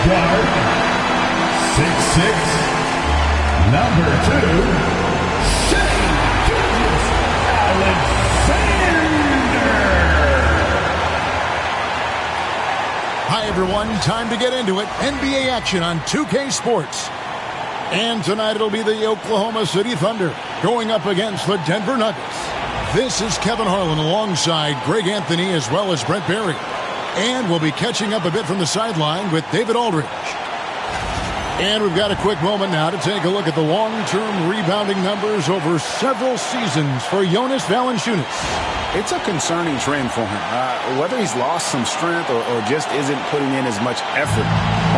guard, 6'6", number 2, Shea Alexander. Hi, everyone. Time to get into it. NBA action on 2K Sports. And tonight it'll be the Oklahoma City Thunder going up against the Denver Nuggets. This is Kevin Harlan alongside Greg Anthony as well as Brent Barry. And we'll be catching up a bit from the sideline with David Aldridge. And we've got a quick moment now to take a look at the long-term rebounding numbers over several seasons for Jonas Valanciunas. It's a concerning trend for him. Whether he's lost some strength or just isn't putting in as much effort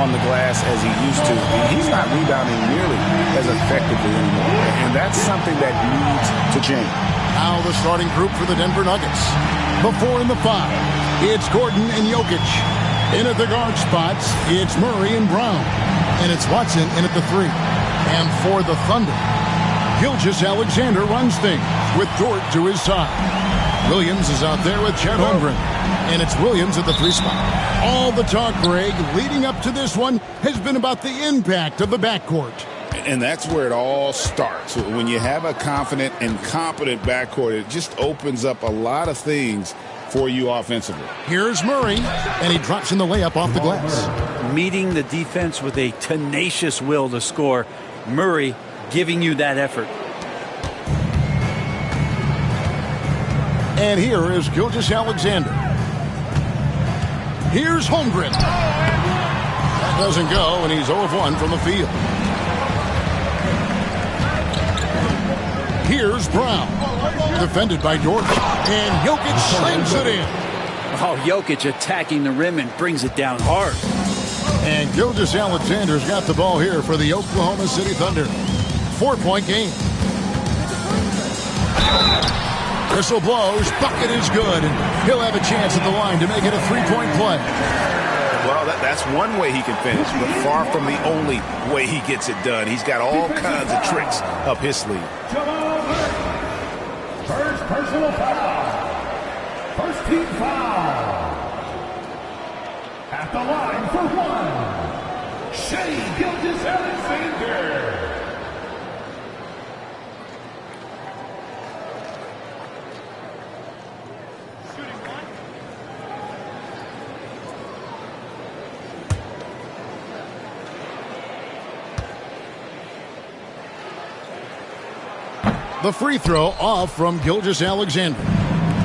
on the glass as he used to, he's not rebounding nearly as effectively anymore. And that's something that needs to change. Now the starting group for the Denver Nuggets. The 4 and the 5. It's Gordon and Jokic. In at the guard spots, it's Murray and Brown. And it's Watson in at the 3. And for the Thunder, Gilgeous-Alexander runs things with Dort to his side. Williams is out there with Chet Holmgren. And it's Williams at the 3 spot. All the talk, Greg, leading up to this one has been about the impact of the backcourt. And that's where it all starts. When you have a confident and competent backcourt, it just opens up a lot of things for you offensively. Here's Murray, and he drops in the layup off the glass. Meeting the defense with a tenacious will to score. Murray giving you that effort. And here is Gilgeous-Alexander. Here's Holmgren. That doesn't go, and he's 0 of 1 from the field. Here's Brown. Defended by Dort. And Jokic slams it in. Oh, Jokic attacking the rim and brings it down hard. And Gilgeous-Alexander's got the ball here for the Oklahoma City Thunder. 4-point game. Whistle blows. Bucket is good. And he'll have a chance at the line to make it a 3-point play. Well, that's one way he can finish, but far from the only way he gets it done. He's got all kinds of tricks up his sleeve. First personal foul. First team foul. At the line for 1, Shea Gilgeous-Alexander. The free throw off from Gilgeous-Alexander.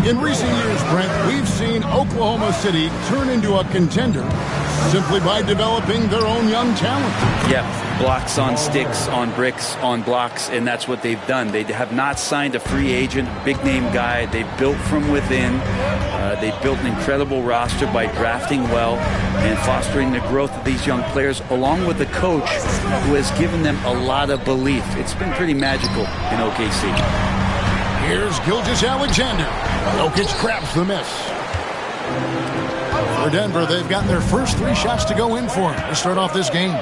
In recent years, Brent, we've seen Oklahoma City turn into a contender simply by developing their own young talent. Yeah, blocks on sticks, on bricks, on blocks, and that's what they've done. They have not signed a free agent, big-name guy. They built from within. They built an incredible roster by drafting well and fostering the growth of these young players, along with a coach who has given them a lot of belief. It's been pretty magical in OKC. Here's Gilgeous-Alexander. Jokic grabs the miss. For Denver, they've gotten their first 3 shots to go in for him to start off this game.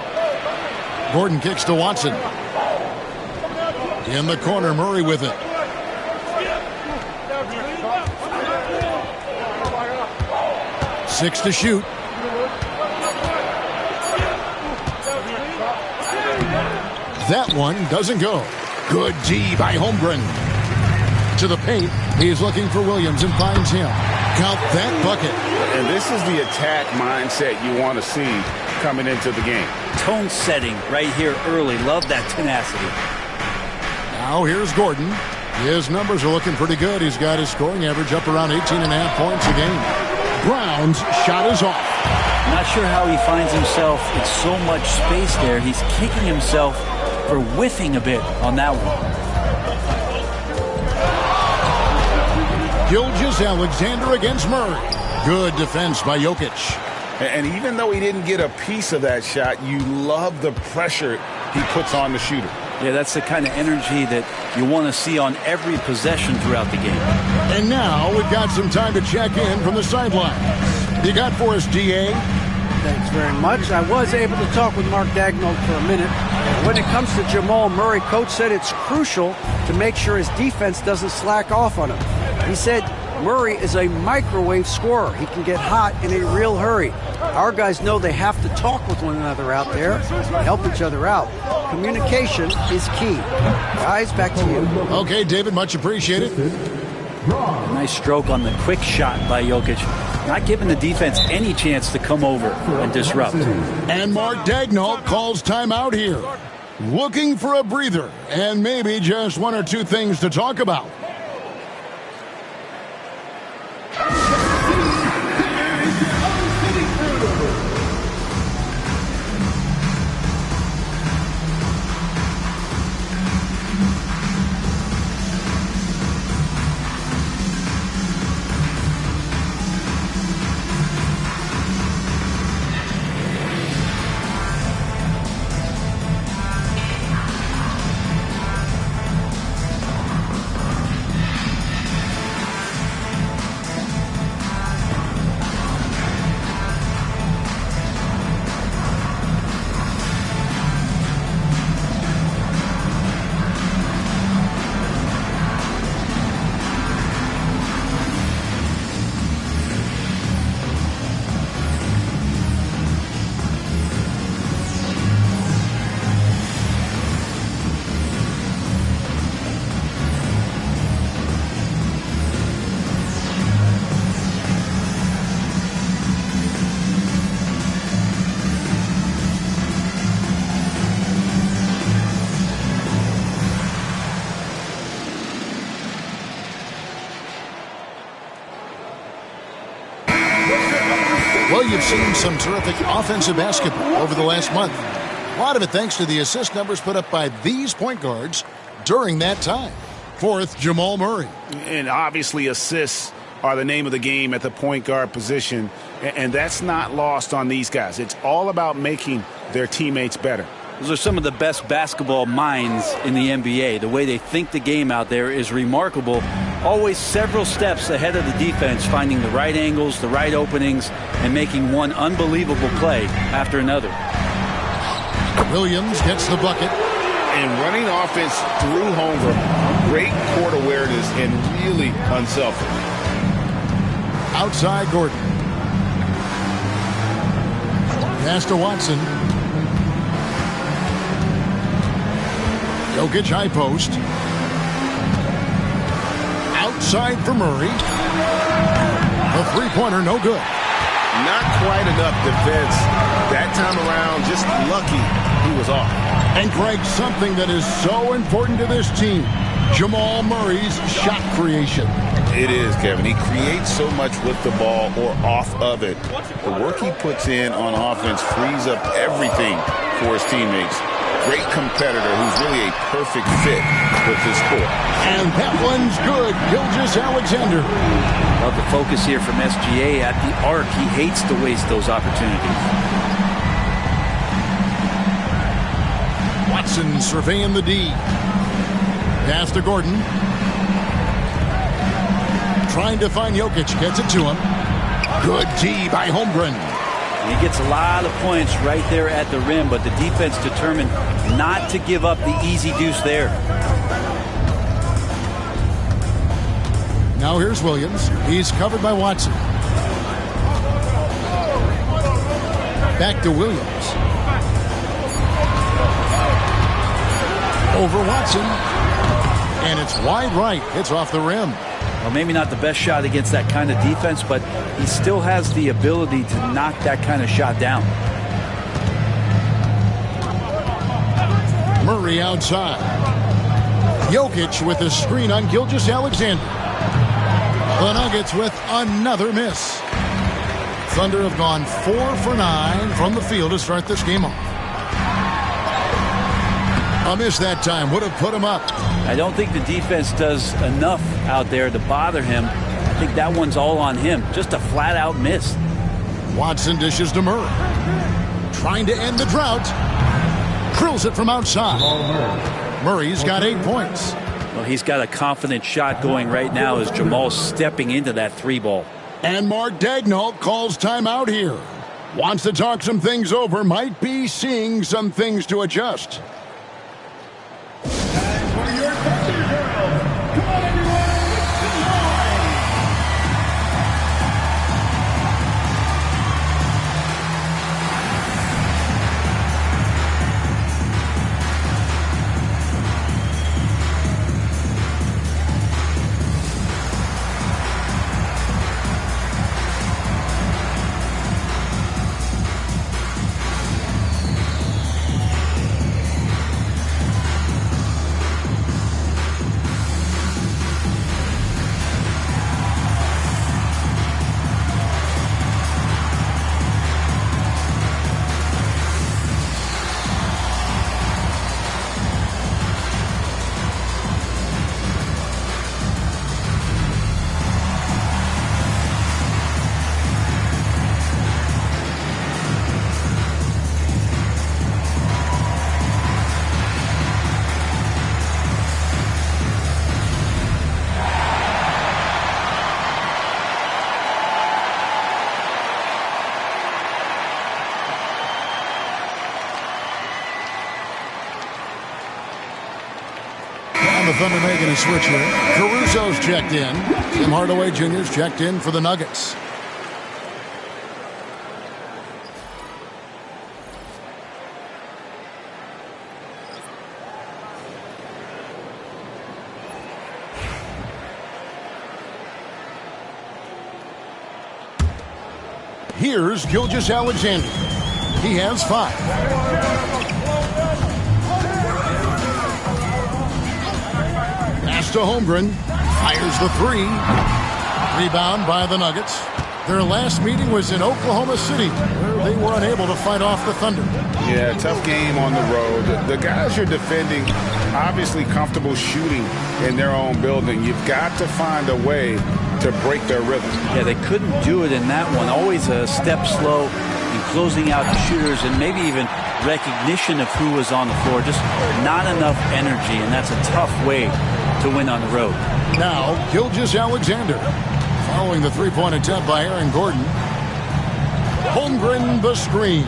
Gordon kicks to Watson. In the corner, Murray with it. Six to shoot. That one doesn't go. Good D by Holmgren. To the paint, he's looking for Williams and finds him. Count that bucket. And this is the attack mindset you want to see coming into the game. Tone setting right here early. Love that tenacity. Now here's Gordon. His numbers are looking pretty good. He's got his scoring average up around 18.5 points a game. Brown's shot is off. Not sure how he finds himself in so much space there. He's kicking himself for whiffing a bit on that one. Gilgeous-Alexander against Murray. Good defense by Jokic. And even though he didn't get a piece of that shot, you love the pressure he puts on the shooter. Yeah, that's the kind of energy that you want to see on every possession throughout the game. And now we've got some time to check in from the sidelines. You got for us, DA? Thanks very much. I was able to talk with Mark Daigneault for a minute. When it comes to Jamal Murray, Coach said it's crucial to make sure his defense doesn't slack off on him. He said Murray is a microwave scorer. He can get hot in a real hurry. Our guys know they have to talk with one another out there, help each other out. Communication is key. Guys, back to you. Okay, David, much appreciated. Nice stroke on the quick shot by Jokic. Not giving the defense any chance to come over and disrupt. And Mark Daignault calls timeout here. Looking for a breather and maybe just one or two things to talk about. Well, you've seen some terrific offensive basketball over the last month. A lot of it thanks to the assist numbers put up by these point guards during that time. Fourth, Jamal Murray. And obviously assists are the name of the game at the point guard position, and that's not lost on these guys. It's all about making their teammates better. Those are some of the best basketball minds in the NBA. The way they think the game out there is remarkable. Always several steps ahead of the defense, finding the right angles, the right openings, and making one unbelievable play after another. Williams gets the bucket. And running offense through Holmgren, great court awareness and really unselfish. Outside Gordon. Pass to Watson. Jokic high post. Outside for Murray. The three-pointer no good. Not quite enough defense that time around. Just lucky he was off. And Greg, something that is so important to this team, Jamal Murray's shot creation. It is, Kevin. He creates so much with the ball or off of it. The work he puts in on offense frees up everything for his teammates. Great competitor who's really a perfect fit with this court. And that one's good. Gilgeous-Alexander. Love the focus here from SGA at the arc. He hates to waste those opportunities. Watson surveying the D. Pass to Gordon. Trying to find Jokic. Gets it to him. Good D by Holmgren. He gets a lot of points right there at the rim, but the defense determined not to give up the easy deuce there. Now here's Williams. He's covered by Watson. Back to Williams. Over Watson. And it's wide right. It's off the rim. Well, maybe not the best shot against that kind of defense, but he still has the ability to knock that kind of shot down. Murray outside. Jokic with a screen on Gilgeous-Alexander. The Nuggets with another miss. Thunder have gone 4 for 9 from the field to start this game off. A miss that time would have put him up. I don't think the defense does enough out there to bother him. I think that one's all on him. Just a flat-out miss. Watson dishes to Murray. Trying to end the drought. Drills it from outside. Murray's got 8 points. Well, he's got a confident shot going right now as Jamal's stepping into that three ball. And Mark Daignault calls timeout here. Wants to talk some things over. Might be seeing some things to adjust. And the Thunder making a switch here. Caruso's checked in. Tim Hardaway Jr.'s checked in for the Nuggets. Here's Gilgeous-Alexander. He has 5. Pass to Holmgren. Fires the 3. Rebound by the Nuggets. Their last meeting was in Oklahoma City, where they were unable to fight off the Thunder. Yeah, tough game on the road. The guys you're defending, obviously comfortable shooting in their own building. You've got to find a way to break their rhythm. Yeah, they couldn't do it in that one. Always a step slow in closing out the shooters and maybe even recognition of who was on the floor. Just not enough energy, and that's a tough way to win on the road. Now, Gilgeous-Alexander. Following the three-point attempt by Aaron Gordon. Holmgren the screen.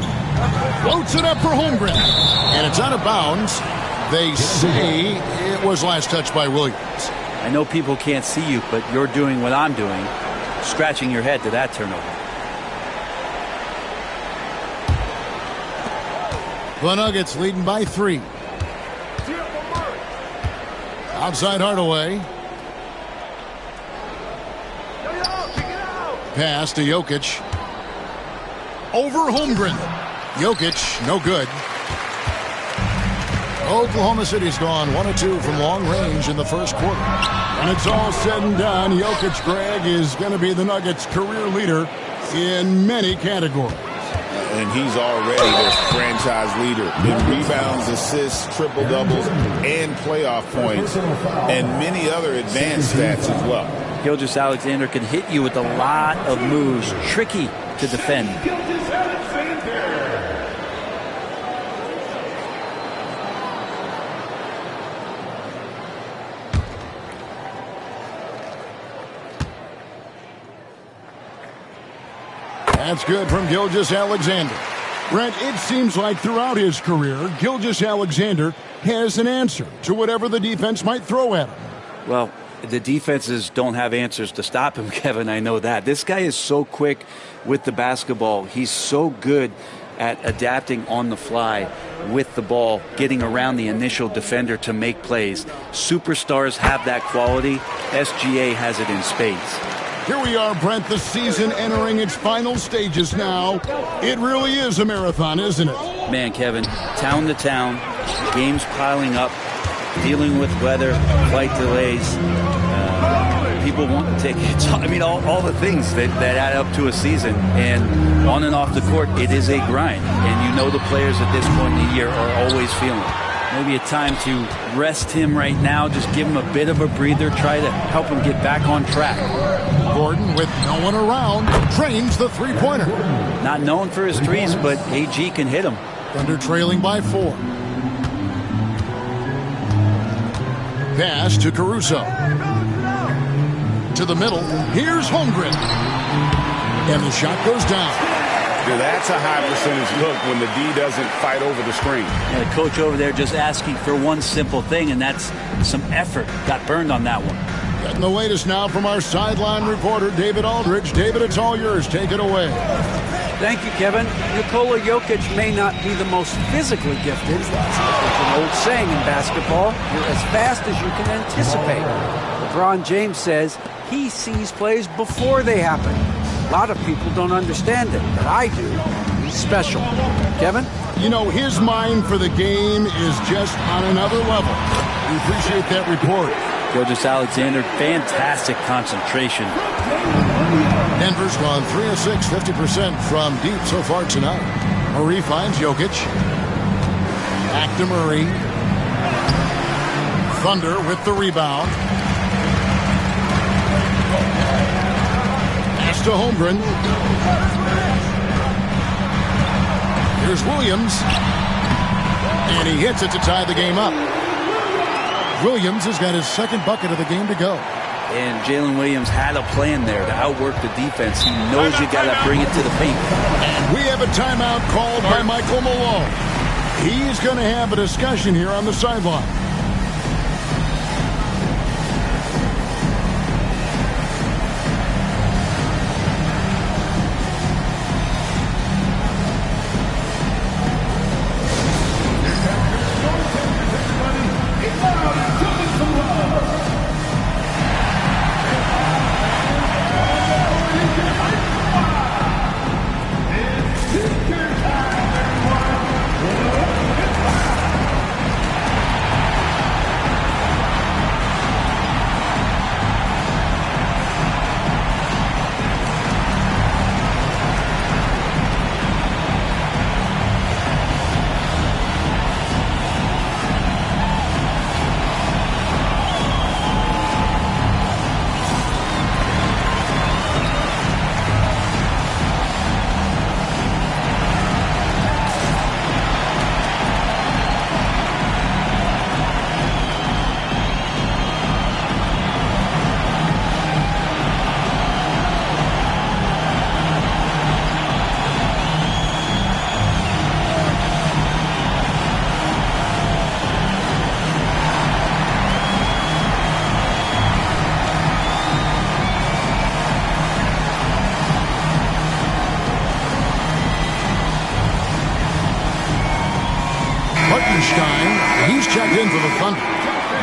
Floats it up for Holmgren. And it's out of bounds. They say it was last touched by Williams. I know people can't see you, but you're doing what I'm doing. Scratching your head to that turnover. The Nuggets leading by 3. Outside Hardaway. Pass to Jokic. Over Holmgren. Jokic, no good. Oklahoma City's gone 1 of 2 from long range in the first quarter. When it's all said and done, Jokic, Greg, is going to be the Nuggets' career leader in many categories. And he's already their franchise leader in rebounds, assists, triple-doubles, and playoff points, and many other advanced stats as well. Gilgeous-Alexander can hit you with a lot of moves. Tricky to defend. That's good from Gilgeous-Alexander. Brent, it seems like throughout his career, Gilgeous-Alexander has an answer to whatever the defense might throw at him. Well, the defenses don't have answers to stop him, Kevin. I know that. This guy is so quick with the basketball. He's so good at adapting on the fly with the ball, getting around the initial defender to make plays. Superstars have that quality. SGA has it in spades. Here we are, Brent, the season entering its final stages now. It really is a marathon, isn't it? Man, Kevin, town to town, games piling up, dealing with weather, flight delays, people wanting tickets. I mean, all the things that add up to a season. And on and off the court, it is a grind. And you know the players at this point in the year are always feeling it. Maybe a time to rest him right now, just give him a bit of a breather, try to help him get back on track. Gordon, with no one around, trains the three-pointer. Not known for his threes, but AG can hit him. Thunder trailing by 4. Pass to Caruso. To the middle. Here's Holmgren. And the shot goes down. Yeah, that's a high percentage look when the D doesn't fight over the screen. And the coach over there just asking for one simple thing, and that's some effort. Got burned on that one. Getting the latest now from our sideline reporter, David Aldridge. David, it's all yours. Take it away. Thank you, Kevin. Nikola Jokic may not be the most physically gifted. There's an old saying in basketball, you're as fast as you can anticipate. LeBron James says he sees plays before they happen. A lot of people don't understand it, but I do. He's special. Kevin? You know, his mind for the game is just on another level. We appreciate that report. Gilgeous-Alexander, fantastic concentration. Denver's gone 3 of 6, 50% from deep so far tonight. Murray finds Jokic. Back to Murray. Thunder with the rebound. Pass to Holmgren. Here's Williams. And he hits it to tie the game up. Williams has got his second bucket of the game to go. And Jalen Williams had a plan there to outwork the defense. He knows you got to bring it to the paint. And we have a timeout called by Michael Malone. He's going to have a discussion here on the sideline. Hartenstein, he's checked in for the Thunder.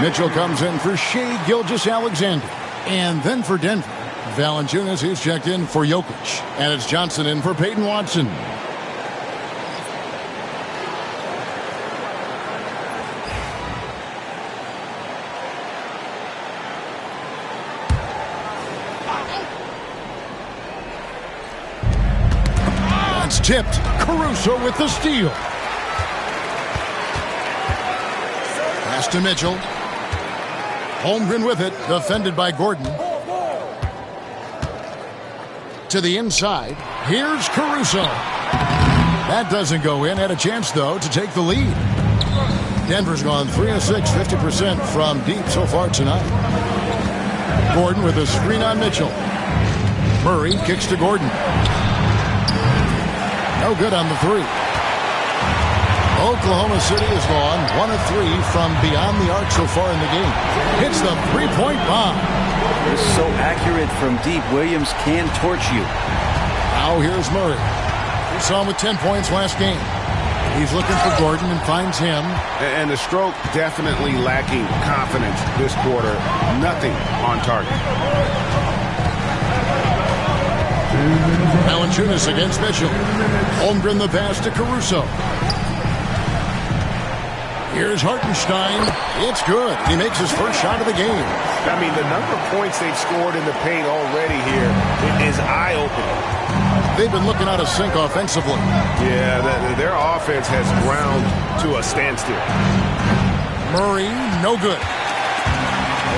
Mitchell comes in for Shea Gilgeous-Alexander. And then for Denver, Valanciunas, he's checked in for Jokic. And it's Johnson in for Peyton Watson. That's tipped. Caruso with the steal. Pass to Mitchell. Holmgren with it, defended by Gordon. To the inside, here's Caruso. That doesn't go in. Had a chance, though, to take the lead. Denver's gone 3 of 6, 50% from deep so far tonight. Gordon with a screen on Mitchell. Murray kicks to Gordon. No good on the three. Oklahoma City has gone 1 of 3 from beyond the arc so far in the game. Hits the three-point bomb. It's so accurate from deep. Williams can torch you. Now here's Murray. We saw him with 10 points last game. He's looking for Gordon and finds him. And the stroke definitely lacking confidence this quarter. Nothing on target. Valanciunas against Mitchell. Holmgren the pass to Caruso. Here's Hartenstein. It's good. He makes his first shot of the game. I mean, the number of points they've scored in the paint already here is eye-opening. They've been looking out of sync offensively. Yeah, their offense has ground to a standstill. Murray, no good.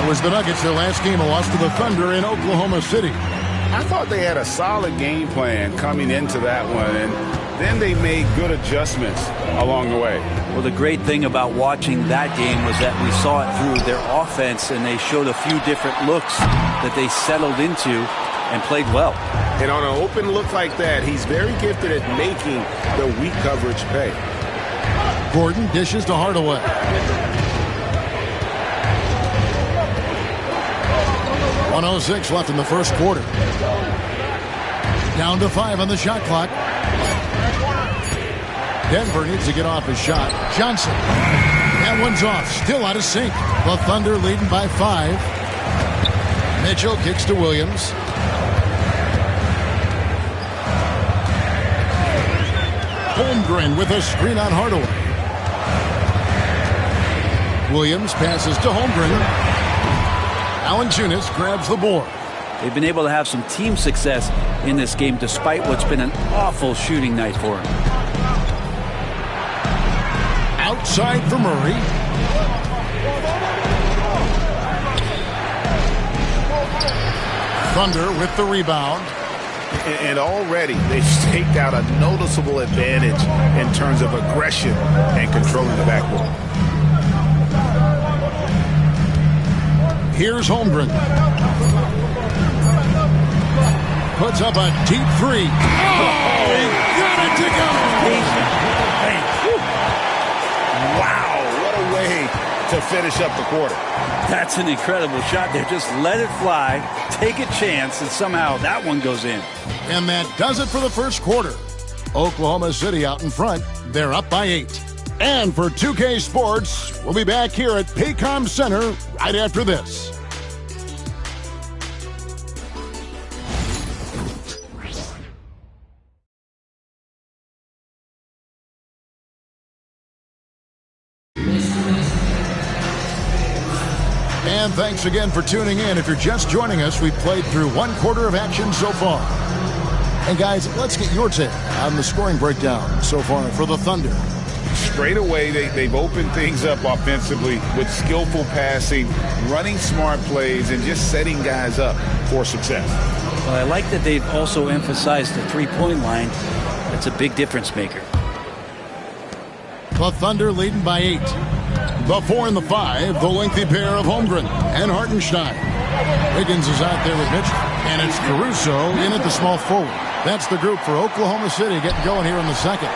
It was the Nuggets their last game, a loss to the Thunder in Oklahoma City. I thought they had a solid game plan coming into that one, and then they made good adjustments along the way. Well, the great thing about watching that game was that we saw it through their offense, and they showed a few different looks that they settled into and played well. And on an open look like that, he's very gifted at making the weak coverage pay. Gordon dishes to Hardaway. .106 left in the first quarter. Down to 5 on the shot clock. Denver needs to get off his shot. Johnson. That one's off. Still out of sync. The Thunder leading by 5. Mitchell kicks to Williams. Holmgren with a screen on Hardaway. Williams passes to Holmgren. Valanciunas grabs the board. They've been able to have some team success in this game despite what's been an awful shooting night for them. Outside for Murray. Thunder with the rebound. And already they've staked out a noticeable advantage in terms of aggression and controlling the backcourt. Here's Holmgren. Puts up a deep three. Oh, he got it to go. Wow, what a way to finish up the quarter. That's an incredible shot there. Just let it fly, take a chance, and somehow that one goes in. And that does it for the first quarter. Oklahoma City out in front. They're up by 8. And for 2K Sports, we'll be back here at Paycom Center right after this. And thanks again for tuning in. If you're just joining us, we've played through 1 quarter of action so far. And guys, let's get your take on the scoring breakdown so far for the Thunder. Straight away, they've opened things up offensively with skillful passing, running smart plays, and just setting guys up for success. Well, I like that they've also emphasized the three-point line. That's a big difference maker. The Thunder leading by 8. The 4 and the 5, the lengthy pair of Holmgren and Hartenstein. Wiggins is out there with Mitchell, and it's Caruso in at the small forward. That's the group for Oklahoma City getting going here in the second.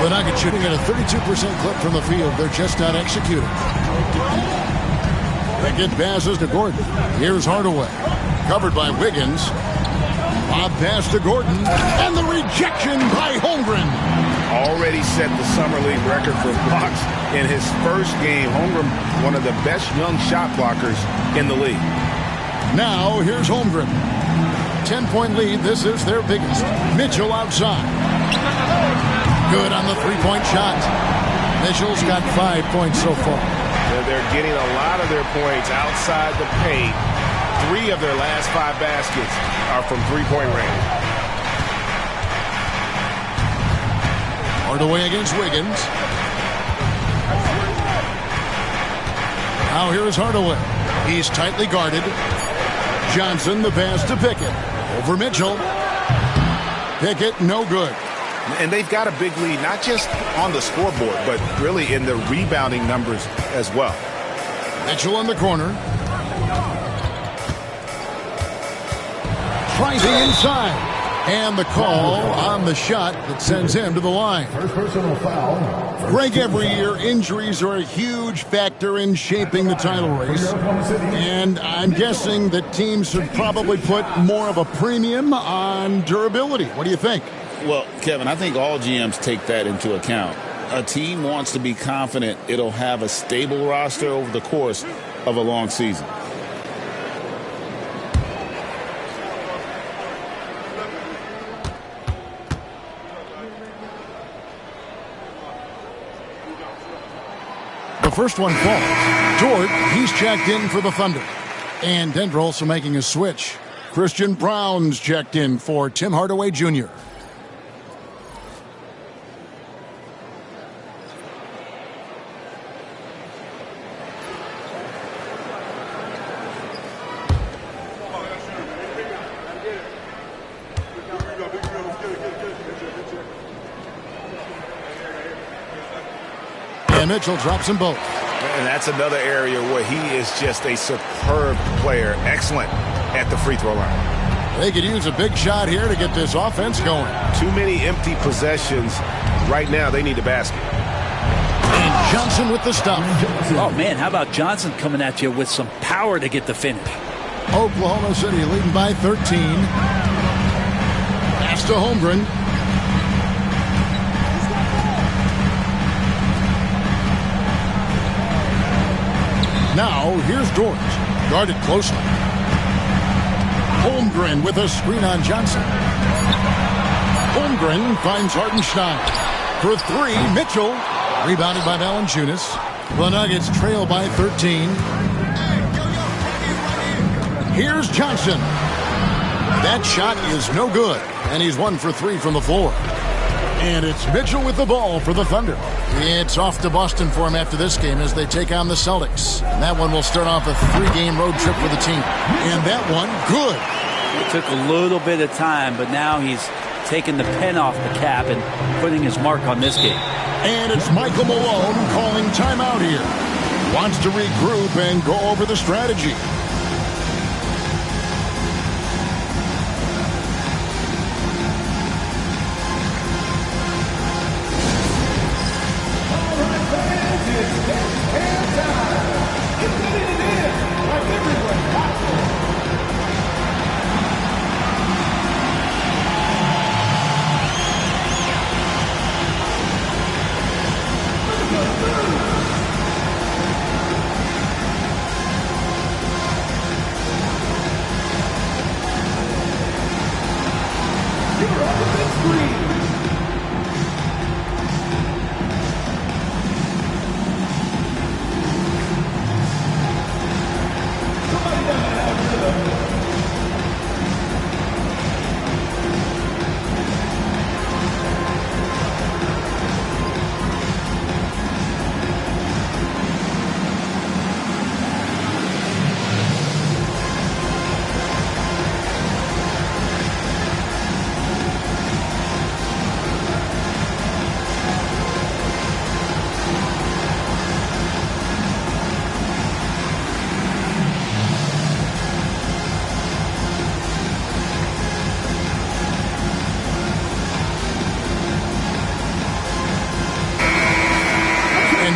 The Nuggets shooting at a 32% clip from the field. They're just not executing. Pickett passes to Gordon. Here's Hardaway. Covered by Wiggins. Lob pass to Gordon. And the rejection by Holmgren. already set the Summer League record for blocks in his first game. Holmgren, one of the best young shot blockers in the league. Now, here's Holmgren. 10-point lead. This is their biggest. Mitchell outside. Good on the three-point shot. Mitchell's got 5 points so far. They're getting a lot of their points outside the paint. 3 of their last 5 baskets are from three-point range. Hardaway against Wiggins. Now here's Hardaway. He's tightly guarded. Johnson, the pass to Pickett. Over Mitchell. Pickett, no good. And they've got a big lead, not just on the scoreboard, but really in the rebounding numbers as well. Mitchell in the corner. Tries the inside. And the call on the shot that sends him to the line. First personal foul. Greg, every year injuries are a huge factor in shaping the title race. And I'm guessing that teams should probably put more of a premium on durability. What do you think? Well, Kevin, I think all GMs take that into account. A team wants to be confident it'll have a stable roster over the course of a long season. The first one falls. Dort, he's checked in for the Thunder. And Denver also making a switch. Christian Brown's checked in for Tim Hardaway Jr. And Mitchell drops them both. And that's another area where he is just a superb player. Excellent at the free throw line. They could use a big shot here to get this offense going. Too many empty possessions. Right now, they need a basket. And Johnson with the stuff. Oh, man, how about Johnson coming at you with some power to get the finish? Oklahoma City leading by 13. Pass to Holmgren. Now, here's Dort. Guarded closely. Holmgren with a screen on Johnson. Holmgren finds Hartenstein. For 3, Mitchell. Rebounded by Valanciunas. The Nuggets trail by 13. Here's Johnson. That shot is no good. And he's 1 for 3 from the floor. And it's Mitchell with the ball for the Thunder. It's off to Boston for him after this game as they take on the Celtics. And that one will start off a 3-game road trip for the team. And that one, good. It took a little bit of time, but now he's taking the pen off the cap and putting his mark on this game. And it's Michael Malone calling timeout here. Wants to regroup and go over the strategy.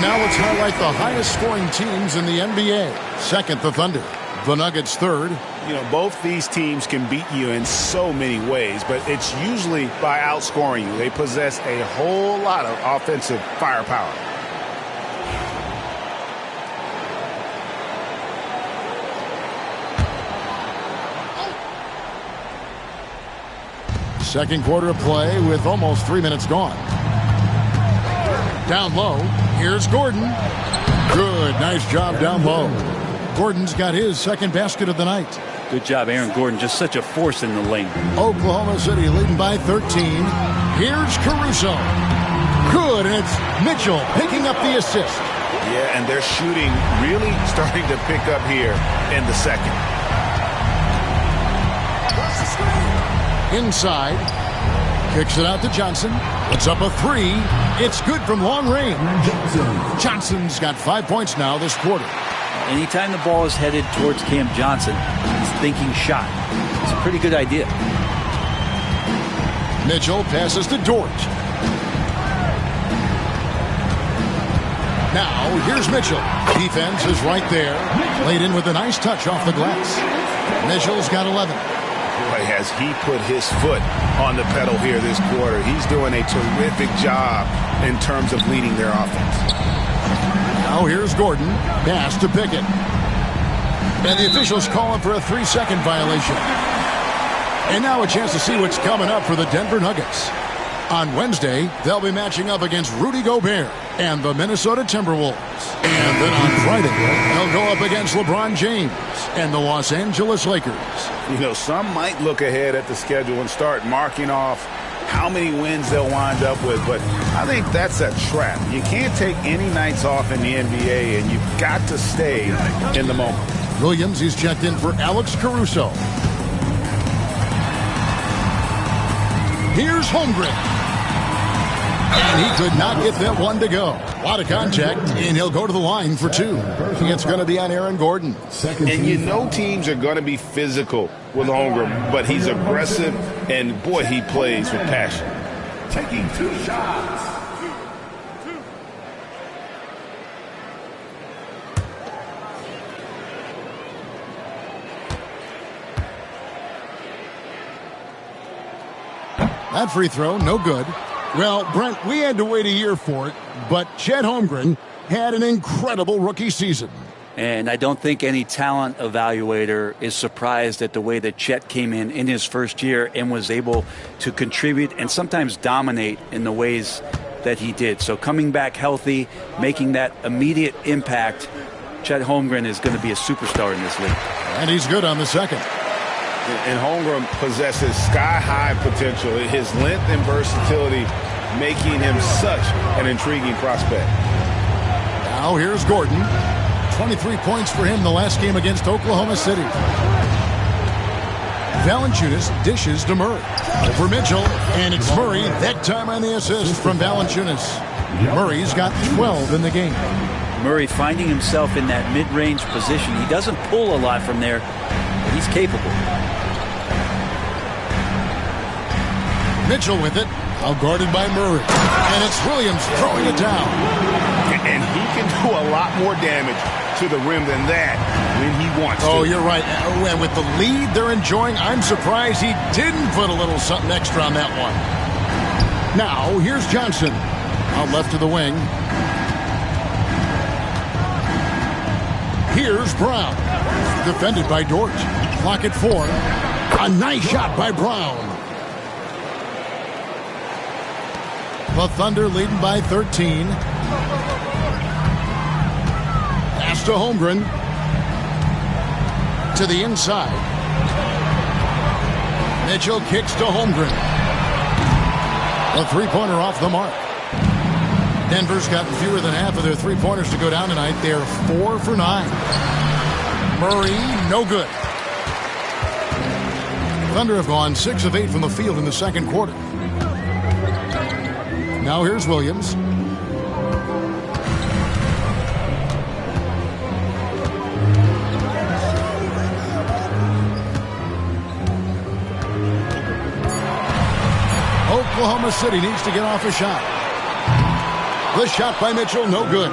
Now let's highlight the highest scoring teams in the NBA. Second, the Thunder. The Nuggets third. You know, both these teams can beat you in so many ways, but it's usually by outscoring you. They possess a whole lot of offensive firepower. Second quarter of play with almost 3 minutes gone. Down low, here's Gordon. Good, nice job down low. Gordon's got his second basket of the night. Good job, Aaron Gordon. Just such a force in the lane. Oklahoma City leading by 13. Here's Caruso. Good, and it's Mitchell picking up the assist. Yeah, and their shooting really starting to pick up here in the second. Inside, kicks it out to Johnson. Puts up a three. It's good from long range. Johnson's got 5 points now this quarter. Anytime the ball is headed towards Cam Johnson, he's thinking shot. It's a pretty good idea. Mitchell passes to Dort. Now, here's Mitchell. Defense is right there. Laid in with a nice touch off the glass. Mitchell's got 11. Boy, has he put his foot on the pedal here this quarter. He's doing a terrific job in terms of leading their offense. Now here's Gordon. Pass to Pickett. And the officials call him for a 3-second violation. And now a chance to see what's coming up for the Denver Nuggets. On Wednesday, they'll be matching up against Rudy Gobert and the Minnesota Timberwolves. And then on Friday, they'll go up against LeBron James and the Los Angeles Lakers. You know, some might look ahead at the schedule and start marking off how many wins they'll wind up with, but I think that's a trap. You can't take any nights off in the NBA, and you've got to stay in the moment. Williams, he's checked in for Alex Caruso. Here's Holmgren. And he could not get that one to go. A lot of contact, and he'll go to the line for two. It's going to be on Aaron Gordon. And you know teams are going to be physical with Holmgren, but he's aggressive, and boy, he plays with passion. Taking 2 shots. That free throw, no good. Well, Brent, we had to wait a year for it, but Chet Holmgren had an incredible rookie season. And I don't think any talent evaluator is surprised at the way that Chet came in his first year and was able to contribute and sometimes dominate in the ways that he did. So coming back healthy, making that immediate impact, Chet Holmgren is going to be a superstar in this league. And he's good on the second. And Holmgren possesses sky-high potential. His length and versatility making him such an intriguing prospect. Now here's Gordon. 23 points for him the last game against Oklahoma City. Valanciunas dishes to Murray. For Mitchell, and it's Murray, that time on the assist from Valanciunas. Murray's got 12 in the game. Murray finding himself in that mid-range position. He doesn't pull a lot from there, but he's capable. Mitchell with it, out guarded by Murray. And it's Williams throwing it down. And he can do a lot more damage to the rim than that when he wants to. Oh, you're right. And with the lead they're enjoying, I'm surprised he didn't put a little something extra on that one. Now, here's Johnson. Out left to the wing. Here's Brown. Defended by Dort. Clock at 4. A nice shot by Brown. The Thunder leading by 13. Pass to Holmgren. To the inside. Mitchell kicks to Holmgren. A three-pointer off the mark. Denver's gotten fewer than half of their three-pointers to go down tonight. They're 4 for 9. Murray, no good. Thunder have gone 6 of 8 from the field in the second quarter. Now here's Williams. Oklahoma City needs to get off a shot. The shot by Mitchell, no good.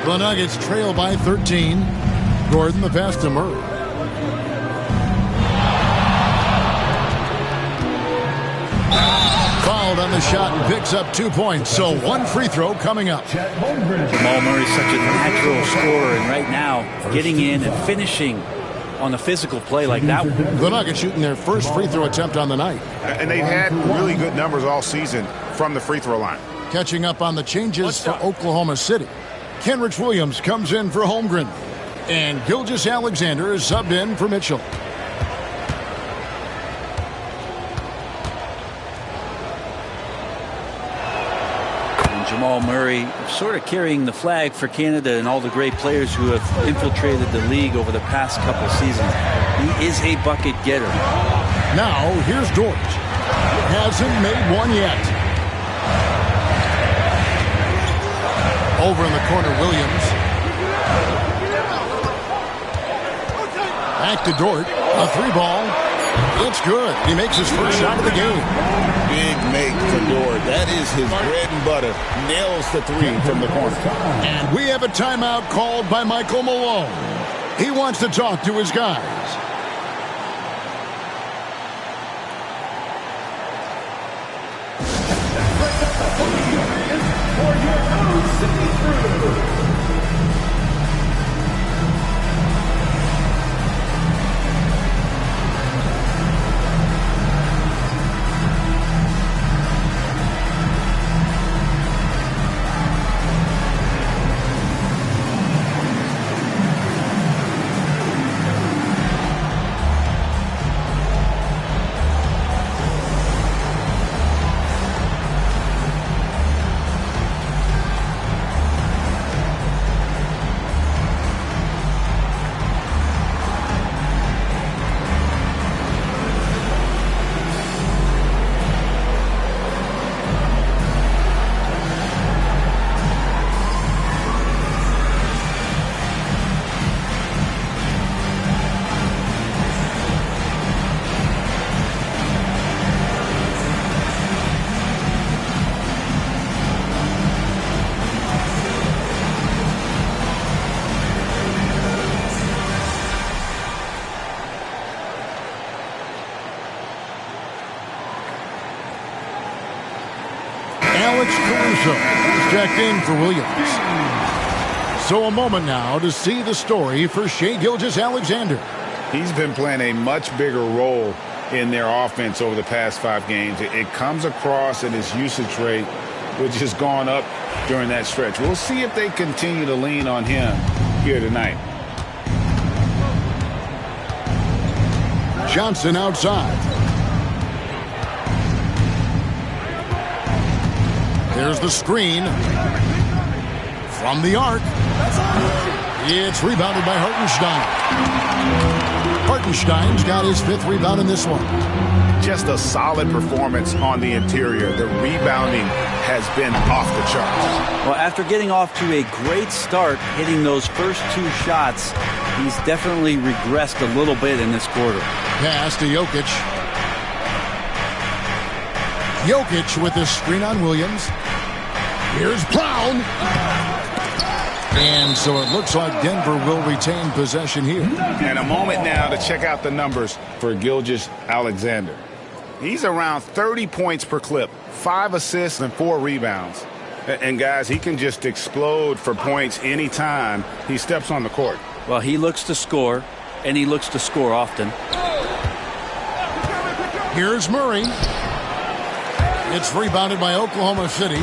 The Nuggets trail by 13. Gordon, the pass to Murray. Fouled on the shot and picks up 2 points. So one free throw coming up. Jamal Murray's such a natural scorer, and right now getting in and finishing on a physical play like that. The Nuggets shooting their first free throw attempt on the night. And they've had really good numbers all season from the free throw line. Catching up on the changes for Oklahoma City. Kenrich Williams comes in for Holmgren. And Gilgeous-Alexander is subbed in for Mitchell. Jamal Murray sort of carrying the flag for Canada and all the great players who have infiltrated the league over the past couple seasons. He is a bucket getter. Now, here's Dort. Hasn't made one yet. Over in the corner, Williams. Back to Dort. A 3-ball. It's good. He makes his first shot of the game. Big make for Dort. That is his bread and butter. Nails the 3 from the corner. And we have a timeout called by Michael Malone. He wants to talk to his guys. Caruso checked in for Williams. So a moment now to see the story for Shai Gilgeous-Alexander. He's been playing a much bigger role in their offense over the past 5 games. It comes across in his usage rate, which has gone up during that stretch. We'll see if they continue to lean on him here tonight. Johnson outside. There's the screen from the arc. It's rebounded by Hartenstein. Hartenstein's got his 5th rebound in this one. Just a solid performance on the interior. The rebounding has been off the charts. Well, after getting off to a great start, hitting those first 2 shots, he's definitely regressed a little bit in this quarter. Pass to Jokic. Jokic with the screen on Williams. Here's Brown. And so it looks like Denver will retain possession here. And a moment now to check out the numbers for Gilgeous-Alexander. He's around 30 points per clip, 5 assists and 4 rebounds. And guys, he can just explode for points anytime he steps on the court. Well, he looks to score, and he looks to score often. Here's Murray. It's rebounded by Oklahoma City.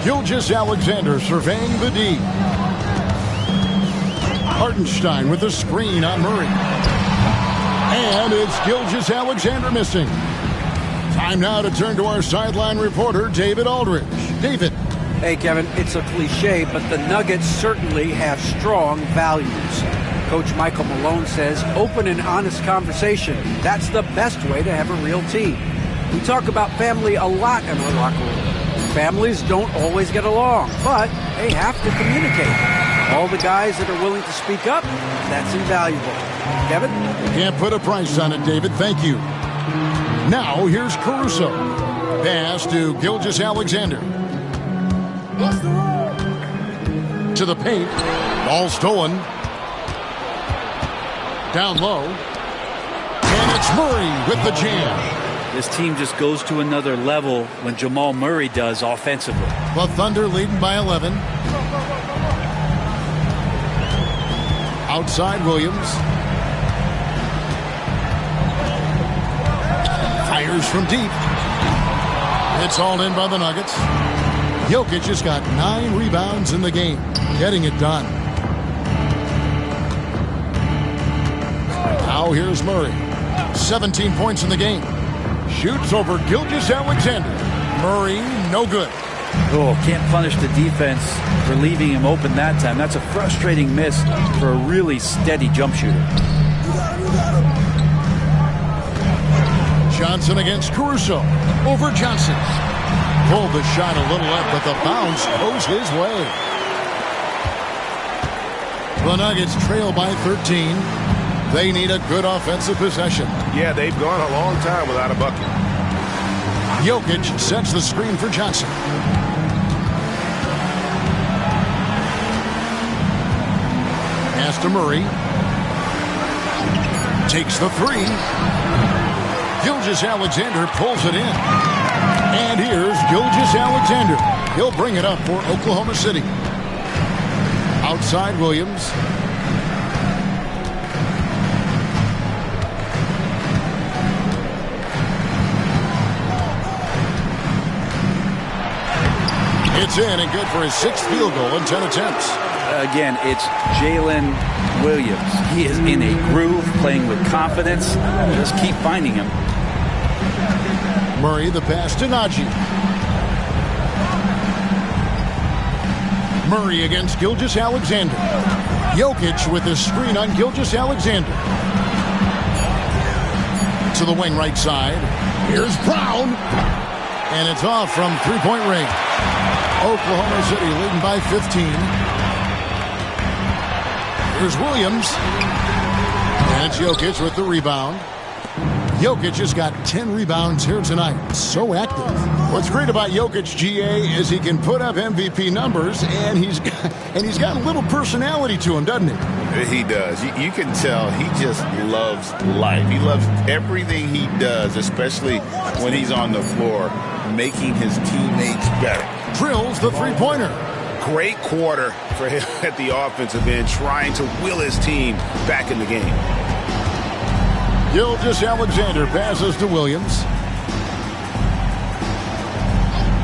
Gilgeous-Alexander surveying the D. Hartenstein with the screen on Murray. And it's Gilgeous-Alexander missing. Time now to turn to our sideline reporter, David Aldridge. David. Hey, Kevin, it's a cliche, but the Nuggets certainly have strong values. Coach Michael Malone says open and honest conversation. That's the best way to have a real team. We talk about family a lot in our locker room. Families don't always get along, but they have to communicate. All the guys that are willing to speak up, that's invaluable. Kevin? Can't put a price on it, David. Thank you. Now, here's Caruso. Pass to Gilgeous-Alexander. To the paint. Ball stolen. Down low. And it's It's Murray with the jam. This team just goes to another level when Jamal Murray does offensively. The Thunder leading by 11. Outside Williams. Fires from deep. It's all in by the Nuggets. Jokic has got 9 rebounds in the game, getting it done. Now here's Murray. 17 points in the game. Shoots over Gilgeous-Alexander. Murray, no good. Oh, can't punish the defense for leaving him open that time. That's a frustrating miss for a really steady jump shooter. Johnson against Caruso. Over Johnson. Pulled the shot a little up, but the bounce goes his way. The Nuggets trail by 13. They need a good offensive possession. Yeah, they've gone a long time without a bucket. Jokic sets the screen for Johnson. Pass to Murray. Takes the 3. Gilgeous-Alexander pulls it in. And here's Gilgeous-Alexander. He'll bring it up for Oklahoma City. Outside Williams. It's in and good for his 6th field goal in 10 attempts. Again, it's Jalen Williams. He is in a groove, playing with confidence. Just keep finding him. Murray, the pass to Najee. Murray against Gilgeous-Alexander. Jokic with his screen on Gilgeous-Alexander. To the wing right side. Here's Brown. And it's off from three-point range. Oklahoma City leading by 15. Here's Williams. And it's Jokic with the rebound. Jokic has got 10 rebounds here tonight. So active. What's great about Jokic, GA, is he can put up MVP numbers, and he's got a little personality to him, doesn't he? He does. You can tell he just loves life. He loves everything he does, especially when he's on the floor, making his teammates better. Drills the three-pointer. Great quarter for him at the offensive end, trying to will his team back in the game. Gilgeous-Alexander passes to Williams.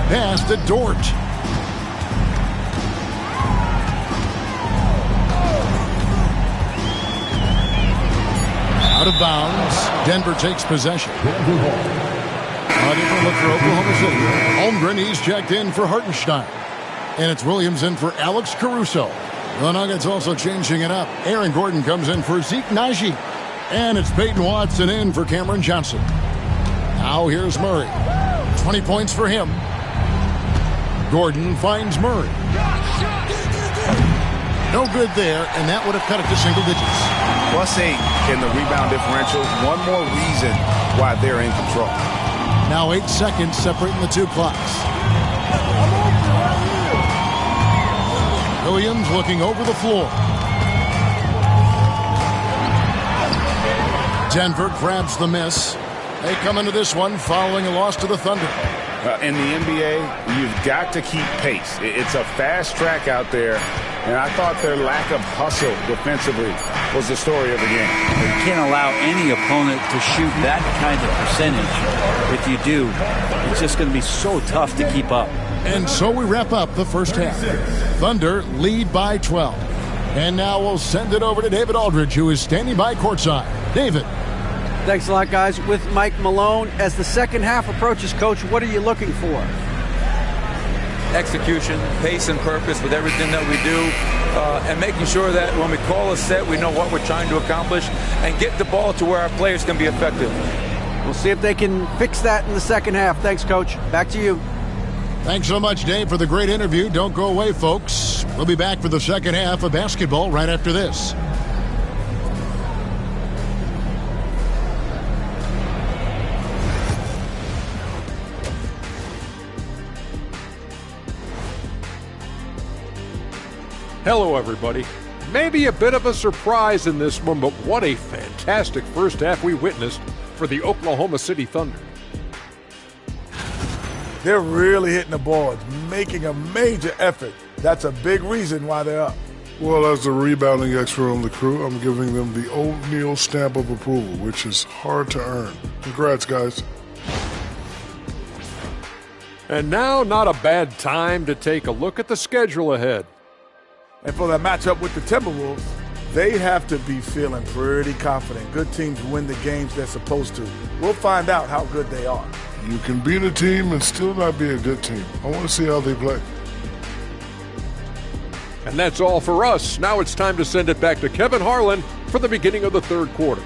Pass to Dort. Out of bounds. Denver takes possession. A different look for Oklahoma City. Holmgren, he's checked in for Hartenstein. And it's Williams in for Alex Caruso. The Nuggets also changing it up. Aaron Gordon comes in for Zeke Najee. And it's Peyton Watson in for Cameron Johnson. Now here's Murray. 20 points for him. Gordon finds Murray. No good there, and that would have cut it to single digits. +8 in the rebound differential. One more reason why they're in control. Now 8 seconds separating the two clocks. Williams looking over the floor. Denver grabs the miss. They come into this one following a loss to the Thunder. In the NBA, you've got to keep pace. It's a fast track out there, and I thought their lack of hustle defensively was the story of the game. You can't allow any opponent to shoot that kind of percentage. If you do, it's just going to be so tough to keep up. And so we wrap up the first half. Thunder lead by 12. And now we'll send it over to David Aldridge, who is standing by courtside. David. Thanks a lot, guys. With Mike Malone, as the second half approaches, Coach, what are you looking for? Execution, pace, and purpose with everything that we do, and making sure that when we call a set, we know what we're trying to accomplish, and get the ball to where our players can be effective. We'll see if they can fix that in the second half. Thanks, Coach. Back to you. Thanks so much, Dave, for the great interview. Don't go away, folks. We'll be back for the second half of basketball right after this. Hello, everybody. Maybe a bit of a surprise in this one, but what a fantastic first half we witnessed for the Oklahoma City Thunder. They're really hitting the boards, making a major effort. That's a big reason why they're up. Well, as the rebounding expert on the crew, I'm giving them the O'Neal stamp of approval, which is hard to earn. Congrats, guys. And now, not a bad time to take a look at the schedule ahead. And for that matchup with the Timberwolves, they have to be feeling pretty confident. Good teams win the games they're supposed to. We'll find out how good they are. You can beat a team and still not be a good team. I want to see how they play. And that's all for us. Now it's time to send it back to Kevin Harlan for the beginning of the third quarter.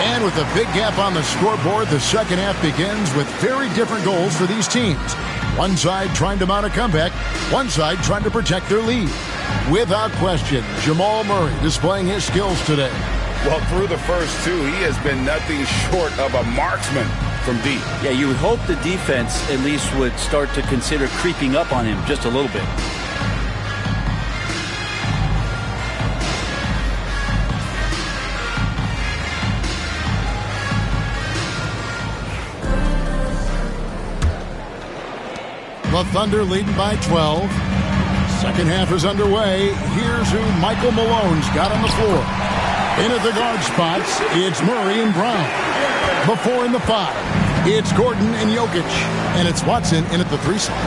And with a big gap on the scoreboard, the second half begins with very different goals for these teams. One side trying to mount a comeback, one side trying to protect their lead. Without question, Jamal Murray displaying his skills today. Well, through the first two, he has been nothing short of a marksman from deep. Yeah, you would hope the defense at least would start to consider creeping up on him just a little bit. The Thunder leading by 12. Second half is underway. Here's who Michael Malone's got on the floor. In at the guard spots, it's Murray and Brown. Before in the 5, it's Gordon and Jokic. And it's Watson in at the 3 slot.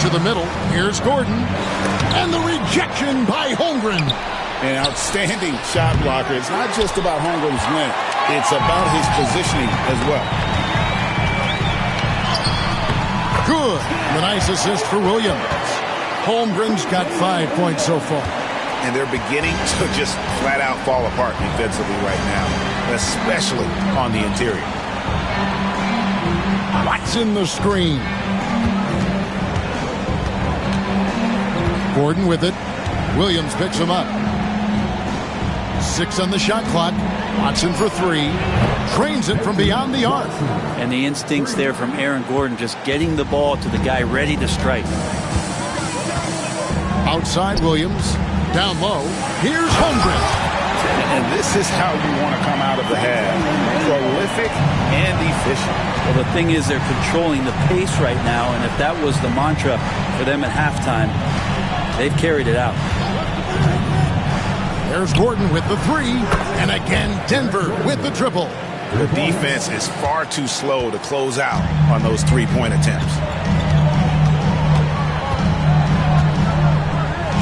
To the middle, here's Gordon. And the rejection by Holmgren. An outstanding shot blocker. It's not just about Holmgren's length. It's about his positioning as well. Good. The nice assist for Williams. Holmgren's got 5 points so far. And they're beginning to just flat out fall apart defensively right now, especially on the interior. Watson the screen. Gordon with it. Williams picks him up. 6 on the shot clock. Watson for 3. Trains it from beyond the arc. And the instincts there from Aaron Gordon, just getting the ball to the guy ready to strike. Outside Williams. Down low. Here's Holmgren. And this is how you want to come out of the half. Prolific and efficient. Well, the thing is they're controlling the pace right now, and if that was the mantra for them at halftime, they've carried it out. There's Gordon with the 3. And again, Denver with the triple. The defense is far too slow to close out on those 3-point attempts.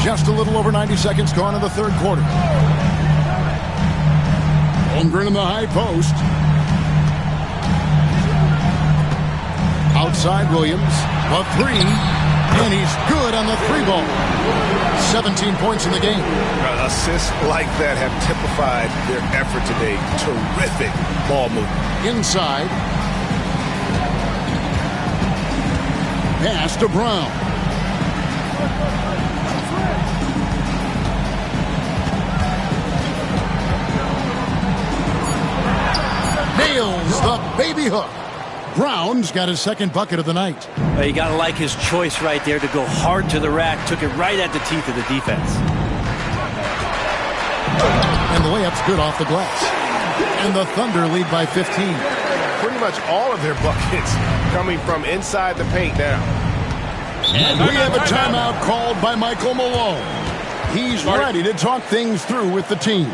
Just a little over 90 seconds gone in the third quarter. Holmgren in the high post. Outside Williams. A 3. And he's good on the 3 ball. 17 points in the game. Assists like that have typified their effort today. Terrific ball movement. Inside. Pass to Brown. Nails the baby hook. Brown's got his second bucket of the night. Well, you got to like his choice right there to go hard to the rack. Took it right at the teeth of the defense. And the layup's good off the glass. And the Thunder lead by 15. Pretty much all of their buckets coming from inside the paint now. And we have a timeout called by Michael Malone. He's ready to talk things through with the team.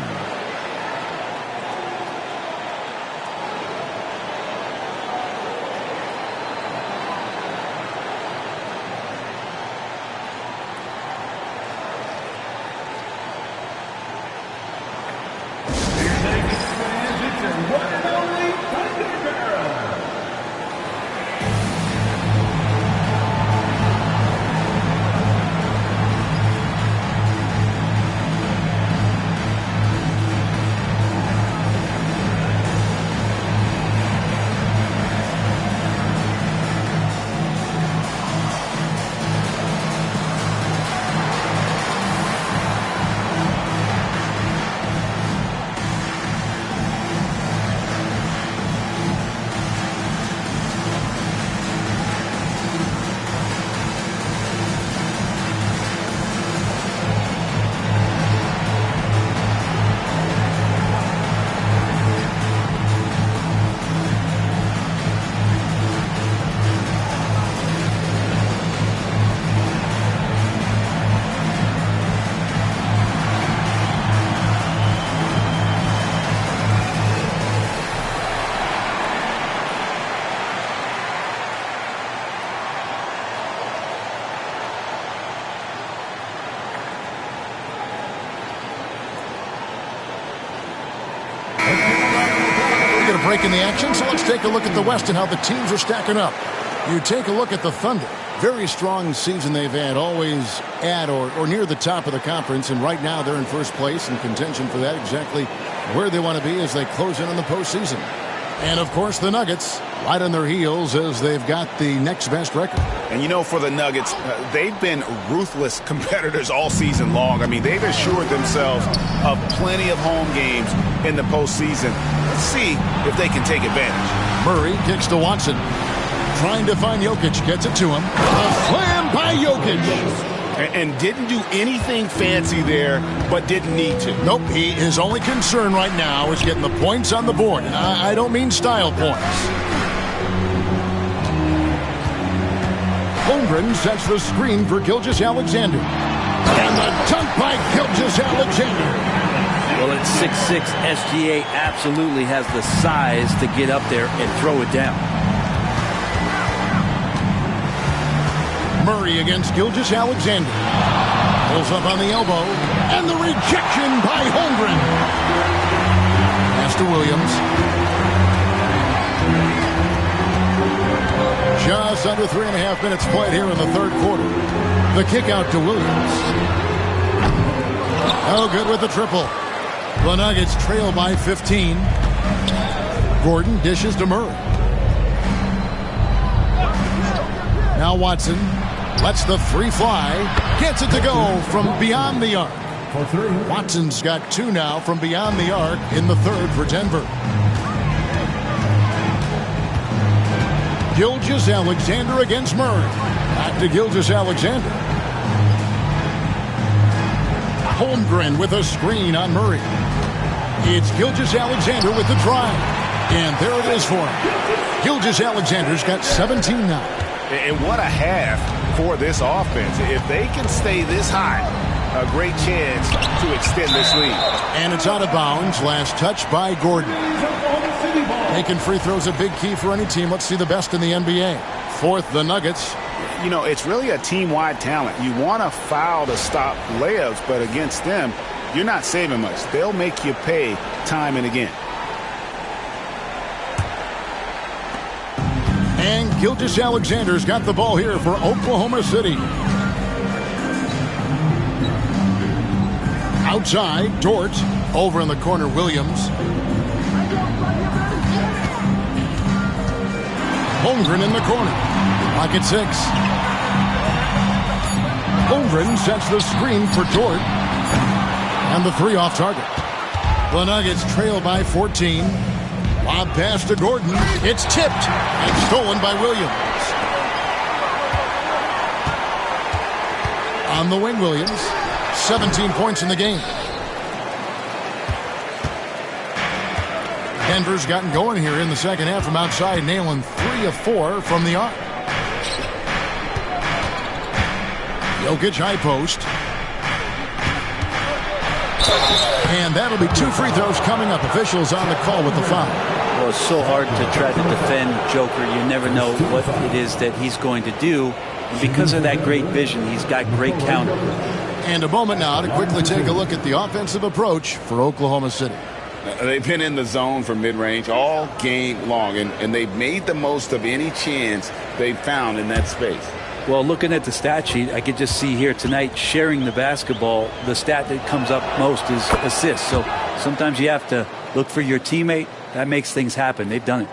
break in the action, so let's take a look at the West and how the teams are stacking up. You take a look at the Thunder. Very strong season they've had, always at or near the top of the conference, and right now they're in first place in contention for that, exactly where they want to be as they close in on the postseason. And, of course, the Nuggets right on their heels as they've got the next best record. And, you know, for the Nuggets, they've been ruthless competitors all season long. I mean, they've assured themselves of plenty of home games in the postseason. Let's see if they can take advantage. Murray kicks to Watson. Trying to find Jokic. Gets it to him. A slam by Jokic. And didn't do anything fancy there, but didn't need to. Nope, his only concern right now is getting the points on the board. And I don't mean style points. Holmgren sets the screen for Gilgeous-Alexander. And the dunk by Gilgeous-Alexander. Well, at 6'6", SGA absolutely has the size to get up there and throw it down. Murray against Gilgeous-Alexander. Pulls up on the elbow. And the rejection by Holmgren. Pass to Williams. Just under 3.5 minutes played here in the third quarter. The kick out to Williams. Oh, good with the triple. The Nuggets trail by 15. Gordon dishes to Murray. Now Watson lets the three fly. Gets it to go from beyond the arc. Watson's got two now from beyond the arc in the third for Denver. Gilgeous-Alexander against Murray. Back to Gilgeous-Alexander. Holmgren with a screen on Murray. It's Gilgeous-Alexander with the drive. And there it is for him. Gilgeous-Alexander's got 17 now. And what a half for this offense. If they can stay this high, a great chance to extend this lead. And it's out of bounds. Last touch by Gordon. Making free throws a big key for any team. Let's see the best in the NBA. Fourth, the Nuggets. You know, it's really a team-wide talent. You want to foul to stop layups, but against them, you're not saving much. They'll make you pay time and again. And Gilgeous-Alexander's got the ball here for Oklahoma City. Outside, Dort. Over in the corner, Williams. Holmgren in the corner. Pocket 6. Holmgren sets the screen for Dort. And the three off target. The Nuggets trail by 14. Lob pass to Gordon. It's tipped and stolen by Williams. On the wing, Williams. 17 points in the game. Denver's gotten going here in the second half from outside, nailing 3 of 4 from the arc. Jokic high post. And that'll be 2 free throws coming up. Officials on the call with the foul. Well, it's so hard to try to defend Joker. You never know what it is that he's going to do. And because of that great vision, he's got great counter. And a moment now to quickly take a look at the offensive approach for Oklahoma City. They've been in the zone for mid-range all game long, and they've made the most of any chance they've found in that space. Well, looking at the stat sheet, I could just see here tonight sharing the basketball. The stat that comes up most is assists. So sometimes you have to look for your teammate. That makes things happen. They've done it.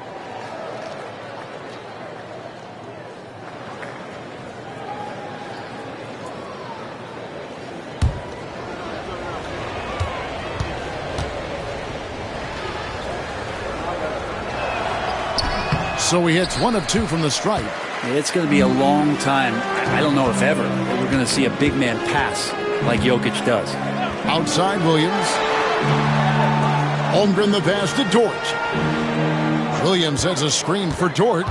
So he hits 1 of 2 from the stripe. It's going to be a long time. I don't know if ever that we're going to see a big man pass like Jokic does. Outside Williams. Holmgren the pass to Dort. Williams has a screen for Dort.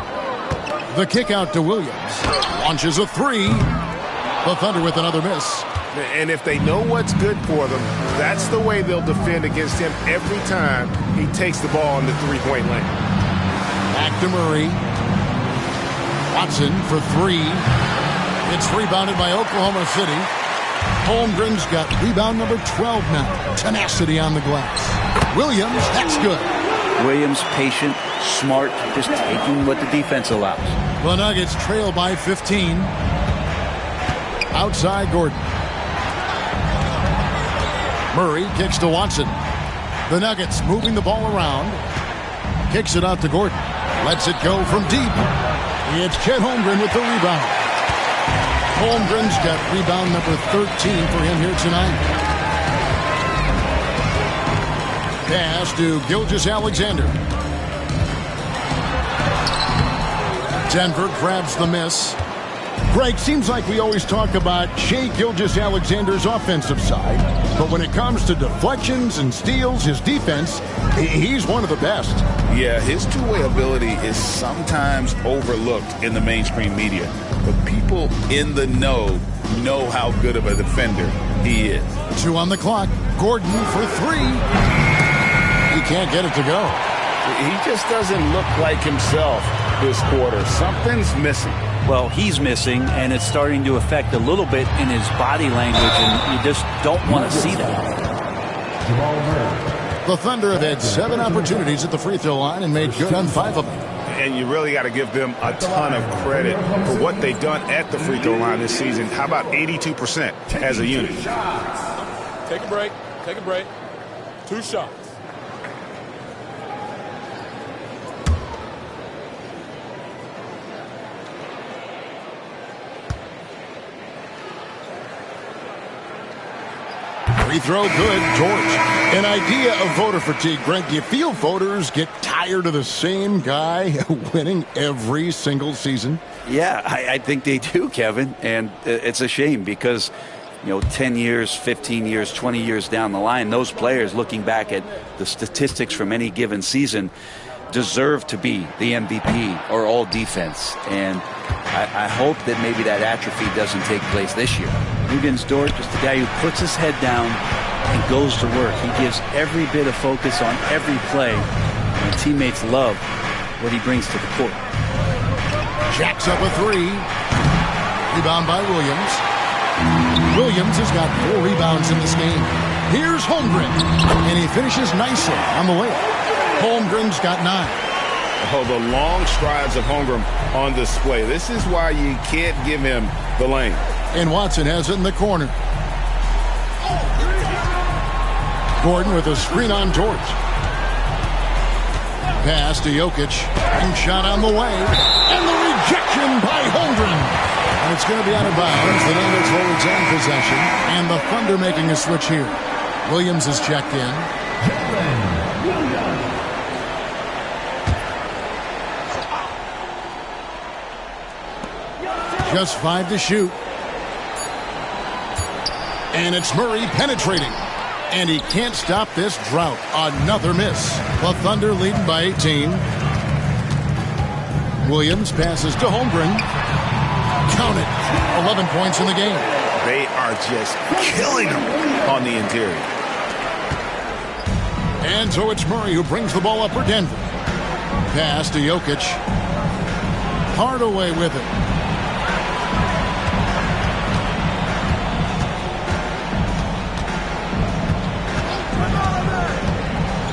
The kick out to Williams. Launches a 3. The Thunder with another miss. And if they know what's good for them, that's the way they'll defend against him every time he takes the ball in the three-point lane. Back to Murray. Watson for 3. It's rebounded by Oklahoma City. Holmgren's got rebound number 12 now. Tenacity on the glass. Williams, that's good. Williams, patient, smart, just taking what the defense allows. The Nuggets trail by 15. Outside Gordon. Murray kicks to Watson. The Nuggets moving the ball around. Kicks it out to Gordon. Lets it go from deep. It's Chet Holmgren with the rebound. Holmgren's got rebound number 13 for him here tonight. Pass to Gilgeous-Alexander. Denver grabs the miss. Greg, seems like we always talk about Shai Gilgeous-Alexander's offensive side, but when it comes to deflections and steals, his defense, he's one of the best. Yeah, his two-way ability is sometimes overlooked in the mainstream media, but people in the know how good of a defender he is. 2 on the clock. Gordon for 3. He can't get it to go. He just doesn't look like himself this quarter. Something's missing. Well, he's missing, and it's starting to affect a little bit in his body language, and you just don't want to see that. The Thunder have had 7 opportunities at the free throw line and made good on 5 of them. And you really got to give them a ton of credit for what they've done at the free throw line this season. How about 82% as a unit? Take a break. Take a break. 2 shots. Free throw good. George. An idea of voter fatigue, Greg. Do you feel voters get tired of the same guy winning every single season? Yeah, I think they do, Kevin. And it's a shame because, 10 years, 15 years, 20 years down the line, those players looking back at the statistics from any given season deserve to be the MVP or all defense. And I hope that maybe that atrophy doesn't take place this year. Luguentz Dort, just a guy who puts his head down and goes to work. He gives every bit of focus on every play, and teammates love what he brings to the court. Jacks up a 3. Rebound by Williams. Williams has got 4 rebounds in this game. Here's Holmgren, and he finishes nicely on the layup. Holmgren's got 9. Oh, the long strides of Holmgren on display. This is why you can't give him the lane. And Watson has it in the corner. Gordon with a screen on George. Pass to Jokic. And shot on the way. And the rejection by Holmgren. And it's going to be out of bounds. The Nuggets hold its own possession. And the Thunder making a switch here. Williams is checked in. Just 5 to shoot. And it's Murray penetrating. And he can't stop this drought. Another miss. The Thunder leading by 18. Williams passes to Holmgren. Count it. 11 points in the game. They are just killing them on the interior. And so it's Murray who brings the ball up for Denver. Pass to Jokic. Hardaway with it.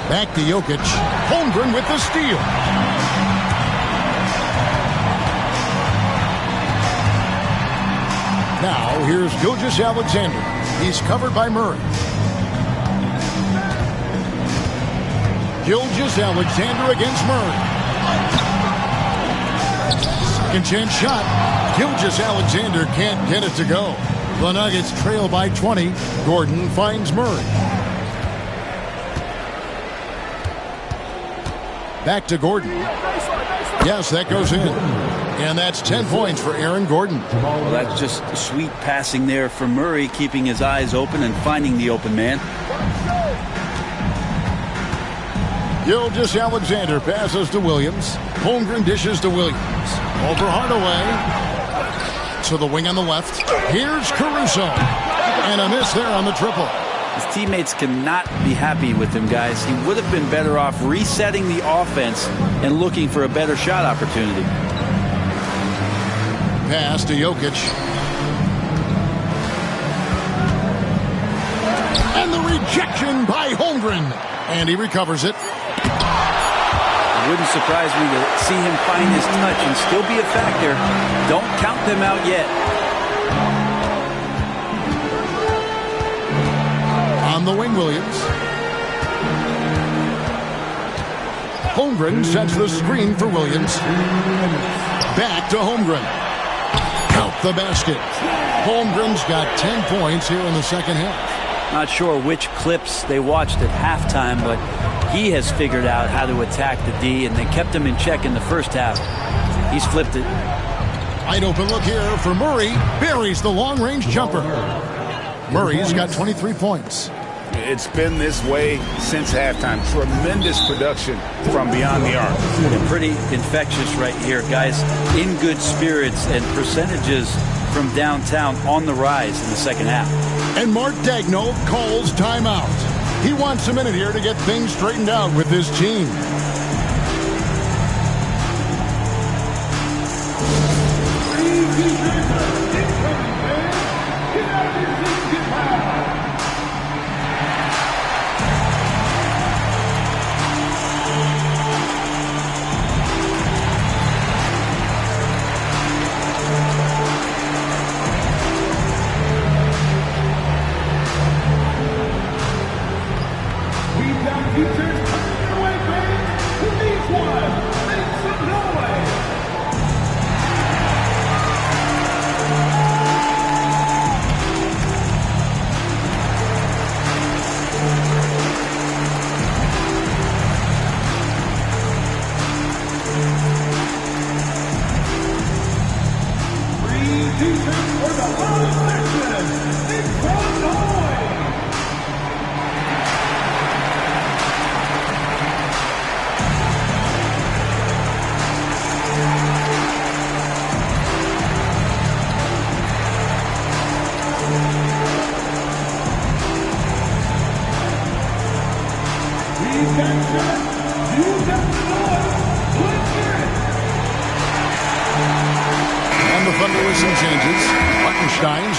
Back to Jokic. Holmgren with the steal. Now here's Gilgeous-Alexander. He's covered by Murray. Gilgeous-Alexander against Murray. Second chance shot. Gilgeous-Alexander can't get it to go. The Nuggets trail by 20. Gordon finds Murray. Back to Gordon. Yes, that goes in. And that's 10 points for Aaron Gordon. Well, that's just sweet passing there for Murray, keeping his eyes open and finding the open man. Gilgeous-Alexander passes to Williams. Holmgren dishes to Williams. Over Hardaway. To the wing on the left. Here's Caruso. And a miss there on the triple. His teammates cannot be happy with him, guys. He would have been better off resetting the offense and looking for a better shot opportunity. Pass to Jokic. And the rejection by Holmgren. And he recovers it. wouldn't surprise me to see him find his touch and still be a factor. Don't count them out yet. On the wing, Williams. Holmgren sets the screen for Williams. Back to Holmgren. Out the basket. Holmgren's got 10 points here in the second half. Not sure which clips they watched at halftime, but he has figured out how to attack the D, and they kept him in check in the first half. He's flipped it. Wide open look here for Murray. Buries the long-range jumper. Murray's got 23 points. It's been this way since halftime. Tremendous production from beyond the arc. They're pretty infectious right here. Guys in good spirits, and percentages from downtown on the rise in the second half. And Mark Daigneault calls timeout. He wants a minute here to get things straightened out with his team.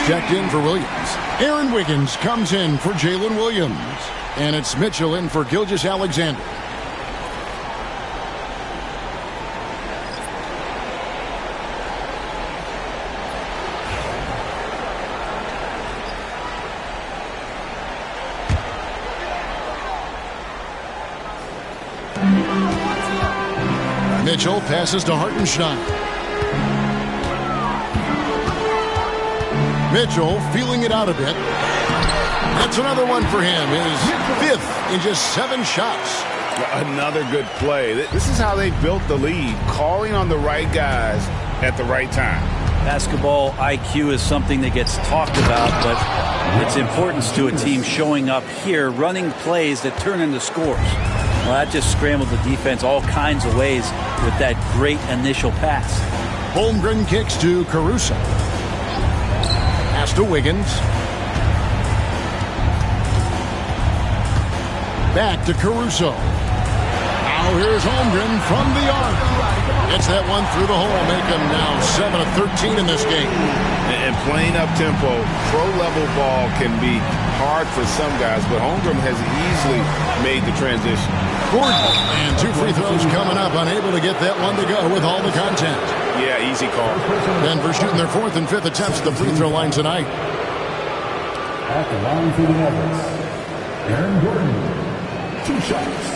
Checked in for Williams. Aaron Wiggins comes in for Jalen Williams. And it's Mitchell in for Gilgeous-Alexander. Mitchell passes to Hartenstein. Mitchell feeling it out a bit. That's another one for him. His fifth in just 7 shots. Another good play. This is how they built the lead, calling on the right guys at the right time. Basketball IQ is something that gets talked about, but its importance to a team showing up here, running plays that turn into scores. Well, that just scrambled the defense all kinds of ways with that great initial pass. Holmgren kicks to Caruso. Pass to Wiggins. Back to Caruso. Now here's Holmgren from the arc. Gets that one through the hole, make him now 7 of 13 in this game. And playing up tempo, pro-level ball can be hard for some guys, but Holmgren has easily made the transition. Gordon, and 2 free throws coming up, unable to get that one to go with all the contact. Yeah, easy call. Denver shooting their 4th and 5th attempts at the free throw line tonight. At the line for the Nuggets, Aaron Gordon, 2 shots.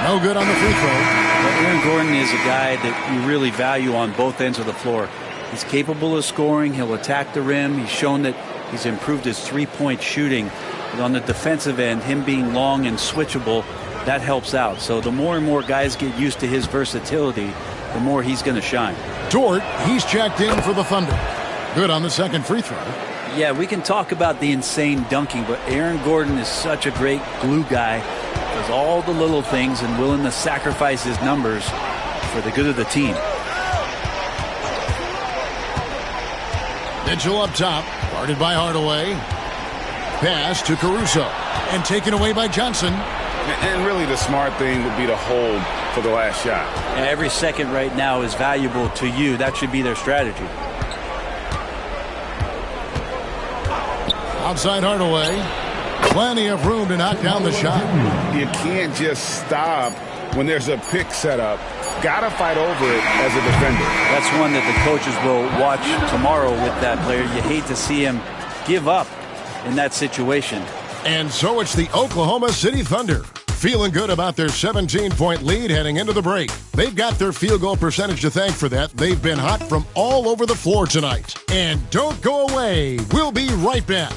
No good on the free throw. Well, Aaron Gordon is a guy that you really value on both ends of the floor. He's capable of scoring. He'll attack the rim. He's shown that he's improved his three-point shooting. But on the defensive end, him being long and switchable, that helps out. So the more and more guys get used to his versatility, the more he's going to shine. Dort, he's checked in for the Thunder. Good on the second free throw. Yeah, we can talk about the insane dunking, but Aaron Gordon is such a great glue guy. Does all the little things and willing to sacrifice his numbers for the good of the team. Mitchell up top, guarded by Hardaway. Pass to Caruso, and taken away by Johnson. And really the smart thing would be to hold for the last shot. And every second right now is valuable to you. That should be their strategy. Outside Hardaway. Plenty of room to knock down the shot. You can't just stop when there's a pick set up. Got to fight over it as a defender. That's one that the coaches will watch tomorrow with that player. You hate to see him give up in that situation. And so it's the Oklahoma City Thunder. Feeling good about their 17-point lead heading into the break. They've got their field goal percentage to thank for that. They've been hot from all over the floor tonight. And don't go away. We'll be right back.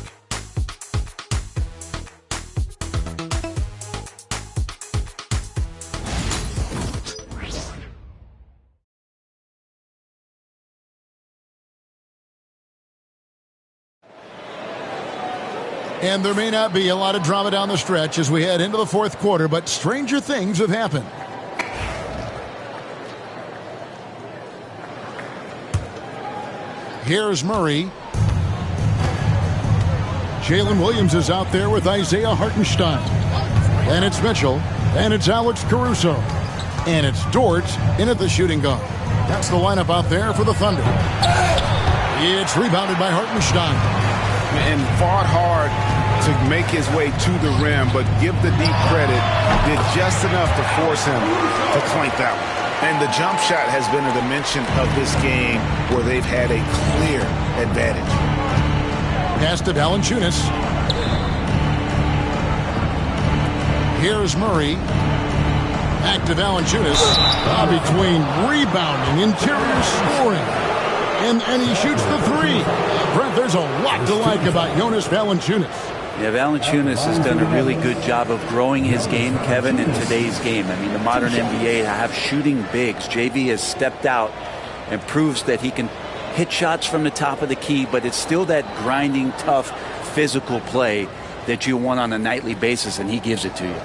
And there may not be a lot of drama down the stretch as we head into the fourth quarter, but stranger things have happened. Here's Murray. Jalen Williams is out there with Isaiah Hartenstein. And it's Mitchell. And it's Alex Caruso. And it's Dort in at the shooting guard. That's the lineup out there for the Thunder. It's rebounded by Hartenstein. And fought hard to make his way to the rim, but give the deep credit, did just enough to force him to clank that one. And the jump shot has been a dimension of this game where they've had a clear advantage. Pass to Valanciunas. Here's Murray. Back to Valanciunas. Between rebounding, interior scoring. And he shoots the three. Brent, there's a lot to like about Jonas Valanciunas. Yeah, Valanciunas has done a really good job of growing his game, Kevin, in today's game. I mean, the modern NBA have shooting bigs. JV has stepped out and proves that he can hit shots from the top of the key, but it's still that grinding, tough, physical play that you want on a nightly basis, and he gives it to you.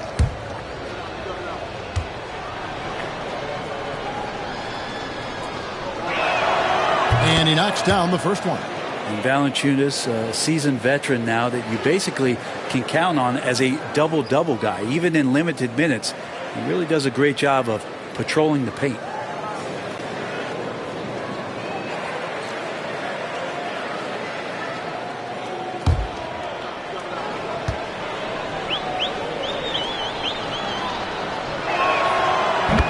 And he knocks down the first one. And Valanciunas, a seasoned veteran now that you basically can count on as a double-double guy. Even in limited minutes, he really does a great job of patrolling the paint.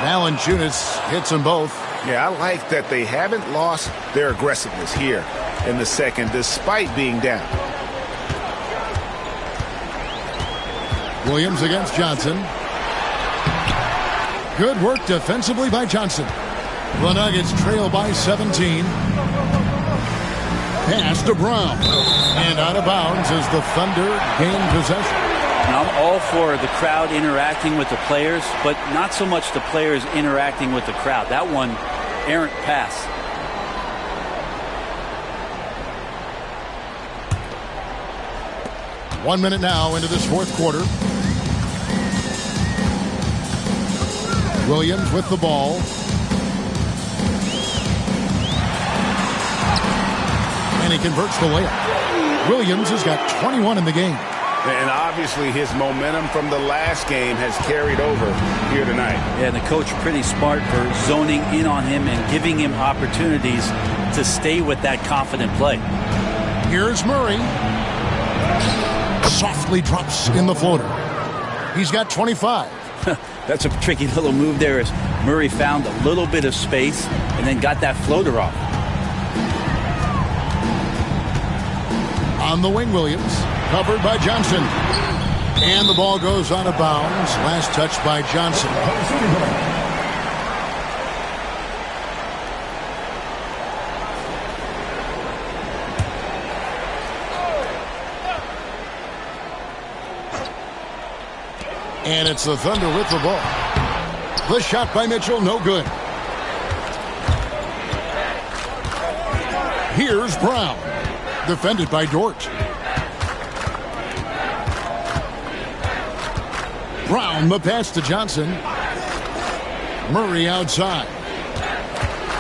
Valanciunas hits them both. Yeah, I like that they haven't lost their aggressiveness here in the second, despite being down. Williams against Johnson. Good work defensively by Johnson. The Nuggets trail by 17. Pass to Brown. And out of bounds as the Thunder gain possession. Now, I'm all for the crowd interacting with the players, but not so much the players interacting with the crowd. That one, errant pass. 1 minute now into this fourth quarter. Williams with the ball. And he converts the layup. Williams has got 21 in the game. And obviously his momentum from the last game has carried over here tonight. Yeah, and the coach pretty smart for zoning in on him and giving him opportunities to stay with that confident play. Here's Murray. Softly drops in the floater. He's got 25. That's a tricky little move there as Murray found a little bit of space and then got that floater off. On the wing, Williams. Covered by Johnson. And the ball goes out of bounds. Last touch by Johnson. And it's the Thunder with the ball. The shot by Mitchell, no good. Here's Brown. Defended by Dort. Brown, the pass to Johnson. Murray outside.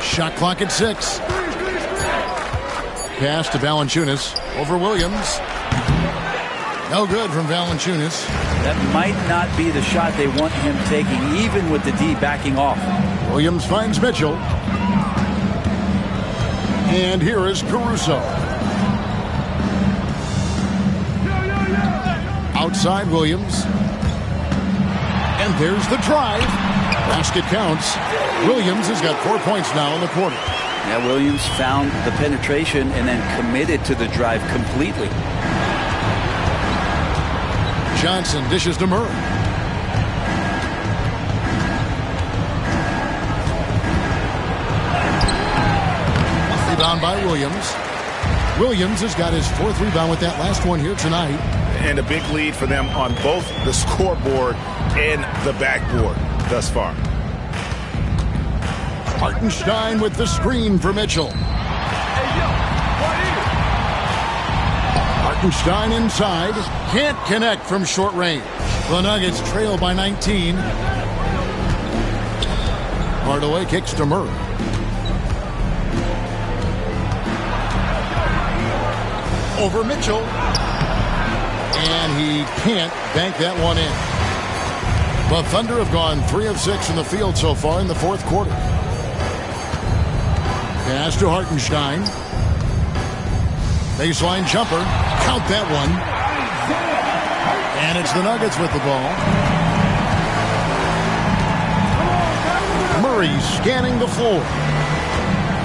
Shot clock at 6. Pass to Valanciunas over Williams. No good from Valanciunas. That might not be the shot they want him taking, even with the D backing off. Williams finds Mitchell. And here is Caruso. Outside Williams. And there's the drive. Basket counts. Williams has got 4 points now in the quarter. Yeah, Williams found the penetration and then committed to the drive completely. Johnson dishes to Murray. Rebound by Williams. Williams has got his 4th rebound with that last one here tonight. And a big lead for them on both the scoreboard and the backboard thus far. Hartenstein with the screen for Mitchell. Hartenstein inside. Can't connect from short range. The Nuggets trail by 19. Hardaway kicks to Murray. Over Mitchell. And he can't bank that one in. The Thunder have gone 3 of 6 in the field so far in the 4th quarter. Pass to Hartenstein. Baseline jumper. Count that one. And it's the Nuggets with the ball. Murray scanning the floor.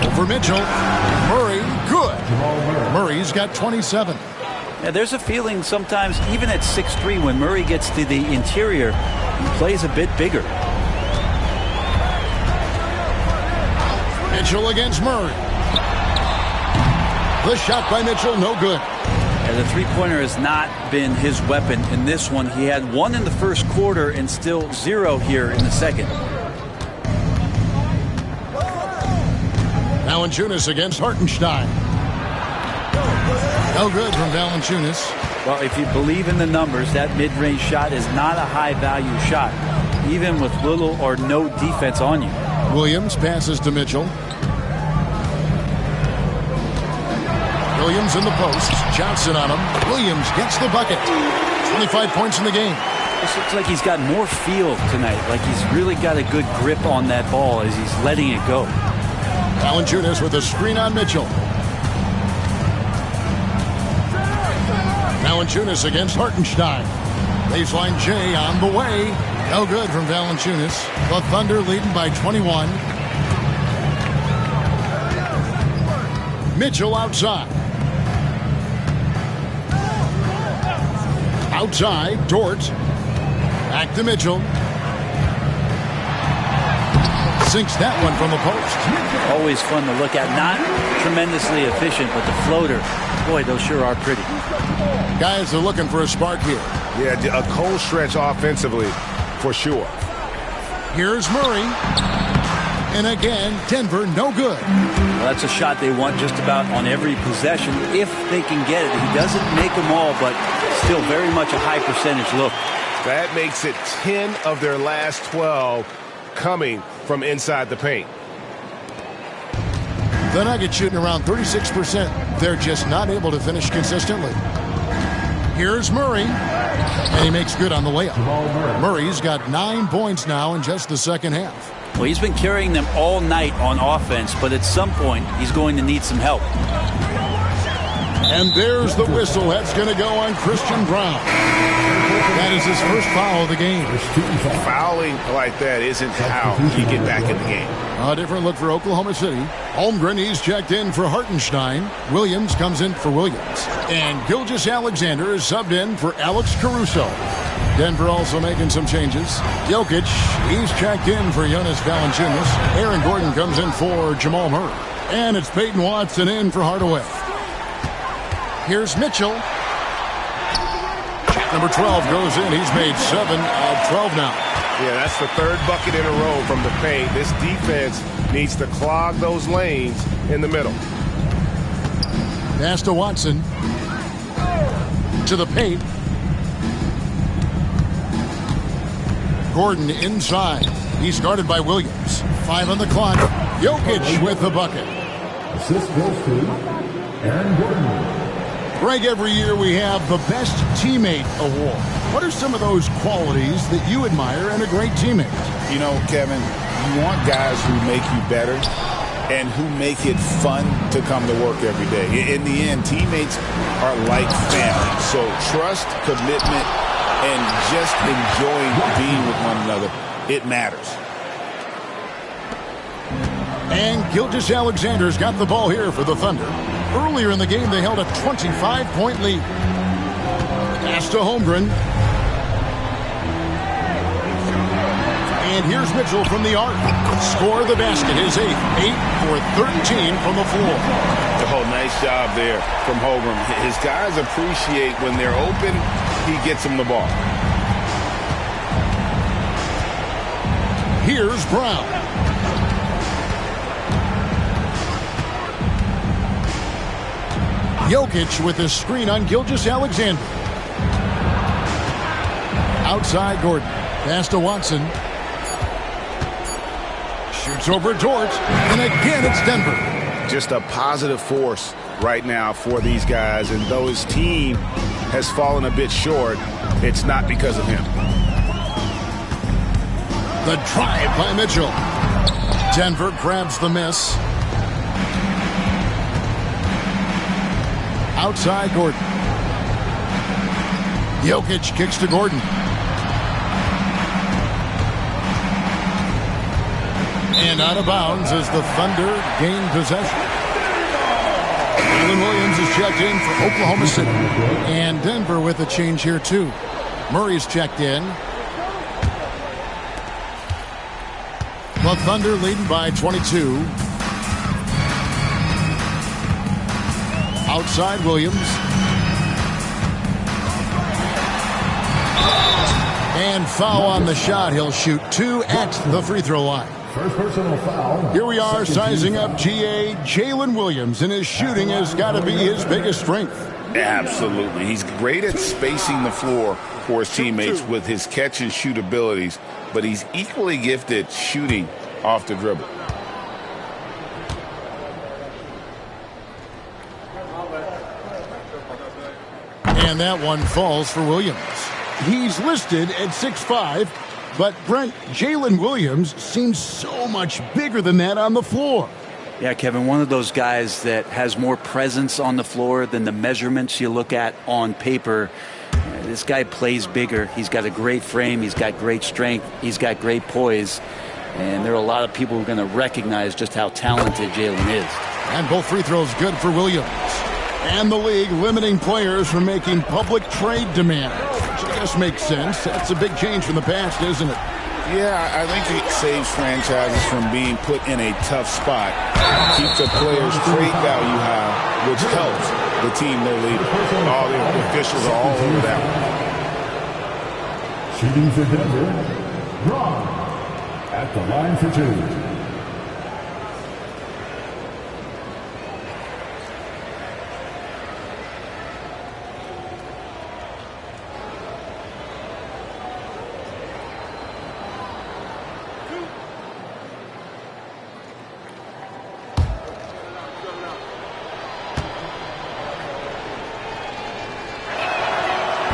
Over Mitchell. Murray, good. Murray's got 27. Yeah, there's a feeling sometimes, even at 6'3", when Murray gets to the interior, he plays a bit bigger. Mitchell against Murray. The shot by Mitchell, no good. Yeah, the three-pointer has not been his weapon in this one. He had 1 in the first quarter and still 0 here in the second. Valanciunas against Hartenstein. No good from Valanciunas. Well, if you believe in the numbers, that mid-range shot is not a high-value shot, even with little or no defense on you. Williams passes to Mitchell. Williams in the post. Johnson on him. Williams gets the bucket. 25 points in the game. This looks like he's got more feel tonight, like he's really got a good grip on that ball as he's letting it go. Valanciunas with a screen on Mitchell. Valanciunas against Hartenstein. Baseline J on the way. No good from Valanciunas. The Thunder leading by 21. Mitchell outside. Outside, Dort. Back to Mitchell. Sinks that one from the post. Always fun to look at. Not tremendously efficient, but the floater, boy, those sure are pretty. Guys are looking for a spark here. Yeah, a cold stretch offensively, for sure. Here's Murray. And again, Denver, no good. Well, that's a shot they want just about on every possession, if they can get it. He doesn't make them all, but still very much a high percentage look. That makes it 10 of their last 12 coming from inside the paint. The Nuggets shooting around 36%. They're just not able to finish consistently. Here's Murray. And he makes good on the layup. Murray's got 9 points now in just the second half. Well, he's been carrying them all night on offense, but at some point, he's going to need some help. And there's the whistle. That's going to go on Christian Brown. That is his first foul of the game. Fouling like that isn't how you get back in the game. A different look for Oklahoma City. Holmgren, he's checked in for Hartenstein. Williams comes in for Williams. And Gilgeous-Alexander is subbed in for Alex Caruso. Denver also making some changes. Jokic, he's checked in for Jonas Valanciunas. Aaron Gordon comes in for Jamal Murray. And it's Peyton Watson in for Hardaway. Here's Mitchell. Number 12 goes in. He's made 7 of 12 now. Yeah, that's the 3rd bucket in a row from the paint. This defense needs to clog those lanes in the middle. Pass to Watson. To the paint. Gordon inside. He's guarded by Williams. 5 on the clock. Jokic with the bucket. Assist goes to Aaron Gordon. Greg, every year we have the Best Teammate Award. What are some of those qualities that you admire in a great teammate? You know, Kevin, you want guys who make you better and who make it fun to come to work every day. In the end, teammates are like family. So trust, commitment, and just enjoying being with one another, it matters. And Gilgeous-Alexander's got the ball here for the Thunder. Earlier in the game, they held a 25-point lead. Pass to Holmgren. And here's Mitchell from the arc. Score the basket, his 8th. 8 for 13 from the floor. Oh, nice job there from Holmgren. His guys appreciate when they're open, he gets them the ball. Here's Brown. Jokic with a screen on Gilgeous-Alexander. Outside Gordon. Pass to Watson. Shoots over Dort. And again it's Denver. Just a positive force right now for these guys. And though his team has fallen a bit short, it's not because of him. The drive by Mitchell. Denver grabs the miss. Outside Gordon. Jokic kicks to Gordon. And out of bounds as the Thunder gain possession. Jalen Williams is checked in for Oklahoma City. And Denver with a change here too. Murray's checked in. The Thunder leading by 22. Outside Williams. And foul on the shot. He'll shoot 2 at the free throw line. First personal foul. Here we are sizing up GA. Jalen Williams, and his shooting has got to be his biggest strength. Absolutely. He's great at spacing the floor for his teammates with his catch and shoot abilities, but he's equally gifted shooting off the dribble. And that one falls for Williams. He's listed at 6'5", but Brent, Jalen Williams seems so much bigger than that on the floor. Yeah, Kevin, one of those guys that has more presence on the floor than the measurements you look at on paper. This guy plays bigger. He's got a great frame. He's got great strength. He's got great poise. And there are a lot of people who are going to recognize just how talented Jalen is. And both free throws good for Williams. And the league limiting players from making public trade demands, which I guess makes sense. That's a big change from the past, isn't it? Yeah, I think it saves franchises from being put in a tough spot. Keeps the players' trade value high, which helps the team they're leading. All the officials are all over that one. Shooting for Denver, Braun at the line for 2.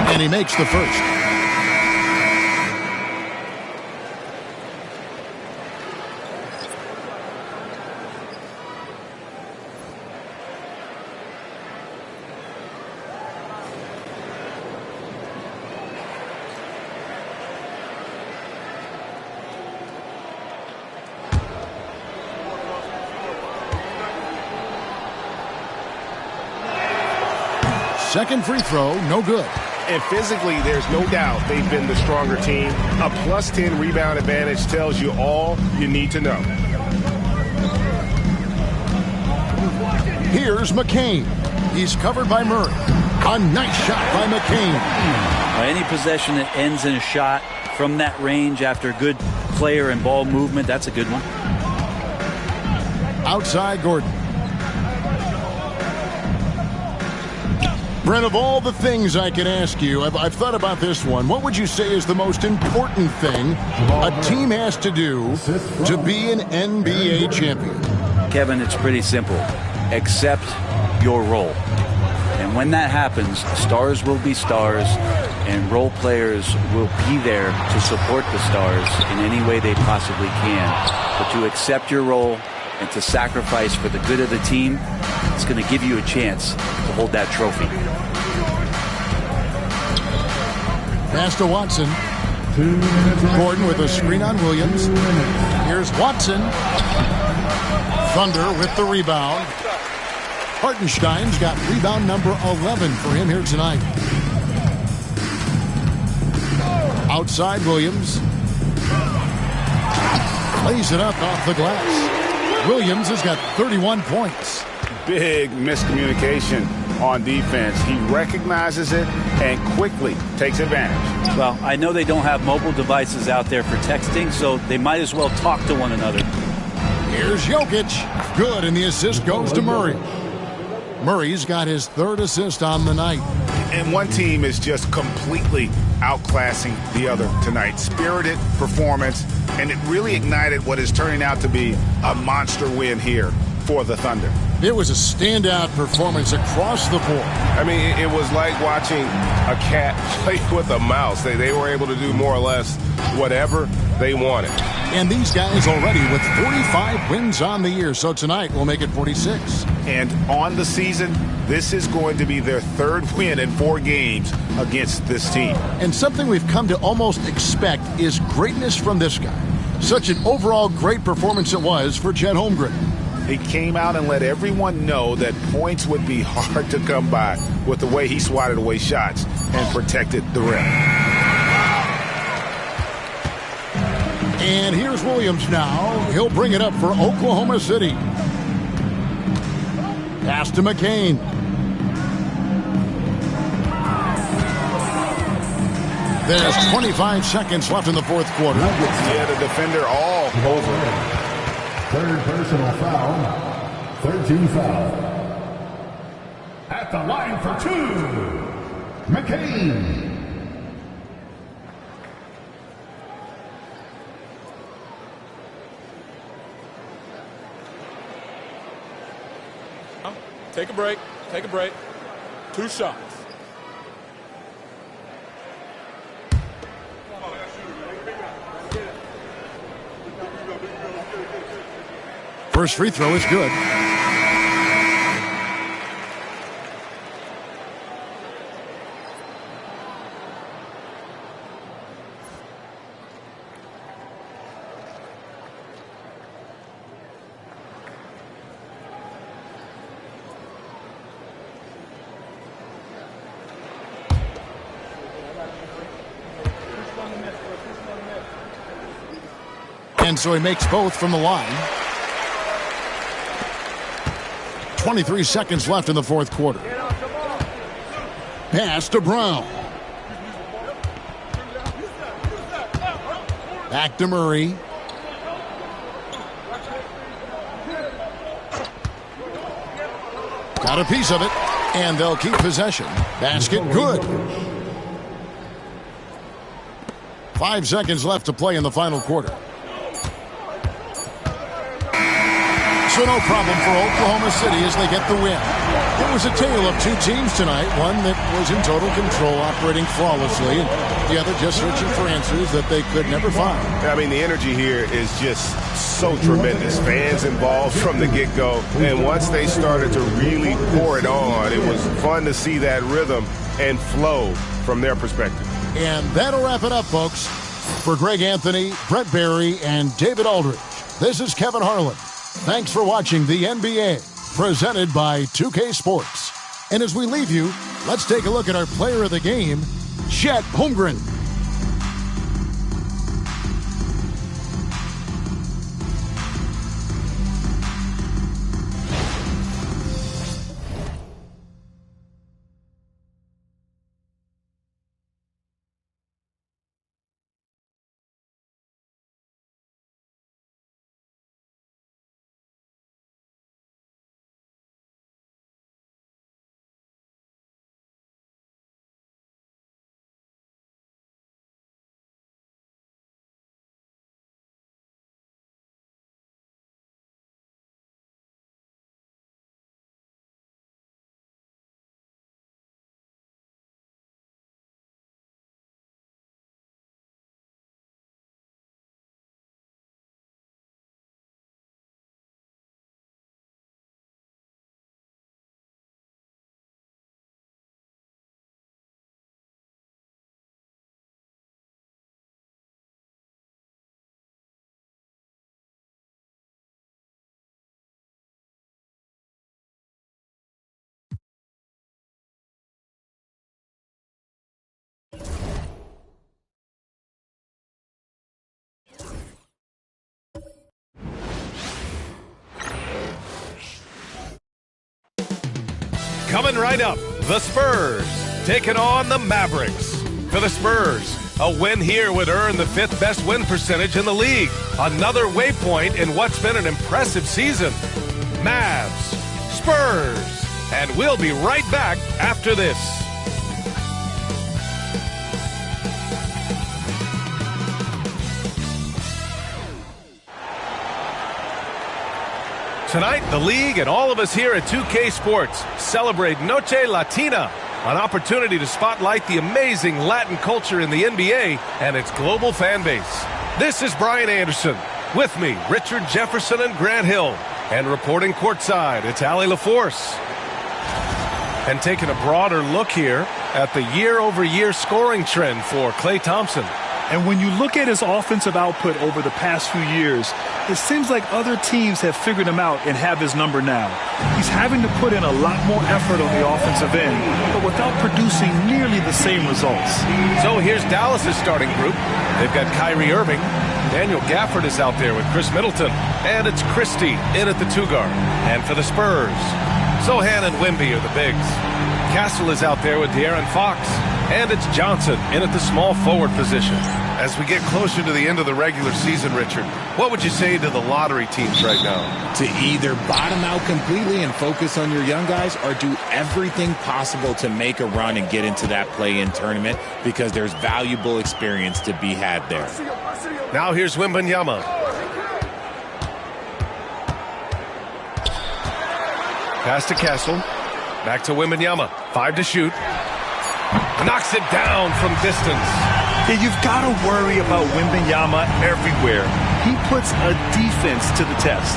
And he makes the first. Second free throw, no good. And physically, there's no doubt they've been the stronger team. A plus 10 rebound advantage tells you all you need to know. Here's McCain. He's covered by Murray. A nice shot by McCain. Any possession that ends in a shot from that range after good player and ball movement, that's a good one. Outside Gordon. Brent, of all the things I can ask you, I've thought about this one. What would you say is the most important thing a team has to do to be an NBA champion? Kevin, it's pretty simple. Accept your role. And when that happens, stars will be stars, and role players will be there to support the stars in any way they possibly can. But to accept your role and to sacrifice for the good of the team, it's going to give you a chance to hold that trophy. Pass to Watson. Gordon with a screen on Williams. Here's Watson. Thunder with the rebound. Hartenstein's got rebound number 11 for him here tonight. Outside Williams. Lays it up off the glass. Williams has got 31 points. Big miscommunication on defense. He recognizes it and quickly takes advantage. Well, I know they don't have mobile devices out there for texting, so they might as well talk to one another. Here's Jokic. Good, and the assist goes to Murray. Murray's got his third assist on the night. And one team is just completely outclassing the other tonight. Spirited performance, and it really ignited what is turning out to be a monster win here for the Thunder. It was a standout performance across the board. I mean, it was like watching a cat play with a mouse. They were able to do more or less whatever they wanted. And these guys already with 45 wins on the year, so tonight we'll make it 46. And on the season, this is going to be their third win in 4 games against this team. And something we've come to almost expect is greatness from this guy. Such an overall great performance it was for Chet Holmgren. He came out and let everyone know that points would be hard to come by with the way he swatted away shots and protected the rim. And here's Williams now. He'll bring it up for Oklahoma City. Pass to McCain. There's 25 seconds left in the fourth quarter. Yeah, the defender all over him. Third personal foul. 13 foul. At the line for 2, McCain. Take a break. Take a break. 2 shots. First free throw is good. And so he makes both from the line. 23 seconds left in the fourth quarter. Pass to Brown. Back to Murray. Got a piece of it, and they'll keep possession. Basket good. 5 seconds left to play in the final quarter. So no problem for Oklahoma City as they get the win. It was a tale of 2 teams tonight. One that was in total control, operating flawlessly, and the other just searching for answers that they could never find. I mean, the energy here is just so tremendous. Fans involved from the get-go. And once they started to really pour it on, it was fun to see that rhythm and flow from their perspective. And that'll wrap it up, folks. For Greg Anthony, Brett Barry, and David Aldridge, this is Kevin Harlan. Thanks for watching the NBA, presented by 2K Sports. And as we leave you, let's take a look at our player of the game, Chet Holmgren. Coming right up, the Spurs taking on the Mavericks. For the Spurs, a win here would earn the 5th best win percentage in the league. Another waypoint in what's been an impressive season. Mavs, Spurs, and we'll be right back after this. Tonight, the league and all of us here at 2K Sports celebrate Noche Latina, an opportunity to spotlight the amazing Latin culture in the NBA and its global fan base. This is Brian Anderson. With me, Richard Jefferson and Grant Hill. And reporting courtside, it's Allie LaForce. And taking a broader look here at the year-over-year scoring trend for Klay Thompson. And when you look at his offensive output over the past few years, it seems like other teams have figured him out and have his number now. He's having to put in a lot more effort on the offensive end, but without producing nearly the same results. So here's Dallas' starting group. They've got Kyrie Irving. Daniel Gafford is out there with Chris Middleton. And it's Christie in at the 2-guard. And for the Spurs, Sohan and Wemby are the bigs. Castle is out there with De'Aaron Fox. And it's Johnson in at the small forward position. As we get closer to the end of the regular season, Richard, what would you say to the lottery teams right now? To either bottom out completely and focus on your young guys, or do everything possible to make a run and get into that play-in tournament, because there's valuable experience to be had there. Now here's Wembanyama. Pass to Castle. Back to Wembanyama. 5 to shoot. Knocks it down from distance. Yeah, you've got to worry about Wembanyama everywhere. He puts a defense to the test.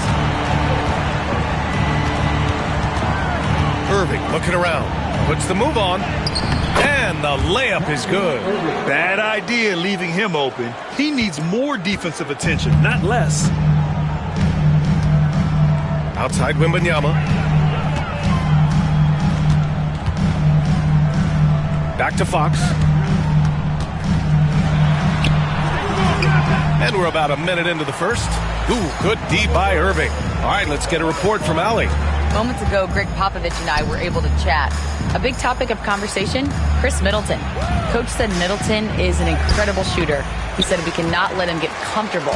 Irving looking around. Puts the move on. And the layup is good. Bad idea leaving him open. He needs more defensive attention, not less. Outside Wembanyama. Back to Fox. And we're about a minute into the first. Ooh, good D by Irving. All right, let's get a report from Allie. Moments ago, Greg Popovich and I were able to chat. A big topic of conversation, Chris Middleton. Coach said Middleton is an incredible shooter. He said we cannot let him get comfortable.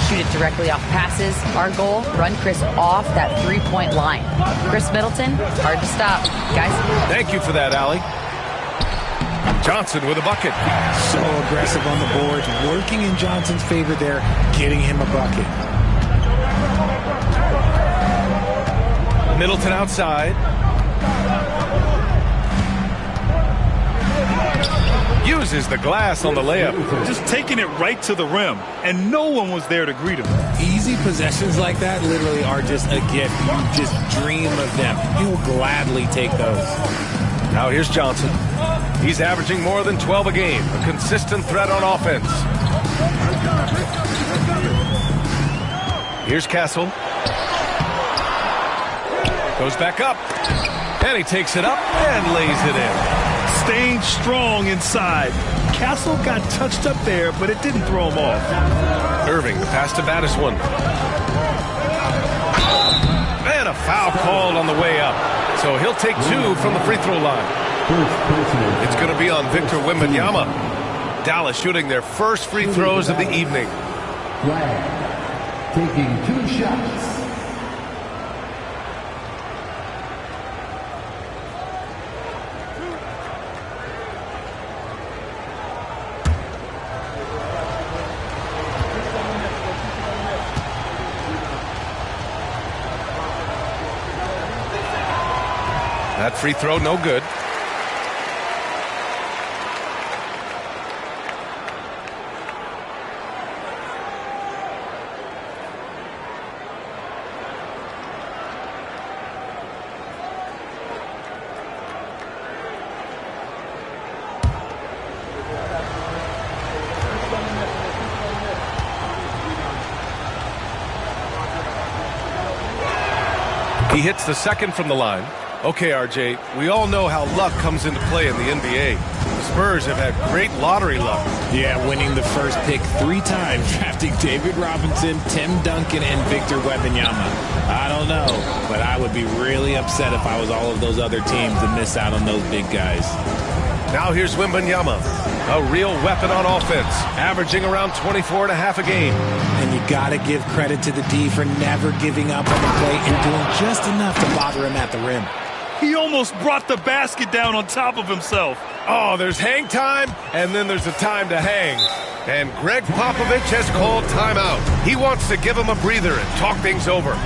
Shoot it directly off passes. Our goal, run Chris off that three-point line. Chris Middleton, hard to stop. Guys. Thank you for that, Allie. Johnson with a bucket. So aggressive on the boards, working in Johnson's favor there, getting him a bucket. Middleton outside. Uses the glass on the layup. Just taking it right to the rim, and no one was there to greet him. Easy possessions like that literally are just a gift. You just dream of them. You'll gladly take those. Now here's Johnson. He's averaging more than 12 a game. A consistent threat on offense. Here's Castle. Goes back up. And he takes it up and lays it in. Staying strong inside. Castle got touched up there, but it didn't throw him off. Irving, the pass to Battis one. And a foul called on the way up. So he'll take 2 from the free throw line. It's going to be on Victor Wembanyama. Dallas shooting their first free throws of the evening. Taking 2 shots. That free throw, no good. He hits the second from the line. Okay, RJ, we all know how luck comes into play in the NBA. The Spurs have had great lottery luck. Yeah, winning the first pick 3 times, drafting David Robinson, Tim Duncan, and Victor Wembanyama. I don't know, but I would be really upset if I was all of those other teams to miss out on those big guys. Now here's Wembanyama, a real weapon on offense, averaging around 24.5 a game. And you got to give credit to the D for never giving up on the plate and doing just enough to bother him at the rim. He almost brought the basket down on top of himself. Oh, there's hang time, and then there's a time to hang. And Greg Popovich has called timeout. He wants to give him a breather and talk things over.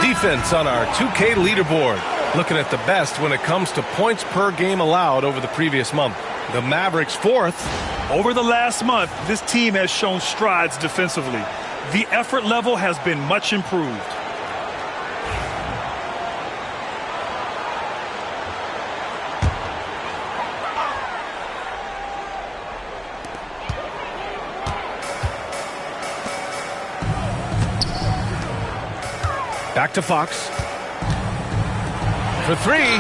Defense on our 2K leaderboard. Looking at the best when it comes to points per game allowed over the previous month. The Mavericks 4th. Over the last month, this team has shown strides defensively. The effort level has been much improved. Back to Fox. For three.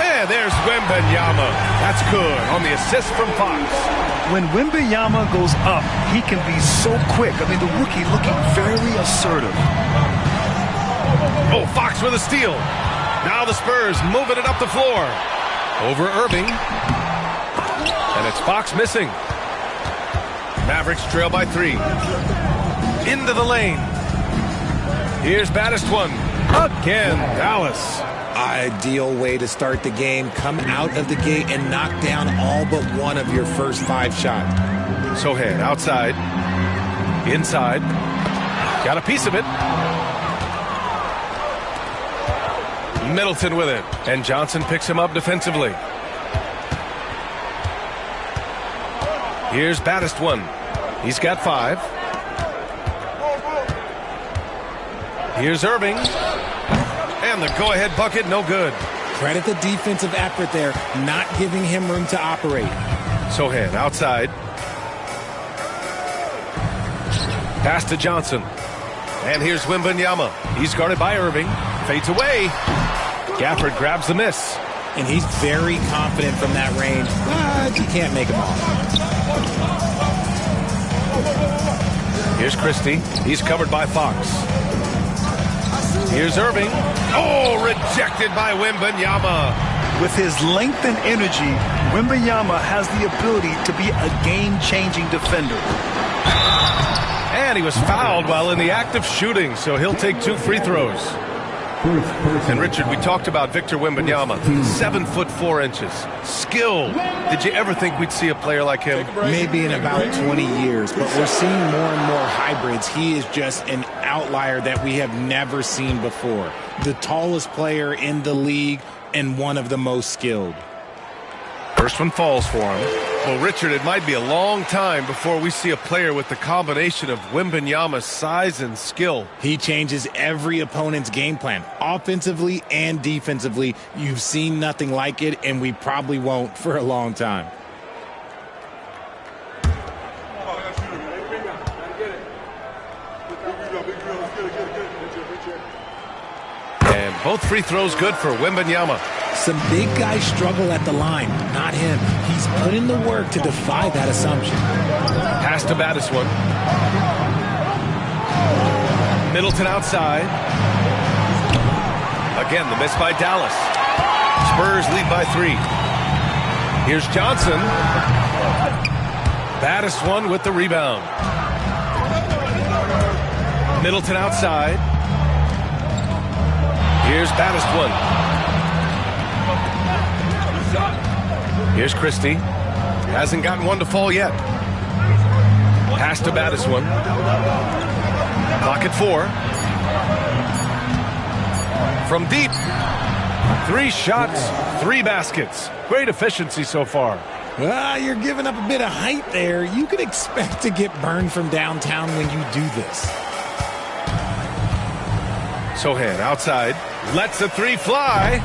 And there's Wembanyama. That's good on the assist from Fox. When Wembanyama goes up, he can be so quick. I mean, the rookie looking very assertive. Oh, Fox with a steal. Now the Spurs moving it up the floor. Over Irving. And it's Fox missing. Mavericks trail by 3. Into the lane. Here's Baddest one. Again, Dallas. Ideal way to start the game. Come out of the gate and knock down all but one of your first 5 shots. Sohan outside. Inside. Got a piece of it. Middleton with it. And Johnson picks him up defensively. Here's Baddest one. He's got 5. Here's Irving. And the go-ahead bucket, no good. Credit the defensive effort there, not giving him room to operate. Sohan outside. Pass to Johnson. And here's Wembanyama. He's guarded by Irving. Fades away. Gafford grabs the miss. And he's very confident from that range, but he can't make them all. Here's Christie. He's covered by Fox. Here's Irving. Oh, rejected by Wembanyama. With his length and energy, Wembanyama has the ability to be a game-changing defender. And he was fouled while in the act of shooting, so he'll take 2 free throws. And Richard, we talked about Victor Wembanyama, 7'4". Skill. Did you ever think we'd see a player like him? Maybe in about 20 years, but we're seeing more and more hybrids. He is just an outlier that we have never seen before. The tallest player in the league and one of the most skilled. First one falls for him. Well, Richard, it might be a long time before we see a player with the combination of Wembanyama's size and skill. He changes every opponent's game plan, offensively and defensively. You've seen nothing like it, and we probably won't for a long time. And both free throws good for Wembanyama. Some big guys struggle at the line, not him. He's put in the work to defy that assumption. Pass to Battiswood. Middleton outside. Again, the miss by Dallas. Spurs lead by 3. Here's Johnson. Battiswood with the rebound. Middleton outside. Here's Battiswood. Here's Christie. Hasn't gotten one to fall yet. Pass to Battiswood. Clock at 4. From deep. 3 shots, 3 baskets. Great efficiency so far. Well, you're giving up a bit of height there. You could expect to get burned from downtown when you do this. Sohan outside. Lets the 3 fly.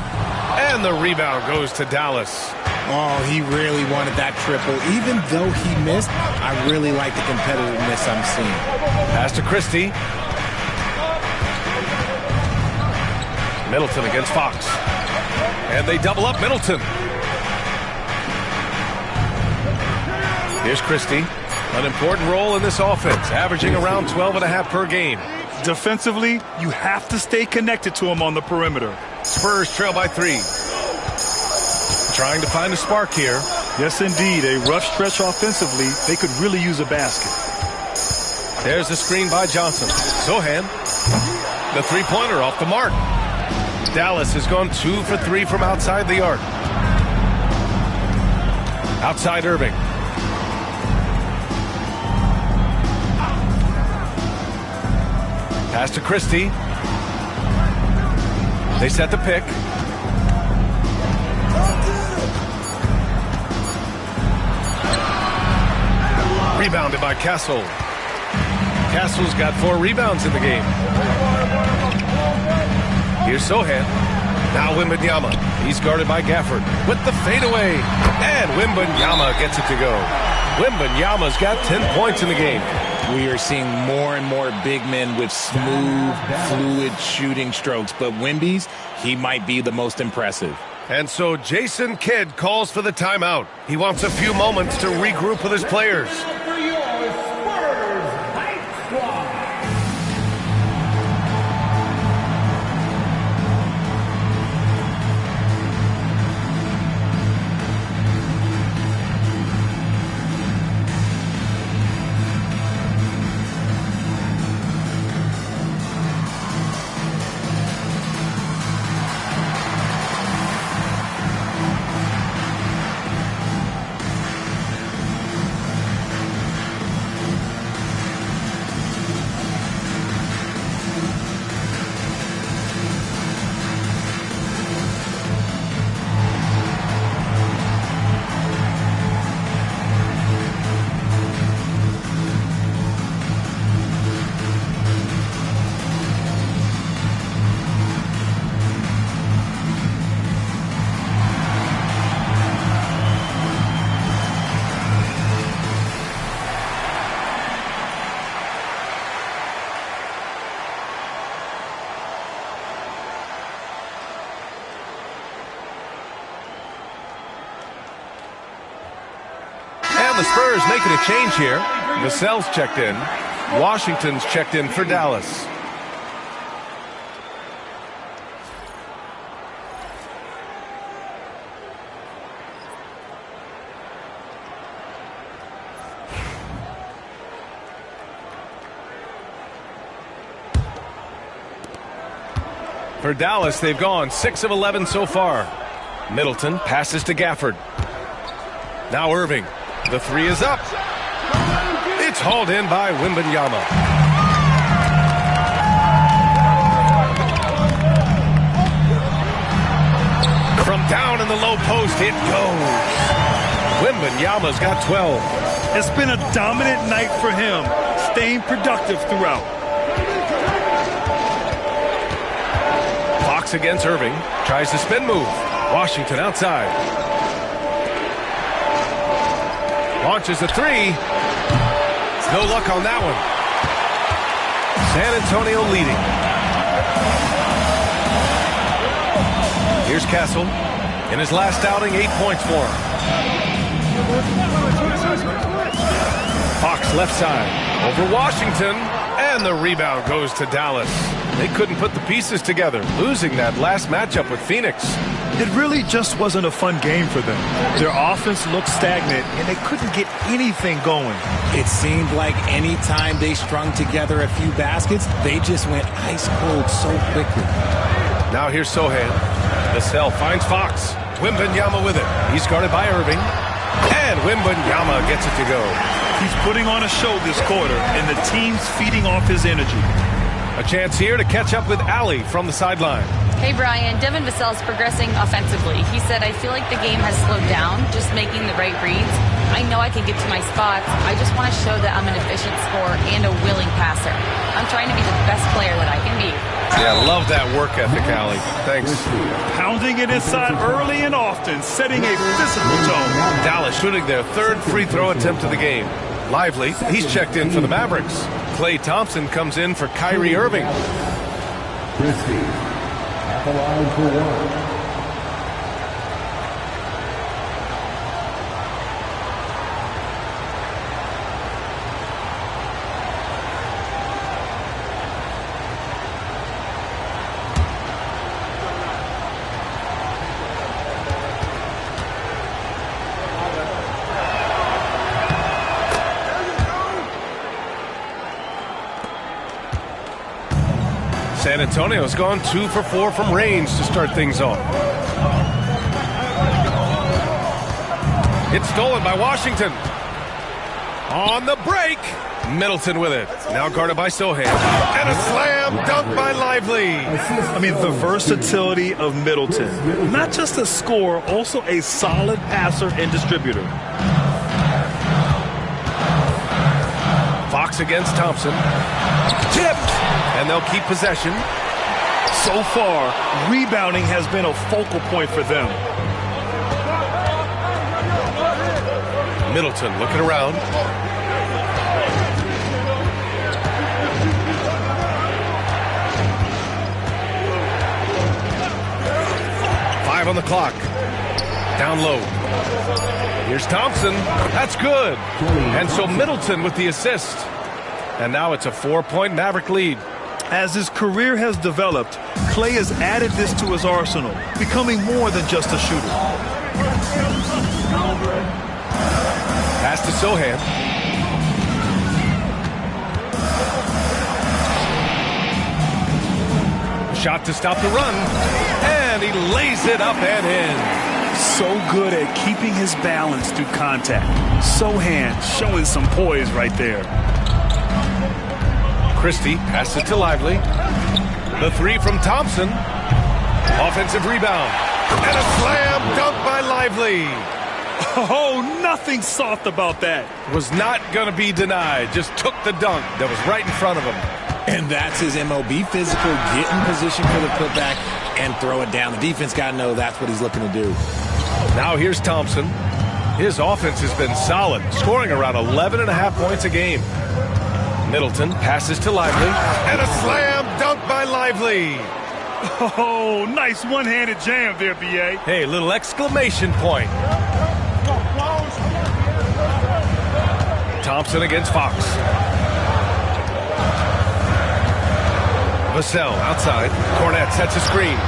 And the rebound goes to Dallas. Oh, he really wanted that triple. Even though he missed, I really like the competitiveness I'm seeing. Pass to Christie. Middleton against Fox. And they double up Middleton. Here's Christie. An important role in this offense, averaging around 12.5 per game. Defensively, you have to stay connected to him on the perimeter. Spurs trail by 3. Trying to find a spark here. Yes, indeed. A rough stretch offensively. They could really use a basket. There's the screen by Johnson. Sohan. The three-pointer off the mark. Dallas has gone 2 for 3 from outside the arc. Outside Irving. Pass to Christie. They set the pick. Rebounded by Castle. Castle's got 4 rebounds in the game. Here's Sohan. Now Wembanyama. He's guarded by Gafford with the fadeaway. And Wembanyama gets it to go. Wembanyama's got 10 points in the game. We are seeing more and more big men with smooth, fluid shooting strokes. But Wemby's, he might be the most impressive. And so Jason Kidd calls for the timeout. He wants a few moments to regroup with his players. The Spurs making a change here. Vassell's checked in. Washington's checked in for Dallas. For Dallas, they've gone 6 of 11 so far. Middleton passes to Gafford. Now Irving. The 3 is up. It's hauled in by Wembanyama. From down in the low post, it goes. Wembanyama's got 12. It's been a dominant night for him, staying productive throughout. Fox against Irving. Tries to spin move. Washington outside. Launches a 3. No luck on that one. San Antonio leading. Here's Castle. In his last outing, 8 points for him. Fox left side. Over Washington. And the rebound goes to Dallas. They couldn't put the pieces together, losing that last matchup with Phoenix. It really just wasn't a fun game for them. Their offense looked stagnant, and they couldn't get anything going. It seemed like any time they strung together a few baskets, they just went ice cold so quickly. Now here's Sohan. Vassell finds Fox. Wembanyama with it. He's guarded by Irving. And Wembanyama gets it to go. He's putting on a show this quarter, and the team's feeding off his energy. A chance here to catch up with Allie from the sideline. Hey, Brian. Devin Vassell's progressing offensively. He said, I feel like the game has slowed down, just making the right reads. I know I can get to my spots. I just want to show that I'm an efficient scorer and a willing passer. I'm trying to be the best player that I can be. Yeah, love that work ethic, Allie. Thanks. Pounding it inside early and often, setting a physical tone. Dallas shooting their third free throw attempt of the game. Lively, he's checked in for the Mavericks. Klay Thompson comes in for Kyrie Irving. Christie, at the line for one. San Antonio's gone 2 for 4 from range to start things off. It's stolen by Washington. On the break, Middleton with it. Now guarded by Sohan. And a slam dunk by Lively. I mean, the versatility of Middleton. Not just a scorer, also a solid passer and distributor. Fox against Thompson. Tipped. And they'll keep possession. So far, rebounding has been a focal point for them. Middleton looking around. Five on the clock. Down low. Here's Thompson. That's good. And so Middleton with the assist. And now it's a 4-point Maverick lead. As his career has developed, Klay has added this to his arsenal, becoming more than just a shooter. Pass to Sohan. Shot to stop the run. And he lays it up and in. So good at keeping his balance through contact. Sohan showing some poise right there. Christie passes it to Lively. The three from Thompson. Offensive rebound. And a slam dunk by Lively. Oh, nothing soft about that. Was not going to be denied. Just took the dunk that was right in front of him. And that's his MO. Be physical, get in position for the putback, and throw it down. The defense got to know that's what he's looking to do. Now here's Thompson. His offense has been solid, scoring around 11.5 points a game. Middleton passes to Lively. And a slam dunk by Lively. Oh, nice one-handed jam there, B.A. Hey, little exclamation point. Thompson against Fox. Vassell outside. Cornette sets a screen.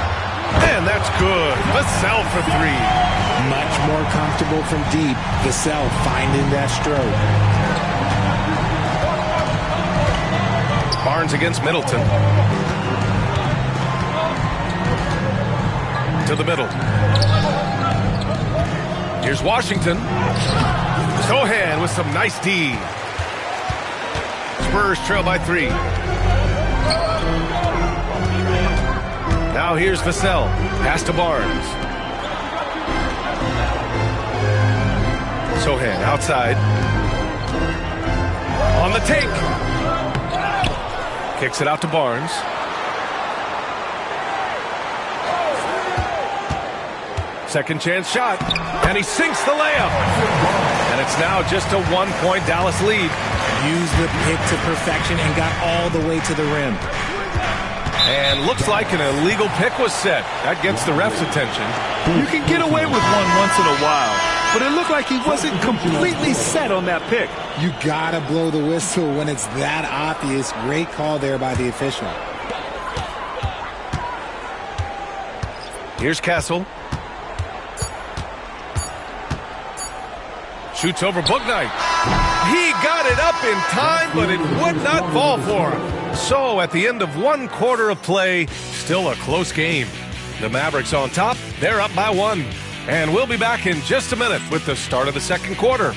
And that's good. Vassell for three. Much more comfortable from deep. Vassell finding that stroke. Barnes against Middleton. To the middle. Here's Washington. Sohan with some nice D. Spurs trail by 3. Now here's Vassell. Pass to Barnes. Sohan outside. On the take. Kicks it out to Barnes. Second chance shot. And he sinks the layup. And it's now just a 1-point Dallas lead. Used the pick to perfection and got all the way to the rim. And looks like an illegal pick was set. That gets the ref's attention. You can get away with one once in a while, but it looked like he wasn't completely set on that pick. You gotta blow the whistle when it's that obvious. Great call there by the official. Here's Castle. Shoots over Bouknight. He got it up in time, but it would not fall for him. So at the end of 1 quarter of play, still a close game. The Mavericks on top, they're up by 1. And we'll be back in just a minute with the start of the second quarter.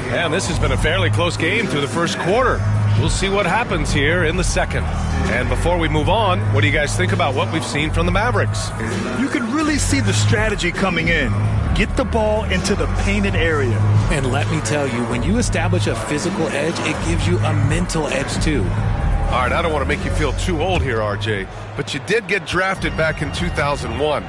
And this has been a fairly close game through the first quarter. We'll see what happens here in the second. And before we move on, what do you guys think about what we've seen from the Mavericks? You can really see the strategy coming in. Get the ball into the painted area. And let me tell you, when you establish a physical edge, it gives you a mental edge too. All right, I don't want to make you feel too old here, RJ, but you did get drafted back in 2001.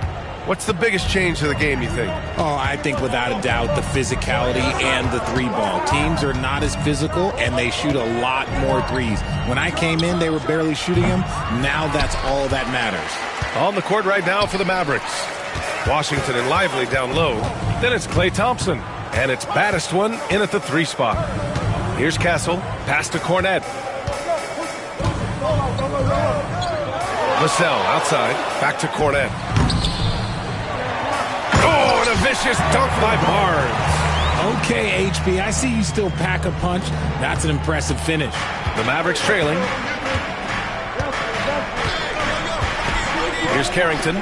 What's the biggest change to the game, you think? Oh, I think without a doubt the physicality and the 3-ball. Teams are not as physical, and they shoot a lot more threes. When I came in, they were barely shooting them. Now that's all that matters. On the court right now for the Mavericks. Washington and Lively down low. Then it's Klay Thompson. And it's baddest one in at the 3 spot. Here's Castle. Pass to Cornette. Vassell outside. Back to Cornette. Oh, and a vicious dunk by Barnes. Okay, HB, I see you still pack a punch. That's an impressive finish. The Mavericks trailing. Here's Carrington.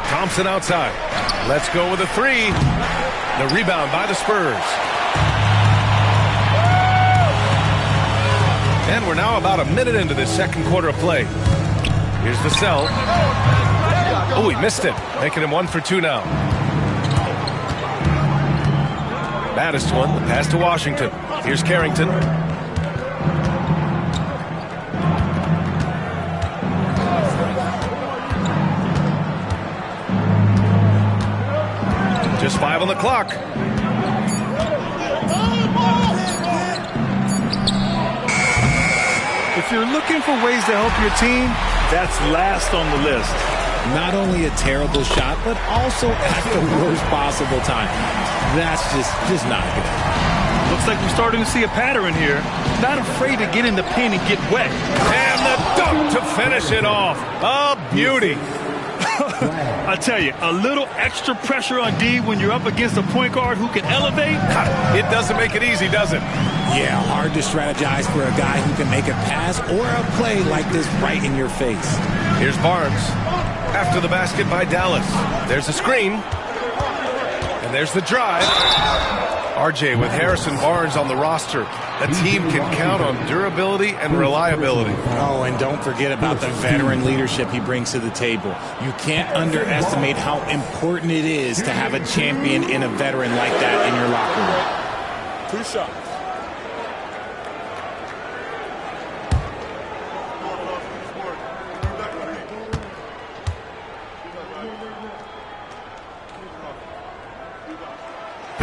Thompson outside. Let's go with a 3. The rebound by the Spurs. And we're now about a minute into this second quarter of play. Here's Vassell. Oh, he missed it. Making him 1 for 2 now. Baddest one, the pass to Washington. Here's Carrington. Just 5 on the clock. If you're looking for ways to help your team, that's last on the list. Not only a terrible shot, but also at the worst possible time. That's just not good. Looks like we're starting to see a pattern here. Not afraid to get in the paint and get wet. And the dunk to finish it off. A beauty. I tell you, a little extra pressure on D when you're up against a point guard who can elevate. It doesn't make it easy, does it? Yeah, hard to strategize for a guy who can make a pass or a play like this right in your face. Here's Barnes. After the basket by Dallas. There's a screen. And there's the drive. RJ, with Harrison Barnes on the roster, a team can count on durability and reliability. Oh, and don't forget about the veteran leadership he brings to the table. You can't underestimate how important it is to have a champion and a veteran like that in your locker room. 2 shots.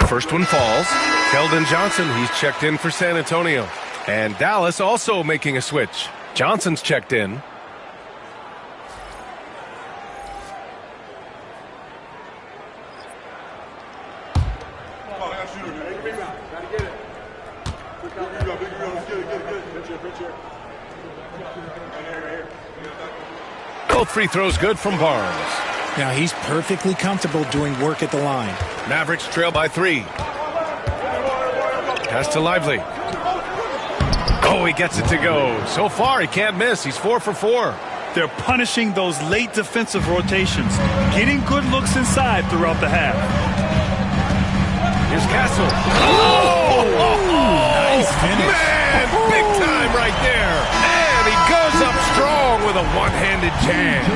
First one falls. Keldon Johnson, he's checked in for San Antonio. And Dallas also making a switch. Johnson's checked in. Both free throws good from Barnes. Now he's perfectly comfortable doing work at the line. Mavericks trail by 3. Pass to Lively. Oh, he gets it to go. So far, he can't miss. He's 4 for 4. They're punishing those late defensive rotations, getting good looks inside throughout the half. Here's Castle. Oh! Nice finish. Man, big time right there. And he goes up strong with a one-handed jam.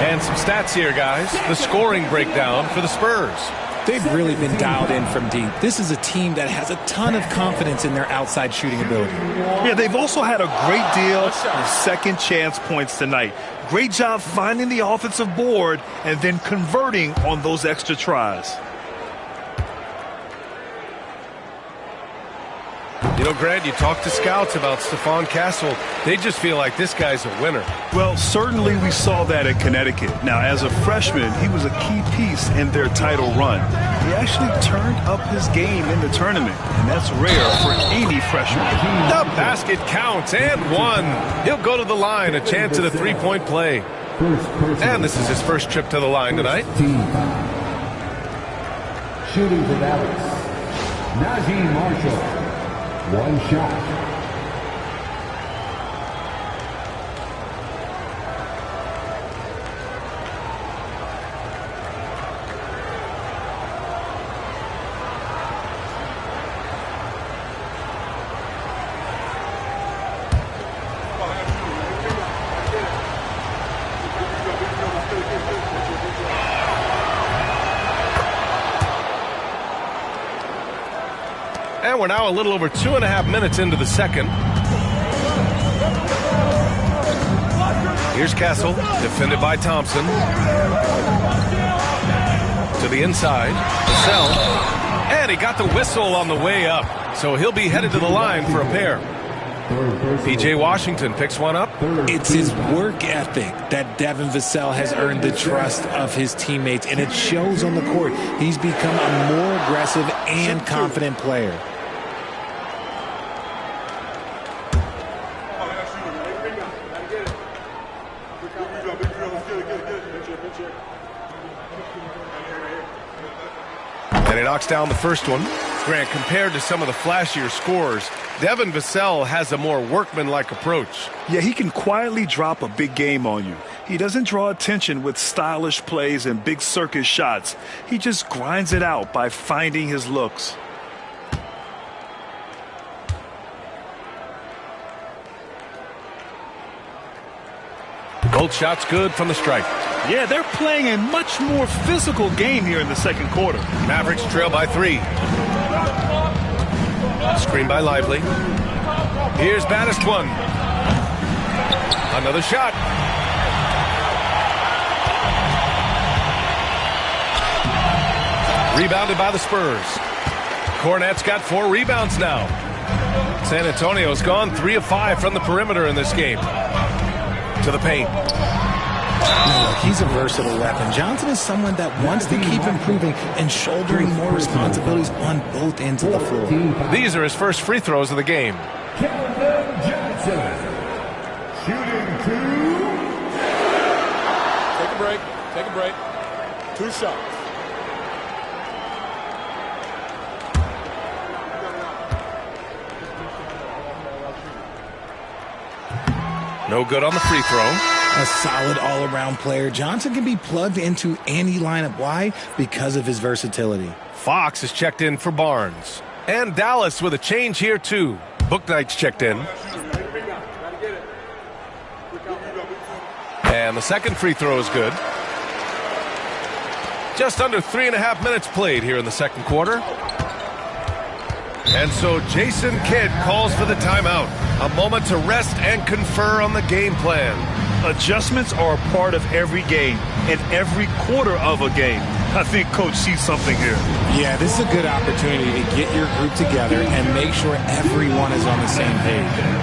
And some stats here, guys. The scoring breakdown for the Spurs. They've really been dialed in from deep. This is a team that has a ton of confidence in their outside shooting ability. Yeah, they've also had a great deal of second chance points tonight. Great job finding the offensive board and then converting on those extra tries. You know, Grant, you talk to scouts about Stephon Castle. They just feel like this guy's a winner. Well, certainly we saw that in Connecticut. Now, as a freshman, he was a key piece in their title run. He actually turned up his game in the tournament, and that's rare for any freshman. The basket counts, and one. He'll go to the line, a chance at a three-point play. And this is his first trip to the line tonight. Shooting for Dallas, Najee Marshall. One shot. And we're now a little over 2.5 minutes into the second. Here's Castle, defended by Thompson. To the inside, Vassell. And he got the whistle on the way up. So he'll be headed to the line for a pair. P.J. Washington picks one up. It's his work ethic that Devin Vassell has earned the trust of his teammates, and it shows on the court. He's become a more aggressive and confident player. And he knocks down the first one. Grant, compared to some of the flashier scores, Devin Vassell has a more workmanlike approach. Yeah, he can quietly drop a big game on you. He doesn't draw attention with stylish plays and big circus shots. He just grinds it out by finding his looks. Both shots good from the stripe. Yeah, they're playing a much more physical game here in the second quarter. Mavericks trail by 3. Screen by Lively. Here's baddest one. Another shot. Rebounded by the Spurs. Cornette's got 4 rebounds now. San Antonio's gone 3 of 5 from the perimeter in this game. To the paint. Look, he's a versatile weapon. Johnson is someone that wants to keep improving and shouldering more responsibilities on both ends of the floor. These are his first free throws of the game. Kevin Johnson. Shooting 2. Take a break. Take a break. 2 shots. No good on the free throw. A solid all-around player. Johnson can be plugged into any lineup. Why? Because of his versatility. Fox is checked in for Barnes. And Dallas with a change here, too. Bouknight's checked in. And the second free throw is good. Just under 3.5 minutes played here in the second quarter. And so Jason Kidd calls for the timeout. A moment to rest and confer on the game plan. Adjustments are a part of every game and every quarter of a game. I think Coach sees something here. Yeah, this is a good opportunity to get your group together and make sure everyone is on the same page.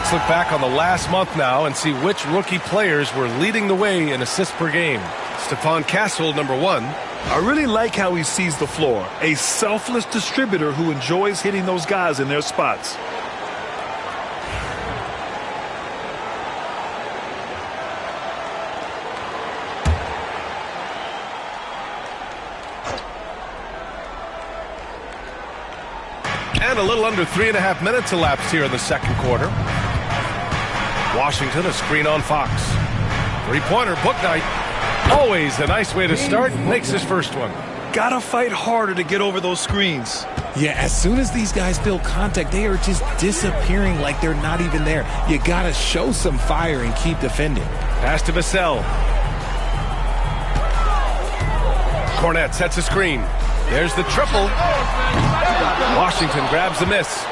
Let's look back on the last month now and see which rookie players were leading the way in assists per game. Stephon Castle, number 1. I really like how he sees the floor. A selfless distributor who enjoys hitting those guys in their spots. And a little under 3.5 minutes elapsed here in the second quarter. Washington, a screen on Fox. Three-pointer, Bouknight. Always a nice way to start. Makes his first one. Gotta fight harder to get over those screens. Yeah, as soon as these guys feel contact, they are just disappearing like they're not even there. You gotta show some fire and keep defending. Pass to Vassell. Cornette sets a screen. There's the triple. Washington grabs the miss.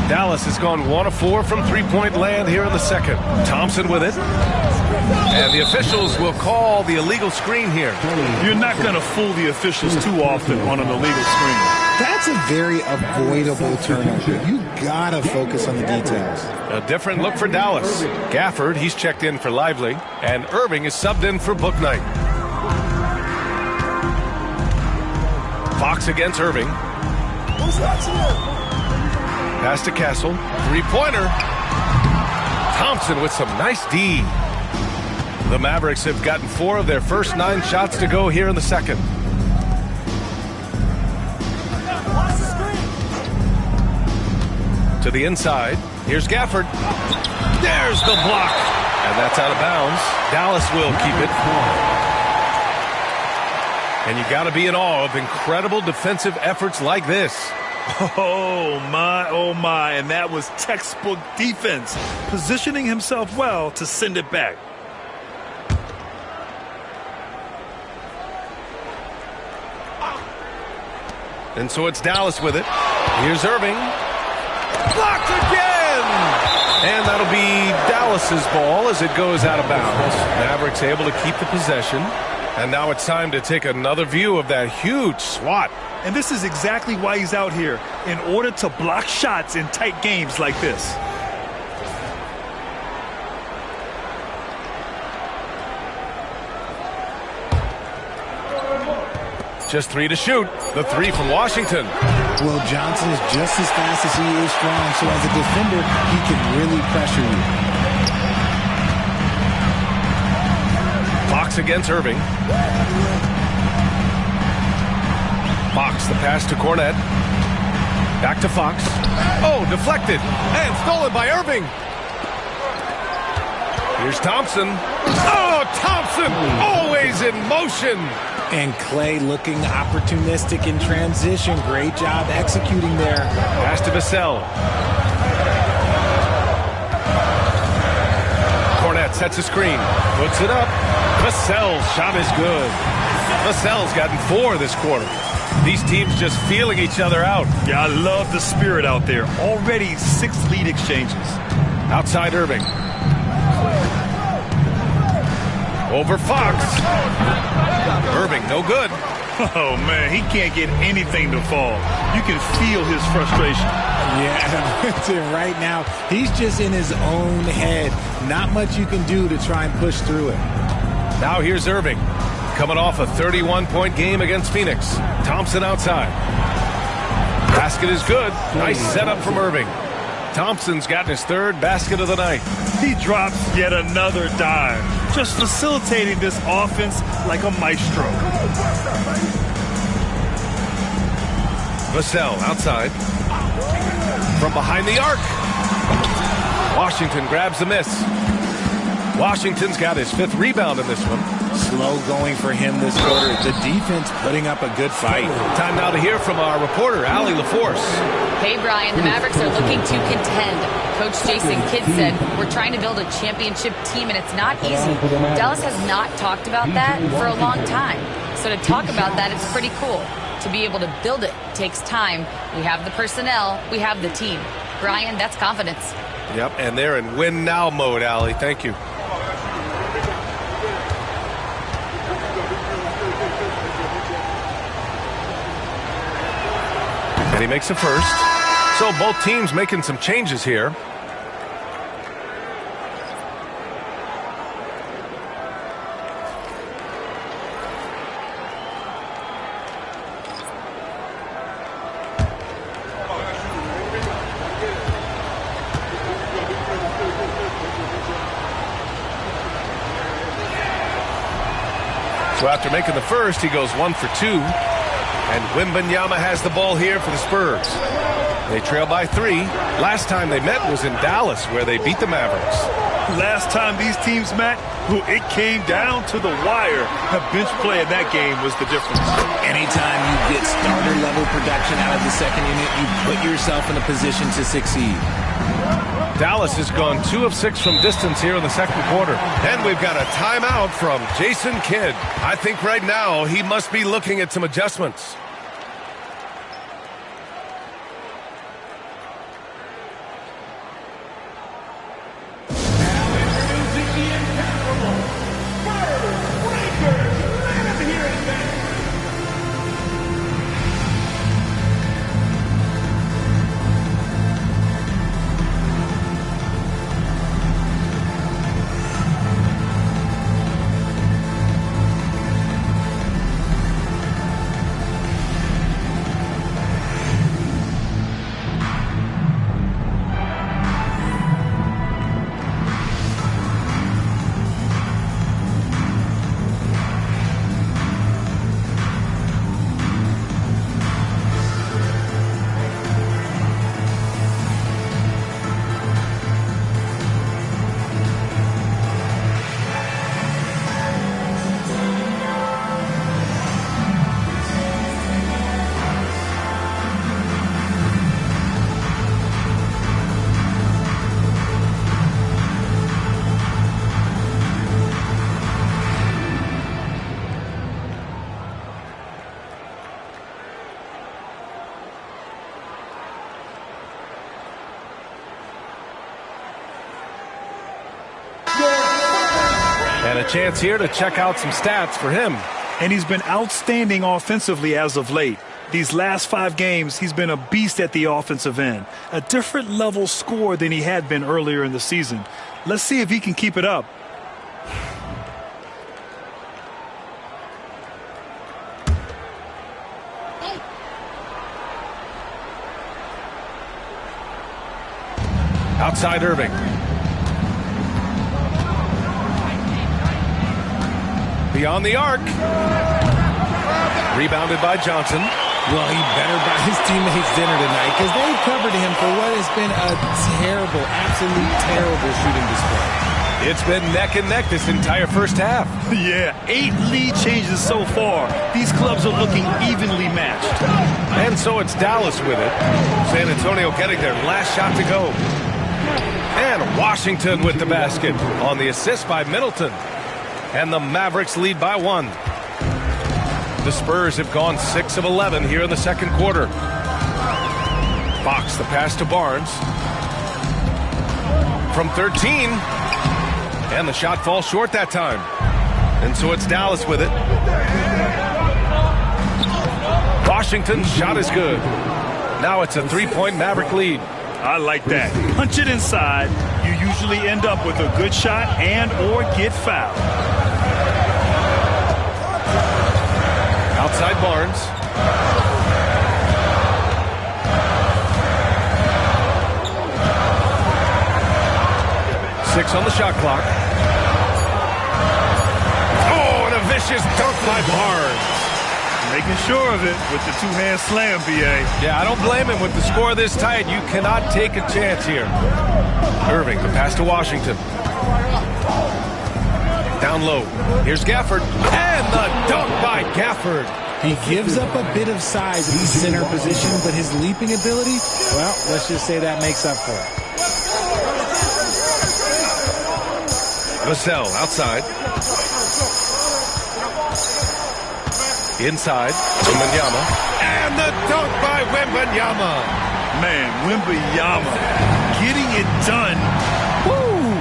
Dallas has gone 1 of 4 from three-point land here in the second. Thompson with it. And the officials will call the illegal screen here. You're not going to fool the officials too often on an illegal screen. That's a very avoidable turnover. You gotta focus on the details. A different look for Dallas. Gafford, he's checked in for Lively. And Irving is subbed in for Bouknight. Fox against Irving. Pass to Castle. Three-pointer. Thompson with some nice D. The Mavericks have gotten 4 of their first 9 shots to go here in the second. To the inside. Here's Gafford. There's the block. And that's out of bounds. Dallas will keep it. And you got to be in awe of incredible defensive efforts like this. Oh my, and that was textbook defense, positioning himself well to send it back. And so it's Dallas with it. Here's Irving. Blocked again! And that'll be Dallas's ball as it goes out of bounds. Mavericks able to keep the possession. And now it's time to take another view of that huge swat. And this is exactly why he's out here, in order to block shots in tight games like this. Just 3 to shoot. The 3 from Washington. Well, Johnson is just as fast as he is strong, so as a defender, he can really pressure you. Fox against Irving. Fox, the pass to Cornette. Back to Fox. Oh, deflected. And stolen by Irving. Here's Thompson. Oh, Thompson, always in motion. And Clay looking opportunistic in transition. Great job executing there. Pass to Vassell. Cornette sets a screen. Puts it up. Vassell's shot is good. Vassell's gotten 4 this quarter. These teams just feeling each other out. Yeah, I love the spirit out there. Already 6 lead exchanges. Outside Irving. Over Fox. Irving, no good. Oh, man, he can't get anything to fall. You can feel his frustration. Yeah, right now, he's just in his own head. Not much you can do to try and push through it. Now here's Irving. Coming off a 31-point game against Phoenix. Thompson outside. Basket is good. Nice setup from Irving. Thompson's gotten his 3rd basket of the night. He drops yet another dime, just facilitating this offense like a maestro. Vassell outside. From behind the arc. Washington grabs the miss. Washington's got his 5th rebound in this one. Slow going for him this quarter. The defense putting up a good fight. Time now to hear from our reporter, Allie LaForce. Hey, Brian, the Mavericks are looking to contend. Coach Jason Kidd said, we're trying to build a championship team, and it's not easy. Dallas has not talked about that for a long time. So to talk about that, it's pretty cool. To be able to build it takes time. We have the personnel. We have the team. Brian, that's confidence. Yep, and they're in win-now mode, Allie. Thank you. And he makes a first. So both teams making some changes here. So after making the first, he goes 1 for 2. And Wembanyama has the ball here for the Spurs. They trail by 3. Last time they met was in Dallas, where they beat the Mavericks. Last time these teams met, it came down to the wire. The bench play in that game was the difference. Anytime you get starter-level production out of the second unit, you put yourself in a position to succeed. Dallas has gone 2 of 6 from distance here in the second quarter. And we've got a timeout from Jason Kidd. I think right now he must be looking at some adjustments. And a chance here to check out some stats for him. And he's been outstanding offensively as of late. These last 5 games, he's been a beast at the offensive end. A different level score than he had been earlier in the season. Let's see if he can keep it up. Outside Irving. Beyond the arc. Rebounded by Johnson. Well, he better buy his teammates dinner tonight because they've covered him for what has been a terrible, absolute terrible shooting display. It's been neck and neck this entire first half. Yeah, 8 lead changes so far. These clubs are looking evenly matched. And so it's Dallas with it. San Antonio getting their last shot to go. And Washington with the basket on the assist by Middleton. And the Mavericks lead by 1. The Spurs have gone 6 of 11 here in the second quarter. Fox the pass to Barnes. From 13. And the shot falls short that time. And so it's Dallas with it. Washington's shot is good. Now it's a 3-point Maverick lead. I like that. Punch it inside. You usually end up with a good shot and or get fouled. Outside Barnes. Six on the shot clock. Oh, and a vicious dunk by Barnes. Making sure of it with the two-hand slam, B.A. Yeah, I don't blame him. With the score this tight, you cannot take a chance here. Irving, the pass to Washington. Down low. Here's Gafford. And the dunk by Gafford. He gives up a bit of size in the center position, but his leaping ability, well, let's just say that makes up for it. Vassell outside. Inside, Wembanyama. And the dunk by Wembanyama. Man, Wembanyama getting it done. Woo!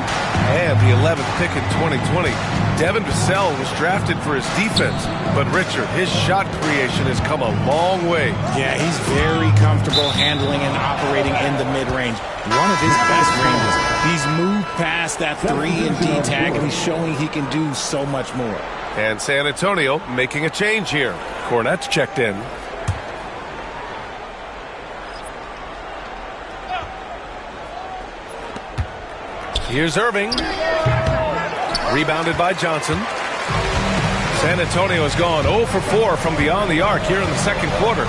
And the 11th pick in 2020. Devin Vassell was drafted for his defense. But Richard, his shot creation has come a long way. Yeah, he's very comfortable handling and operating in the mid-range. One of his best ranges. He's moved past that 3 and D tag, and he's showing he can do so much more. And San Antonio making a change here. Cornette's checked in. Here's Irving. Rebounded by Johnson. San Antonio has gone 0 for 4 from beyond the arc here in the second quarter.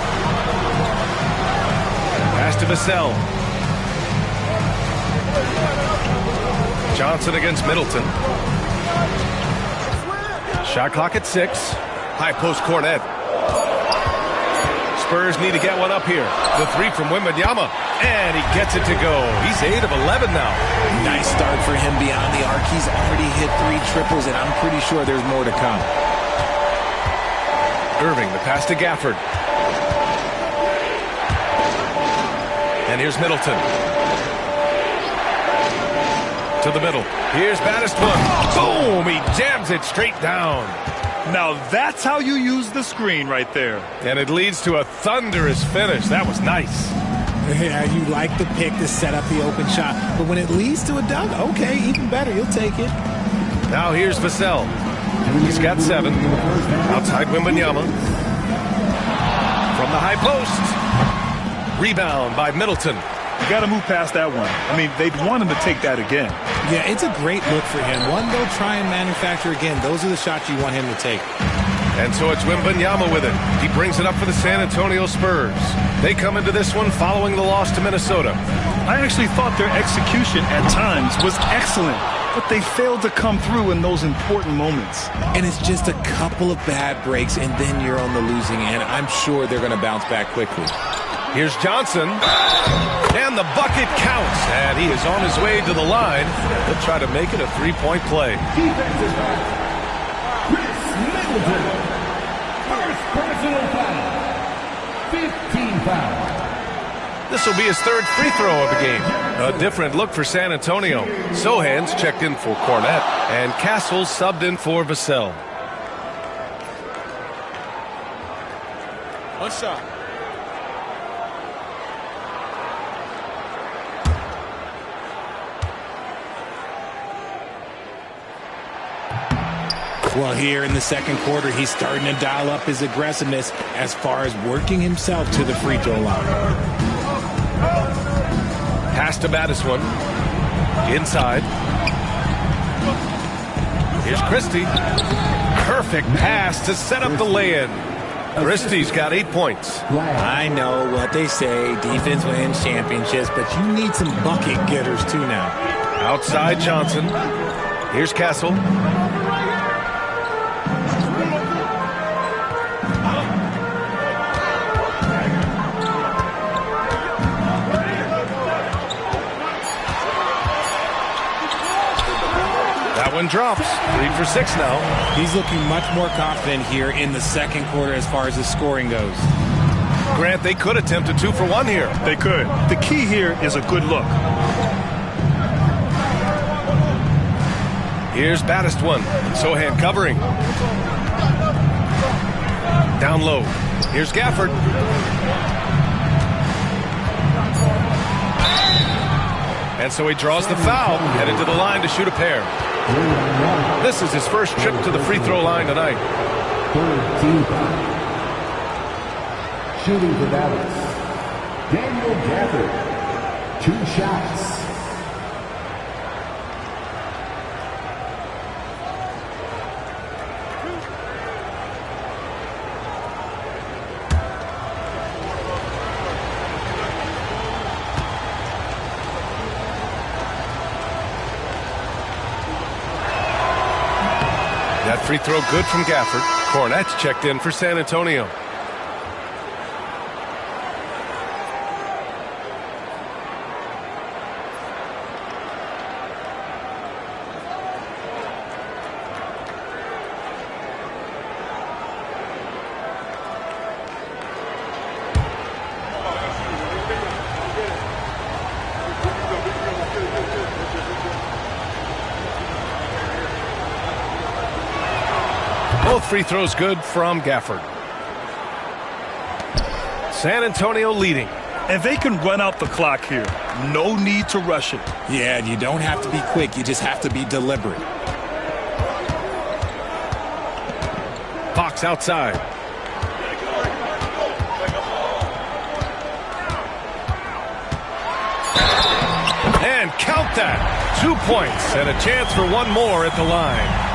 Pass to Vassell. Johnson against Middleton. Shot clock at 6. High post Cornet. Spurs need to get one up here. The 3 from Wembanyama. And he gets it to go. He's 8 of 11 now. Nice start for him beyond the arc. He's already hit 3 triples, and I'm pretty sure there's more to come. Irving, the pass to Gafford. And here's Middleton. To the middle. Here's Baddest one. Boom! He jams it straight down. Now that's how you use the screen right there. And it leads to a thunderous finish. That was nice. Yeah, you like the pick to set up the open shot. But when it leads to a dunk, okay, even better. You'll take it. Now here's Vassell. He's got 7. Outside Wembanyama. From the high post. Rebound by Middleton. You got to move past that one. I mean, they'd want him to take that again. Yeah, it's a great look for him. One they'll try and manufacture again. Those are the shots you want him to take. And so it's Wembanyama with it. He brings it up for the San Antonio Spurs. They come into this one following the loss to Minnesota. I actually thought their execution at times was excellent, but they failed to come through in those important moments. And it's just a couple of bad breaks, and then you're on the losing end. I'm sure they're going to bounce back quickly. Here's Johnson. And the bucket counts. And he is on his way to the line. He'll try to make it a 3-point play. Defensive foul. Chris Middleton. First personal foul. 15 foul. This will be his 3rd free throw of the game. A different look for San Antonio. Sohan's checked in for Cornet. And Castle subbed in for Vassell. One shot. Well, here in the second quarter, he's starting to dial up his aggressiveness as far as working himself to the free throw line. Pass to Baddest one. Inside. Here's Christie. Perfect pass to set up the lay-in. Christie's got 8 points. I know what they say, defense wins championships, but you need some bucket getters too now. Outside Johnson. Here's Castle. That one drops. 3 for 6 now. He's looking much more confident here in the second quarter as far as his scoring goes. Grant, they could attempt a 2 for 1 here. They could. The key here is a good look. Here's Baddest one. Sohan covering. Down low. Here's Gafford. And so he draws the foul, headed to the line to shoot a pair. This is his first trip to the free throw line tonight. Shooting for Dallas, Daniel Gafford. 2 shots. That free throw good from Gafford. Cornet's checked in for San Antonio. Both free throws good from Gafford. San Antonio leading. And they can run out the clock here. No need to rush it. Yeah, you don't have to be quick. You just have to be deliberate. Fox outside. And count that. 2 points and a chance for one more at the line.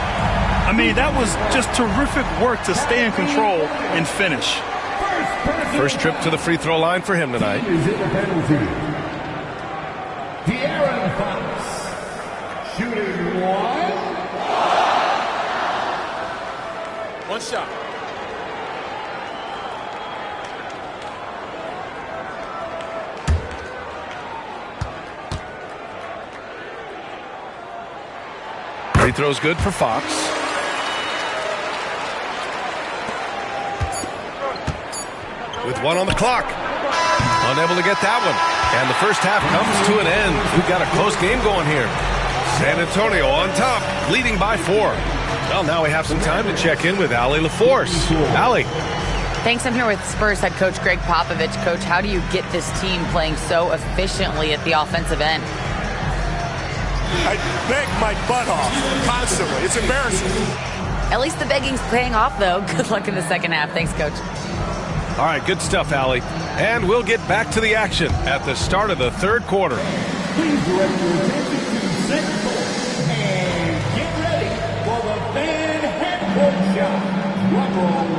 I mean, that was just terrific work to stay in control and finish. First trip to the free throw line for him tonight. Shooting one shot. Free throw's good for Fox. With one on the clock. Unable to get that one. And the first half comes to an end. We've got a close game going here. San Antonio on top, leading by 4. Well, now we have some time to check in with Allie LaForce. Allie. Thanks. I'm here with Spurs head coach Greg Popovich. Coach, how do you get this team playing so efficiently at the offensive end? I beg my butt off constantly. It's embarrassing. At least the begging's paying off, though. Good luck in the second half. Thanks, Coach. All right, good stuff, Allie. And we'll get back to the action at the start of the third quarter. Please direct your attention to second court and get ready for the fan half-court shot. Drum roll.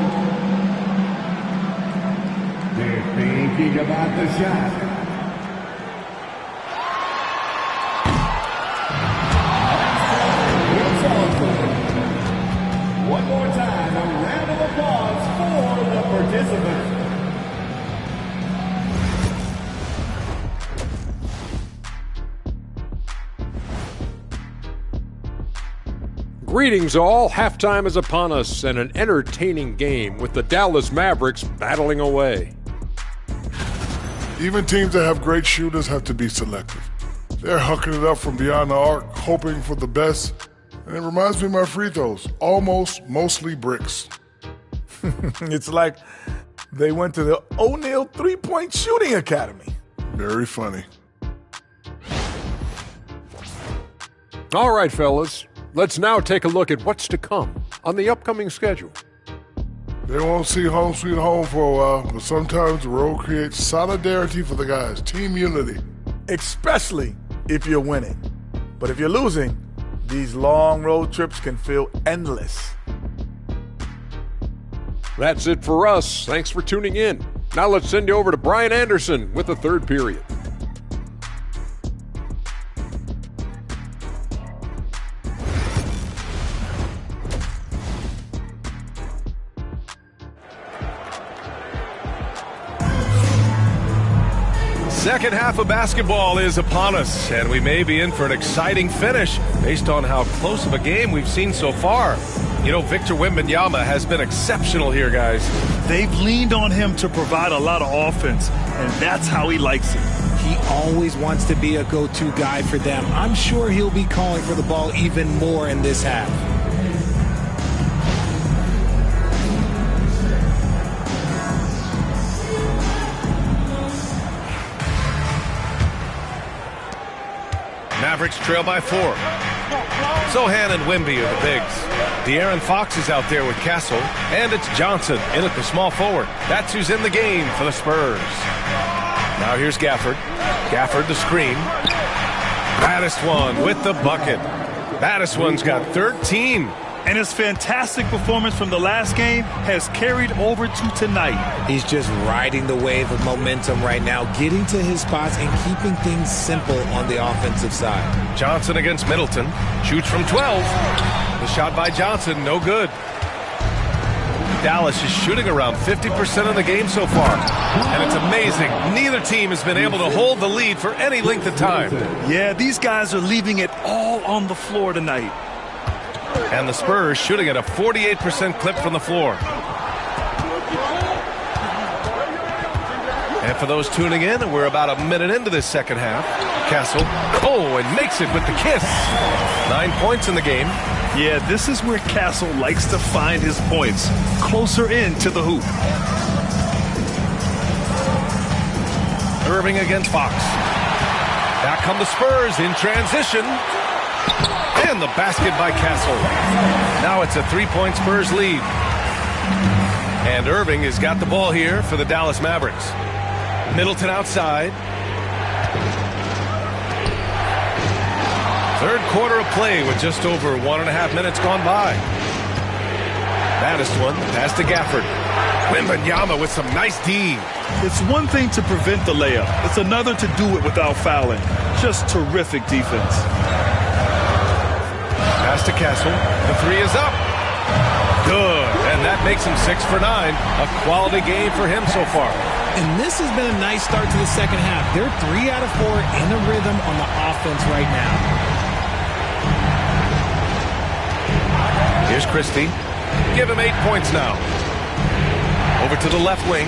They're thinking about the shot. One more time, a round of applause for the participants. Greetings all, halftime is upon us and an entertaining game with the Dallas Mavericks battling away. Even teams that have great shooters have to be selective. They're hucking it up from beyond the arc, hoping for the best. And it reminds me of my free throws, mostly bricks. It's like they went to the O'Neal three-point shooting academy. Very funny. All right, fellas, let's now take a look at what's to come on the upcoming schedule. They won't see home sweet home for a while, but sometimes the road creates solidarity for the guys, team unity. Especially if you're winning. But if you're losing, these long road trips can feel endless. That's it for us. Thanks for tuning in. Now let's send you over to Brian Anderson with the third period. Second half of basketball is upon us, and we may be in for an exciting finish based on how close of a game we've seen so far. You know, Victor Wembanyama has been exceptional here, guys. They've leaned on him to provide a lot of offense, and that's how he likes it. He always wants to be a go-to guy for them. I'm sure he'll be calling for the ball even more in this half. Mavericks trail by 4. Sohan and Wemby are the bigs. De'Aaron Fox is out there with Castle, and it's Johnson in at the small forward. That's who's in the game for the Spurs. Now here's Gafford. Gafford the screen. Baddest one with the bucket. Baddest one's got 13. And his fantastic performance from the last game has carried over to tonight. He's just riding the wave of momentum right now, getting to his spots and keeping things simple on the offensive side. Johnson against Middleton. Shoots from 12. The shot by Johnson, no good. Dallas is shooting around 50% of the game so far. And it's amazing. Neither team has been able to hold the lead for any length of time. Yeah, these guys are leaving it all on the floor tonight. And the Spurs shooting at a 48% clip from the floor. And for those tuning in, we're about a minute into this second half. Castle, and makes it with the kiss. 9 points in the game. Yeah, this is where Castle likes to find his points, closer in to the hoop. Irving against Fox. Back come the Spurs in transition. And the basket by Castle. Now it's a 3-point Spurs lead. And Irving has got the ball here for the Dallas Mavericks. Middleton outside. Third quarter of play with just over 1.5 minutes gone by. Baddest one, pass to Gafford. Wembanyama with some nice D. It's one thing to prevent the layup. It's another to do it without fouling. Just terrific defense. Pass to Castle. The three is up. Good. And that makes him 6 for 9. A quality game for him so far. And this has been a nice start to the second half. They're 3 out of 4 in the rhythm on the offense right now. Here's Christie. Give him 8 points now. Over to the left wing.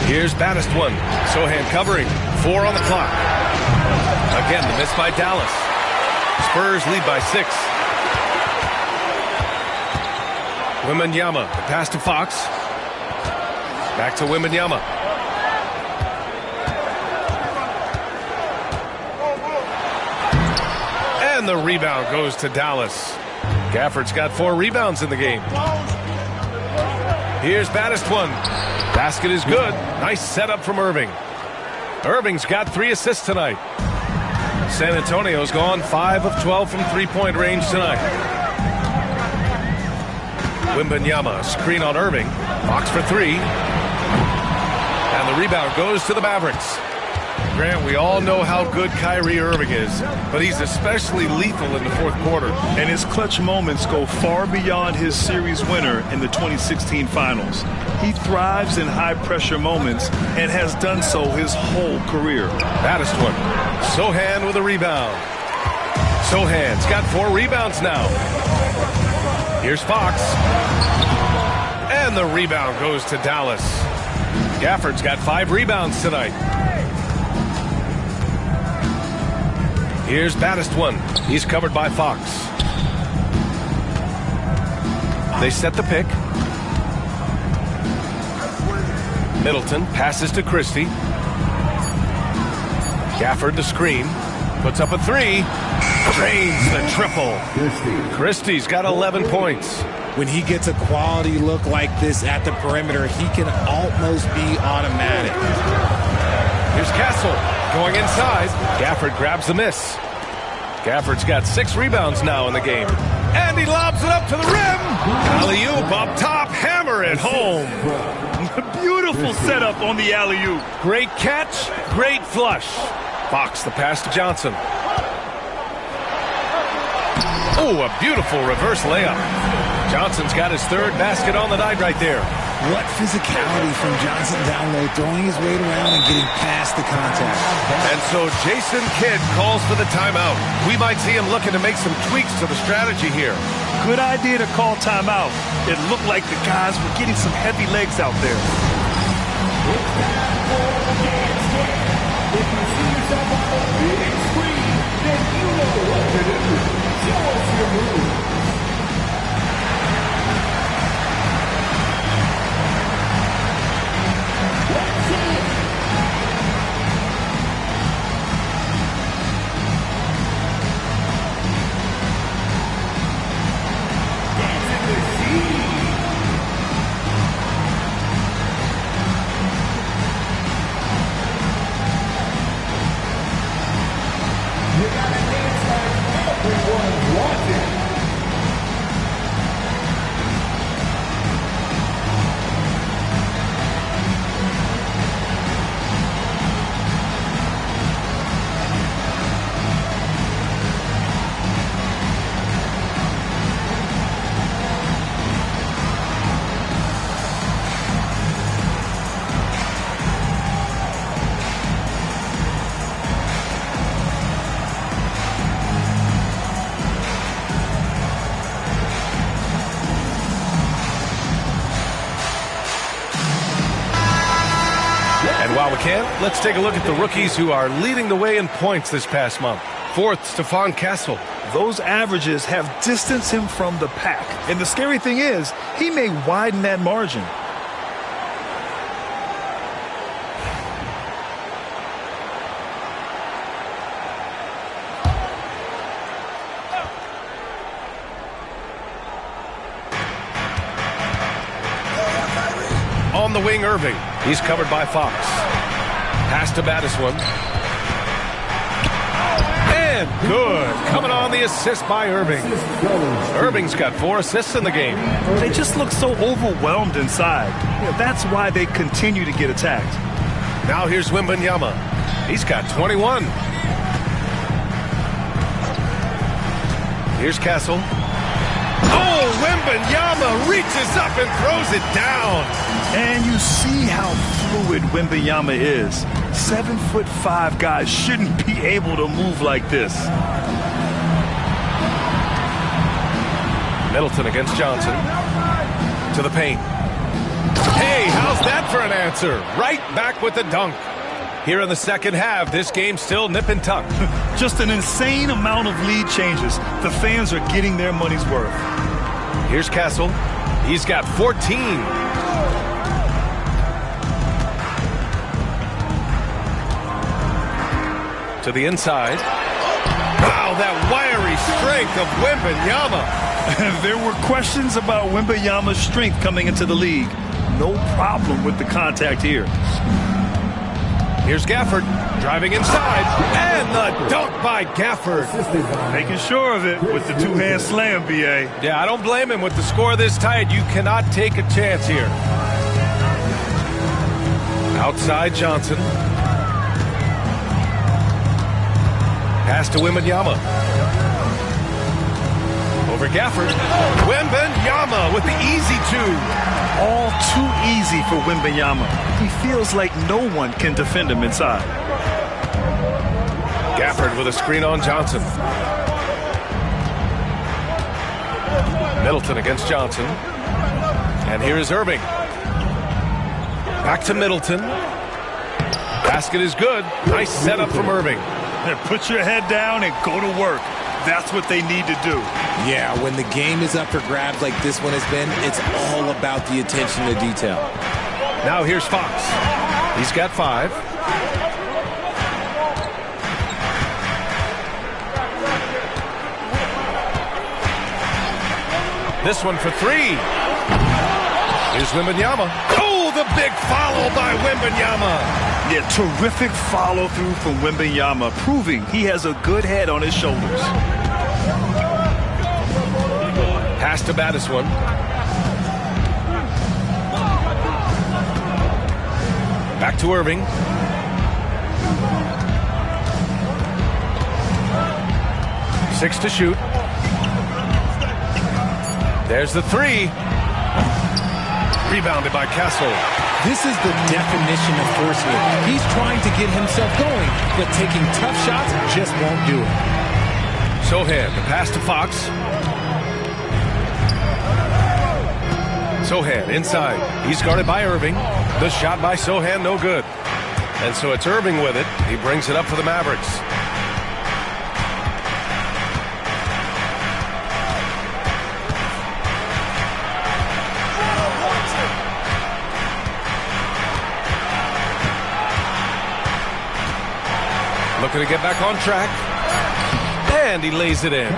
Here's Baddest one. Sohan covering. 4 on the clock. Again, the miss by Dallas. Spurs lead by 6. Wembanyama, the pass to Fox. Back to Wembanyama. And the rebound goes to Dallas. Gafford's got 4 rebounds in the game. Here's Baddest one. Basket is good. Nice setup from Irving. Irving's got 3 assists tonight. San Antonio's gone 5 of 12 from three-point range tonight. Wembanyama, screen on Irving. Fox for 3. And the rebound goes to the Mavericks. Grant, we all know how good Kyrie Irving is, but he's especially lethal in the fourth quarter. And his clutch moments go far beyond his series winner in the 2016 finals. He thrives in high-pressure moments and has done so his whole career. Baddest one. Sohan with a rebound. Sohan's got 4 rebounds now. Here's Fox. And the rebound goes to Dallas. Gafford's got 5 rebounds tonight. Here's Baddest one. He's covered by Fox. They set the pick. Middleton passes to Christie. Gafford the screen. Puts up a 3. Drains the triple. Christie's got 11 points. When he gets a quality look like this at the perimeter, he can almost be automatic. Here's Castle going inside. Gafford grabs the miss. Gafford's got 6 rebounds now in the game. And he lobs it up to the rim. Alley-oop up top. Hammer it home. Beautiful setup on the alley-oop. Great catch. Great flush. Fox the pass to Johnson. Oh, a beautiful reverse layup. Johnson's got his 3rd basket on the night right there. What physicality from Johnson down low, throwing his weight around and getting past the contact. And so Jason Kidd calls for the timeout. We might see him looking to make some tweaks to the strategy here. Good idea to call timeout. It looked like the guys were getting some heavy legs out there. If you see yourself on the big screen, then you know what to do. Show us your move. Let's take a look at the rookies who are leading the way in points this past month. 4th, Stephon Castle. Those averages have distanced him from the pack. And the scary thing is, he may widen that margin. On the wing, Irving. He's covered by Fox. Pass to Baddest one. And And good. Coming on the assist by Irving. Irving's got 4 assists in the game. They just look so overwhelmed inside. That's why they continue to get attacked. Now here's Wembanyama. He's got 21. Here's Castle. Oh, Wembanyama reaches up and throws it down. And you see how fluid Wembanyama is. 7'5" guys shouldn't be able to move like this. Middleton against Johnson. To the paint. Hey, how's that for an answer? Right back with the dunk. Here in the second half, this game's still nip and tuck. Just an insane amount of lead changes. The fans are getting their money's worth. Here's Castle. He's got 14. To the inside. Wow, that wiry strength of Wembanyama. There were questions about Wembanyama's strength coming into the league. No problem with the contact here. Here's Gafford driving inside. And the dunk by Gafford. Making sure of it with the two-hand slam, B.A. Yeah, I don't blame him. With the score this tight, you cannot take a chance here. Outside Johnson. Pass to Wembanyama. Over Gafford. Wembanyama with the easy 2. All too easy for Wembanyama. He feels like no one can defend him inside. Gafford with a screen on Johnson. Middleton against Johnson. And here is Irving. Back to Middleton. Basket is good. Nice setup from Irving. Put your head down and go to work. That's what they need to do. Yeah, when the game is up for grabs like this one has been, it's all about the attention to detail. Now here's Fox. He's got 5. This one for 3. Here's Wembanyama. Oh, the big follow by Wembanyama. Yeah, terrific follow-through from Wembanyama, proving he has a good head on his shoulders. Pass to Battiswan. Back to Irving. Six to shoot. There's the 3. Rebounded by Castle. This is the definition of forcing it. He's trying to get himself going, but taking tough shots just won't do it. Sohan, the pass to Fox. Sohan inside. He's guarded by Irving. The shot by Sohan, no good. And so it's Irving with it. He brings it up for the Mavericks. Looking to get back on track. And he lays it in.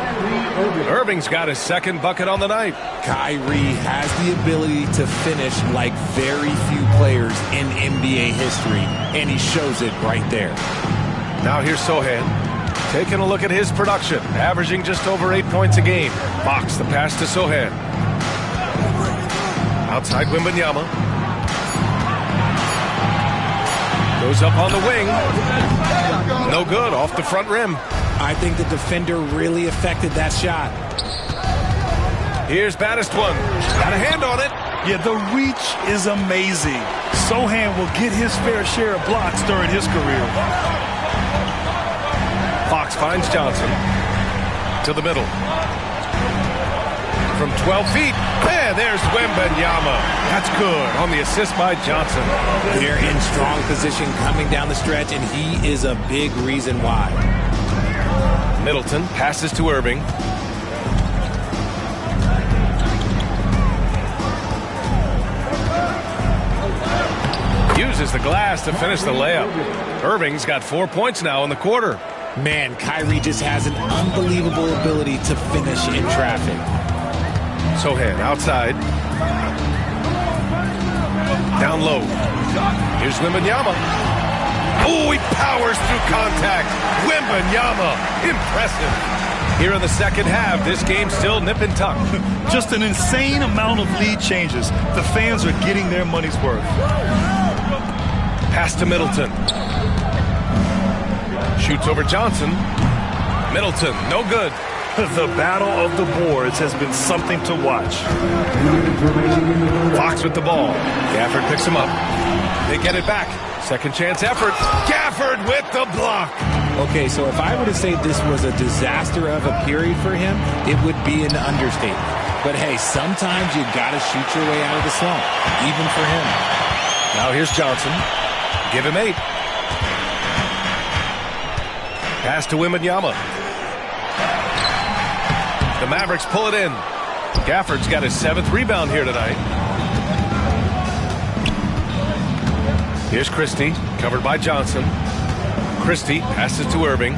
Irving's got his second bucket on the night. Kyrie has the ability to finish like very few players in NBA history, and he shows it right there. Now here's Sohan. Taking a look at his production, averaging just over 8 points a game. Fox, the pass to Sohan. Outside Wembanyama. Goes up on the wing. No good, off the front rim. I think the defender really affected that shot. Here's Battiswan. Got a hand on it. Yeah, the reach is amazing. Sohan will get his fair share of blocks during his career. Fox finds Johnson. To the middle. From 12 feet. And there's Wembanyama. That's good on the assist by Johnson. They're in strong position coming down the stretch, and he is a big reason why. Middleton passes to Irving. Uses the glass to finish the layup. Irving's got 4 points now in the quarter. Man, Kyrie just has an unbelievable ability to finish in traffic. Sohan outside. Down low. Here's Wembanyama. Oh, he powers through contact. Wembanyama, impressive. Here in the second half, this game's still nip and tuck. Just an insane amount of lead changes. The fans are getting their money's worth. Pass to Middleton. Shoots over Johnson. Middleton, no good. The battle of the boards has been something to watch. Fox with the ball. Gafford picks him up. They get it back. Second chance effort. Gafford with the block. Okay, so if I were to say this was a disaster of a period for him, it would be an understatement. But hey, sometimes you got to shoot your way out of the slump, even for him. Now here's Johnson. Give him 8. Pass to Wembanyama. The Mavericks pull it in. Gafford's got his 7th rebound here tonight. Here's Christie, covered by Johnson. Christie passes to Irving.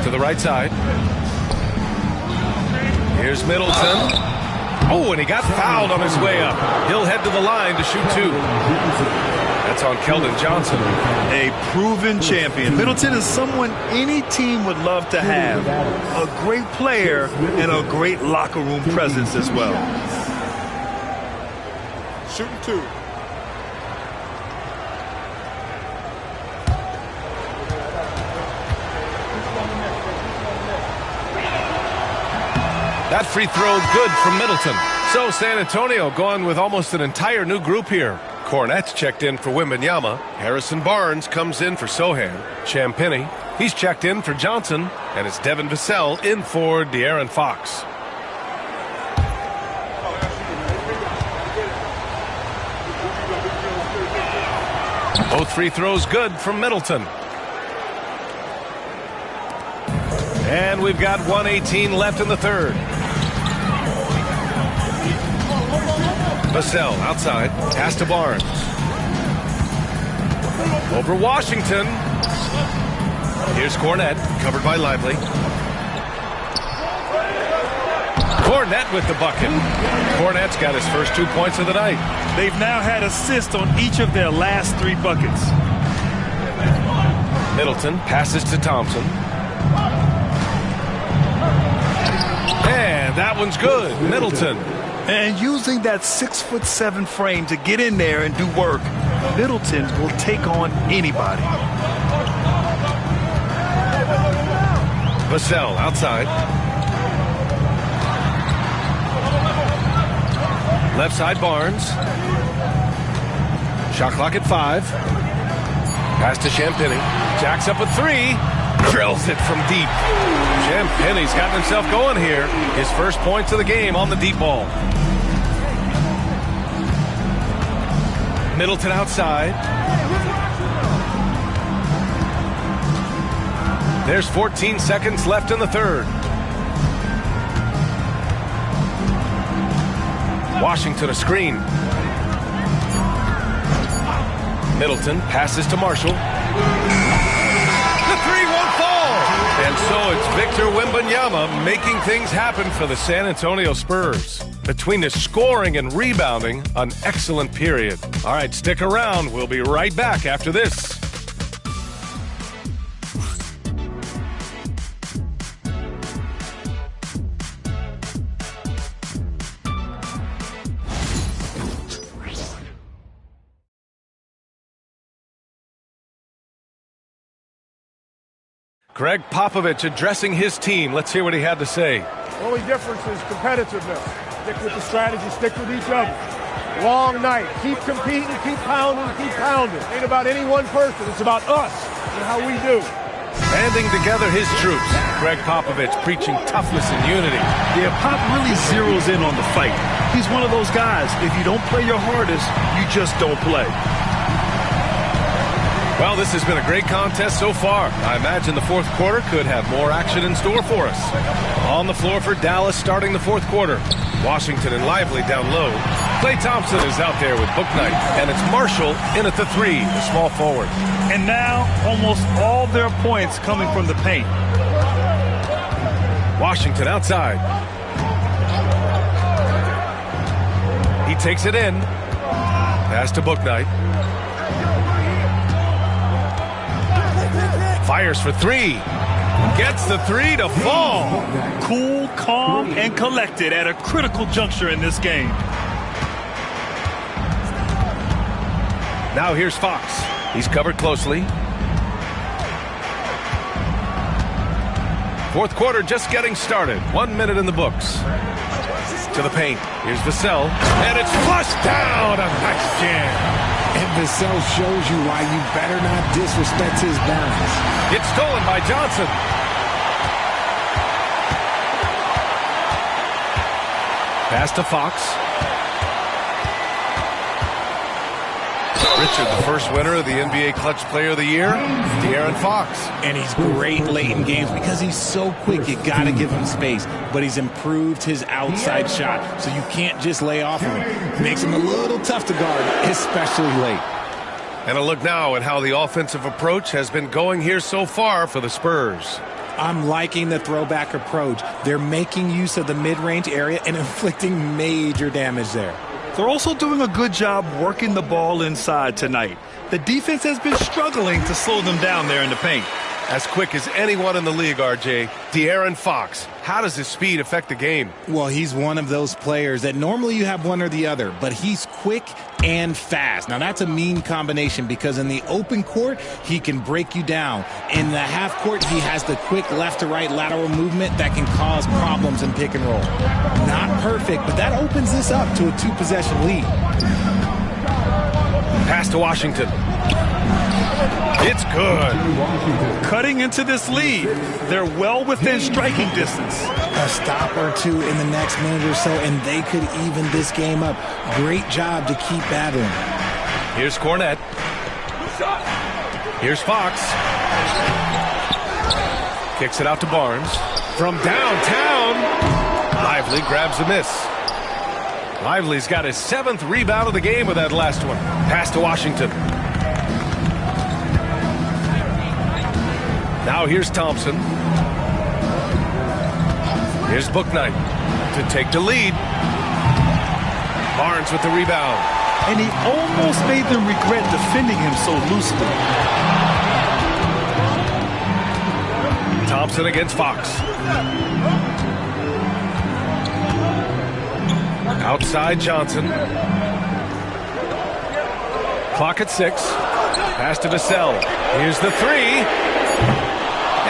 To the right side. Here's Middleton. Oh, and he got fouled on his way up. He'll head to the line to shoot 2. That's on Keldon Johnson. A proven champion. Middleton is someone any team would love to have. A great player and a great locker room presence as well. Shooting 2. That free throw good from Middleton. So San Antonio going with almost an entire new group here. Cornette's checked in for Wembanyama. Harrison Barnes comes in for Sohan. Champagnie, he's checked in for Johnson. And it's Devin Vassell in for De'Aaron Fox. Both free throws good from Middleton. And we've got 1:18 left in the third. Vassell outside. Pass to Barnes. Over Washington. Here's Cornette, covered by Lively. Cornette with the bucket. Cornette's got his first 2 points of the night. They've now had assists on each of their last 3 buckets. Middleton passes to Thompson. And that one's good. Middleton. And using that 6'7" frame to get in there and do work, Middleton will take on anybody. Vassell outside. Left side Barnes. Shot clock at 5. Pass to Champagnie. Jacks up a 3. Drills it from deep. Champagnie's gotten himself going here. His first points of the game on the deep ball. Middleton outside. There's 14 seconds left in the third. Washington a screen. Middleton passes to Marshall. The 3 won't fall. And so it's Victor Wembanyama making things happen for the San Antonio Spurs. Between his scoring and rebounding, an excellent period. All right, stick around. We'll be right back after this. Greg Popovich addressing his team. Let's hear what he had to say. The only difference is competitiveness. Stick with the strategy, stick with each other. Long night. Keep competing, keep pounding, keep pounding. It ain't about any one person. It's about us and how we do. Banding together his troops. Greg Popovich preaching toughness and unity. Yeah, Pop really zeroes in on the fight. He's one of those guys, if you don't play your hardest, you just don't play. Well, this has been a great contest so far. I imagine the fourth quarter could have more action in store for us. On the floor for Dallas starting the fourth quarter. Washington and Lively down low. Klay Thompson is out there with Bouknight. And it's Marshall in at the 3, the small forward. And now almost all their points coming from the paint. Washington outside. He takes it in. Pass to Bouknight. Fires for three. Gets the three to fall. Cool, calm, and collected at a critical juncture in this game. Now here's Fox. He's covered closely. Fourth quarter just getting started. 1 minute in the books. To the paint. Here's Vassell. And it's flushed down. A nice jam. And Vassell shows you why you better not disrespect his bounds. It's stolen by Johnson. Pass to Fox. Richard, the first winner of the NBA Clutch Player of the Year, De'Aaron Fox. And he's great late in games because he's so quick. You got to give him space. But he's improved his outside shot, so you can't just lay off of him. Makes him a little tough to guard, especially late. And a look now at how the offensive approach has been going here so far for the Spurs. I'm liking the throwback approach. They're making use of the mid-range area and inflicting major damage there. They're also doing a good job working the ball inside tonight. The defense has been struggling to slow them down there in the paint. As quick as anyone in the league, RJ, De'Aaron Fox. How does his speed affect the game? Well, he's one of those players that normally you have one or the other, but he's quick and fast. Now, that's a mean combination because in the open court, he can break you down. In the half court, he has the quick left-to-right lateral movement that can cause problems in pick and roll. Not perfect, but that opens this up to a two-possession lead. Pass to Washington. It's good. Cutting into this lead. They're well within striking distance. A stop or two in the next minute or so, and they could even this game up. Great job to keep battling. Here's Cornette. Here's Fox. Kicks it out to Barnes. From downtown, Lively grabs the miss. Lively's got his 7th rebound of the game with that last one. Pass to Washington. Now here's Thompson. Here's Bouknight to take the lead. Barnes with the rebound. And he almost made them regret defending him so loosely. Thompson against Fox. Outside Johnson. Clock at 6. Pass to Vassell. Here's the three.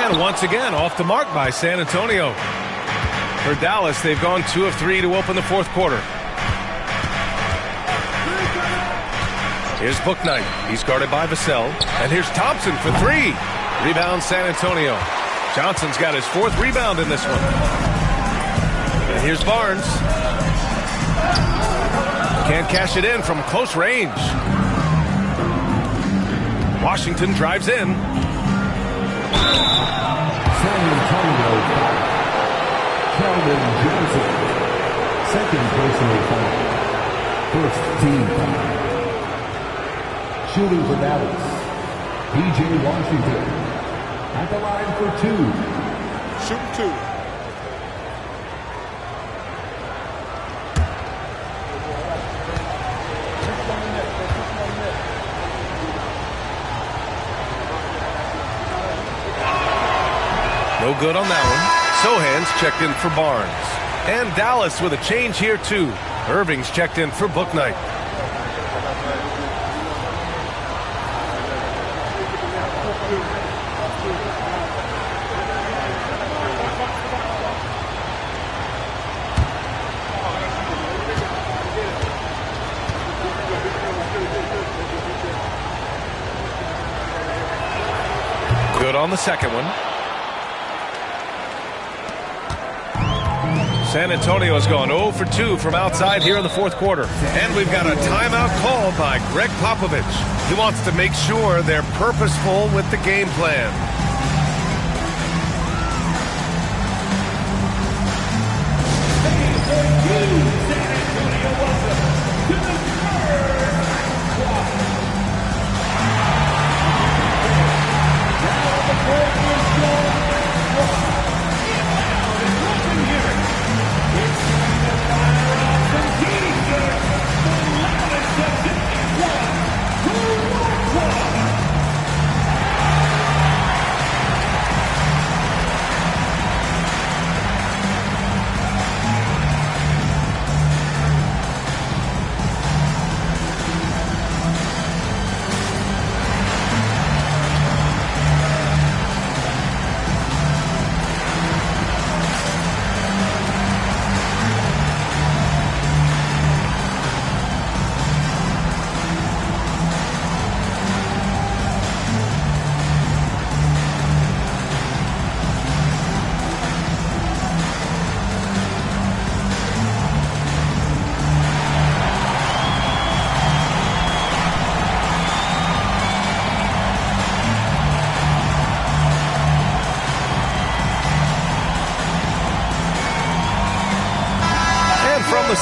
And once again, off the mark by San Antonio. For Dallas, they've gone 2 of 3 to open the fourth quarter. Here's Bouknight. He's guarded by Vassell. And here's Thompson for 3. Rebound San Antonio. Johnson's got his 4th rebound in this one. And here's Barnes. Can't cash it in from close range. Washington drives in. San Antonio foul. Keldon Johnson. Second personal foul. First team foul. Shooting for Dallas, P.J. Washington. At the line for 2. Shoot 2. No good on that one. Sohan's checked in for Barnes. And Dallas with a change here, too. Irving's checked in for Bouknight. Good on the second one. San Antonio's gone 0 for 2 from outside here in the fourth quarter. And we've got a timeout called by Greg Popovich. He wants to make sure they're purposeful with the game plan.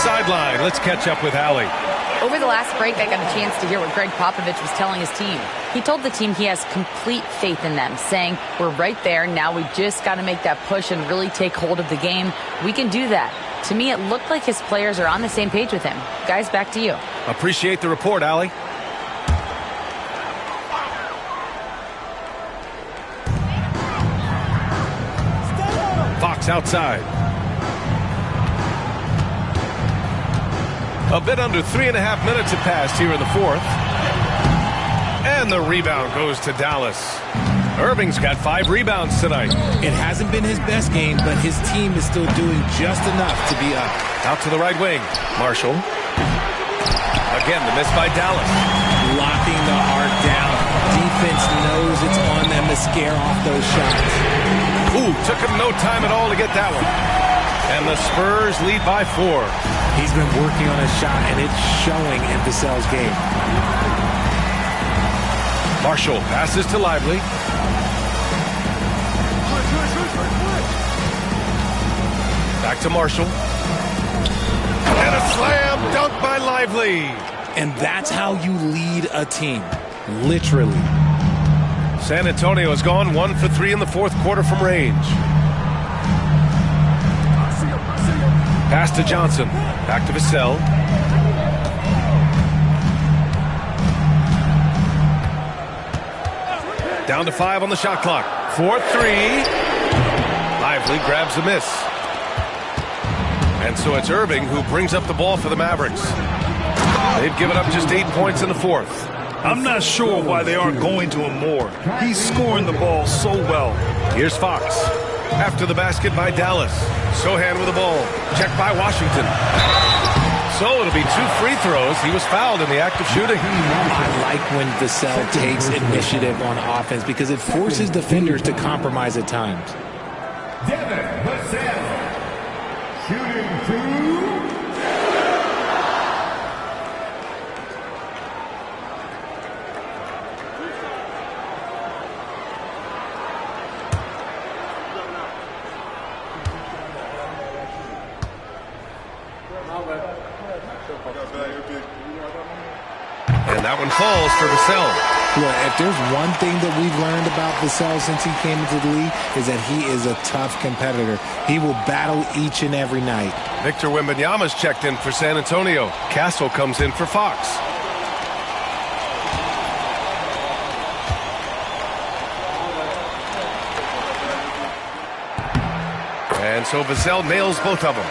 sideline. Let's catch up with Allie. Over the last break, I got a chance to hear what Greg Popovich was telling his team. He told the team he has complete faith in them, saying, we're right there. Now we just got to make that push and really take hold of the game. We can do that. To me, it looked like his players are on the same page with him. Guys, back to you. Appreciate the report, Allie. Fox outside. A bit under 3.5 minutes have passed here in the fourth. And the rebound goes to Dallas. Irving's got 5 rebounds tonight. It hasn't been his best game, but his team is still doing just enough to be up. Out to the right wing. Marshall. Again, the miss by Dallas. Locking the arc down. Defense knows it's on them to scare off those shots. Ooh, took him no time at all to get that one. And the Spurs lead by 4. He's been working on his shot, and it's showing in Vassell's game. Marshall passes to Lively. Back to Marshall. And a slam dunk by Lively. And that's how you lead a team. Literally. San Antonio has gone 1 for 3 in the fourth quarter from range. Pass to Johnson. Back to Vassell. Down to 5 on the shot clock. 4-3. Lively grabs the miss. And so it's Irving who brings up the ball for the Mavericks. They've given up just 8 points in the fourth. I'm not sure why they aren't going to him more. He's scoring the ball so well. Here's Fox. After the basket by Dallas. Sohan with the ball. Checked by Washington. So it'll be 2 free throws. He was fouled in the act of shooting. I like when Vassell takes initiative on offense because it forces defenders to compromise at times. Devin Vassell. Shooting 2. And that one falls for Vassell. Look, if there's one thing that we've learned about Vassell since he came into the league is that he is a tough competitor. He will battle each and every night. Victor Wembanyama's checked in for San Antonio. Castle comes in for Fox. And so Vassell nails both of them.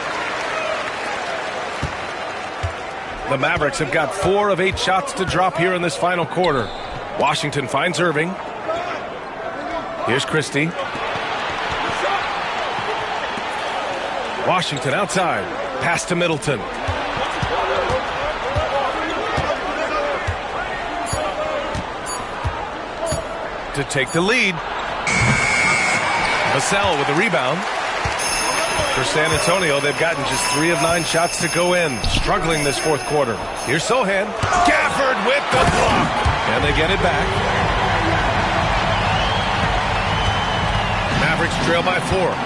The Mavericks have got 4 of 8 shots to drop here in this final quarter. Washington finds Irving. Here's Christie. Washington outside. Pass to Middleton. To take the lead. Vassell with the rebound. For San Antonio, they've gotten just 3 of 9 shots to go in. Struggling this fourth quarter. Here's Sohan. Gafford with the block. And they get it back. Mavericks trail by 4.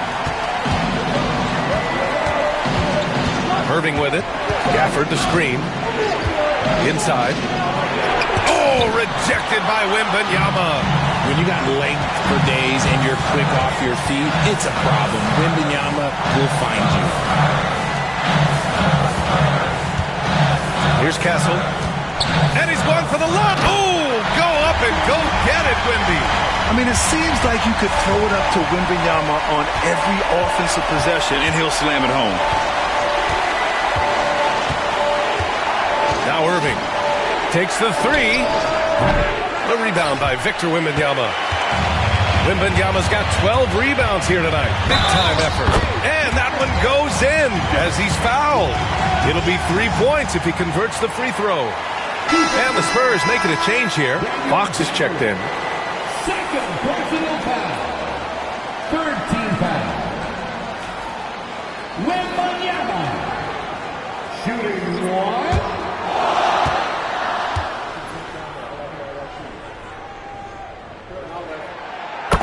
Irving with it. Gafford the screen. Inside. Oh, rejected by Wembanyama. When you got length for days and you're quick off your feet, it's a problem. Wembanyama will find you. Here's Castle. And he's going for the lob. Oh, go up and go get it, Wemby. I mean, it seems like you could throw it up to Wembanyama on every offensive possession, and he'll slam it home. Now Irving takes the 3. The rebound by Victor Wembanyama. Wembanyama's got 12 rebounds here tonight. Big time effort. And that one goes in as he's fouled. It'll be 3 points if he converts the free throw. And the Spurs making a change here. Fox is checked in. Second personal foul. Third team foul. Wembanyama. Shooting 1.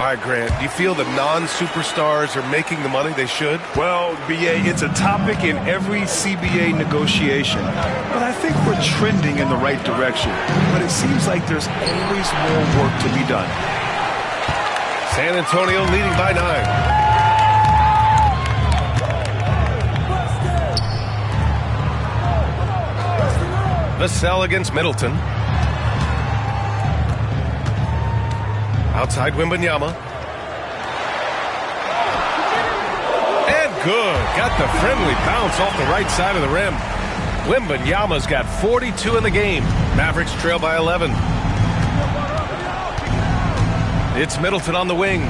All right, Grant, do you feel the non-superstars are making the money they should? Well, B.A., it's a topic in every CBA negotiation. But I think we're trending in the right direction. But it seems like there's always more work to be done. San Antonio leading by 9. Vassell against Middleton. Outside Wembanyama. And good. Got the friendly bounce off the right side of the rim. Wembanyama's got 42 in the game. Mavericks trail by 11. It's Middleton on the wing.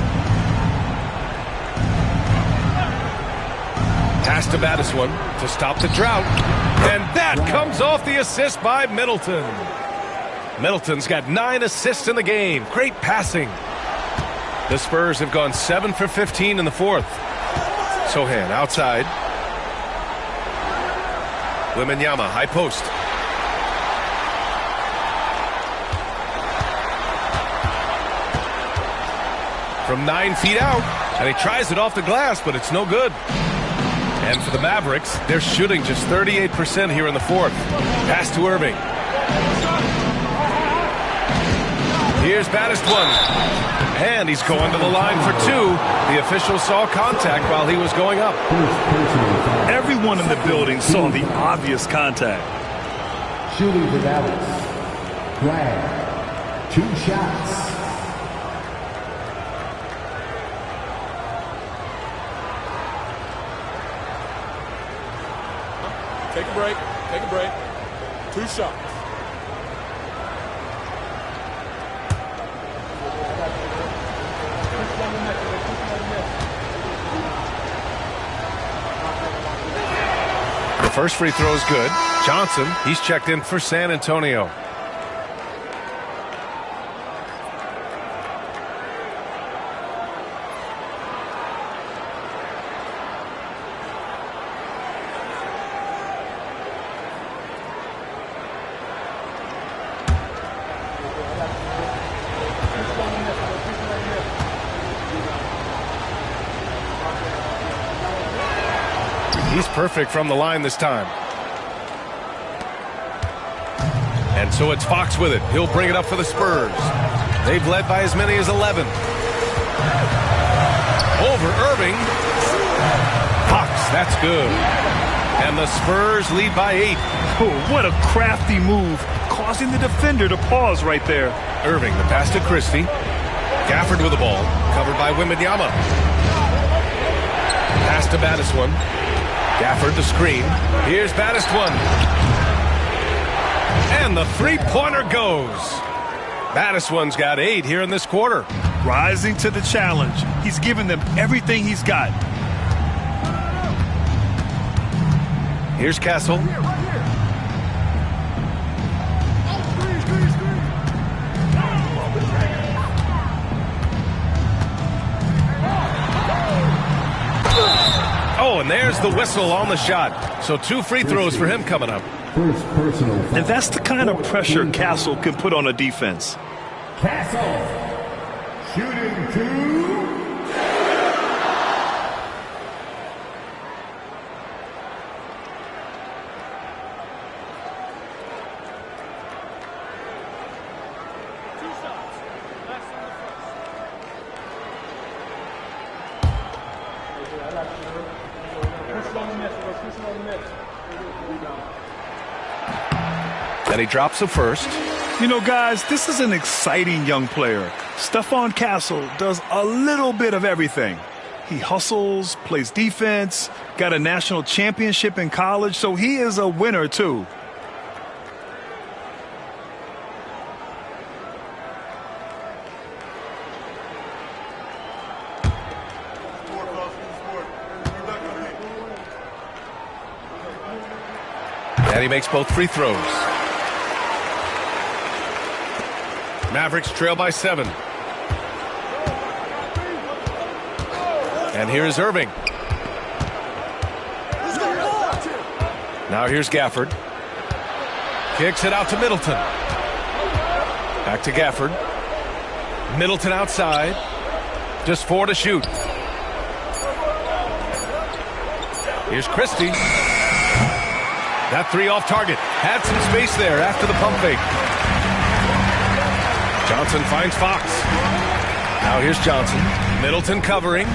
Pass to Battiswan to stop the drought. And that comes off the assist by Middleton. Middleton's got 9 assists in the game. Great passing. The Spurs have gone 7 for 15 in the fourth. Sohan outside. Wembanyama, high post. From 9 feet out. And he tries it off the glass, but it's no good. And for the Mavericks, they're shooting just 38% here in the fourth. Pass to Irving. Here's Battiswan. And he's going to the line for 2. The official saw contact while he was going up. Everyone in the building saw the obvious contact. Shooting for Dallas. Brad. 2 shots. Take a break. Take a break. 2 shots. The first free throw is good. Johnson, he's checked in for San Antonio. He's perfect from the line this time. And so it's Fox with it. He'll bring it up for the Spurs. They've led by as many as 11. Over Irving. Fox, that's good. And the Spurs lead by 8. Oh, what a crafty move, causing the defender to pause right there. Irving, the pass to Christie. Gafford with the ball, covered by Wembanyama. Pass to Battiswan. Gafford the screen. Here's Battiswan. And the three-pointer goes. Battiswan's got 8 here in this quarter. Rising to the challenge. He's given them everything he's got. Here's Castle. Oh, and there's the whistle on the shot. So 2 free throws for him coming up. And that's the kind of pressure Castle can put on a defense. Castle. Shooting 2. And he drops the first. You know, guys, this is an exciting young player. Stephon Castle does a little bit of everything. He hustles, plays defense, got a national championship in college, so he is a winner, too. And he makes both free throws. Mavericks trail by 7. And here's Irving. Now here's Gafford. Kicks it out to Middleton. Back to Gafford. Middleton outside. Just 4 to shoot. Here's Christie. That 3 off target. Had some space there after the pump fake. Johnson finds Fox. Now here's Johnson. Middleton covering.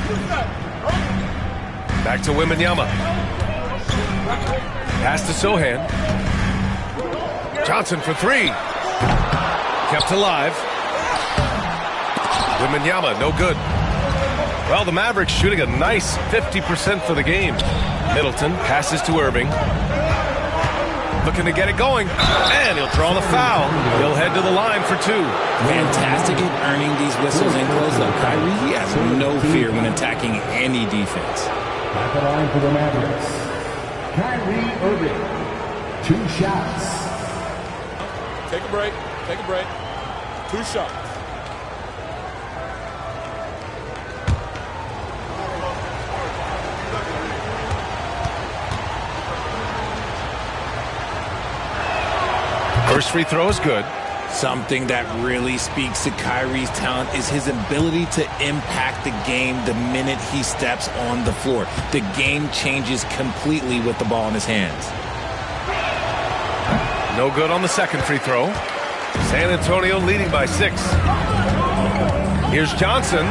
Back to Wembanyama. Pass to Sohan. Johnson for 3. Kept alive. Wembanyama, no good. Well, the Mavericks shooting a nice 50% for the game. Middleton passes to Irving. Looking to get it going. And he'll draw the foul. He'll head to the line for 2. Fantastic at earning these whistles in close-up. Kyrie, he has no fear when attacking any defense. At the line for the Mavericks, Kyrie Irving. 2 shots. Take a break. Take a break. 2 shots. First free throw is good. Something that really speaks to Kyrie's talent is his ability to impact the game the minute he steps on the floor. The game changes completely with the ball in his hands. No good on the second free throw. San Antonio leading by 6. Here's Johnson.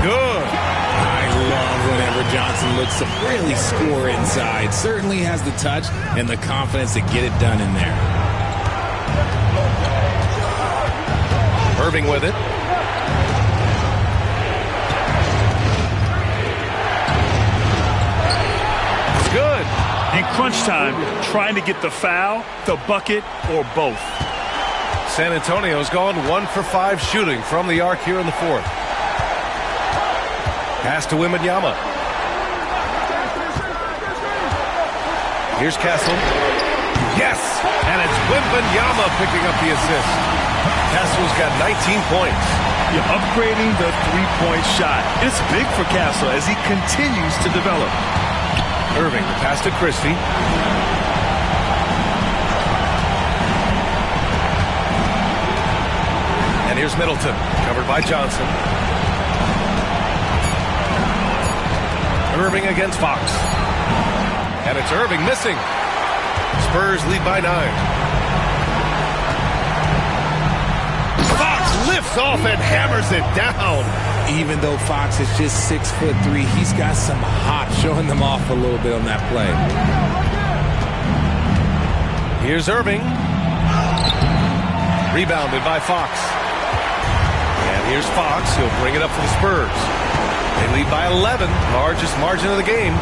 Good. I love whenever Johnson looks to really score inside. Certainly has the touch and the confidence to get it done in there. Irving with it. It's good. In crunch time, trying to get the foul, the bucket, or both. San Antonio's gone 1 for 5 shooting from the arc here in the 4th. Pass to Wembanyama. Here's Castle. Yes! And it's Wembanyama picking up the assist. Castle's got 19 points. You're upgrading the three-point shot. It's big for Castle as he continues to develop. Irving, the pass to Christie. And here's Middleton, covered by Johnson. Irving against Fox. And it's Irving missing. Spurs lead by 9. Lifts off and hammers it down. Even though Fox is just 6'3", he's got some hop, showing them off a little bit on that play. Here's Irving. Rebounded by Fox. And here's Fox. He'll bring it up for the Spurs. They lead by 11, largest margin of the game.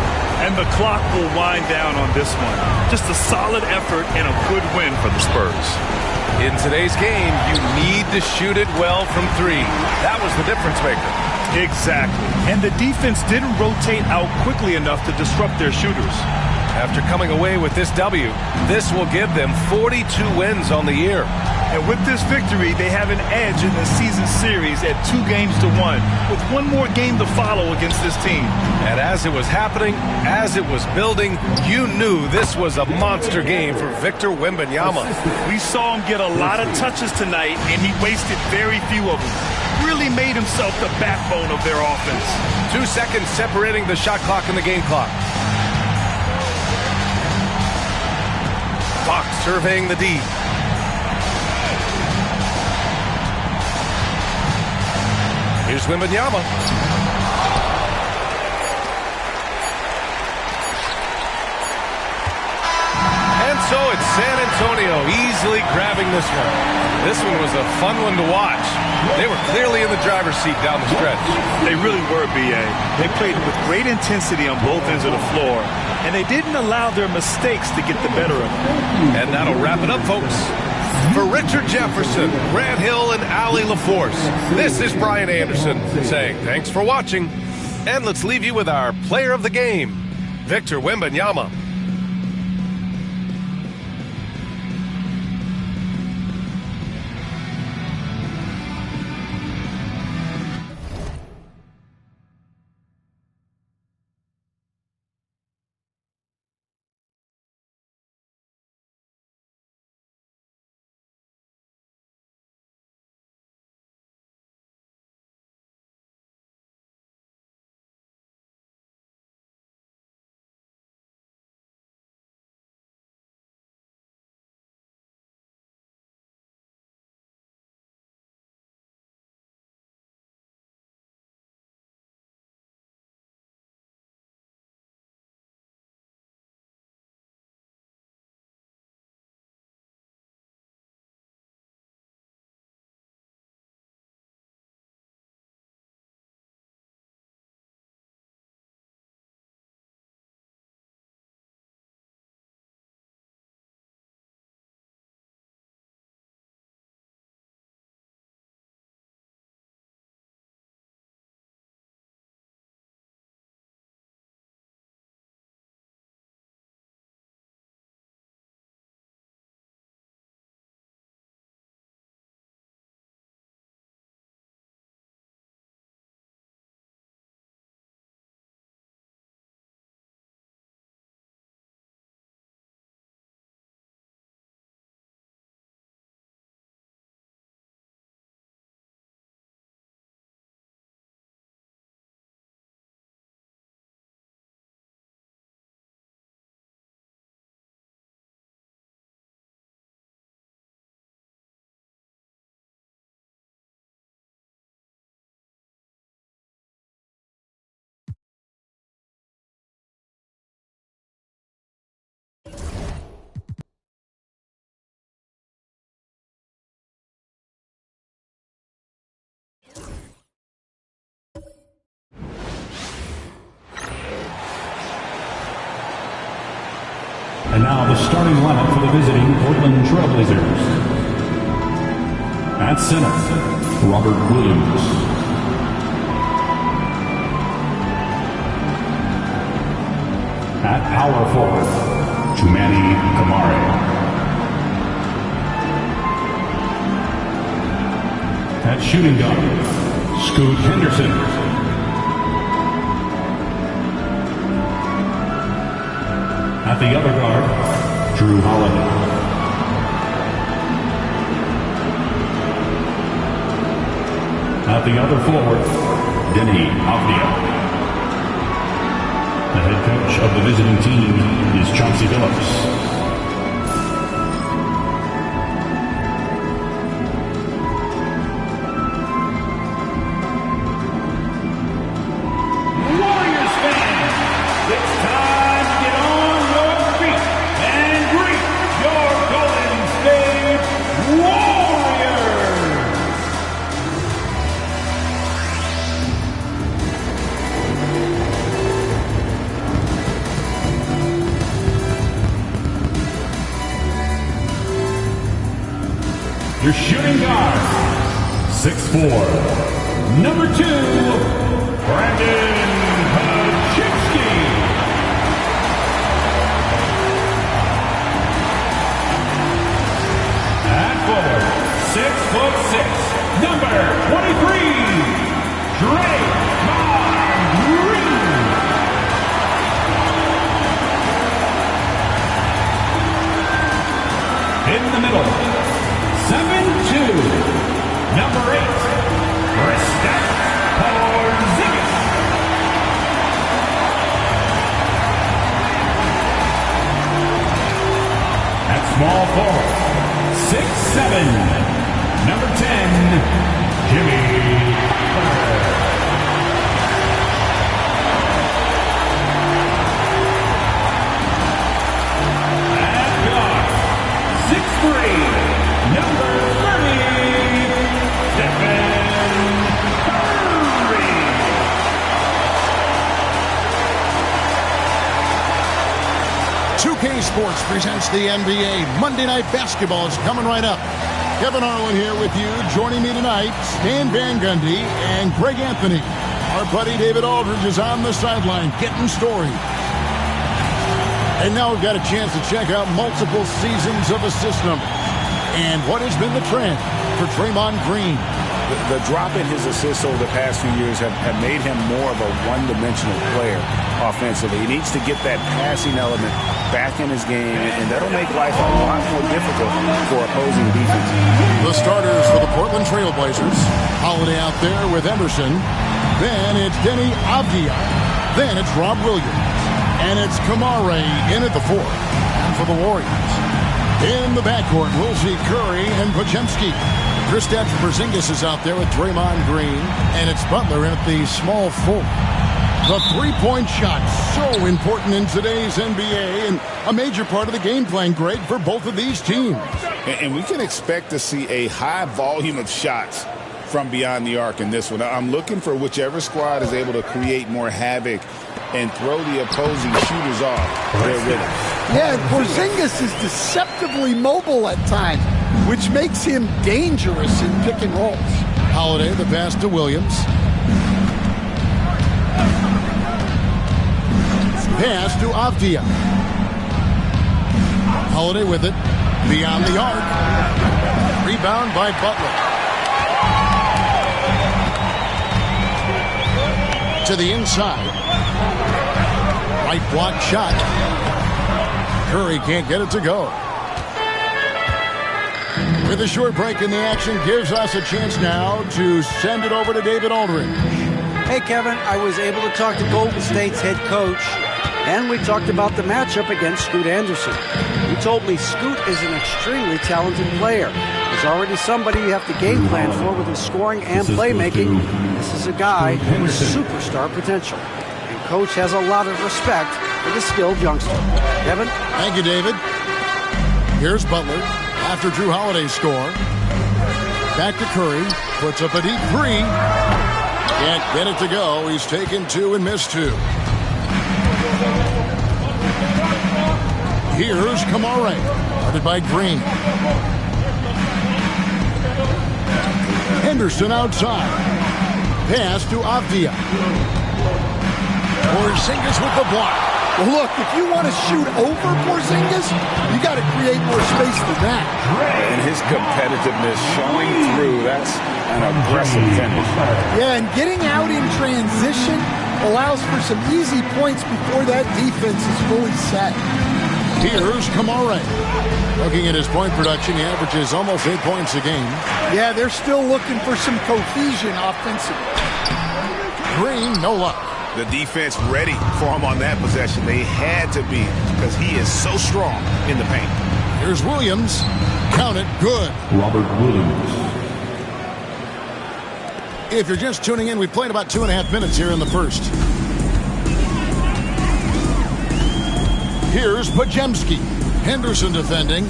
And the clock will wind down on this one. Just a solid effort and a good win for the Spurs. In today's game, you need to shoot it well from 3. That was the difference maker. Exactly. And the defense didn't rotate out quickly enough to disrupt their shooters. After coming away with this W, this will give them 42 wins on the year. And with this victory, they have an edge in the season series at 2-1, with one more game to follow against this team. And as it was happening, as it was building, you knew this was a monster game for Victor Wembanyama. We saw him get a lot of touches tonight, and he wasted very few of them. Really made himself the backbone of their offense. 2 seconds separating the shot clock and the game clock. Fox surveying the D. Here's Wembanyama. And so it's San Antonio easily grabbing this one. This one was a fun one to watch. They were clearly in the driver's seat down the stretch. They really were, B.A. They played with great intensity on both ends of the floor, and they didn't allow their mistakes to get the better of them. And that'll wrap it up, folks. For Richard Jefferson, Grant Hill, and Allie LaForce, this is Brian Anderson saying thanks for watching. And let's leave you with our player of the game, Victor Wembanyama. now the starting lineup for the visiting Portland Trailblazers. At center, Robert Williams. At power forward, Tumani Kamare. At shooting guard, Scoot Henderson. At the other guard, Drew Holiday. At the other forward, Denny Avdia. The head coach of the visiting team is Chauncey Billups. Warriors fans, it's time to get on your feet and greet your Golden State Warriors! Your shooting guard, 6'4", number 2, Brandon Pachitsky. At forward, 6'6", number 23, Draymond Green. In the middle, 7'2", number 8, Kristaps Porzingis. At small forward, 6'7", number 10, Jimmy Butler. At guard, 6'3", number 30, Stephen Curry. 2K Sports presents the NBA. Monday Night Basketball is coming right up. Kevin Harlan here with you. Joining me tonight, Stan Van Gundy and Greg Anthony. Our buddy David Aldridge is on the sideline getting story. And now we've got a chance to check out multiple seasons of assist numbers. And what has been the trend for Draymond Green? The drop in his assists over the past few years have made him more of a one-dimensional player offensively. He needs to get that passing element back in his game, and that'll make life a lot more difficult for opposing defense. The starters for the Portland Trailblazers. Holiday out there with Emerson. Then it's Denny Avdia. Then it's Rob Williams. And it's Kamare in at the 4. And for the Warriors, in the backcourt, we'll see Curry and Podziemski. Kristaps Porzingis is out there with Draymond Green. And it's Butler in at the small 4. The three-point shot, so important in today's NBA and a major part of the game plan, Greg, for both of these teams. And we can expect to see a high volume of shots from beyond the arc in this one. I'm looking for whichever squad is able to create more havoc and throw the opposing shooters off their rhythm. Yeah, and Porzingis is deceptively mobile at times, which makes him dangerous in pick and rolls. Holiday, the pass to Williams. Pass to Avdia. Holiday with it. Beyond the arc. Rebound by Butler. To the inside. Right block shot. Curry can't get it to go. With a short break in the action, gives us a chance now to send it over to David Aldridge. Hey, Kevin, I was able to talk to Golden State's head coach, and we talked about the matchup against Scoot Anderson. He told me Scoot is an extremely talented player. He's already somebody you have to game plan for with his scoring and playmaking. This is a guy with superstar potential. And Coach has a lot of respect for the skilled youngster. Kevin? Thank you, David. Here's Butler after Drew Holiday's score. Back to Curry. Puts up a deep 3. Can't get it to go. He's taken 2 and missed 2. Here's Kamare, guarded by Green. Henderson outside. Pass to Avdia. Porzingis with the block. Well, look, if you want to shoot over Porzingis, you got to create more space than that. And his competitiveness showing through. That's an aggressive finish. Yeah, and getting out in transition allows for some easy points before that defense is fully set. Here's Kamare. Looking at his point production, he averages almost 8 points a game. Yeah, they're still looking for some cohesion offensively. Green, no luck. The defense ready for him on that possession. They had to be because he is so strong in the paint. Here's Williams. Count it, good. Robert Williams. If you're just tuning in, we played about 2.5 minutes here in the first. Here's Pajemski. Henderson defending.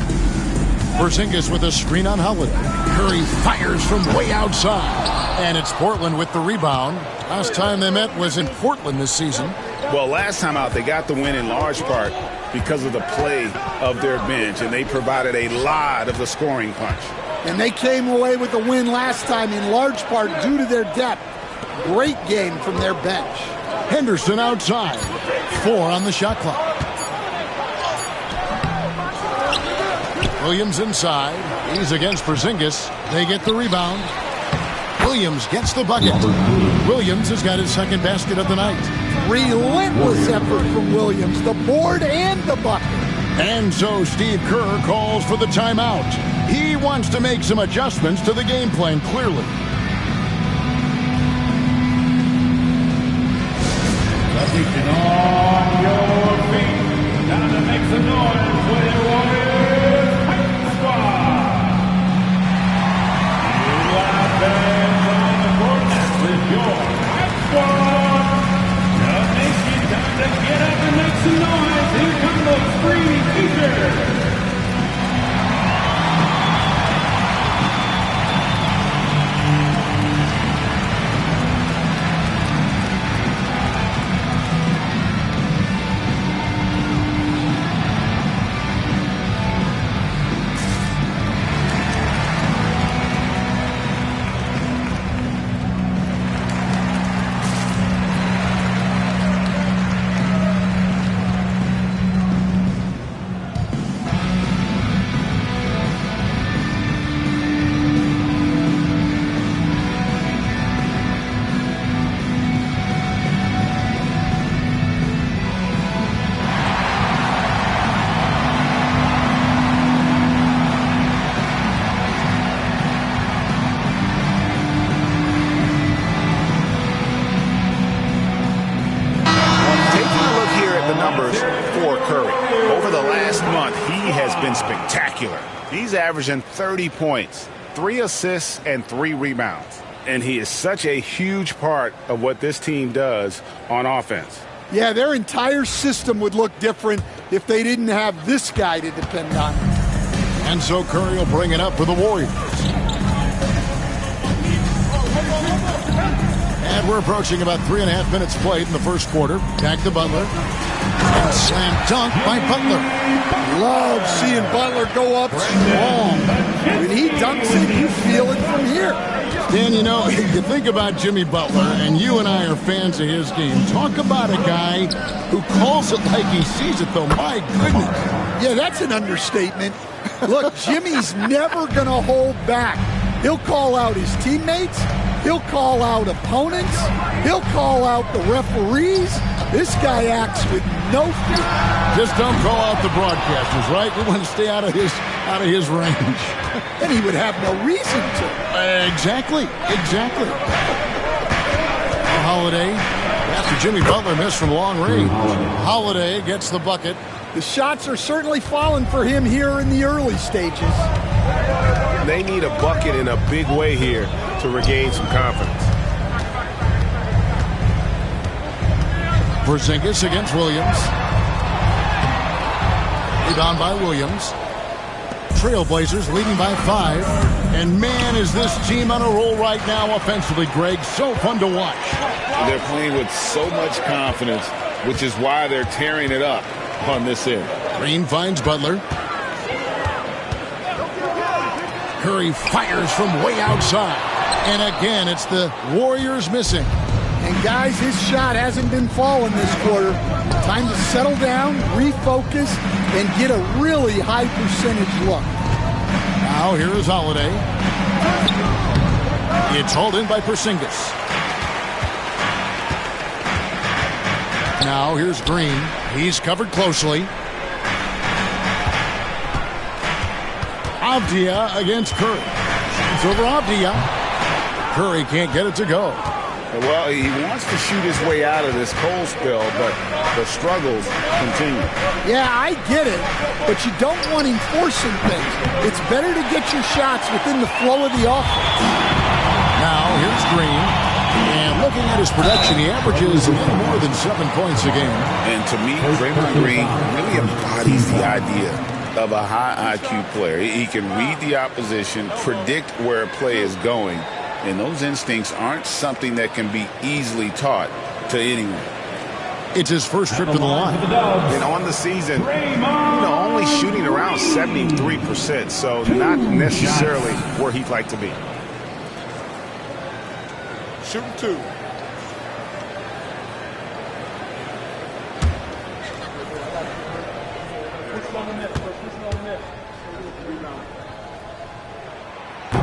Porzingis with a screen on Holiday. Curry fires from way outside. And it's Portland with the rebound. Last time they met was in Portland this season. Well, last time out, they got the win in large part because of the play of their bench, and they provided a lot of the scoring punch. And they came away with the win last time in large part due to their depth. Great game from their bench. Henderson outside. 4 on the shot clock. Williams inside. He's against Porzingis. They get the rebound. Williams gets the bucket. Williams has got his second basket of the night. Relentless effort from Williams, the board and the bucket. And so Steve Kerr calls for the timeout. He wants to make some adjustments to the game plan, clearly. Position on your feet. Time to make some noise for the Warriors Hype Squad. Live fans on the court with your Hype Squad. The nation, time to get up and make some noise. Here come those free t-shirts. He's averaging 30 points, 3 assists, and 3 rebounds. And he is such a huge part of what this team does on offense. Yeah, their entire system would look different if they didn't have this guy to depend on. And so Curry will bring it up for the Warriors. And we're approaching about 3.5 minutes played in the first quarter. Back to Butler. And slam dunk by Butler. Love seeing Butler go up strong. When he dunks it, you feel it from here. Dan, you know, you think about Jimmy Butler, and you and I are fans of his game. Talk about a guy who calls it like he sees it, though. My goodness. Yeah, that's an understatement. Look, Jimmy's never going to hold back. He'll call out his teammates. He'll call out opponents. He'll call out the referees. This guy acts with no fear. Just don't call out the broadcasters, right? We want to stay out of his range. And he would have no reason to. Exactly. Holiday, after Jimmy Butler missed from long range. Holiday gets the bucket. The shots are certainly falling for him here in the early stages. They need a bucket in a big way here to regain some confidence. Porzingis against Williams. Rebound by Williams. Trailblazers leading by 5. And man, is this team on a roll right now offensively, Greg. So fun to watch. They're playing with so much confidence, which is why they're tearing it up. on this end. Green finds Butler. Curry fires from way outside. And again, it's the Warriors missing. And guys, his shot hasn't been falling this quarter. Time to settle down, refocus, and get a really high percentage look. Now here is Holiday. It's hauled in by Porzingis. Now here's Green. He's covered closely. Avdia against Curry. It's over Avdia. Curry can't get it to go. Well, he wants to shoot his way out of this cold spell, but the struggles continue. Yeah, I get it, but you don't want him forcing things. It's better to get your shots within the flow of the offense. Now here's Green. And looking at his production, he averages a little more than 7 points a game. And to me, Draymond Green really embodies the idea of a high IQ player. He can read the opposition, predict where a play is going, and those instincts aren't something that can be easily taught to anyone. It's his first trip to the line. And on the season, only shooting around 73%, so not necessarily where he'd like to be. Shooting 2.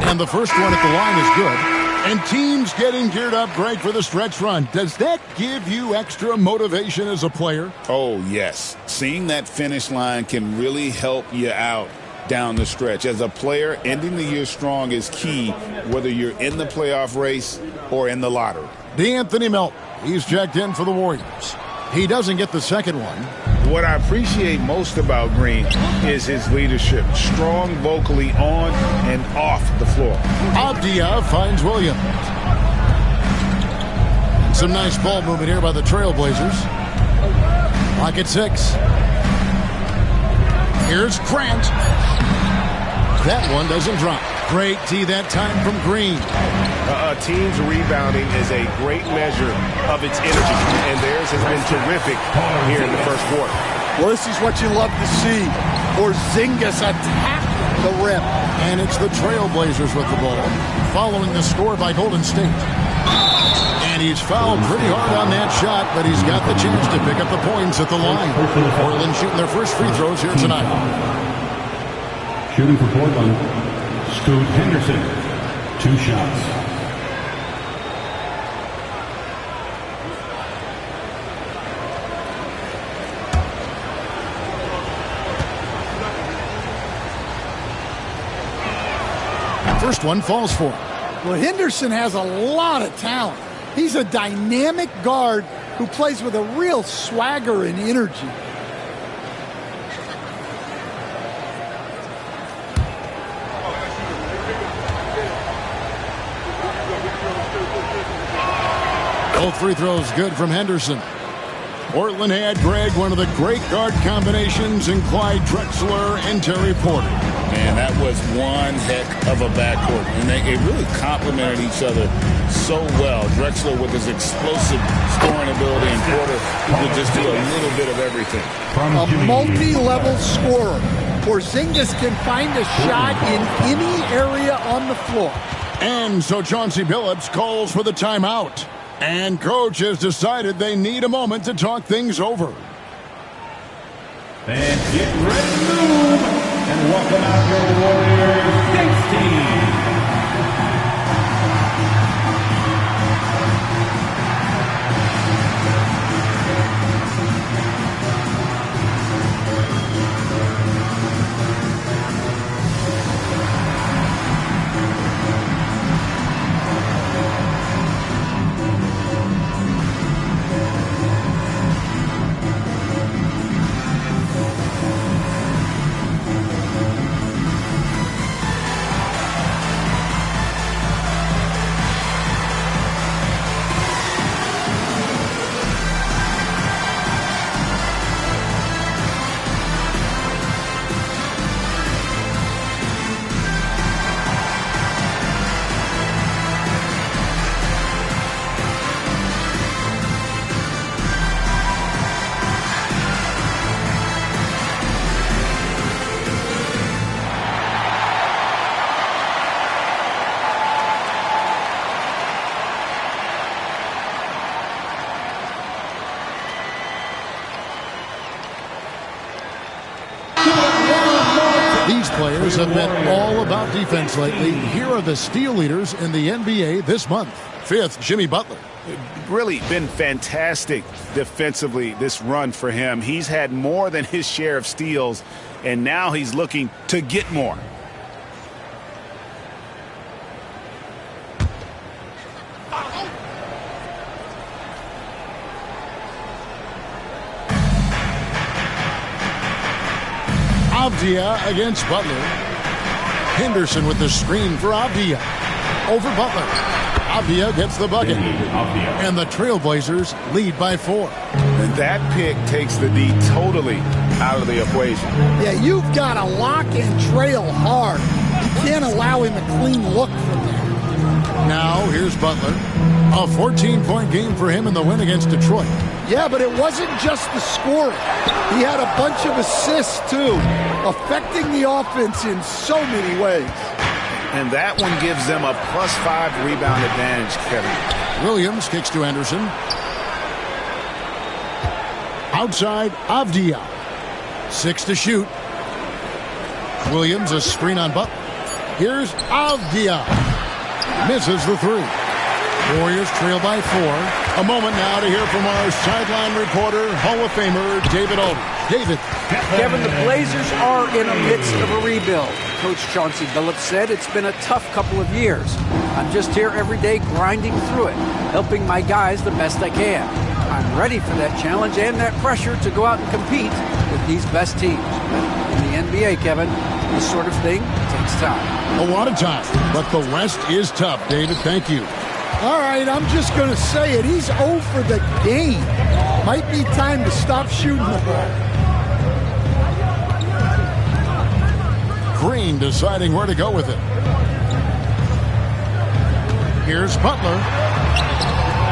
And the first one at the line is good. And teams getting geared up great for the stretch run. Does that give you extra motivation as a player? Oh, yes. Seeing that finish line can really help you out down the stretch. As a player, ending the year strong is key, whether you're in the playoff race or in the lottery. D'Anthony Melton, he's checked in for the Warriors. He doesn't get the second one. What I appreciate most about Green is his leadership. Strong vocally on and off the floor. Avdia finds Williams. Some nice ball movement here by the Trailblazers. Clock at 6. Here's Grant. That one doesn't drop. Great D that time from Green. A team's rebounding is a great measure of its energy, and theirs has been terrific here in the first quarter. Well, this is what you love to see. Porzingis attack the rim. And it's the Trailblazers with the ball, following the score by Golden State. And he's fouled pretty hard on that shot, but he's got the chance to pick up the points at the line. Portland shooting their first free throws here tonight. Shooting for Portland, Scoot Henderson. 2 shots. First one falls for him. Well, Henderson has a lot of talent. He's a dynamic guard who plays with a real swagger and energy. Both free throws good from Henderson. Portland had, Greg, one of the great guard combinations in Clyde Drexler and Terry Porter. Man, that was one heck of a backcourt. And they really complemented each other so well. Drexler with his explosive scoring ability, and Porter who could just do a little bit of everything. A multi-level scorer. Porzingis can find a shot in any area on the floor. And so Chauncey Billups calls for the timeout. And coach has decided they need a moment to talk things over. And get ready to move. And welcome out your Warriors 16. players have been all about defense lately. Here are the steal leaders in the NBA this month. 5th, Jimmy Butler. Really been fantastic defensively this run for him. He's had more than his share of steals, and now he's looking to get more. Avdia against Butler. Henderson with the screen for Avdia. Over Butler. Avdia gets the bucket. And the Trailblazers lead by 4. And that pick takes the D totally out of the equation. Yeah, you've got to lock and trail hard. You can't allow him a clean look from there. Now, here's Butler. A 14-point game for him in the win against Detroit. Yeah, but it wasn't just the scoring. He had a bunch of assists, too, affecting the offense in so many ways. And that one gives them a +5 rebound advantage, Kevin. Williams kicks to Anderson. Outside, Avdia. 6 to shoot. Williams, a screen on Butler. Here's Avdia. Misses the 3. Warriors trail by 4. A moment now to hear from our sideline reporter, Hall of Famer David Aldridge. David. Kevin, the Blazers are in the midst of a rebuild. Coach Chauncey Billups said it's been a tough couple of years. I'm just here every day grinding through it, helping my guys the best I can. I'm ready for that challenge and that pressure to go out and compete with these best teams. In the NBA, Kevin, this sort of thing takes time. A lot of time, but the West is tough, David. Thank you. All right, I'm just going to say it. He's 0 for the game. Might be time to stop shooting the ball. Green deciding where to go with it. Here's Butler.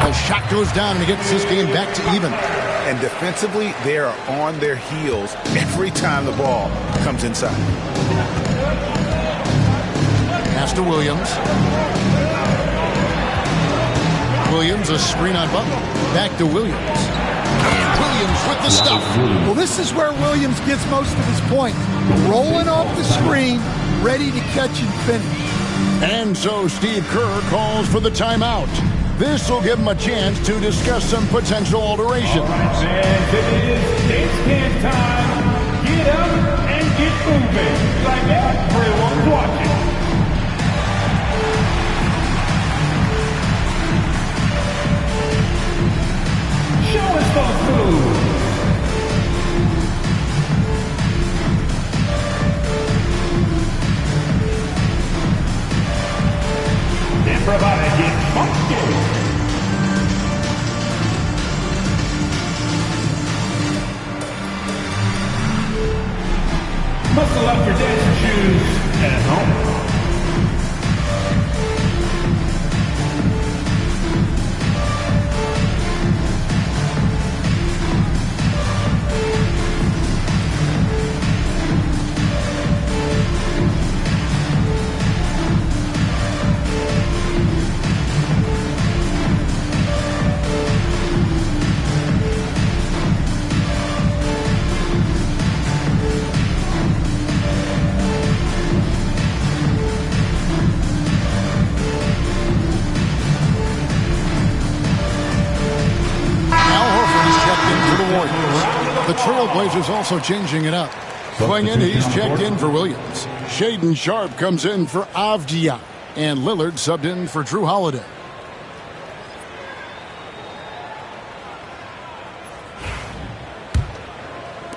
The shot goes down and he gets this game back to even. And defensively, they are on their heels every time the ball comes inside. Pass to Williams. Williams, a screen on Butler. Back to Williams. And Williams with the stuff. Well, this is where Williams gets most of his points. Rolling off the screen, ready to catch and finish. And so Steve Kerr calls for the timeout. This will give him a chance to discuss some potential alterations. And it is Kings time. Get up and get moving like everyone's watching. Show us those moves. Everybody get funky. Muscle up your dancing shoes at home. The Trailblazers also changing it up. Going in, he's checked in for Williams. Shaedon Sharpe comes in for Avdia. And Lillard subbed in for Drew Holiday.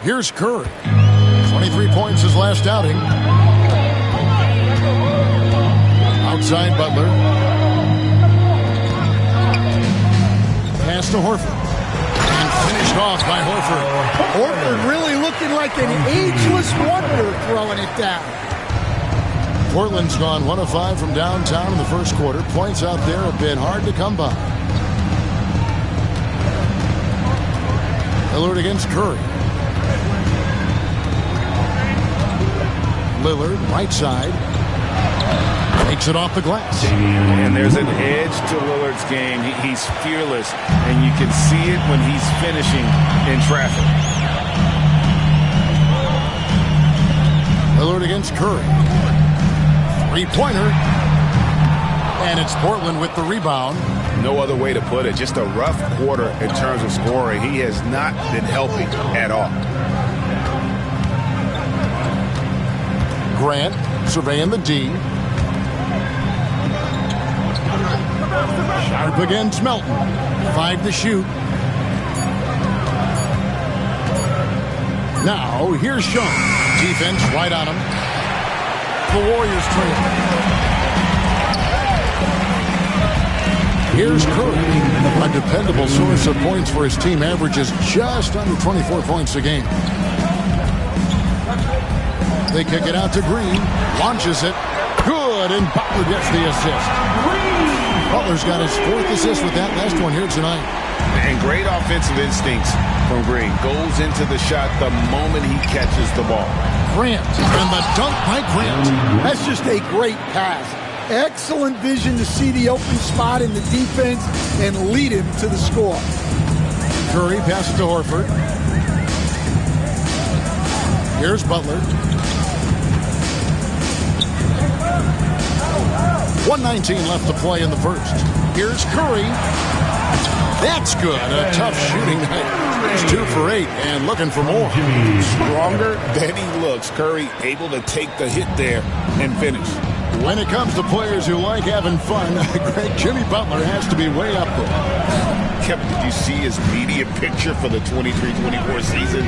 Here's Curry. 23 points his last outing. Outside Butler. Pass to Horford. Finished off by Horford. Horford really looking like an ageless wonder throwing it down. Portland's gone 1 of 5 from downtown in the first quarter. Points out there have been hard to come by. Lillard against Curry. Lillard, right side. Takes it off the glass. And there's an edge to Lillard's game. He's fearless, and you can see it when he's finishing in traffic. Lillard against Curry. Three-pointer. And it's Portland with the rebound. No other way to put it. Just a rough quarter in terms of scoring. He has not been healthy at all. Grant surveying the D. Sharp against Melton. 5 to shoot. Now, here's Sean. Defense right on him. The Warriors trail. Here's Curry. A dependable source of points for his team, averages just under 24 points a game. They kick it out to Green. Launches it. Good, and Butler gets the assist. Butler's got his 4th assist with that last one here tonight. And great offensive instincts from Green. Goes into the shot the moment he catches the ball. Grant, and the dunk by Grant. That's just a great pass. Excellent vision to see the open spot in the defense and lead him to the score. Curry passes to Horford. Here's Butler. 1:19 left to play in the first. Here's Curry. That's good. A tough shooting night. He's 2 for 8 and looking for more. Stronger than he looks. Curry able to take the hit there and finish. When it comes to players who like having fun, great Jimmy Butler has to be way up there. Kevin, did you see his media picture for the 23-24 season?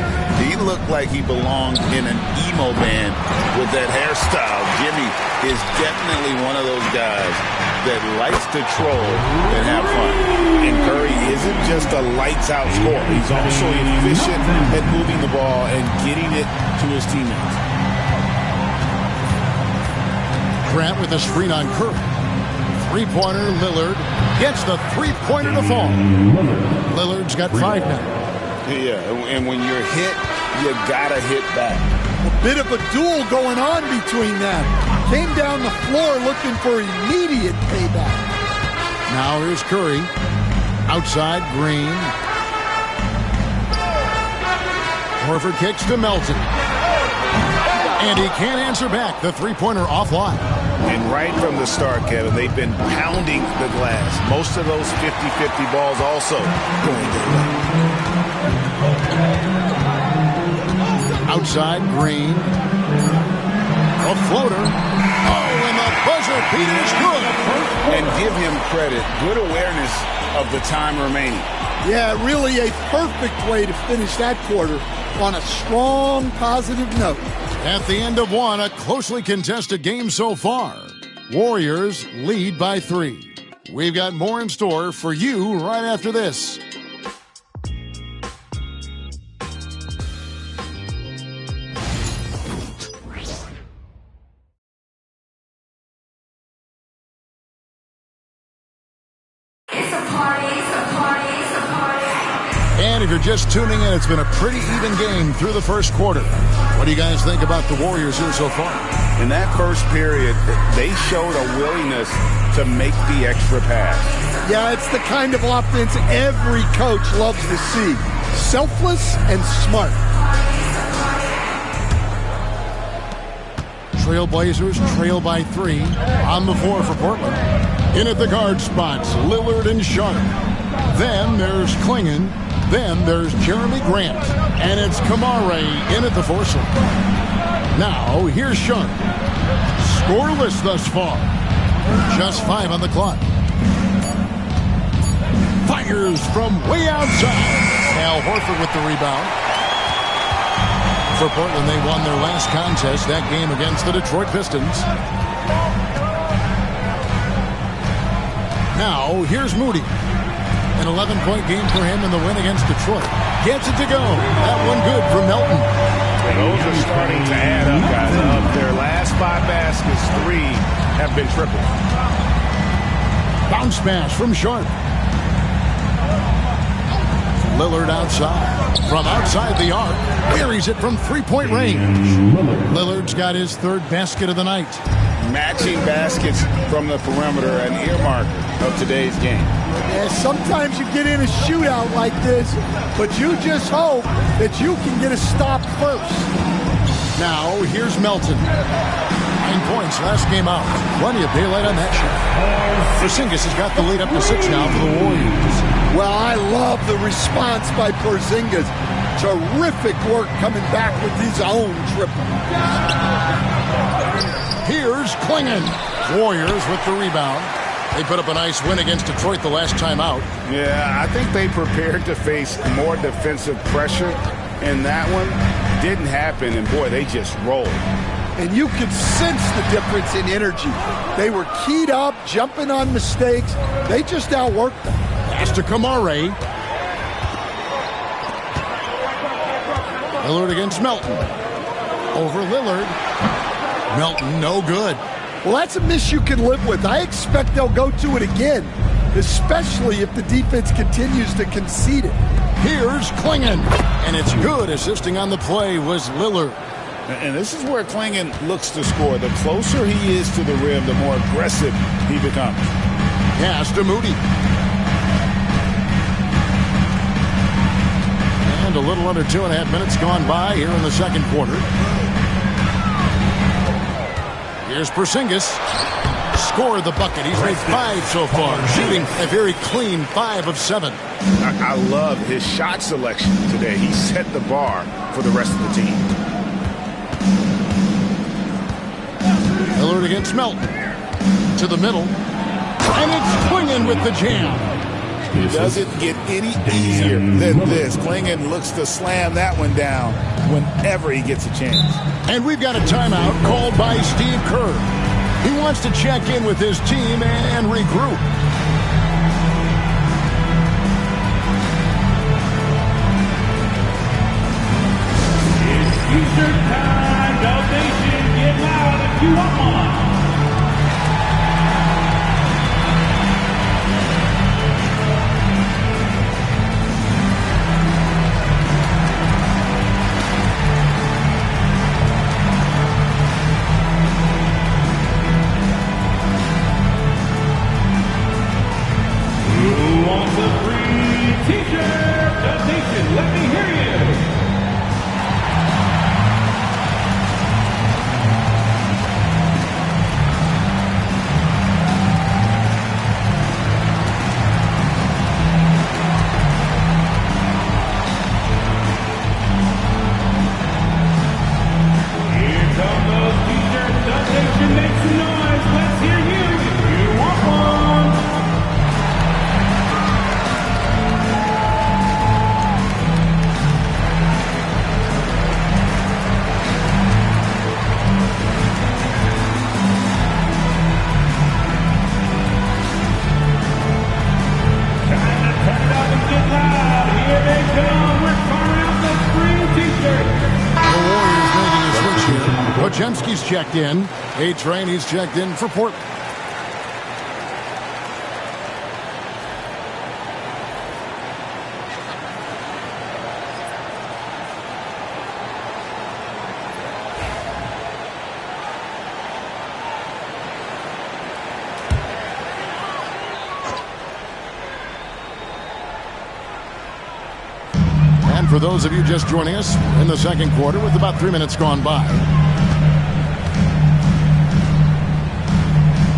He looked like he belonged in an emo band with that hairstyle. Jimmy is definitely one of those guys that likes to troll and have fun. And Curry isn't just a lights-out scorer. He's also efficient at moving the ball and getting it to his teammates. Grant with a screen on Curry. Three-pointer, Lillard gets the three-pointer to fall. Lillard's got 5 now. Yeah, and when you're hit, you gotta hit back. A bit of a duel going on between them. Came down the floor looking for immediate payback. Now here's Curry. Outside, Green. Horford kicks to Melton. And he can't answer back. The three-pointer offline. And right from the start, Kevin, they've been pounding the glass. Most of those 50-50 balls also going their way. Outside, Green. A floater. Oh, and the buzzer beater is good. And give him credit. Good awareness of the time remaining. Yeah, really a perfect way to finish that quarter on a strong, positive note. At the end of one, a closely contested game so far. Warriors lead by 3. We've got more in store for you right after this. And if you're just tuning in, it's been a pretty even game through the first quarter. What do you guys think about the Warriors here so far? In that first period, they showed a willingness to make the extra pass. Yeah, it's the kind of offense every coach loves to see. Selfless and smart. Trailblazers trail by 3 on the floor for Portland. In at the guard spots, Lillard and Sharp. Then there's Klingon. Then there's Jeremy Grant. And it's Kamare in at the foursome. Now, here's Sharp. Scoreless thus far. Just 5 on the clock. Fires from way outside. Al Horford with the rebound. For Portland, they won their last contest, that game against the Detroit Pistons. Now, here's Moody. An 11-point game for him in the win against Detroit. Gets it to go. That one good for Melton. And those are starting to add up, guys. Of their last 5 baskets, 3 have been triple. Bounce pass from Sharp. Lillard outside. From outside the arc, buries it from three-point range. Lillard's got his 3rd basket of the night. Matching baskets from the perimeter, an earmark of today's game. Yeah, sometimes you get in a shootout like this, but you just hope that you can get a stop first. Now, here's Melton. 9 points last game out. Plenty of daylight on that shot. Porzingis has got the lead up to 6 now for the Warriors. Well, I love the response by Porzingis. Terrific work coming back with his own triple. Here's Klingon. Warriors with the rebound. They put up a nice win against Detroit the last time out. Yeah, I think they prepared to face more defensive pressure, and that one didn't happen, and boy, they just rolled. And you could sense the difference in energy. They were keyed up, jumping on mistakes. They just outworked them. Pass to Kamare. Lillard against Melton. Over Lillard. Melton, no good. Well, that's a miss you can live with. I expect they'll go to it again, especially if the defense continues to concede it. Here's Klingon. And it's good. Assisting on the play was Lillard. And this is where Klingon looks to score. The closer he is to the rim, the more aggressive he becomes. Pass to Moody. And a little under 2.5 minutes gone by here in the second quarter. Here's Porzingis. Score the bucket. He's made 5 so far. Shooting a very clean 5 of 7. I love his shot selection today. He set the bar for the rest of the team. Lillard against Melton. To the middle. And it's Klingon with the jam. Does it get any easier than this? Klingon looks to slam that one down whenever he gets a chance. And we've got a timeout called by Steve Kerr. He wants to check in with his team and regroup. It's T-shirt time. Donation, get loud if you want one. Who wants a free T-shirt donation? Let me hear you. Here come those T-shirt donation. Make some noise. Let's hear you if you want one. Podziemski's checked in. A-Train, he's checked in for Portland. And for those of you just joining us in the second quarter with about 3 minutes gone by,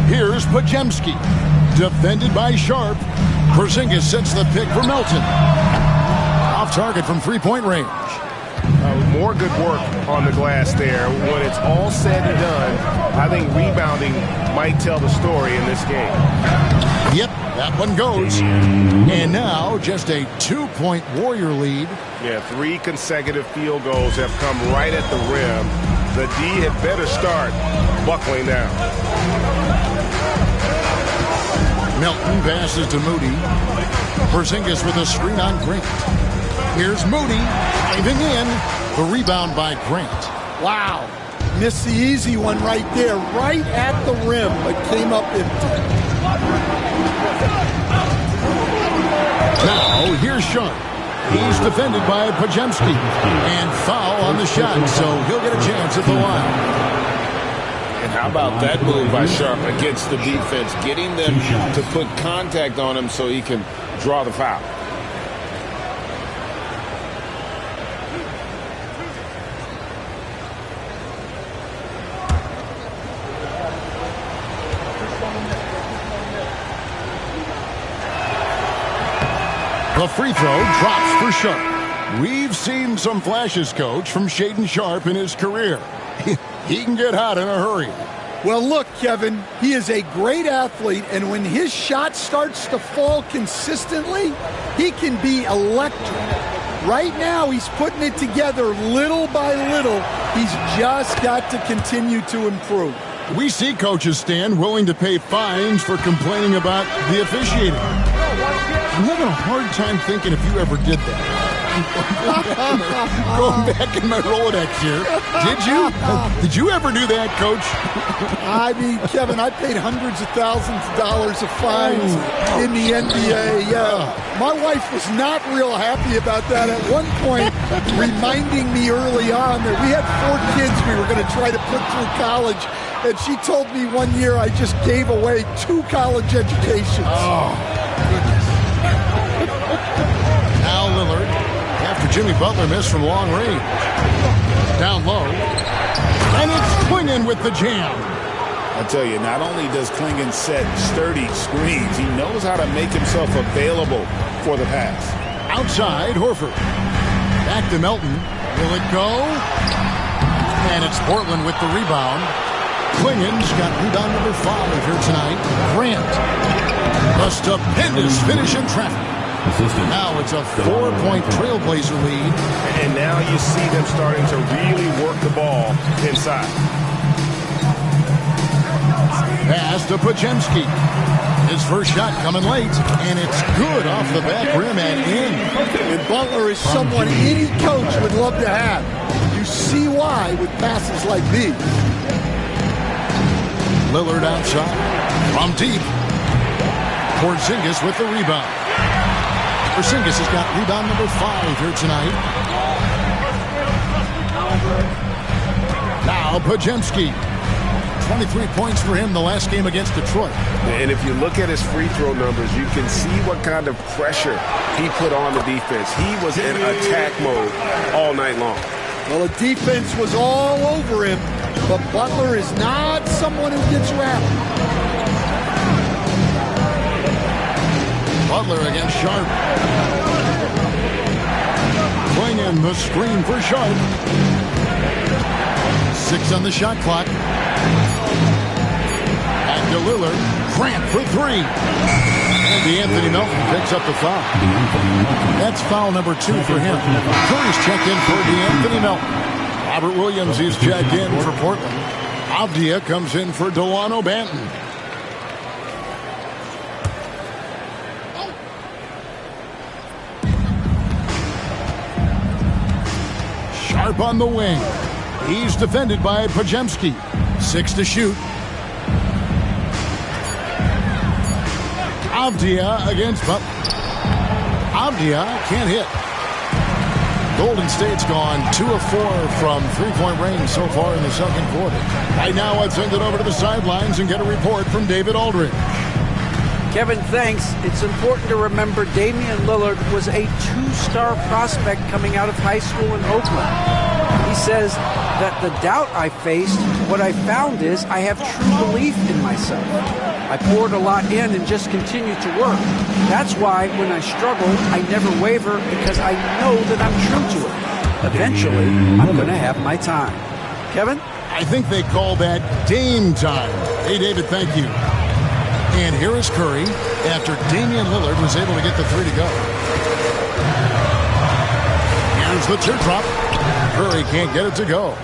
here's Podziemski. Defended by Sharp. Porzingis sets the pick for Melton. Off target from three-point range. More good work on the glass there. When it's all said and done, I think rebounding might tell the story in this game. Yep, that one goes. And now just a 2-point Warrior lead. Yeah, 3 consecutive field goals have come right at the rim. The D had better start buckling down. Melton passes to Moody. Porzingis with a screen on Grant. Here's Moody diving in. The rebound by Grant. Wow. Missed the easy one right there, right at the rim, but came up empty. Now, here's Sharp. He's defended by Podziemski. And foul on the shot, so he'll get a chance at the line. And how about that move by Sharp against the defense, getting them to put contact on him so he can draw the foul. The free throw drops for Sharp. We've seen some flashes, Coach, from Shaedon Sharp in his career. He can get hot in a hurry. Well, look, Kevin, he is a great athlete, and when his shot starts to fall consistently, he can be electric. Right now, he's putting it together little by little. He's just got to continue to improve. We see coaches, Stan, willing to pay fines for complaining about the officiating. I'm having a hard time thinking if you ever did that. Going back in my Rolodex here. Did you? Did you ever do that, Coach? I mean, Kevin, I paid hundreds of thousands of dollars of fines in the NBA. My wife was not real happy about that at one point, reminding me early on that we had 4 kids we were going to try to put through college. And she told me one year I just gave away 2 college educations. Oh, goodness. Now Lillard, after Jimmy Butler missed from long range. Down low. And it's Klingon with the jam. I tell you, not only does Klingon set sturdy screens, he knows how to make himself available for the pass. Outside, Horford. Back to Melton. Will it go? And it's Portland with the rebound. Klingon's got rebound number 5 here tonight. Grant. A stupendous finish in traffic. Now it's a 4-point Trailblazer lead. And now you see them starting to really work the ball inside. Pass to Pajemski. His first shot coming late, and it's good off the back rim and in. And Butler is someone any coach would love to have. You see why with passes like these. Lillard outside. From deep. Porzingis with the rebound. Porzingis has got rebound number 5 here tonight. Now Pajemski. 23 points for him the last game against Detroit. And if you look at his free throw numbers, you can see what kind of pressure he put on the defense. He was in attack mode all night long. Well, the defense was all over him, but Butler is not someone who gets rattled. Butler against Sharp. Klingon the screen for Sharp. 6 on the shot clock. Back to Lillard. Grant for 3. And DeAnthony Melton picks up the foul. That's foul number 2 for him. Curry's checked in for DeAnthony Melton. Robert Williams is checked in for Portland. Avdia comes in for Delano Banton. Sharp on the wing. He's defended by Pajemski. 6 to shoot. Avdia against Butler. Avdia can't hit. Golden State's gone 2 of 4 from 3-point range so far in the second quarter. Right now, let's send it over to the sidelines and get a report from David Aldridge. Kevin, thanks. It's important to remember Damian Lillard was a 2-star prospect coming out of high school in Oakland. He says that the doubt I faced, what I found is I have true belief in myself. I poured a lot in and just continued to work. That's why when I struggle, I never waver because I know that I'm true to it. Eventually, I'm going to have my time. Kevin? I think they call that Dame time. Hey, David, thank you. And here is Curry after Damian Lillard was able to get the 3 to go. Here's the teardrop. Curry can't get it to go.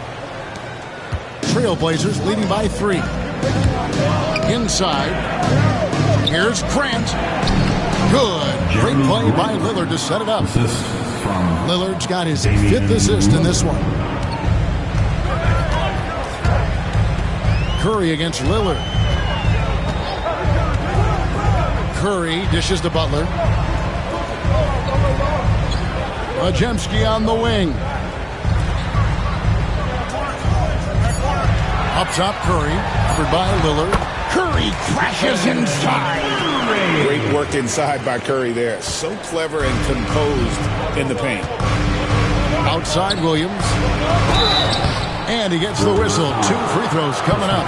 Trailblazers leading by 3. Inside. Here's Grant. Good. Great play by Lillard to set it up. Lillard's got his 5th assist in this one. Curry against Lillard. Curry dishes to Butler. Pajemski on the wing. Up top, Curry. Covered by Lillard. Curry crashes inside. Great work inside by Curry there. So clever and composed in the paint. Outside, Williams. And he gets the whistle. 2 free throws coming up.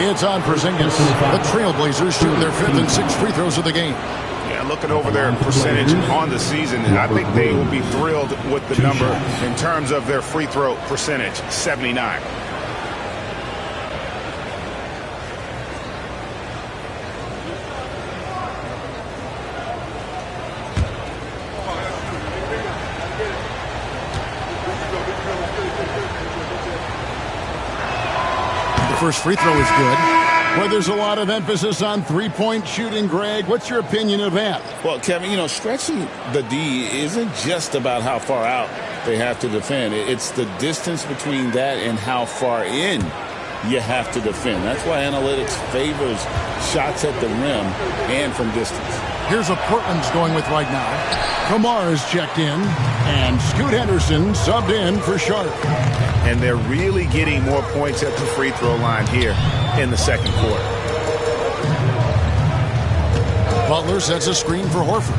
It's on Porzingis. The Trailblazers shoot their 5th and 6th free throws of the game. Yeah, looking over their percentage on the season, I think they will be thrilled with the number in terms of their free throw percentage, 79. First free throw is good. Well, there's a lot of emphasis on three-point shooting, Greg. What's your opinion of that? Well, Kevin, stretching the D isn't just about how far out they have to defend. It's the distance between that and how far in you have to defend. That's why analytics favors shots at the rim and from distance. Here's what Portland's going with right now. Kamar is checked in, and Scoot Henderson subbed in for Sharp. And they're really getting more points at the free throw line here in the second quarter. Butler sets a screen for Horford.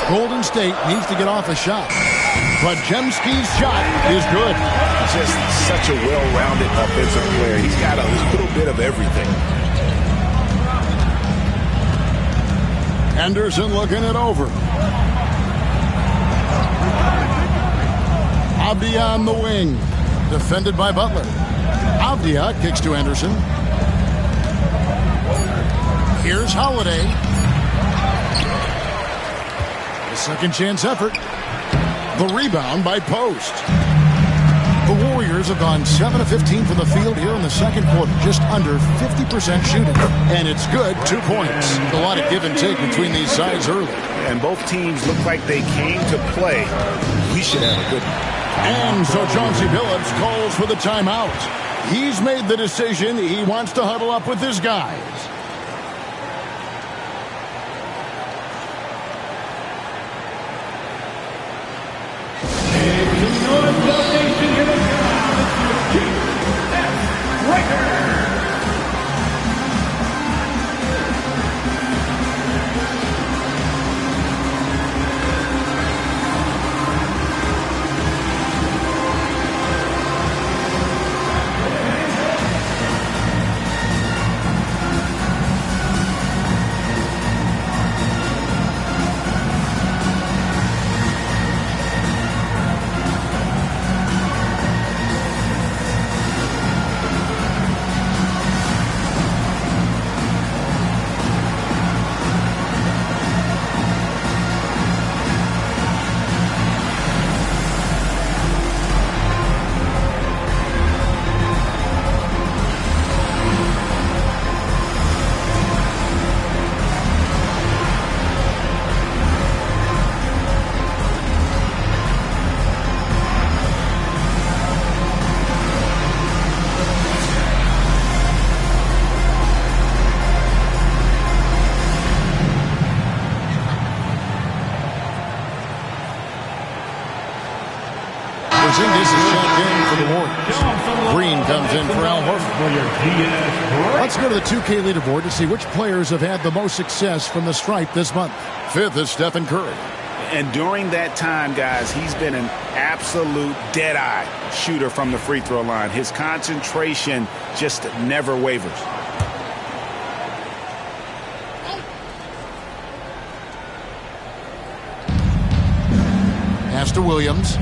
Golden State needs to get off a shot, but Jemski's shot is good. Just such a well-rounded offensive player. He's got a little bit of everything. Henderson looking it over. Avdia on the wing. Defended by Butler. Avdia kicks to Henderson. Here's Holiday. A second chance effort. The rebound by Post. The Warriors have gone 7 of 15 from the field here in the second quarter, just under 50% shooting. And it's good, 2 points. A lot of give and take between these sides early. And both teams look like they came to play. We should have a good one. And so Chauncey Billups calls for the timeout. He's made the decision. He wants to huddle up with his guys. Porzingis is checked in for the Warriors. Green comes in for Al Horford. Let's go to the 2K leaderboard to see which players have had the most success from the stripe this month. Fifth is Stephen Curry. And during that time, guys, he's been an absolute dead-eye shooter from the free throw line. His concentration just never wavers. Pass to Williams.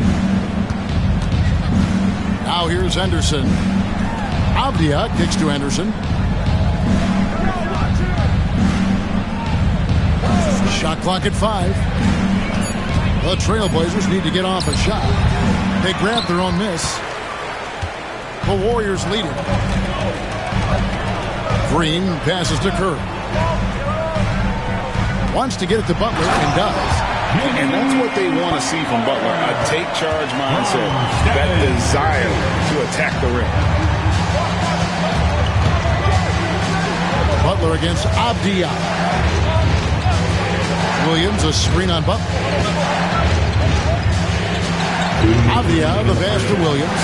Now here's Henderson. Avdia kicks to Henderson. Shot clock at 5. The Trailblazers need to get off a shot. They grab their own miss. The Warriors lead it. Green passes to Curry. Wants to get it to Butler and does. And that's what they want to see from Butler, a take-charge mindset, that desire to attack the rim. Butler against Avdia. Williams, a screen on Butler. Avdia, the pass to Williams.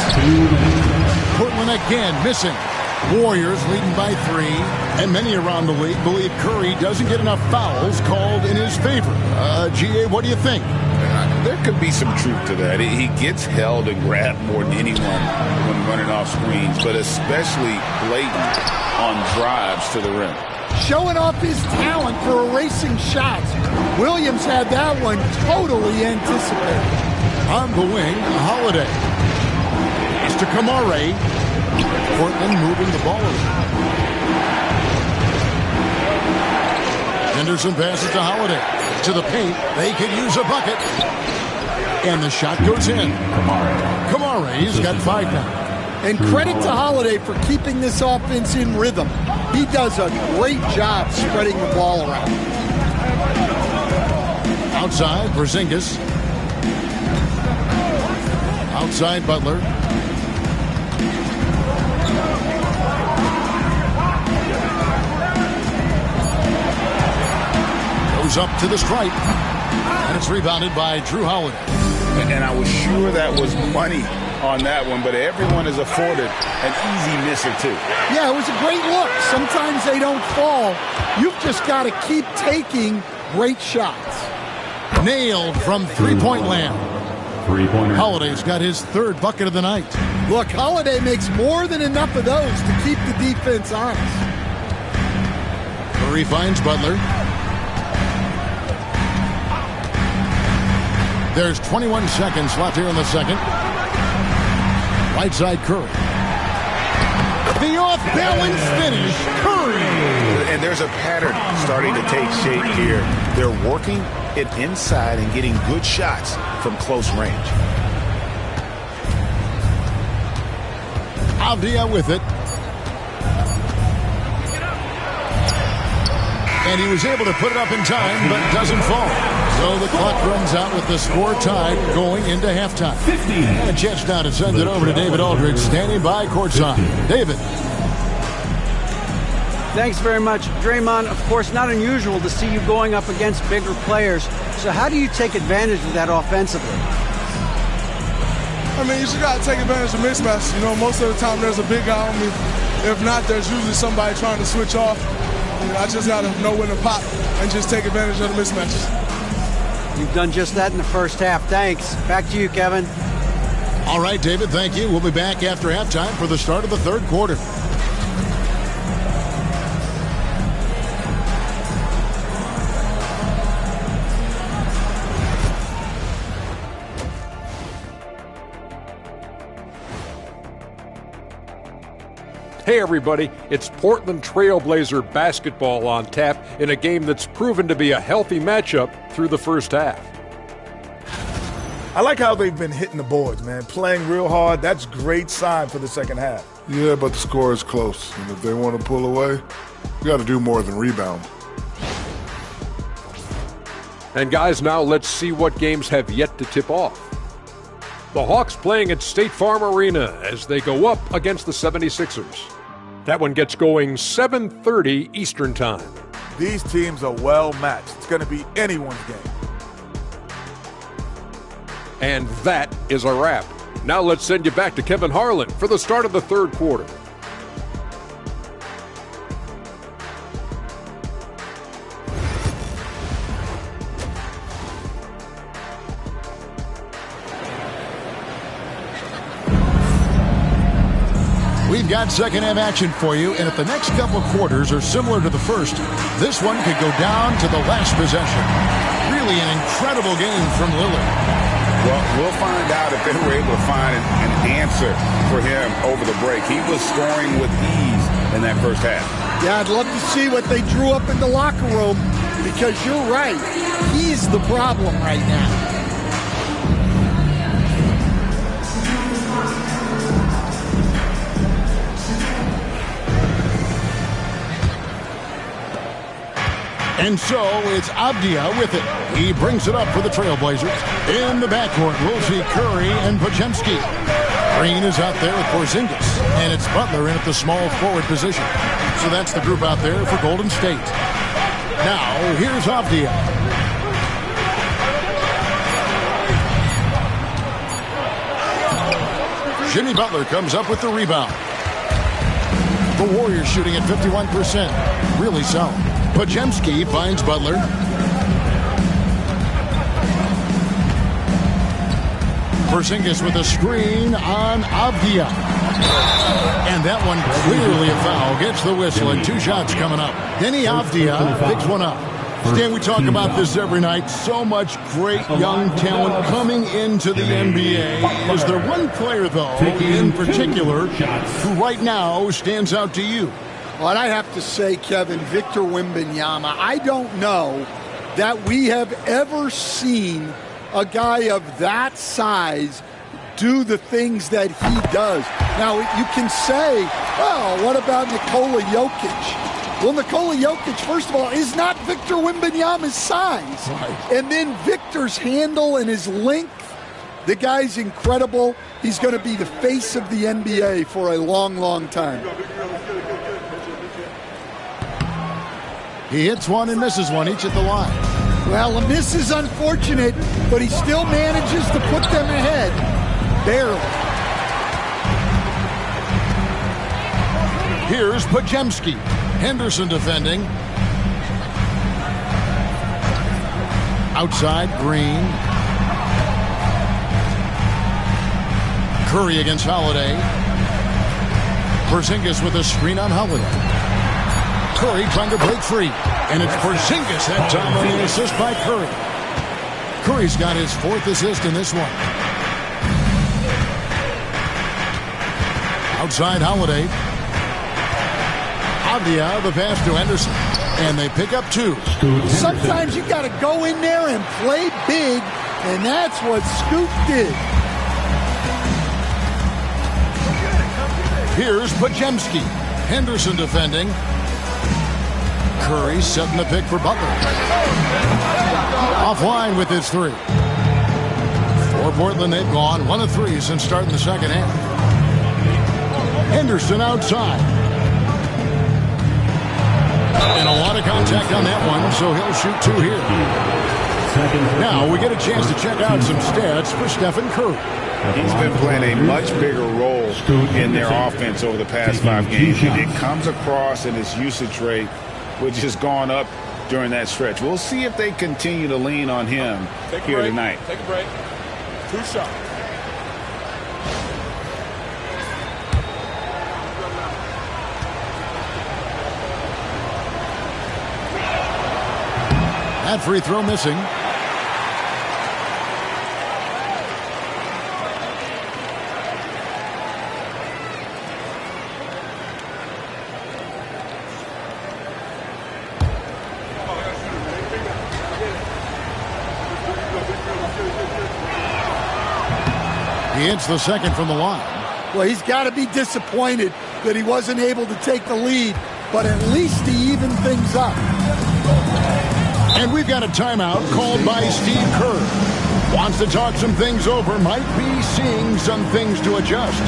Portland again missing. Warriors leading by 3, and many around the league believe Curry doesn't get enough fouls called in his favor. GA, what do you think? There could be some truth to that. He gets held and grabbed more than anyone when running off screens, but especially blatant on drives to the rim. Showing off his talent for erasing shots. Williams had that one totally anticipated. On the wing, Holiday. It's to Kamare. Portland moving the ball around. Henderson passes to Holiday. To the paint. They could use a bucket. And the shot goes in. Kamare's got 5 now. And credit to Holiday for keeping this offense in rhythm. He does a great job spreading the ball around. Outside, Porzingis. Outside, Butler. Goes up to the stripe. And it's rebounded by Drew Holiday. And I was sure that was money on that one, but everyone is afforded an easy miss or two. Yeah, it was a great look. Sometimes they don't fall. You've just got to keep taking great shots. Nailed from three-point land. Three-pointer. Holiday's got his 3rd bucket of the night. Look, Holiday makes more than enough of those to keep the defense honest. Curry finds Butler. There's 21 seconds left here in the second. Right side, Curry. The off-balance finish, Curry. And there's a pattern starting to take shape here. They're working it inside and getting good shots from close range. Avdia with it. And he was able to put it up in time, but doesn't fall. So the clock runs out with the score tied going into halftime. 50. And a chance now to send it over to David Aldridge, standing by courtside. David. Thanks very much. Draymond, of course, not unusual to see you going up against bigger players. So how do you take advantage of that offensively? I mean, you just got to take advantage of mismatches. You know, most of the time there's a big guy on me. If not, there's usually somebody trying to switch off. I just got to know when to pop and just take advantage of the mismatches. You've done just that in the first half. Thanks. Back to you, Kevin. All right, David, thank you. We'll be back after halftime for the start of the 3rd quarter. Hey everybody, it's Portland Trailblazer basketball on tap in a game that's proven to be a healthy matchup through the first half. I like how they've been hitting the boards, man. Playing real hard. That's great sign for the second half. Yeah, but the score is close. And if they want to pull away, we got to do more than rebound. And guys, now let's see what games have yet to tip off. The Hawks playing at State Farm Arena as they go up against the 76ers. That one gets going 7:30 Eastern Time. These teams are well matched. It's going to be anyone's game. And that is a wrap. Now let's send you back to Kevin Harlan for the start of the 3rd quarter. We've got second half action for you, and if the next couple of quarters are similar to the first, this one could go down to the last possession. Really an incredible game from Lillard. Well, we'll find out if they were able to find an answer for him over the break. He was scoring with ease in that first half. Yeah, I'd love to see what they drew up in the locker room, because you're right. He's the problem right now. And so it's Avdia with it. He brings it up for the Trailblazers. In the backcourt, we'll see Curry and Podziemski. Green is out there with Porzingis. And it's Butler in at the small forward position. So that's the group out there for Golden State. Now, here's Avdia. Jimmy Butler comes up with the rebound. The Warriors shooting at 51%. Really solid. Podziemski finds Butler. Porzingis with a screen on Avdia. And that one clearly a foul. Gets the whistle and 2 shots coming up. Denny Avdia picks one up. Stan, we talk about this every night. So much great young talent coming into the NBA. Is there one player, though, in particular, who right now stands out to you? Well, and I have to say, Kevin, Victor Wembanyama, I don't know that we have ever seen a guy of that size do the things that he does. Now, you can say, well, what about Nikola Jokic? Well, Nikola Jokic, first of all, is not Victor Wembanyama's size. Right. And then Victor's handle and his length, the guy's incredible. He's going to be the face of the NBA for a long, long time. He hits one and misses one, each at the line. Well, a miss is unfortunate, but he still manages to put them ahead. Barely. Here's Podziemski. Henderson defending. Outside, Green. Curry against Holiday. Porzingis with a screen on Holiday. Curry trying to break free. And it's Porzingis that time on the assist by Curry. Curry's got his 4th assist in this one. Outside, Holiday. Avdia, the pass to Henderson. And they pick up 2. Sometimes you got to go in there and play big, and that's what Scoot did. Here's Podziemski. Henderson defending. Curry setting the pick for Butler. Offline with his 3. For Portland, they've gone 1 of 3 since starting the second half. Henderson outside. And a lot of contact on that one, so he'll shoot 2 here. Now we get a chance to check out some stats for Stephen Curry. He's been playing a much bigger role in their offense over the past 5 games. It comes across in his usage rate, which has gone up during that stretch. We'll see if they continue to lean on him here tonight. Take a break. 2 shots. That free throw missing. He hits the second from the line. Well, he's got to be disappointed that he wasn't able to take the lead, but at least he evened things up. And we've got a timeout called by Steve Kerr. Wants to talk some things over, might be seeing some things to adjust.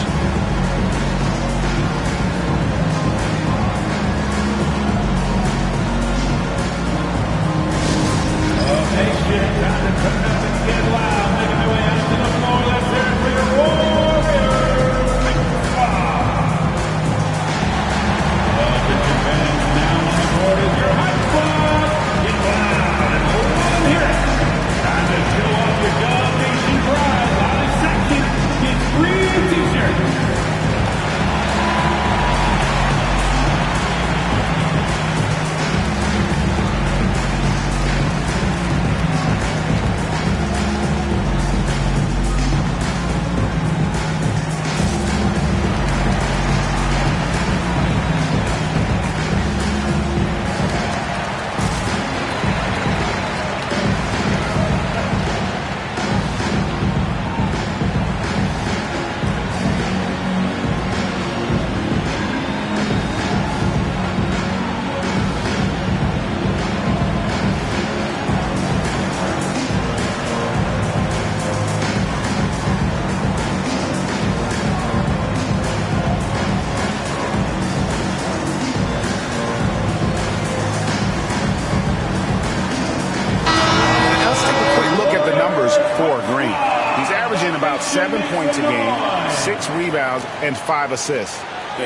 for Green. He's averaging about 7 points a game, 6 rebounds, and 5 assists.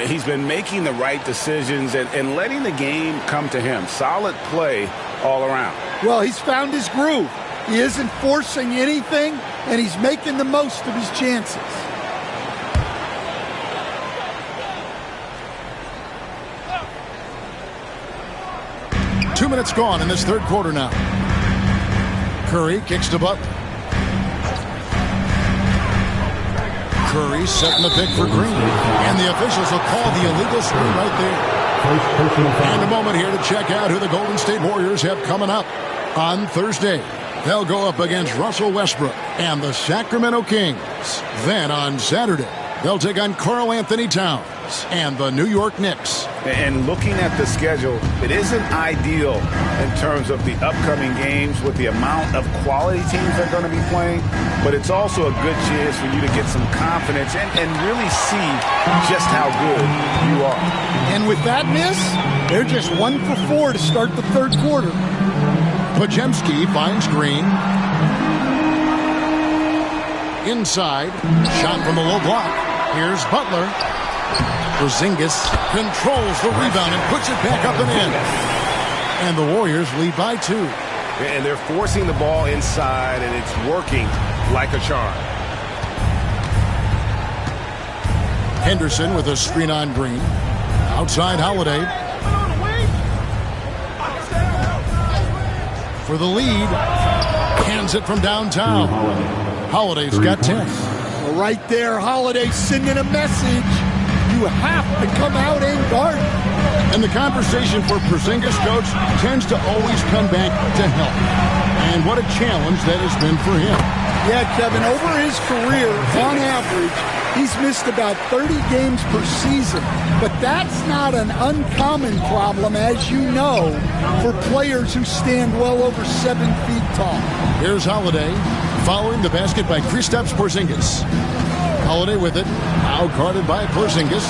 He's been making the right decisions and letting the game come to him. Solid play all around. Well, he's found his groove. He isn't forcing anything. and he's making the most of his chances. Two minutes gone in this third quarter now. Curry kicks to Butler. Curry setting the pick for Green. And the officials will call the illegal screen right there. And a moment here to check out who the Golden State Warriors have coming up on Thursday. They'll go up against Russell Westbrook and the Sacramento Kings. Then on Saturday, they'll take on Karl Anthony Towns and the New York Knicks. And looking at the schedule, it isn't ideal in terms of the upcoming games with the amount of quality teams that are going to be playing, but it's also a good chance for you to get some confidence and really see just how good you are. And with that miss, they're just 1 for 4 to start the third quarter. Podziemski finds Green. Inside, shot from the low block. Here's Butler. Porzingis controls the rebound and puts it back up and in. And the Warriors lead by 2. And they're forcing the ball inside, and it's working like a charm. Henderson with a screen on Green. Outside Holiday. For the lead. Hands it from downtown. Holiday's got 10. Well, right there, Holiday sending a message. You have to come out and guard. And the conversation for Porzingis, coach, tends to always come back to help. And what a challenge that has been for him. Yeah, Kevin, over his career, on average, he's missed about 30 games per season. But that's not an uncommon problem, as you know, for players who stand well over 7 feet tall. Here's Holiday, following the basket by Kristaps Porzingis. Holiday with it, now guarded by Porzingis.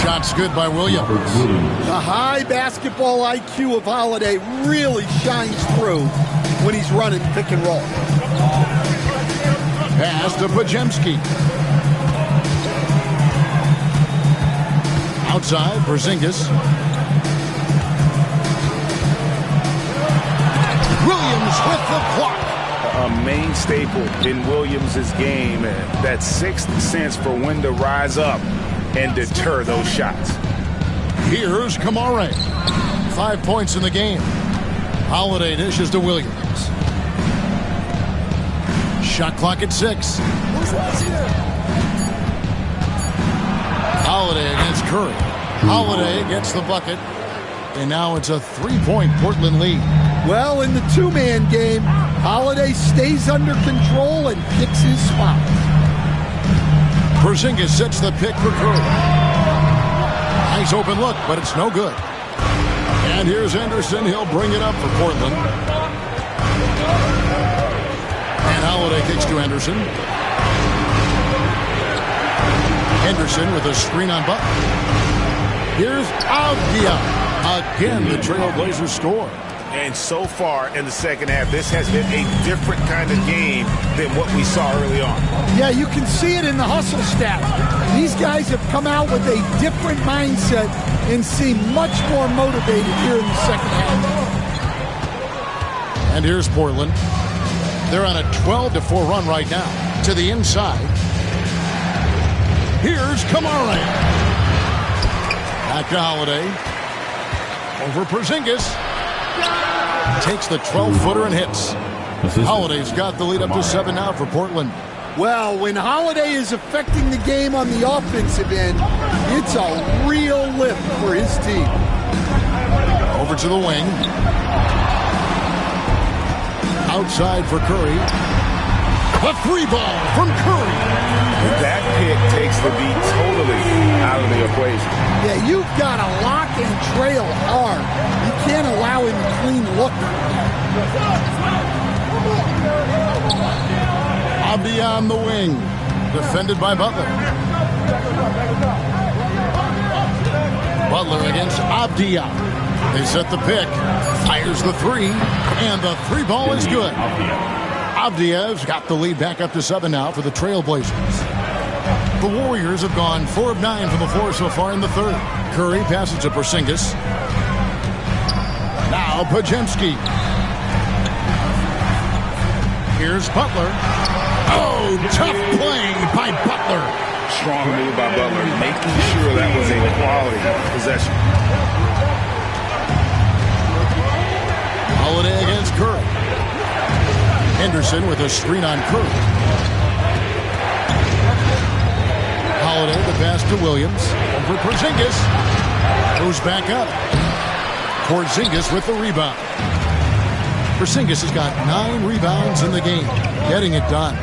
Shots good by Williams. The high basketball IQ of Holiday really shines through when he's running pick and roll. Pass to Podziemski. Outside, Porzingis. Williams with the block. A main staple in Williams' game, that sixth sense for when to rise up and deter those shots. Here's Kamare. 5 points in the game. Holiday dishes to Williams. Shot clock at 6. Holiday against Curry. Holiday gets the bucket. And now it's a 3-point Portland lead. Well, in the two-man game, Holiday stays under control and picks his spot. Porzingis sets the pick for Curry. Nice open look, but it's no good. And here's Anderson. He'll bring it up for Portland. And Holiday kicks to Anderson. Henderson with a screen on Butler. Here's Avdia. Again, the Trailblazers score. And so far in the second half, this has been a different kind of game than what we saw early on. Yeah, you can see it in the hustle stat. These guys have come out with a different mindset and seem much more motivated here in the second half. And here's Portland. They're on a 12-4 run right now. To the inside. Here's Kamare. Back to Holiday. Over Porzingis. Takes the 12-footer and hits. Holiday's got the lead up to 7 now for Portland. Well, when Holiday is affecting the game on the offensive end, it's a real lift for his team. Over to the wing. Outside for Curry. A free ball from Curry. That pick takes the beat totally out of the equation. Yeah, you've got to lock and trail hard. You can't allow him to clean look. Avdia on the wing. Defended by Butler. Butler against Avdia. They set the pick. Fires the 3. And the 3 ball is good. Avdia's got the lead back up to 7 now for the Trailblazers. The Warriors have gone 4 of 9 from the floor so far in the third. Curry passes to Porzingis. Now Podziemski. Here's Butler. Oh, tough play by Butler. Strong move by Butler, making sure that was a quality possession. Holiday against Curry. Henderson with a screen on Curry. Holiday, the pass to Williams. Over Porzingis. Goes back up. Porzingis with the rebound. Porzingis has got 9 rebounds in the game. Getting it done.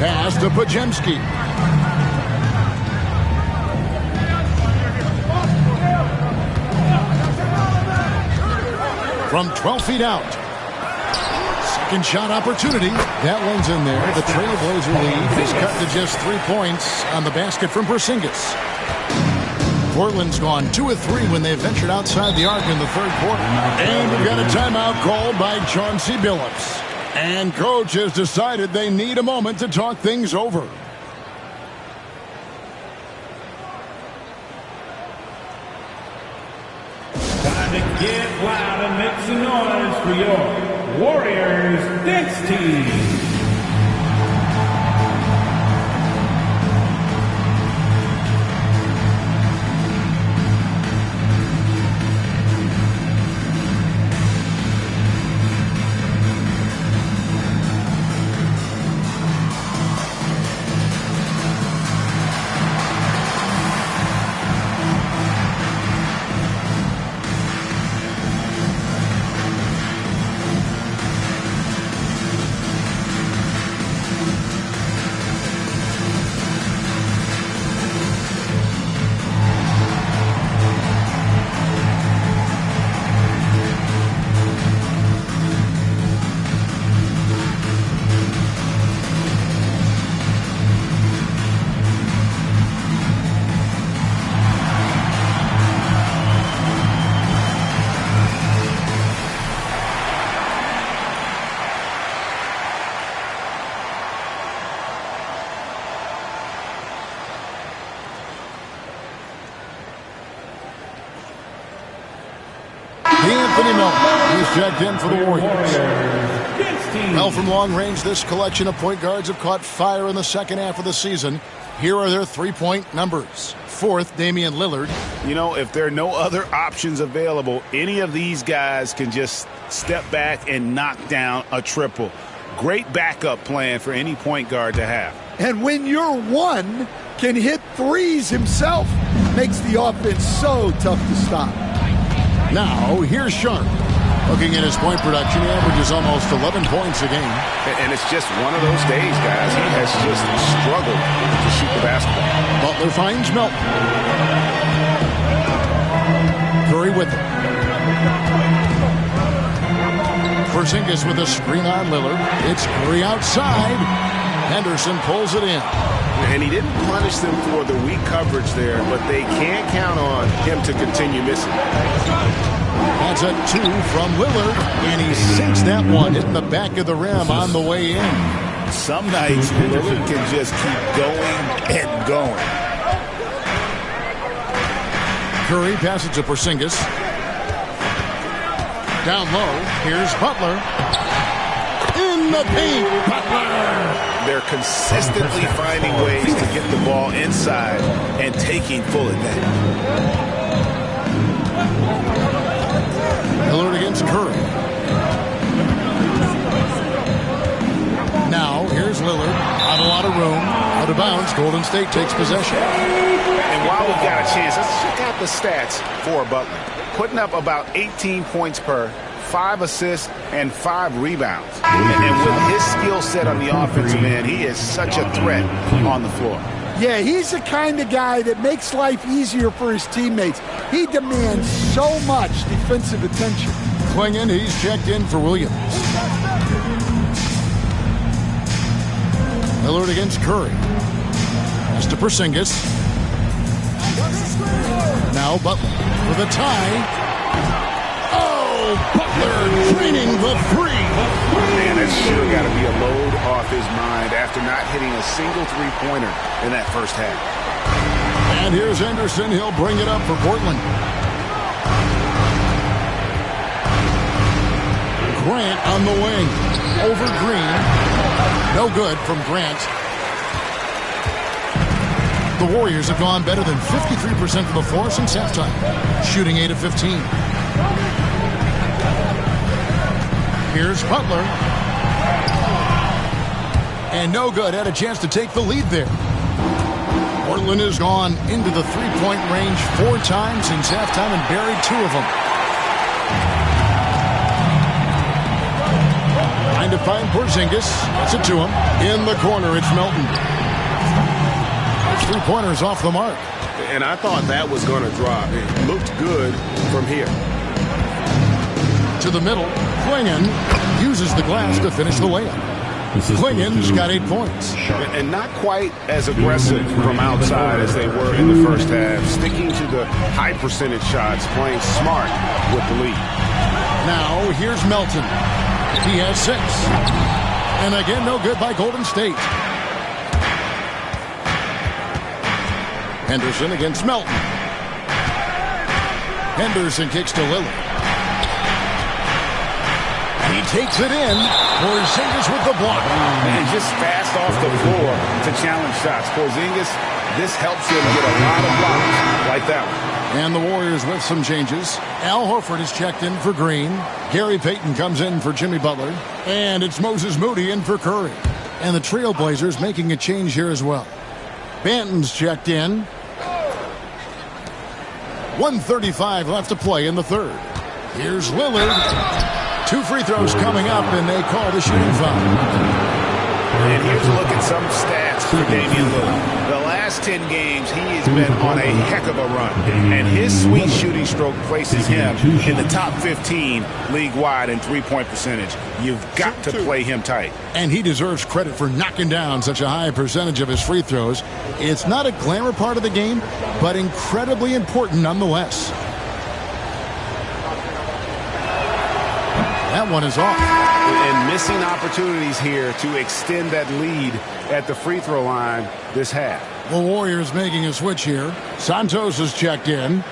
Pass to Podziemski. From 12 feet out. Second shot opportunity. That one's in there. The Trailblazer lead is cut to just 3 points on the basket from Porzingis. Portland's gone 2 of 3 when they ventured outside the arc in the third quarter. And we've got a timeout called by Chauncey Billups. And coach has decided they need a moment to talk things over. Time to get loud and make some noise for your Warriors dance team. Anthony Melton, he's checked in for the Warriors. Well, from long range, this collection of point guards have caught fire in the second half of the season. Here are their three-point numbers. Fourth, Damian Lillard. You know, if there are no other options available, any of these guys can just step back and knock down a triple. Great backup plan for any point guard to have. And when your one can hit threes himself, makes the offense so tough to stop. Now, here's Sharp. Looking at his point production, he averages almost 11 points a game. And it's just one of those days, guys. He has just struggled to shoot the basketball. Butler finds Melton. Curry with him. Porzingis with a screen on Lillard. It's Curry outside. Henderson pulls it in. And he didn't punish them for the weak coverage there, but they can't count on him to continue missing. That's a 2 from Lillard, and he sinks that one, hitting the back of the rim on the way in. Some nights, Lillard can just keep going and going. Curry passes to Porzingis. Down low, here's Butler. In the paint, Butler! They're consistently finding ways to get the ball inside and taking full advantage. Lillard against Curry. Now, here's Lillard. Not a lot of room. Out of bounds. Golden State takes possession. And while we've got a chance, let's check out the stats for Butler. Putting up about 18 points per, 5 assists, and 5 rebounds. And with his skill set on the offensive end, he is such a threat on the floor. Yeah, he's the kind of guy that makes life easier for his teammates. He demands so much defensive attention. Klingon, he's checked in for Williams. Lillard against Curry. Pass to Porzingis. Now Butler for the tie. Oh, Butler draining the three. Man, that sure got to be a load off his mind after not hitting a single three-pointer in that first half. And here's Henderson. He'll bring it up for Portland. Grant on the wing. Over Green. No good from Grant. The Warriors have gone better than 53% from the floor since halftime, shooting 8 of 15. Here's Butler. And no good. Had a chance to take the lead there. Portland has gone into the three-point range 4 times since halftime and buried 2 of them. Trying to find Porzingis. Gets it to him. In the corner, it's Melton. 3-pointers off the mark. And I thought that was going to drop. It looked good from here. To the middle. Klingon uses the glass to finish the layup. Klingon's got 8 points. And not quite as aggressive from outside as they were in the first half. Sticking to the high percentage shots, playing smart with the lead. Now, here's Melton. He has 6. And again, no good by Golden State. Henderson against Melton. Henderson kicks to Lillard. He takes it in. Porzingis with the block. And just fast off the floor to challenge shots. Porzingis, this helps him get a lot of blocks like that one. And the Warriors with some changes. Al Horford is checked in for Green. Gary Payton comes in for Jimmy Butler. And it's Moses Moody in for Curry. And the Trailblazers making a change here as well. Banton's checked in. 1:35 left to play in the third. Here's Lillard. 2 free throws coming up, and they call the shooting foul. And here's a look at some stats for Damian Lillard. The last 10 games, he has been on a heck of a run. And his sweet shooting stroke places him in the top 15 league-wide in three-point percentage. You've got to play him tight. And he deserves credit for knocking down such a high percentage of his free throws. It's not a glamour part of the game, but incredibly important nonetheless. That one is off. And missing opportunities here to extend that lead at the free throw line this half. The Warriors making a switch here. Santos is checked in.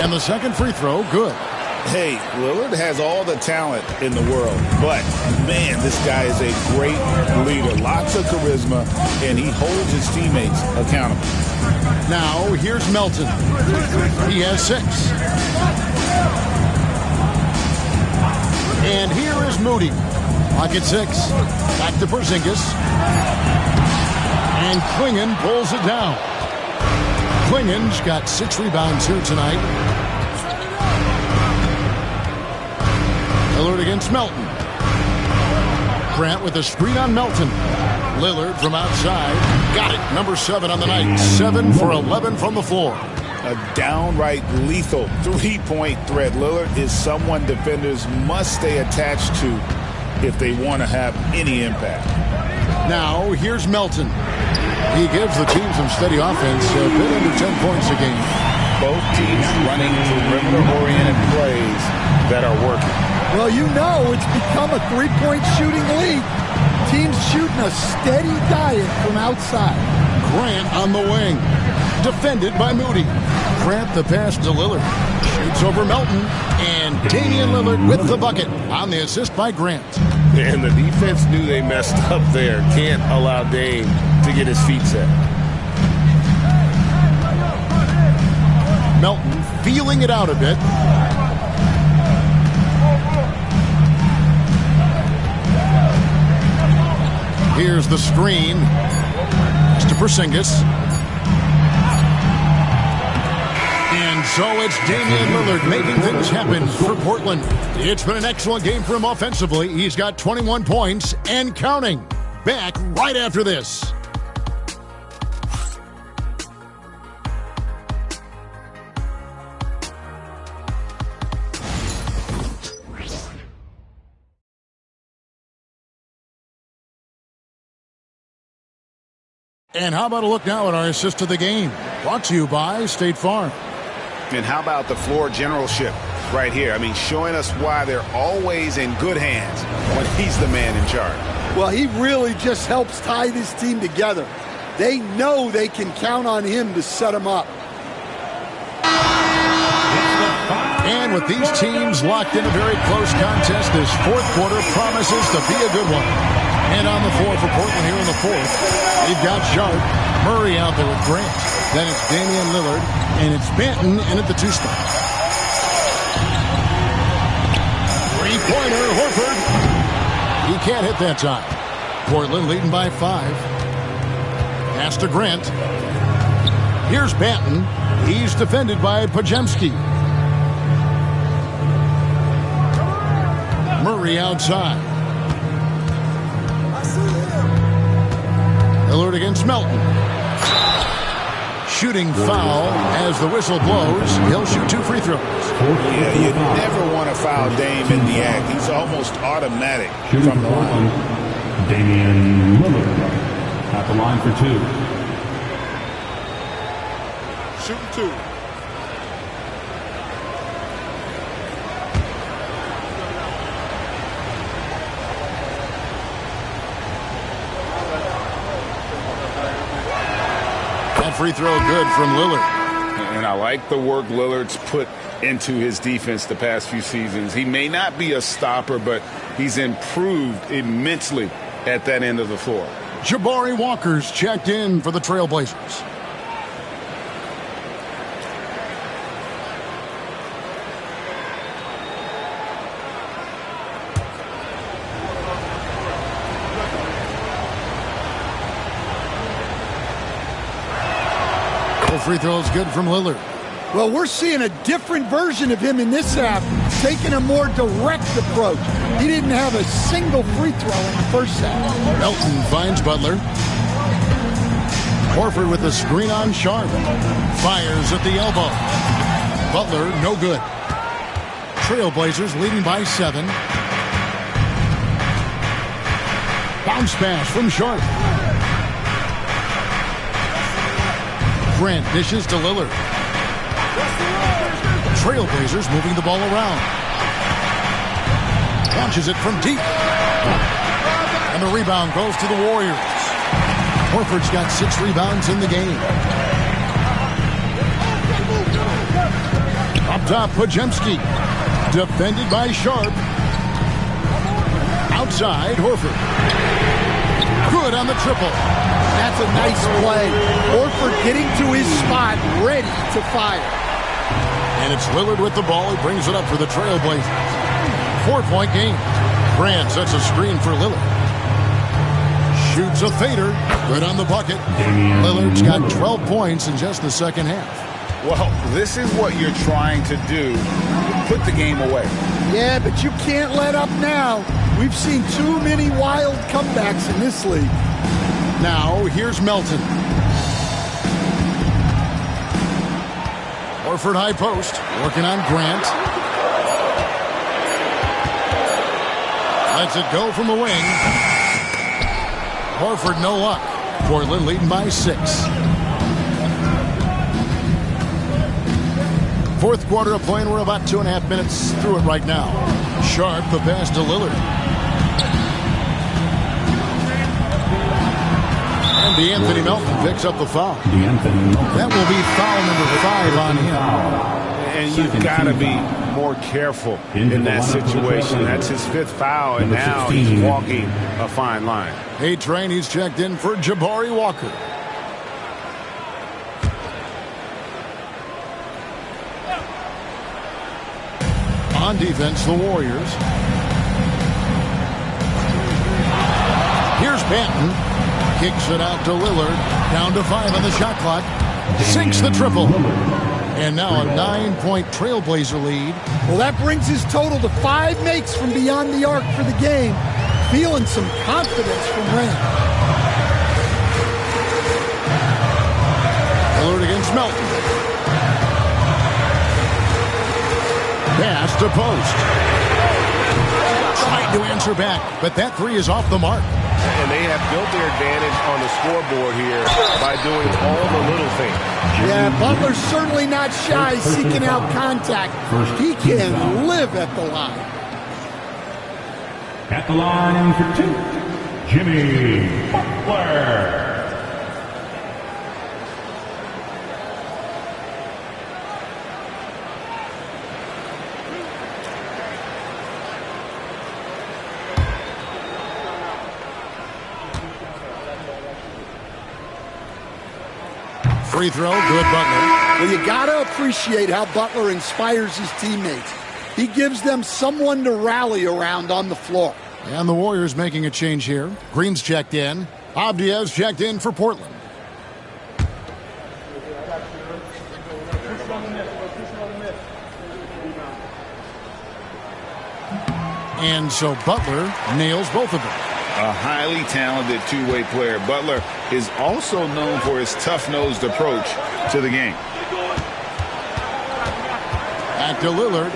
And the second free throw, good. Hey, Lillard has all the talent in the world, but, man, this guy is a great leader. Lots of charisma, and he holds his teammates accountable. Now, here's Melton. He has 6. And here is Moody. Pocket 6. Back to Porzingis. And Klingon pulls it down. Klingon's got 6 rebounds here tonight. Lillard against Melton. Grant with a screen on Melton. Lillard from outside. Got it. Number 7 on the night. 7 for 11 from the floor. A downright lethal three-point threat. Lillard is someone defenders must stay attached to if they want to have any impact. Now, here's Melton. He gives the team some steady offense, a bit under 10 points a game. Both teams running perimeter-oriented plays that are working. Well, you know it's become a three-point shooting league. Teams shooting a steady diet from outside. Grant on the wing. Defended by Moody. Grant the pass to Lillard. Shoots over Melton. And Damian Lillard with the bucket on the assist by Grant. And the defense knew they messed up there. Can't allow Dame to get his feet set. Melton feeling it out a bit. Here's the screen. It's to Porzingis. And so it's Damian Lillard making things happen for Portland. It's been an excellent game for him offensively. He's got 21 points and counting. Back right after this. And how about a look now at our assist of the game? Brought to you by State Farm. And how about the floor generalship right here? I mean, showing us why they're always in good hands when he's the man in charge. Well, he really just helps tie this team together. They know they can count on him to set them up. And with these teams locked in a very close contest, this fourth quarter promises to be a good one. And on the floor for Portland here in the fourth, they've got Sharp, Murray out there with Grant. Then it's Damian Lillard, and it's Banton in at the 2 spot. Three-pointer, Horford. He can't hit that time. Portland leading by 5. Pass to Grant. Here's Banton. He's defended by Podziemski. Murray outside. Lillard against Melton. Shooting foul as the whistle blows. He'll shoot 2 free throws. Yeah, you never want to foul Dame in the act. He's almost automatic from the line. Damian Lillard at the line for 2. Shooting 2. That free throw good from Lillard. And I like the work Lillard's put into his defense the past few seasons. He may not be a stopper, but he's improved immensely at that end of the floor. Jabari Walker's checked in for the Trailblazers. Free throw is good from Lillard. Well, we're seeing a different version of him in this half, taking a more direct approach. He didn't have a single free throw in the first half. Melton finds Butler. Horford with a screen on Sharp. Fires at the elbow. Butler, no good. Trailblazers leading by 7. Bounce pass from Sharp. Grant dishes to Lillard. Trailblazers moving the ball around. Launches it from deep. And the rebound goes to the Warriors. Horford's got 6 rebounds in the game. Up top, Podziemski. Defended by Sharp. Outside, Horford. Good on the triple. That's a nice play. Horford getting to his spot, ready to fire. And it's Lillard with the ball. He brings it up for the Trailblazers. 4-point game. Grant sets a screen for Lillard. Shoots a fader. Good on the bucket. Lillard's got 12 points in just the second half. Well, this is what you're trying to do. Put the game away. Yeah, but you can't let up now. We've seen too many wild comebacks in this league. Now, here's Melton. Horford high post, working on Grant. Lets it go from the wing. Horford no luck. Portland leading by 6. Fourth quarter of play, and we're about 2.5 minutes through it right now. Sharp, the pass to Lillard. And DeAnthony Melton picks up the foul. That will be foul number 5 on him. And you've got to be more careful in that situation. That's his 5th foul, and now he's walking a fine line. A-Train, he's checked in for Jabari Walker. On defense, the Warriors. Here's Banton. Kicks it out to Lillard. Down to 5 on the shot clock. Sinks the triple. And now a 9-point Trailblazer lead. Well, that brings his total to 5 makes from beyond the arc for the game. Feeling some confidence from Rand. Lillard against Melton. Pass to post. Trying to answer back, but that 3 is off the mark. And they have built their advantage on the scoreboard here by doing all the little things. Yeah, Butler's certainly not shy seeking out contact. He can live at the line. At the line for 2, Jimmy Butler. Free throw, good Butler. Well, you got to appreciate how Butler inspires his teammates. He gives them someone to rally around on the floor. And the Warriors making a change here. Green's checked in. Avdia's checked in for Portland. And so Butler nails both of them. A highly talented two-way player. Butler is also known for his tough-nosed approach to the game. Back to Lillard.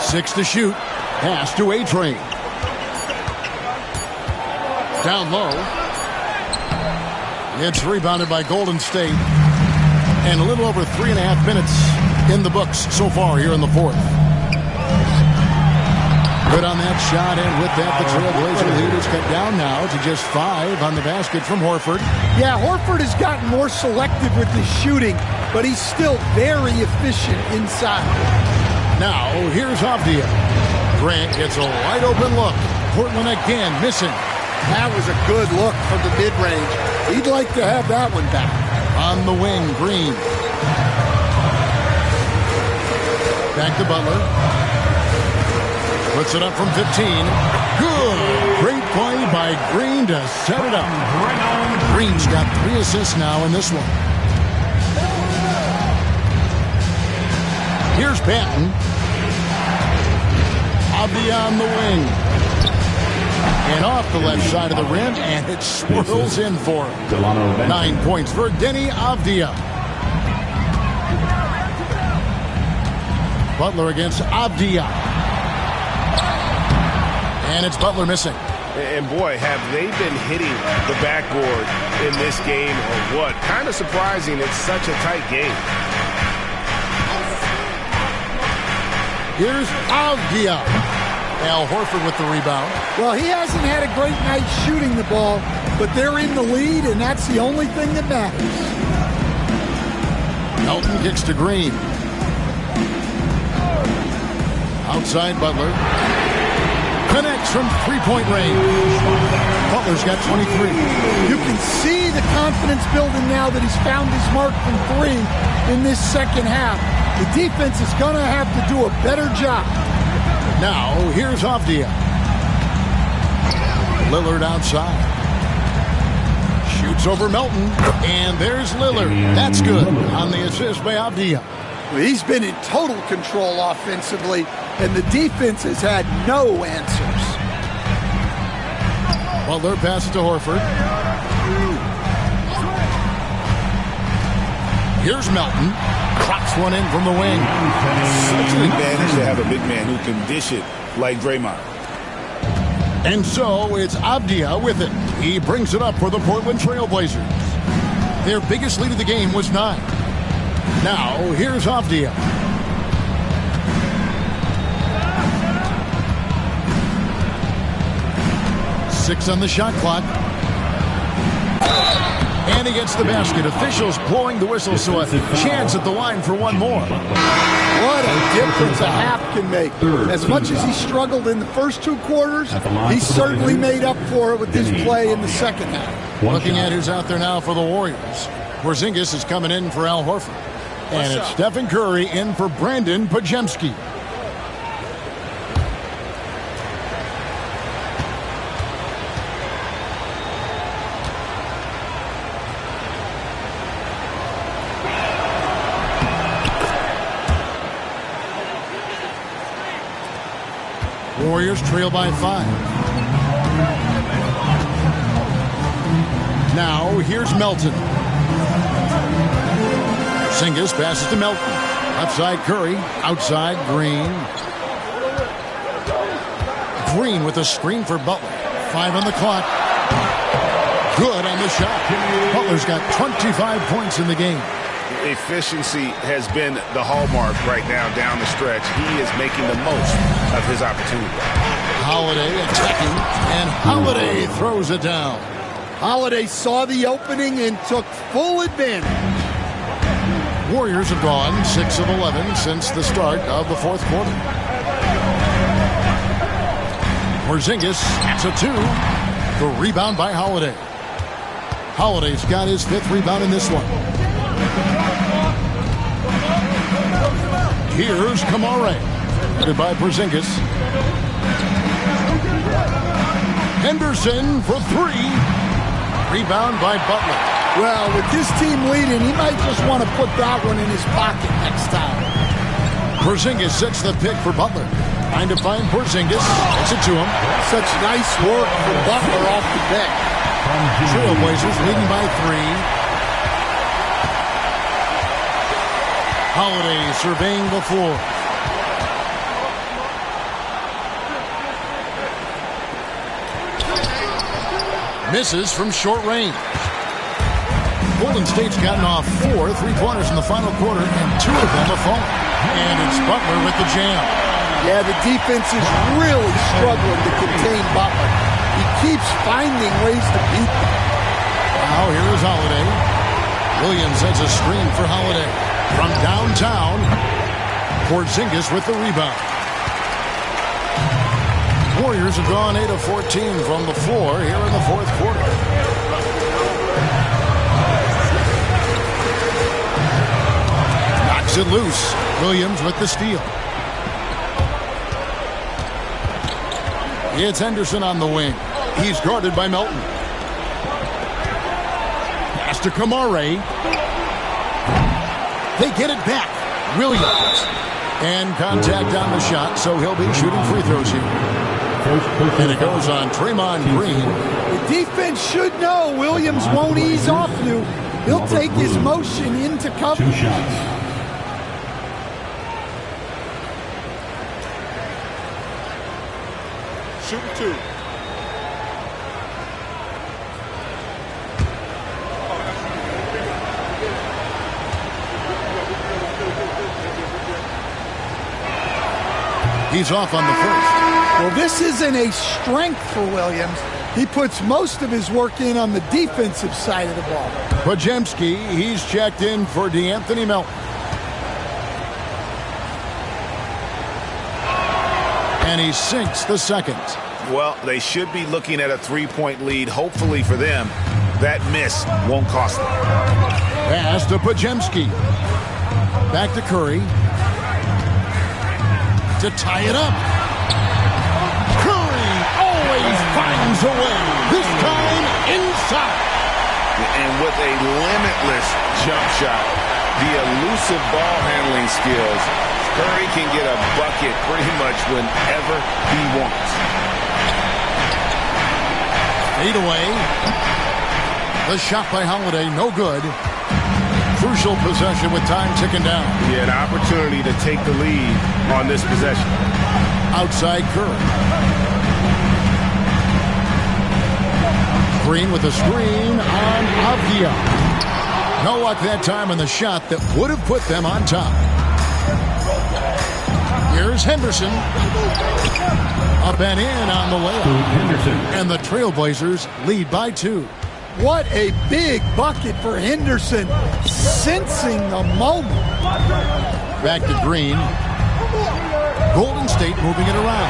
Six to shoot. Pass to A-Train. Down low. It's rebounded by Golden State. And a little over 3.5 minutes in the books so far here in the fourth. Good on that shot, and with that, the Trailblazer lead is cut down now to just 5 on the basket from Horford. Yeah, Horford has gotten more selective with his shooting, but he's still very efficient inside. Now, here's Avdia. Grant gets a wide-open look. Portland again missing. That was a good look from the mid-range. He'd like to have that one back. On the wing, Green. Back to Butler. Puts it up from 15. Good. Great play by Green to set it up. Green's got 3 assists now in this one. Here's Patton. Avdia on the wing. And off the left side of the rim, and it swirls in for him. 9 points for Denny Avdia. Butler against Avdia. And it's Butler missing. And boy, have they been hitting the backboard in this game or what? Kind of surprising. It's such a tight game. Here's Avdia. Al Horford with the rebound. Well, he hasn't had a great night shooting the ball, but they're in the lead, and that's the only thing that matters. Melton kicks to Green. Outside Butler. Connects from three-point range. Butler's got 23. You can see the confidence building now that he's found his mark from 3 in this second half. The defense is going to have to do a better job. Now, here's Avdia. Lillard outside. Shoots over Melton. And there's Lillard. That's good on the assist by Avdia. Well, he's been in total control offensively, and the defense has had no answers. Butler passes to Horford. Here's Melton. Clocks one in from the wing. Such an advantage to have a big man who can dish it like Draymond. And so it's Avdia with it. He brings it up for the Portland Trailblazers. Their biggest lead of the game was 9. Now, here's Avdia. Six on the shot clock. And he gets the basket. Officials blowing the whistle, so a chance at the line for one more. What a difference a half can make. As much as he struggled in the first 2 quarters, he certainly made up for it with his play in the second half. Looking at who's out there now for the Warriors. Porzingis is coming in for Al Horford. And it's Stephen Curry in for Brandon Podziemski. Warriors trail by 5. Now, here's Melton. Porzingis passes to Melton. Outside Curry. Outside Green. Green with a screen for Butler. 5 on the clock. Good on the shot. Butler's got 25 points in the game. Efficiency has been the hallmark right now down the stretch. He is making the most of his opportunity. Holiday attacking, and Holiday throws it down. Holiday saw the opening and took full advantage. Warriors have gone 6 of 11 since the start of the fourth quarter. Porzingis, that's a 2. The rebound by Holiday. Holiday's got his 5th rebound in this one. Here's Kamare. Headed by Porzingis. Henderson for 3. Rebound by Butler. Well, with this team leading, he might just want to put that one in his pocket next time. Porzingis sets the pick for Butler. Trying to find Porzingis. Gets it to him. Such nice work for Butler off the deck. Trailblazers leading by 3. Holiday surveying the floor. Misses from short range. Golden State's gotten off 4 3-pointers in the final quarter, and 2 of them have fallen. And it's Butler with the jam. Yeah, the defense is really struggling to contain Butler. He keeps finding ways to beat them. Now here is Holiday. Williams sets a screen for Holiday. From downtown, Porzingis with the rebound. Warriors have gone 8 of 14 from the floor here in the 4th quarter. Knocks it loose. Williams with the steal. It's Henderson on the wing. He's guarded by Melton. Pass to Kamare. They get it back. Williams. And contact on the shot, so he'll be shooting free throws here. And it goes on Draymond Green. The defense should know Williams won't ease off you. He'll take his motion into cover. 2 shots. Shoot 2. He's off on the first. Well, this isn't a strength for Williams. He puts most of his work in on the defensive side of the ball. Podziemski, he's checked in for DeAnthony Melton. And he sinks the second. Well, they should be looking at a 3-point lead. Hopefully for them, that miss won't cost them. Pass to Podziemski. Back to Curry. To tie it up. Curry always finds a way. This time inside. And with a limitless jump shot, the elusive ball handling skills, Curry can get a bucket pretty much whenever he wants. 8 away. The shot by Holiday, no good. Crucial possession with time ticking down. He had an opportunity to take the lead on this possession. Outside Curry. Green with a screen on Avdia. No luck that time on the shot that would have put them on top. Here's Henderson. Up and in on the layup. And the Trailblazers lead by 2. What a big bucket for Henderson, sensing the moment. Back to Green. Golden State moving it around.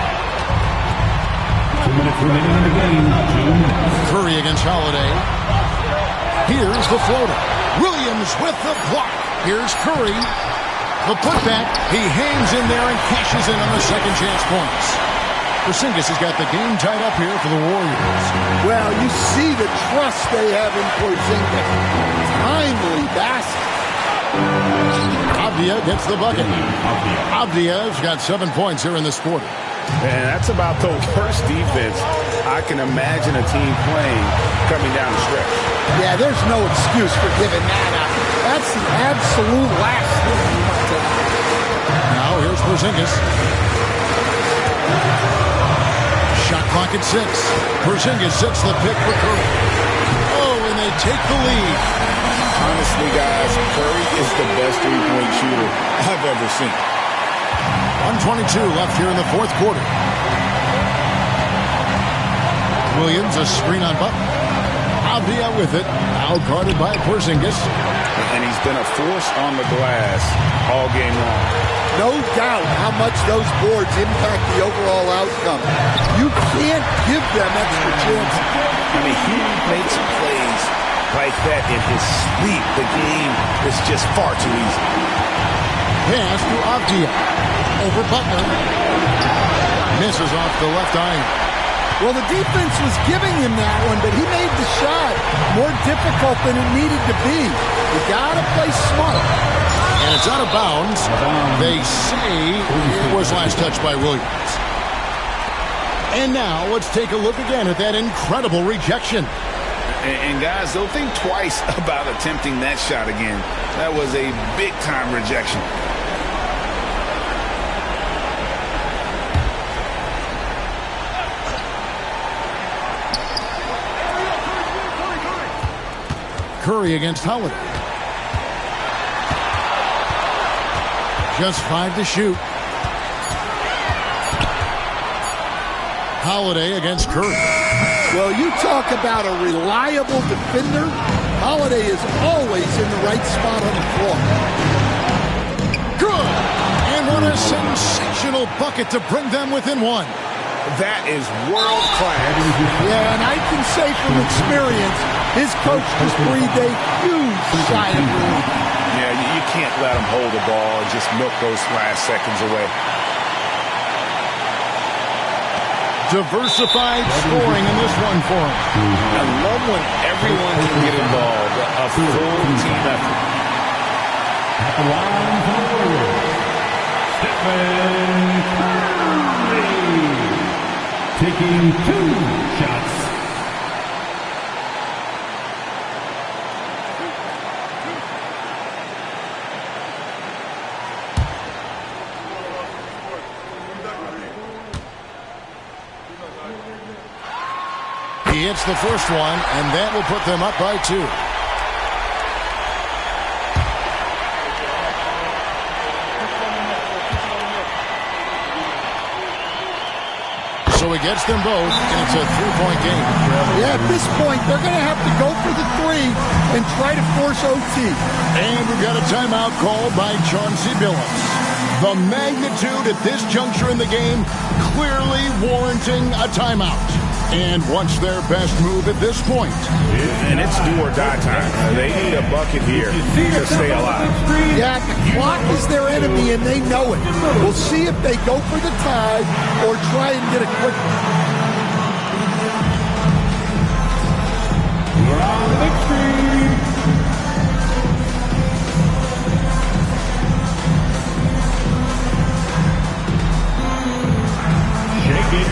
2 minutes remaining in the game. 2 minutes. Curry against Holiday. Here's the floater. Williams with the block. Here's Curry. The putback. He hangs in there and cashes in on the second chance points. Porzingis has got the game tied up here for the Warriors. Well, you see the trust they have in Porzingis. Timely basket. Avdia gets the bucket. Avdia's got 7 points here in this quarter. And that's about the worst defense I can imagine a team playing coming down the stretch. Yeah, there's no excuse for giving that up. That's the absolute last thing you want to do. Now here's Porzingis. Shot clock at 6. Porzingis sets the pick for Curry. Oh, and they take the lead. Honestly, guys, Curry is the best three-point shooter I've ever seen. 1:22 left here in the 4th quarter. Williams, a screen on Butler. Avdia with it. Now guarded by Porzingis. And he's been a force on the glass all game long. no doubt how much those boards impact the overall outcome. You can't give them extra chances. I mean, he makes plays like that in his sleep. The game is just far too easy. Pass to Avdia. Over Butler. Misses off the left iron. Well, the defense was giving him that one, but he made the shot more difficult than it needed to be. You got to play smart. And it's out of bounds. They say it was last touched by Williams. And now let's take a look again at that incredible rejection. And guys, don't think twice about attempting that shot again. That was a big-time rejection. Curry against Holiday. Just 5 to shoot. Holiday against Curry. Well, you talk about a reliable defender. Holiday is always in the right spot on the floor. Good! And what a sensational bucket to bring them within one. That is world class. Yeah, and I can say from experience, his coach just breathed a huge sigh of relief. Yeah, you can't let him hold the ball and just milk those last seconds away. Diversified scoring in this one for him. I love when everyone can get involved. A full team effort. At the line forward, Stephen Curry, taking 2 shots. He hits the first one, and that will put them up by 2. So he gets them both, and it's a 3-point game. Yeah, at this point, they're going to have to go for the 3 and try to force OT. And we've got a timeout called by Chauncey Billups. The magnitude at this juncture in the game clearly warranting a timeout. And what's their best move at this point? And it's do or die time. They need a bucket here to stay alive. Yeah, the clock is their enemy, and they know it. We'll see if they go for the tie or try and get a quick one. Shake it.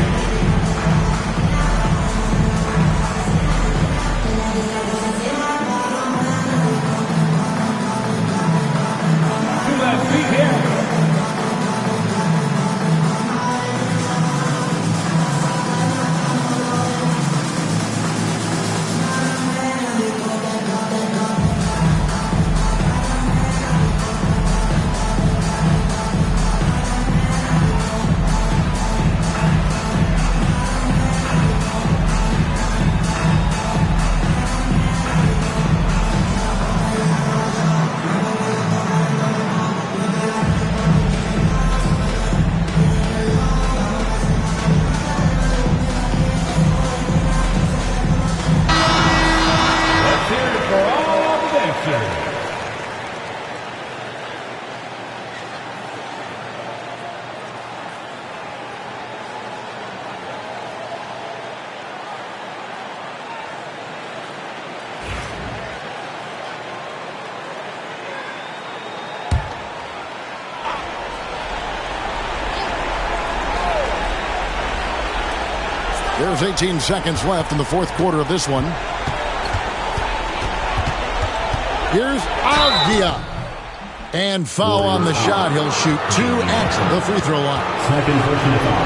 There's 18 seconds left in the fourth quarter of this one. Here's Avdia. And foul on the shot. He'll shoot 2 at the free throw line. Second personal foul.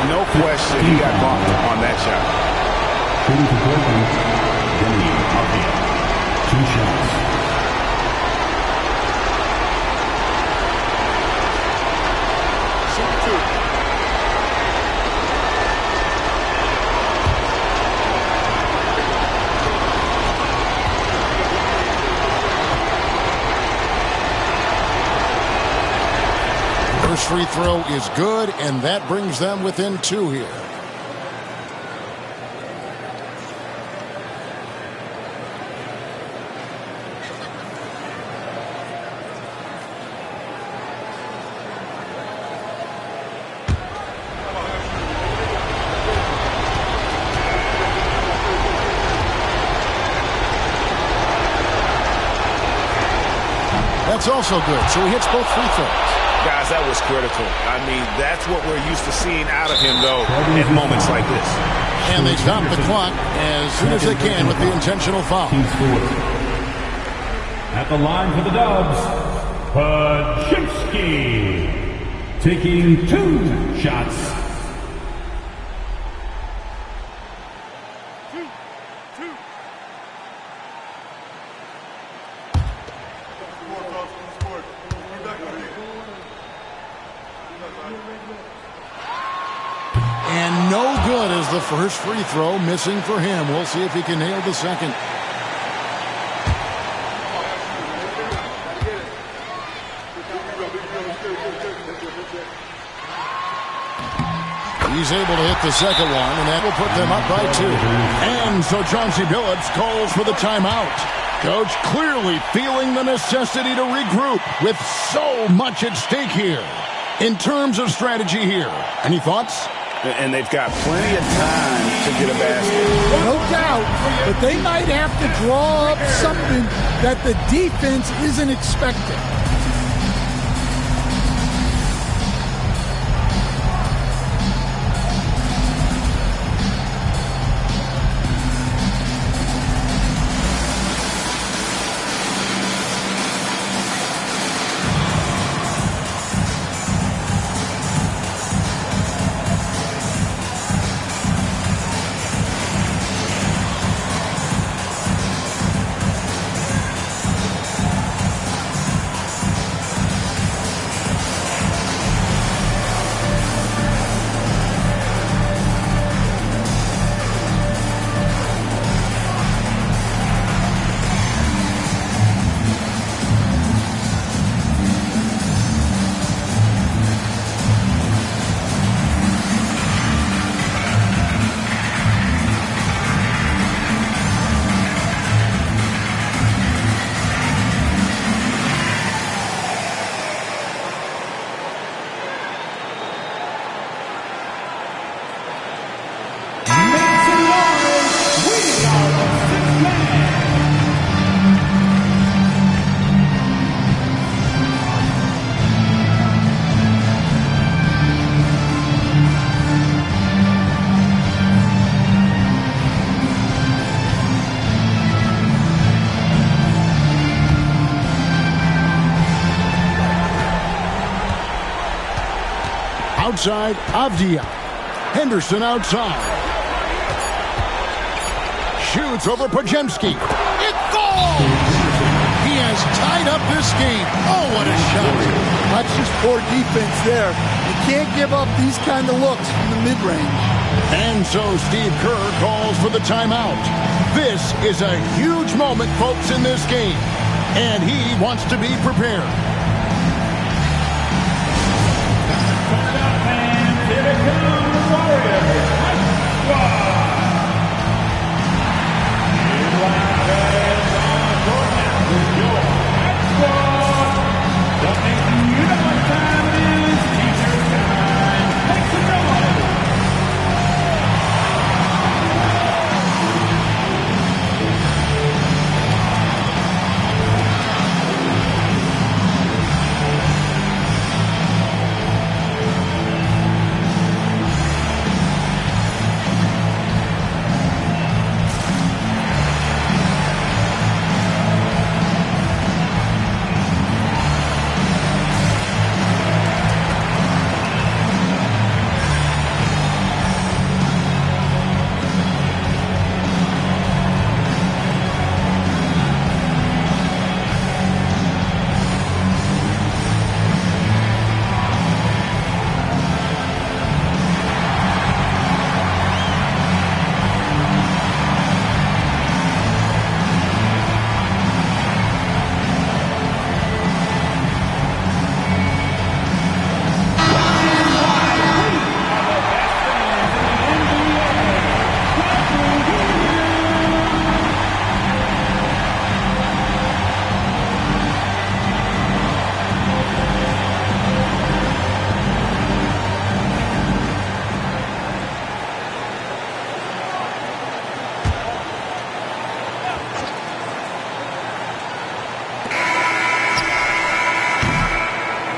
No question he got bumped on that shot. Shooting for Portland, Denny Avdia. 2 shots. First free throw is good, and that brings them within 2 here. That's also good, so he hits both free throws. Guys, that was critical. I mean, that's what we're used to seeing out of him, though, in moments like this. And they stop the clock as soon as they can with the intentional foul. At the line for the Dubs, Pajemski, taking 2 shots. And no good as the first free throw, missing for him. We'll see if he can nail the second. He's able to hit the second one, and that will put them up by 2. And so Chauncey Billups calls for the timeout. Coach clearly feeling the necessity to regroup with so much at stake here. In terms of strategy here, any thoughts? And they've got plenty of time to get a basket. No doubt, but they might have to draw up something that the defense isn't expecting. Outside, Avdia. Henderson outside. Shoots over Pajemski. It falls! He has tied up this game. Oh, what a shot. That's just poor defense there. You can't give up these kind of looks from the mid-range. And so Steve Kerr calls for the timeout. This is a huge moment, folks, in this game. And he wants to be prepared. Here it comes, the Warriors.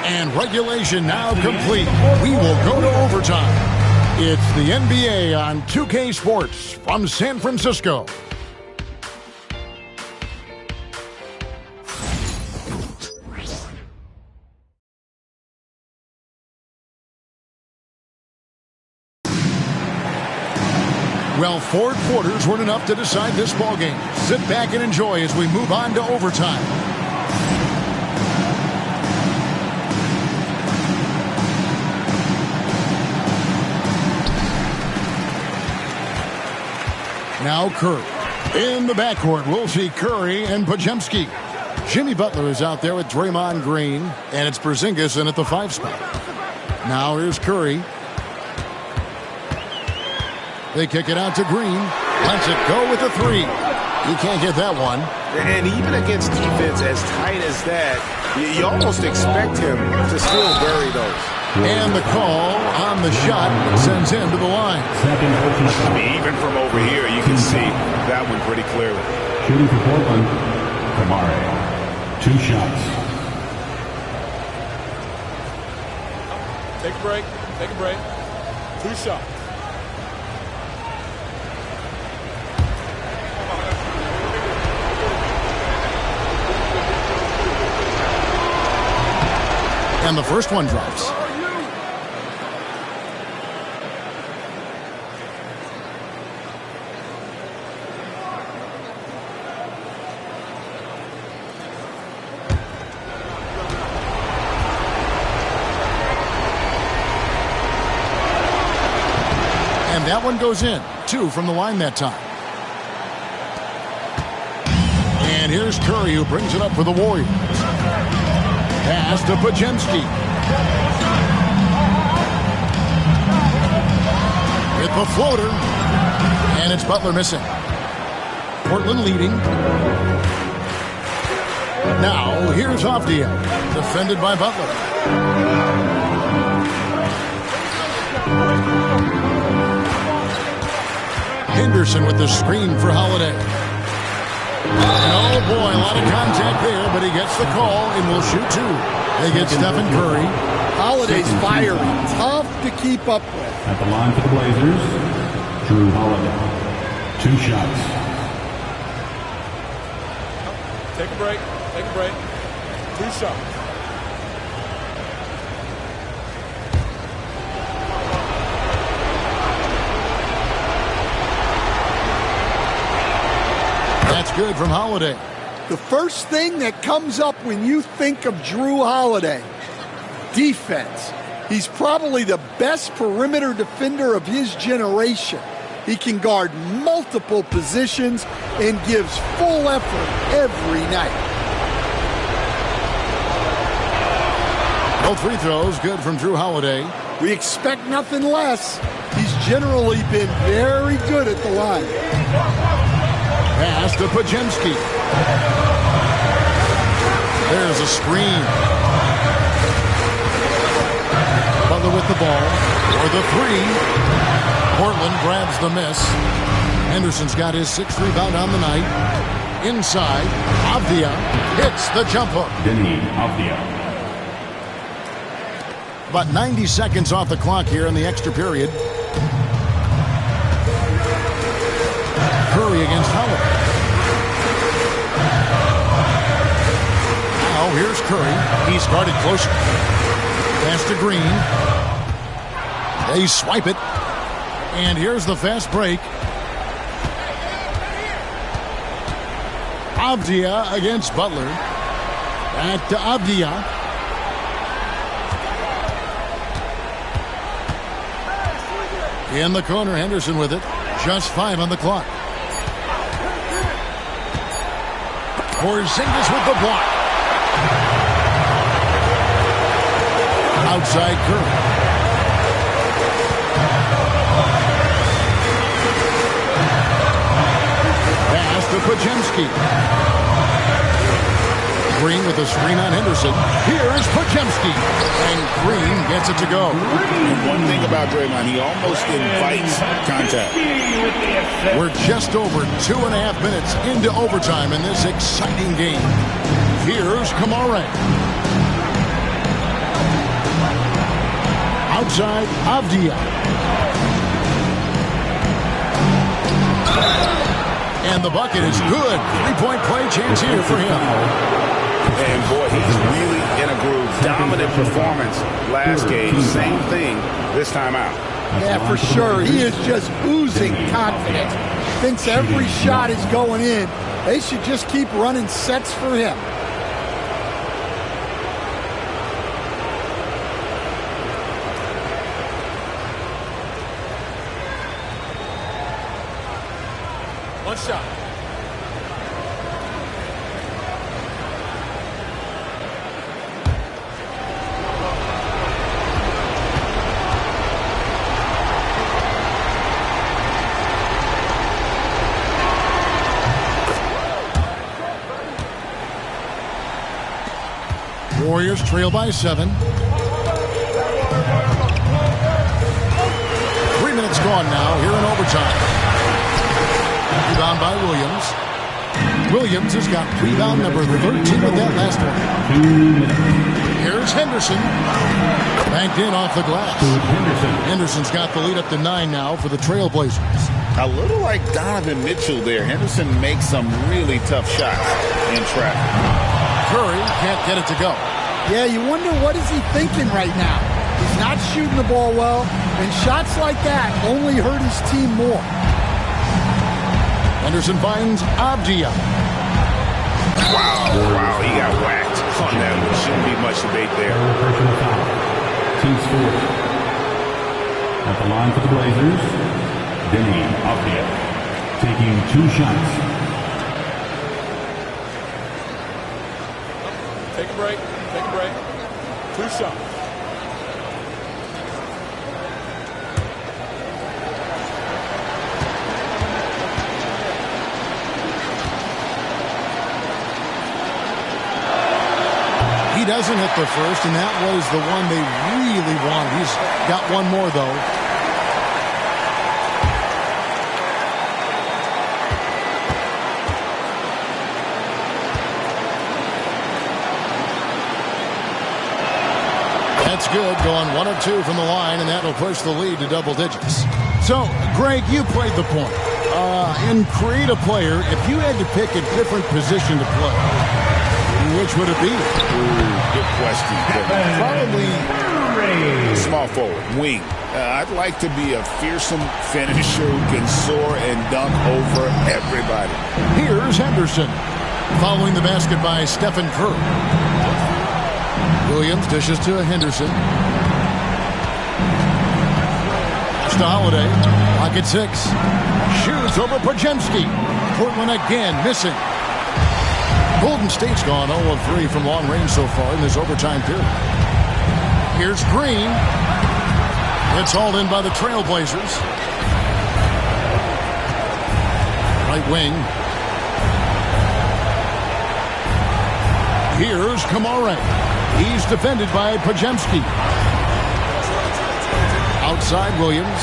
And regulation now complete. We will go to overtime. It's the NBA on 2K Sports from San Francisco. Well, 4 quarters weren't enough to decide this ballgame. Sit back and enjoy as we move on to overtime. Now Curry. In the backcourt, we'll see Curry and Podziemski. Jimmy Butler is out there with Draymond Green, and it's Porzingis in at the 5 spot. Now here's Curry. They kick it out to Green. Lets it go with the 3. He can't get that one. And even against defense as tight as that, you almost expect him to still bury those. And the call on the shot sends him to the line. I mean, even from over here, you can see that one pretty clearly. Shooting for Portland, Kamare. 2 shots. Take a break. Take a break. 2 shots. And the first one drops. And that one goes in. 2 from the line that time. And here's Curry, who brings it up for the Warriors. Pass to Podziemski. With the floater. And it's Butler missing. Portland leading. Now, here's Avdia. Defended by Butler. Henderson with the screen for Holiday. And oh boy, a lot of contact there, but he gets the call and will shoot 2. They get Stephen Curry. Holiday's firing. Tough to keep up with. At the line for the Blazers, Drew Holiday. 2 shots. Take a break. Take a break. 2 shots. That's good from Holiday. The first thing that comes up when you think of Drew Holiday, defense. He's probably the best perimeter defender of his generation. He can guard multiple positions and gives full effort every night. Both free throws good from Drew Holiday. We expect nothing less. He's generally been very good at the line. Pass to Podziemski. There's a screen. Butler with the ball. For the 3. Portland grabs the miss. Henderson's got his 6th rebound on the night. Inside. Avdia hits the jump hook. Denny Avdia. About 90 seconds off the clock here in the extra period. Curry against Howard. Now here's Curry. He's guarded closer. Pass to Green. They swipe it. And here's the fast break. Avdia against Butler. Back to Avdia. In the corner, Henderson with it. Just 5 on the clock. Porzingis with the block. Outside Curry. Pass to Podziemski. Green with a screen on Henderson. Here's Podziemski. And Green gets it to go. And one thing about Draymond, he almost invites contact. We're just over 2.5 minutes into overtime in this exciting game. Here's Kamare. outside, Avdia. And the bucket is good. 3-point play chance here for him. And boy, he's really in a groove. Dominant performance last game. Same thing this time out. Yeah, for sure. He is just oozing confidence. Thinks every shot is going in. They should just keep running sets for him. One shot. Warriors trail by 7. 3 minutes gone now here in overtime. Rebound by Williams. Williams has got rebound number 13 with that last one. Here's Henderson. Banked in off the glass. Henderson's got the lead up to 9 now for the Trailblazers. A little like Donovan Mitchell there. Henderson makes some really tough shots in traffic. Curry can't get it to go. Yeah, you wonder what is he thinking right now. He's not shooting the ball well, and shots like that only hurt his team more. Henderson finds Avdia. Wow, he got whacked on that one. Shouldn't be much debate there. Personal foul. Team's fourth. At the line for the Blazers, Denny Avdia taking 2 shots. Take a break. 2 shots. He doesn't hit the first, and that was the one they really wanted. He's got one more, though. That's good, going 1 of 2 from the line, and that'll push the lead to double digits. So, Greg, you played the point. In create a player, if you had to pick a different position to play, which would it be? Good question. Probably small forward, wing. I'd like to be a fearsome finisher who can soar and dunk over everybody. Here's Henderson. Following the basket by Stephen Curry. Williams dishes to Henderson. It's to Holiday. Pocket 6. Shoots over Podziemski. Portland again missing. Golden State's gone 0 of 3 from long range so far in this overtime period. Here's Green. It's hauled in by the Trailblazers. Right wing. Here's Kamara. He's defended by Podziemski. Outside Williams.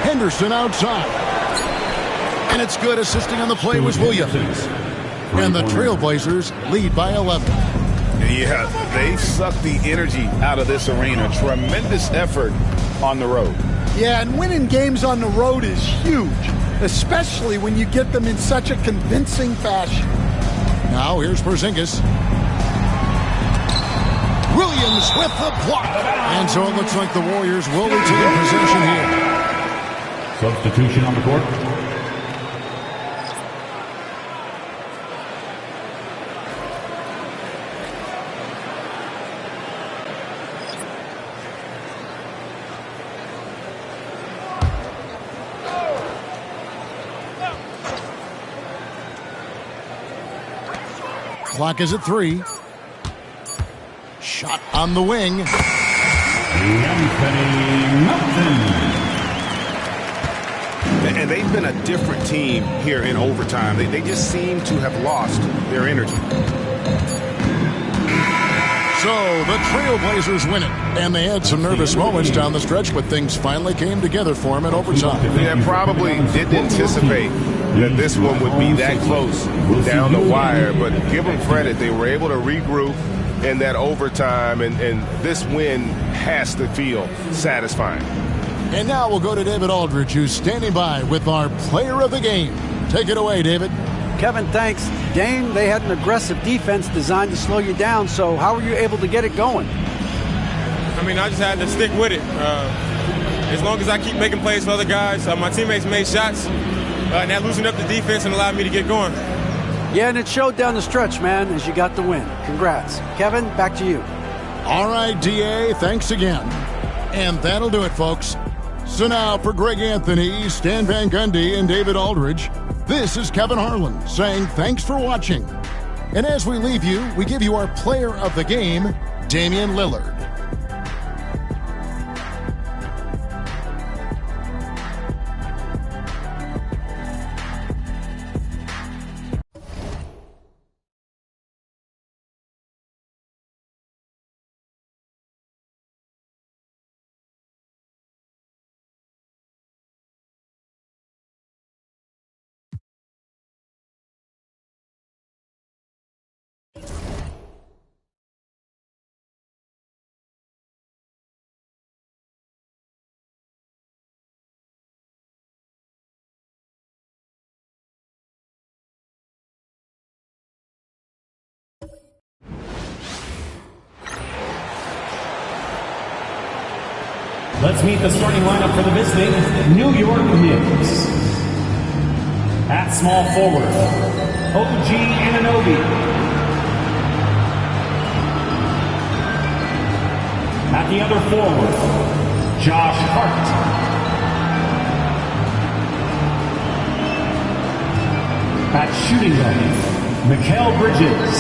Henderson outside. And it's good. Assisting on the play was Williams. And the Trailblazers lead by 11. Yeah, they've sucked the energy out of this arena. Tremendous effort on the road. Yeah, and winning games on the road is huge, especially when you get them in such a convincing fashion. Now here's Porzingis. Williams with the block. And so it looks like the Warriors will retain possession here. Substitution on the court. Clock is at 3. Shot on the wing. And they've been a different team here in overtime. They just seem to have lost their energy. So the Trailblazers win it. And they had some nervous moments down the stretch, but things finally came together for them in overtime. Yeah, probably didn't anticipate that this one would be that close down the wire, but give them credit. They were able to regroup in that overtime, and this win has to feel satisfying. And now we'll go to David Aldridge, who's standing by with our player of the game. Take it away, David. Kevin, thanks. Dame, they had an aggressive defense designed to slow you down, so how were you able to get it going? I mean, I just had to stick with it. As long as I keep making plays for other guys, my teammates made shots, and that loosened up the defense and allowed me to get going. Yeah, and it showed down the stretch, man, as you got the win. Congrats. Kevin, back to you. All right, DA, thanks again. And that'll do it, folks. So now for Greg Anthony, Stan Van Gundy, and David Aldridge, this is Kevin Harlan saying thanks for watching. And as we leave you, we give you our player of the game, Damian Lillard. Let's meet the starting lineup for the visiting New York Knicks. At small forward, OG Anunoby. At the other forward, Josh Hart. At shooting guard, Mikal Bridges.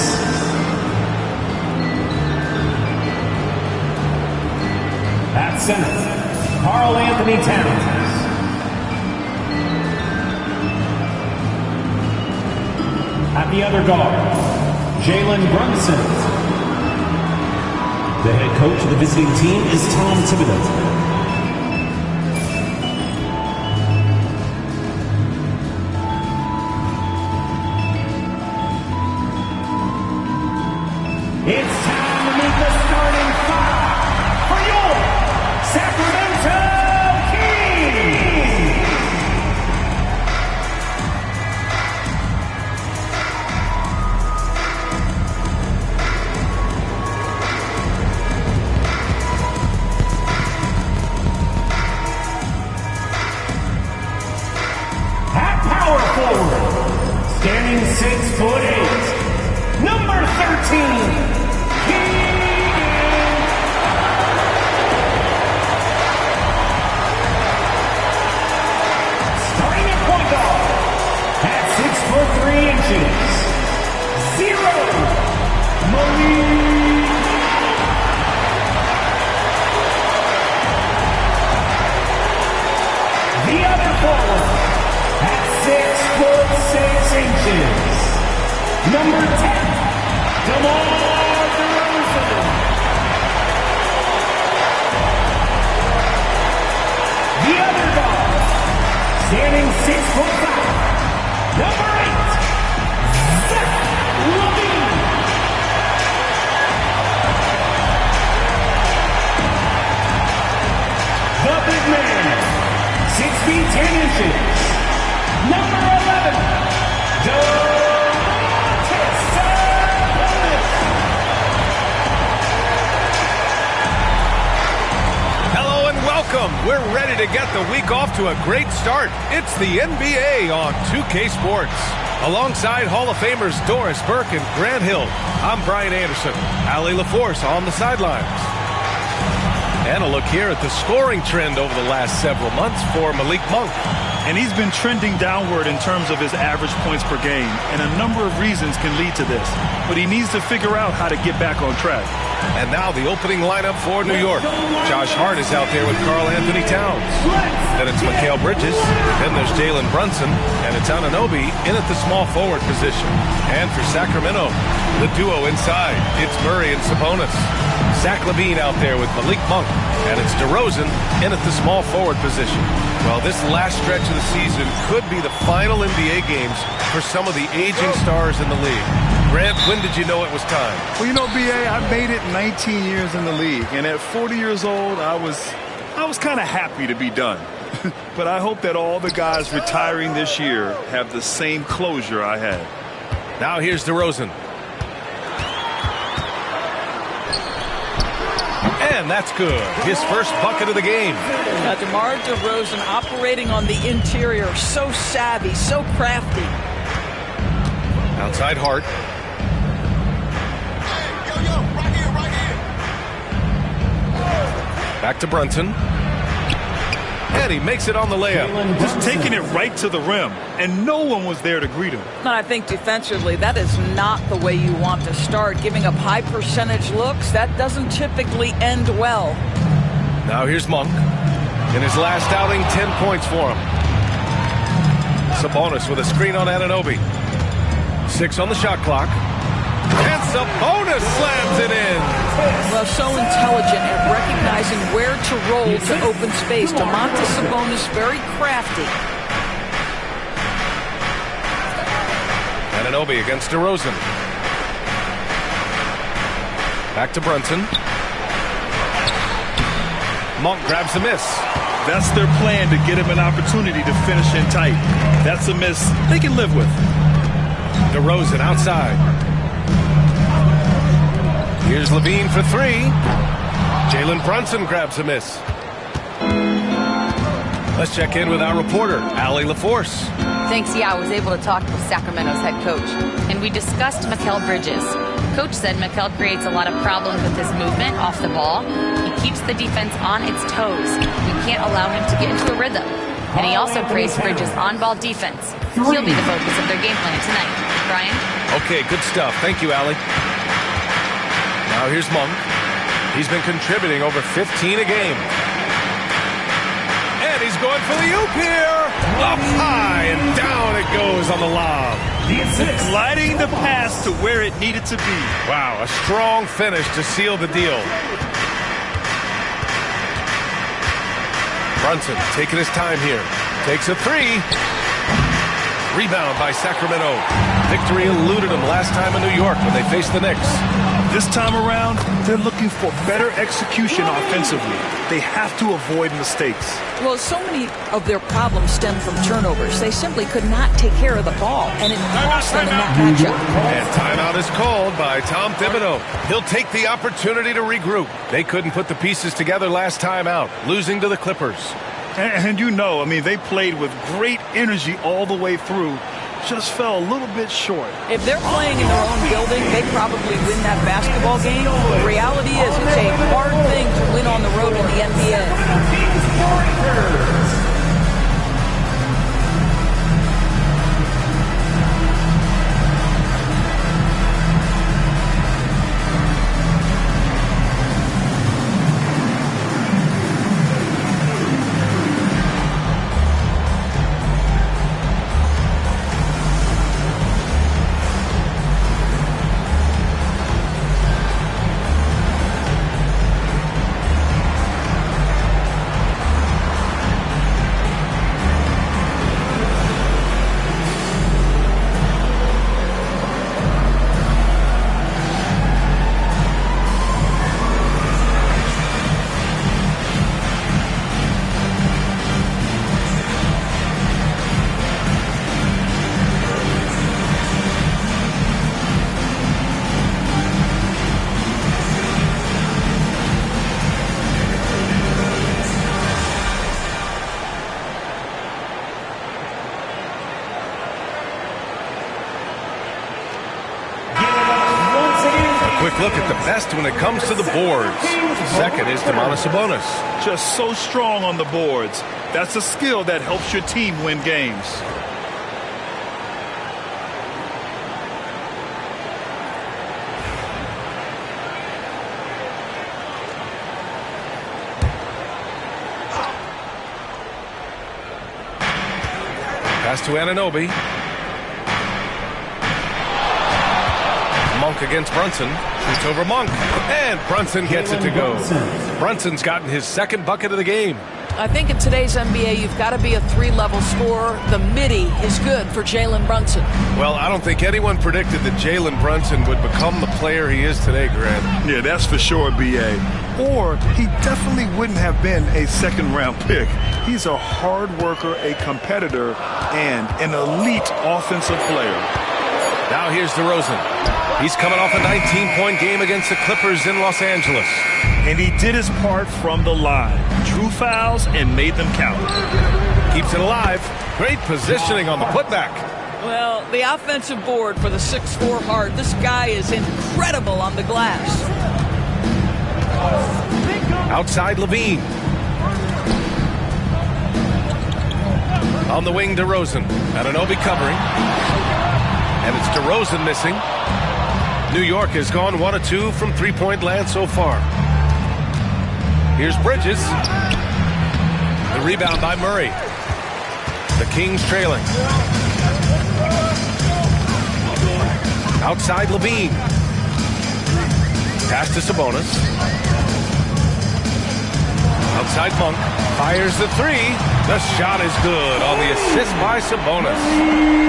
At center, Karl Anthony Towns. At the other guard, Jalen Brunson. The head coach of the visiting team is Tom Thibodeau. It's time to meet the starting five for your Sacramento Kings. At power forward, standing 6'8", number 13. The other forward at 6'6", number 10, DeMar DeRozan. The other guard, standing 6'5", number 8, Zach LaVine. The big man, 6 feet 10 inches, number 11, Domantas Sabonis. Hello and welcome. We're ready to get the week off to a great start. It's the NBA on 2K Sports. Alongside Hall of Famers Doris Burke and Grant Hill, I'm Brian Anderson. Allie LaForce on the sidelines. And a look here at the scoring trend over the last several months for Malik Monk. And he's been trending downward in terms of his average points per game, and a number of reasons can lead to this. But he needs to figure out how to get back on track. And now the opening lineup for New York. Josh Hart is out there with Karl Anthony Towns. Then it's Mikal Bridges. Then there's Jalen Brunson. And it's Anunoby in at the small forward position. And for Sacramento, the duo inside, it's Murray and Sabonis. Zach LaVine out there with Malik Monk. And it's DeRozan in at the small forward position. Well, this last stretch of the season could be the final NBA games for some of the aging stars in the league. Grant, when did you know it was time? Well, you know, B.A., I made it 19 years in the league, and at 40 years old, I was kind of happy to be done. But I hope that all the guys retiring this year have the same closure I had. Now here's DeRozan. And that's good. His first bucket of the game. Now, DeMar DeRozan operating on the interior. So savvy, so crafty. Outside Hart. Back to Brunson. And he makes it on the layup. Just taking it right to the rim, and no one was there to greet him. And I think defensively, that is not the way you want to start. Giving up high percentage looks, that doesn't typically end well. Now here's Monk. In his last outing, 10 points for him. Sabonis with a screen on Anunoby. 6 on the shot clock. And Sabonis slams it in. Well, so intelligent at recognizing where to roll to open space. Domantas Sabonis, very crafty. Anunoby against DeRozan. Back to Brunson. Monk grabs the miss. That's their plan, to get him an opportunity to finish in tight. That's a miss they can live with. DeRozan outside. Here's Levine for 3. Jalen Brunson grabs a miss. Let's check in with our reporter, Allie LaForce. Thanks, yeah, I was able to talk with Sacramento's head coach, and we discussed Mikal Bridges. Coach said Mikal creates a lot of problems with his movement off the ball. He keeps the defense on its toes. We can't allow him to get into a rhythm. And he also praised Bridges' on-ball defense. He'll be the focus of their game plan tonight. Brian? Okay, good stuff. Thank you, Allie. Now here's Monk. He's been contributing over 15 a game. And he's going for the oop here. Up high and down it goes on the lob. Gliding the pass to where it needed to be. Wow, a strong finish to seal the deal. Brunson taking his time here. Takes a 3. Rebound by Sacramento. Victory eluded them last time in New York when they faced the Knicks. This time around, they're looking for better execution offensively. They have to avoid mistakes. Well, so many of their problems stem from turnovers. They simply could not take care of the ball, and it cost them in that matchup. And timeout is called by Tom Thibodeau. He'll take the opportunity to regroup. They couldn't put the pieces together last time out, losing to the Clippers. And you know, I mean, they played with great energy all the way through. Just fell a little bit short. If they're playing in their own building, they probably win that basketball game. The reality is it's a hard thing to win on the road in the NBA. Look at the best when it comes to the boards. Second is Domantas Sabonis. Just so strong on the boards. That's a skill that helps your team win games. Pass to Anunoby. Monk against Brunson. Shoots over Monk. And Brunson gets it to go. Brunson's gotten his second bucket of the game. I think in today's NBA, you've got to be a three-level scorer. The midi is good for Jalen Brunson. Well, I don't think anyone predicted that Jalen Brunson would become the player he is today, Grant. Yeah, that's for sure, B.A. Or he definitely wouldn't have been a second-round pick. He's a hard worker, a competitor, and an elite offensive player. Now here's DeRozan. He's coming off a 19-point game against the Clippers in Los Angeles. And he did his part from the line. Drew fouls and made them count. Keeps it alive. Great positioning on the putback. Well, the offensive board for the 6'4" hard. This guy is incredible on the glass. Outside Levine. On the wing, DeRozan. Anunoby covering. And it's DeRozan missing. New York has gone 1 of 2 from three-point land so far. Here's Bridges. The rebound by Murray. The Kings trailing. Outside Levine. Pass to Sabonis. Outside Monk. Fires the three. The shot is good on the assist by Sabonis.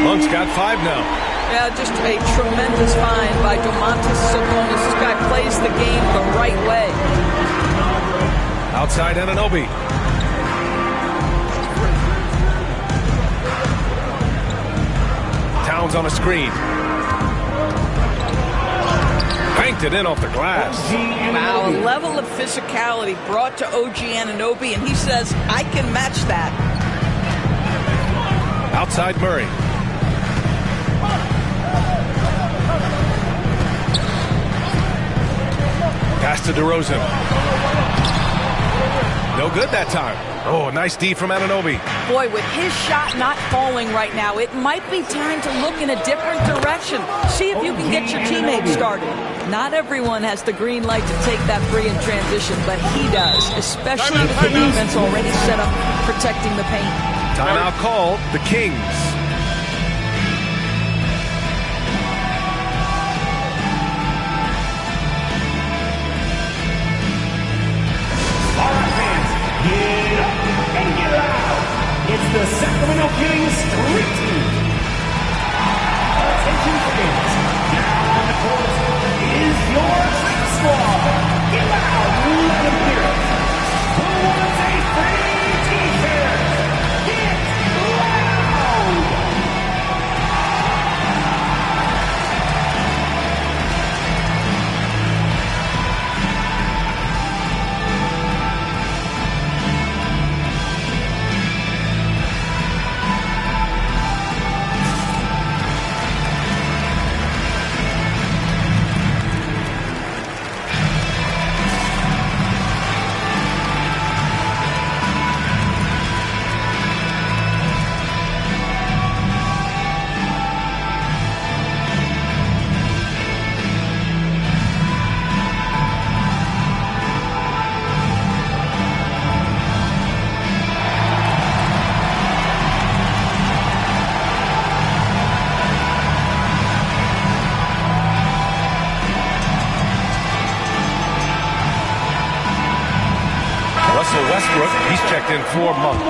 Monk's got 5 now. Yeah, just a tremendous find by Domantas Sabonis. This guy plays the game the right way. Outside Anunoby. Towns on a screen. Banked it in off the glass. Wow, a level of physicality brought to OG Anunoby, and he says, I can match that. Outside Murray. Pass to DeRozan. No good that time. Oh, nice D from Anunoby. Boy, with his shot not falling right now, it might be time to look in a different direction. See if you can get your teammates started. Not everyone has the green light to take that free in transition, but he does, especially with the defense already set up protecting the paint. Timeout called, the Kings. Get up and get loud. It's the Sacramento Kings Street Team. Attention fans. Now on the court is your Dream Squad. Get loud. Let them hear it. Who wants a free t-shirt? Get loud. He's checked in for Monk.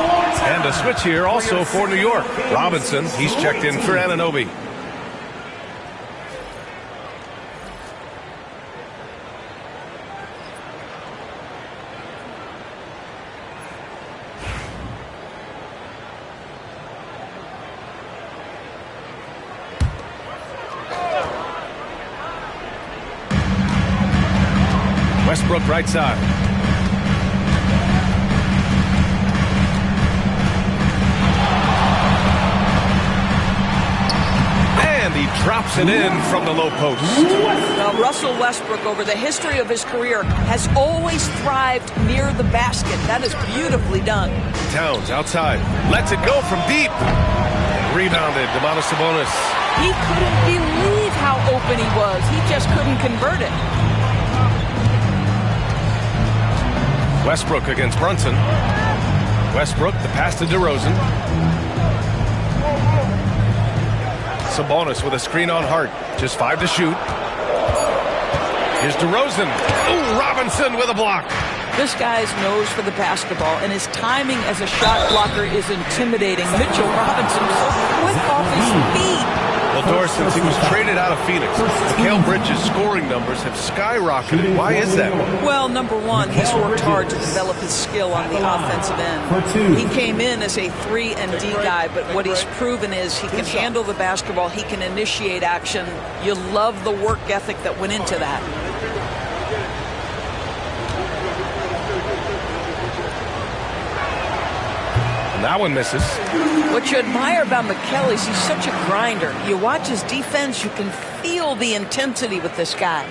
And a switch here also for New York. Robinson, he's checked in for Anunoby. Westbrook right side. He drops it in from the low post. Now, Russell Westbrook, over the history of his career, has always thrived near the basket. That is beautifully done. Towns outside. Lets it go from deep. Rebounded. Domantas Sabonis. He couldn't believe how open he was. He just couldn't convert it. Westbrook against Brunson. Westbrook, the pass to DeRozan. Sabonis with a screen on Hart. Just 5 to shoot. Here's DeRozan. Oh, Robinson with a block. This guy's nose for the basketball, and his timing as a shot blocker is intimidating. Mitchell Robinson so quick off his feet. Well, Doris, since he was traded out of Phoenix, Mikal Bridges' scoring numbers have skyrocketed. Why is that? Well, number one, he's worked hard to develop his skill on the offensive end. He came in as a 3 and D guy, but what he's proven is he can handle the basketball, he can initiate action. You love the work ethic that went into that. And that one misses. What you admire about Mikal is he's such a grinder. You watch his defense, you can feel the intensity with this guy.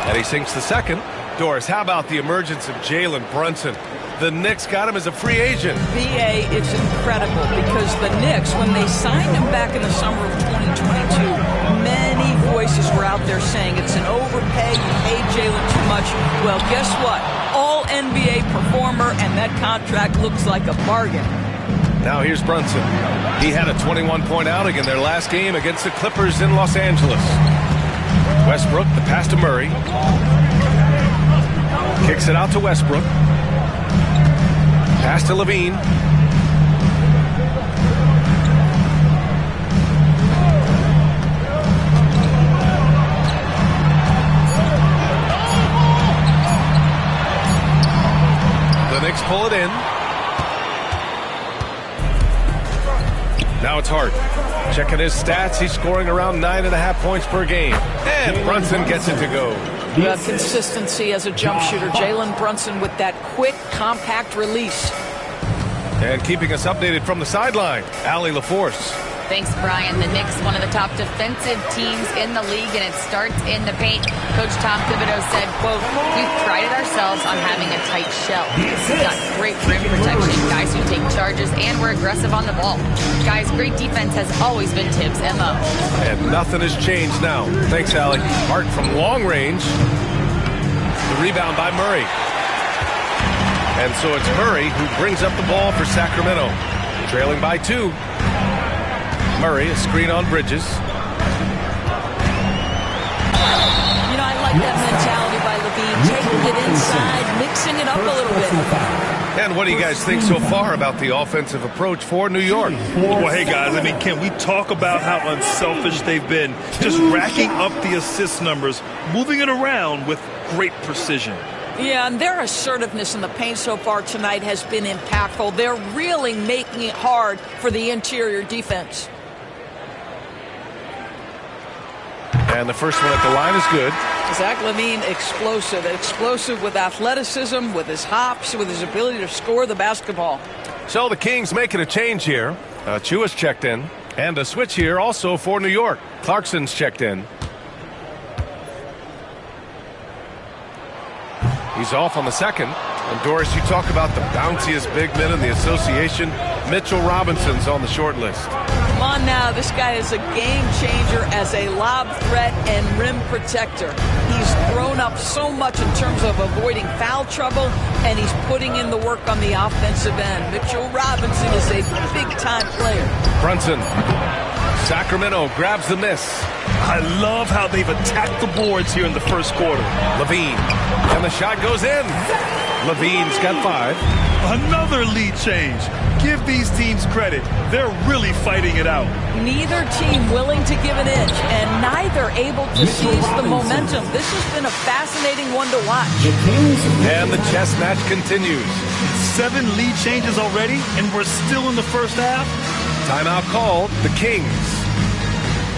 And he sinks the second. Doris, how about the emergence of Jalen Brunson? The Knicks got him as a free agent. BA is incredible because the Knicks, when they signed him back in the summer of 2022, many voices were out there saying it's an overpay, you paid Jalen too much. Well, guess what? All NBA performer, and that contract looks like a bargain. Now here's Brunson. He had a 21-point outing in their last game against the Clippers in Los Angeles. Westbrook, the pass to Murray. Kicks it out to Westbrook. Pass to Levine. The Knicks pull it in. Now it's Hart. Checking his stats, he's scoring around 9.5 points per game. And Brunson gets it to go. Consistency as a jump shooter. Jalen Brunson with that quick, compact release. And keeping us updated from the sideline, Allie LaForce. Thanks, Brian. The Knicks, one of the top defensive teams in the league, and it starts in the paint. Coach Tom Thibodeau said, quote, "We've prided ourselves on having a tight shell. We've got great rim protection, guys who take charges, and we're aggressive on the ball. Guys, great defense has always been Tibbs' MO." And nothing has changed now. Thanks, Allie. Hart from long range. The rebound by Murray. And so it's Murray who brings up the ball for Sacramento. Trailing by 2. Murray, a screen on Bridges. You know, I like that mentality by Levine, taking it inside, mixing it up a little bit. And what do you guys think so far about the offensive approach for New York? Well, hey, guys, I mean, can we talk about how unselfish they've been? Just racking up the assist numbers, moving it around with great precision. Yeah, and their assertiveness in the paint so far tonight has been impactful. They're really making it hard for the interior defense. And the first one at the line is good. Zach LaVine, explosive with athleticism, with his hops, with his ability to score the basketball. So the Kings making a change here. Chua's checked in. And a switch here also for New York. Clarkson's checked in. He's off on the second. And Doris, you talk about the bounciest big men in the association. Mitchell Robinson's on the short list. Come on now, this guy is a game changer as a lob threat and rim protector. He's grown up so much in terms of avoiding foul trouble, and he's putting in the work on the offensive end. Mitchell Robinson is a big-time player. Brunson. Sacramento grabs the miss. I love how they've attacked the boards here in the first quarter. Levine. And the shot goes in. Levine's got 5. Another lead change. Give these teams credit. They're really fighting it out. Neither team willing to give an inch, and neither able to seize the momentum. This has been a fascinating one to watch. And the chess match continues. 7 lead changes already, and we're still in the first half. Timeout called. The Kings.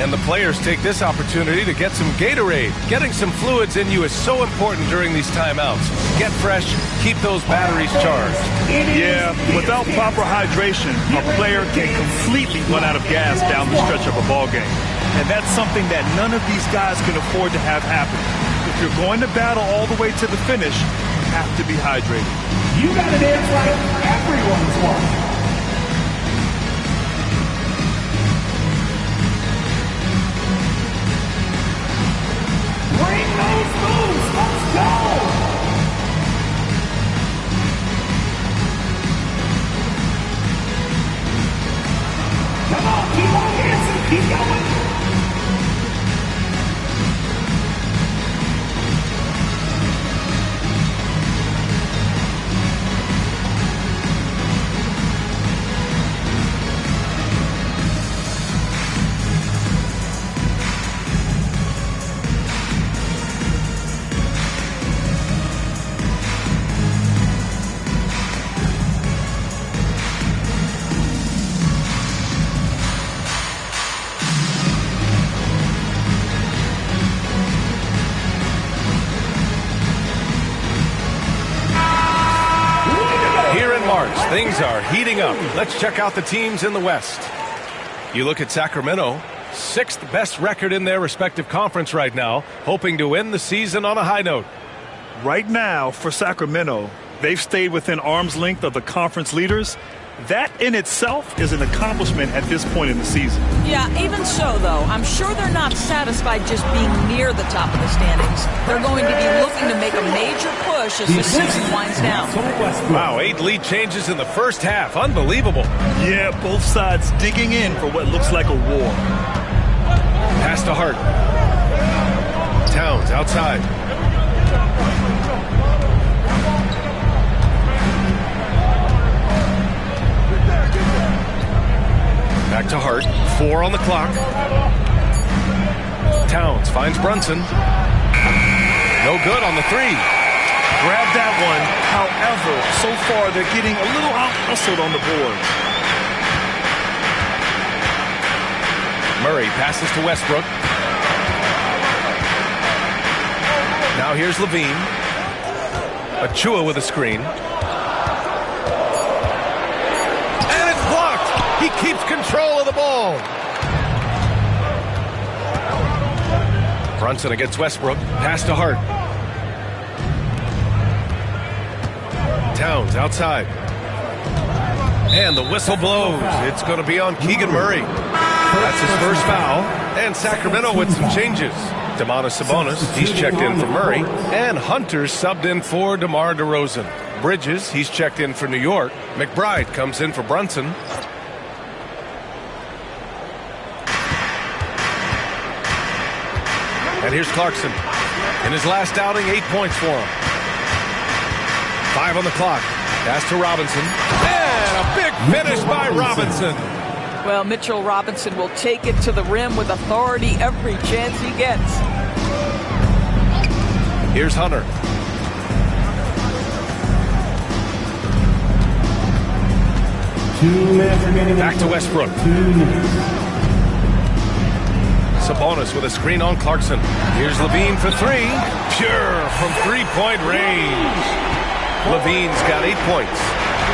And the players take this opportunity to get some Gatorade. Getting some fluids in you is so important during these timeouts. Get fresh, keep those batteries charged. Yeah, without proper hydration, a player can completely run out of gas down the stretch of a ball game. And that's something that none of these guys can afford to have happen. If you're going to battle all the way to the finish, you have to be hydrated. You got to dance like everyone's watching. Bring those moves. Let's go. March. Things are heating up. Let's check out the teams in the West. You look at Sacramento, 6th best record in their respective conference right now, hoping to end the season on a high note. Right now, for Sacramento, they've stayed within arm's length of the conference leaders. That in itself is an accomplishment at this point in the season. Yeah, even so, though, I'm sure they're not satisfied just being near the top of the standings. They're going to be looking to make a major push as the season winds down. Wow, 8 lead changes in the first half. Unbelievable. Yeah, both sides digging in for what looks like a war. Pass to Hart. Towns outside. Back to Hart. 4 on the clock. Towns finds Brunson. No good on the 3. Grab that one. However, so far they're getting a little out-hustled on the board. Murray passes to Westbrook. Now here's Levine. Achua with a screen. He keeps control of the ball. Brunson against Westbrook. Pass to Hart. Towns outside. And the whistle blows. It's going to be on Keegan Murray. That's his first foul. And Sacramento with some changes. Domantas Sabonis, he's checked in for Murray. And Hunter's subbed in for DeMar DeRozan. Bridges, he's checked in for New York. McBride comes in for Brunson. And here's Clarkson. In his last outing, 8 points for him. 5 on the clock. Pass to Robinson. And a big finish by Robinson. Well, Mitchell Robinson will take it to the rim with authority every chance he gets. Here's Hunter. Back to Westbrook. Sabonis with a screen on Clarkson. Here's Levine for 3. Pure from three-point range. Levine's got 8 points.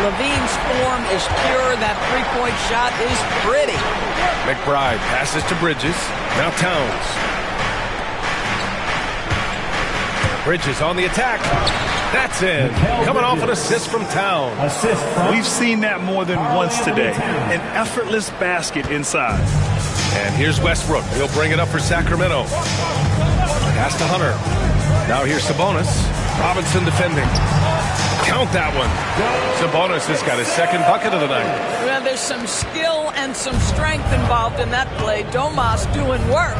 Levine's form is pure. That three-point shot is pretty. McBride passes to Bridges. Now Towns. Bridges on the attack. That's in. Coming off an assist from Towns. We've seen that more than once today. An effortless basket inside. And here's Westbrook. He'll bring it up for Sacramento. Pass to Hunter. Now here's Sabonis. Robinson defending. Count that one. Sabonis has got his second bucket of the night. Well, there's some skill and some strength involved in that play. Domas doing work.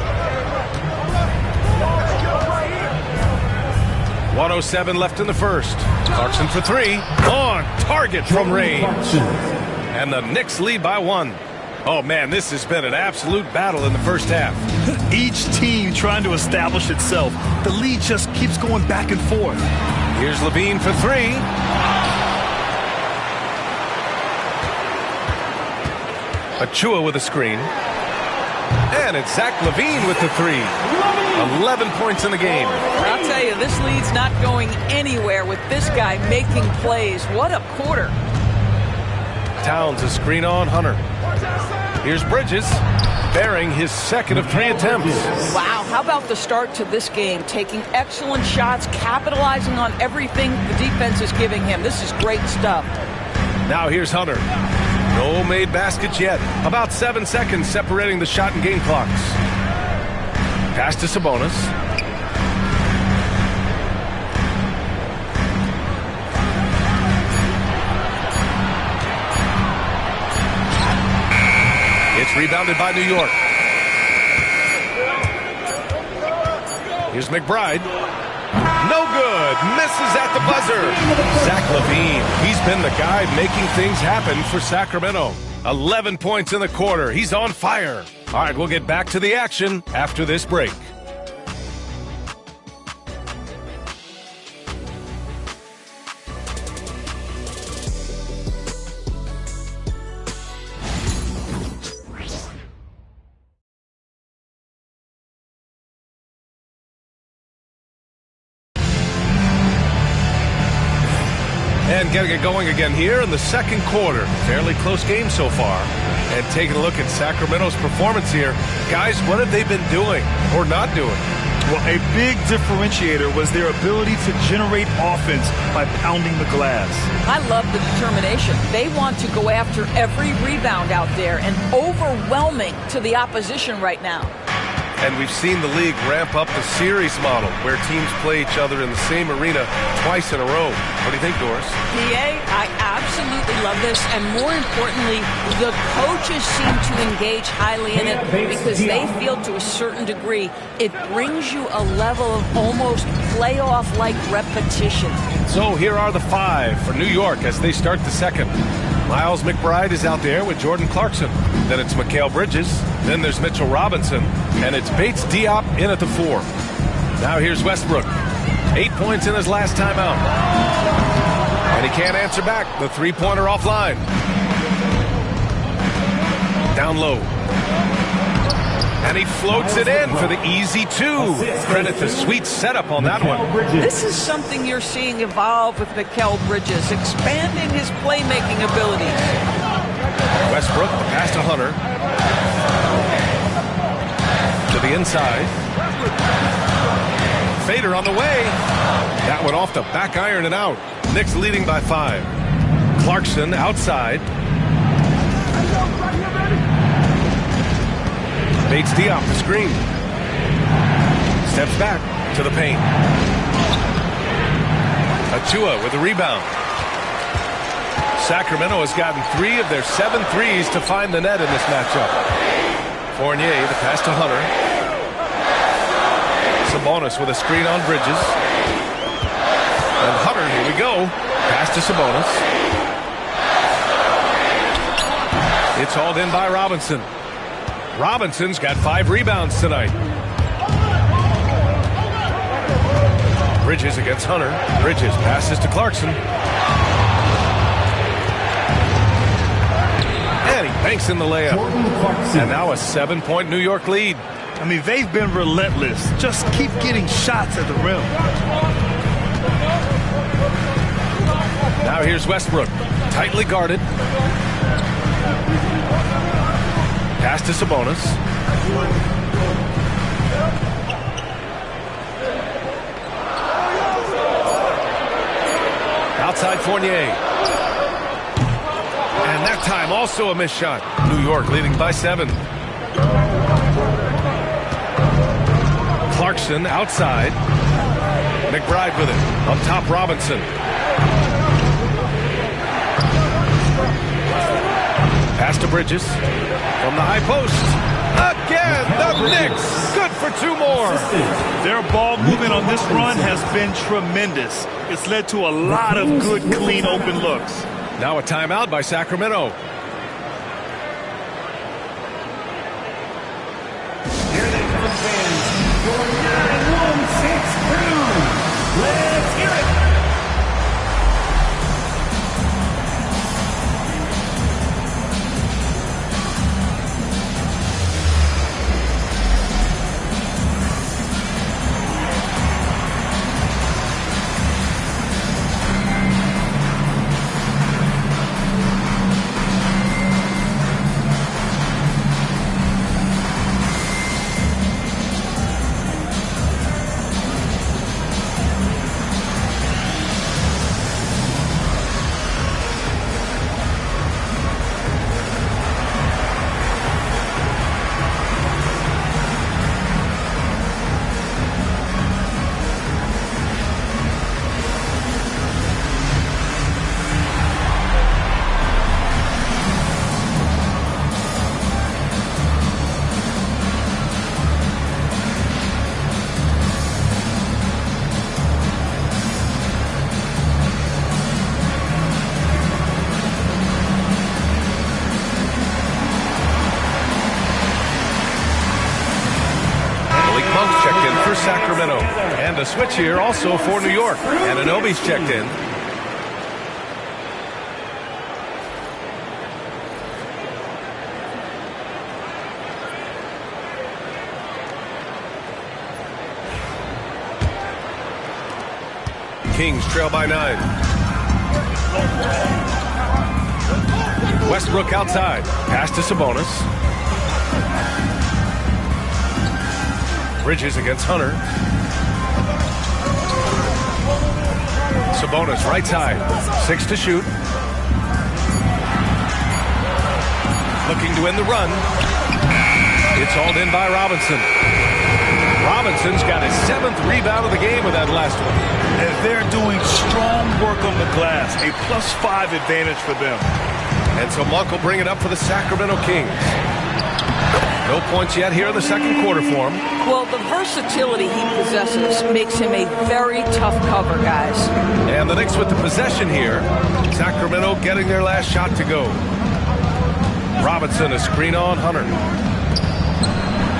1:07 left in the first. Clarkson for 3. On target from range. And the Knicks lead by 1. Oh, man, this has been an absolute battle in the first half. Each team trying to establish itself. The lead just keeps going back and forth. Here's Levine for 3. Achua with a screen. And it's Zach Levine with the 3. 11 points in the game. I'll tell you, this lead's not going anywhere with this guy making plays. What a quarter. Towns a screen on Hunter. Here's Bridges, bearing his second of 3 attempts. Wow, how about the start to this game? Taking excellent shots, capitalizing on everything the defense is giving him. This is great stuff. Now here's Hunter. No made baskets yet. About 7 seconds separating the shot and game clocks. Pass to Sabonis. It's rebounded by New York. Here's McBride. No good. Misses at the buzzer. Zach Levine. He's been the guy making things happen for Sacramento. 11 points in the quarter. He's on fire. All right, we'll get back to the action after this break. And getting it going again here in the second quarter. Fairly close game so far. And taking a look at Sacramento's performance here. Guys, what have they been doing or not doing? Well, a big differentiator was their ability to generate offense by pounding the glass. I love the determination. They want to go after every rebound out there and overwhelming to the opposition right now. And we've seen the league ramp up the series model where teams play each other in the same arena twice in a row. What do you think, Doris? PA, I absolutely love this. And more importantly, the coaches seem to engage highly in it because they feel to a certain degree it brings you a level of almost playoff-like repetition. So here are the 5 for New York as they start the second. Miles McBride is out there with Jordan Clarkson. Then it's Mikal Bridges. Then there's Mitchell Robinson. And it's Bates Diop in at the 4. Now here's Westbrook. 8 points in his last timeout. And he can't answer back. The three-pointer offline. Down low. And he floats it in for the easy 2. Credit the sweet setup on that one. This is something you're seeing evolve with Mikal Bridges, expanding his playmaking abilities. Westbrook, the pass to Hunter. To the inside. Fader on the way. That one off the back iron and out. Knicks leading by 5. Clarkson outside. Bates Diop, the screen. Steps back to the paint. Achua with the rebound. Sacramento has gotten 3 of their 7 threes to find the net in this matchup. Fournier, the pass to Hunter. Sabonis with a screen on Bridges. And Hunter, here we go. Pass to Sabonis. It's hauled in by Robinson. Robinson's got 5 rebounds tonight. Bridges against Hunter. Bridges passes to Clarkson. And he banks in the layup. And now a 7-point New York lead. I mean, they've been relentless. Just keep getting shots at the rim. Now here's Westbrook. Tightly guarded. Pass to Sabonis. Outside Fournier. And that time also a missed shot. New York leading by 7. Clarkson outside. McBride with it. Up top Robinson. Pass to Bridges. From the high post. Again, the Knicks. Good for 2 more. Their ball movement on this run has been tremendous. It's led to a lot of good, clean, open looks. Now a timeout by Sacramento. Here they come, fans. Your 916 crew. Let's hear it. Sacramento. And a switch here also for New York. Anunoby's checked in. Kings trail by 9. Westbrook outside. Pass to Sabonis. Bridges against Hunter. Sabonis right side. 6 to shoot. Looking to end the run. It's hauled in by Robinson. Robinson's got his 7th rebound of the game with that last one. And they're doing strong work on the glass. A +5 advantage for them. And so Monk will bring it up for the Sacramento Kings. No points yet here in the second quarter for him. Well, the versatility he possesses makes him a very tough cover, guys. And the Knicks with the possession here. Sacramento getting their last shot to go. Robinson, a screen on Hunter.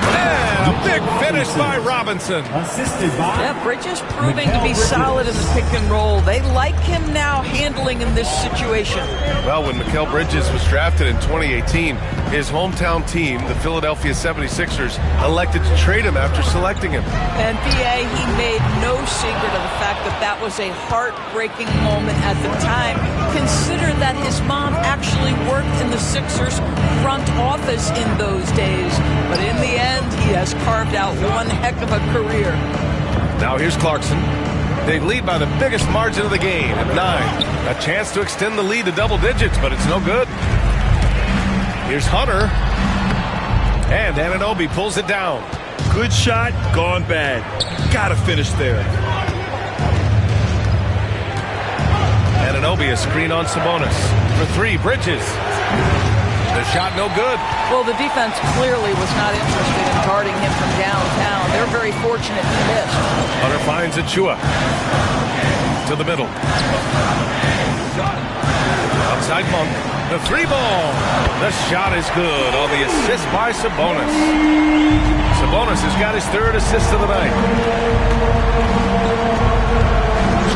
And a big finish by Robinson. Yeah, Bridges proving to be solid in the pick and roll. They like him now handling in this situation. Well, when Mikal Bridges was drafted in 2018, his hometown team, the Philadelphia 76ers, elected to trade him after selecting him. And PA, he made no secret of the fact that that was a heartbreaking moment at the time. Consider that his mom actually worked in the Sixers front office in those days. But in the end, he has carved out one heck of a career. Now here's Clarkson. They lead by the biggest margin of the game at 9. A chance to extend the lead to double digits, but it's no good. Here's Hunter. And Anunoby pulls it down. Good shot, gone bad. Gotta finish there. Anunoby, a screen on Sabonis. For 3, Bridges. The shot no good. Well, the defense clearly was not interested in guarding him from downtown. They're very fortunate he missed. Hunter finds Achua. To the middle. Outside Monk. The 3-ball. The shot is good on the assist by Sabonis. Sabonis has got his 3rd assist of the night.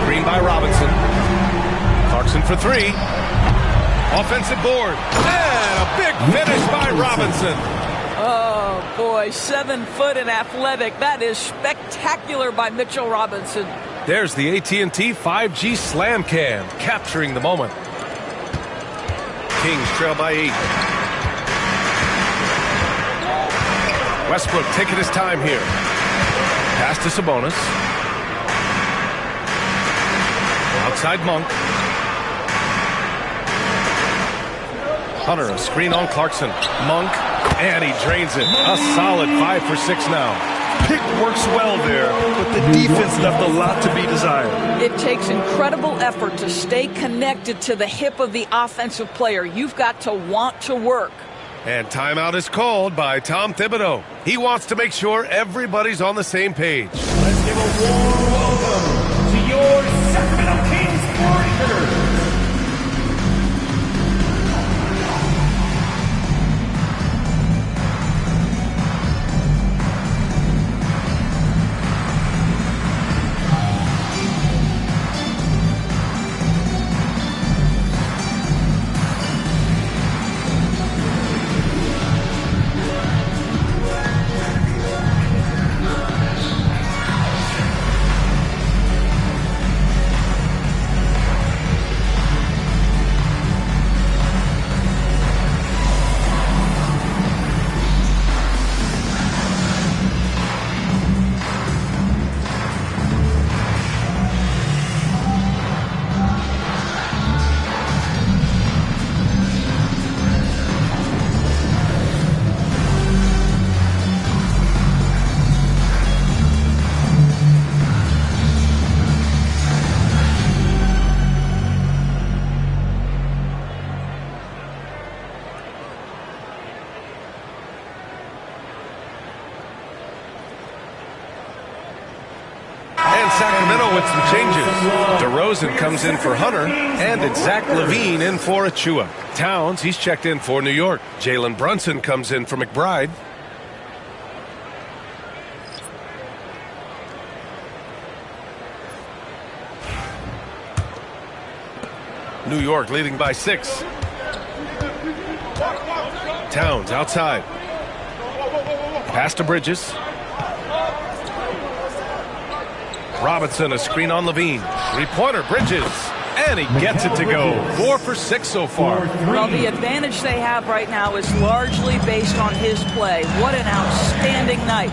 Screen by Robinson. Clarkson for 3. Offensive board. And a big finish by Robinson. Oh, boy, 7 foot and athletic. That is spectacular by Mitchell Robinson. There's the AT&T 5G Slam Cam, capturing the moment. Kings trail by 8. Westbrook taking his time here. Pass to Sabonis. Outside Monk. Hunter, a screen on Clarkson. Monk, and he drains it. A solid 5 for 6 now. Pick works well there, but the defense left a lot to be desired. It takes incredible effort to stay connected to the hip of the offensive player. You've got to want to work. And timeout is called by Tom Thibodeau. He wants to make sure everybody's on the same page. Let's give a warm welcome to your Sacramento Kings Breakers. Sacramento with some changes. DeRozan comes in for Hunter, and it's Zach LaVine in for Achua. Towns, he's checked in for New York. Jalen Brunson comes in for McBride. New York leading by 6. Towns outside. Pass to Bridges. Robinson, a screen on LaVine. 3-pointer, Bridges. And he gets it to go. 4 for 6 so far. Well, the advantage they have right now is largely based on his play. What an outstanding night.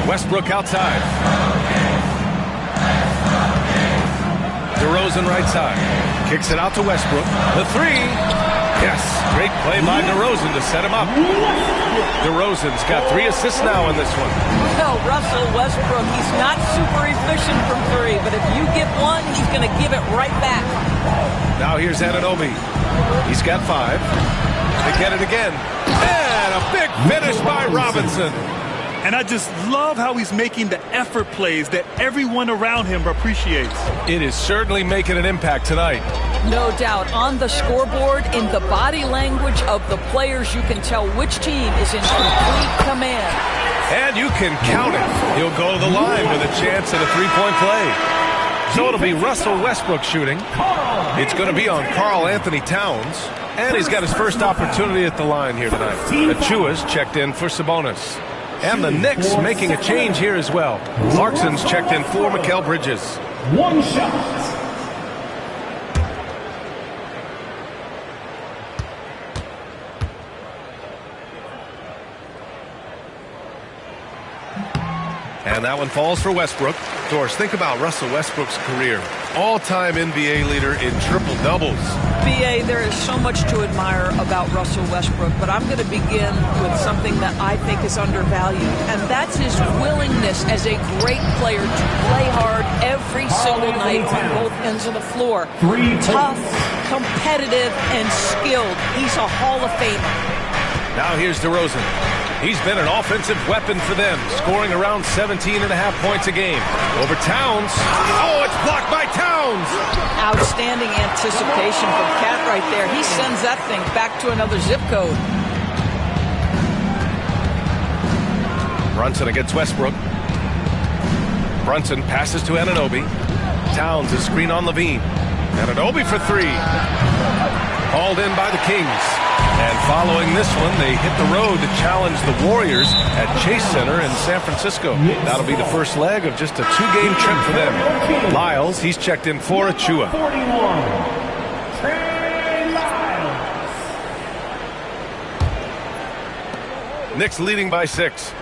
Westbrook outside. DeRozan right side. Kicks it out to Westbrook. The three. Yes, great play by DeRozan to set him up. DeRozan's got 3 assists now in this one. Well, Russell Westbrook, he's not super efficient from 3, but if you give one, he's going to give it right back. Now here's Anunoby. He's got 5. They get it again. And a big finish by Robinson. And I just love how he's making the effort plays that everyone around him appreciates. It is certainly making an impact tonight. No doubt. On the scoreboard, in the body language of the players, you can tell which team is in complete command. And you can count it. He'll go to the line with a chance at a 3-point play. So it'll be Russell Westbrook shooting. It's going to be on Karl Anthony Towns. And he's got his first opportunity at the line here tonight. Achua's checked in for Sabonis. And the Knicks making a change here as well. Clarkson's checked in for Mikal Bridges. 1 shot. And that one falls for Westbrook. Doris, think about Russell Westbrook's career. All-time NBA leader in triple-doubles. B.A., there is so much to admire about Russell Westbrook, but I'm going to begin with something that I think is undervalued, and that's his willingness as a great player to play hard every single night on both ends of the floor. Tough, competitive, and skilled. He's a Hall of Famer. Now here's DeRozan. He's been an offensive weapon for them, scoring around 17.5 points a game. Over Towns. Oh, it's blocked by Towns. Outstanding anticipation from Cat right there. He sends that thing back to another zip code. Brunson against Westbrook. Brunson passes to Anunoby. Towns is screen on Levine. Anunoby for 3. Called in by the Kings. And following this one, they hit the road to challenge the Warriors at Chase Center in San Francisco. That'll be the first leg of just a 2-game trip for them. Lyles, he's checked in for Achua. 41. Knicks leading by 6.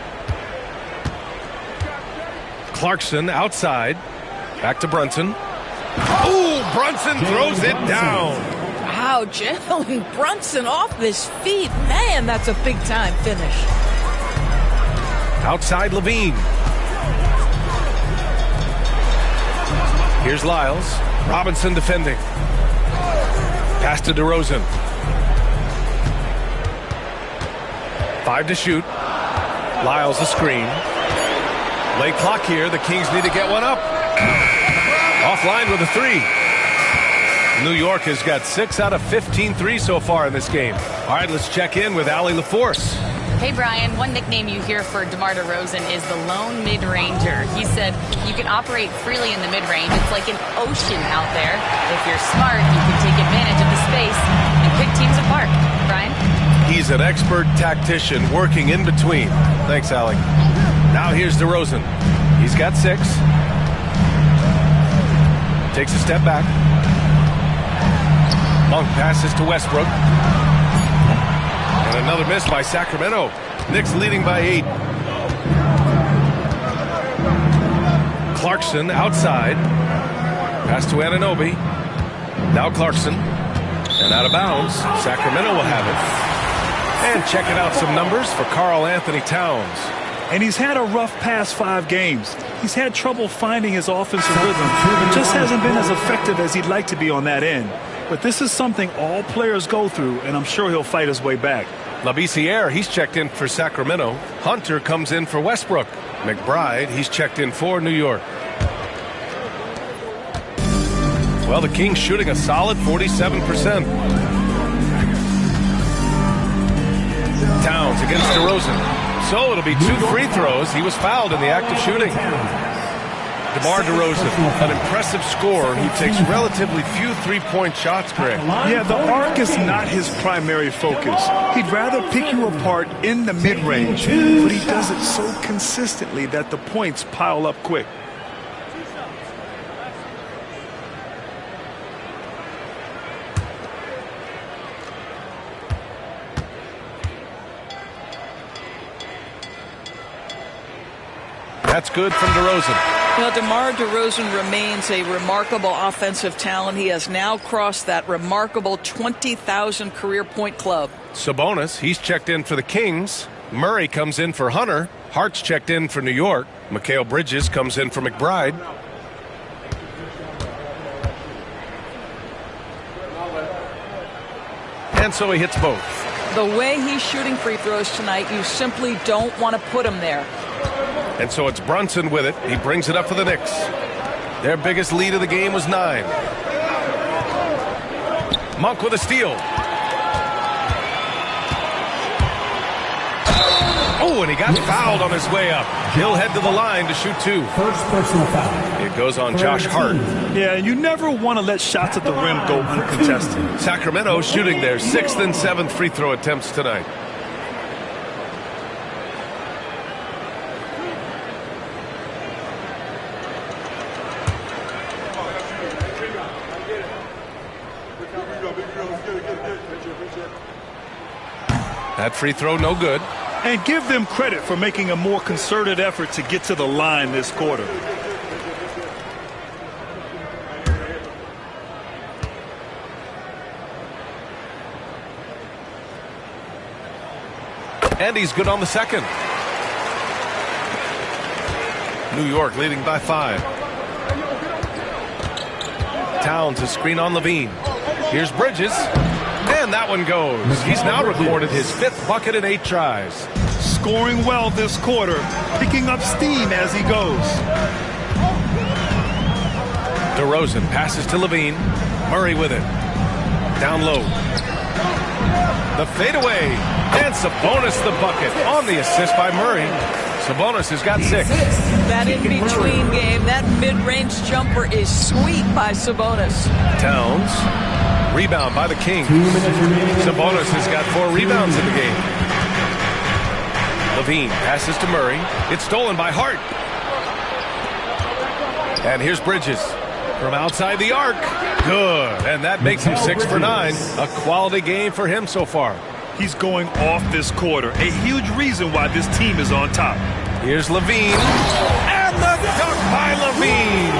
Clarkson outside. Back to Brunson. Ooh, Brunson throws it down. Wow, Jalen Brunson off his feet. Man, that's a big-time finish. Outside Levine. Here's Lyles. Robinson defending. Pass to DeRozan. 5 to shoot. Lyles a screen. Late clock here. The Kings need to get one up. Offline with a 3. New York has got 6 out of 15 threes so far in this game. All right, let's check in with Allie LaForce. Hey, Brian, one nickname you hear for DeMar DeRozan is the lone mid-ranger. He said you can operate freely in the mid-range. It's like an ocean out there. If you're smart, you can take advantage of the space and pick teams apart. Brian? He's an expert tactician working in between. Thanks, Allie. Now here's DeRozan. He's got 6. Takes a step back. Monk passes to Westbrook. And another miss by Sacramento. Knicks leading by 8. Clarkson outside. Pass to Anunoby. Now Clarkson. And out of bounds. Sacramento will have it. And checking out some numbers for Karl Anthony Towns. And he's had a rough past 5 games. He's had trouble finding his offensive rhythm. It just hasn't been as effective as he'd like to be on that end. But this is something all players go through, and I'm sure he'll fight his way back. Labissiere, he's checked in for Sacramento. Hunter comes in for Westbrook. McBride, he's checked in for New York. Well, the Kings shooting a solid 47%. Towns against DeRozan. So it'll be 2 free throws. He was fouled in the act of shooting. DeMar DeRozan, an impressive scorer who takes relatively few 3-point shots, Greg. Yeah, the arc is not his primary focus. He'd rather pick you apart in the mid-range, but he does it so consistently that the points pile up quick. That's good from DeRozan. You know, DeMar DeRozan remains a remarkable offensive talent. He has now crossed that remarkable 20,000 career point club. Sabonis, he's checked in for the Kings. Murray comes in for Hunter. Hart's checked in for New York. Mikal Bridges comes in for McBride. And so he hits both. The way he's shooting free throws tonight, you simply don't want to put him there. And so it's Brunson with it. He brings it up for the Knicks. Their biggest lead of the game was 9. Monk with a steal. Oh, and he got fouled on his way up. He'll head to the line to shoot 2. First personal foul. It goes on Josh Hart. Yeah, and you never want to let shots at the rim go uncontested. Sacramento shooting their 6th and 7th free throw attempts tonight. That free throw no good. And give them credit for making a more concerted effort to get to the line this quarter. And he's good on the second. New York leading by 5. Towns a screen on Levine. Here's Bridges. And that one goes. He's now recorded his 5th bucket in 8 tries. Scoring well this quarter, picking up steam as he goes. DeRozan passes to Levine. Murray with it. Down low. The fadeaway. And Sabonis the bucket on the assist by Murray. Sabonis has got 6. That in-between game, that mid-range jumper is sweet by Sabonis. Towns. Rebound by the Kings. Sabonis has got 4 rebounds in the game. Levine passes to Murray. It's stolen by Hart. And here's Bridges from outside the arc. Good. And that makes him 6 for 9. A quality game for him so far. He's going off this quarter. A huge reason why this team is on top. Here's Levine. And the dunk by Levine.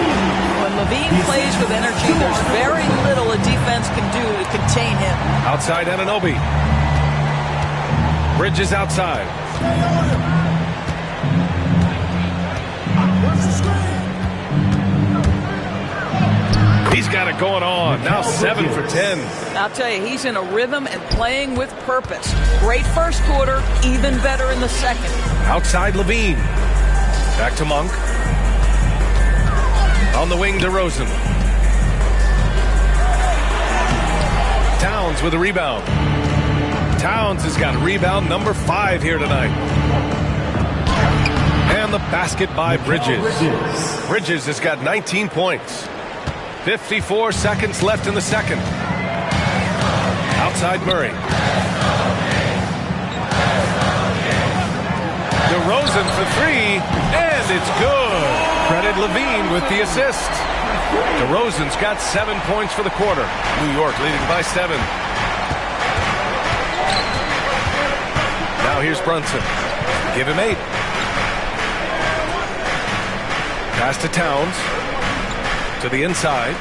When Levine plays with energy, there's very little a defense can do to contain him. Outside Anunoby. Bridges outside. He's got it going on. Now 7 for 10. I'll tell you, he's in a rhythm and playing with purpose. Great first quarter, even better in the second. Outside Levine. Back to Monk. On the wing, DeRozan. Towns with a rebound. Towns has got rebound number 5 here tonight. And the basket by Bridges. Bridges has got 19 points. 54 seconds left in the second. Outside Murray. DeRozan for 3, and it's good. Credit Levine with the assist. DeRozan's got 7 points for the quarter. New York leading by 7. Now here's Brunson. Give him 8. Pass to Towns. To the inside.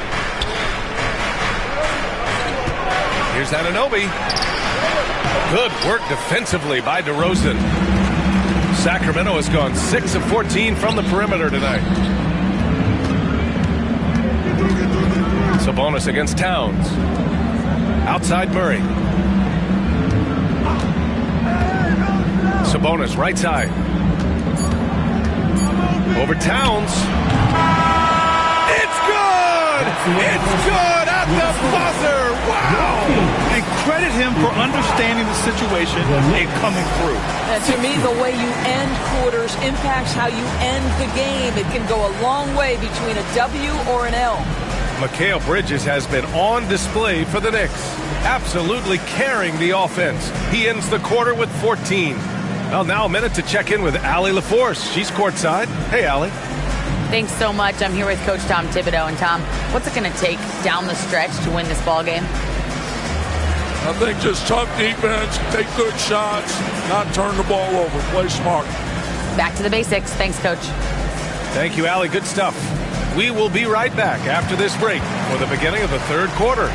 Here's Anunoby. Good work defensively by DeRozan. Sacramento has gone 6 of 14 from the perimeter tonight. Sabonis against Towns. Outside Murray. Sabonis right side. Over Towns. It's good! It's good at the buzzer! Wow! And credit him for understanding the situation and coming through. And to me, the way you end quarters impacts how you end the game. It can go a long way between a W or an L. Mikal Bridges has been on display for the Knicks, absolutely carrying the offense. He ends the quarter with 14. Well, now a minute to check in with Allie LaForce. She's courtside. Hey, Allie. Thanks so much. I'm here with Coach Tom Thibodeau. And Tom, what's it going to take down the stretch to win this ball game? I think just tough defense, take good shots, not turn the ball over, play smart. Back to the basics. Thanks, Coach. Thank you, Allie. Good stuff. We will be right back after this break for the beginning of the third quarter.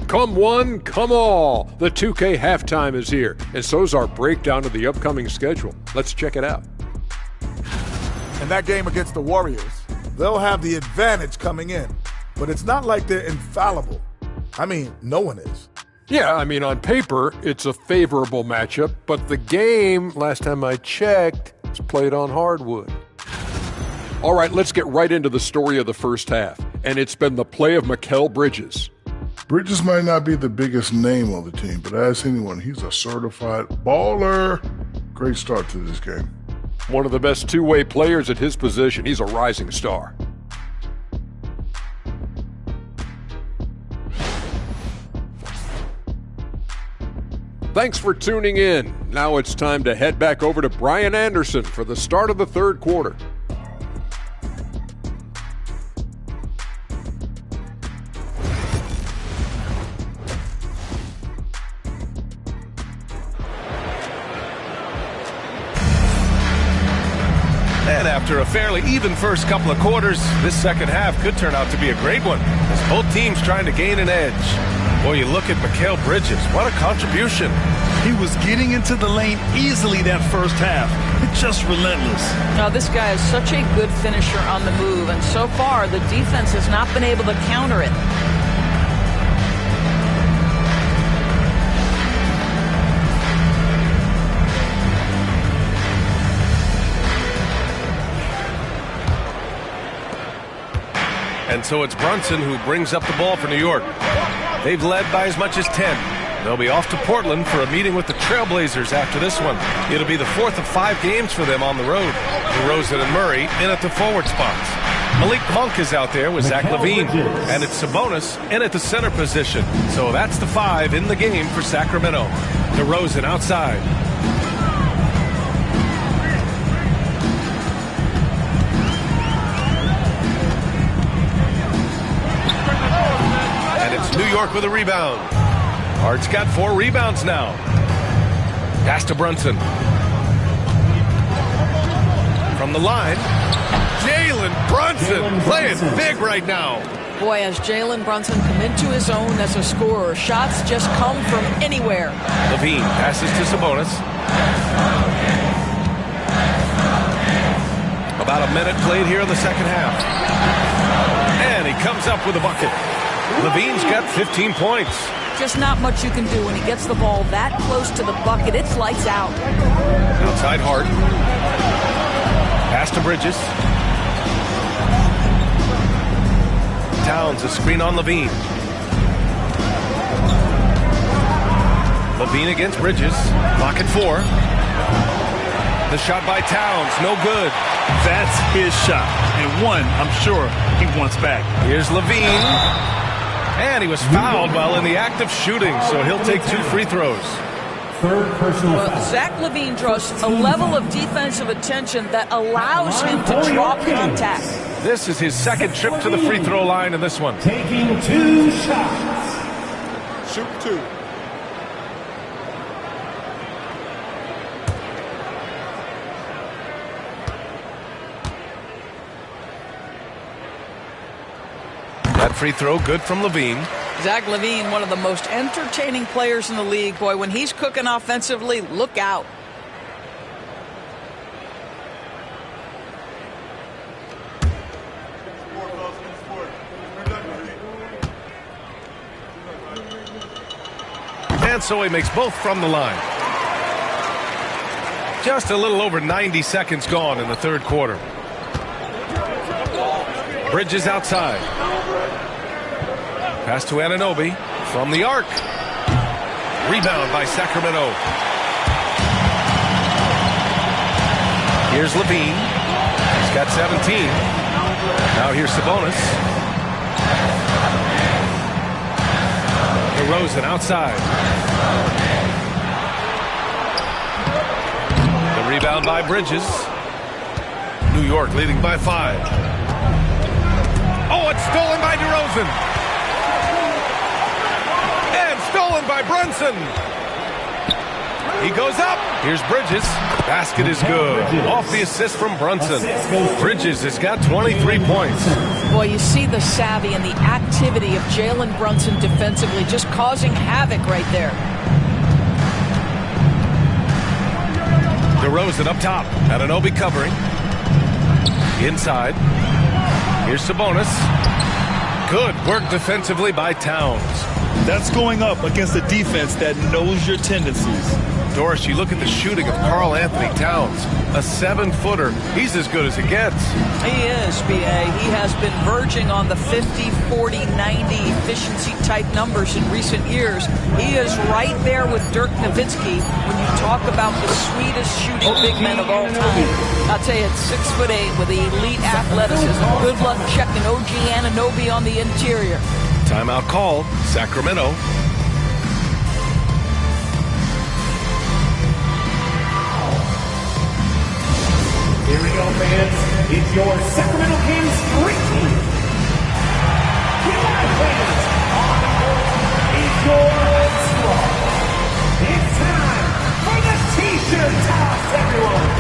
Come one, come all. The 2K halftime is here, and so's our breakdown of the upcoming schedule. Let's check it out. In that game against the Warriors, they'll have the advantage coming in, but it's not like they're infallible. I mean, no one is. Yeah, I mean, on paper, it's a favorable matchup, but the game, last time I checked, was played on hardwood. All right, let's get right into the story of the first half, and it's been the play of Mikal Bridges. Bridges might not be the biggest name on the team, but ask anyone, he's a certified baller. Great start to this game. One of the best two-way players at his position. He's a rising star. Thanks for tuning in. Now it's time to head back over to Brian Anderson for the start of the third quarter. And after a fairly even first couple of quarters, this second half could turn out to be a great one, as both teams trying to gain an edge. Boy, you look at Mikal Bridges, what a contribution. He was getting into the lane easily that first half. Just relentless. Now, this guy is such a good finisher on the move, and so far the defense has not been able to counter it. And so it's Brunson who brings up the ball for New York. They've led by as much as 10. They'll be off to Portland for a meeting with the Trailblazers after this one. It'll be the fourth of 5 games for them on the road. DeRozan and Murray in at the forward spots. Malik Monk is out there with Zach LaVine. And it's Sabonis in at the center position. So that's the 5 in the game for Sacramento. DeRozan outside. New York with a rebound. Hart's got 4 rebounds now. Pass to Brunson. From the line, Jalen Brunson playing big right now. Boy, has Jalen Brunson come into his own as a scorer. Shots just come from anywhere. LaVine passes to Sabonis. About a minute played here in the second half. And he comes up with a bucket. LaVine's got 15 points. Just not much you can do when he gets the ball that close to the bucket. It's lights out. Outside Hart. Pass to Bridges. Towns a screen on LaVine. LaVine against Bridges. Clock at 4. The shot by Towns, no good. That's his shot, and one I'm sure he wants back. Here's LaVine. And he was fouled while in the act of shooting, so he'll take 2 free throws. Well, Zach LaVine draws a level of defensive attention that allows him to drop contact. This is his second trip to the free throw line in this one. Taking 2 shots. Shoot 2. That free throw good from LaVine. Zach LaVine, one of the most entertaining players in the league. Boy, when he's cooking offensively, look out. And so he makes both from the line. Just a little over 90 seconds gone in the third quarter. Bridges outside. Pass to Anunoby from the arc. Rebound by Sacramento. Here's LaVine. He's got 17. Now here's Sabonis. DeRozan outside. Rebound by Bridges. New York leading by 5. Oh, it's stolen by DeRozan. And stolen by Brunson. He goes up. Here's Bridges. Basket is good. Off the assist from Brunson. Bridges has got 23 points. Boy, you see the savvy and the activity of Jalen Brunson defensively, just causing havoc right there. DeRozan up top. Anunoby covering. Inside. Here's Sabonis. Good work defensively by Towns. That's going up against a defense that knows your tendencies. Doris, you look at the shooting of Karl Anthony Towns, a 7-footer. He's as good as it gets. He is, B.A. He has been verging on the 50, 40, 90 efficiency type numbers in recent years. He is right there with Dirk Nowitzki when you talk about the sweetest shooting big men of all time. I'll tell you, at 6'8" with elite athleticism. Good luck checking OG Anunoby on the interior. Timeout call, Sacramento. Here we go, fans. It's your Sacramento Kings Great Team. Get out, fans. On the court is your squad. It's time for the T-shirt toss, everyone.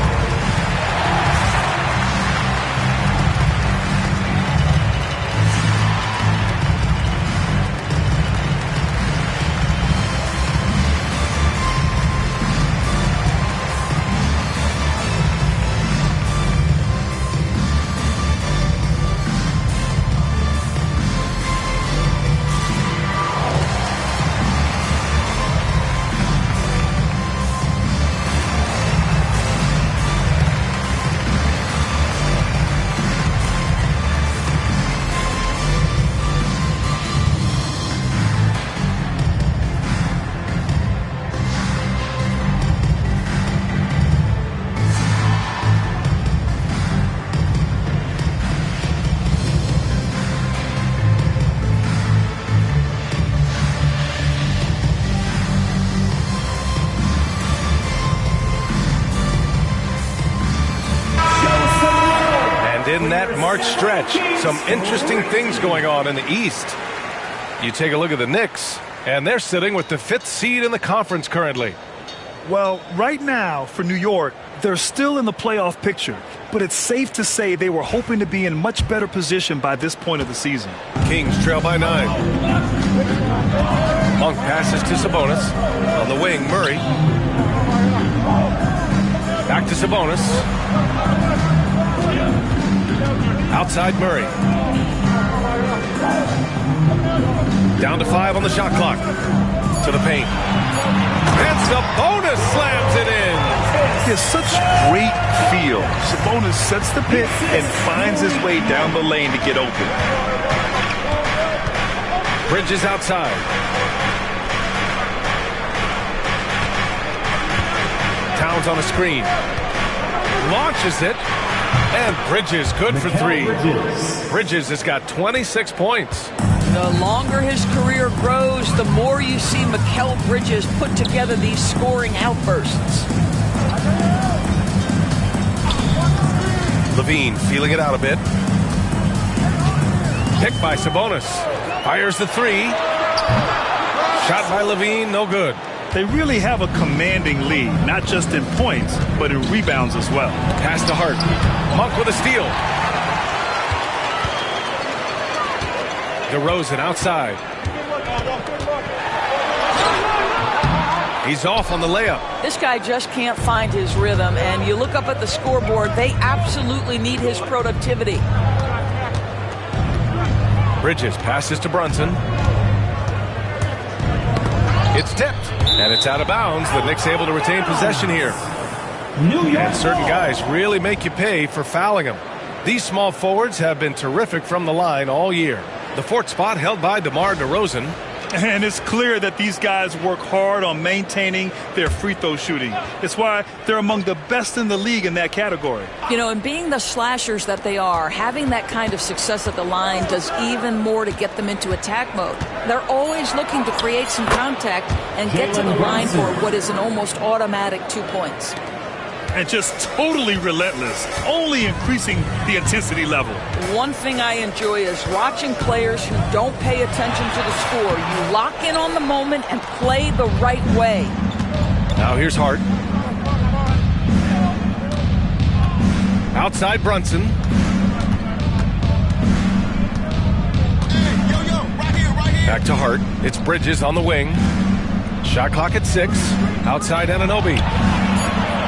In that March stretch, some interesting things going on in the East. You take a look at the Knicks, and they're sitting with the 5th seed in the conference currently. Well, right now, for New York, they're still in the playoff picture, but it's safe to say they were hoping to be in much better position by this point of the season. Kings trail by 9. Monk passes to Sabonis. On the wing, Murray. Back to Sabonis. Outside Murray. Down to 5 on the shot clock. To the paint. And Sabonis slams it in. He has such great feel. Sabonis sets the pick and finds his way down the lane to get open. Bridges outside. Towns on a screen. Launches it. And Bridges good for 3. Bridges has got 26 points. The longer his career grows, the more you see Mikal Bridges put together these scoring outbursts. Levine feeling it out a bit. Picked by Sabonis. Fires the 3. Shot by Levine, no good. They really have a commanding lead, not just in points, but in rebounds as well. Pass to Hart. Monk with a steal. DeRozan outside. He's off on the layup. This guy just can't find his rhythm, and you look up at the scoreboard, they absolutely need his productivity. Bridges passes to Brunson. It's tipped, and it's out of bounds. The Knicks able to retain possession here. And certain guys really make you pay for fouling them. These small forwards have been terrific from the line all year. The 4th spot held by DeMar DeRozan. And it's clear that these guys work hard on maintaining their free throw shooting. It's why they're among the best in the league in that category. You know, and being the slashers that they are, having that kind of success at the line does even more to get them into attack mode. They're always looking to create some contact and get to the line for what is an almost automatic 2 points. and just totally relentless, only increasing the intensity level. One thing I enjoy is watching players who don't pay attention to the score. You lock in on the moment and play the right way. Now here's Hart. Outside Brunson. Back to Hart. It's Bridges on the wing. Shot clock at 6. Outside Anunoby.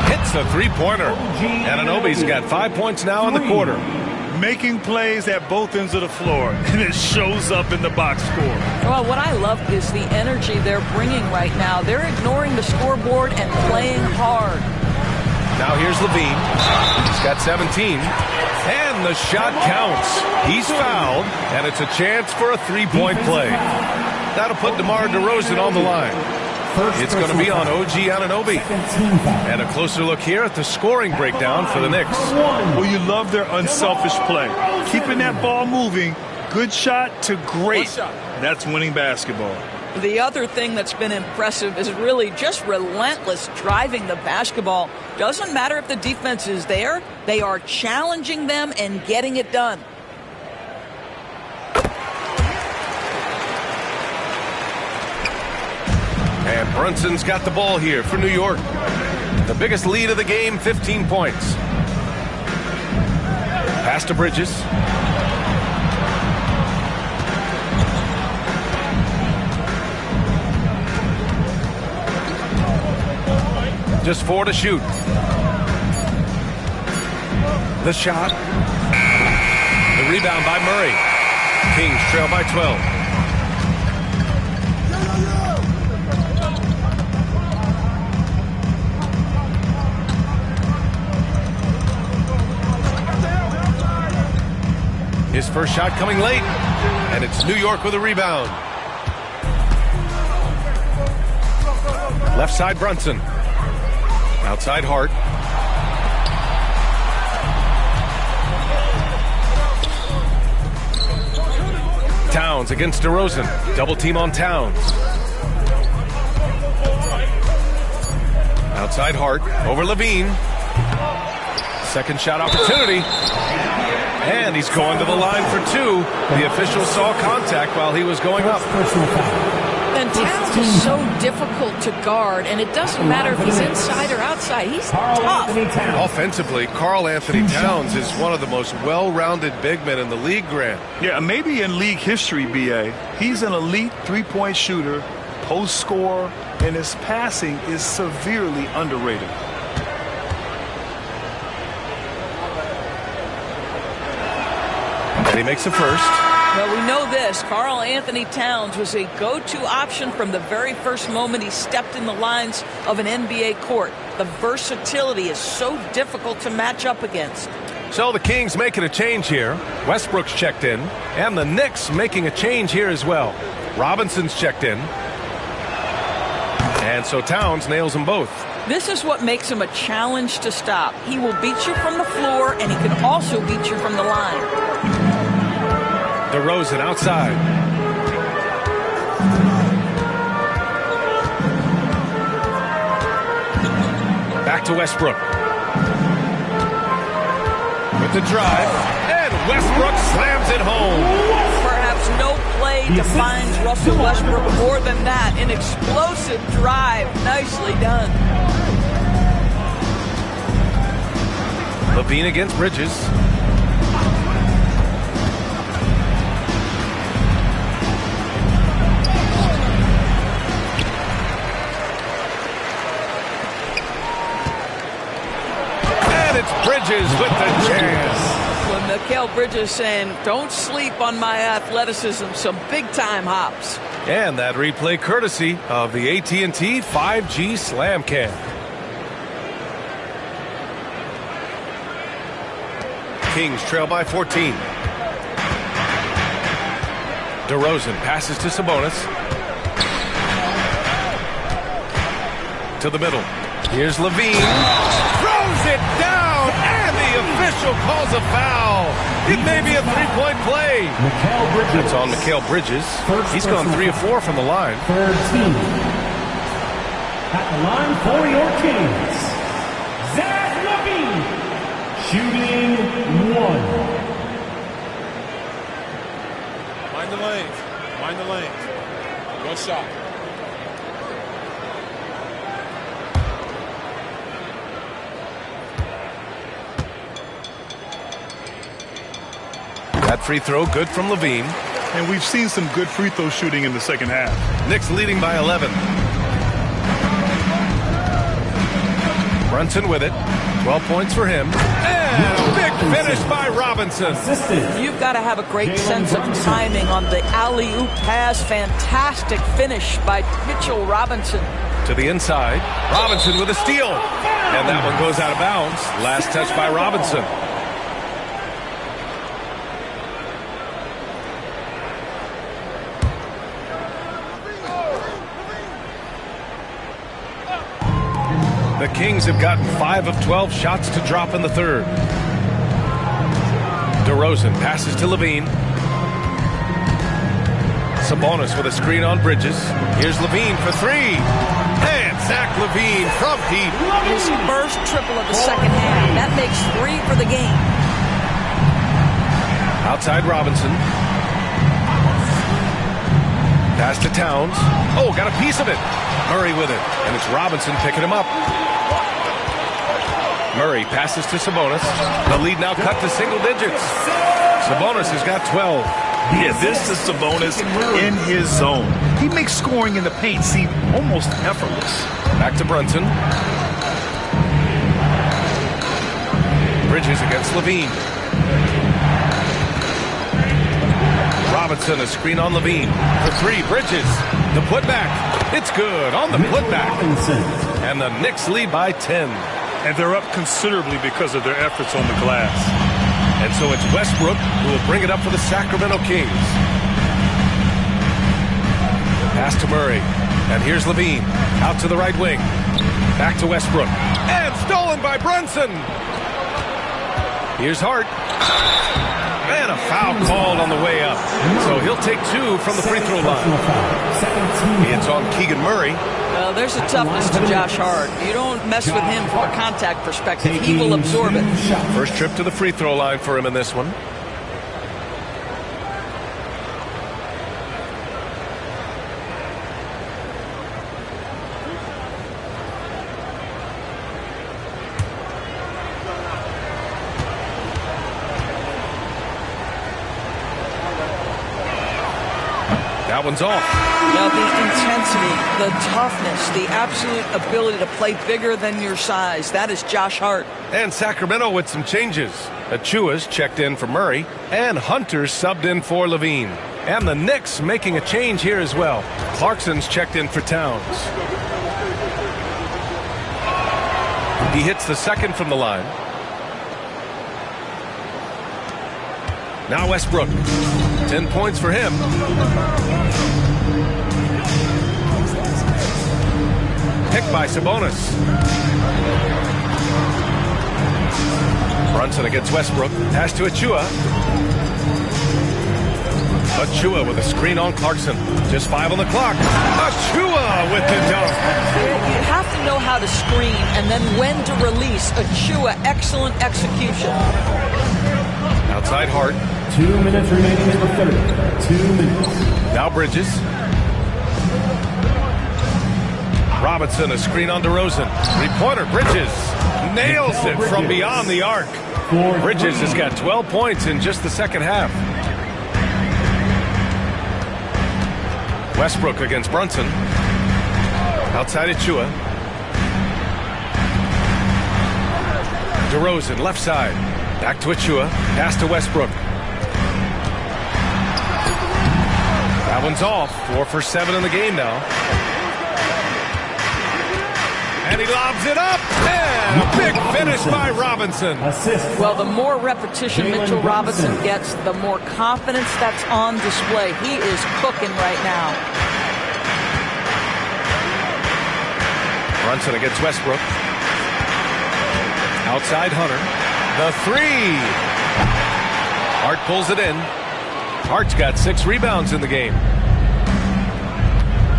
Hits the three-pointer. Anunoby's got 5 points now in the quarter. Making plays at both ends of the floor, and it shows up in the box score. Well, what I love is the energy they're bringing right now. They're ignoring the scoreboard and playing hard. Now here's Levine. He's got 17. And the shot counts. He's fouled, and it's a chance for a three-point play. That'll put DeMar DeRozan on the line. It's going to be on OG Anunoby. And a closer look here at the scoring breakdown for the Knicks. Well, you love their unselfish play. Keeping that ball moving, good shot to great. That's winning basketball. The other thing that's been impressive is really just relentless driving the basketball. Doesn't matter if the defense is there, they are challenging them and getting it done. And Brunson's got the ball here for New York. The biggest lead of the game, 15 points. Pass to Bridges. Just 4 to shoot. The shot. The rebound by Murray. Kings trail by 12. His first shot coming late, and it's New York with a rebound. Left side Brunson. Outside Hart. Towns against DeRozan. Double team on Towns. Outside Hart. Over Levine. Second shot opportunity. And he's going to the line for 2. The official saw contact while he was going up. And Towns is so difficult to guard, and it doesn't matter if he's inside or outside. He's tough. Offensively, Karl Anthony Towns is one of the most well-rounded big men in the league, Grant. Yeah, maybe in league history, B.A. He's an elite three-point shooter, post scorer, and his passing is severely underrated. And he makes the first. Well, we know this. Karl Anthony Towns was a go-to option from the very first moment he stepped in the lines of an NBA court. The versatility is so difficult to match up against. So the Kings making a change here. Westbrook's checked in. And the Knicks making a change here as well. Robinson's checked in. And so Towns nails them both. This is what makes him a challenge to stop. He will beat you from the floor, and he can also beat you from the line. DeRozan outside. Back to Westbrook. With the drive. And Westbrook slams it home. Perhaps no play defines Russell Westbrook more than that. An explosive drive. Nicely done. Levine against Bridges. Bridges with the chance. Well, Mikal Bridges saying, don't sleep on my athleticism. Some big-time hops. And that replay courtesy of the AT&T 5G Slam Cam. Kings trail by 14. DeRozan passes to Sabonis. To the middle. Here's Levine. Throws it down, and the official calls a foul. It may be a three-point play. That's on Mikal Bridges. He's gone 3 of 4 from the line. 13. At the line for your Kings, Zach Shooting 1. Mind the lanes. Mind the lanes. Good shot. That free throw good from Levine. And we've seen some good free throw shooting in the second half. Knicks leading by 11. Brunson with it. 12 points for him. And a big finish by Robinson. You've got to have a great sense of timing on the alley-oop pass. Fantastic finish by Mitchell Robinson. To the inside. Robinson with a steal. And that one goes out of bounds. Last touch by Robinson. The Kings have gotten 5 of 12 shots to drop in the third. DeRozan passes to Levine. Sabonis with a screen on Bridges. Here's Levine for three. And Zach Levine from deep. His first triple of the second half. That makes 3 for the game. Outside Robinson. Pass to Towns. Oh, got a piece of it. Murray with it. And it's Robinson picking him up. Murray passes to Sabonis. The lead now cut to single digits. Sabonis has got 12. Yeah, this is Sabonis in his zone. He makes scoring in the paint seem almost effortless. Back to Brunson. Bridges against Levine. Robinson, a screen on Levine. For three, Bridges. The putback. It's good on the putback. And the Knicks lead by 10. And they're up considerably because of their efforts on the glass. And so it's Westbrook who will bring it up for the Sacramento Kings. Pass to Murray. And here's Levine. Out to the right wing. Back to Westbrook. And stolen by Brunson. Here's Hart. And a foul called on the way up. So he'll take 2 from the free throw line. It's on Keegan Murray. There's a toughness to Josh Hart. You don't mess with him from a contact perspective. He will absorb it. First trip to the free throw line for him in this one. That one's off. Now the intensity, the toughness, the absolute ability to play bigger than your size. That is Josh Hart. And Sacramento with some changes. Achua's checked in for Murray, and Hunter's subbed in for Levine. And the Knicks making a change here as well. Clarkson's checked in for Towns. He hits the second from the line. Now Westbrook. 10 points for him. Picked by Sabonis. Brunson against Westbrook. Pass to Achua. Achua with a screen on Clarkson. Just 5 on the clock. Achua with the dunk. You have to know how to screen and then when to release. Achua, excellent execution. Outside Hart. 2 minutes remaining in the third. 2 minutes. Now Bridges. Robinson, a screen on DeRozan. Three-pointer, Bridges. Nails it from beyond the arc. Bridges has got 12 points in just the second half. Westbrook against Brunson. Outside Achua. DeRozan, left side. Back to Achua. Pass to Westbrook. That one's off. 4 for 7 in the game now. And he lobs it up. And a big finish by Robinson. Well, the more repetition Mitchell Robinson gets, the more confidence that's on display. He is cooking right now. Brunson against Westbrook. Outside Hunter. The three. Hart pulls it in. Hart's got 6 rebounds in the game.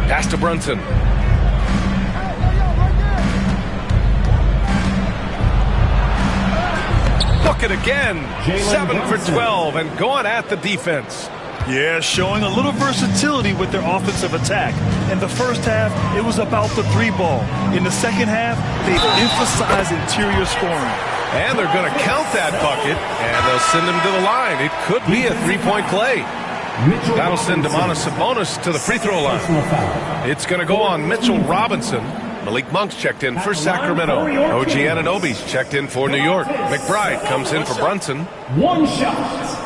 Pass to Brunson. The bucket again. 7 for 12 and going at the defense. Yeah, showing a little versatility with their offensive attack. In the first half, it was about the three ball. In the second half, they emphasized interior scoring. And they're going to count that bucket, and they'll send him to the line. It could be a three-point play. That'll send Domantas Sabonis to the free throw line. It's going to go on Mitchell Robinson. Malik Monk's checked in for Sacramento. OG Anunoby's checked in for New York. McBride comes in for Brunson. One shot.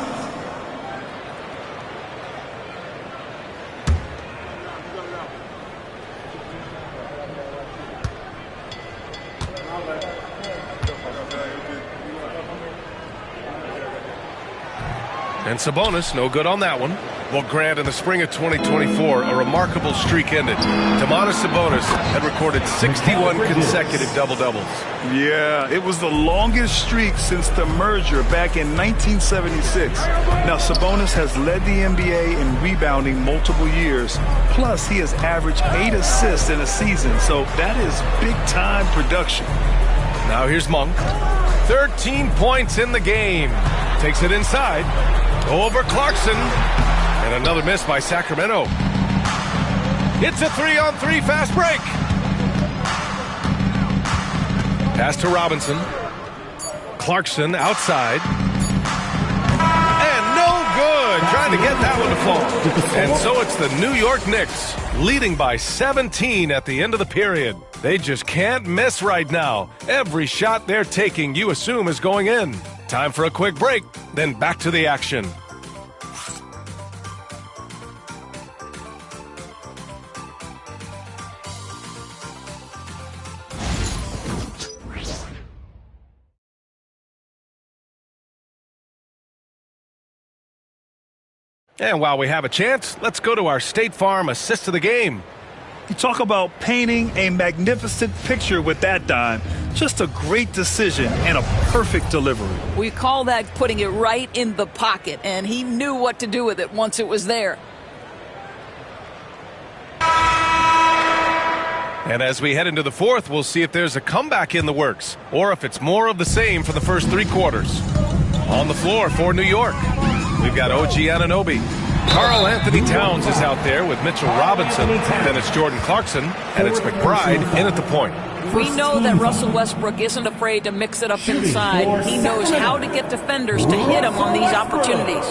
And Sabonis, no good on that one. Well, Grant, in the spring of 2024, a remarkable streak ended. Domantas Sabonis had recorded 61 consecutive double-doubles. Yeah, it was the longest streak since the merger back in 1976. Now, Sabonis has led the NBA in rebounding multiple years. Plus, he has averaged 8 assists in a season, so that is big-time production. Now here's Monk. 13 points in the game. Takes it inside. Over Clarkson. And another miss by Sacramento. It's a 3-on-3 fast break. Pass to Robinson. Clarkson outside. And no good. Trying to get that one to fall. And so it's the New York Knicks leading by 17 at the end of the period. They just can't miss right now. Every shot they're taking, you assume, is going in. Time for a quick break, then back to the action. And while we have a chance, let's go to our State Farm assist of the game. You talk about painting a magnificent picture with that dime. Just a great decision and a perfect delivery. We call that putting it right in the pocket, and he knew what to do with it once it was there. And as we head into the fourth, we'll see if there's a comeback in the works, or if it's more of the same for the first three quarters. On the floor for New York, we've got OG Anunoby. Karl Anthony Towns is out there with Mitchell Robinson. Then it's Jordan Clarkson, and it's McBride in at the point. We know that Russell Westbrook isn't afraid to mix it up inside. He knows how to get defenders to hit him on these opportunities.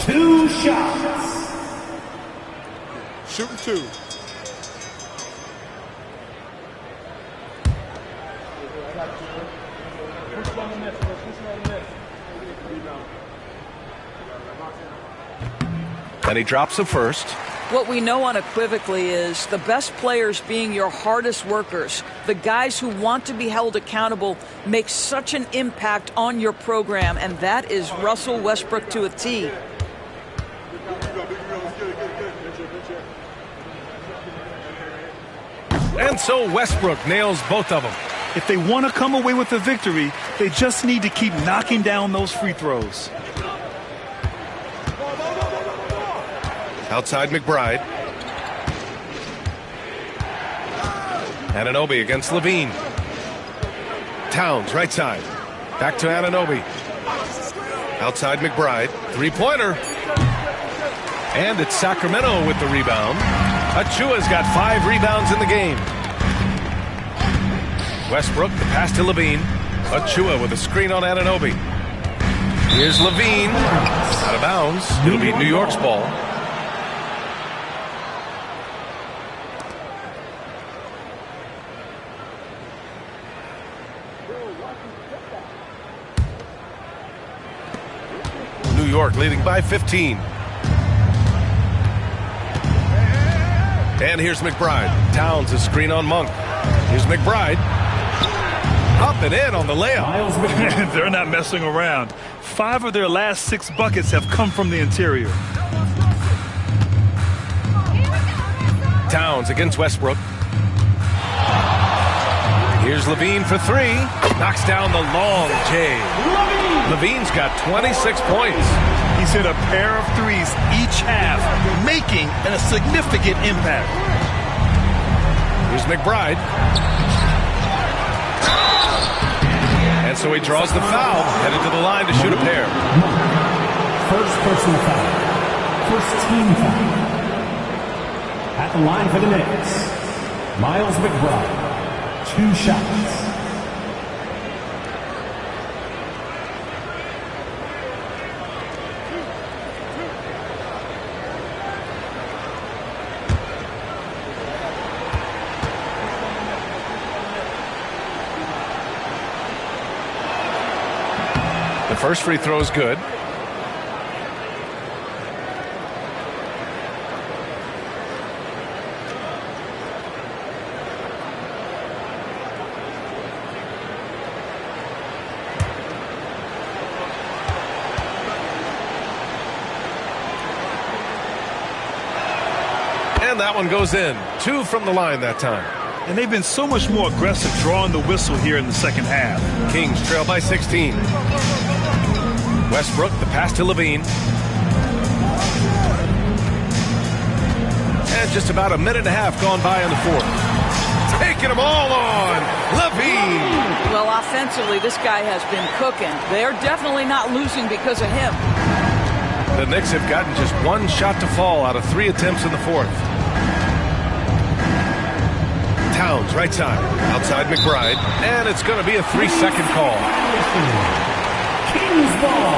2 shots. Shooting 2. And he drops the first. What we know unequivocally is the best players being your hardest workers, the guys who want to be held accountable, make such an impact on your program, and that is Russell Westbrook to a T. And so Westbrook nails both of them. If they want to come away with the victory, they just need to keep knocking down those free throws. Outside McBride. Anunoby against Levine. Towns, right side. Back to Anunoby. Outside McBride. Three-pointer. And it's Sacramento with the rebound. Achua's got 5 rebounds in the game. Westbrook, the pass to Levine. Achua with a screen on Anunoby. Here's Levine. Out of bounds. It'll be New York's ball. New York leading by 15. And here's McBride. Towns a screen on Monk. Here's McBride. Up and in on the layup. They're not messing around. 5 of their last 6 buckets have come from the interior. Towns against Westbrook. Here's Levine for 3. Knocks down the long J. Levine's got 26 points. He's hit a pair of threes each half, making a significant impact. Here's McBride. And And so he draws the foul, headed to the line to shoot a pair. First personal foul. First team foul. At the line for the Knicks, Miles McBride. 2 shots. The first free throw is good. And that one goes in. 2 from the line that time. And they've been so much more aggressive drawing the whistle here in the second half. Kings trail by 16. Westbrook, the pass to Levine. And just about a minute and a half gone by in the fourth. Taking them all on. Levine. Well, offensively, this guy has been cooking. They're definitely not losing because of him. The Knicks have gotten just 1 shot to fall out of 3 attempts in the fourth. Towns, right side. Outside McBride. And it's going to be a 3-second call. Kings ball.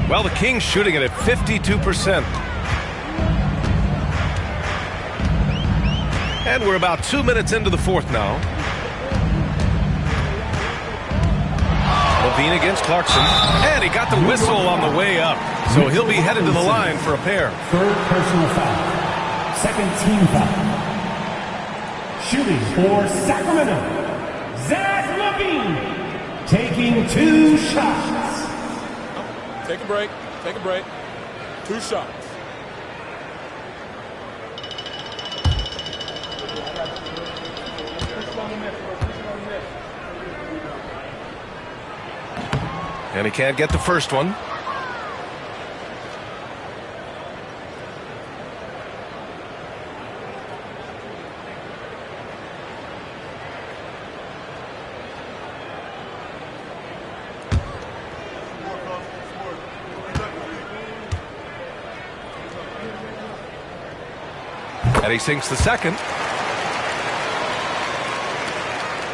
Well, the Kings shooting it at 52%. And we're about 2 minutes into the fourth now. Levine against Clarkson. And he got the whistle on the way up. So he'll be headed to the line for a pair. Third personal foul. Second team foul. Shooting for Sacramento, Zach Levine, taking 2 shots. Take a break. Take a break. 2 shots. And he can't get the first one. And he sinks the second.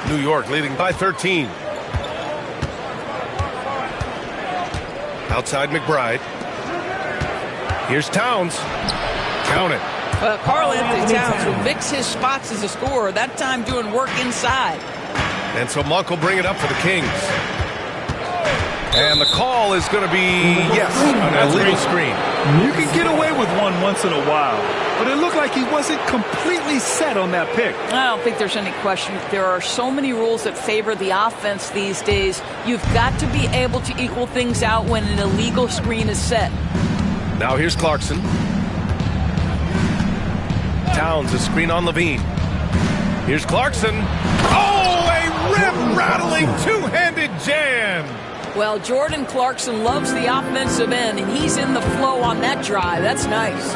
New York leading by 13. Outside McBride. Here's Towns. Count it. Karl Anthony Towns will mix his spots as a scorer, that time doing work inside. And so Monk will bring it up for the Kings. And the call is going to be, yes, an illegal screen. You can get away with one once in a while, but it looked like he wasn't completely set on that pick. I don't think there's any question. There are so many rules that favor the offense these days. You've got to be able to equal things out when an illegal screen is set. Now here's Clarkson. Towns, a screen on Levine. Here's Clarkson. Oh, a rim-rattling two-handed jam. Well, Jordan Clarkson loves the offensive end, and he's in the flow on that drive. That's nice.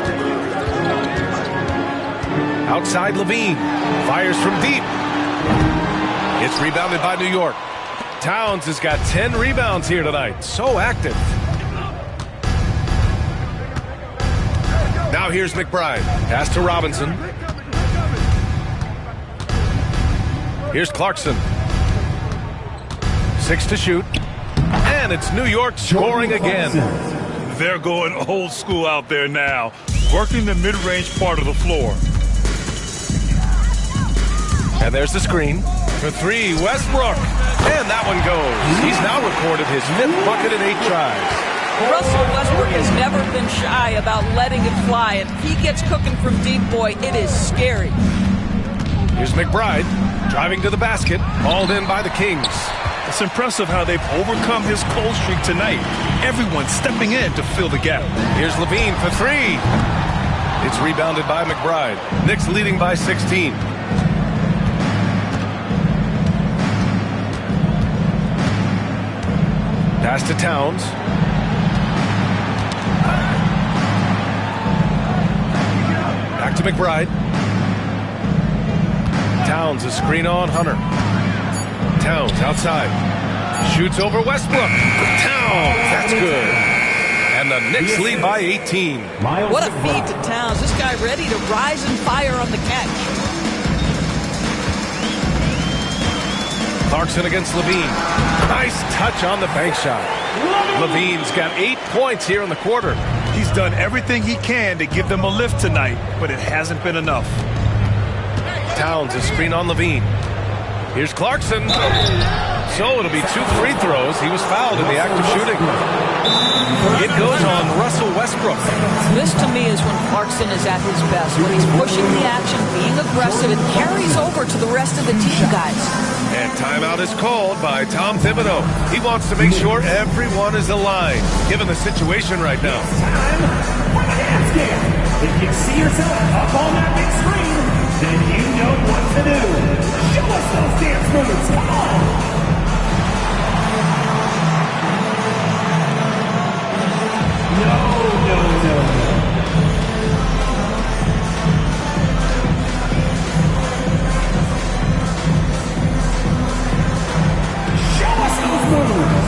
Outside Levine. Fires from deep. It's rebounded by New York. Towns has got 10 rebounds here tonight. So active. Now here's McBride. Pass to Robinson. Here's Clarkson. 6 to shoot. And it's New York scoring again. They're going old school out there now, working the mid-range part of the floor. And there's the screen. For 3, Westbrook. And that one goes. He's now recorded his 5th bucket in 8 tries. Russell Westbrook has never been shy about letting it fly. And if he gets cooking from deep, boy, it is scary. Here's McBride driving to the basket. Hauled in by the Kings. It's impressive how they've overcome his cold streak tonight. Everyone stepping in to fill the gap. Here's Levine for 3. It's rebounded by McBride. Knicks leading by 16. Pass to Towns. Back to McBride. Towns a screen on Hunter. Towns outside. Shoots over Westbrook. Towns, that's good. And the Knicks lead by 18. What a feed to Towns. This guy ready to rise and fire on the catch. Clarkson against Levine. Nice touch on the bank shot. Levine's got 8 points here in the quarter. He's done everything he can to give them a lift tonight, but it hasn't been enough. Towns a screen on Levine. Here's Clarkson. So it'll be 2 free throws. He was fouled in the act of shooting. It goes on Russell Westbrook. This to me is when Clarkson is at his best, when he's pushing the action, being aggressive, and carries over to the rest of the team, guys. And timeout is called by Tom Thibodeau. He wants to make sure everyone is aligned, given the situation right now. If you see yourself up on that big screen, then you know what to do. Show us those dance moves. Come on. No. Show us those moves.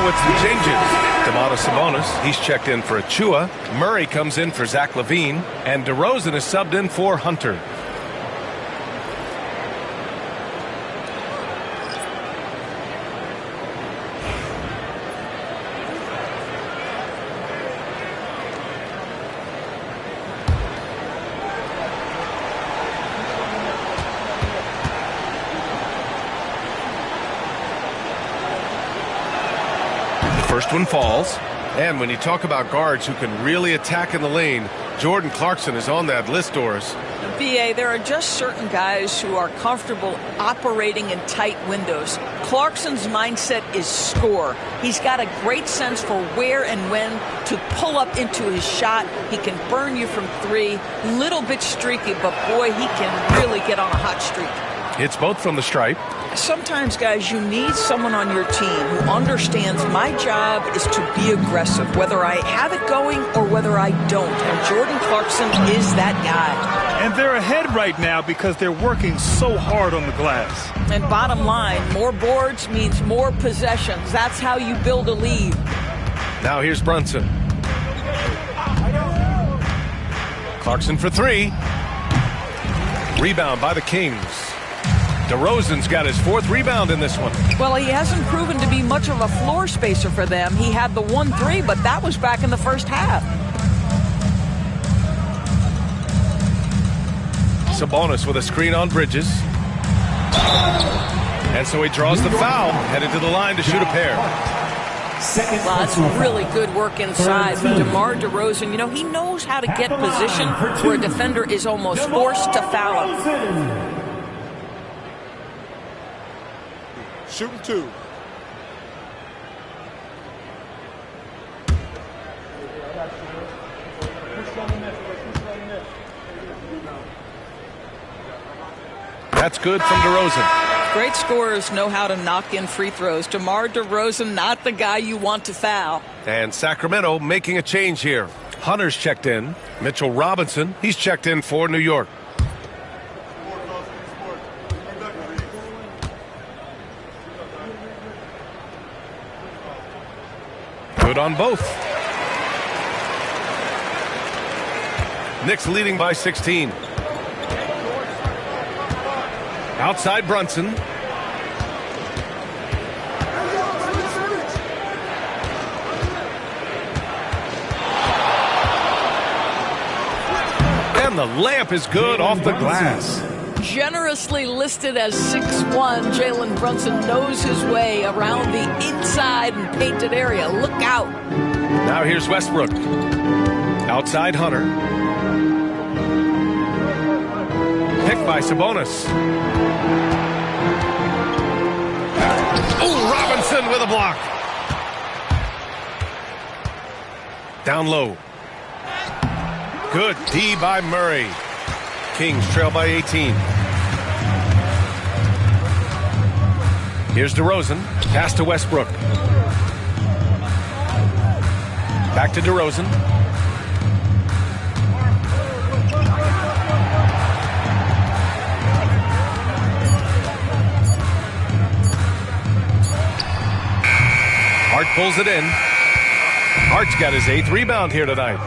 With some changes. Sabonis, he's checked in for Achua. Murray comes in for Zach LaVine. And DeRozan is subbed in for Hunter. First one falls. And when you talk about guards who can really attack in the lane, Jordan Clarkson is on that list, Doris. BA, there are just certain guys who are comfortable operating in tight windows. Clarkson's mindset is score. He's got a great sense for where and when to pull up into his shot. He can burn you from three. Little bit streaky, but boy, he can really get on a hot streak. It's both from the stripe. Sometimes, guys, you need someone on your team who understands my job is to be aggressive, whether I have it going or whether I don't. And Jordan Clarkson is that guy. And they're ahead right now because they're working so hard on the glass. And bottom line, more boards means more possessions. That's how you build a lead. Now here's Brunson. Clarkson for three. Rebound by the Kings. DeRozan's got his fourth rebound in this one. Well, he hasn't proven to be much of a floor spacer for them. He had the 1-3, but that was back in the first half. Sabonis with a screen on Bridges. And so he draws the foul, headed to the line to shoot a pair. Well, that's really good work inside. But DeMar DeRozan, you know, he knows how to get position where a defender is almost forced to foul him. Shooting two. That's good from DeRozan. Great scorers know how to knock in free throws. DeMar DeRozan, not the guy you want to foul. And Sacramento making a change here. Hunter's checked in. Mitchell Robinson, he's checked in for New York. Good on both. Knicks leading by 16. Outside Brunson. And the lamp is good off the glass. Generously listed as 6'1", Jalen Brunson knows his way around the inside and painted area. Look out. Now here's Westbrook. Outside Hunter. Picked by Sabonis. Oh, Robinson with a block. Down low. Good D by Murray. Kings trail by 18. Here's DeRozan. Pass to Westbrook. Back to DeRozan. Hart pulls it in. Hart's got his 8th rebound here tonight.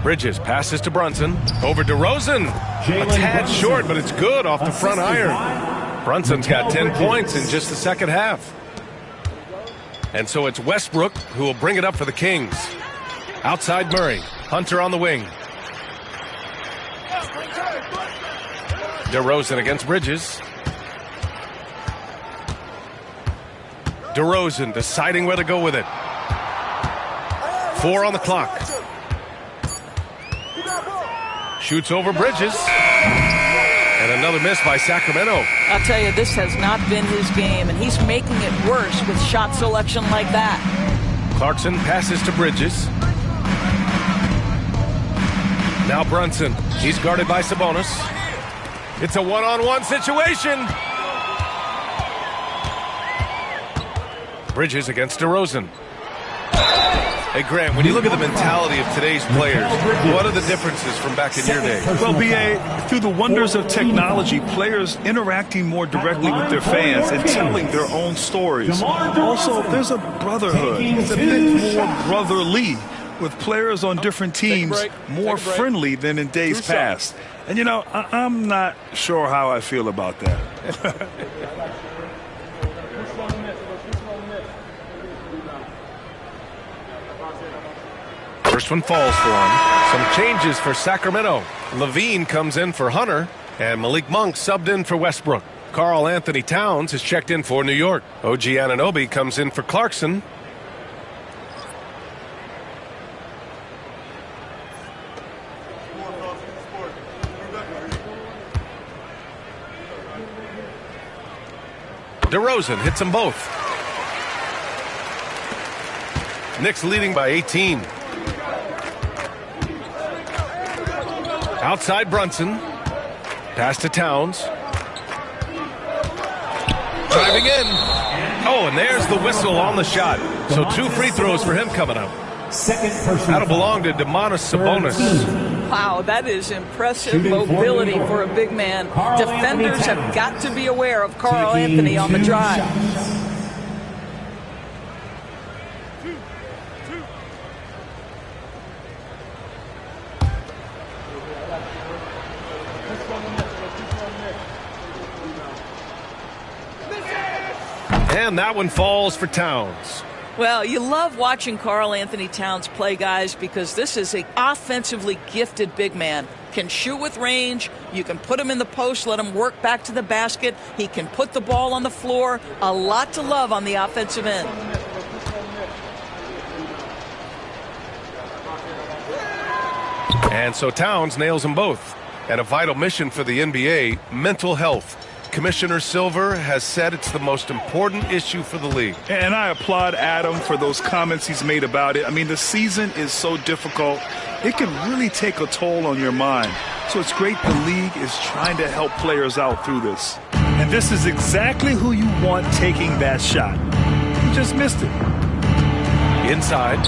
Bridges passes to Brunson. Over DeRozan. A tad short, but it's good off the front iron. Brunson's got 10 points in just the second half. And so it's Westbrook who will bring it up for the Kings. Outside Murray. Hunter on the wing. DeRozan against Bridges. DeRozan deciding where to go with it. 4 on the clock. Shoots over Bridges. And another miss by Sacramento. I'll tell you, this has not been his game, and he's making it worse with shot selection like that. Clarkson passes to Bridges. Now Brunson. He's guarded by Sabonis. It's a one-on-one situation. Bridges against DeRozan. Hey, Grant, when you look at the mentality of today's players, what are the differences from back in your day? Well, B.A., through the wonders of technology, players interacting more directly with their fans and telling their own stories. Also, there's a brotherhood. It's a bit more brotherly, with players on different teams more friendly than in days past. And, you know, I'm not sure how I feel about that. First one falls for him. Some changes for Sacramento. Levine comes in for Hunter, and Malik Monk subbed in for Westbrook. Karl Anthony Towns is checked in for New York. OG Anunoby comes in for Clarkson. DeRozan hits them both. Knicks leading by 18. Outside Brunson. Pass to Towns. Driving in. Oh, and there's the whistle on the shot. So 2 free throws for him coming up. That'll belong to Domantas Sabonis. Wow, that is impressive mobility for a big man. Defenders have got to be aware of Karl Anthony on the drive. And that one falls for Towns. Well, you love watching Karl Anthony Towns play, guys, because this is an offensively gifted big man. Can shoot with range. You can put him in the post, let him work back to the basket. He can put the ball on the floor. A lot to love on the offensive end. And so Towns nails them both. And a vital mission for the NBA, mental health. Commissioner Silver has said it's the most important issue for the league. And I applaud Adam for those comments he's made about it. I mean, the season is so difficult. It can really take a toll on your mind. So it's great the league is trying to help players out through this. And this is exactly who you want taking that shot. You just missed it. Inside.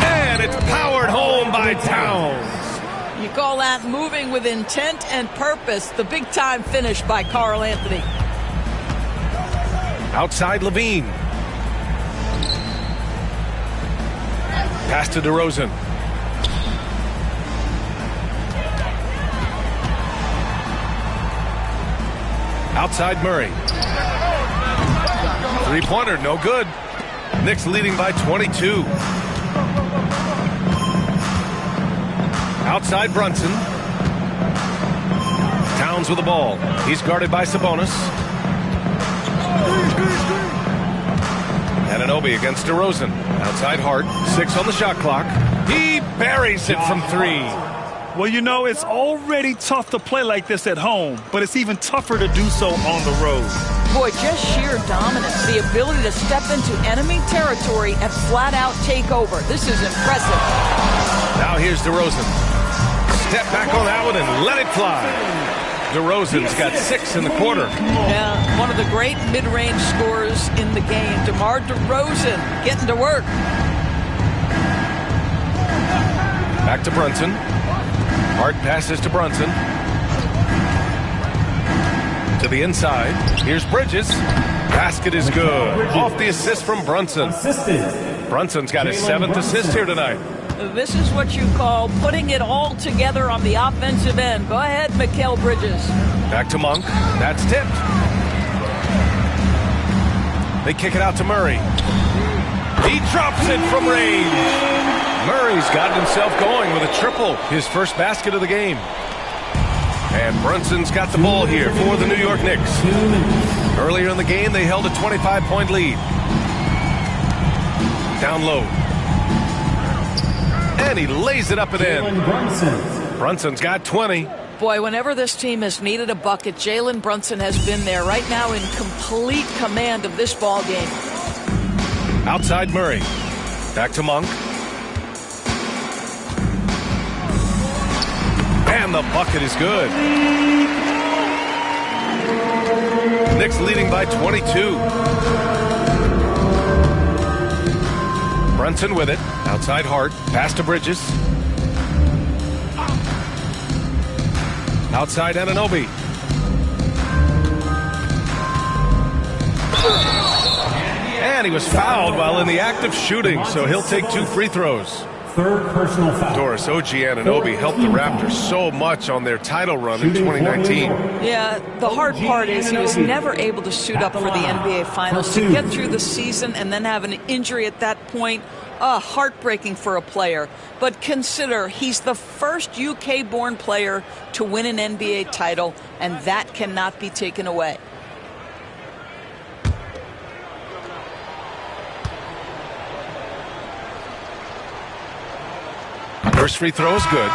And it's powered home by Towns. You call that moving with intent and purpose. The big-time finish by Karl Anthony. Outside Levine. Pass to DeRozan. Outside Murray. Three-pointer, no good. Knicks leading by 22. Outside Brunson. Towns with the ball. He's guarded by Sabonis. Anunoby against DeRozan. Outside Hart. 6 on the shot clock. He buries it from 3. Well, you know, it's already tough to play like this at home, but it's even tougher to do so on the road. Boy, just sheer dominance, the ability to step into enemy territory and flat out take over. This is impressive. Now here's DeRozan. Step back on that one and let it fly. DeRozan's got 6 in the quarter. Yeah, one of the great mid-range scorers in the game. DeMar DeRozan getting to work. Back to Brunson. Hart passes to Brunson. To the inside. Here's Bridges. Basket is good. Off the assist from Brunson. Brunson's got his 7th assist here tonight. This is what you call putting it all together on the offensive end. Go ahead, Mikal Bridges. Back to Monk. That's tipped. They kick it out to Murray. He drops it from range. Murray's gotten himself going with a triple, his first basket of the game. And Brunson's got the ball here for the New York Knicks. Earlier in the game, they held a 25-point lead. Down low. And he lays it up and in. Brunson's got 20. Boy, whenever this team has needed a bucket, Jalen Brunson has been there right now in complete command of this ball game. Outside Murray. Back to Monk. And the bucket is good. Knicks leading by 22. Brunson with it. Outside Hart. Pass to Bridges. Outside Anunoby. And he was fouled while in the act of shooting, so he'll take 2 free throws. Third personal foul. Doris, OG Anunoby helped the Raptors so much on their title run in 2019. Yeah, the hard part is he was never able to suit up for the NBA Finals. To get through the season and then have an injury at that point, heartbreaking for a player. But consider, he's the first UK-born player to win an NBA title, and that cannot be taken away. First free throw is good.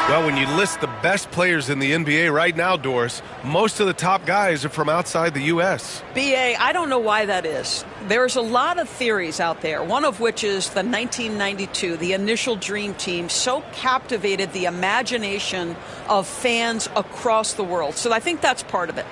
Well, when you list the best players in the NBA right now, Doris, most of the top guys are from outside the U.S. B.A., I don't know why that is. There's a lot of theories out there, one of which is the 1992, the initial Dream Team, so captivated the imagination of fans across the world. So I think that's part of it.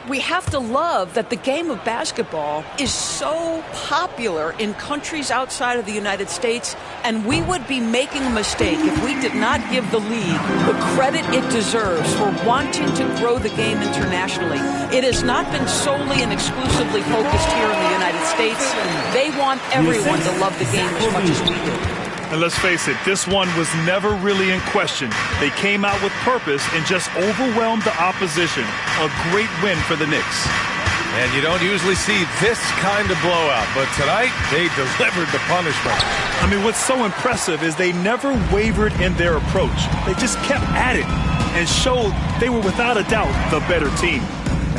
We have to love that the game of basketball is so popular in countries outside of the United States, and we would be making a mistake if we did not give the league the credit it deserves for wanting to grow the game internationally. It has not been solely and exclusively focused here in the United States. They want everyone to love the game as much as we do. And let's face it, this one was never really in question. They came out with purpose and just overwhelmed the opposition. A great win for the Knicks. And you don't usually see this kind of blowout, but tonight they delivered the punishment. I mean, what's so impressive is they never wavered in their approach. They just kept at it and showed they were without a doubt the better team.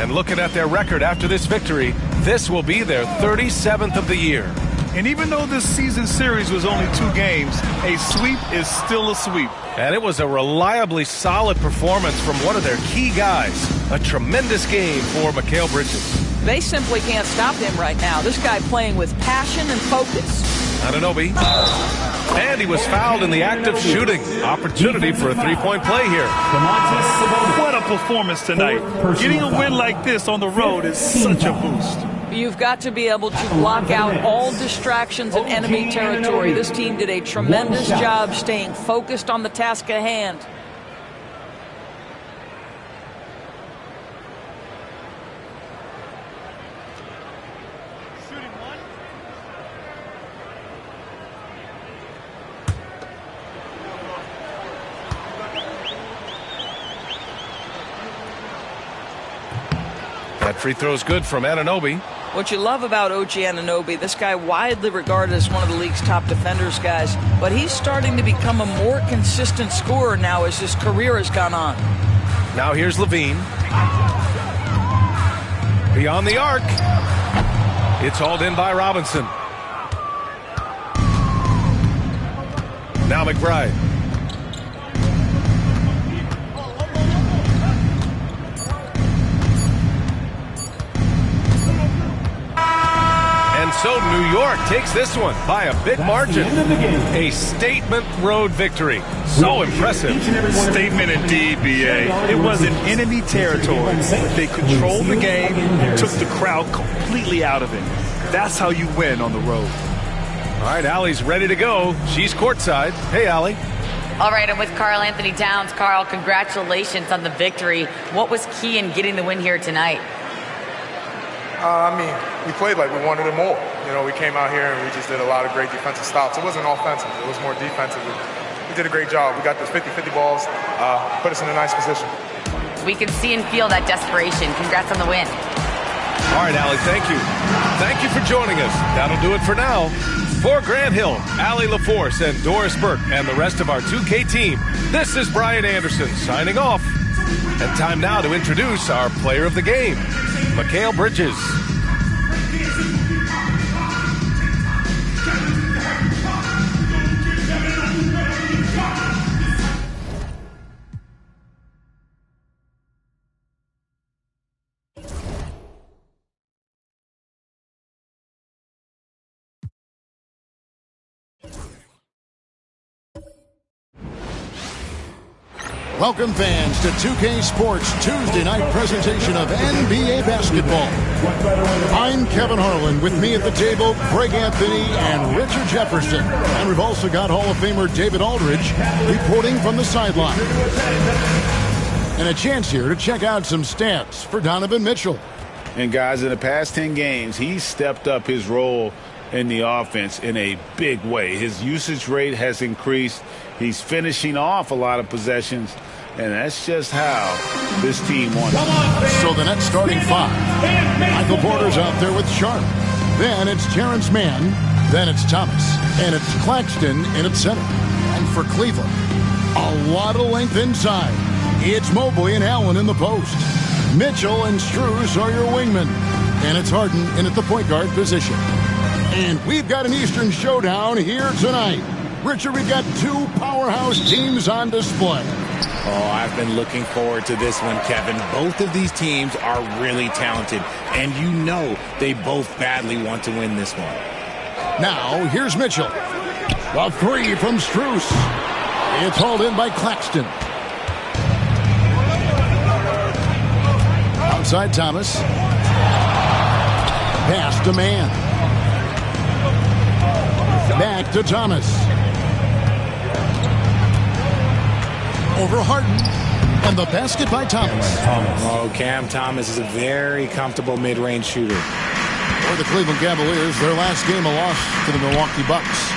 And looking at their record after this victory, this will be their 37th of the year. And even though this season series was only 2 games, a sweep is still a sweep. And it was a reliably solid performance from one of their key guys. A tremendous game for Mikal Bridges. They simply can't stop him right now. This guy playing with passion and focus. Anunoby. And he was fouled in the act of shooting. Opportunity for a 3-point play here. What a performance tonight. Getting a win like this on the road is such a boost. You've got to be able to block out all distractions in enemy territory. This team did a tremendous job staying focused on the task at hand. That free throw is good from Anunoby. What you love about OG Anunoby, this guy widely regarded as one of the league's top defenders, guys, but he's starting to become a more consistent scorer now as his career has gone on. Now here's Levine. Beyond the arc. It's hauled in by Robinson. Now McBride. And so New York takes this one by a big margin. A statement road victory. So impressive. Statement indeed, B.A. It was in enemy territory. They controlled the game, took the crowd completely out of it. That's how you win on the road. All right, Allie's ready to go. She's courtside. Hey, Allie. All right, I'm with Karl Anthony Towns. Karl, congratulations on the victory. What was key in getting the win here tonight? We played like we wanted it more. We came out here and we just did a lot of great defensive stops. It wasn't offensive. It was more defensive. We did a great job. We got those 50-50 balls, put us in a nice position. We can see and feel that desperation. Congrats on the win. All right, Allie, thank you. Thank you for joining us. That'll do it for now. For Grant Hill, Allie LaForce, and Doris Burke, and the rest of our 2K team, this is Brian Anderson signing off. And time now to introduce our player of the game, Mikal Bridges. Welcome fans to 2K Sports Tuesday night presentation of NBA basketball. I'm Kevin Harlan. With me at the table, Greg Anthony and Richard Jefferson. And we've also got Hall of Famer David Aldridge reporting from the sideline. And a chance here to check out some stats for Donovan Mitchell. And guys, in the past 10 games, he's stepped up his role in the offense in a big way. His usage rate has increased. He's finishing off a lot of possessions, and that's just how this team won. So the Nets starting five. Michael Porter's out there with Sharp. Then it's Terrence Mann. Then it's Thomas. And it's Claxton in its center. And for Cleveland, a lot of length inside. It's Mobley and Allen in the post. Mitchell and Strus are your wingmen. And it's Harden in at the point guard position. And we've got an Eastern showdown here tonight. Richard, we've got two powerhouse teams on display. Oh, I've been looking forward to this one, Kevin. Both of these teams are really talented, and you know they both badly want to win this one. Now, here's Mitchell. A three from Strus. It's hauled in by Claxton. Outside Thomas. Pass to Mann. Back to Thomas. Over Harden. And the basket by Thomas. Oh, Cam Thomas is a very comfortable mid-range shooter. For the Cleveland Cavaliers, their last game a loss to the Milwaukee Bucks.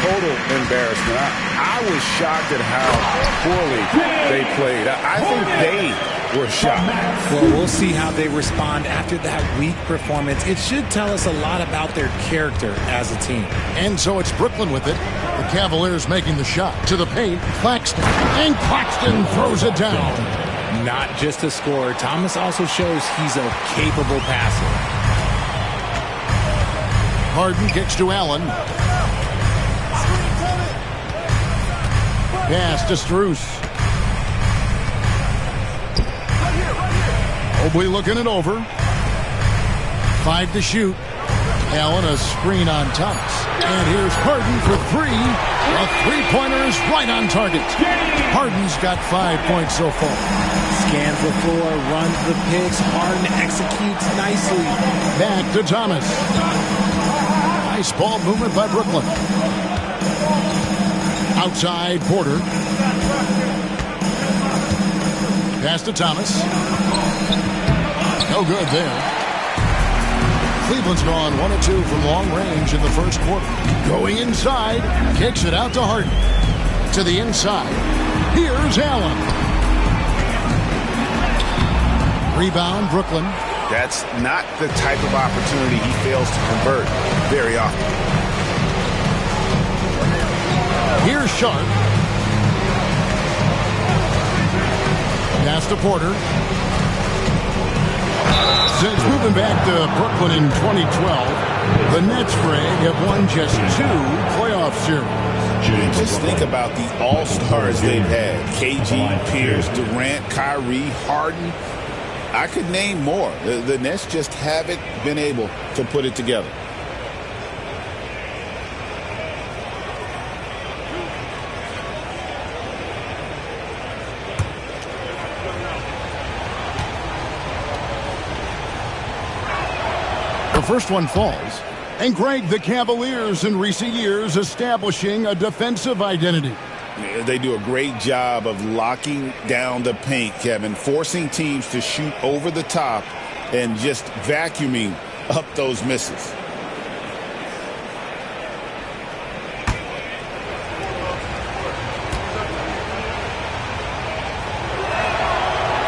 Total embarrassment. I was shocked at how poorly they played. I think they were shocked. Well, we'll see how they respond after that weak performance. It should tell us a lot about their character as a team. And so it's Brooklyn with it. The Cavaliers making the shot. To the paint, Claxton. And Claxton throws it down. Not just a scorer, Thomas also shows he's a capable passer. Harden kicks to Allen. Pass to Strus. Mobley looking it over. 5 to shoot. Allen a screen on Thomas. And here's Harden for three. A three-pointer is right on target. Harden's got 5 points so far. Scans the floor, runs the picks. Harden executes nicely. Back to Thomas. Nice ball movement by Brooklyn. Outside Porter. Pass to Thomas. No good there. Cleveland's gone 1 of 2 from long range in the first quarter. Going inside, kicks it out to Harden. To the inside. Here's Allen. Rebound, Brooklyn. That's not the type of opportunity he fails to convert very often. Here's Sharp. Pass pass to Porter. Since moving back to Brooklyn in 2012, the Nets, Greg, have won just 2 playoff series. Just think about the all-stars they've had. KG, Pierce, Durant, Kyrie, Harden. I could name more. The Nets just haven't been able to put it together. The first one falls. And Greg, the Cavaliers in recent years establishing a defensive identity. They do a great job of locking down the paint, Kevin, forcing teams to shoot over the top and just vacuuming up those misses.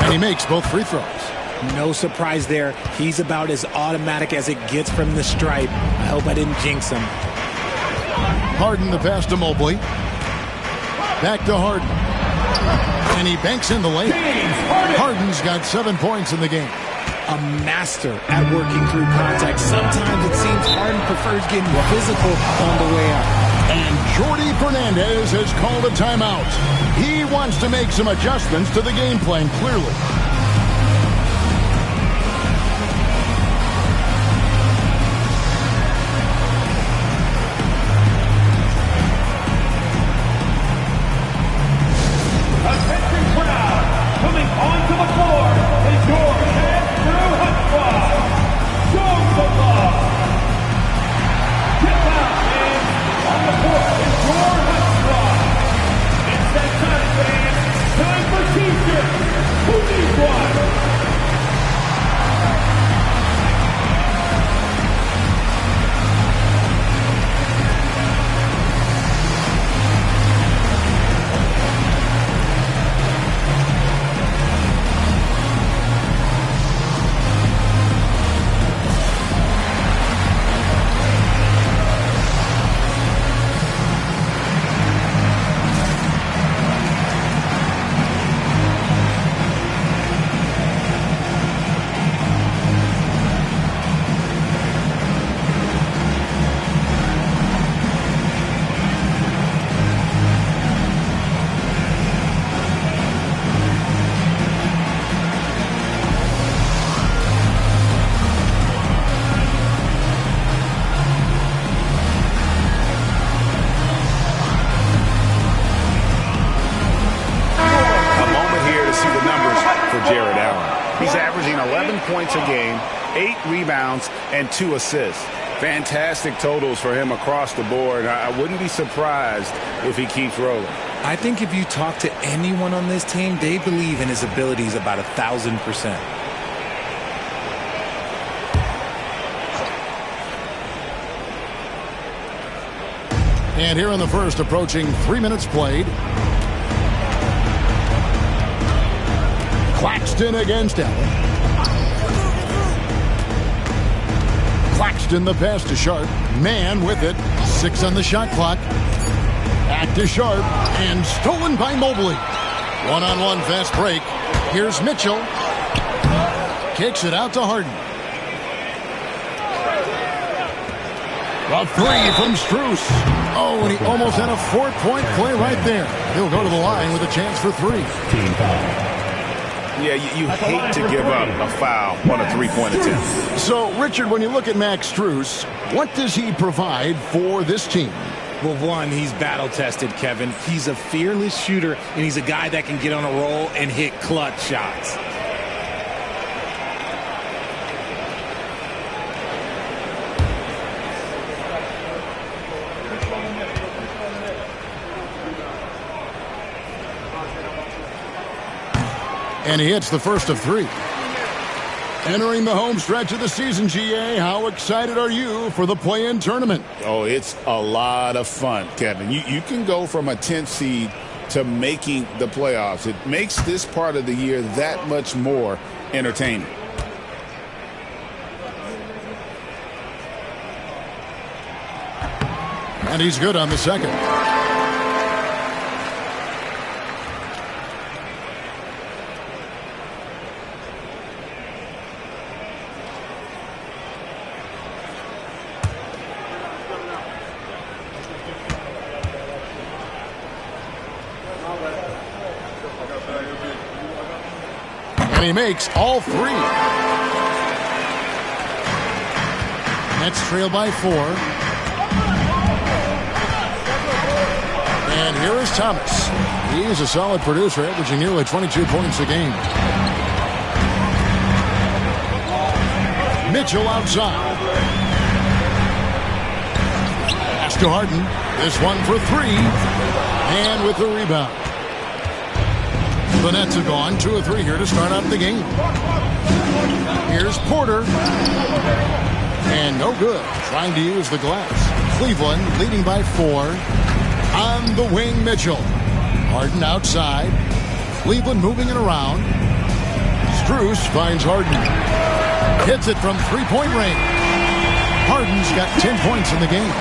And he makes both free throws. No surprise there. He's about as automatic as it gets from the stripe. I hope I didn't jinx him. Harden the pass to Mobley. Back to Harden. And he banks in the lane. Harden's got 7 points in the game. A master at working through contact. Sometimes it seems Harden prefers getting physical on the way out. And Jordi Fernandez has called a timeout. He wants to make some adjustments to the game plan, clearly. Points a game, 8 rebounds, and 2 assists. Fantastic totals for him across the board. I wouldn't be surprised if he keeps rolling. I think if you talk to anyone on this team, they believe in his abilities about 1,000%. And here in the first, approaching 3 minutes played. Claxton against Allen. Claxton the pass to Sharp. Man with it. 6 on the shot clock. Back to Sharp. And stolen by Mobley. One-on-one fast break. Here's Mitchell. Kicks it out to Harden. A 3 from Strus. Oh, and he almost had a 4-point play right there. He'll go to the line with a chance for 3. Yeah, you hate to give up a foul on a 3-point attempt. So, Richard, when you look at Max Strus, what does he provide for this team? Well, one, he's battle-tested, Kevin. He's a fearless shooter, and he's a guy that can get on a roll and hit clutch shots. And he hits the first of 3. Entering the home stretch of the season, GA, how excited are you for the play-in tournament? Oh, it's a lot of fun, Kevin. You can go from a 10th seed to making the playoffs. It makes this part of the year that much more entertaining. And he's good on the second. And he makes all 3. Nets trail by 4. And here is Thomas. He is a solid producer, averaging nearly 22 points a game. Mitchell outside. Pass to Harden. This one for 3. And with the rebound. The Nets have gone 2 of 3 here to start out the game. Here's Porter. And no good. Trying to use the glass. Cleveland leading by 4. On the wing, Mitchell. Harden outside. Cleveland moving it around. Strus finds Harden. Hits it from 3-point range. Harden's got 10 points in the game.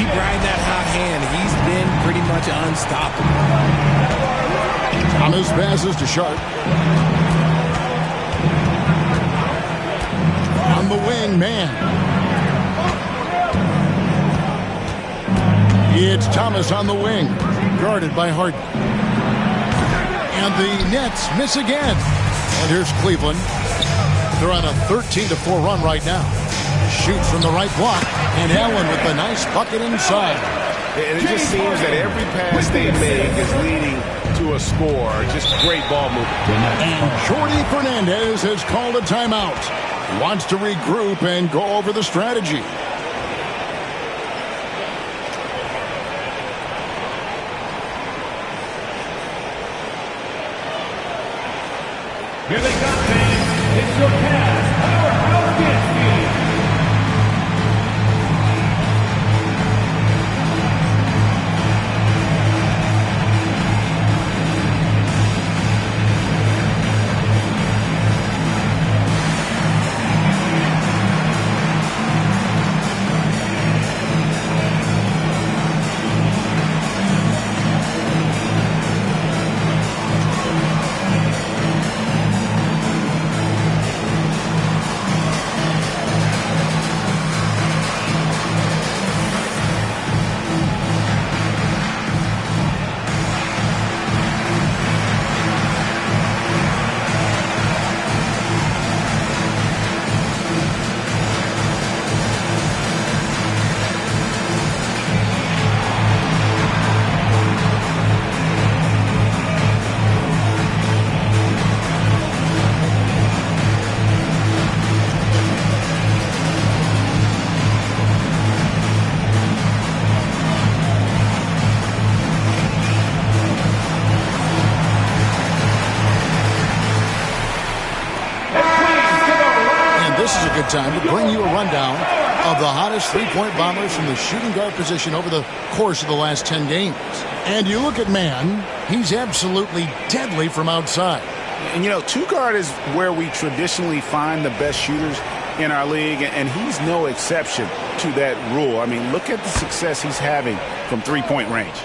Keep riding that hot hand. He's been pretty much unstoppable. Thomas passes to Sharp. On the wing, man. It's Thomas on the wing, guarded by Harden. And the Nets miss again. And here's Cleveland. They're on a 13-4 run right now. Shoots from the right block, and Allen with a nice bucket inside. And it just seems that every pass they make is leading to a score. Just great ball movement. And Jordi Fernandez has called a timeout. Wants to regroup and go over the strategy. Here they come, fans. It's your Cavs Powerhouse Dance Team. Time to bring you a rundown of the hottest three-point bombers from the shooting guard position over the course of the last 10 games. And you look at Mann, he's absolutely deadly from outside. And, you know, two guard is where we traditionally find the best shooters in our league, and he's no exception to that rule. I mean, look at the success he's having from three-point range.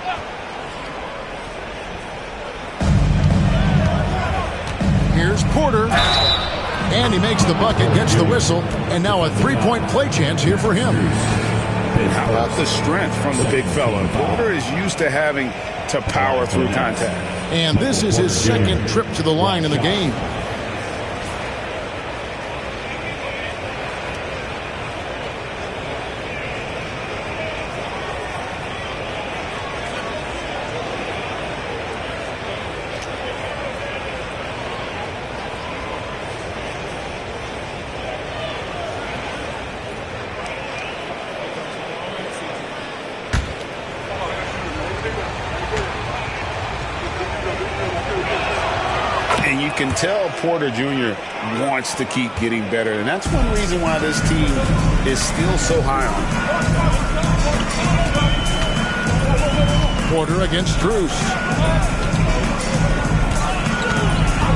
Here's Porter. And he makes the bucket, gets the whistle, and now a three-point play chance here for him. And how about the strength from the big fella? Porter is used to having to power through contact. And this is his second trip to the line in the game. Can tell Porter Jr. wants to keep getting better, and that's one reason why this team is still so high on. Porter against Strus.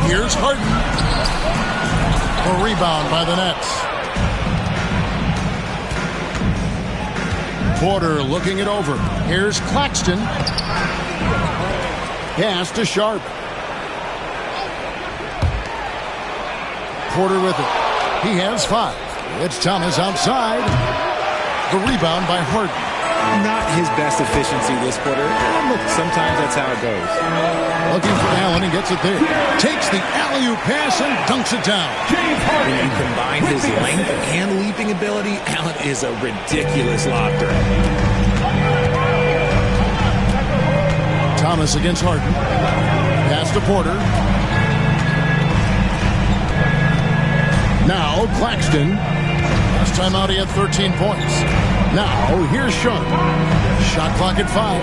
Here's Harden. A rebound by the Nets. Porter looking it over. Here's Claxton. Pass to Sharp. Porter with it. He has 5. It's Thomas outside. The rebound by Harden. Not his best efficiency this quarter. Look, sometimes that's how it goes. Looking for Allen and gets it there. Takes the alley-oop pass and dunks it down. When you combine his length and leaping ability, Allen is a ridiculous lobster. Thomas against Harden. Pass to Porter. Now Claxton. Last time out he had 13 points. Now here's Sharp. Shot clock at 5.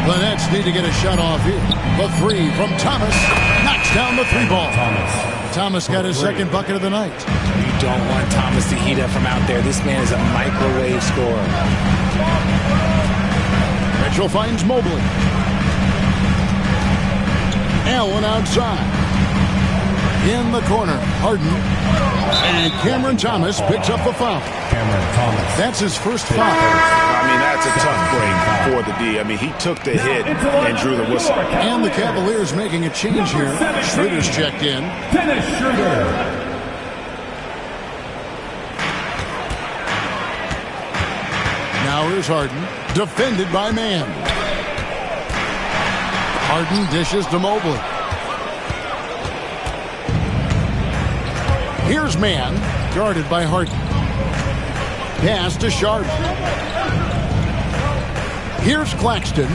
The Nets need to get a shot off here. The three from Thomas. Knocks down the three ball. Thomas got his second bucket of the night. You don't want Thomas to heat up from out there. This man is a microwave scorer. Mitchell finds Mobley. Allen outside. In the corner, Harden. And Cameron Thomas picks up the foul. Cameron Thomas. That's his first foul. I mean, that's a tough break for the D. I mean, he took the hit and drew the whistle. And the Cavaliers making a change here. Schroeder's checked in. Dennis Schroeder. Now here's Harden. Defended by Mann. Harden dishes to Mobley. Here's Mann, guarded by Harden. Pass to Sharp. Here's Claxton.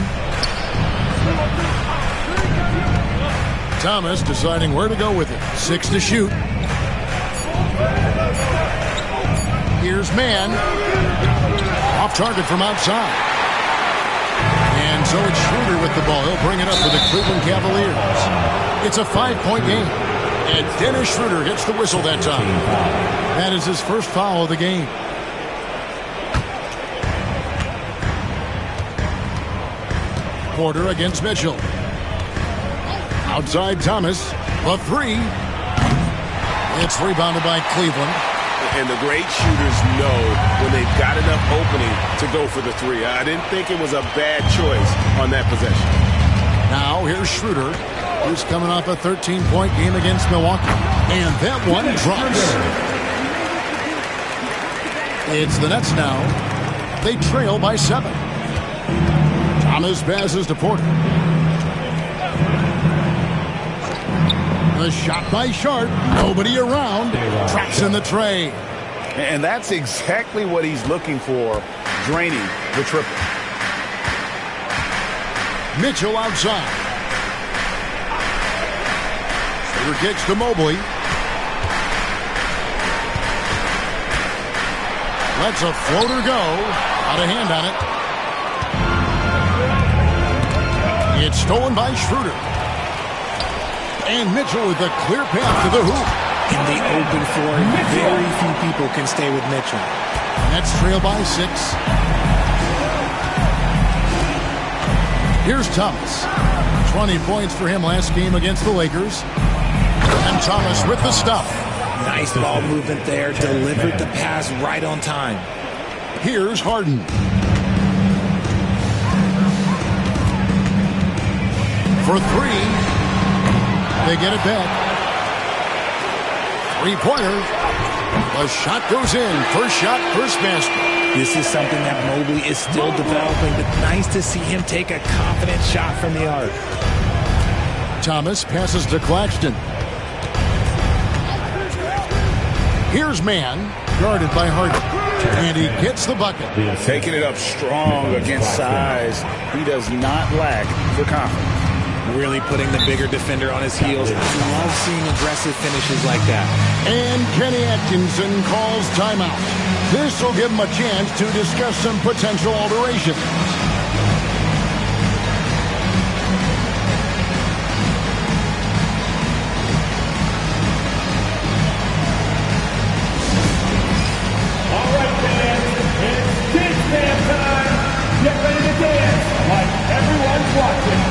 Thomas deciding where to go with it. 6 to shoot. Here's Mann. Off target from outside. And so it's Schroeder with the ball. He'll bring it up for the Cleveland Cavaliers. It's a 5-point game. And Dennis Schroeder gets the whistle that time. That is his first foul of the game. Porter against Mitchell. Outside Thomas. The three. It's rebounded by Cleveland. And the great shooters know when they've got enough opening to go for the three. I didn't think it was a bad choice on that possession. Now here's Schroeder, who's coming off a 13-point game against Milwaukee. And that one drops. It's the Nets now. They trail by 7. Thomas passes to Porter. The shot by Sharp. Nobody around. Traps in the tray. And that's exactly what he's looking for, draining the triple. Mitchell outside. Schroeder kicks to Mobley. Lets a floater go. Out of hand on it. It's stolen by Schroeder. And Mitchell with a clear path to the hoop. In the open floor, very few people can stay with Mitchell. Nets trail by 6. Here's Thomas. 20 points for him last game against the Lakers. And Thomas with the stop. Nice ball movement there. Delivered the pass right on time. Here's Harden. For 3. They get it back. Three-pointer. The shot goes in. First shot, first basket. This is something that Mobley is still developing, but nice to see him take a confident shot from the arc. Thomas passes to Claxton. Here's Mann, guarded by Harden. And he gets the bucket. Taking it up strong against size. He does not lack for confidence. Really putting the bigger defender on his heels. I love seeing aggressive finishes like that. And Kenny Atkinson calls timeout. This will give him a chance to discuss some potential alterations. All right, fans, it's Kids Band time. Get ready to dance like everyone's watching.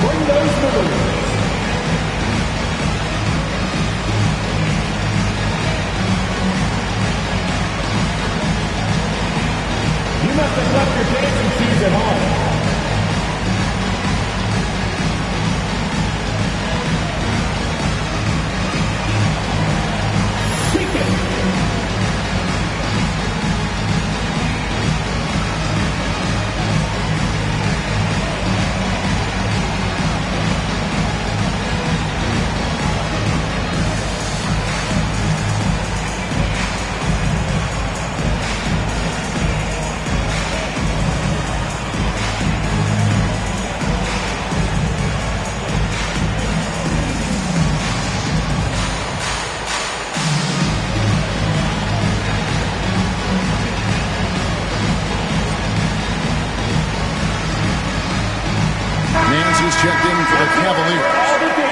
Bring those balloons. You must have left your dancing shoes at home. He's checked in for the Cavaliers.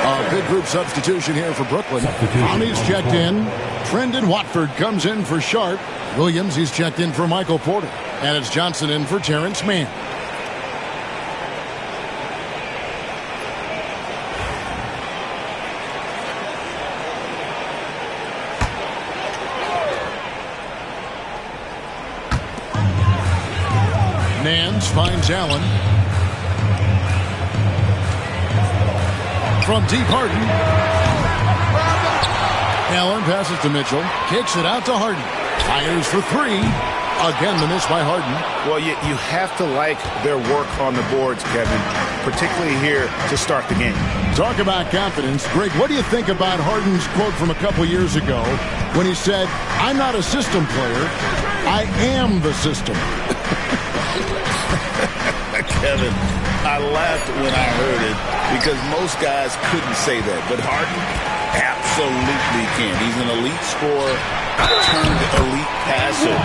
A big group substitution here for Brooklyn. Conley's checked in. Trendon Watford comes in for Sharp. Williams, he's checked in for Michael Porter. And it's Johnson in for Terrence Mann. Nance finds Allen. From deep, Harden. Allen passes to Mitchell. Kicks it out to Harden. Fires for three. Again, the miss by Harden. Well, you have to like their work on the boards, Kevin, particularly here to start the game. Talk about confidence. Greg, what do you think about Harden's quote from a couple years ago when he said, "I'm not a system player. I am the system." Kevin, I laughed when I heard it because most guys couldn't say that. But Harden absolutely can. He's an elite scorer turned elite passer.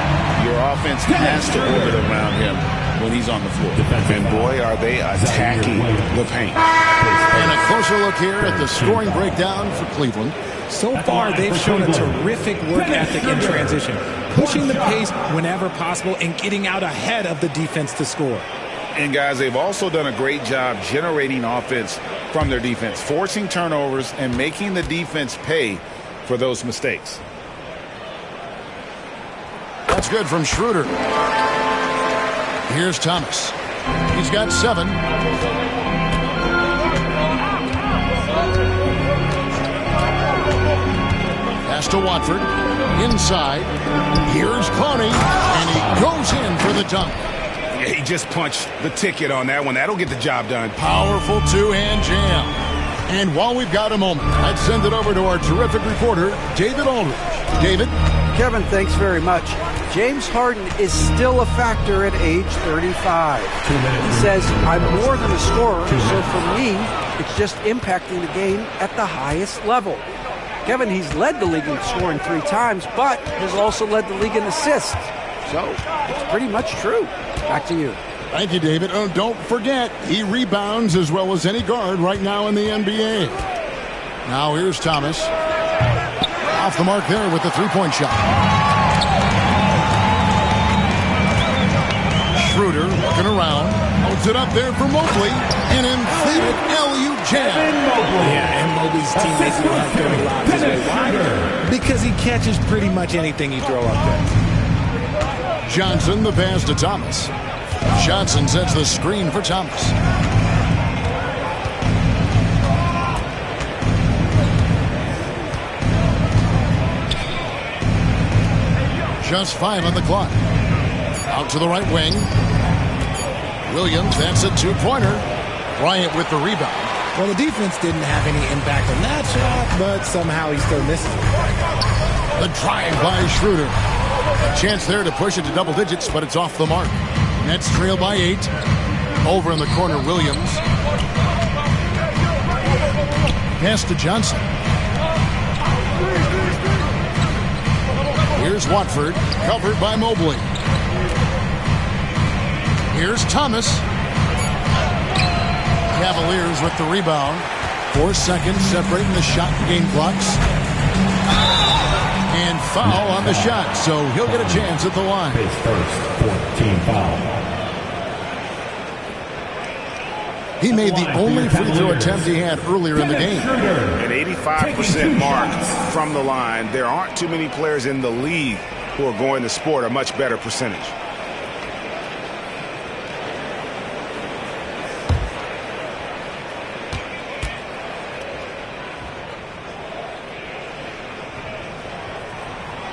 Your offense has to orbit around him when he's on the floor. And boy, are they attacking the paint. And a closer look here at the scoring breakdown for Cleveland. So far, they've shown a terrific work ethic in transition, pushing the pace whenever possible and getting out ahead of the defense to score. And guys, they've also done a great job generating offense from their defense, forcing turnovers and making the defense pay for those mistakes. That's good from Schroeder. Here's Thomas. He's got 7. Pass to Watford. Inside. Here's Clowney. And he goes in for the dunk. Yeah, he just punched the ticket on that one. That'll get the job done. Powerful two-hand jam. And while we've got a moment, I'd send it over to our terrific reporter, David Aldridge. David? Kevin, thanks very much. James Harden is still a factor at age 35. He says, "I'm more than a scorer, so for me, it's just impacting the game at the highest level." Kevin, he's led the league in scoring 3 times, but has also led the league in assists. So, it's pretty much true. Back to you. Thank you, David. Oh, don't forget, he rebounds as well as any guard right now in the NBA. Now here's Thomas. Off the mark there with the three-point shot. Schroeder looking around. Holds it up there for Mobley. An emphatic LU jam. Yeah, and Mobley's teammates will have to lob his way. Why? Because he catches pretty much anything you throw up there. Johnson, the pass to Thomas. Johnson sets the screen for Thomas. Just 5 on the clock. Out to the right wing. Williams, that's a 2-pointer. Bryant with the rebound. Well, the defense didn't have any impact on that shot, but somehow he still misses it. The drive by Schroeder. A chance there to push it to double digits, but it's off the mark. Nets trail by 8. Over in the corner, Williams. Pass to Johnson. Here's Watford, covered by Mobley. Here's Thomas. Cavaliers with the rebound. 4 seconds separating the shot and game clocks. And foul on the shot, so he'll get a chance at the line. His first team foul. He made the only free throw attempt he had earlier in the game. An 85% mark from the line. There aren't too many players in the league who are going to sport a much better percentage.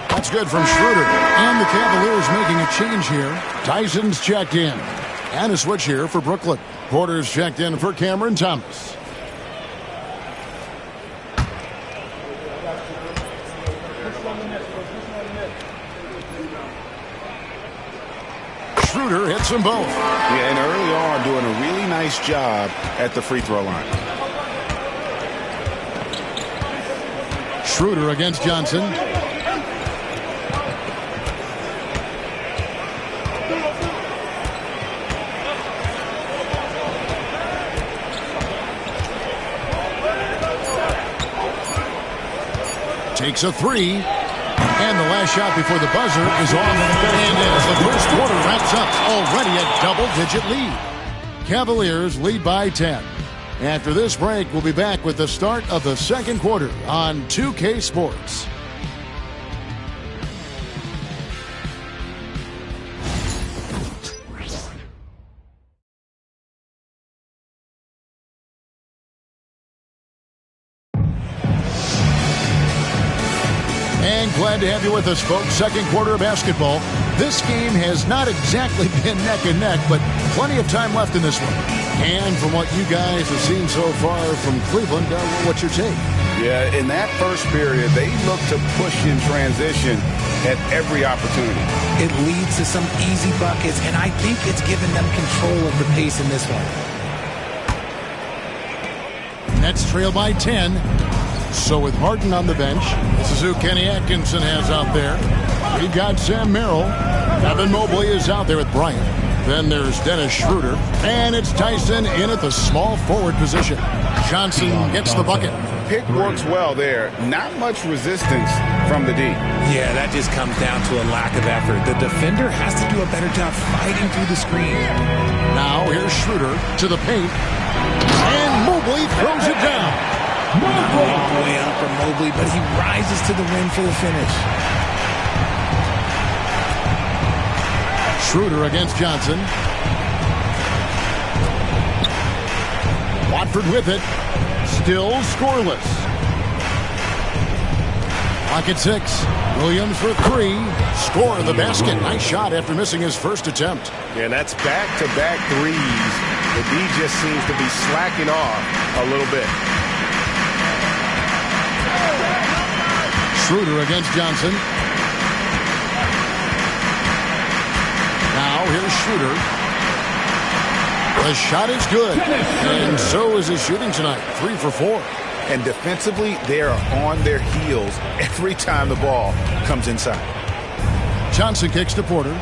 That's good from Schroeder. And the Cavaliers making a change here. Tyson's checked in. And a switch here for Brooklyn. Porter's checked in for Cameron Thomas. Schroeder hits them both. Yeah, and early on doing a really nice job at the free throw line. Schroeder against Johnson. takes a three. And the last shot before the buzzer is off. And as the first quarter wraps up, already a double-digit lead. Cavaliers lead by 10. After this break, we'll be back with the start of the second quarter on 2K Sports. And glad to have you with us, folks. Second quarter of basketball. This game has not exactly been neck and neck, but plenty of time left in this one. And from what you guys have seen so far from Cleveland, what's your take? Yeah, in that first period, they look to push in transition at every opportunity. It leads to some easy buckets, and I think it's given them control of the pace in this one. Nets trail by 10. So with Harden on the bench, this is who Kenny Atkinson has out there. We've got Sam Merrill. Evan Mobley is out there with Bryant. Then there's Dennis Schroeder. And it's Tyson in at the small forward position. Johnson gets the bucket. Pick works well there. Not much resistance from the D. Yeah, that just comes down to a lack of effort. The defender has to do a better job fighting through the screen. Now here's Schroeder to the paint. And Mobley throws it down. Not all the way up for Mobley, but he rises to the rim for the finish. Schroeder against Johnson. Watford with it. Still scoreless. Clock at 6. Williams for three. Score the basket. Nice shot after missing his first attempt. Yeah, and that's back-to-back threes. The D just seems to be slacking off a little bit. Schroeder against Johnson. Now here's Schroeder. The shot is good. And so is his shooting tonight. 3 for 4. And defensively, they are on their heels every time the ball comes inside. Johnson kicks to Porter.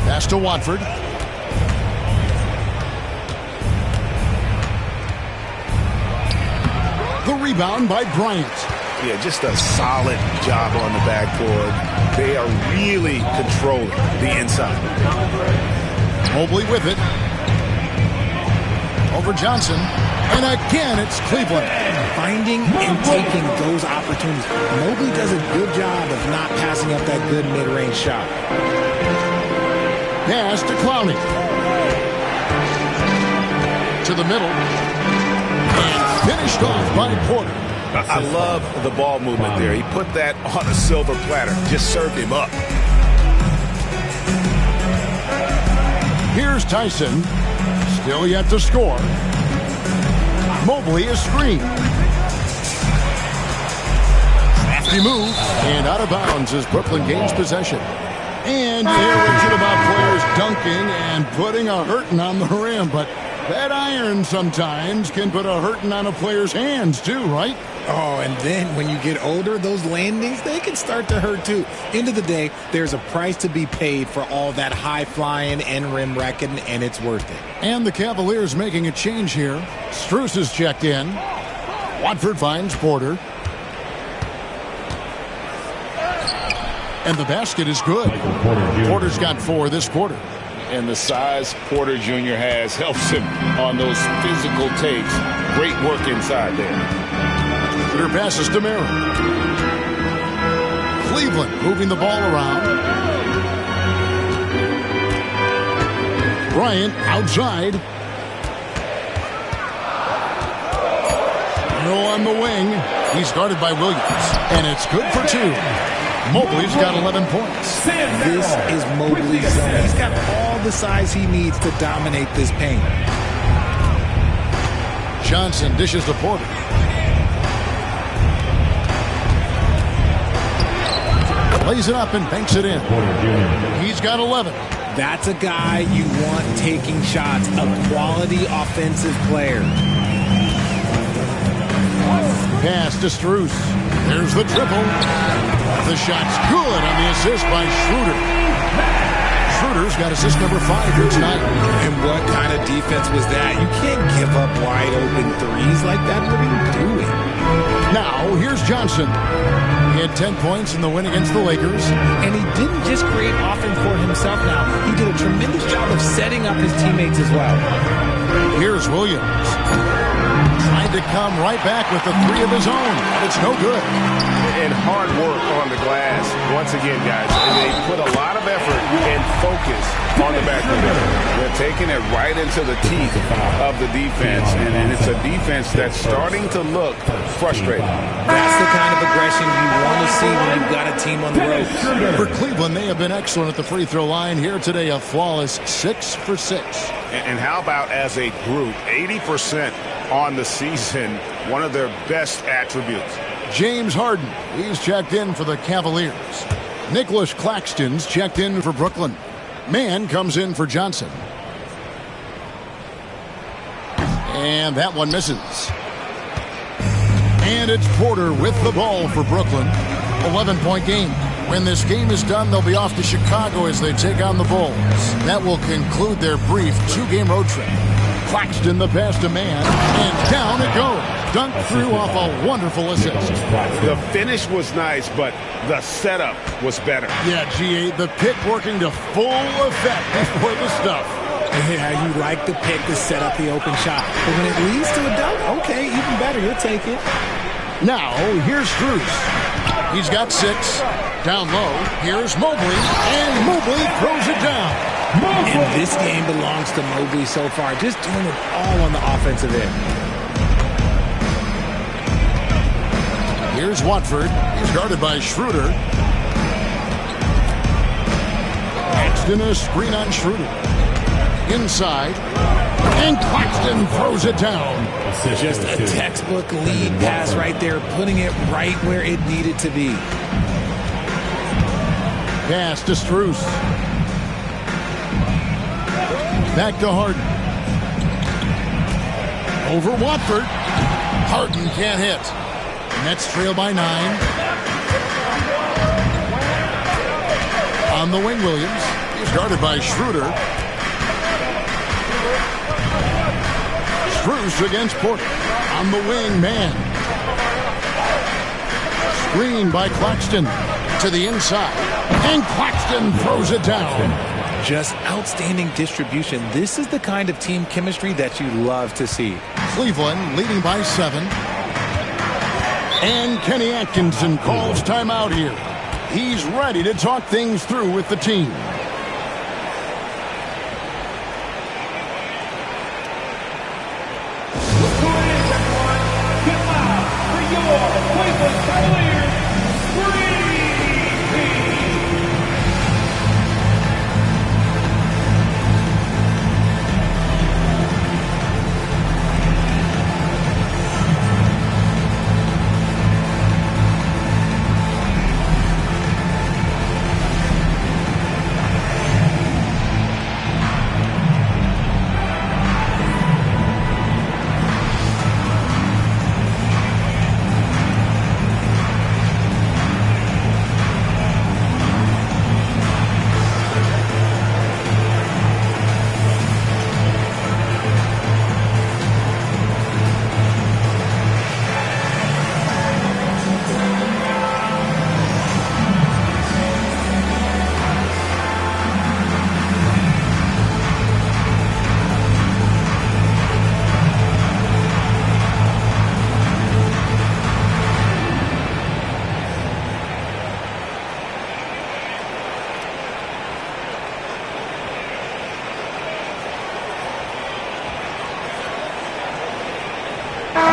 Pass to Watford. The rebound by Bryant. Yeah, just a solid job on the backboard. They are really controlling the inside. Mobley with it. Over Johnson. And again, it's Cleveland. Finding and taking those opportunities. Mobley does a good job of not passing up that good mid-range shot. Pass to Clowney. To the middle. And finished off by Porter. I love the ball movement there. He put that on a silver platter. Just served him up. Here's Tyson. Still yet to score. Mobley is screened. Crafty move. And out of bounds as Brooklyn gains possession. And arrogant about players dunking and putting a hurting on the rim. But that iron sometimes can put a hurting on a player's hands too, right? Oh, and then when you get older, those landings, they can start to hurt too. End of the day, there's a price to be paid for all that high flying and rim wrecking, and it's worth it. And the Cavaliers making a change here. Strus is checked in. Watford finds Porter. And the basket is good. Porter's got 4 this quarter. And the size Porter Jr. has helps him on those physical takes. Great work inside there. Their passes to Merrill. Cleveland moving the ball around. Bryant outside. Merrill on the wing. He's guarded by Williams. And it's good for 2. Mobley's got 11 points. This is Mobley's zone. He's got all the size he needs to dominate this paint. Johnson dishes to Porter. Lays it up and banks it in. He's got 11. That's a guy you want taking shots, a quality offensive player. Pass to Strus. There's the triple. The shot's good on the assist by Schroeder. Schroeder's got assist number 5 here tonight. And what kind of defense was that? You can't give up wide open threes like that. What are you doing? Now, here's Johnson. He had 10 points in the win against the Lakers. And he didn't just create offense for himself now. He did a tremendous job of setting up his teammates as well. Here's Williams. Trying to come right back with a 3 of his own. It's no good. And hard work on the glass. Once again, guys, they put a lot of effort and focus on the back of it. They're taking it right into the teeth of the defense. And it's a defense that's starting to look frustrated. That's the kind of aggression you want to see when you've got a team on the road. For Cleveland, they have been excellent at the free throw line. Here today, a flawless 6 for 6. And how about as a group, 80% on the season, one of their best attributes. James Harden, he's checked in for the Cavaliers. Nicholas Claxton's checked in for Brooklyn. Mann comes in for Johnson. And that one misses. And it's Porter with the ball for Brooklyn. 11-point game. When this game is done, they'll be off to Chicago as they take on the Bulls. That will conclude their brief 2-game road trip. Claxton the pass to Mann, and down it goes. Dunked through off a wonderful assist. The finish was nice, but the setup was better. Yeah, G8, the pick working to full effect before the stuff. Yeah, you like the pick to set up the open shot. But when it leads to a dunk, okay, even better, you'll take it. Now, here's Strus. He's got 6. Down low, here's Mobley, and Mobley throws it down. And this game belongs to Mobley so far, just doing it all on the offensive end. Here's Watford. He's guarded by Schroeder. Claxton a screen on Schroeder. Inside. And Claxton throws it down. Just a textbook lead pass right there, putting it right where it needed to be. Pass to Strus. Back to Harden. Over Watford. Harden can't hit. Nets trail by 9. On the wing, Williams. He's guarded by Schroeder. Strus against Porter. On the wing, Mann. Screen by Claxton. To the inside. And Claxton throws it down. Just outstanding distribution. This is the kind of team chemistry that you love to see. Cleveland leading by 7. And Kenny Atkinson calls timeout here. He's ready to talk things through with the team. Look who it is, everyone. Get loud for your Cleveland Cavaliers.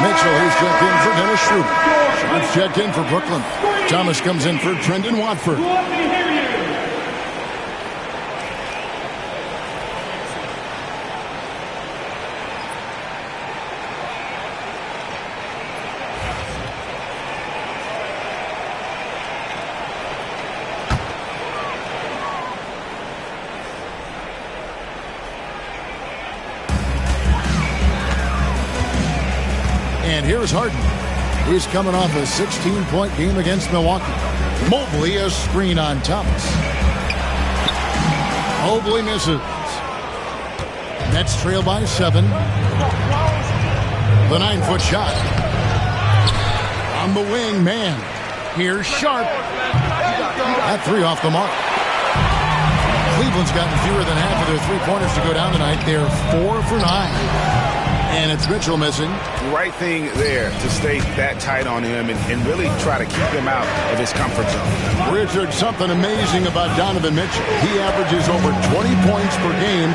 Mitchell is checked in for Dennis Schroeder. Sharp's checked in for Brooklyn. Thomas comes in for Trendon Watford. And here's Harden. He's coming off a 16-point game against Milwaukee. Mobley a screen on Thomas. Mobley misses. Nets trail by 7. The 9-foot shot. On the wing, man. Here's Sharp. That 3 off the mark. Cleveland's gotten fewer than half of their three-pointers to go down tonight. They're 4 for 9. And it's Mitchell missing. Right thing there to stay that tight on him and really try to keep him out of his comfort zone. Richard, something amazing about Donovan Mitchell. He averages over 20 points per game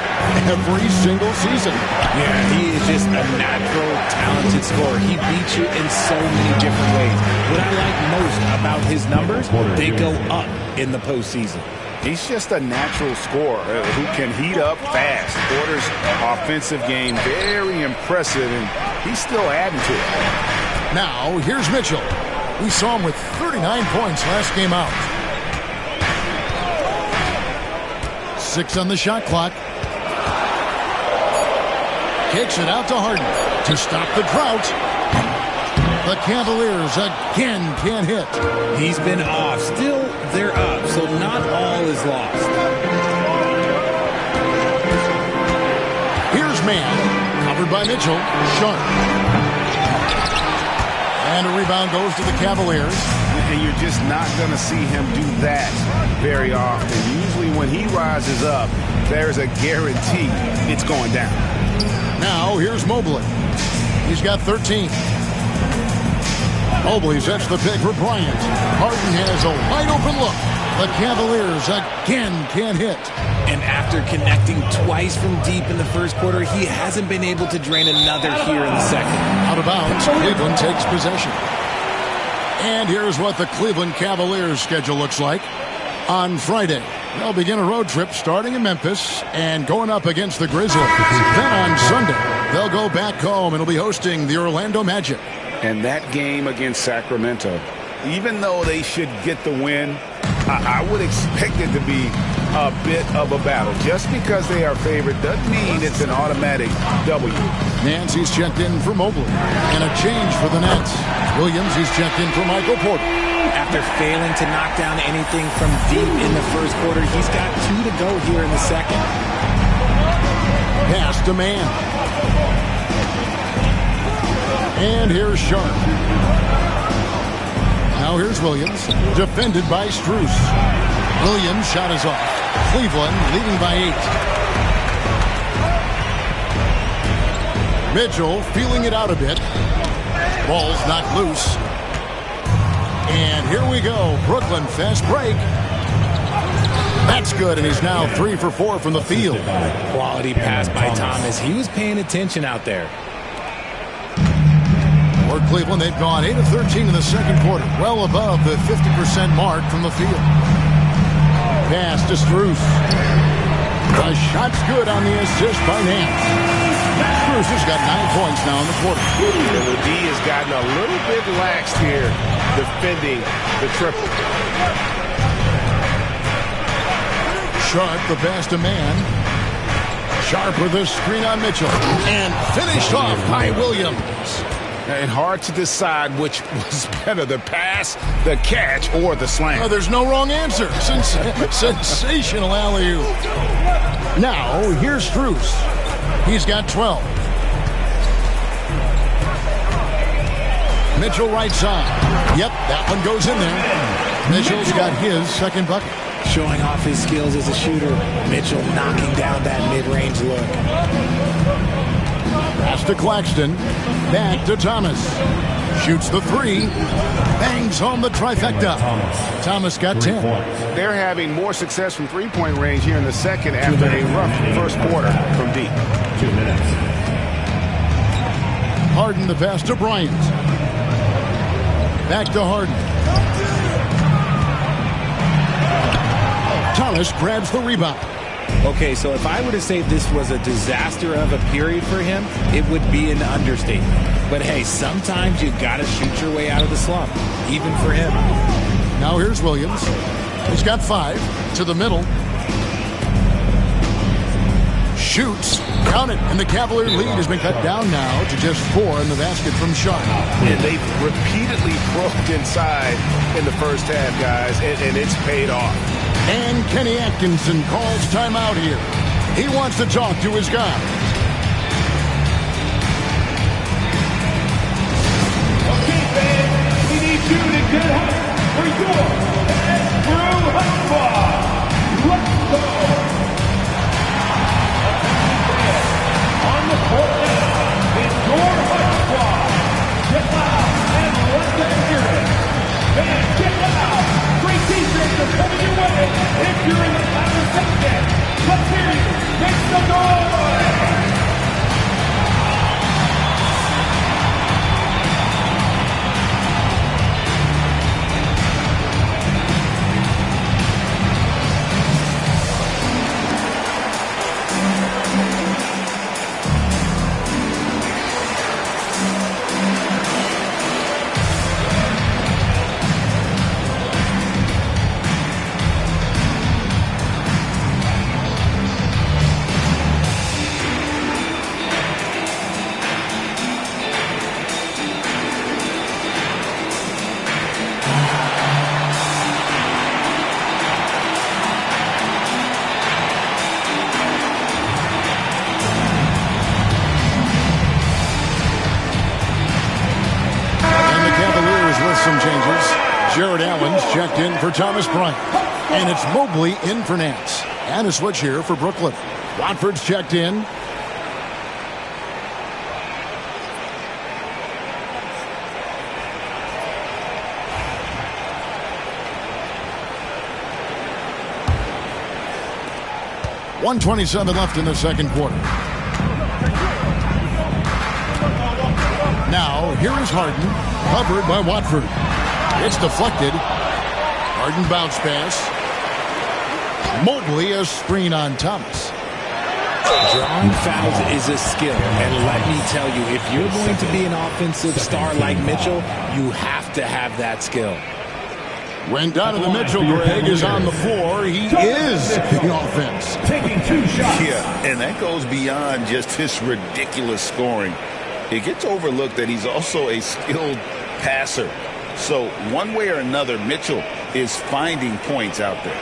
every single season. Yeah, he is just a natural, talented scorer. He beats you in so many different ways. What I like most about his numbers, they go up in the postseason. He's just a natural scorer who can heat up fast. Porter's offensive game very impressive, and he's still adding to it. Now, here's Mitchell. We saw him with 39 points last game out. 6 on the shot clock. Kicks it out to Harden to stop the drought. The Cavaliers again can't hit. He's been off. Still, they're up, so not all is lost. Here's man. Covered by Mitchell. Sharp. And a rebound goes to the Cavaliers. And you're just not going to see him do that very often. Usually when he rises up, there's a guarantee it's going down. Now, here's Mobley. He's got 13. Mobley sets the pick for Bryant. Harden has a wide-open look. The Cavaliers again can't hit. And after connecting twice from deep in the first quarter, he hasn't been able to drain another here in the second. Out of bounds, Cleveland takes possession. And here's what the Cleveland Cavaliers schedule looks like. On Friday, they'll begin a road trip starting in Memphis and going up against the Grizzlies. Then on Sunday, they'll go back home and will be hosting the Orlando Magic. And that game against Sacramento, even though they should get the win, I would expect it to be a bit of a battle. Just because they are favored doesn't mean it's an automatic W. Nancy's checked in for Mobley. And a change for the Nets. Williams is checked in for Michael Porter. After failing to knock down anything from deep in the first quarter, he's got 2 to go here in the second. Pass to man. And here's Sharp. Now here's Williams, defended by Strus. Williams' shot is off. Cleveland leading by 8. Mitchell feeling it out a bit. Ball's knocked loose. And here we go. Brooklyn fast break. That's good, and he's now 3 for 4 from the field. Quality pass by Thomas. He was paying attention out there. For Cleveland, they've gone 8 of 13 in the second quarter, well above the 50% mark from the field. Pass to Strus. The shot's good on the assist by Nance. Strus has got 9 points now in the quarter. And the D has gotten a little bit laxed here defending the triple. Sharp, the pass to man. Sharp with a screen on Mitchell. And finished off by Williams. And hard to decide which was better, the pass, the catch, or the slam. Oh, there's no wrong answer. Sensational alley-oop. Now, here's Strus. He's got 12. Mitchell right side. Yep, that one goes in there. Mitchell's got his second bucket. Showing off his skills as a shooter. Mitchell knocking down that mid-range look. Pass to Claxton. Back to Thomas. Shoots the 3. Bangs home the trifecta. Thomas got 10. They're having more success from three-point range here in the second after a rough first quarter from deep. 2 minutes. Harden the pass to Bryant. Back to Harden. Thomas grabs the rebound. Okay, so if I were to say this was a disaster of a period for him, it would be an understatement. But hey, sometimes you gotta shoot your way out of the slump, even for him. Now here's Williams. He's got 5 to the middle. Shoots. Count it. And the Cavalier lead has been cut down now to just 4 in the basket from Sharp. And they've repeatedly probed inside in the first half, guys, and it's paid off. And Kenny Atkinson calls timeout here. He wants to talk to his guy. Okay, fans, we need you to get hype for your best crew hot squad. Let's go! On the court now is your hot squad. Get loud and let them hear it. Man, get loud. Great defense is coming your way. If you're in the final section, let's hear you. Make some noise. Some changes. Jared Allen's checked in for Thomas Bryant. And it's Mobley in for Nance. And a switch here for Brooklyn. Watford's checked in. .127 left in the second quarter. Now, here is Harden, covered by Watford. It's deflected. Harden bounce pass. Mobley a screen on Thomas. Drawing fouls is a skill, and let me tell you, if you're going to be an offensive star like Mitchell, you have to have that skill. When Donovan Mitchell, Greg, is on the floor, he is the offense. Taking 2 shots. Yeah, and that goes beyond just his ridiculous scoring. It gets overlooked that he's also a skilled passer. So one way or another, Mitchell is finding points out there.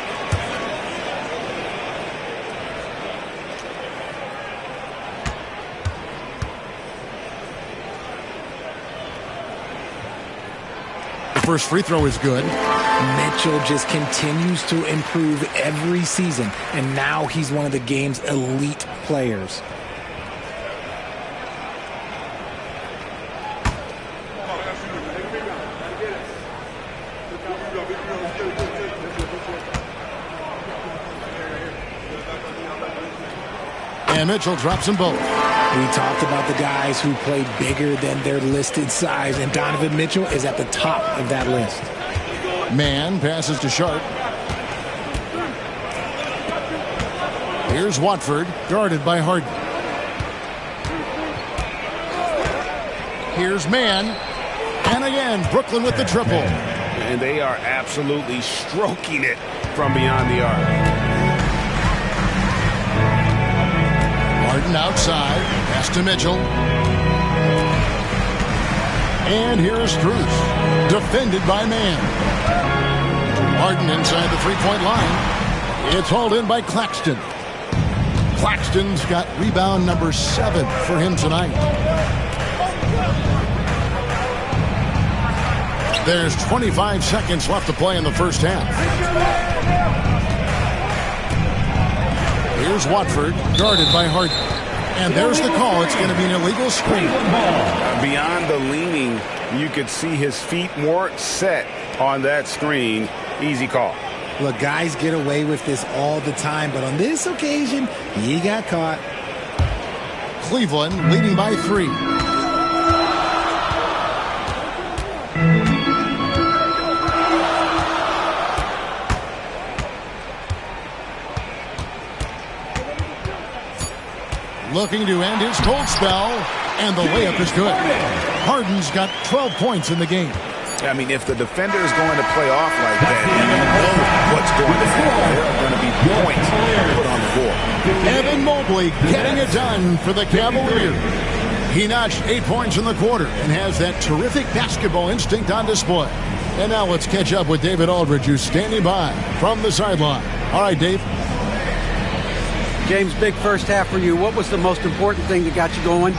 The first free throw is good. Mitchell just continues to improve every season, and now he's one of the game's elite players. And Mitchell drops them both. We talked about the guys who played bigger than their listed size, and Donovan Mitchell is at the top of that list. Man passes to Sharp. Here's Watford, guarded by Harden. Here's Man. And again, Brooklyn with the triple. And they are absolutely stroking it from beyond the arc. Harden outside. Pass to Mitchell. And here's Cruz. Defended by Man. Harden inside the three-point line. It's hauled in by Claxton. Claxton's got rebound number 7 for him tonight. There's 25 seconds left to play in the first half. Here's Watford, guarded by Harden. And there's the call. It's going to be an illegal screen. Beyond the leaning, you could see his feet more set on that screen. Easy call. Look, guys get away with this all the time, but on this occasion, he got caught. Cleveland leading by 3. Looking to end his cold spell, and the layup is good. Harden's got 12 points in the game. I mean, if the defender is going to play off like that, you know what's going to happen. There are going to be points put on the board. Evan Mobley getting it done for the Cavaliers. He notched 8 points in the quarter and has that terrific basketball instinct on display. And now let's catch up with David Aldridge, who's standing by from the sideline. All right, Dave. James, big first half for you. What was the most important thing that got you going?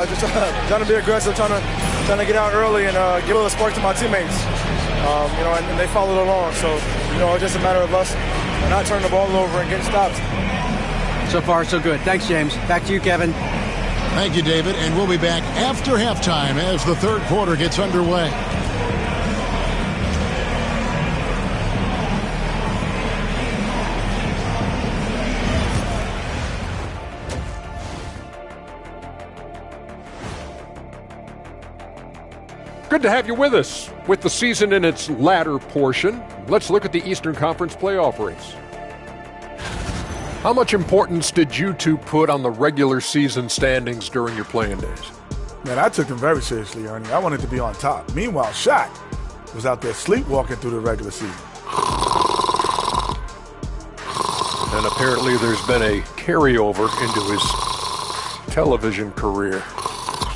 Just trying to be aggressive, trying to get out early and give a little spark to my teammates. And they followed along. So, it's just a matter of us not turning the ball over and getting stops. So far, so good. Thanks, James. Back to you, Kevin. Thank you, David. And we'll be back after halftime as the third quarter gets underway. Good to have you with us. With the season in its latter portion, let's look at the Eastern Conference playoff race. How much importance did you two put on the regular season standings during your playing days? Man, I took them very seriously, Ernie. I wanted to be on top. Meanwhile, Shaq was out there sleepwalking through the regular season. And apparently there's been a carryover into his television career.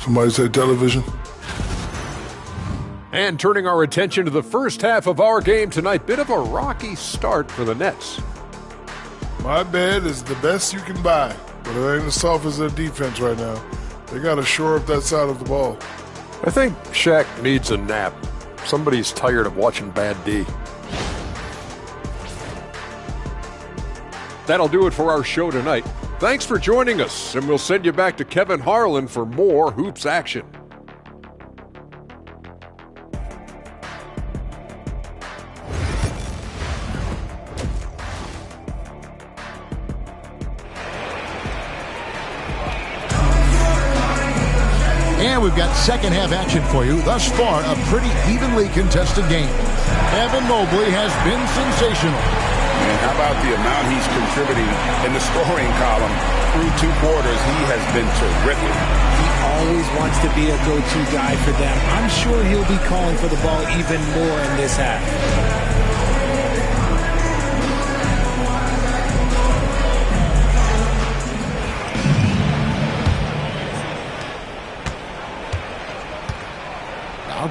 Somebody say television? And turning our attention to the first half of our game tonight, bit of a rocky start for the Nets. My bed is the best you can buy, but it ain't as soft as their defense right now. They got to shore up that side of the ball. I think Shaq needs a nap. Somebody's tired of watching bad D. That'll do it for our show tonight. Thanks for joining us, and we'll send you back to Kevin Harlan for more hoops action. And we've got second half action for you. Thus far, a pretty evenly contested game. Evan Mobley has been sensational. And how about the amount he's contributing in the scoring column through two quarters? He has been terrific. He always wants to be a go-to guy for them. I'm sure he'll be calling for the ball even more in this half.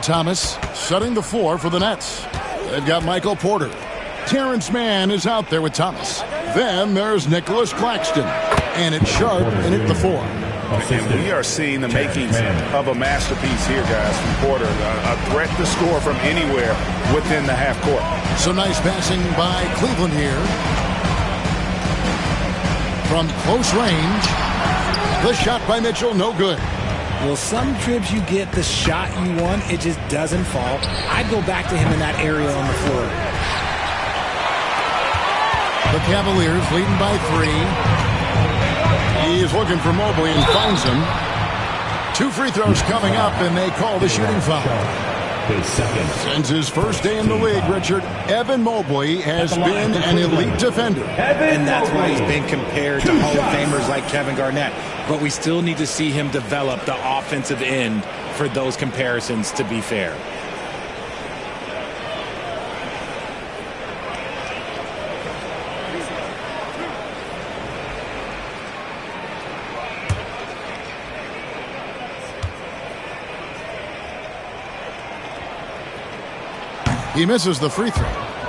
Thomas setting the floor for the Nets. They've got Michael Porter. Terrence Mann is out there with Thomas. Then there's Nicholas Claxton. And it's Sharp in at the 4. And we are seeing the makings of a masterpiece here, guys, from Porter. A threat to score from anywhere within the half court. Some nice passing by Cleveland here. From close range. The shot by Mitchell, no good. Well, some trips you get the shot you want, it just doesn't fall. I'd go back to him in that area on the floor. The Cavaliers leading by 3. He is looking for Mobley and finds him. 2 free throws coming up, and they call the shooting foul. Since his first day in the league, Richard, Evan Mobley has been an elite defender. And that's why he's been compared to Hall of Famers like Kevin Garnett. But we still need to see him develop the offensive end for those comparisons to be fair. He misses the free throw.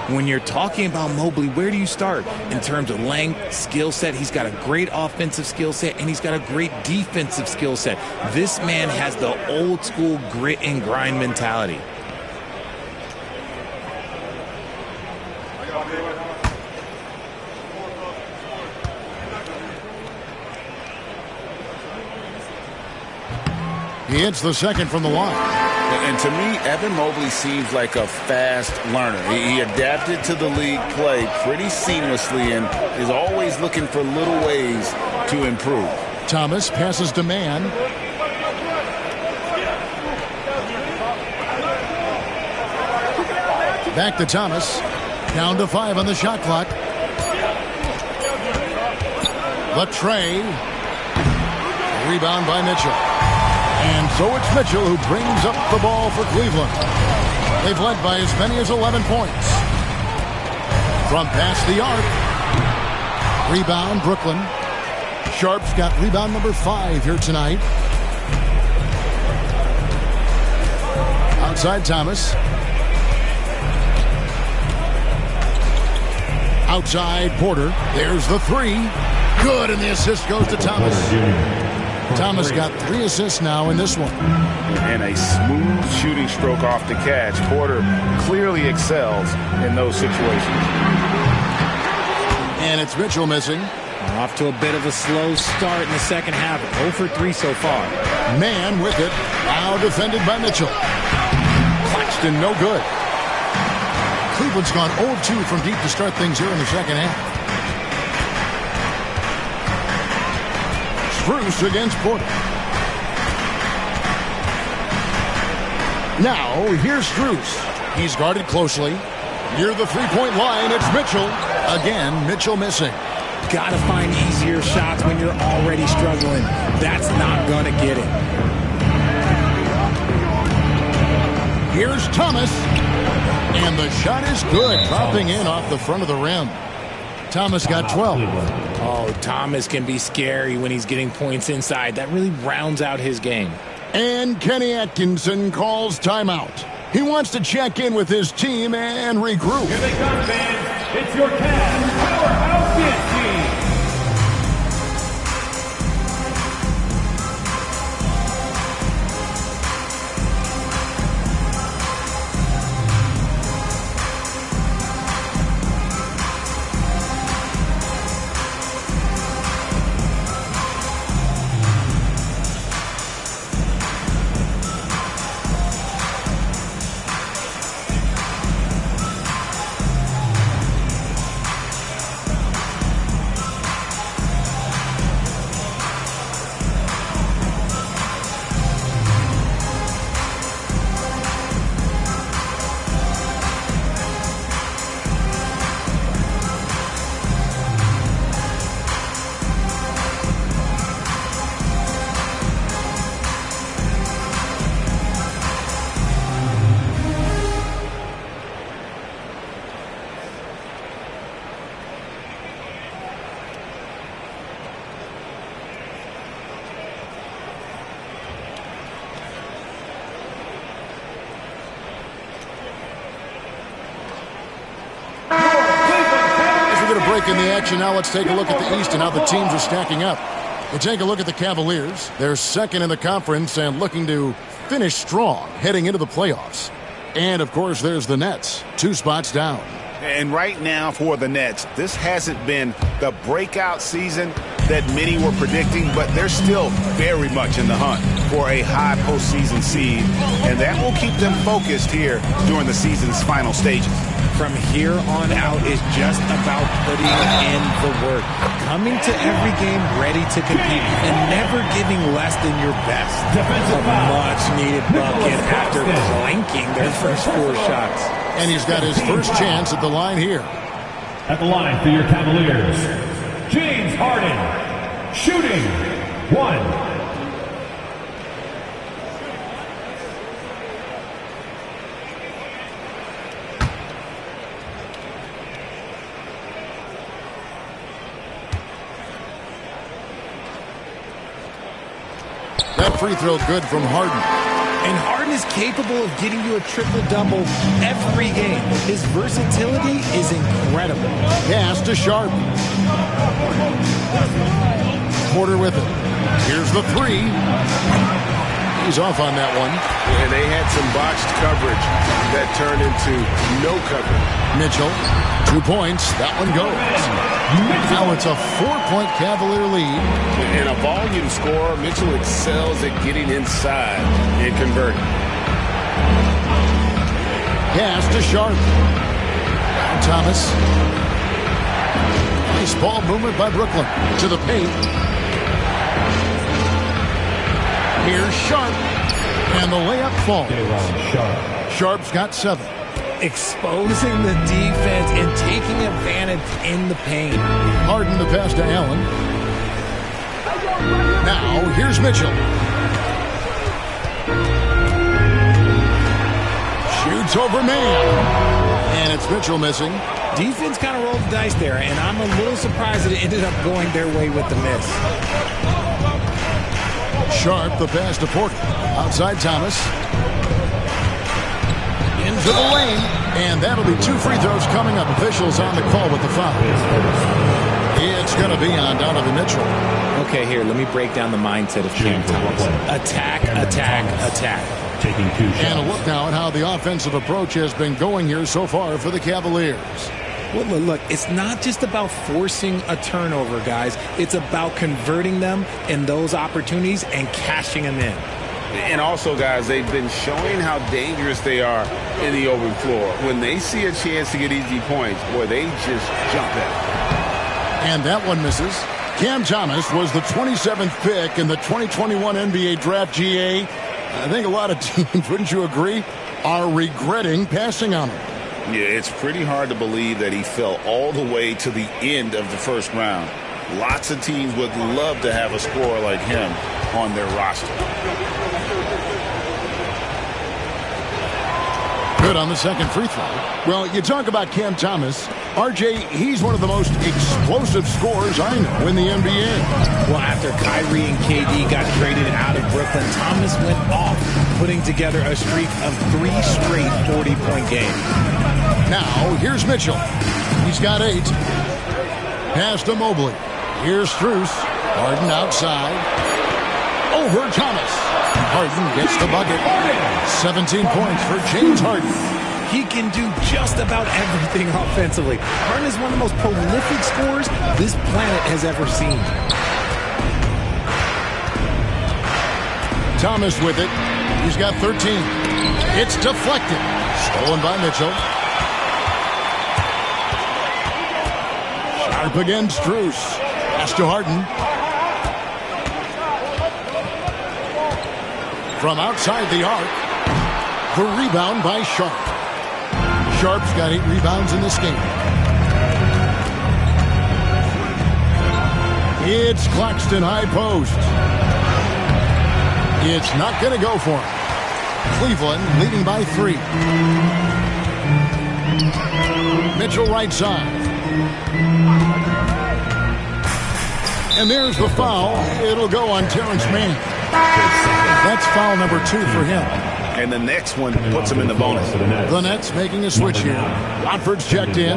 When you're talking about Mobley, where do you start? In terms of length, skill set, he's got a great offensive skill set, and he's got a great defensive skill set. This man has the old school grit and grind mentality. He hits the second from the line. And to me, Evan Mobley seems like a fast learner. He adapted to the league play pretty seamlessly and is always looking for little ways to improve. Thomas passes to Mann. Back to Thomas. Down to 5 on the shot clock. Latrey. Rebound by Mitchell. And so it's Mitchell who brings up the ball for Cleveland. They've led by as many as 11 points. From past the arc. Rebound, Brooklyn. Sharp's got rebound number 5 here tonight. Outside Thomas. Outside Porter. There's the three. Good, and the assist goes to Thomas. Thomas got 3 assists now in this one. And a smooth shooting stroke off the catch. Porter clearly excels in those situations. And it's Mitchell missing. Off to a bit of a slow start in the second half. 0 for 3 so far. Man with it. Now defended by Mitchell. Claxton, no good. Cleveland's gone 0-2 from deep to start things here in the second half. Bruce against Porter. Now, here's Strus. He's guarded closely. Near the three-point line, it's Mitchell. Again, Mitchell missing. Gotta find easier shots when you're already struggling. That's not gonna get it. Here's Thomas. And the shot is good, dropping in off the front of the rim. Thomas got 12. Oh, Thomas can be scary when he's getting points inside. That really rounds out his game. And Kenny Atkinson calls timeout. He wants to check in with his team and regroup. Here they come, fans. It's your Cavs Powerhouse Dance Team. In the action now, let's take a look at the East and how the teams are stacking up. We'll take a look at the Cavaliers. They're second in the conference and looking to finish strong heading into the playoffs. And, of course, there's the Nets, 2 spots down. And right now for the Nets, this hasn't been the breakout season that many were predicting, but they're still very much in the hunt for a high postseason seed, and that will keep them focused here during the season's final stages. From here on out is just about putting in the work. Coming to every game ready to compete and never giving less than your best. A much-needed bucket after clanking their first 4 shots. And he's got his first chance at the line here. At the line for your Cavaliers, James Harden, shooting 1. That free throw good from Harden. And Harden is capable of getting you a triple-double every game. His versatility is incredible. Pass to Sharp. Porter with it. Here's the 3. He's off on that one. And they had some botched coverage that turned into no coverage. Mitchell, 2 points. That one goes. Now it's a 4-point Cavalier lead. And a volume scorer, Mitchell excels at getting inside and converting. Pass to Sharp. Now Thomas. Nice ball movement by Brooklyn. To the paint. Here's Sharp. And the layup falls. Sharp's got 7. Exposing the defense and taking advantage in the paint. Harden the pass to Allen. Now, here's Mitchell. Shoots over man. And it's Mitchell missing. Defense kind of rolled the dice there, and I'm a little surprised that it ended up going their way with the miss. Sharp the pass to Porter. Outside Thomas. into the lane, and that'll be 2 free throws coming up. Officials on the call with the foul. It's going to be on Donovan Mitchell. Okay, here, let me break down the mindset of Cam Thomas. Attack, attack, attack. Taking 2 shots. And a look now at how the offensive approach has been going here so far for the Cavaliers. Well, look, it's not just about forcing a turnover, guys. It's about converting them in those opportunities and cashing them in. And also, guys, they've been showing how dangerous they are in the open floor. When they see a chance to get easy points, boy, they just jump at it. And that one misses. Cam Thomas was the 27th pick in the 2021 NBA Draft. GA. I think a lot of teams, wouldn't you agree, are regretting passing on him. Yeah, it's pretty hard to believe that he fell all the way to the end of the first round. Lots of teams would love to have a scorer like him on their roster. Good on the second free throw. Well, you talk about Cam Thomas. RJ, he's one of the most explosive scorers I know in the NBA. Well, after Kyrie and KD got traded out of Brooklyn, Thomas went off, putting together a streak of 3 straight 40-point games. Now, here's Mitchell. He's got 8. Pass to Mobley. Here's Strus. Harden outside. Over Thomas. Harden gets the bucket. 17 points for James Harden. He can do just about everything offensively. Harden is one of the most prolific scorers this planet has ever seen. Thomas with it. He's got 13. It's deflected. Stolen by Mitchell. Sharp against Strus. Pass to Harden. From outside the arc. The rebound by Sharp. Sharp's got 8 rebounds in this game. It's Claxton high post. It's not going to go for him. Cleveland leading by 3. Mitchell right side. And there's the foul. It'll go on Terrence Mann. That's foul number 2 for him. And the next one puts him in the bonus. The Nets making a switch here. Watford's checked in.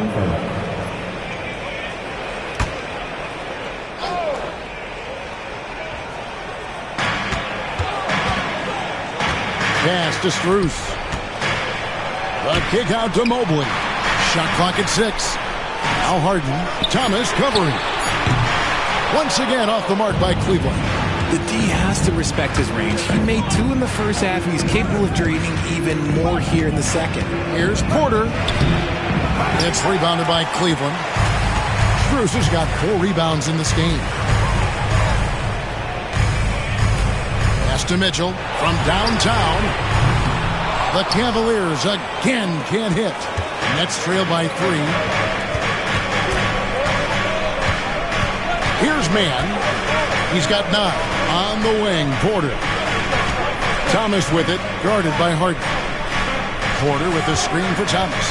Pass to Strus. The kick out to Mobley. Shot clock at 6. Now Harden. Thomas covering. Once again off the mark by Cleveland. The D has to respect his range. He made 2 in the first half. He's capable of draining even more here in the second. Here's Porter. It's rebounded by Cleveland. Strus has got 4 rebounds in this game. Pass to Mitchell from downtown. The Cavaliers again can't hit. Nets trail by 3. Here's Mann. He's got 9. On the wing, Porter. Thomas with it, guarded by Harden. Porter with the screen for Thomas.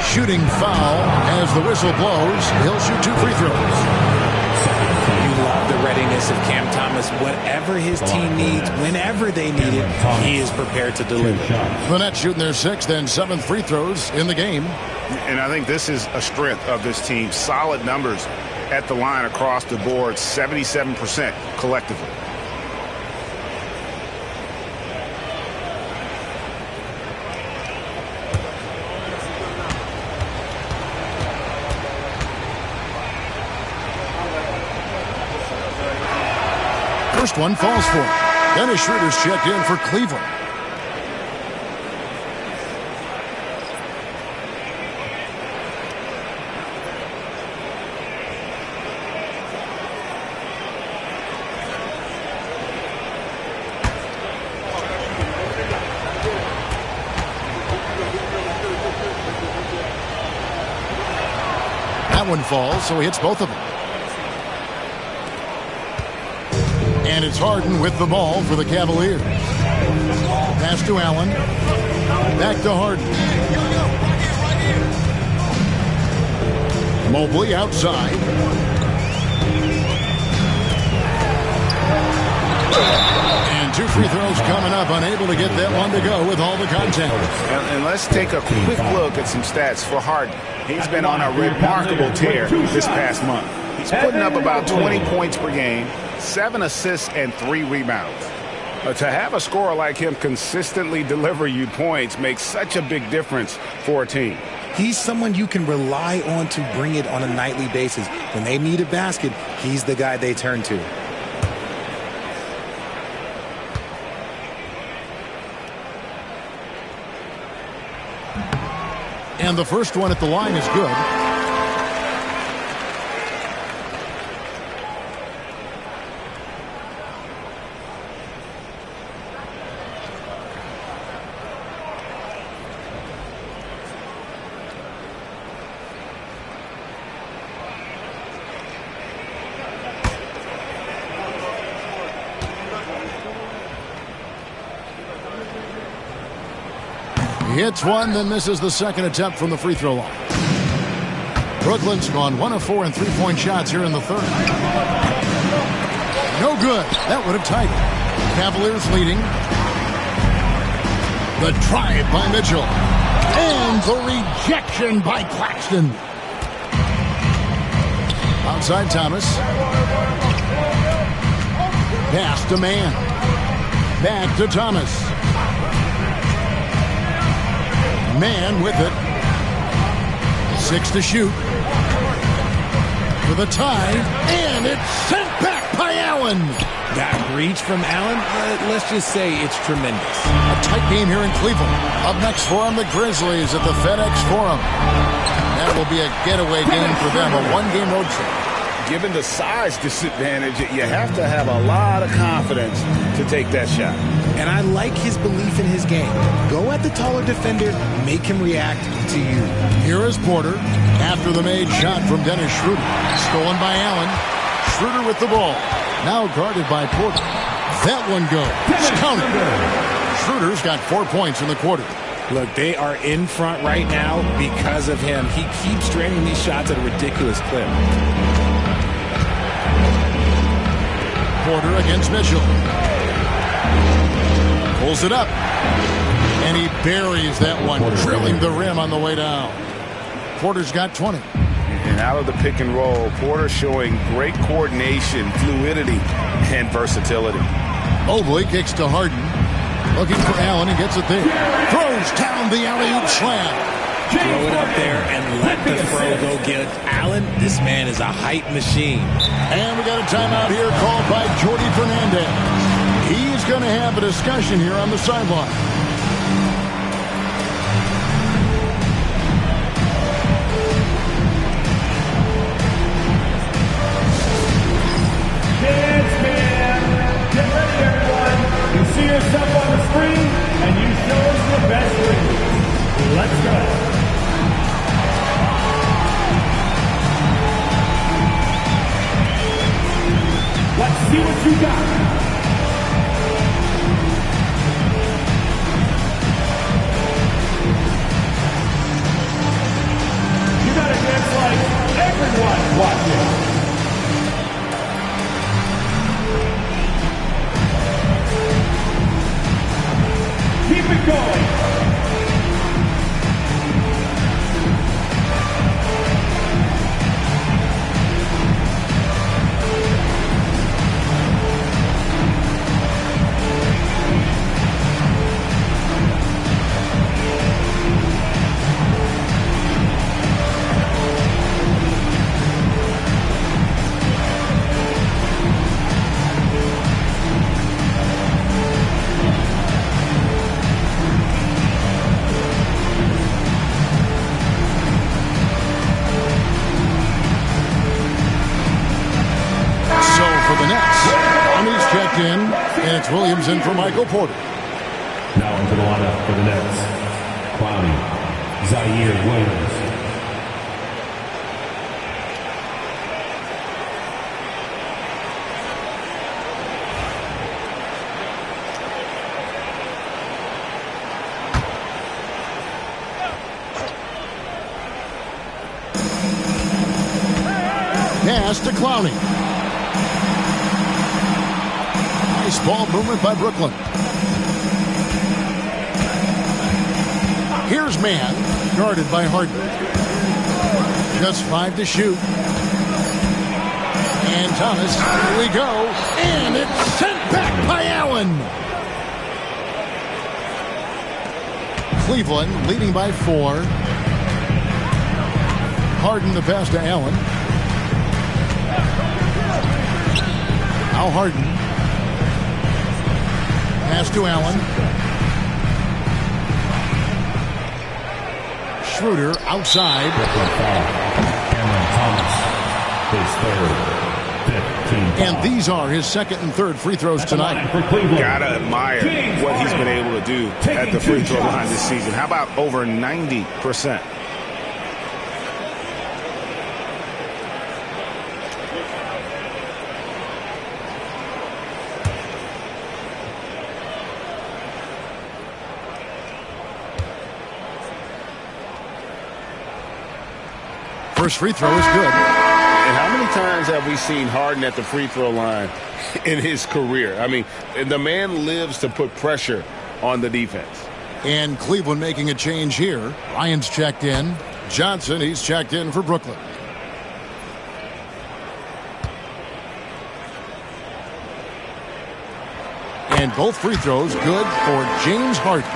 Shooting foul as the whistle blows. He'll shoot 2 free throws. You love the readiness of Cam Thomas. Whatever his team needs, whenever they need it, he is prepared to deliver. The Nets shooting their 6th and 7th free throws in the game. And I think this is a strength of this team. Solid numbers at the line across the board, 77% collectively. First one falls for him. Dennis Schroeder's checked in for Cleveland. That one falls, so he hits both of them. And it's Harden with the ball for the Cavaliers. Pass to Allen. Back to Harden. Mobley outside. And And 2 free throws coming up, unable to get that one to go with all the contact. And let's take a quick look at some stats for Harden. He's been on a remarkable tear this past month. He's putting up about 20 points per game, 7 assists, and 3 rebounds. To have a scorer like him consistently deliver you points makes such a big difference for a team. He's someone you can rely on to bring it on a nightly basis. When they need a basket, he's the guy they turn to. And the first one at the line is good. He hits one, then misses the second attempt from the free throw line. Brooklyn's gone 1 of 4 in three-point shots here in the third. No good. That would have tied it. Cavaliers leading. The drive by Mitchell. And the rejection by Claxton. Outside Thomas. Pass to Mann. Back to Thomas. Mann with it. 6 to shoot. For the tie. And it's sent back by Allen. That reach from Allen, let's just say it's tremendous. A tight game here in Cleveland. Up next for them, the Grizzlies at the FedEx Forum. That will be a getaway game for them, a one-game road trip. Given the size disadvantage, you have to have a lot of confidence to take that shot. And I like his belief in his game. Go at the taller defender, make him react to you. Here is Porter after the made shot from Dennis Schroeder. Stolen by Allen. Schroeder with the ball. Now guarded by Porter. That one goes. Counted. Schroeder's got 4 points in the quarter. Look, they are in front right now because of him. He keeps draining these shots at a ridiculous clip. Porter against Mitchell. Pulls it up. And he buries that one, drilling the rim on the way down. Porter's got 20. And out of the pick and roll, Porter showing great coordination, fluidity, and versatility. Mobley kicks to Harden. Looking for Allen and gets it there. Throws down the alley-oop slam. Throw it up there and let the throw go get it. Allen, this man is a height machine. And we got a timeout here called by Jordy Fernandez. He's going to have a discussion here on the sideline. Get ready, everyone. You see yourself on the screen, and you show us your best moves. Let's go. Let's see what you got. You gotta dance like everyone watching. Keep it going. And it's Williams in for Michael Porter. Now into the lineup for the Nets. Clowney, Zaire Williams. Pass to Clowney. Nice ball movement by Brooklyn. Here's Mann, guarded by Harden. Just 5 to shoot. And Thomas, here we go. And it's sent back by Allen. Cleveland leading by 4. Harden the pass to Allen. Now Harden. Pass to Allen. Schroeder outside. And these are his second and third free throws tonight. Gotta admire what he's been able to do at the free throw line this season. How about over 90%? First free throw is good. And how many times have we seen Harden at the free throw line in his career? I mean, the man lives to put pressure on the defense. And Cleveland making a change here. Ryan's checked in. Johnson, he's checked in for Brooklyn. And both free throws good for James Harden.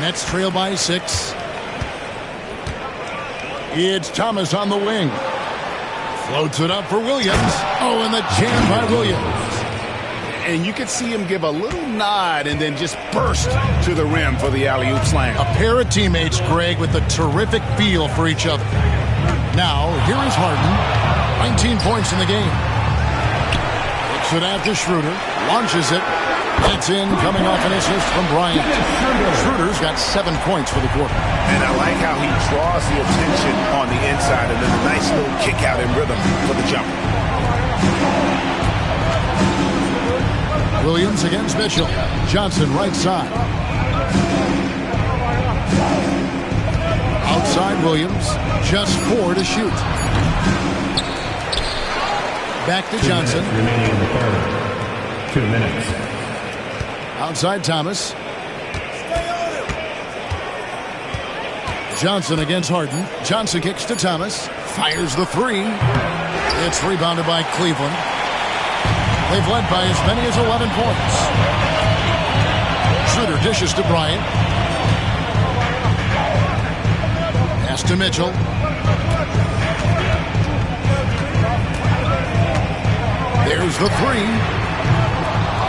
Nets trail by 6. It's Thomas on the wing. Floats it up for Williams. Oh, and the jam by Williams. And you could see him give a little nod and then just burst to the rim for the alley-oop slam. A pair of teammates, Greg, with a terrific feel for each other. Now, here is Harden. 19 points in the game. Looks it out to Schroeder. Launches it. It's in, coming off an assist from Bryant. Schroeder's got 7 points for the quarter. And I like how he draws the attention on the inside and then a nice little kick out in rhythm for the jumper. Williams against Mitchell. Johnson right side. Outside Williams. Just 4 to shoot. Back to Johnson. Remaining in the third. 2 minutes. Outside Thomas. Johnson against Harden. Johnson kicks to Thomas. Fires the 3. It's rebounded by Cleveland. They've led by as many as 11 points. Schroeder dishes to Bryant. Pass to Mitchell. There's the 3.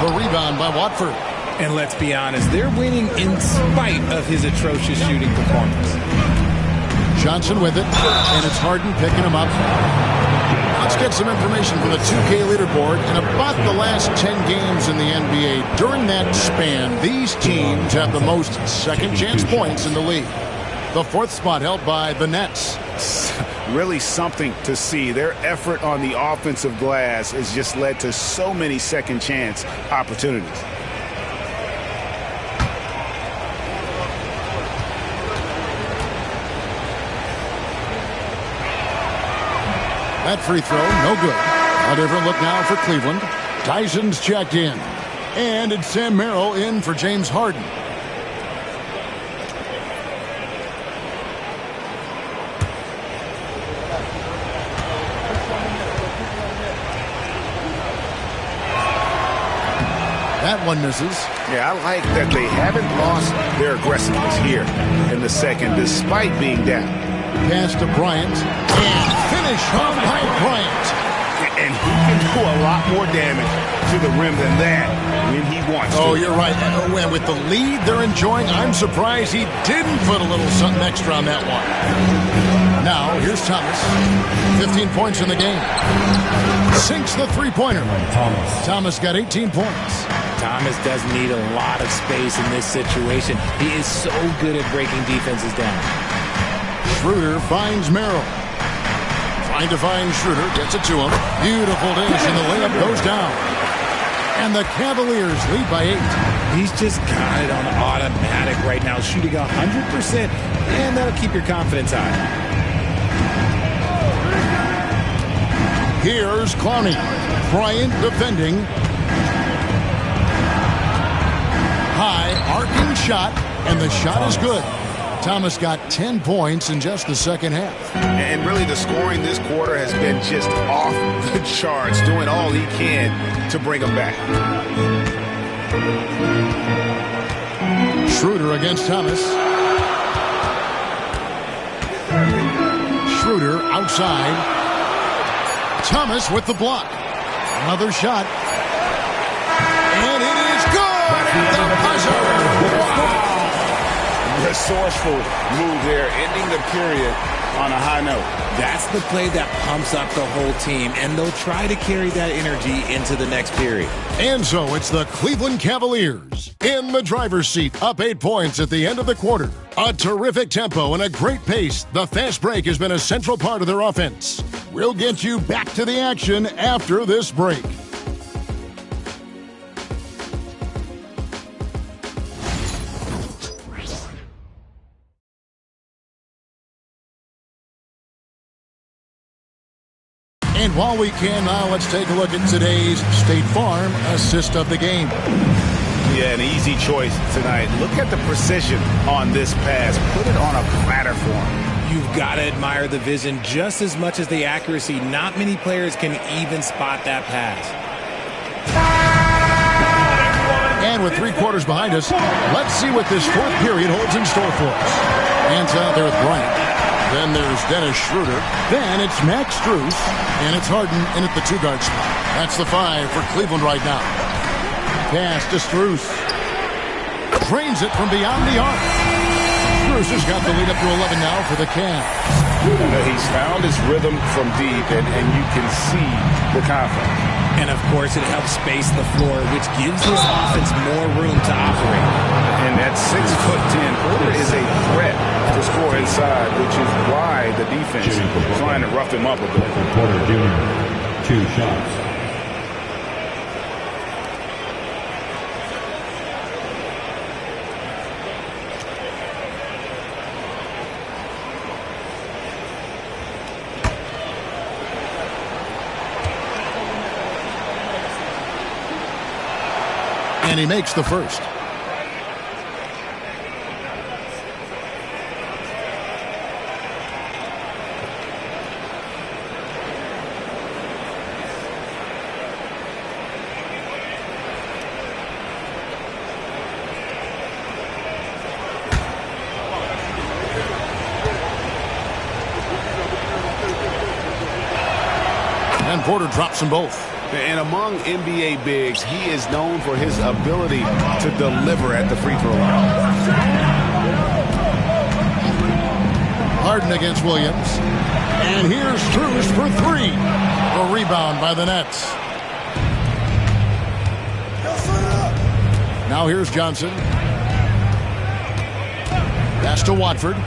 The rebound by Watford. And let's be honest, they're winning in spite of his atrocious shooting performance. Johnson with it, and it's Harden picking him up. Let's get some information from the 2K leaderboard. In about the last 10 games in the NBA, during that span, these teams have the most second chance points in the league. The 4th spot held by the Nets. Really something to see. Their effort on the offensive glass has just led to so many second chance opportunities. That free throw, no good. A different look now for Cleveland. Tyson's checked in. And it's Sam Merrill in for James Harden. That one misses. Yeah, I like that they haven't lost their aggressiveness here in the second, despite being down. Pass to Bryant. And finish off by Bryant. And he can do a lot more damage to the rim than that when he wants to. Oh, you're right. And with the lead they're enjoying, I'm surprised he didn't put a little something extra on that one. Now, here's Thomas. 15 points in the game. Sinks the three-pointer. Thomas got 18 points. Thomas doesn't need a lot of space in this situation. He is so good at breaking defenses down. Schroeder finds Merrill. Trying to find Schroeder. Gets it to him. Beautiful dish, and the layup goes down. And the Cavaliers lead by 8. He's just got it on automatic right now, shooting 100%. And that'll keep your confidence high. Here's Clowney. Bryant defending. High arcing shot, and the shot is good. Thomas got 10 points in just the second half. And really the scoring this quarter has been just off the charts, doing all he can to bring them back. Schroeder against Thomas. Schroeder outside. Thomas with the block. Another shot. And it is good at the buzzer. Wow. Resourceful move there, ending the period on a high note. That's the play that pumps up the whole team, and they'll try to carry that energy into the next period. And so it's the Cleveland Cavaliers in the driver's seat, up 8 points at the end of the quarter. A terrific tempo and a great pace. The fast break has been a central part of their offense. We'll get you back to the action after this break. And while we can now, let's take a look at today's State Farm assist of the game. Yeah, an easy choice tonight. Look at the precision on this pass. Put it on a platter for him. You've got to admire the vision just as much as the accuracy. Not many players can even spot that pass. And with 3 quarters behind us, let's see what this fourth period holds in store for us. Hands out there with Bryant. Then there's Dennis Schroeder. Then it's Max Strus. And it's Harden in at the 2-guard spot. That's the 5 for Cleveland right now. Pass to Strus. Drains it from beyond the arc. Strus has got the lead up to 11 now for the Cavs. He's found his rhythm from deep, and you can see the confidence. And, of course, it helps space the floor, which gives his offense more room to operate. And at 6'10", Porter is a threat to score inside, which is why the defense is trying to rough him up a bit. Porter Jr., 2 shots. And he makes the first. And Porter drops them both. And among NBA bigs, he is known for his ability to deliver at the free throw line. Harden against Williams. And here's Strus for 3. A rebound by the Nets. Now here's Johnson. Pass to Watford.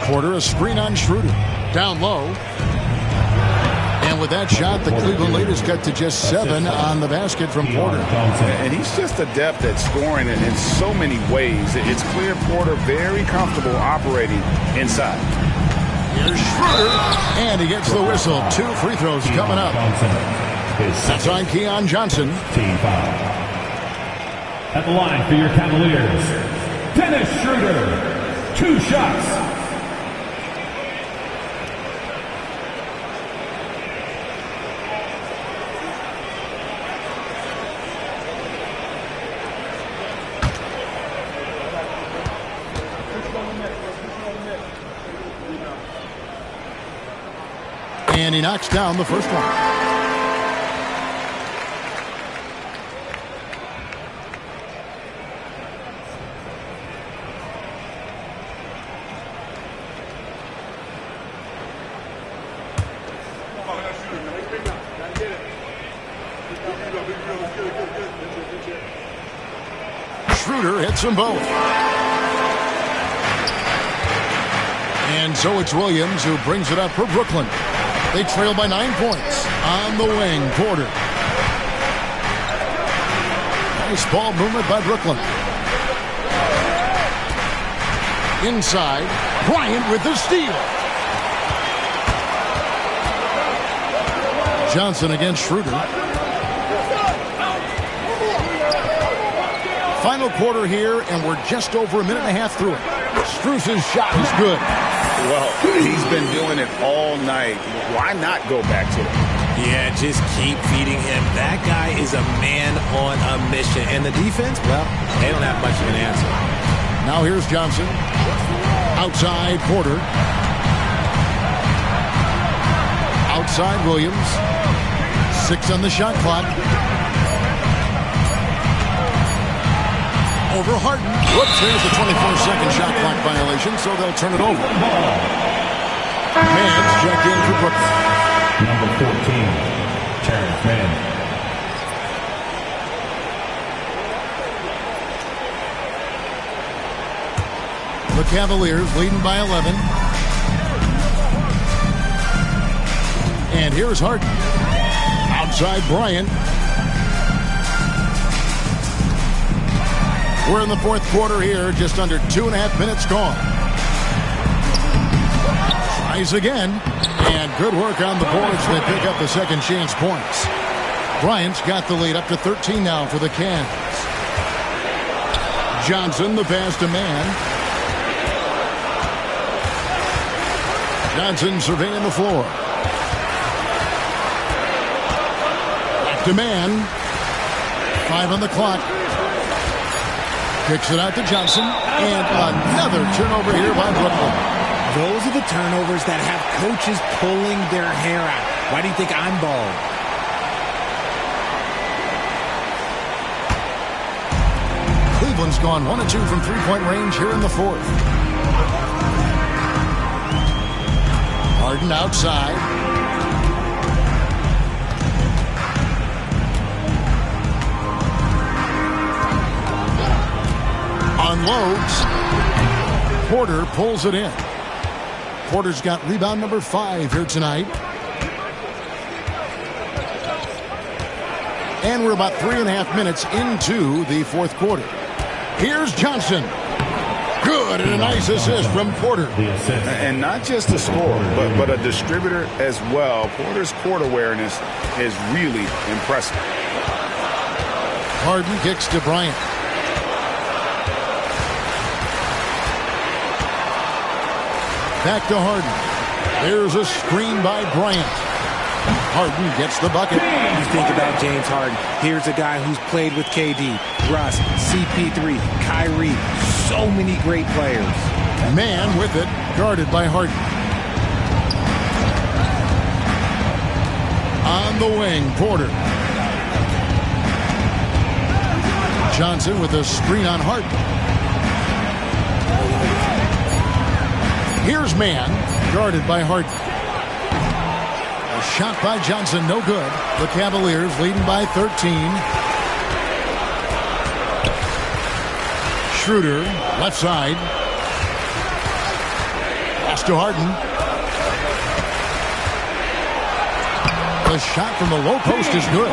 Porter, a screen on Schroeder. Down low. And with that shot, the Cleveland lead is cut to just 7 on the basket from Porter. And he's just adept at scoring in so many ways. It's clear Porter very comfortable operating inside. Here's Schroeder, and he gets the whistle. 2 free throws coming up. That's on Keon Johnson. Team foul. At the line for your Cavaliers, Dennis Schroeder, 2 shots. And he knocks down the first one. Schroeder hits them both. And so it's Williams who brings it up for Brooklyn. They trail by 9 points. On the wing, Porter. Nice ball movement by Brooklyn. Inside, Bryant with the steal. Johnson against Schroeder. Final quarter here, and we're just over a minute and a half through it. Strus's shot is good. Well, he's been doing it all night. Why not go back to it? Yeah, just keep feeding him. That guy is a man on a mission. And the defense, well, they don't have much of an answer. Now here's Johnson. Outside Porter. Outside Williams. 6 on the shot clock. Over Harden. Whoops, there's the 24-second shot clock violation, so they'll turn it over. Mann's checked in for Brooklyn. Number 14, Terrence Mann. The Cavaliers leading by 11. And here's Harden. Outside Bryant. We're in the fourth quarter here, just under 2.5 minutes gone. Tries again. And good work on the boards. They pick up the second chance points. Bryant's got the lead up to 13 now for the Cavs. Johnson, the pass to Mann. Johnson surveying the floor. Back to Mann. 5 on the clock. Kicks it out to Johnson. And another turnover here by Brooklyn. Those are the turnovers that have coaches pulling their hair out. Why do you think I'm bald? Cleveland's gone 1 of 2 from three-point range here in the fourth. Harden outside. Unloads. Porter pulls it in. Porter's got rebound number 5 here tonight. And we're about 3.5 minutes into the fourth quarter. Here's Johnson. Good, and a nice assist from Porter. And not just a scorer, but a distributor as well. Porter's court awareness is really impressive. Harden kicks to Bryant. Back to Harden. There's a screen by Bryant. Harden gets the bucket. You think about James Harden. Here's a guy who's played with KD, Russ, CP3, Kyrie. So many great players. Mann with it, guarded by Harden. On the wing, Porter. Johnson with a screen on Harden. Here's Mann, guarded by Harden. A shot by Johnson, no good. The Cavaliers leading by 13. Schroeder, left side. Pass to Harden. The shot from the low post is good.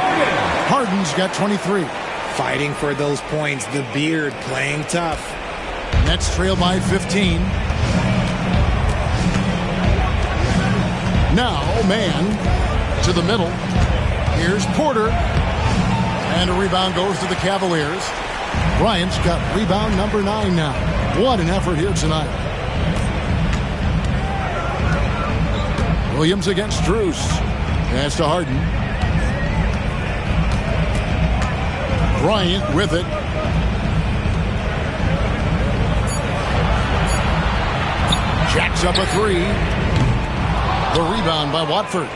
Harden's got 23. Fighting for those points. The beard playing tough. Nets trail by 15. Now, Mann to the middle. Here's Porter. And a rebound goes to the Cavaliers. Bryant's got rebound number 9 now. What an effort here tonight. Williams against Strus. Pass to Harden. Bryant with it. Jacks up a 3. The rebound by Watford.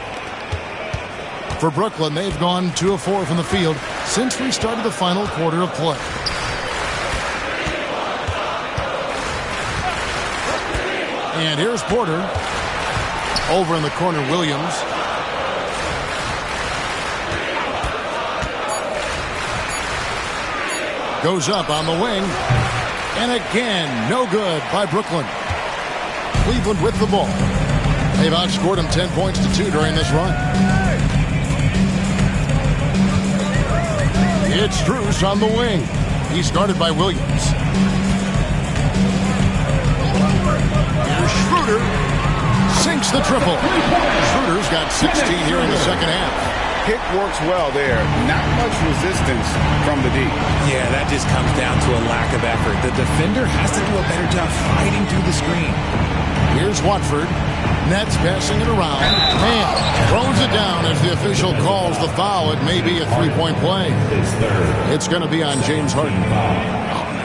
For Brooklyn, they've gone 2 of 4 from the field since we started the final quarter of play. And here's Porter. Over in the corner, Williams. Goes up on the wing. And again, no good by Brooklyn. Cleveland with the ball. They've outscored them 10 points to 2 during this run. It's Strus on the wing. He's guarded by Williams. Here's Schroeder. Sinks the triple. Schroeder's got 16 here in the second half. Pick works well there. Not much resistance from the D. Yeah, that just comes down to a lack of effort. The defender has to do a better job fighting through the screen. Here's Watford. Nets passing it around. And throws it down as the official calls the foul. It may be a three-point play. It's going to be on James Harden.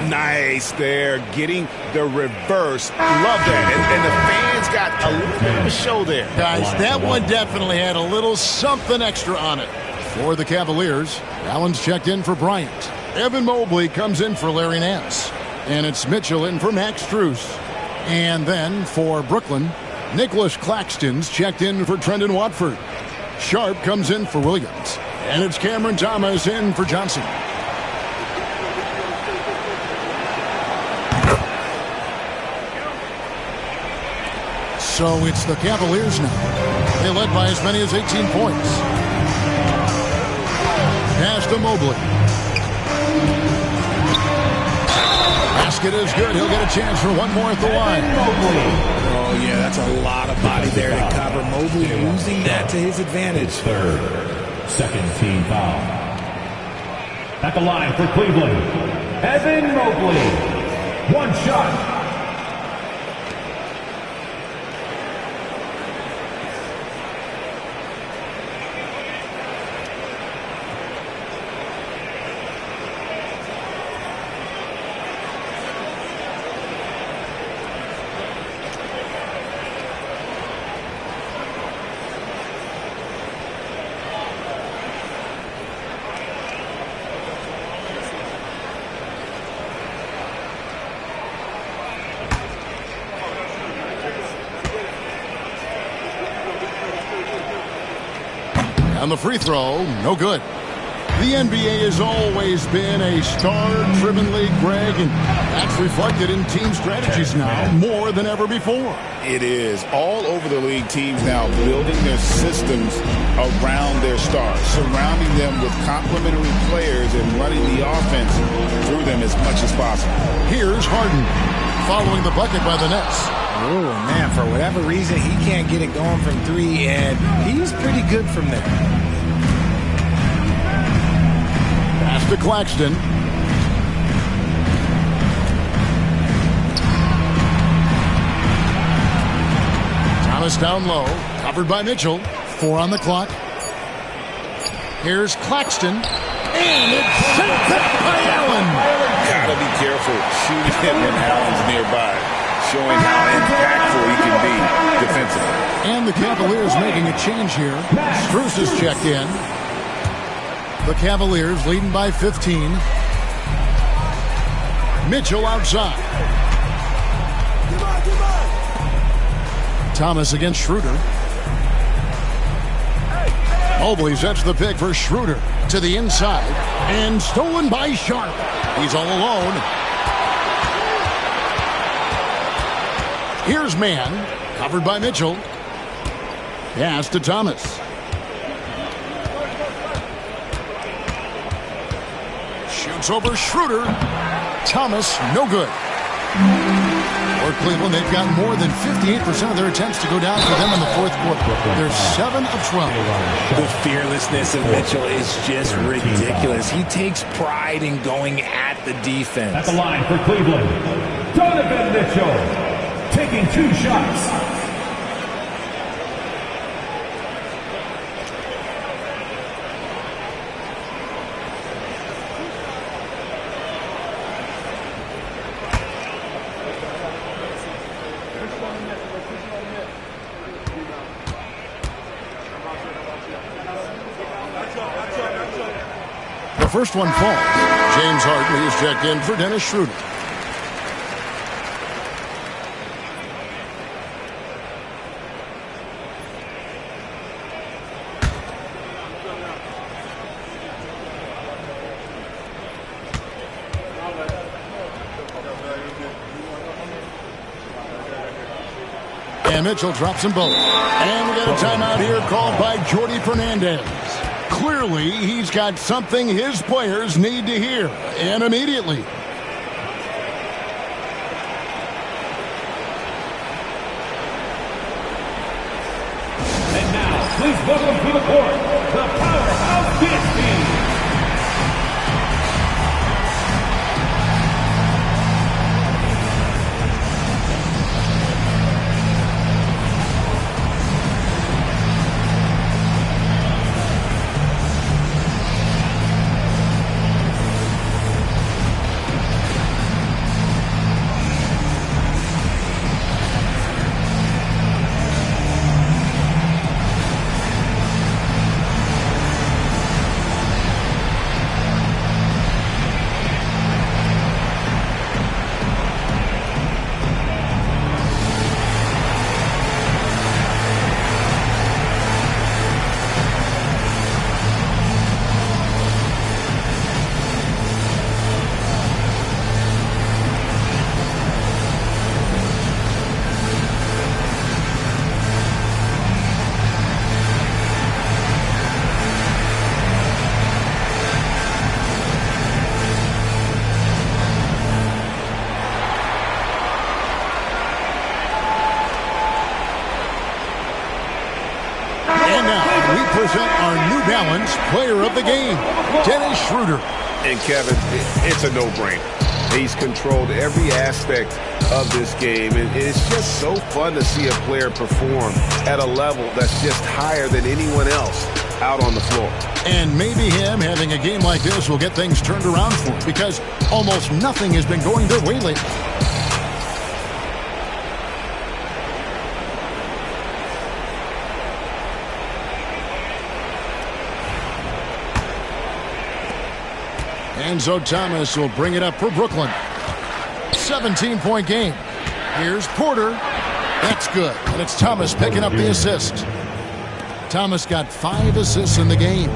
Nice there, getting the reverse. Love that. And the fans got a little bit of a show there. Guys, that one definitely had a little something extra on it. For the Cavaliers, Allen's checked in for Bryant. Evan Mobley comes in for Larry Nance. And it's Mitchell in for Max Strus. And then for Brooklyn, Nicholas Claxton's checked in for Trendon Watford. Sharp comes in for Williams. And it's Cameron Thomas in for Johnson. So it's the Cavaliers now. They led by as many as 18 points. Pass to Mobley. Basket is good. He'll get a chance for one more at the line. Oh, yeah, that's a lot of body there to cover. Mobley using that to his advantage. Third, second team foul. At the line for Cleveland, Evan Mobley. One shot. On the free throw, no good. The NBA has always been a star-driven league, Greg, and that's reflected in team strategies now more than ever before. It is. All over the league, teams now building their systems around their stars, surrounding them with complementary players and running the offense through them as much as possible. Here's Harden following the bucket by the Nets. Oh, man, for whatever reason, he can't get it going from three, and he's pretty good from there. Pass to Claxton. Thomas down low, covered by Mitchell. 4 on the clock. Here's Claxton, and it's sent back by Allen. Gotta be careful shooting it when Allen's nearby, showing how impactful he can be defensively. And the Cavaliers making a change here. Strus is checked in. The Cavaliers leading by 15. Mitchell outside. Thomas against Schroeder. Mobley sets the pick for Schroeder to the inside. And stolen by Sharp. He's all alone. Here's Mann, covered by Mitchell. Pass to Thomas. Shoots over Schroeder. Thomas, no good. For Cleveland, they've got more than 58% of their attempts to go down for them in the fourth quarter. They're 7 of 12. The fearlessness of Mitchell is just ridiculous. He takes pride in going at the defense. At the line for Cleveland, Donovan Mitchell taking 2 shots. The first one falls. James Harden is checked in for Dennis Schroeder. And Mitchell drops them both. And we got a timeout here called by Jordi Fernandez. Clearly, he's got something his players need to hear, and immediately. And now, please welcome to the court, the power present our New Balance Player of the Game, Dennis Schroeder. And Kevin, it's a no-brainer. He's controlled every aspect of this game, and it's just so fun to see a player perform at a level that's just higher than anyone else out on the floor. And maybe him having a game like this will get things turned around for him, because almost nothing has been going their way lately. And so Thomas will bring it up for Brooklyn. 17-point game. Here's Porter. That's good. And it's Thomas picking up the assist. Thomas got 5 assists in the game.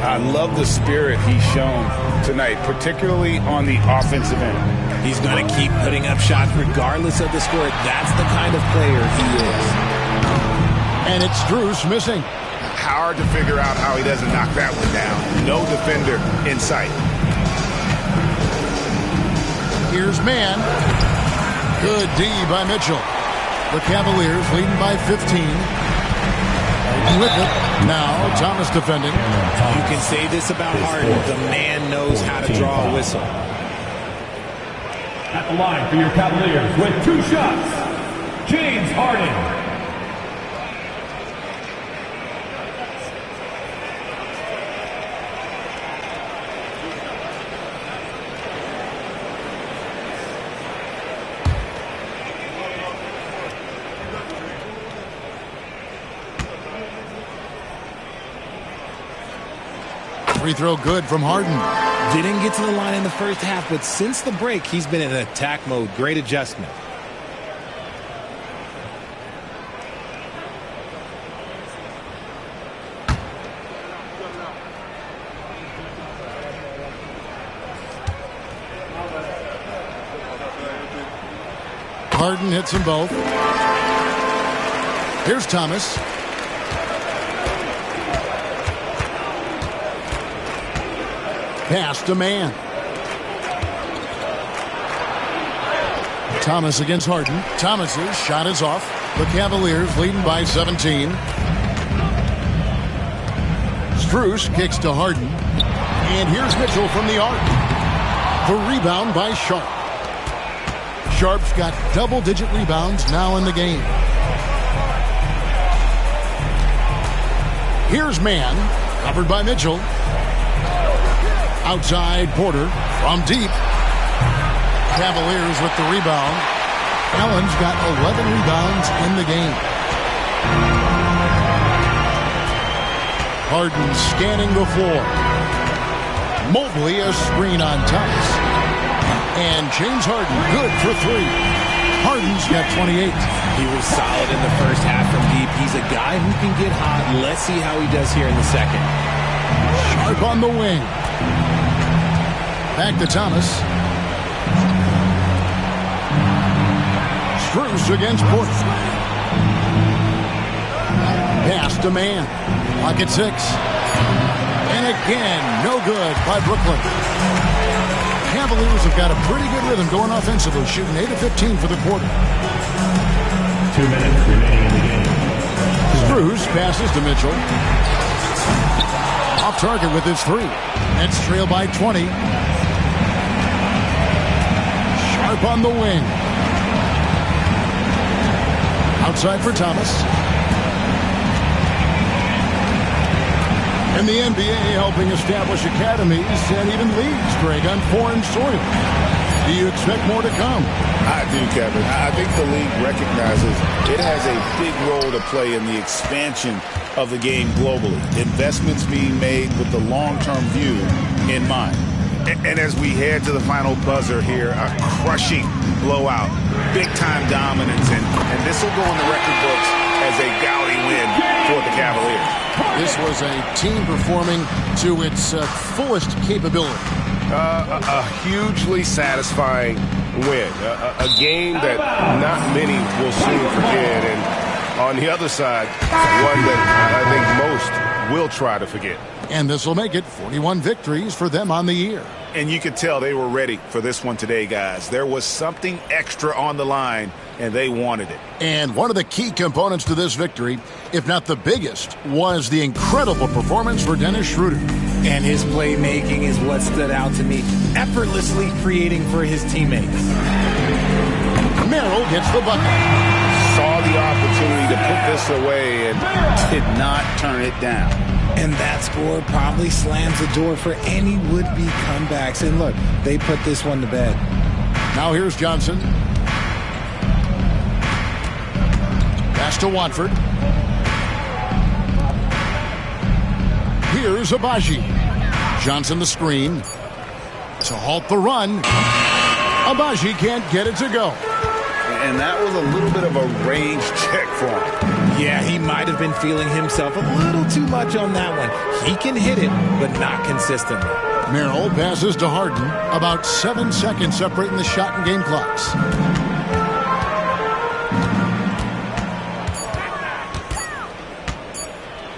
I love the spirit he's shown tonight, particularly on the offensive end. He's going to keep putting up shots regardless of the score. That's the kind of player he is. And it's Strus missing. Hard to figure out how he doesn't knock that one down. No defender in sight. Here's Mann. Good D by Mitchell. The Cavaliers leading by 15. With it. Now Thomas defending. You can say this about Harden. The man knows how to draw a whistle. At the line for your Cavaliers with 2 shots, James Harden. Free throw good from Harden. Didn't get to the line in the first half, but since the break, he's been in attack mode. Great adjustment. Harden hits them both. Here's Thomas. Pass to Mann. Thomas against Harden. Thomas's shot is off. The Cavaliers leading by 17. Strus kicks to Harden. And here's Mitchell from the arc. The rebound by Sharp. Sharp's got double-digit rebounds now in the game. Here's Mann, covered by Mitchell. Outside Porter from deep. Cavaliers with the rebound. Allen's got 11 rebounds in the game. Harden scanning the floor. Mobley a screen on Thomas. And James Harden good for 3. Harden's got 28. He was solid in the first half from deep. He's a guy who can get hot. Let's see how he does here in the second. Sharp on the wing. Back to Thomas. Strus against Porter. Pass to Mann. Pocket 6. And again, no good by Brooklyn. Cavaliers have got a pretty good rhythm going offensively, shooting 8 of 15 for the quarter. 2 minutes remaining in the game. Strus passes to Mitchell. Off target with his 3. Nets trail by 20. Sharp on the wing. Outside for Thomas. And the NBA helping establish academies and even leagues, Greg, on foreign soil. Do you expect more to come? I do, Kevin. I think the league recognizes it has a big role to play in the expansion of the game globally. Investments being made with the long-term view in mind. And as we head to the final buzzer here, a crushing blowout, big-time dominance, and this will go in the record books as a gaudy win for the Cavaliers. This was a team performing to its fullest capability. A hugely satisfying win. A game that not many will soon forget. And on the other side, one that I think most will try to forget. And this will make it 41 victories for them on the year. And you could tell they were ready for this one today, guys. There was something extra on the line, and they wanted it. And one of the key components to this victory, if not the biggest, was the incredible performance for Dennis Schroeder. And his playmaking is what stood out to me, effortlessly creating for his teammates. Merrill gets the bucket. Saw the opportunity to put this away and did not turn it down. And that score probably slams the door for any would-be comebacks. And look, they put this one to bed. Now here's Johnson. Pass to Watford. Here's Abaji. Johnson the screen. To halt the run. Abaji can't get it to go. And that was a little bit of a range check for him. Yeah, he might have been feeling himself a little too much on that one. He can hit it, but not consistently. Merrill passes to Harden. About 7 seconds separating the shot and game clocks.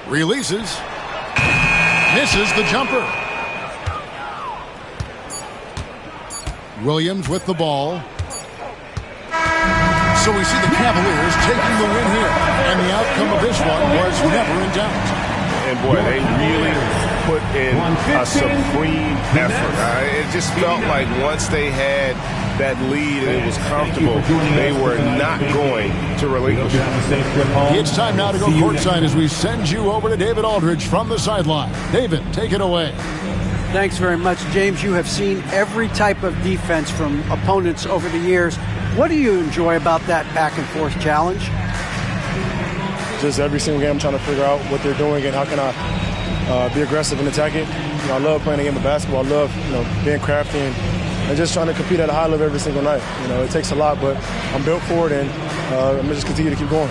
Releases. Misses the jumper. Williams with the ball. So we see the Cavaliers taking the win here. And the outcome of this one was never in doubt. And boy, they really put in a supreme effort. It just felt like once they had that lead and it was comfortable, they were not going to relinquish it. It's time now to go courtside as we send you over to David Aldridge from the sideline. David, take it away. Thanks very much, James. You have seen every type of defense from opponents over the years. What do you enjoy about that back-and-forth challenge? Just every single game I'm trying to figure out what they're doing and how can I be aggressive and attack it. I love playing the game of basketball. I love being crafty and just trying to compete at a high level every single night. It takes a lot, but I'm built for it, and I'm going to just continue to keep going.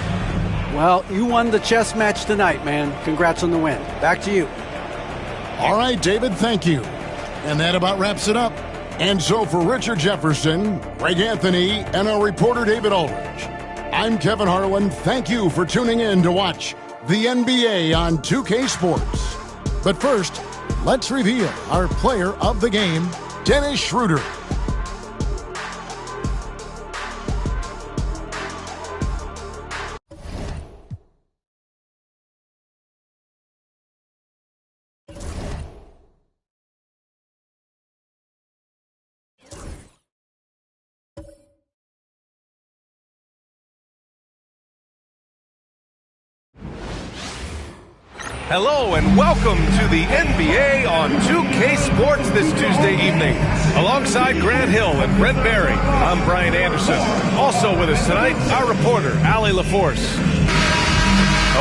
Well, you won the chess match tonight, man. Congrats on the win. Back to you. All right, David, thank you. And that about wraps it up. And so for Richard Jefferson, Greg Anthony, and our reporter David Aldridge, I'm Kevin Harlan. Thank you for tuning in to watch the NBA on 2K Sports. But first, let's reveal our player of the game, Dennis Schroeder. Hello and welcome to the NBA on 2K Sports this Tuesday evening. Alongside Grant Hill and Brent Barry, I'm Brian Anderson. Also with us tonight, our reporter, Allie LaForce.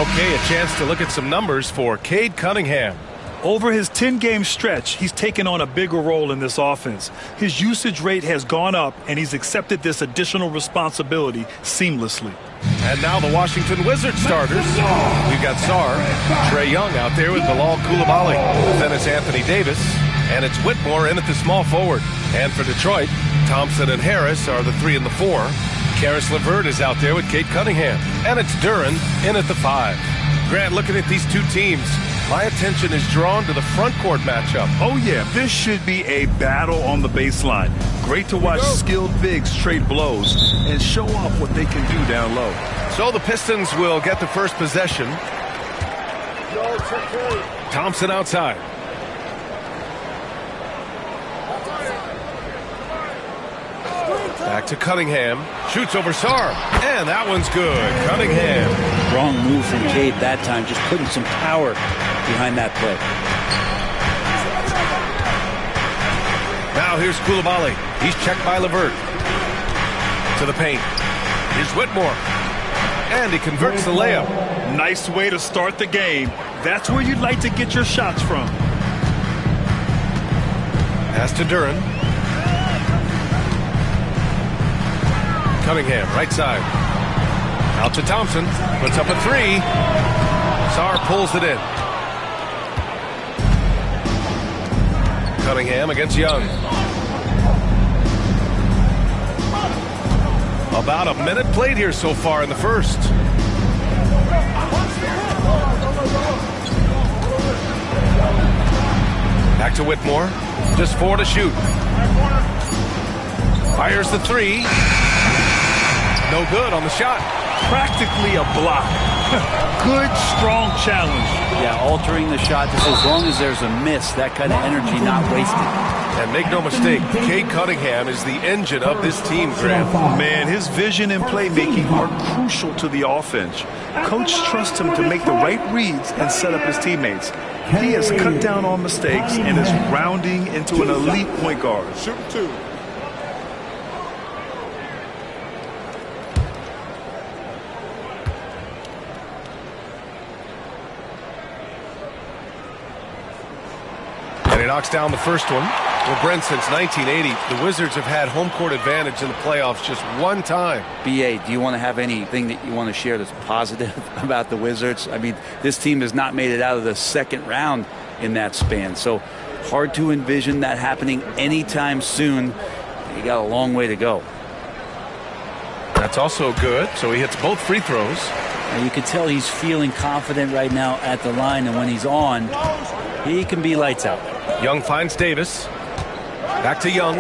Okay, a chance to look at some numbers for Cade Cunningham. Over his 10-game stretch, he's taken on a bigger role in this offense. His usage rate has gone up, and he's accepted this additional responsibility seamlessly. And now the Washington Wizards starters. We've got Sarr, Trae Young out there with Bilal Coulibaly. Then it's Anthony Davis, and it's Whitmore in at the small forward. And for Detroit, Thompson and Harris are the 3 and the 4. Karis LeVert is out there with Cade Cunningham. And it's Duren in at the 5. Grant, looking at these two teams, my attention is drawn to the front court matchup. Oh, yeah, this should be a battle on the baseline. Great to watch skilled bigs trade blows and show off what they can do down low. So the Pistons will get the first possession. Thompson outside. Back to Cunningham. Shoots over Sarr. And that one's good. Cunningham. Wrong move from Cade that time. Just putting some power behind that play. Now here's Coulibaly. He's checked by LeVert. To the paint. Here's Whitmore. And he converts the layup. Nice way to start the game. That's where you'd like to get your shots from. Pass to Duren. Cunningham, right side. Out to Thompson. Puts up a 3. Sarr pulls it in. Cunningham against Young. About a minute played here so far in the first. Back to Whitmore. Just 4 to shoot. Fires the 3. No good on the shot. Practically a block. Good, strong challenge. Yeah, altering the shot just as long as there's a miss, that kind of energy not wasted. And make no mistake, Cade Cunningham is the engine of this team, Grant. Man, his vision and playmaking are crucial to the offense. Coach trusts him to make the right reads and set up his teammates. He has cut down on mistakes and is rounding into an elite point guard. Shoot 2. And he knocks down the first one. Well, Brent, since 1980, the Wizards have had home court advantage in the playoffs just one time. B.A., do you want to have anything that you want to share that's positive about the Wizards? I mean, this team has not made it out of the second round in that span. So hard to envision that happening anytime soon. You got a long way to go. That's also good. So he hits both free throws. And you can tell he's feeling confident right now at the line. And when he's on, he can be lights out. Young finds Davis. Back to Young.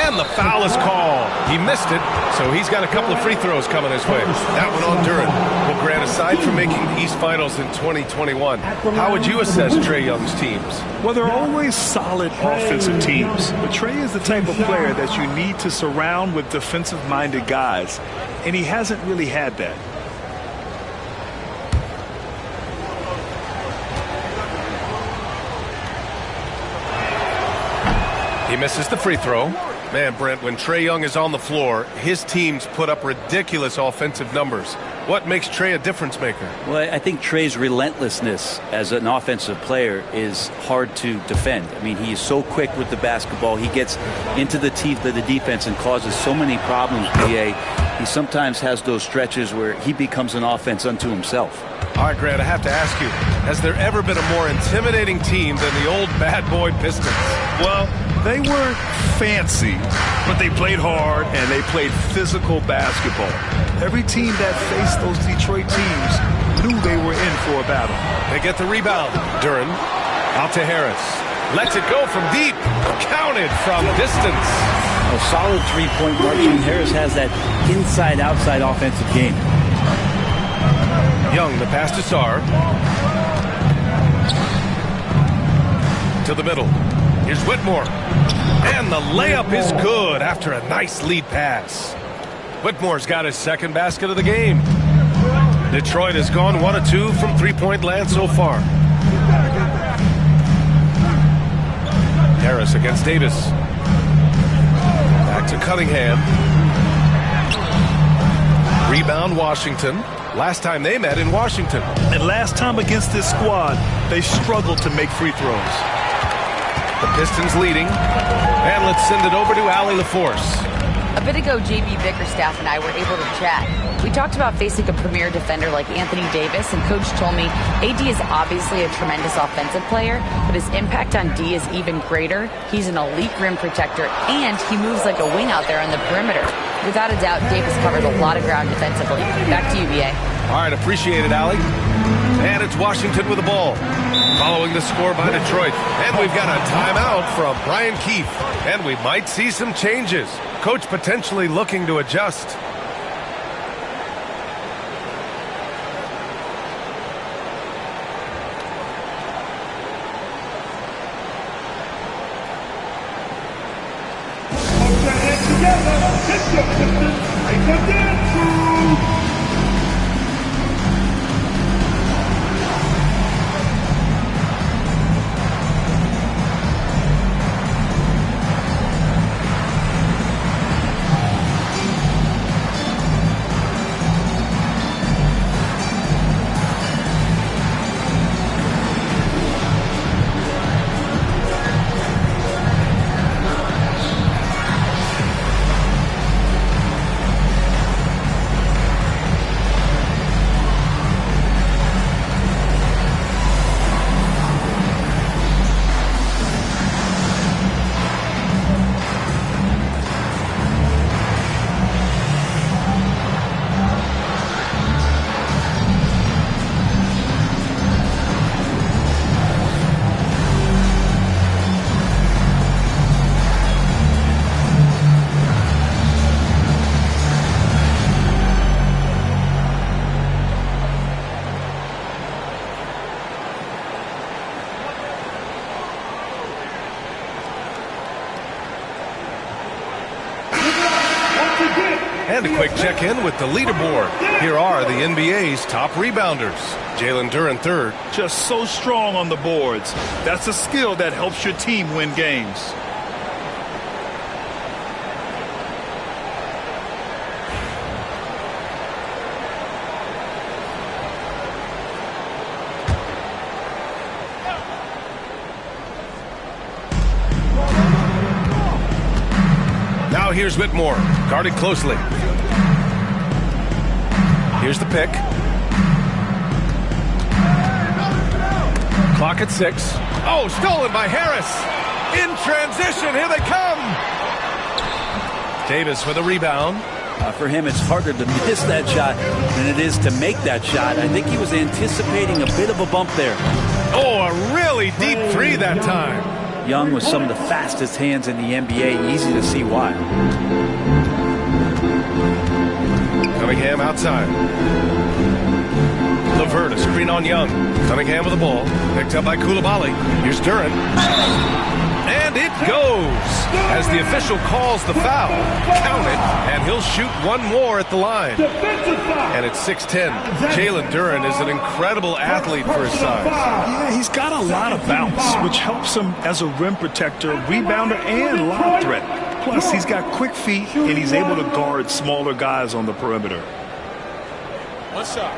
And the foul is called. He missed it, so he's got a couple of free throws coming his way. That one on Duren. Well, Grant, aside from making the East Finals in 2021, how would you assess Trae Young's teams? Well, they're always solid offensive teams. But Trae is the type of player that you need to surround with defensive-minded guys, and he hasn't really had that. He misses the free throw. Man, Brent, when Trae Young is on the floor, his teams put up ridiculous offensive numbers. What makes Trae a difference maker? Well, I think Trae's relentlessness as an offensive player is hard to defend. I mean, he is so quick with the basketball. He gets into the teeth of the defense and causes so many problems, B.A. He sometimes has those stretches where he becomes an offense unto himself. All right, Grant, I have to ask you, has there ever been a more intimidating team than the old bad boy Pistons? Well, they weren't fancy, but they played hard and they played physical basketball. Every team that faced those Detroit teams knew they were in for a battle. They get the rebound. Duren out to Harris. Lets it go from deep. Counted from distance. A solid three-point marking. Harris has that inside-outside offensive game. Young, the pass to Sarr. To the middle. Here's Whitmore. And the layup is good after a nice lead pass. Whitmore's got his second basket of the game. Detroit has gone 1 of 2 from three-point land so far. Harris against Davis. Back to Cunningham. Rebound Washington. Last time they met in Washington. And last time against this squad, they struggled to make free throws. The Pistons leading. And let's send it over to Allie LaForce. A bit ago, JB Bickerstaff and I were able to chat. We talked about facing a premier defender like Anthony Davis, and Coach told me AD is obviously a tremendous offensive player, but his impact on D is even greater. He's an elite rim protector, and he moves like a wing out there on the perimeter. Without a doubt, Davis covers a lot of ground defensively. Back to you, B.A. All right, appreciate it, Allie. And it's Washington with the ball. Following the score by Detroit. And we've got a timeout from Brian Keefe. And we might see some changes. Coach potentially looking to adjust. Time to quick check in with the leaderboard. Here are the NBA's top rebounders. Jalen Duren third. Just so strong on the boards. That's a skill that helps your team win games. Now here's Whitmore, guarded closely. Here's the pick. Clock at 6. Oh, stolen by Harris. In transition, here they come. Davis with a rebound. For him, it's harder to miss that shot than it is to make that shot. I think he was anticipating a bit of a bump there. Oh, a really deep three that time. Young with some of the fastest hands in the NBA. Easy to see why. Cunningham outside. LeVert, a screen on Young. Cunningham with the ball. Picked up by Coulibaly. Here's Duren. And it goes as the official calls the foul. Count it, and he'll shoot one more at the line. And it's 6-10. Jalen Duren is an incredible athlete for his size. Yeah, he's got a lot of bounce, which helps him as a rim protector, rebounder, and lob threat. Plus, he's got quick feet, and he's able to guard smaller guys on the perimeter. What's up?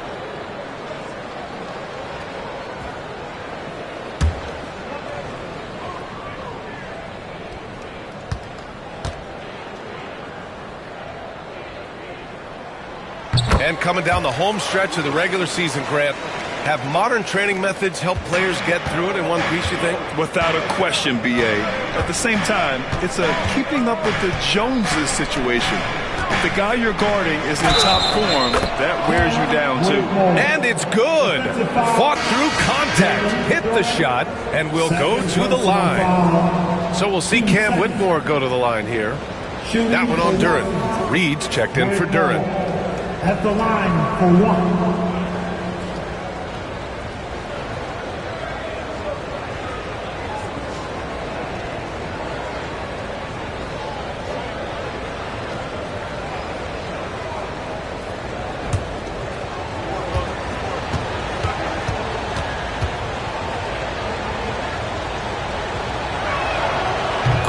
And coming down the home stretch of the regular season, Grant, have modern training methods help players get through it in one piece, you think? Without a question, B.A. At the same time, it's a keeping up with the Joneses situation. If the guy you're guarding is in top form, that wears you down, too. And it's good. Fought through contact, hit the shot, and will go to the line. So we'll see Cam Whitmore go to the line here. That one on Duren. Reed's checked in for Duren. At the line for one.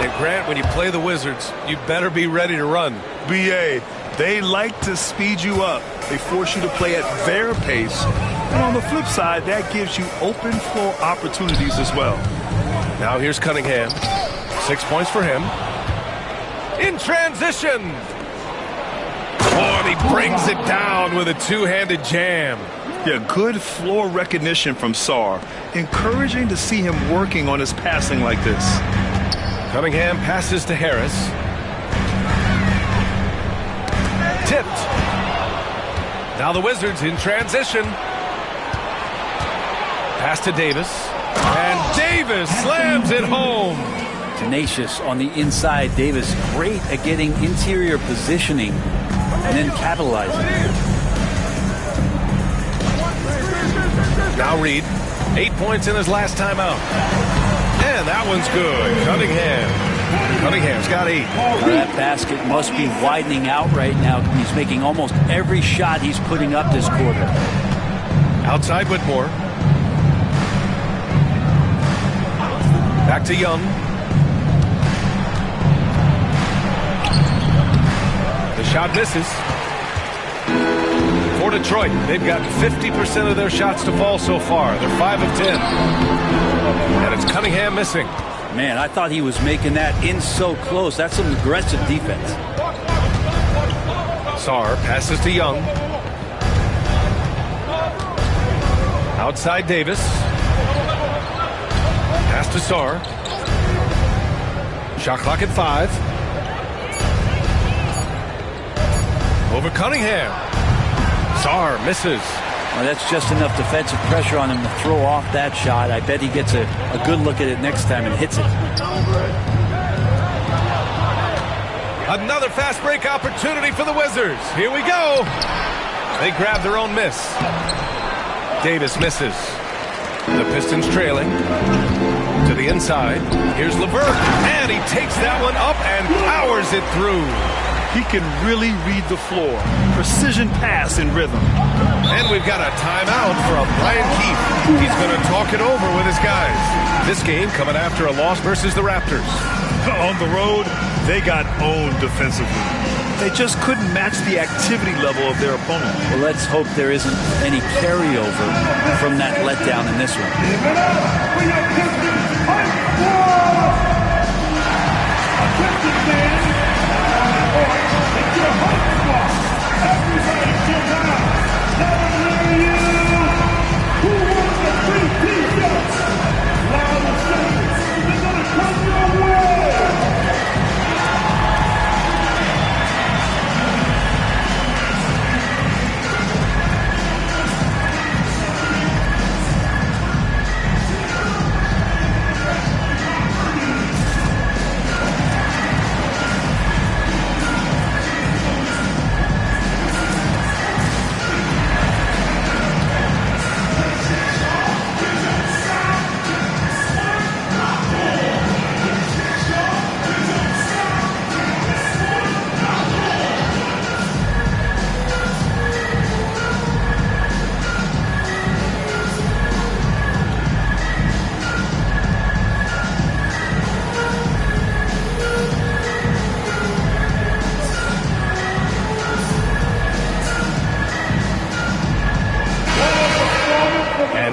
And Grant, when you play the Wizards, you better be ready to run. B.A., they like to speed you up. They force you to play at their pace. And on the flip side, that gives you open floor opportunities as well. Now here's Cunningham. 6 points for him. In transition. Oh, and he brings it down with a two-handed jam. Yeah, good floor recognition from Sarr. Encouraging to see him working on his passing like this. Cunningham passes to Harris. Tipped. Now the Wizards in transition. Pass to Davis. And Davis slams it home. Tenacious on the inside. Davis great at getting interior positioning and then capitalizing. Now Reed. 8 points in his last time out. And that one's good. Cunningham's got 8. That basket must be widening out right now. He's making almost every shot he's putting up this quarter. Outside Whitmore. Back to Young. The shot misses. For Detroit, they've got 50% of their shots to fall so far. They're 5 of 10. And it's Cunningham missing. Man, I thought he was making that in so close. That's some aggressive defense. Sarr passes to Young. Outside Davis. Pass to Sarr. Shot clock at 5. Over Cunningham. Sarr misses. Well, that's just enough defensive pressure on him to throw off that shot. I bet he gets a good look at it next time and hits it. Another fast break opportunity for the Wizards. Here we go. They grab their own miss. Davis misses. The Pistons trailing. To the inside. Here's LeVert. And he takes that one up and powers it through. He can really read the floor. Precision pass and rhythm. And we've got a timeout from Brian Keefe. He's going to talk it over with his guys. This game coming after a loss versus the Raptors. On the road, they got owned defensively. They just couldn't match the activity level of their opponent. Well, let's hope there isn't any carryover from that letdown in this one.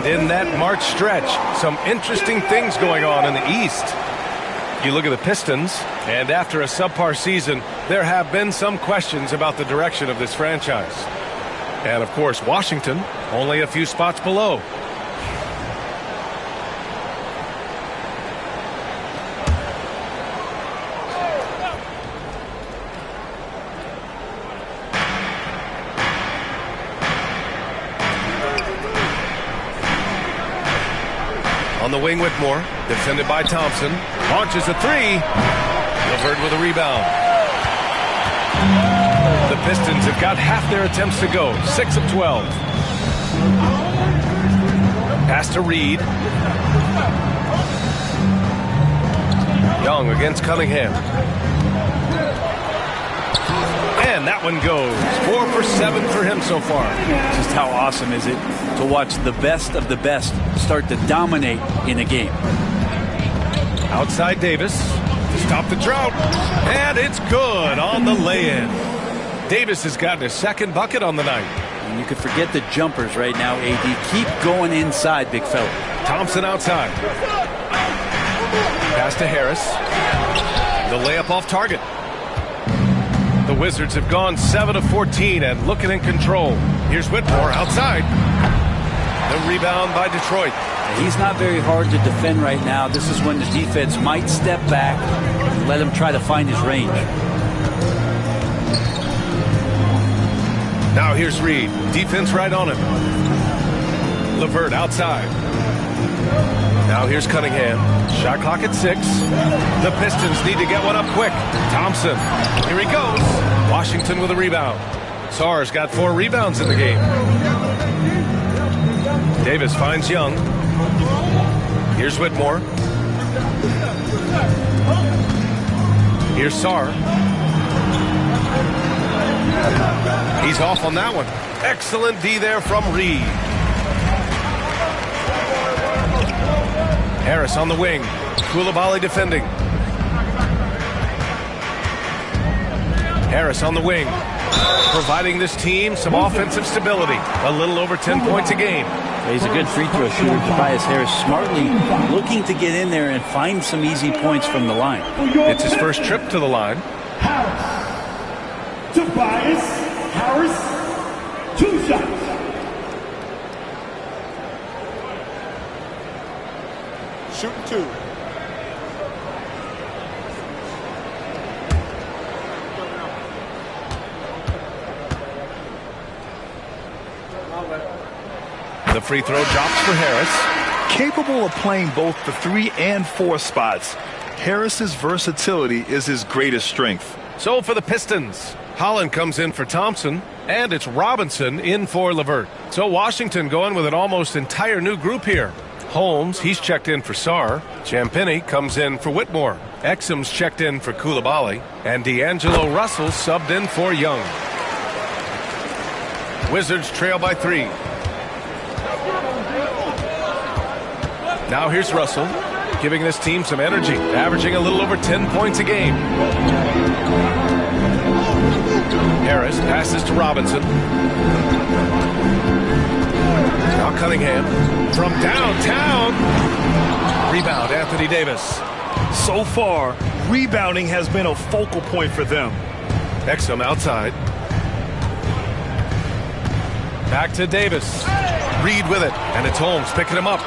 In that March stretch, some interesting things going on in the East. You look at the Pistons, and after a subpar season, there have been some questions about the direction of this franchise. And of course, Washington, only a few spots below. On the wing, Whitmore, defended by Thompson. Launches a three. LeVert with a rebound. The Pistons have got half their attempts to go. 6 of 12. Pass to Reed. Young against Cunningham. And that one goes. 4 for 7 for him so far. Just how awesome is it to watch the best of the best start to dominate in a game. Outside Davis to stop the drought. And it's good on the lay-in. Davis has gotten his second bucket on the night. And you can forget the jumpers right now, AD. Keep going inside, big fella. Thompson outside. Pass to Harris. The layup off target. The Wizards have gone 7 of 14 and looking in control. Here's Whitmore outside. The rebound by Detroit. He's not very hard to defend right now. This is when the defense might step back and let him try to find his range. Now here's Reed. Defense right on him. LeVert outside. Now here's Cunningham. Shot clock at 6. The Pistons need to get one up quick. Thompson. Here he goes. Washington with a rebound. Sarr's got 4 rebounds in the game. Davis finds Young. Here's Whitmore. Here's Sarr. He's off on that one. Excellent D there from Reed. Harris on the wing. Koulibaly defending. Harris on the wing. Providing this team some offensive stability. A little over 10 points a game. He's a good free throw shooter, Tobias Harris, smartly looking to get in there and find some easy points from the line. It's his first trip to the line. Tobias Harris, 2 shots. Shooting 2. The free throw drops for Harris. Capable of playing both the 3 and 4 spots, Harris's versatility is his greatest strength. So for the Pistons, Holland comes in for Thompson, and it's Robinson in for LeVert. So Washington going with an almost entire new group here. Holmes, he's checked in for Sarr. Champagnie comes in for Whitmore. Exum's checked in for Koulibaly, and D'Angelo Russell subbed in for Young. Wizards trail by 3. Now here's Russell, giving this team some energy, averaging a little over 10 points a game. Harris passes to Robinson. Now Cunningham from downtown. Rebound, Anthony Davis. So far, rebounding has been a focal point for them. Exum outside. Back to Davis. Reed with it, and it's Holmes picking him up.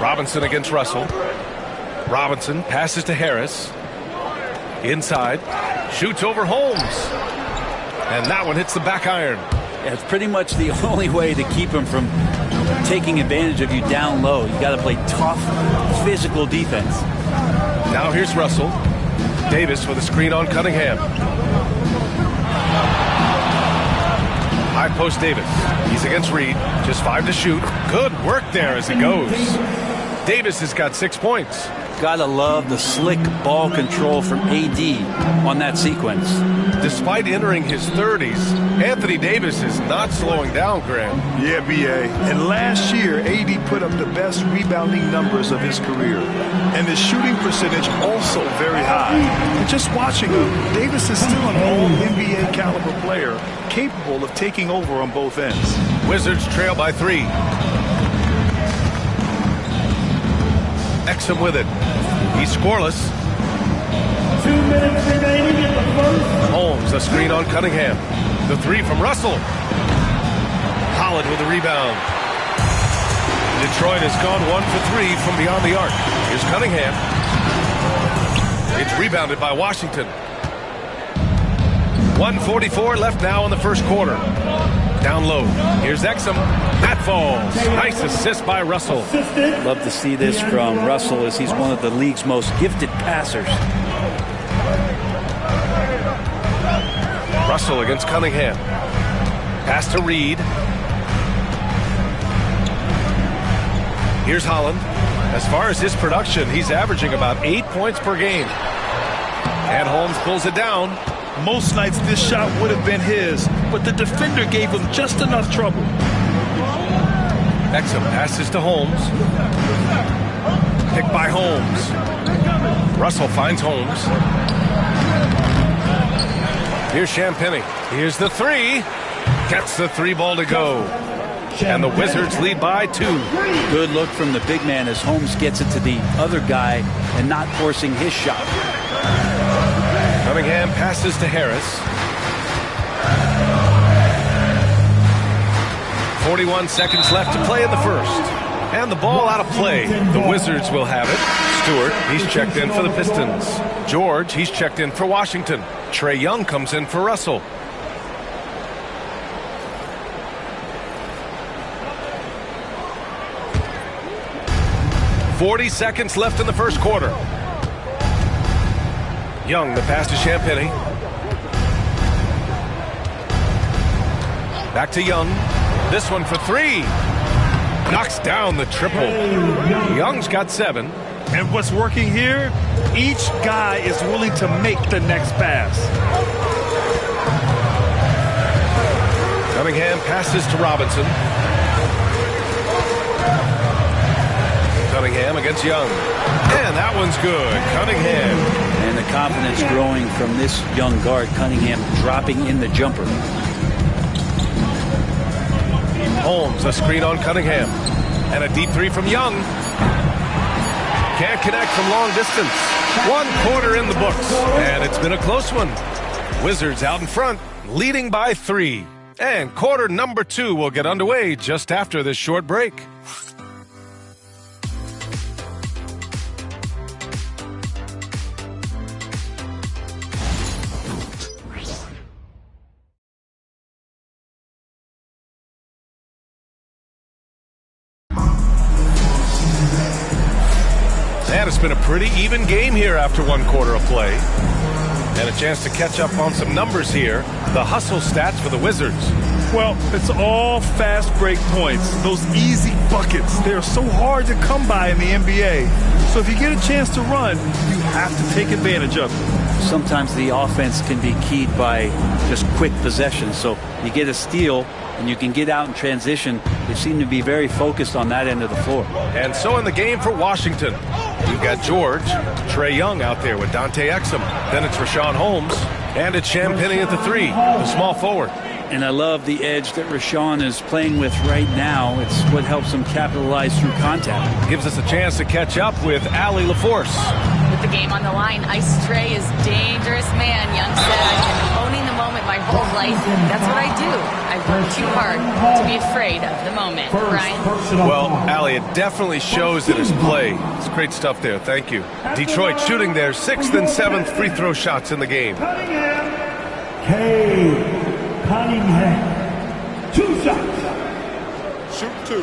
Robinson against Russell. Robinson passes to Harris. Inside. Shoots over Holmes. And that one hits the back iron. Yeah, it's pretty much the only way to keep him from taking advantage of you down low. You got to play tough, physical defense. Now here's Russell. Davis with a screen on Cunningham. High post Davis. He's against Reed. Just 5 to shoot. Good work there as it goes. Davis has got 6 points. Gotta love the slick ball control from AD on that sequence. Despite entering his 30s, Anthony Davis is not slowing down, Graham. Yeah, B.A. And last year, AD put up the best rebounding numbers of his career. And his shooting percentage also very high. And just watching him, Davis is still an all-NBA caliber player, capable of taking over on both ends. Wizards trail by 3. Exum with it. He's scoreless. 2 minutes remaining in the first. Holmes, a screen on Cunningham. The 3 from Russell. Holland with a rebound. Detroit has gone 1 for 3 from beyond the arc. Here's Cunningham. It's rebounded by Washington. 1:44 left now in the first quarter. Down low. Here's Exum. That falls. Nice assist by Russell. Love to see this from Russell as he's one of the league's most gifted passers. Russell against Cunningham. Pass to Reed. Here's Holland. As far as his production, he's averaging about 8 points per game. And Holmes pulls it down. Most nights this shot would have been his, but the defender gave him just enough trouble. Exum passes to Holmes. Picked by Holmes. Russell finds Holmes. Here's Champagny. Here's the 3. Gets the 3 ball to go. And the Wizards lead by 2. Good look from the big man as Holmes gets it to the other guy and not forcing his shot. Cunningham passes to Harris. 41 seconds left to play in the first. And the ball out of play. The Wizards will have it. Stewart, he's checked in for the Pistons. George, he's checked in for Washington. Trae Young comes in for Russell. .40 seconds left in the first quarter. Young, the pass to Champagny. Back to Young. This one for 3. Knocks down the triple. Young's got 7. And what's working here? Each guy is willing to make the next pass. Cunningham passes to Robinson. Cunningham against Young. And that one's good. Cunningham. And the confidence growing from this young guard. Cunningham dropping in the jumper. Holmes, a screen on Cunningham. And a deep 3 from Young. Can't connect from long distance. 1 quarter in the books. And it's been a close one. Wizards out in front, leading by 3. And quarter number 2 will get underway just after this short break. And it's been a pretty even game here after 1 quarter of play. And a chance to catch up on some numbers here. The hustle stats for the Wizards. Well, it's all fast break points. Those easy buckets, they're so hard to come by in the NBA. So if you get a chance to run, you have to take advantage of it. Sometimes the offense can be keyed by just quick possession. So you get a steal and you can get out in transition. They seem to be very focused on that end of the floor. And so in the game for Washington, you've got George, Trae Young out there with Dante Exum. Then it's Rashawn Holmes, and it's Champagnie at the 3, the small forward. And I love the edge that Rashawn is playing with right now. It's what helps him capitalize through contact. Gives us a chance to catch up with Allie LaForce. With the game on the line, Ice Trae is dangerous man. Young said, I've been owning the moment my whole life. That's what I do. I work too hard to be afraid of the moment. Brian? Well, Allie, it definitely shows in his play. It's great stuff there. Thank you. Detroit shooting their 6th and 7th free throw shots in the game. Cunningham, 2 shots. Shoot 2.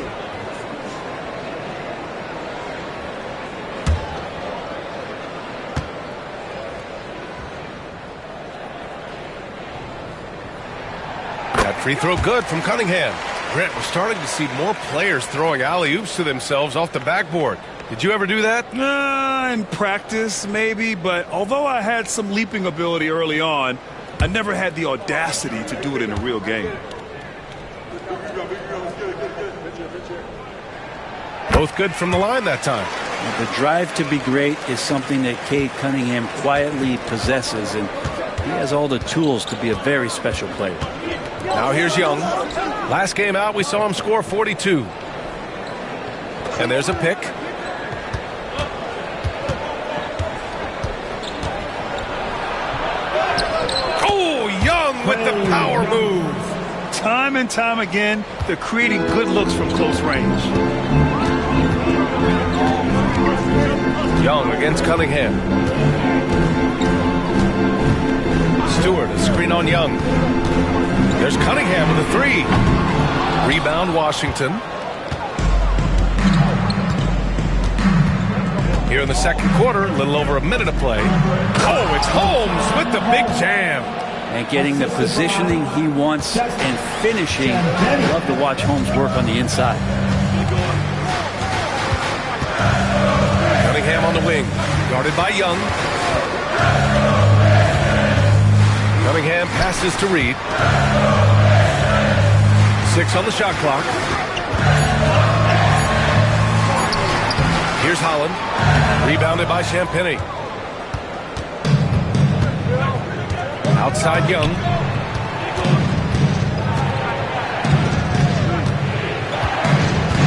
That free throw good from Cunningham. Grant, we're starting to see more players throwing alley-oops to themselves off the backboard. Did you ever do that? In practice, maybe, but although I had some leaping ability early on, I never had the audacity to do it in a real game. Both good from the line that time. The drive to be great is something that Cade Cunningham quietly possesses, and he has all the tools to be a very special player. Now here's Young. Last game out, we saw him score 42. And there's a pick. With the power move. Time and time again, they're creating good looks from close range. Young against Cunningham. Stewart, a screen on Young. There's Cunningham with a 3. Rebound, Washington. Here in the second quarter, a little over a minute to play. Oh, it's Holmes with the big jam. And getting the positioning he wants and finishing. I love to watch Holmes work on the inside. Cunningham on the wing, guarded by Young. Cunningham passes to Reed. 6 on the shot clock. Here's Holland, rebounded by Champagnie. Outside Young.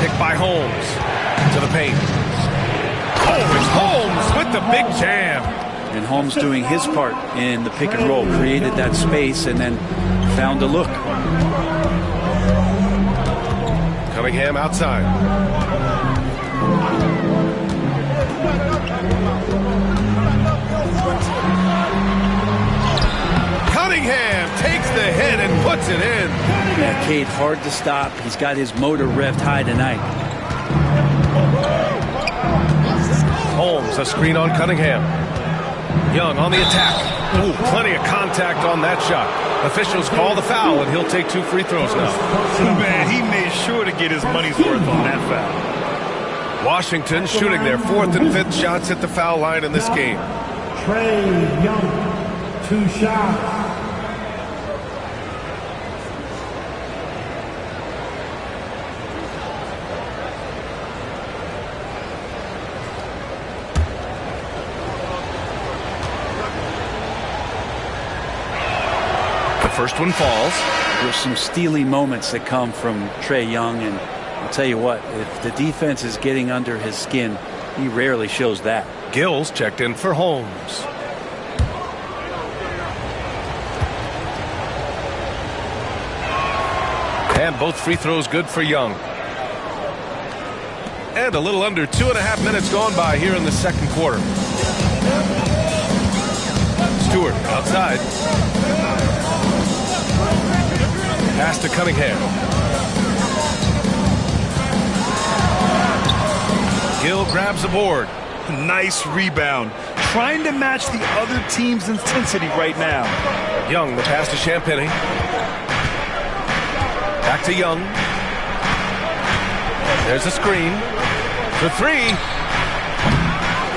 Picked by Holmes to the paint. Oh, it's Holmes with the big jam. And Holmes doing his part in the pick and roll, created that space and then found a look. Cunningham outside. Cunningham takes the hit and puts it in. Yeah, Cade, hard to stop. He's got his motor revved high tonight. Holmes, a screen on Cunningham. Young on the attack. Ooh, plenty of contact on that shot. Officials call the foul, and he'll take 2 free throws now. Man, he made sure to get his money's worth on that foul. Washington shooting their 4th and 5th shots at the foul line in this game. Trae Young, 2 shots. First one falls. There's some steely moments that come from Trae Young, and I'll tell you what, if the defense is getting under his skin, he rarely shows that. Gills checked in for Holmes. And both free throws good for Young. And a little under 2.5 minutes gone by here in the second quarter. Stewart outside. Pass to Cunningham. Gill grabs the board. Nice rebound. Trying to match the other team's intensity right now. Young, the pass to Champagnie. Back to Young. There's a screen. For three.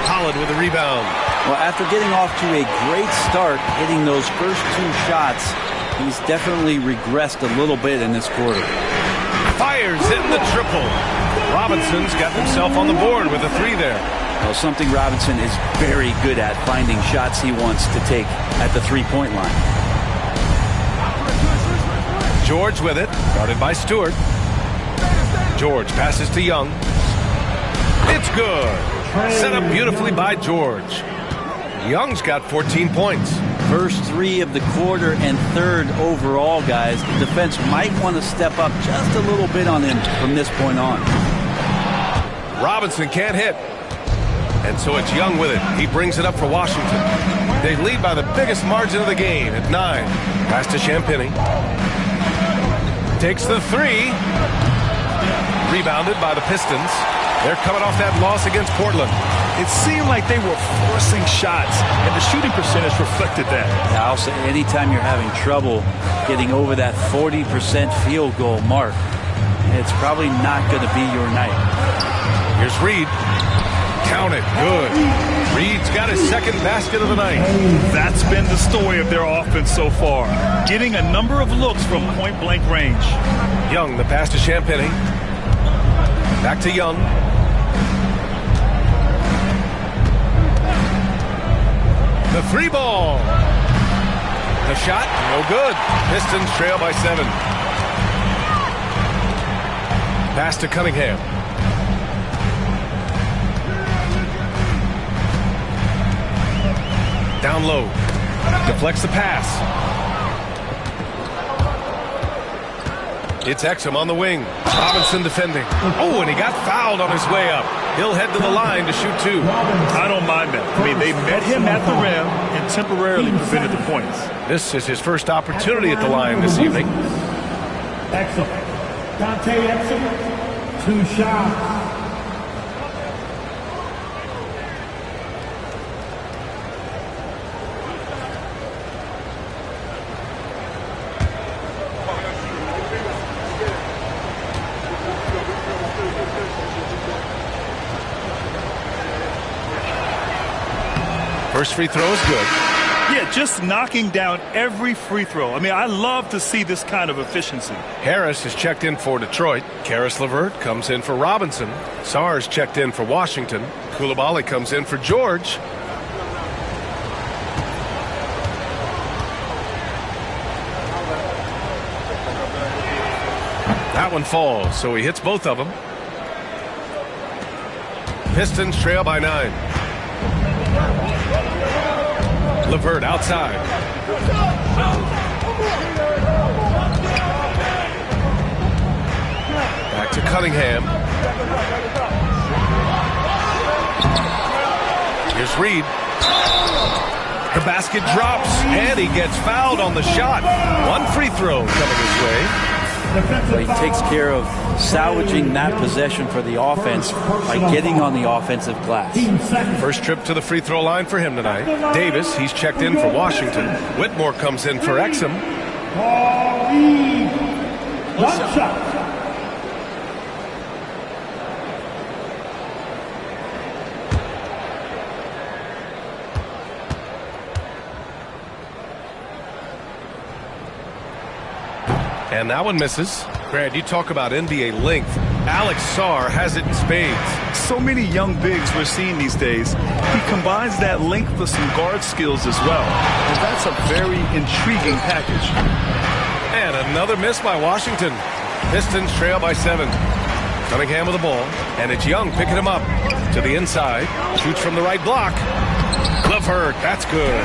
Holland with a rebound. Well, after getting off to a great start, hitting those first 2 shots, he's definitely regressed a little bit in this quarter. Fires hitting the triple. Robinson's got himself on the board with a 3 there. Well, something Robinson is very good at, finding shots he wants to take at the three-point line. George with it, guarded by Stewart. George passes to Young. It's good. Set up beautifully by George. Young's got 14 points. First 3 of the quarter and 3rd overall, guys. The defense might want to step up just a little bit on him from this point on. Robinson can't hit. And so it's Young with it. He brings it up for Washington. They lead by the biggest margin of the game at 9. Pass to Champagnie. Takes the 3. Rebounded by the Pistons. They're coming off that loss against Portland. It seemed like they were forcing shots, and the shooting percentage reflected that. I'll say anytime you're having trouble getting over that 40% field goal mark, it's probably not going to be your night. Here's Reed. Count it. Good. Reed's got his second basket of the night. That's been the story of their offense so far. Getting a number of looks from point-blank range. Young, the pass to Champagnie. Back to Young. The 3 ball. The shot, no good. Pistons trail by 7. Pass to Cunningham. Down low. Deflects the pass. It's Exum on the wing. Robinson defending. Oh, and he got fouled on his way up. He'll head to the line to shoot 2. I don't mind that. I mean, they met him at the rim and temporarily prevented the points. This is his first opportunity at the line this evening. Exum. Dante Exum. 2 shots. First free throw is good. Yeah, just knocking down every free throw. I mean, I love to see this kind of efficiency. Harris is checked in for Detroit. Karis LeVert comes in for Robinson. Sarr's checked in for Washington. Coulibaly comes in for George. That one falls, so he hits both of them. Pistons trail by 9. LeVert outside. Back to Cunningham. Here's Reed. The basket drops, and he gets fouled on the shot. 1 free throw coming his way. Well, he takes care of salvaging that possession for the offense by getting on the offensive glass. First trip to the free throw line for him tonight. Davis, he's checked in for Washington. Whitmore comes in for Exum. 1 shot. And that one misses. Brad, you talk about NBA length. Alex Sarr has it in spades. So many young bigs we're seeing these days. He combines that length with some guard skills as well. And that's a very intriguing package. And another miss by Washington. Pistons trail by 7. Cunningham with the ball. And it's Young picking him up. To the inside. Shoots from the right block. LeVert, that's good.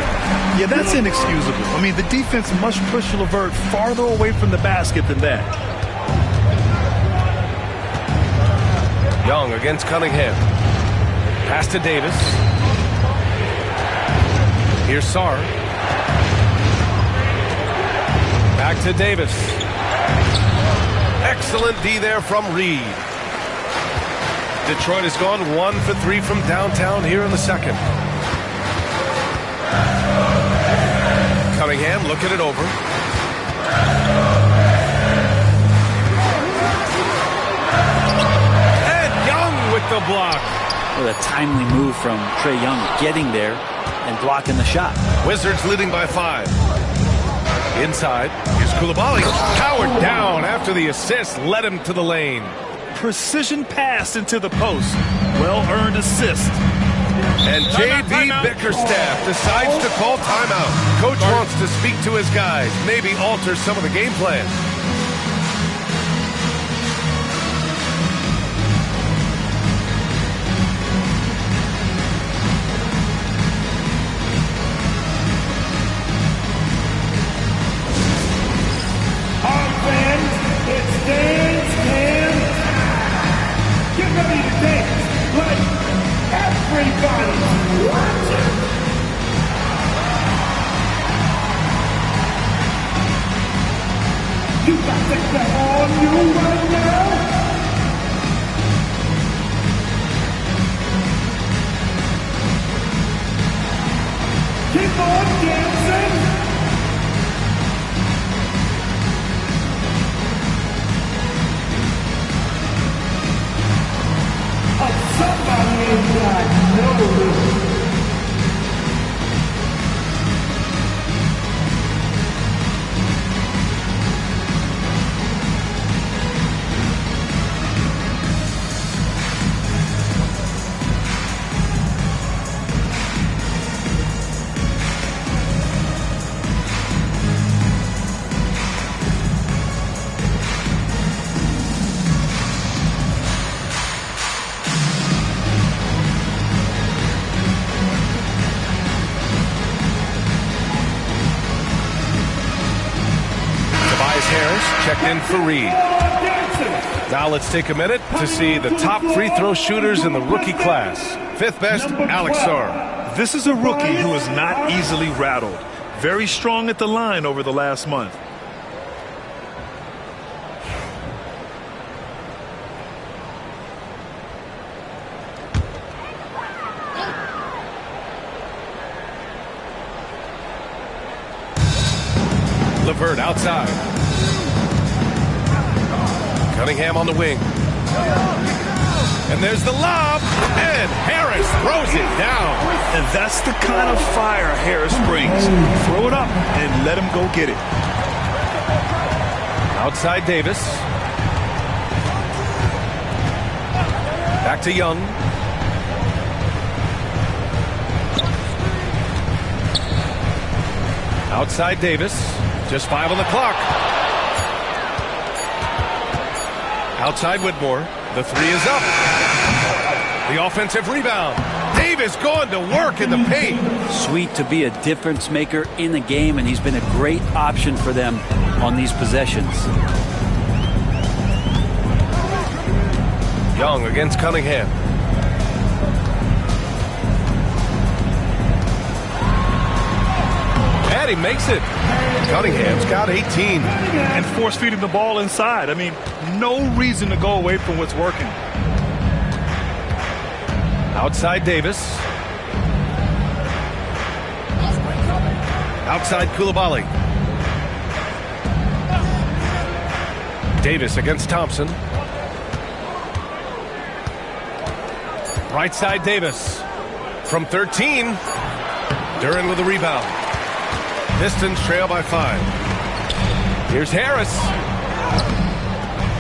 Yeah, that's inexcusable. I mean, the defense must push LeVert farther away from the basket than that. Young against Cunningham. Pass to Davis. Here's Sarr. Back to Davis. Excellent D there from Reed. Detroit has gone 1 for 3 from downtown here in the second. Cunningham looking it over. block. What a timely move from Trae Young, getting there and blocking the shot. Wizards leading by 5. Inside, here's Koulibaly. Powered down after the assist led him to the lane. Precision pass into the post. Well-earned assist. And J.B. Bickerstaff decides to call timeout. Coach wants to speak to his guys, maybe alter some of the game plan. It's dance time. Get ready to dance like everybody's watching. You got to get on you right now. Keep on dancing. Somebody ain't got no room. Checked in for Reed. Now let's take a minute to see the top free throw shooters in the rookie class. 5th best, Alex Sarr. This is a rookie who is not easily rattled. Very strong at the line over the last month. LeVert outside. Cunningham on the wing. And there's the lob. And Harris throws it down. And that's the kind of fire Harris brings. Throw it up and let him go get it. Outside Davis. Back to Young. Outside Davis. Just 5 on the clock. Outside Whitmore. The 3 is up. The offensive rebound. Davis going to work in the paint. Sweet to be a difference maker in the game, and he's been a great option for them on these possessions. Young against Cunningham. And he makes it. Cunningham's got 18. And force feeding the ball inside. I mean, no reason to go away from what's working. Outside Davis. Outside Koulibaly. Davis against Thompson. Right side Davis. From 13. Duren with the rebound. Pistons trail by 5. Here's Harris.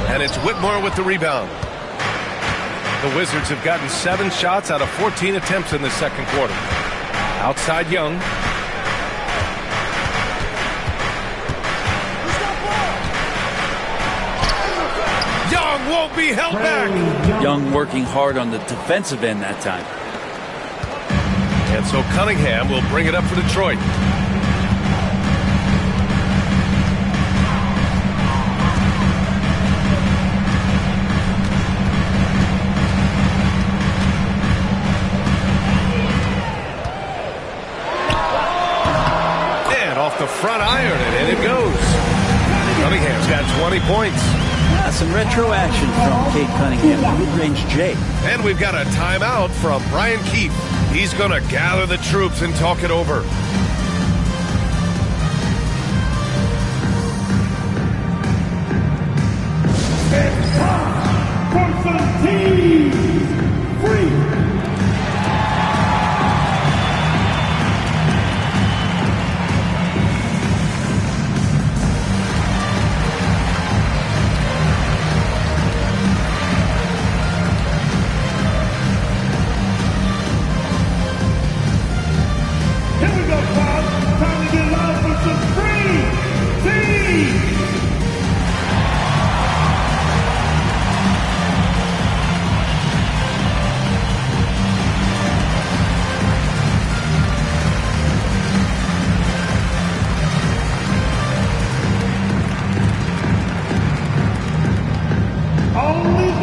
And it's Whitmore with the rebound. The Wizards have gotten 7 shots out of 14 attempts in the second quarter. Outside Young. Young won't be held back. Young working hard on the defensive end that time. And so Cunningham will bring it up for Detroit. The front iron, and in it goes. Cunningham's got 20 points. That's some retro action from Cade Cunningham, mid-range J. And we've got a timeout from Brian Keefe. He's going to gather the troops and talk it over. It's time for some teams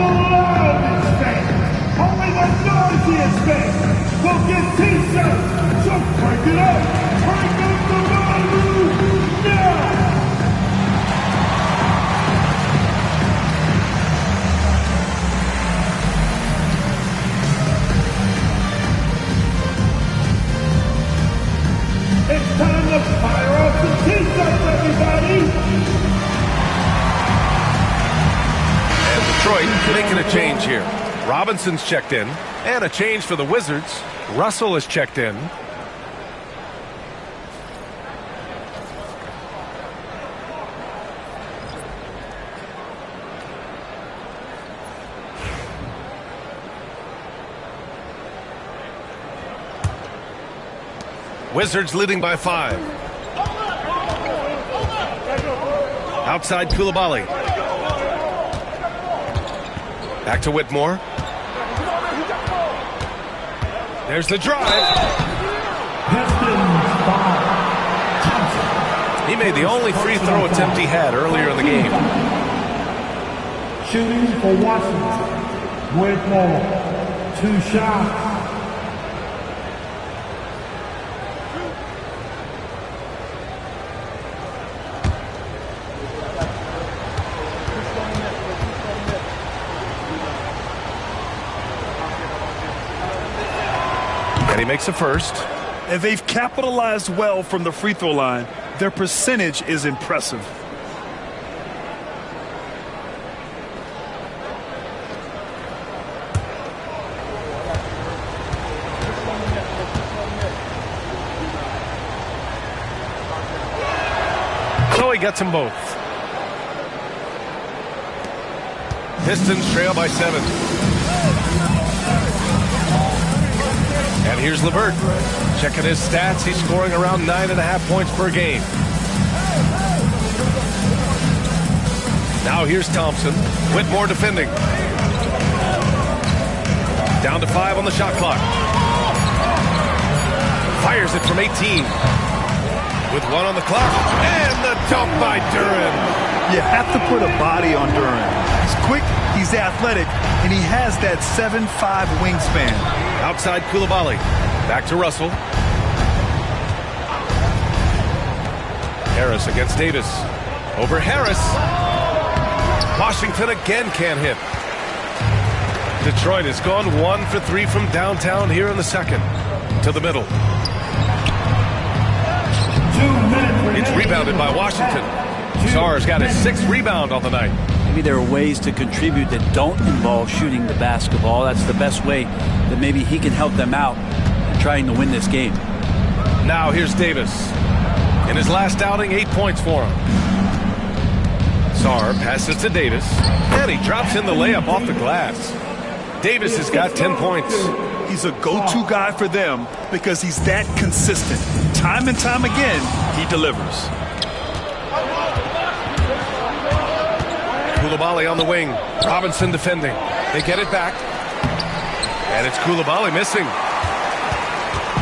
the loudest fans, only the noisiest fans will get T-shirts. So crank it up. Crank up the volume now. It's time to fire off some T-shirts, everybody. And Detroit making a change here. Robinson's checked in. And a change for the Wizards. Russell is checked in. Wizards leading by 5. Outside Koulibaly. Back to Whitmore. There's the drive. He made the only free throw attempt he had earlier in the game. Shooting for Washington. Whitmore. 2 shots. He makes a first. And they've capitalized well from the free throw line. Their percentage is impressive. So he gets them both. Pistons trail by 7. And here's LeVert. Checking his stats. He's scoring around 9.5 points per game. Now here's Thompson. Whitmore defending. Down to 5 on the shot clock. Fires it from 18. With 1 on the clock. And the dunk by Duren. You have to put a body on Duren. He's quick, he's athletic, and he has that 7'5" wingspan. Outside Koulibaly. Back to Russell. Harris against Davis. Over Harris. Washington again can't hit. Detroit has gone 1 for 3 from downtown here in the second. To the middle. It's rebounded by Washington. Sarr's got his 6th rebound on the night. Maybe there are ways to contribute that don't involve shooting the basketball. That's the best way that maybe he can help them out in trying to win this game. Now here's Davis. In his last outing, 8 points for him. Sarr passes to Davis. And he drops in the layup off the glass. Davis has got 10 points. He's a go-to guy for them because he's that consistent. Time and time again, he delivers. Koulibaly on the wing. Robinson defending. They get it back. And it's Koulibaly missing.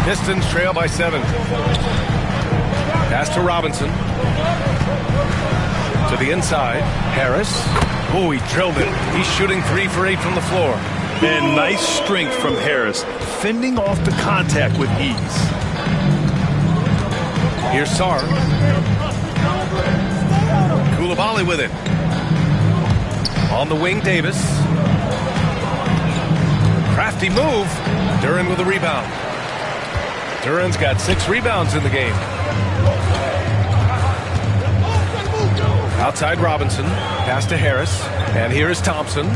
Pistons trail by 7. Pass to Robinson. To the inside. Harris. Oh, he drilled it. He's shooting 3 for 8 from the floor. And nice strength from Harris. Fending off the contact with ease. Here's Sarr. Koulibaly with it. On the wing, Davis. Crafty move. Duren with a rebound. Duren's got 6 rebounds in the game. Outside Robinson. Pass to Harris. And here is Thompson.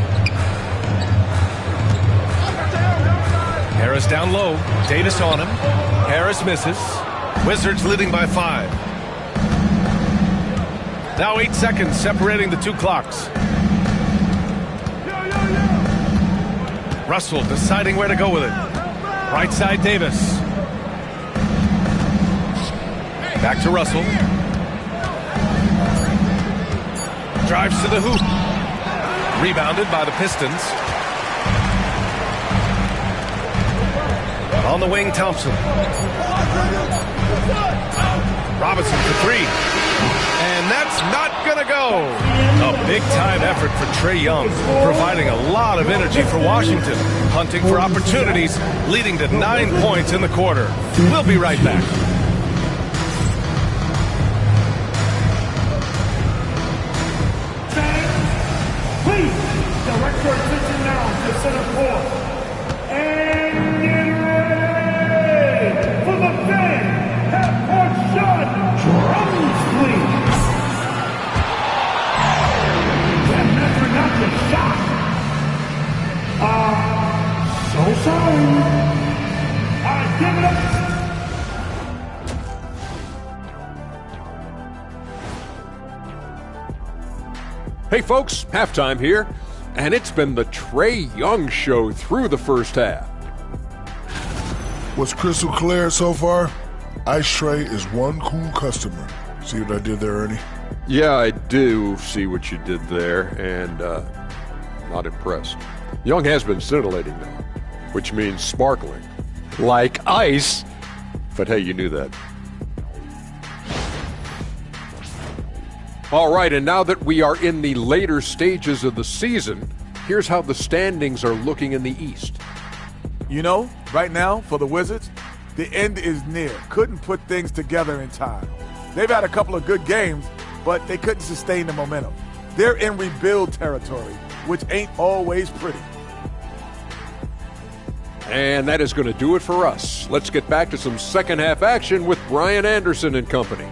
Harris down low. Davis on him. Harris misses. Wizards leading by 5. Now 8 seconds separating the 2 clocks. Russell deciding where to go with it. Right side Davis. Back to Russell. Drives to the hoop. Rebounded by the Pistons. On the wing, Thompson. Robinson for 3. And that's not going to go. A big-time effort for Trae Young, providing a lot of energy for Washington, hunting for opportunities, leading to 9 points in the quarter. We'll be right back. Please direct your attention now to center court. And get ready for the fan half-court shot. Drums, please. And after not the shot. So sorry. All right, give it up. Hey folks, halftime here, and it's been the Trae Young show through the first half. What's crystal clear so far? Ice Trae is one cool customer. See what I did there, Ernie? Yeah, I do see what you did there, and not impressed. Young has been scintillating though, which means sparkling. Like ice. But hey, you knew that. All right, and now that we are in the later stages of the season, here's how the standings are looking in the East. You know, right now, for the Wizards, the end is near. Couldn't put things together in time. They've had a couple of good games, but they couldn't sustain the momentum. They're in rebuild territory, which ain't always pretty. And that is going to do it for us. Let's get back to some second half action with Brian Anderson and company.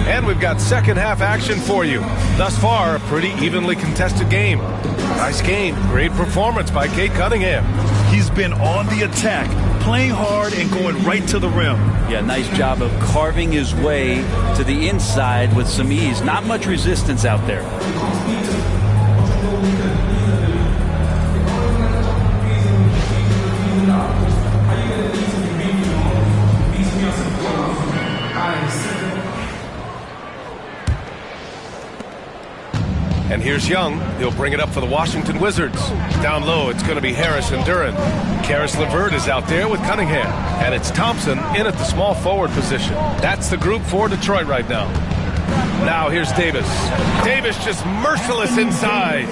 And we've got second half action for you. Thus far, a pretty evenly contested game. Nice game. Great performance by Cade Cunningham. He's been on the attack, playing hard and going right to the rim. Yeah, nice job of carving his way to the inside with some ease. Not much resistance out there. And here's Young. He'll bring it up for the Washington Wizards. Down low, it's going to be Harris and Duran. Karis LeVert is out there with Cunningham. And it's Thompson in at the small forward position. That's the group for Detroit right now. Now here's Davis. Davis just merciless inside.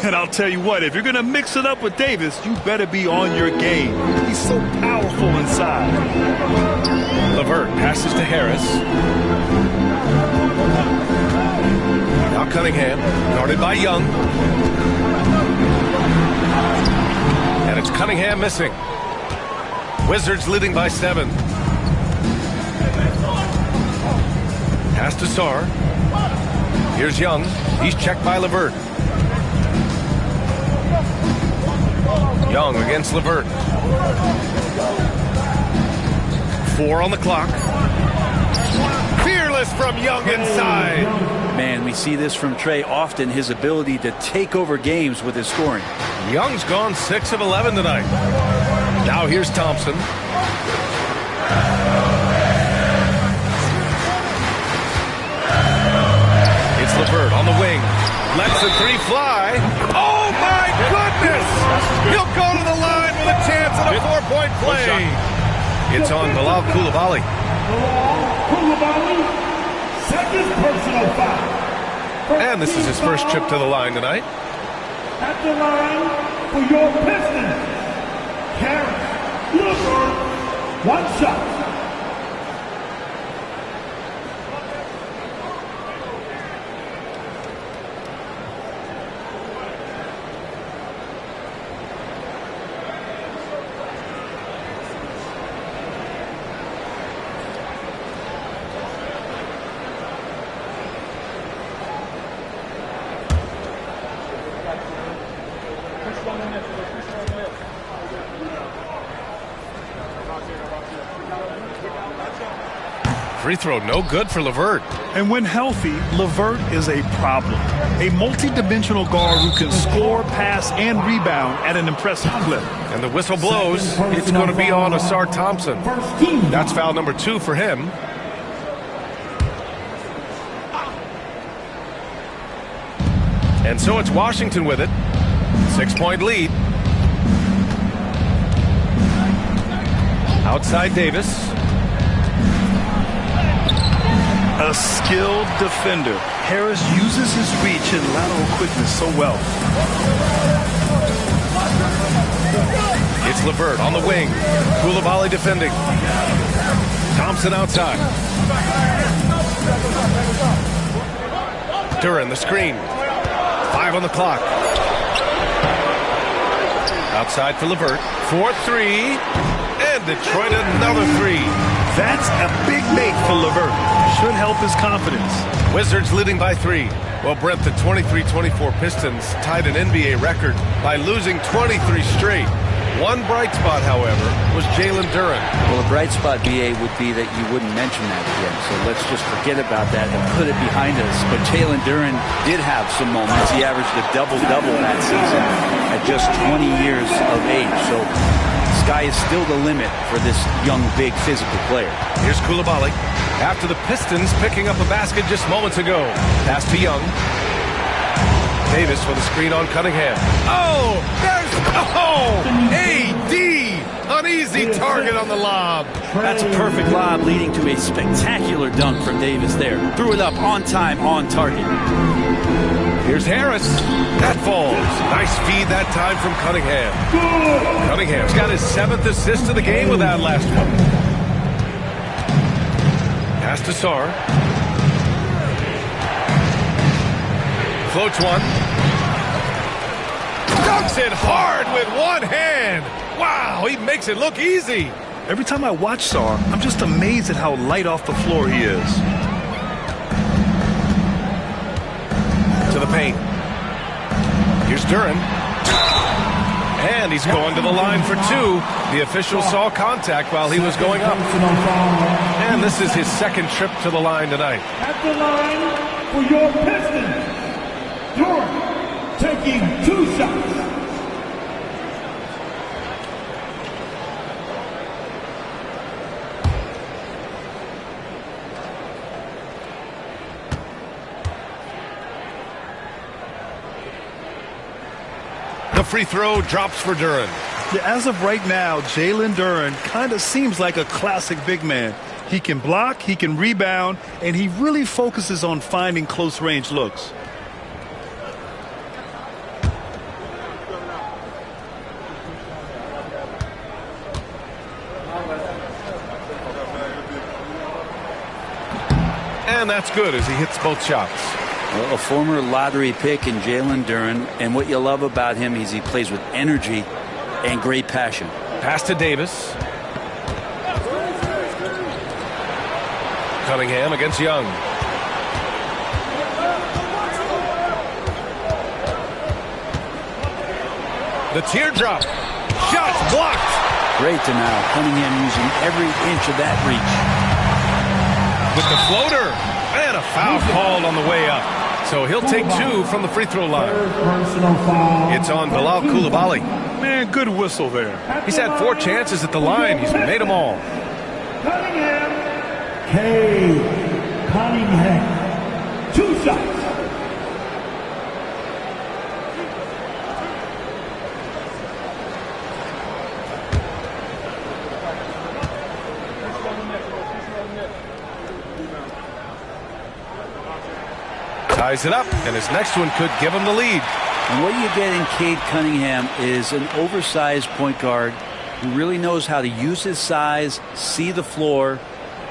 And I'll tell you what, if you're going to mix it up with Davis, you better be on your game. He's so powerful inside. LeVert passes to Harris. Now Cunningham, guarded by Young. And it's Cunningham missing. Wizards leading by 7. Pass to Sarr. Here's Young. He's checked by LeVert. Young against LeVert. 4 on the clock. Fearless from Young inside. Man, we see this from Trae often, his ability to take over games with his scoring. Young's gone 6 of 11 tonight. Now here's Thompson. It's LeVert on the wing. Lets the 3 fly. Oh, my goodness! He'll go to the line with a chance at a 4-point play. It's on Bilal Coulibaly. Second personal foul. And this is his first trip to the line tonight. At the line for your Pistons, Karis LeVert, 1 shot. Free throw no good for LeVert. And when healthy, LeVert is a problem. A multi-dimensional guard who can score, pass, and rebound at an impressive clip. And the whistle blows. It's going to be on Asar Thompson. That's foul number 2 for him. And so it's Washington with it. 6-point lead. Outside Davis. A skilled defender. Harris uses his reach and lateral quickness so well. It's LeVert on the wing. Koulibaly defending. Thompson outside. Duran the screen. 5 on the clock. Outside for LeVert. 4-3. And Detroit another 3. That's a big make for LeVert. Should help his confidence. Wizards leading by 3. Well, Brent, the 23-24 Pistons tied an NBA record by losing 23 straight. One bright spot, however, was Jalen Duran. Well, a bright spot, BA, would be that you wouldn't mention that again. So let's just forget about that and put it behind us. But Jalen Duran did have some moments. He averaged a double-double that season at just 20 years of age. So sky is still the limit for this young, big, physical player. Here's Koulibaly. After the Pistons picking up a basket just moments ago. Pass to Young. Davis for the screen on Cunningham. Oh, there's AD! An easy target on the lob. That's a perfect lob leading to a spectacular dunk from Davis there. Threw it up on time, on target. Here's Harris. That falls. Nice feed that time from Cunningham. Cunningham's got his 7th assist of the game with that last one. Pass to Sarr. Floats one. Dunks it hard with one hand. Wow, he makes it look easy. Every time I watch Sarr, I'm just amazed at how light off the floor he is. To the paint. Here's Duran. And he's going to the line for 2. The official saw contact while he was going up. And this is his 2nd trip to the line tonight. At the line for your Pistons, Duran taking 2 shots. The free throw drops for Duran. Yeah, as of right now, Jalen Duran kind of seems like a classic big man. He can block, he can rebound, and he really focuses on finding close-range looks. And that's good as he hits both shots. Well, a former lottery pick in Jalen Duran, and what you love about him is he plays with energy and great passion. Pass to Davis. Cunningham against Young. The teardrop. Shots blocked. Great to now. Cunningham using every inch of that reach. With the floater. And a foul called on the way up. So he'll take 2 from the free throw line. It's on Bilal Koulibaly. Man, good whistle there. He's had 4 chances at the line. He's made them all. Cunningham. Cunningham. 2 shots. Ties it up, and his next one could give him the lead. And what you get in Cade Cunningham is an oversized point guard who really knows how to use his size, see the floor,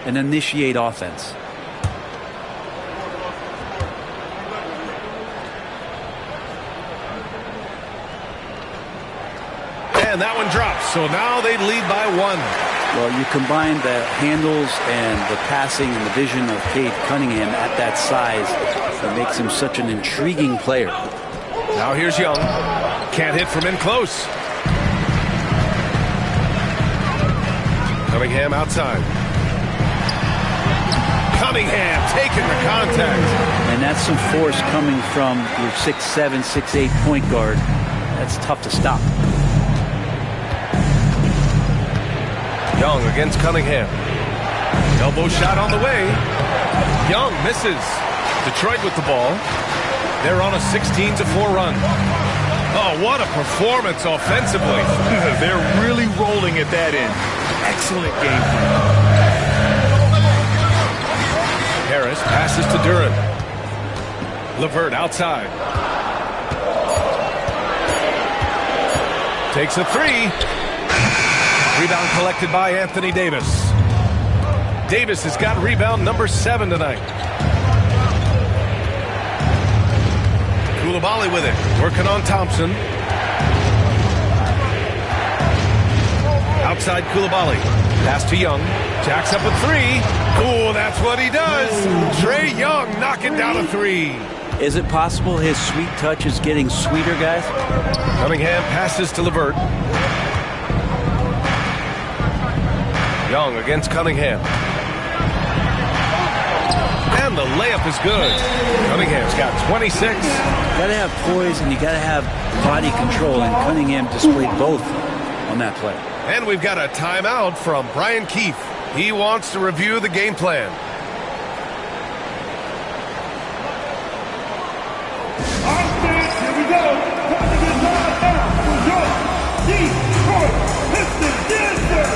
and initiate offense. And that one drops, so now they lead by 1. Well, you combine the handles and the passing and the vision of Cade Cunningham at that size, that makes him such an intriguing player. Now here's Young. Can't hit from in close. Cunningham outside. Cunningham taking the contact. And that's some force coming from your 6'7", 6'8" point guard. That's tough to stop. Young against Cunningham. Elbow shot on the way. Young misses. Detroit with the ball. They're on a 16-4 run. Oh, what a performance offensively. They're really rolling at that end. Excellent game plan. Harris passes to Duran. LeVert outside. Takes a three. Rebound collected by Anthony Davis. Davis has got rebound number 7 tonight. Coulibaly with it. Working on Thompson. Outside Coulibaly. Pass to Young. Jacks up a three. Oh, that's what he does. Trae Young knocking down a three. Is it possible his sweet touch is getting sweeter, guys? Cunningham passes to LeVert. Young against Cunningham. And the layup is good. Cunningham's got 26. You gotta have poise and you gotta have body control, and Cunningham displayed both on that play. And we've got a timeout from Brian Keefe. He wants to review the game plan. Here we go. Time to get live now for your Detroit Pistons dancer.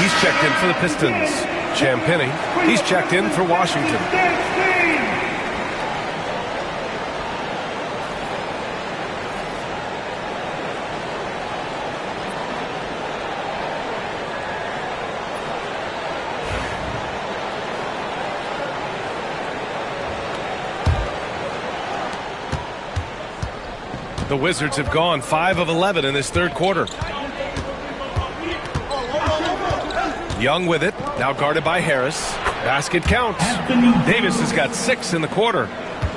He's checked in for the Pistons. Champagnie, he's checked in for Washington. The Wizards have gone 5 of 11 in this third quarter. Young with it, now guarded by Harris. Basket counts. Davis has got 6 in the quarter.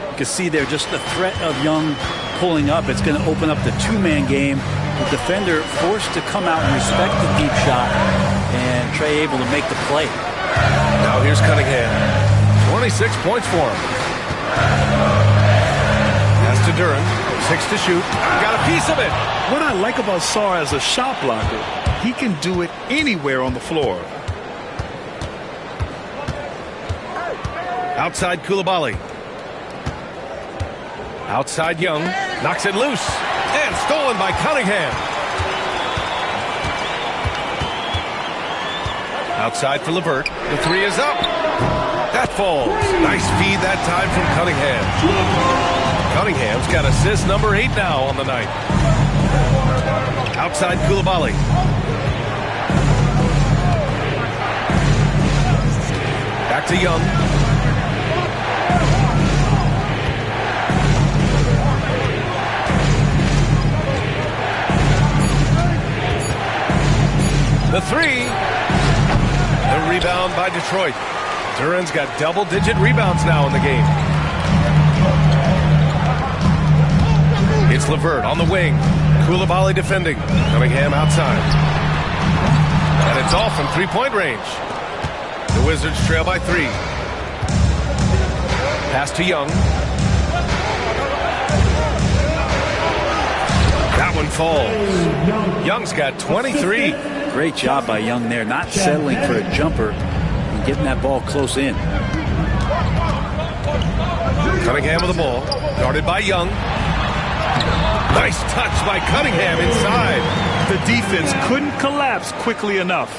You can see there just the threat of Young pulling up. It's going to open up the two-man game. The defender forced to come out and respect the deep shot, and Trae able to make the play. Now here's Cunningham. 26 points for him. Pass to Duran. 6 to shoot. Got a piece of it. What I like about Sarr as a shot blocker, he can do it anywhere on the floor. Outside Coulibaly. Outside Young. Knocks it loose. And stolen by Cunningham. Outside for LeVert. The three is up. That falls. Nice feed that time from Cunningham. Cunningham's got assist number 8 now on the night. Outside Coulibaly. Back to Young. The three. The rebound by Detroit. Duran's got double-digit rebounds now in the game. It's LeVert on the wing. Coulibaly defending. Cunningham outside. And it's off from three-point range. The Wizards trail by 3. Pass to Young. That one falls. Young's got 23. Great job by Young there, not settling for a jumper and getting that ball close in. Cunningham with the ball. Guarded by Young. Nice touch by Cunningham inside. The defense couldn't collapse quickly enough.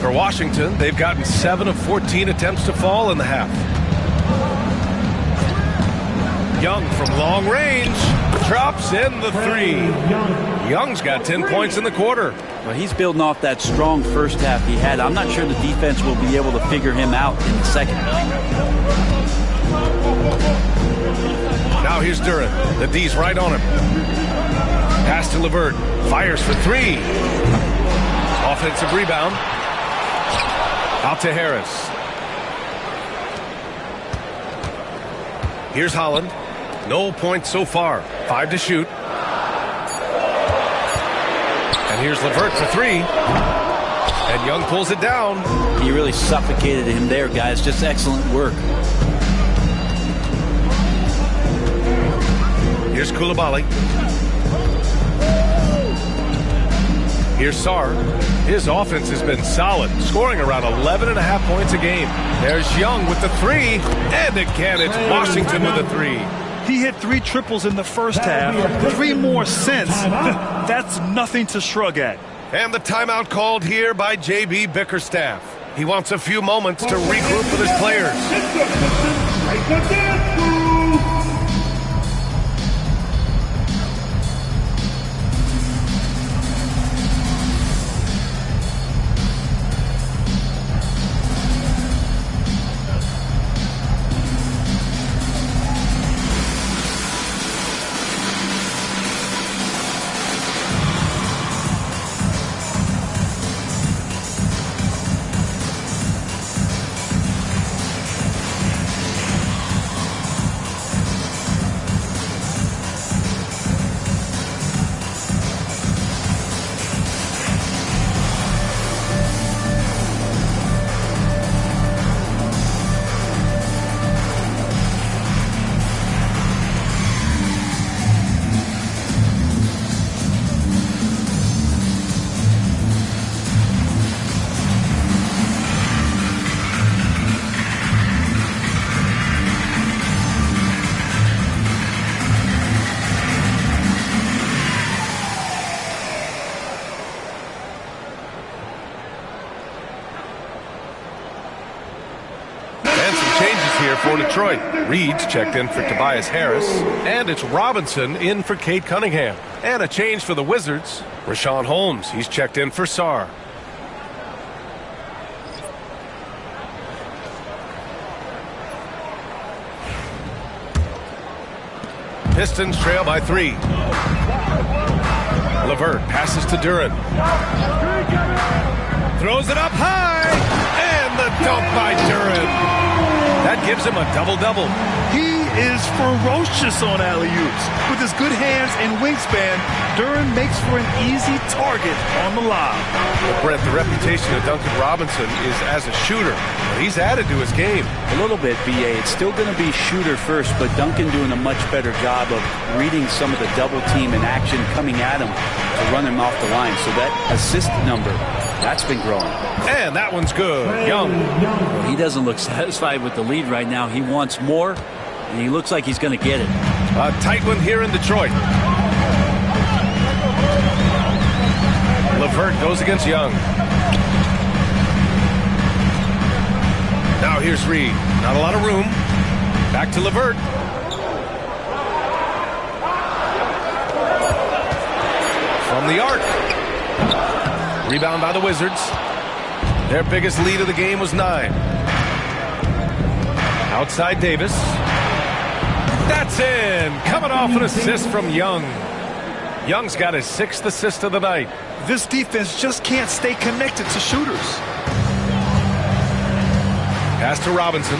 For Washington, they've gotten 7 of 14 attempts to fall in the half. Young from long range drops in the 3. Young's got 10 points in the quarter. Well, he's building off that strong first half he had. I'm not sure the defense will be able to figure him out in the second. Now here's Duren. The D's right on him. Pass to LeVert. Fires for 3. Offensive rebound. Out to Harris. Here's Holland. No points so far. 5 to shoot. And here's LeVert for 3. And Young pulls it down. He really suffocated him there, guys. Just excellent work. Here's Coulibaly. Here's Sarr. His offense has been solid, scoring around 11.5 points a game. There's Young with the 3. And again, it's Washington with the 3. He hit 3 triples in the first half, 3 more since. That's nothing to shrug at. And the timeout called here by J.B. Bickerstaff. He wants a few moments to regroup with his players. For Detroit. Reed's checked in for Tobias Harris. And it's Robinson in for Cade Cunningham. And a change for the Wizards. Rashawn Holmes, he's checked in for Sarr. Pistons trail by 3. LeVert passes to Duren. Throws it up high. And the dunk by Duren. That gives him a double-double. He is ferocious on alley-oops. With his good hands and wingspan, Duren makes for an easy target on the lob. Well, Brent, the reputation of Duncan Robinson is as a shooter. He's added to his game. A little bit, B.A. It's still going to be shooter first, but Duncan doing a much better job of reading some of the double team and action coming at him to run him off the line. So that assist number, that's been growing. And that one's good. Young. He doesn't look satisfied with the lead right now. He wants more, and he looks like he's going to get it. A tight one here in Detroit. LeVert goes against Young. Now here's Reed. Not a lot of room. Back to LeVert. From the arc. Rebound by the Wizards. Their biggest lead of the game was 9. Outside Davis. That's in. Coming off an assist from Young. Young's got his 6th assist of the night. This defense just can't stay connected to shooters. Pass to Robinson.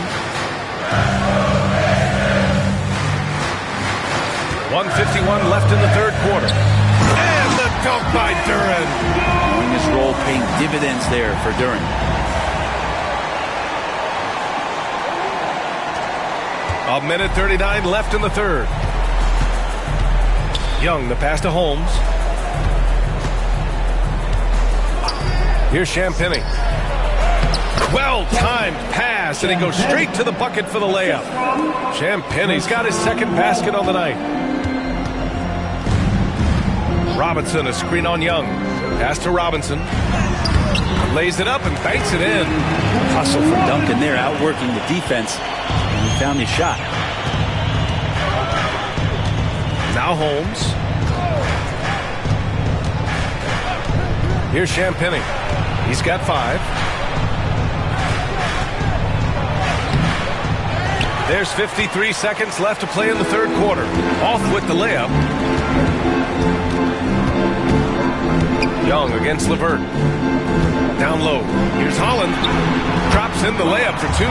1:51 left in the third quarter. And the dunk by Duren. Knowing his role paying dividends there for Duren. A minute 39 left in the third. Young, the pass to Holmes. Here's Champagnie. Well-timed pass, and he goes straight to the bucket for the layup. Champagnie's got his 2nd basket on the night. Robinson, a screen on Young. Pass to Robinson. Lays it up and banks it in. Hustle from Duncan there, outworking the defense. And he found his shot. Now Holmes. Here's Champagnie. He's got 5. There's 53 seconds left to play in the third quarter. Off with the layup. Young against LeVert. Down low. Here's Holland. Drops in the layup for 2.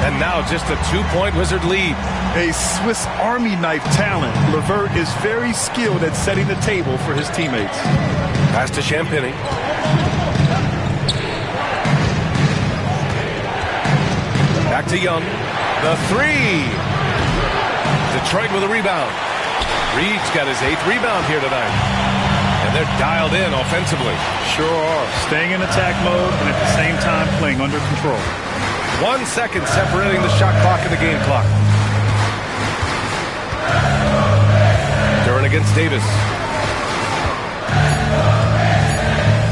And now just a 2-point Wizard lead. A Swiss Army knife talent. LeVert is very skilled at setting the table for his teammates. Pass to Champagnie. Back to Young. The 3. Detroit with a rebound. Reed's got his 8th rebound here tonight. And they're dialed in offensively. Sure are. Staying in attack mode and at the same time playing under control. 1 second separating the shot clock and the game clock. Duren against Davis.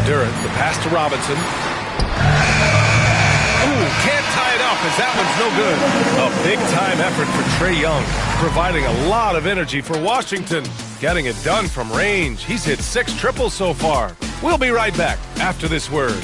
Duren, the pass to Robinson. Ooh, can't tie it up as that one's no good. A big-time effort for Trae Young, providing a lot of energy for Washington. Getting it done from range. He's hit 6 triples so far. We'll be right back after this word.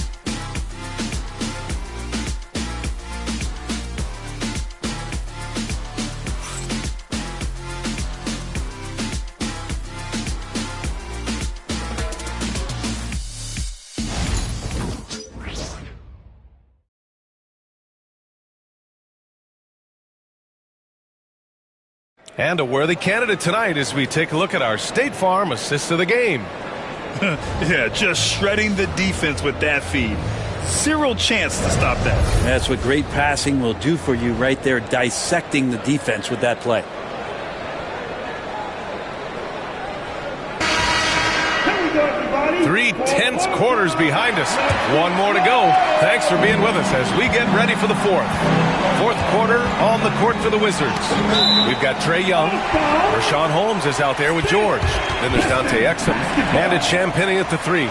And a worthy candidate tonight as we take a look at our State Farm assist of the game. Yeah, just shredding the defense with that feed. Zero chance to stop that. That's what great passing will do for you right there, dissecting the defense with that play. 3 tense quarters behind us. 1 more to go. Thanks for being with us as we get ready for the 4th. 4th quarter on the court for the Wizards. We've got Trae Young. Rashawn Holmes is out there with George. Then there's Dante Exum. And it's Champagnie at the 3.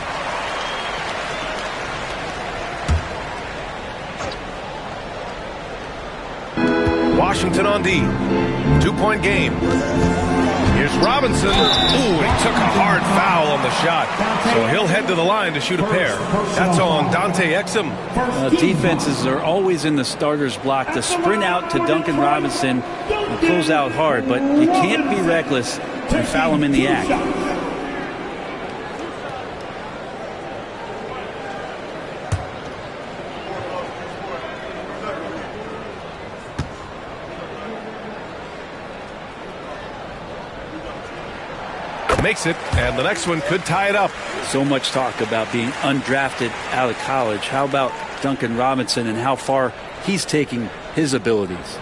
Washington on D. 2-point game. Here's Robinson. Ooh, he took a hard foul on the shot. So he'll head to the line to shoot a pair. That's on Dante Exum. Defenses are always in the starter's block to sprint out to Duncan Robinson and close out hard, but you can't be reckless and foul him in the act. Makes it, and the next one could tie it up. So much talk about being undrafted out of college. How about Duncan Robinson and how far he's taking his abilities?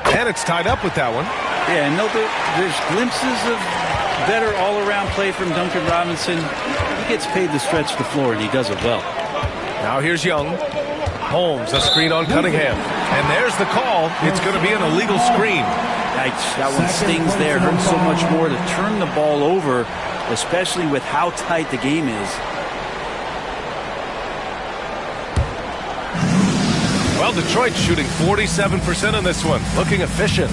And it's tied up with that one. Yeah, and there's glimpses of better all-around play from Duncan Robinson. He gets paid to stretch the floor, and he does it well. Now here's Young. Holmes, a screen on Cunningham. And there's the call. It's going to be an illegal screen. That one stings there. Hurts so much more to turn the ball over, especially with how tight the game is. Well, Detroit shooting 47% in this one. Looking efficient.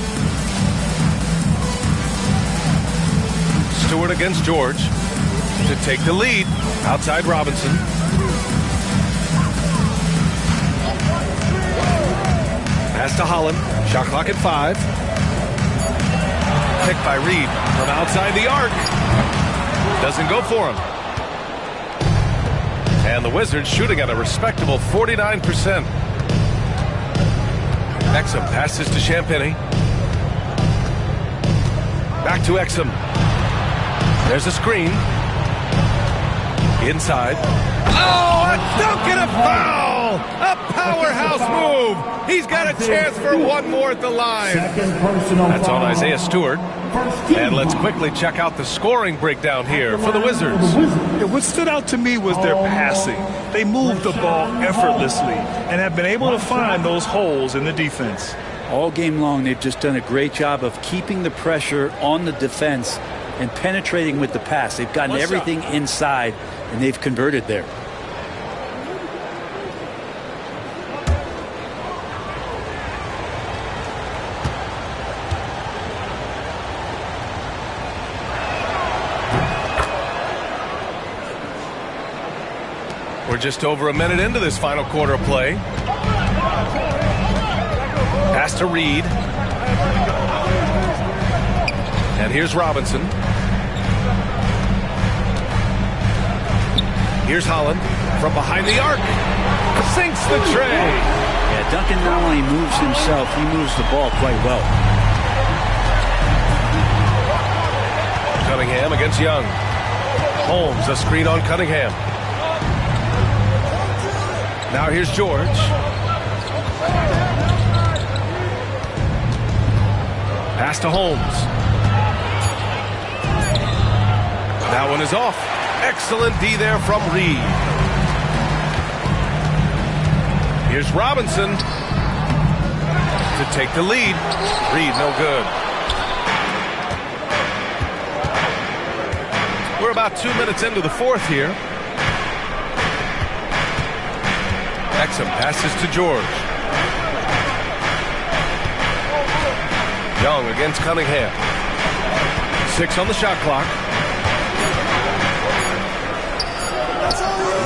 Stewart against George to take the lead. Outside Robinson. Pass to Holland. Shot clock at 5. Picked by Reed from outside the arc. Doesn't go for him. And the Wizards shooting at a respectable 49%. Exum passes to Champagnie. Back to Exum. There's a screen. Inside. Oh, a dunk and a foul! A powerhouse move. He's got a chance for one more at the line. That's on Isaiah Stewart. And let's quickly check out the scoring breakdown here for the Wizards. Yeah, what stood out to me was their passing. They moved the ball effortlessly and have been able to find those holes in the defense. All game long, they've just done a great job of keeping the pressure on the defense and penetrating with the pass. They've gotten everything inside, and they've converted there. We're just over a minute into this final quarter of play. Pass to Reed. And here's Robinson. Here's Holland from behind the arc. Sinks the tray. Yeah, Duncan not only moves himself, he moves the ball quite well. Cunningham against Young. Holmes, a screen on Cunningham. Now here's George. Pass to Holmes. That one is off. Excellent D there from Reed. Here's Robinson to take the lead. Reed, no good. We're about 2 minutes into the fourth here. Exum passes to George. Young against Cunningham. 6 on the shot clock.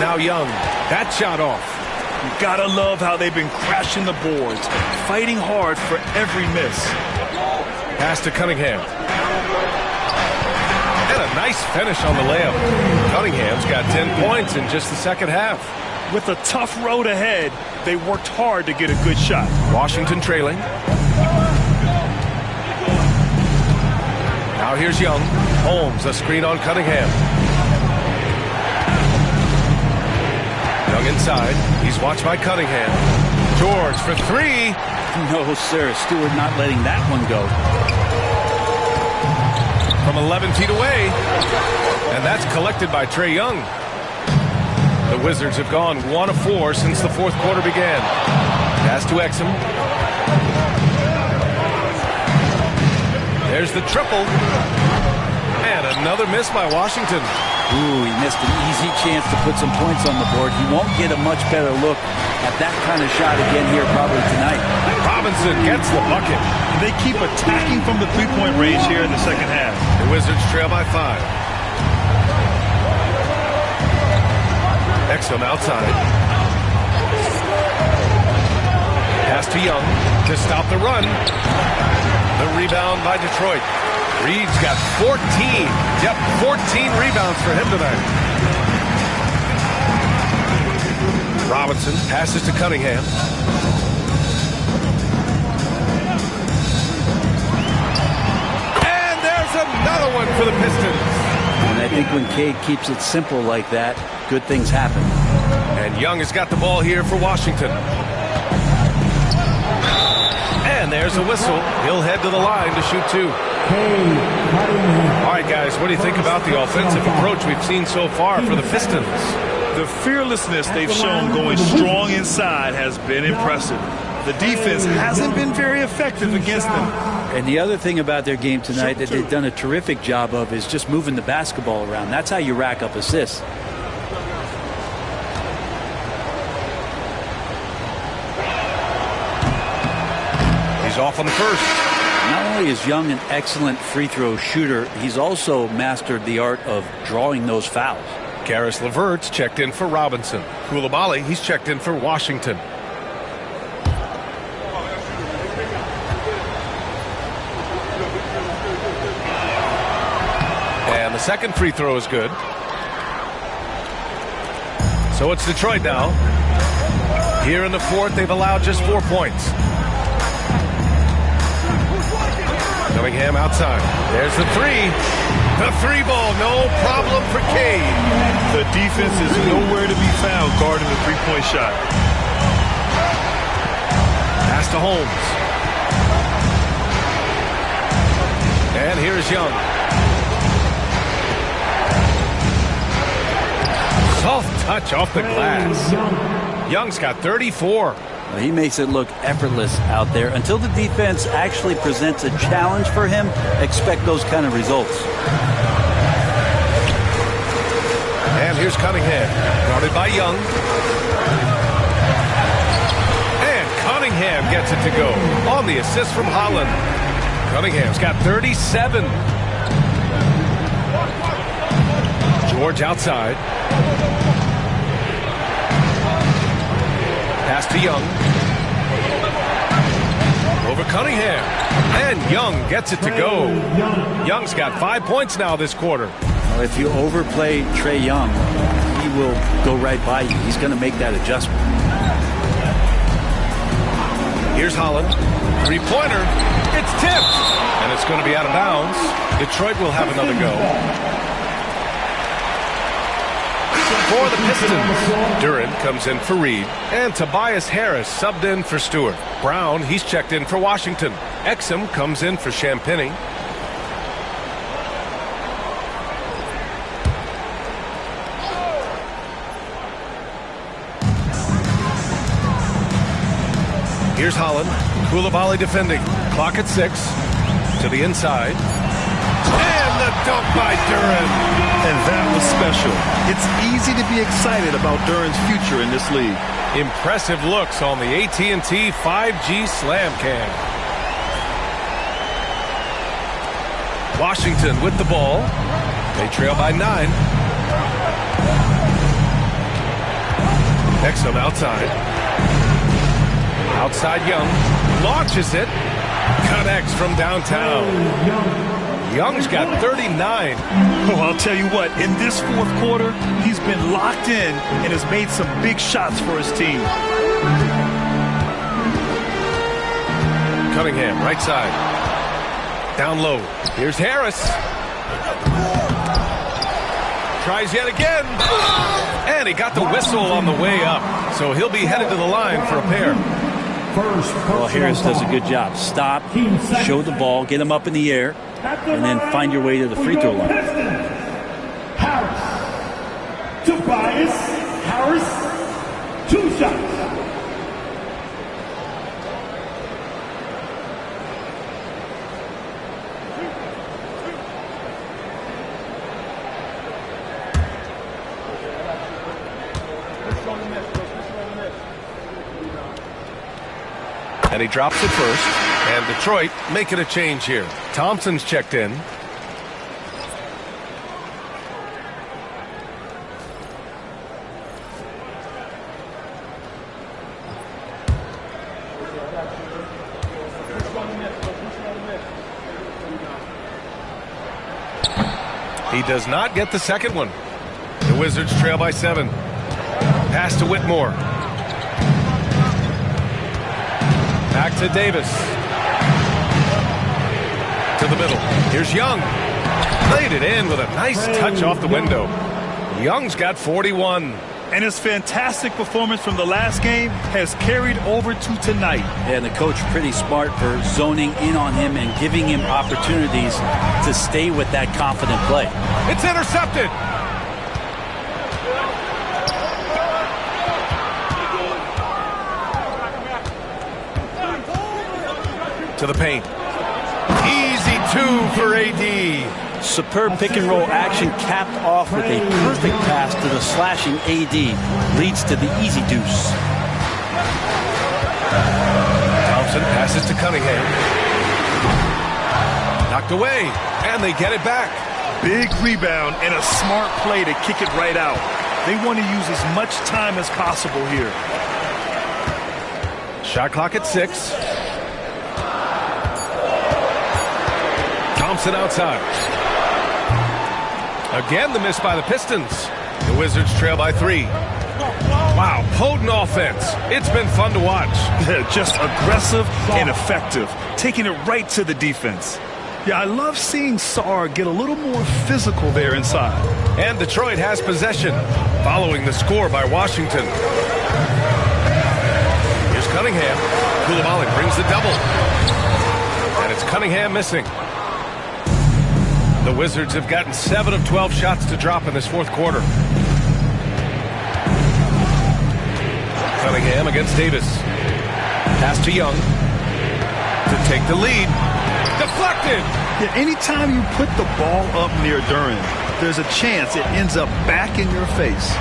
Now Young. That shot off. You gotta love how they've been crashing the boards, fighting hard for every miss. Pass to Cunningham. And a nice finish on the layup. Cunningham's got 10 points in just the second half. With a tough road ahead, they worked hard to get a good shot. Washington trailing. Now here's Young. Holmes, a screen on Cunningham. Young inside. He's watched by Cunningham. George for 3. No, sir. Stewart not letting that one go. From 11 feet away. And that's collected by Trae Young. The Wizards have gone 1 of 4 since the fourth quarter began. Pass to Exum. There's the triple. And another miss by Washington. Ooh, he missed an easy chance to put some points on the board. He won't get a much better look at that kind of shot again here probably tonight. Robinson gets the bucket. They keep attacking from the three-point range here in the second half. The Wizards trail by 5. Exum outside. Pass to Young to stop the run. The rebound by Detroit. Reed's got 14. Yep, 14 rebounds for him tonight. Robinson passes to Cunningham. And there's another one for the Pistons. And I think when Cade keeps it simple like that, good things happen. And Young has got the ball here for Washington. And there's a whistle. He'll head to the line to shoot 2. All right, guys, what do you think about the offensive approach we've seen so far for the Pistons? The fearlessness they've shown going strong inside has been impressive. The defense hasn't been very effective against them. And the other thing about their game tonight that they've done a terrific job of is just moving the basketball around. That's how you rack up assists. He's off on the first. Not only is Young an excellent free throw shooter, he's also mastered the art of drawing those fouls. Karis LeVert's checked in for Robinson. Koulibaly, he's checked in for Washington. And the second free throw is good. So it's Detroit now. Here in the fourth, they've allowed just 4 points. Cunningham outside. There's the 3. The 3 ball, no problem for Cade. The defense is nowhere to be found guarding the three-point shot. to Holmes. And here's Young. Soft touch off the glass. Young's got 34. Well, he makes it look effortless out there. Until the defense actually presents a challenge for him, expect those kind of results. And here's Cunningham, guarded by Young. And Cunningham gets it to go on the assist from Holland. Cunningham's got 37. George outside. Pass to Young. Over Cunningham. And Young gets it to go. Young's got 5 points now this quarter. Well, if you overplay Trae Young, he will go right by you. He's going to make that adjustment. Here's Holland. Three-pointer. It's tipped. And it's going to be out of bounds. Detroit will have another go. For the Pistons, Duran comes in for Reed, and Tobias Harris subbed in for Stewart. Brown, he's checked in for Washington. Exum comes in for Champagny. Here's Holland. Koulibaly defending. Clock at 6. To the inside. And the dunk by Duran. And that was special. It's easy to be excited about Duran's future in this league. Impressive looks on the AT&T 5G Slam Cam. Washington with the ball. They trail by 9. Exum outside. Outside Young. Launches it. Connects from downtown. Young's got 39. Oh, I'll tell you what, in this fourth quarter, he's been locked in and has made some big shots for his team. Cunningham, right side. Down low. Here's Harris. Tries yet again. And he got the whistle on the way up. So he'll be headed to the line for a pair. Well, Harris does a good job. Stop, show the ball, get him up in the air, and then find your way to the free throw line. Harris. Tobias Harris. 2 shots. And he drops it first. And Detroit making a change here. Thompson's checked in. He does not get the second one. The Wizards trail by 7. Pass to Whitmore. Back to Davis. To the middle. Here's Young. Played it in with a nice touch off the window. Young's got 41. And his fantastic performance from the last game has carried over to tonight. And the coach pretty smart for zoning in on him and giving him opportunities to stay with that confident play. It's intercepted. To the paint. Easy 2 for AD. Superb pick and roll action capped off with a perfect pass to the slashing AD. Leads to the easy deuce. Thompson passes to Cunningham. Knocked away, and they get it back. Big rebound and a smart play to kick it right out. They want to use as much time as possible here. Shot clock at 6. Thompson outside. Again, the miss by the Pistons. The Wizards trail by 3. Wow, potent offense. It's been fun to watch. Just aggressive and effective, taking it right to the defense. Yeah, I love seeing Sarr get a little more physical there inside. And Detroit has possession, following the score by Washington. Here's Cunningham. Koulibaly brings comes the double. And it's Cunningham missing. The Wizards have gotten 7 of 12 shots to drop in this fourth quarter. Cunningham against Davis. Pass to Young to take the lead. Deflected. Yeah, anytime you put the ball up near Duren, there's a chance it ends up back in your face.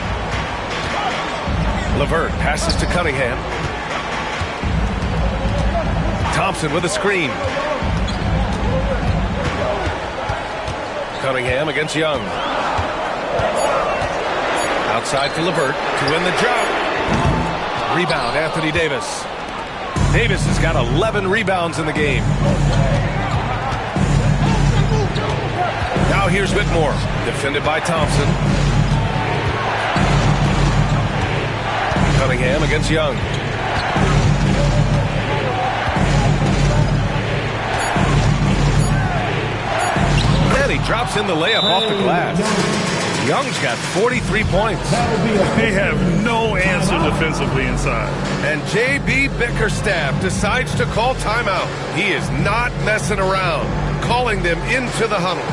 LeVert passes to Cunningham. Thompson with a screen. Cunningham against Young. Outside to LeVert to win the job. Rebound, Anthony Davis. Davis has got 11 rebounds in the game. Now here's Whitmore, defended by Thompson. Cunningham against Young. And he drops in the layup off the glass. Young's got 43 points. They have no answer defensively inside. And J.B. Bickerstaff decides to call timeout. He is not messing around, calling them into the huddle.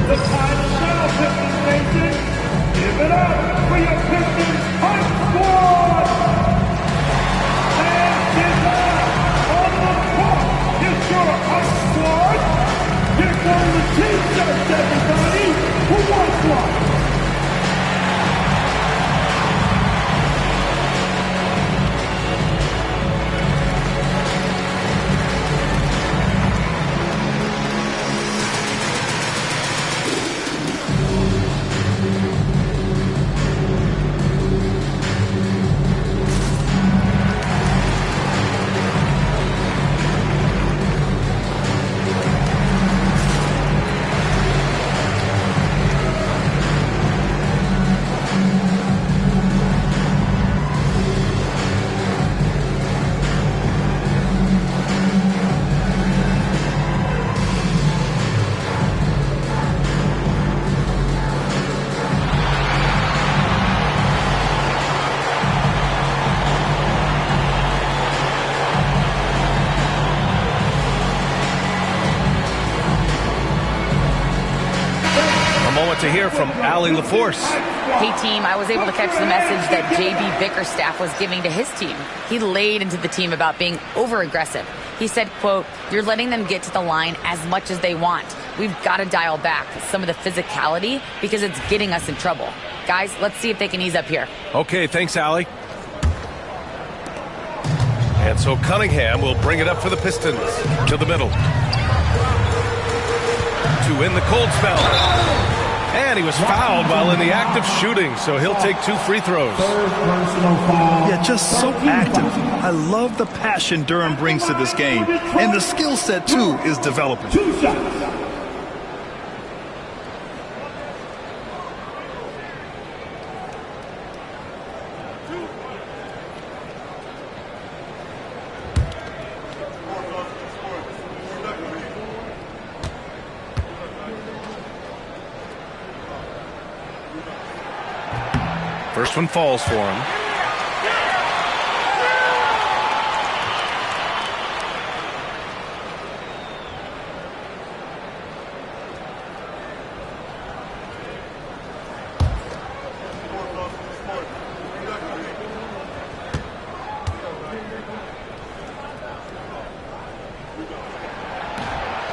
The time is now, Pistons Nation. Give it up for your Pistons Hype Squad. And on the clock is your Hype Squad. Here come the T-shirts, everybody. Who wants one? To hear from Allie LaForce. Hey team, I was able to catch the message that J.B. Bickerstaff was giving to his team. He laid into the team about being over-aggressive. He said, quote, "You're letting them get to the line as much as they want. We've got to dial back some of the physicality because it's getting us in trouble. Guys, let's see if they can ease up here." Okay, thanks, Allie. And so Cunningham will bring it up for the Pistons to the middle. To win the cold spell. And he was fouled while in the act of shooting, so he'll take 2 free throws. Yeah, just so active. I love the passion Duren brings to this game. And the skill set, too, is developing. 2 shots. First one falls for him.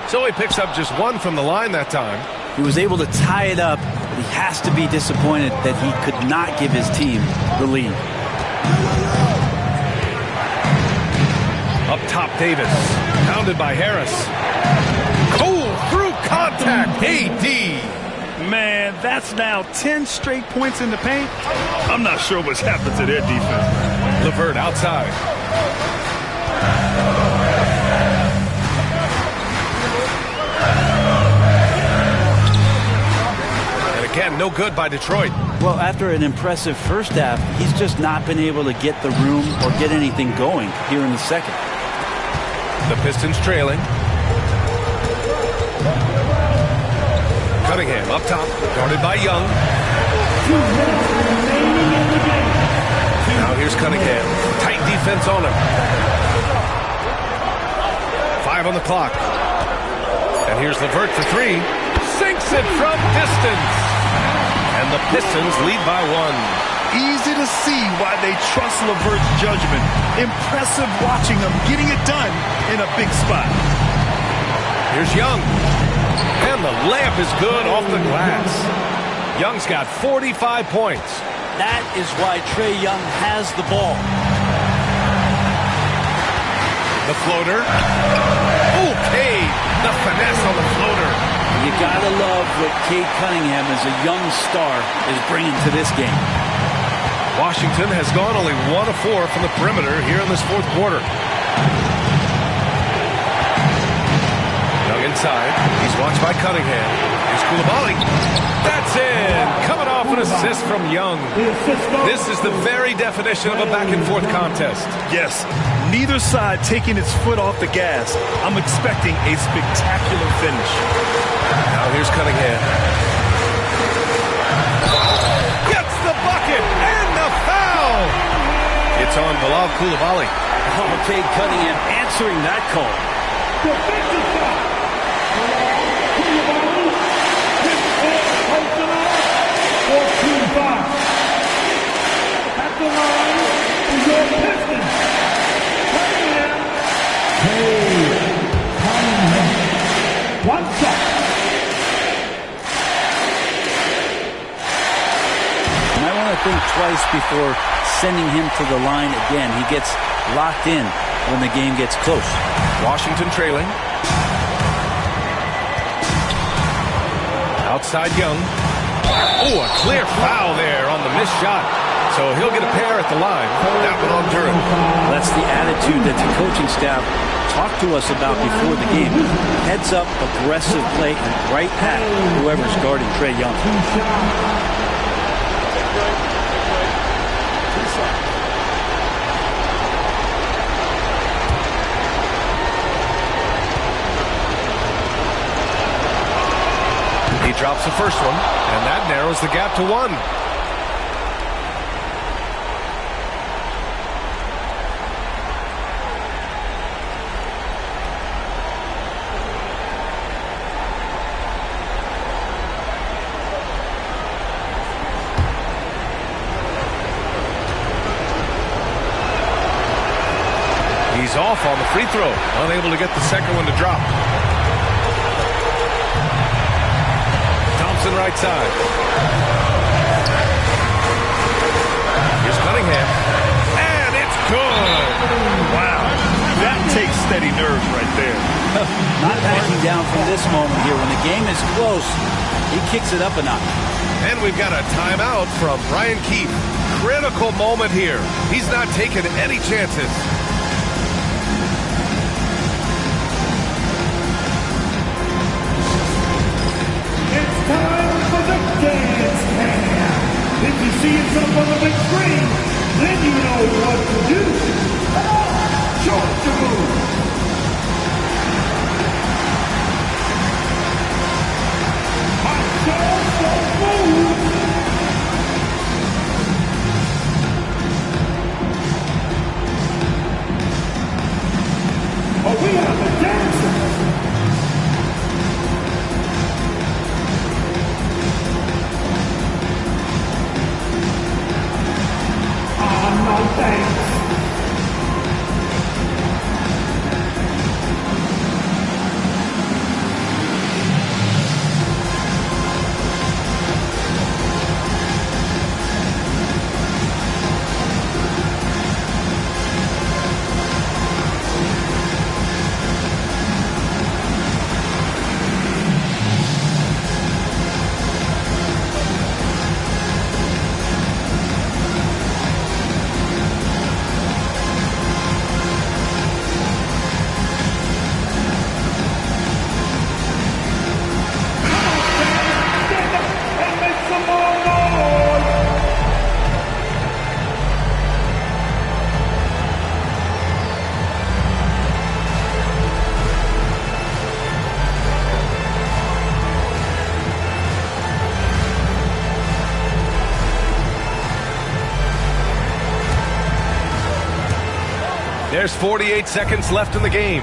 So he picks up just 1 from the line that time. He was able to tie it up, but he has to be disappointed that he could not give his team the lead. Up top, Davis. Pounded by Harris. Cole through contact. AD. Man, that's now 10 straight points in the paint. I'm not sure what's happened to their defense. LeVert outside. Again, no good by Detroit. Well, after an impressive first half, he's just not been able to get the room or get anything going here in the second. The Pistons trailing. Cunningham up top, guarded by Young. Now here's Here's Cunningham. Tight defense on him. 5 on the clock. And here's LeVert for 3. Sinks it from distance. And the Pistons lead by 1. Easy to see why they trust LeVert's judgment. Impressive watching him getting it done in a big spot. Here's Young. And the layup is good off the glass. Young's got 45 points. That is why Trae Young has the ball. The floater. Okay, the finesse on the floater. You gotta love what Cade Cunningham as a young star is bringing to this game. Washington has gone only 1 of 4 from the perimeter here in this fourth quarter. Young inside. He's watched by Cunningham. Here's Coulibaly. That's in. Coming off an assist from Young. This is the very definition of a back-and-forth contest. Yes, neither side taking its foot off the gas. I'm expecting a spectacular finish. Now here's Cunningham. Gets the bucket and the foul. It's on Bilal Coulibaly. Oh, Cade Cunningham answering that call. Defensive foul. For 2-5. At the line is your Pistons. Cunningham. Cunningham. 1 shot. And I want to think twice before sending him to the line again. He gets locked in when the game gets close. Washington trailing. Outside Young. Oh, a clear foul there on the missed shot. So he'll get a pair at the line. That one on Durham. That's the attitude that the coaching staff talked to us about before the game. Heads up, aggressive play, and right at whoever's guarding Trae Young. He drops the first one, and that narrows the gap to 1. He's off on the free throw, unable to get the second one to drop. Right side. Here's Cunningham. And it's good. Wow. That takes steady nerves right there. Not backing down from this moment here. When the game is close, he kicks it up a notch. And we've got a timeout from Brian Keefe. Critical moment here. He's not taking any chances. If you see yourself on the big screen, then you know what to do. Georgia move. Hot move. Oh, we have the dancers. No thanks. There's 48 seconds left in the game.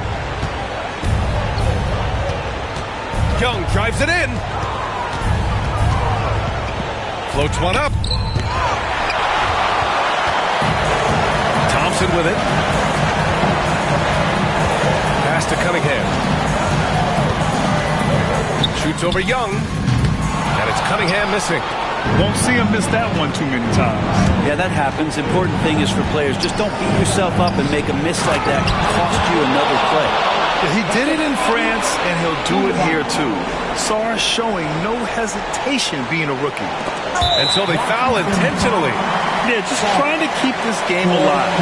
Young drives it in. Floats one up. Thompson with it. Pass to Cunningham. Shoots over Young. And it's Cunningham missing. Won't see him miss that one too many times. Yeah, that happens. Important thing is for players, just don't beat yourself up and make a miss like that cost you another play. He did it in France, and he'll do it here too. Sarr showing no hesitation being a rookie. And so they foul intentionally. Yeah, just trying to keep this game alive.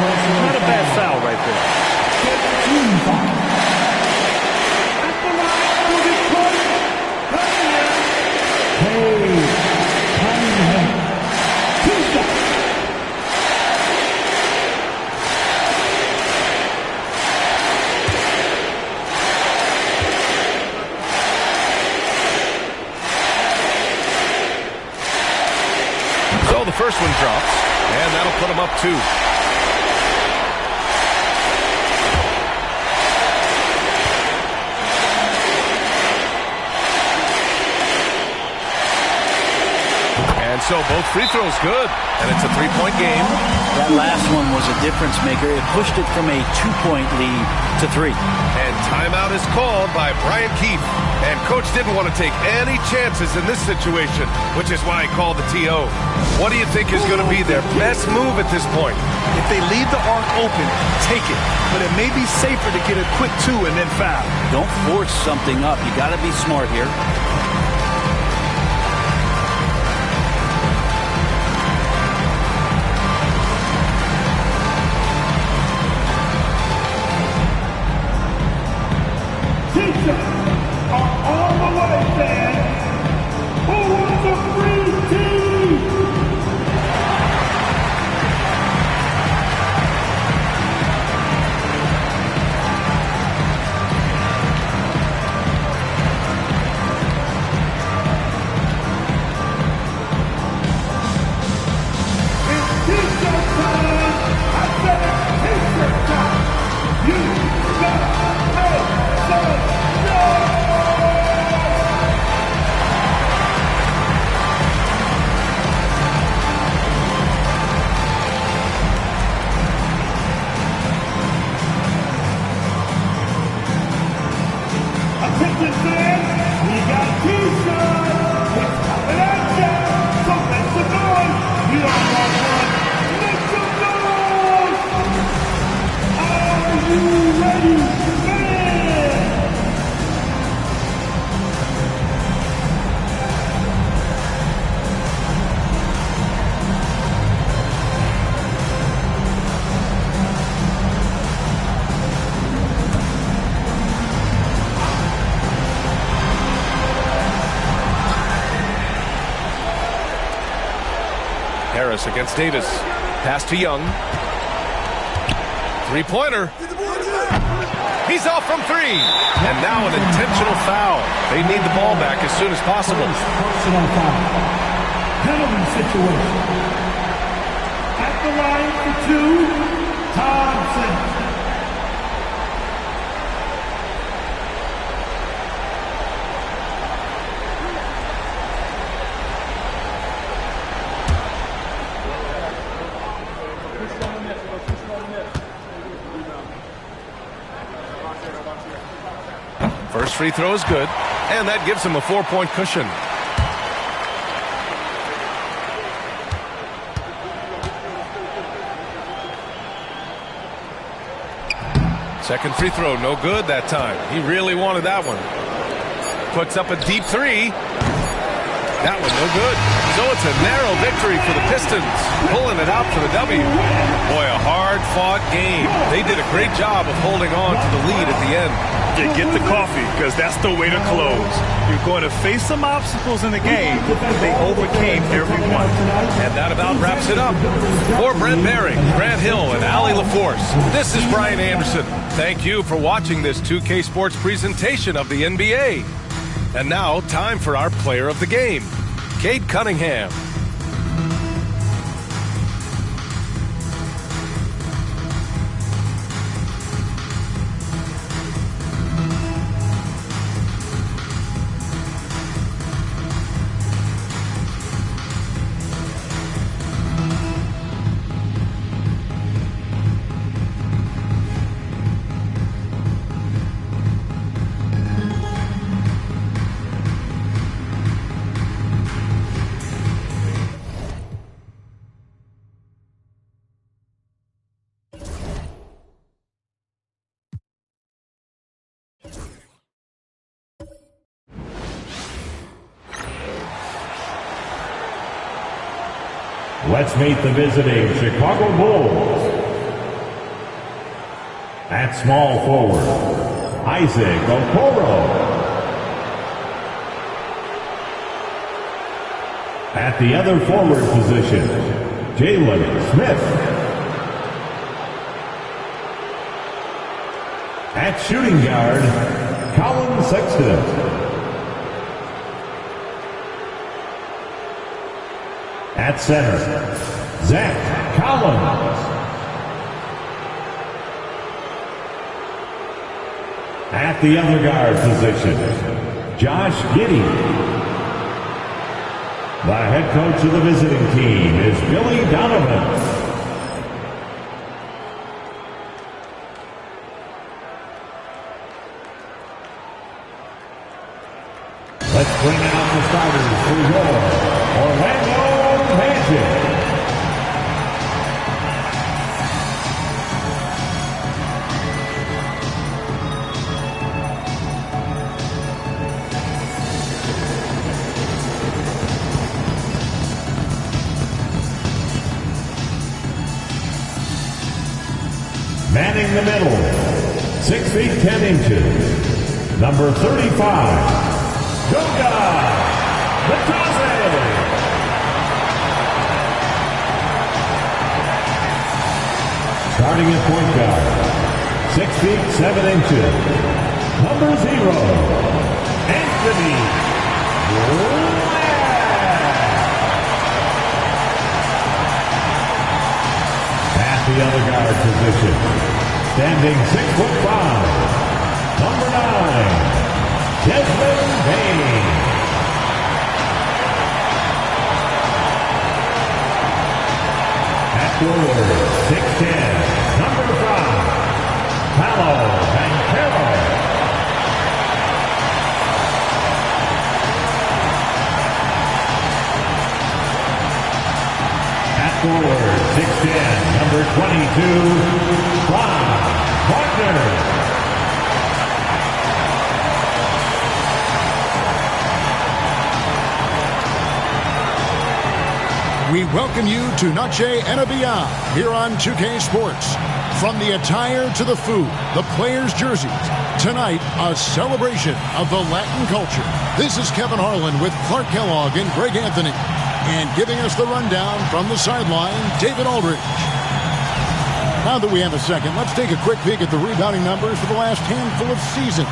Not a bad foul right there. So the first one drops, and that'll put them up 2. And so both free throws good, and it's a 3-point game. That last one was a difference maker. It pushed it from a 2-point lead to 3. And timeout is called by Brian Keefe. And coach didn't want to take any chances in this situation, which is why he called the TO. What do you think is going to be their best move at this point? If they leave the arc open, take it. But it may be safer to get a quick 2 and then foul. Don't force something up. You got to be smart here. Harris against Davis. Pass to Young. 3-pointer. He's off from 3. And now an intentional foul. They need the ball back as soon as possible. Personal foul. Penalty situation. At the line for 2, Thompson. First free throw is good, and that gives him a 4-point cushion. Second free throw, no good that time. He really wanted that one. Puts up a deep 3. That one no good. So it's a narrow victory for the Pistons, pulling it out for the W. Boy, a hard-fought game. They did a great job of holding on to the lead at the end. Yeah, get the coffee, because that's the way to close. You're going to face some obstacles in the game, but they overcame every one. And that about wraps it up. For Brent Behring, Grant Hill, and Allie LaForce, this is Brian Anderson. Thank you for watching this 2K Sports presentation of the NBA. And now, time for our player of the game, Cade Cunningham. Let's meet the visiting Chicago Bulls. At small forward, Isaac Okoro. At the other forward position, Jalen Smith. At shooting guard, Colin Sexton. At center, Zach Collins. At the other guard position, Josh Giddey. The head coach of the visiting team is Billy Donovan. Let's bring out the starters for your Orlando Magic. Manning the middle, 6 feet 10 inches, number 35, Goga Batadze. Starting at point guard, 6 feet 7 inches, number 0, Anthony Blair. At the other guard position, standing 6'5", number 9, Desmond Bain. At forward, 6'10", number 5, Paolo Banchero. At forward, 6'10", number 22, Bob Wagner. We welcome you to Noche and Beyond here on 2K Sports. From the attire to the food, the players' jerseys, tonight a celebration of the Latin culture. This is Kevin Harlan with Clark Kellogg and Greg Anthony. And giving us the rundown from the sideline, David Aldridge. Now that we have a second, let's take a quick peek at the rebounding numbers for the last handful of seasons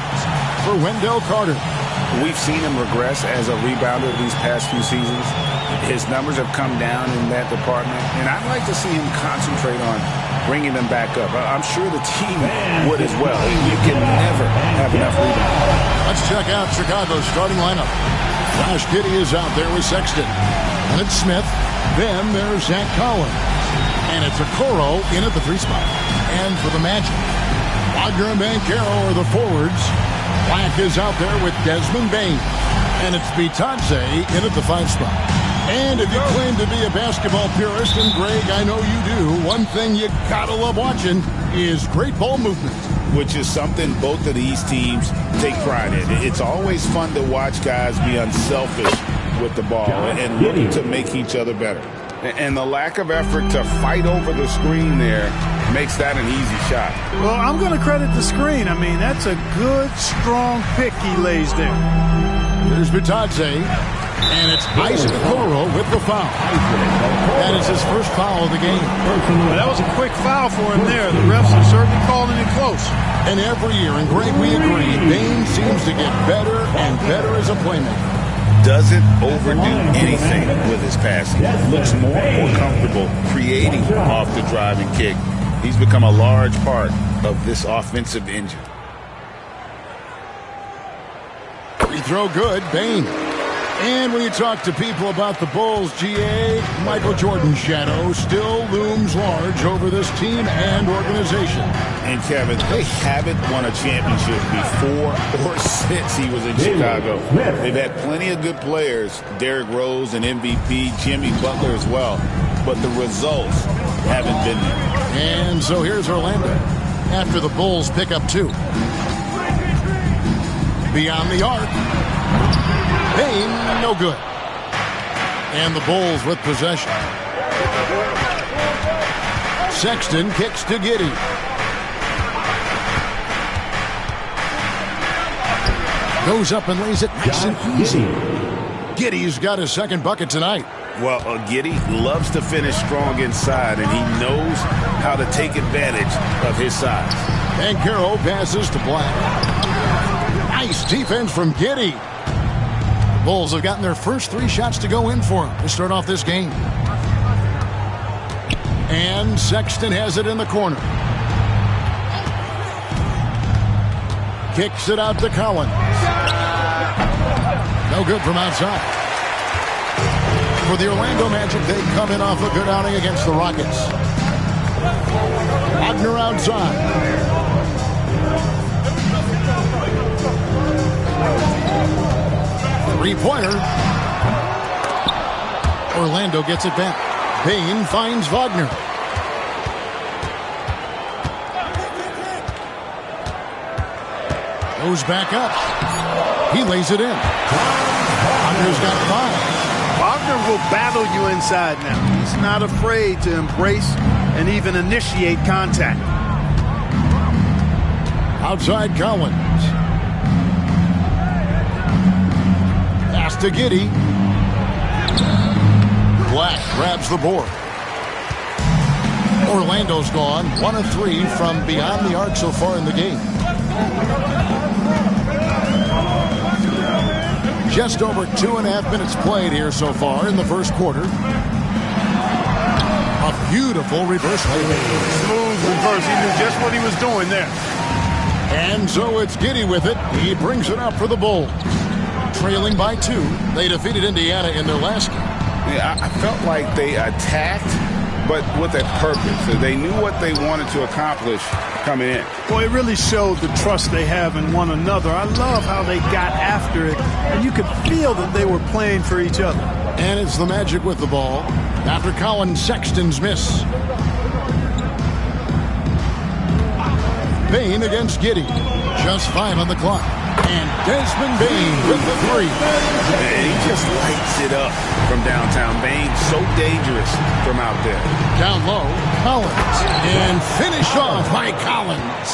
for Wendell Carter. We've seen him regress as a rebounder these past few seasons. His numbers have come down in that department, and I'd like to see him concentrate on bringing them back up. I'm sure the team would as well. You can never have enough rebounds. Let's check out Chicago's starting lineup. Josh Giddey is out there with Sexton. And it's Smith. Then there's Zach Collins. And it's Okoro in at the 3 spot. And for the Magic, Wagner and Banchero are the forwards. Black is out there with Desmond Bain. And it's Bitadze in at the 5 spot. And if you claim to be a basketball purist, and Greg, I know you do, one thing you gotta love watching is great ball movement. Which is something both of these teams take pride in. It's always fun to watch guys be unselfish with the ball and looking to make each other better. And the lack of effort to fight over the screen there makes that an easy shot. Well, I'm going to credit the screen. I mean, that's a good, strong pick he lays there. There's Bitadze. And it's Isaac Okoro with the foul. That is his first foul of the game. Well, that was a quick foul for him there. The refs are certainly calling it close. And every year, and Greg, we agree, Bain seems to get better and better as a playmaker. Doesn't overdo anything with his passing. Looks more and more comfortable creating off the driving kick. He's become a large part of this offensive engine. Free throw good, Bain. And when you talk to people about the Bulls, GA, Michael Jordan's shadow still looms large over this team and organization. And Kevin, they haven't won a championship before or since he was in Chicago. They've had plenty of good players, Derrick Rose and MVP, Jimmy Butler as well, but the results haven't been there. And so here's Orlando after the Bulls pick up 2. Beyond the arc. Bain, no good. And the Bulls with possession. Sexton kicks to Giddey. Goes up and lays it nice and easy. Giddey's got his second bucket tonight. Well, Giddey loves to finish strong inside, and he knows how to take advantage of his size. Banchero passes to Black. Nice defense from Giddey. Bulls have gotten their first 3 shots to go in for him to start off this game. And Sexton has it in the corner. Kicks it out to Collins. No good from outside. For the Orlando Magic, they come in off a good outing against the Rockets. Wagner outside. Three-pointer. Orlando gets it back. Bane finds Wagner. Goes back up. He lays it in. Wagner's got 5. Wagner will battle you inside now. He's not afraid to embrace and even initiate contact. Outside Collins. Pass to Giddey. Black grabs the board. Orlando's gone 1 of 3 from beyond the arc so far in the game. Just over 2.5 minutes played here so far in the first quarter. A beautiful reverse layup. Smooth reverse. He knew just what he was doing there. And so it's Giddey with it. He brings it up for the Bulls. Trailing by 2. They defeated Indiana in their last game. Yeah, I felt like they attacked, but with a purpose. They knew what they wanted to accomplish coming in. Well, it really showed the trust they have in one another. I love how they got after it, and you could feel that they were playing for each other. And it's the Magic with the ball after Colin Sexton's miss. Bane against Giddey. Just 5 on the clock. And Desmond Bane with the 3. And he just lights it up from downtown. Bane so dangerous from out there. Down low, Collins. And finished off by Collins.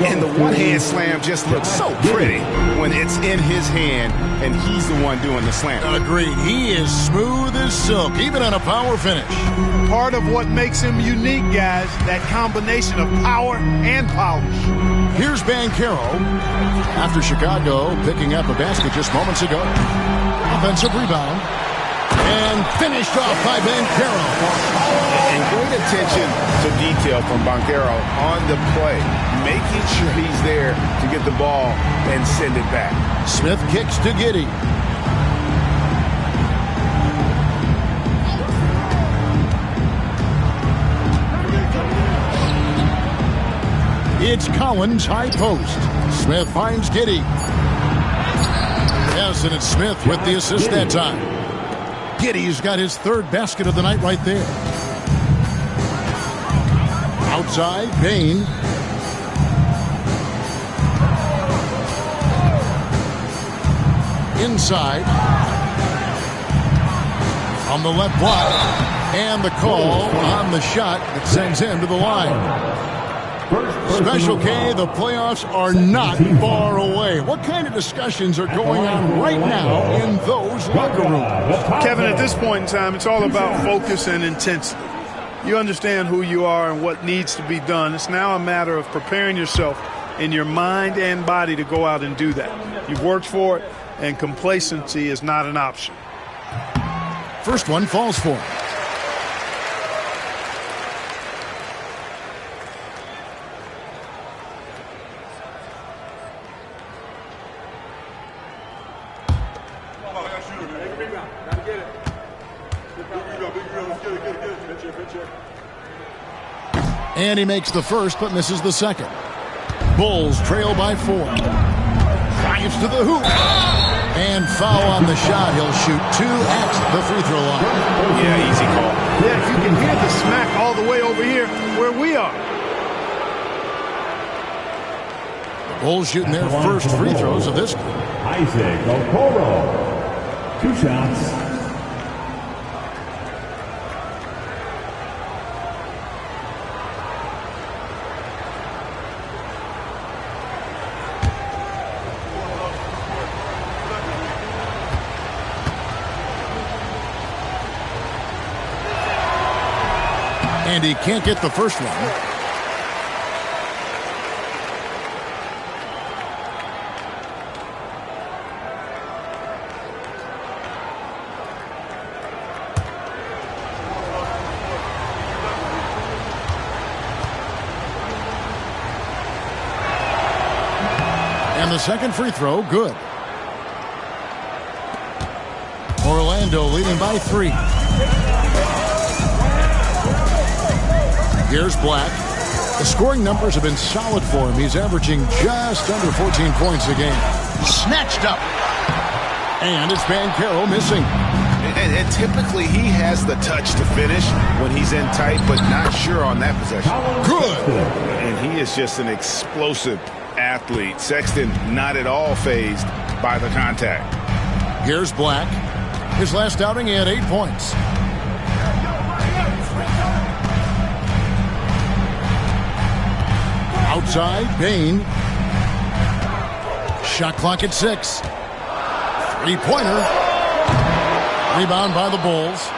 And the one-hand slam just looks so pretty when it's in his hand and he's the one doing the slam. Agreed. He is smooth as silk, even on a power finish. Part of what makes him unique, guys, that combination of power and polish. Here's Banchero after Chicago picking up a basket just moments ago. Offensive rebound. And finished off by Banchero. And great attention to detail from Banchero on the play, making sure he's there to get the ball and send it back. Smith kicks to Giddey. It's Collins high post. Smith finds Giddey. Yes, and it's Smith with the assist that time. Giddey's got his 3rd basket of the night right there. Outside, Bane. Inside. On the left block. And the call on the shot that sends him to the line. Special K, the playoffs are not far away. What kind of discussions are going on right now in those locker rooms? Kevin, at this point in time, it's all about focus and intensity. You understand who you are and what needs to be done. It's now a matter of preparing yourself in your mind and body to go out and do that. You've worked for it, and complacency is not an option. First one falls for him. And he makes the first, but misses the second. Bulls trail by 4. Drives to the hoop. And foul on the shot. He'll shoot 2 at the free throw line. Yeah, easy call. Yeah, you can hear the smack all the way over here where we are. The Bulls shooting their first free throws of this game. Isaac Okoro. 2 shots. And he can't get the first one. And the second free throw, good. Orlando leading by 3. Here's Black. The scoring numbers have been solid for him. He's averaging just under 14 points a game. Snatched up. And it's Banchero missing. And typically he has the touch to finish when he's in tight, but not sure on that possession. Good. And he is just an explosive athlete. Sexton not at all fazed by the contact. Here's Black. His last outing, he had 8 points. Outside, Bain. Shot clock at 6. Three-pointer. Rebound by the Bulls.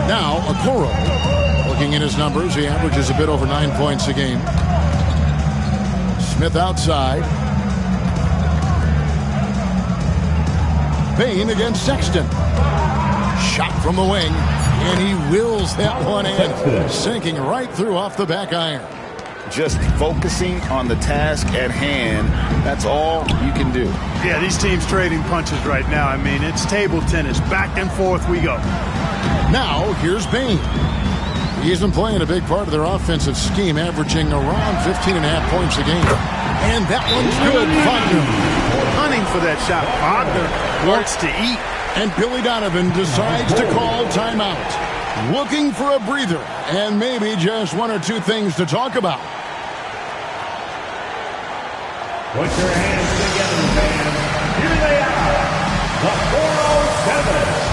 Now, Okoro. Looking at his numbers, he averages a bit over 9 points a game. Smith outside. Bain against Sexton. Shot from the wing, and he wills that one in, sinking right through off the back iron. Just focusing on the task at hand, that's all you can do. Yeah, these teams trading punches right now. I mean, it's table tennis. Back and forth we go. Now, here's Bain. He's been playing a big part of their offensive scheme, averaging around 15.5 points a game. And that one's good. Wagner hunting for that shot. Wagner wants to eat. And Billy Donovan decides to call timeout. Looking for a breather and maybe just one or two things to talk about. Put your hands together, fans. Here they are, the 407.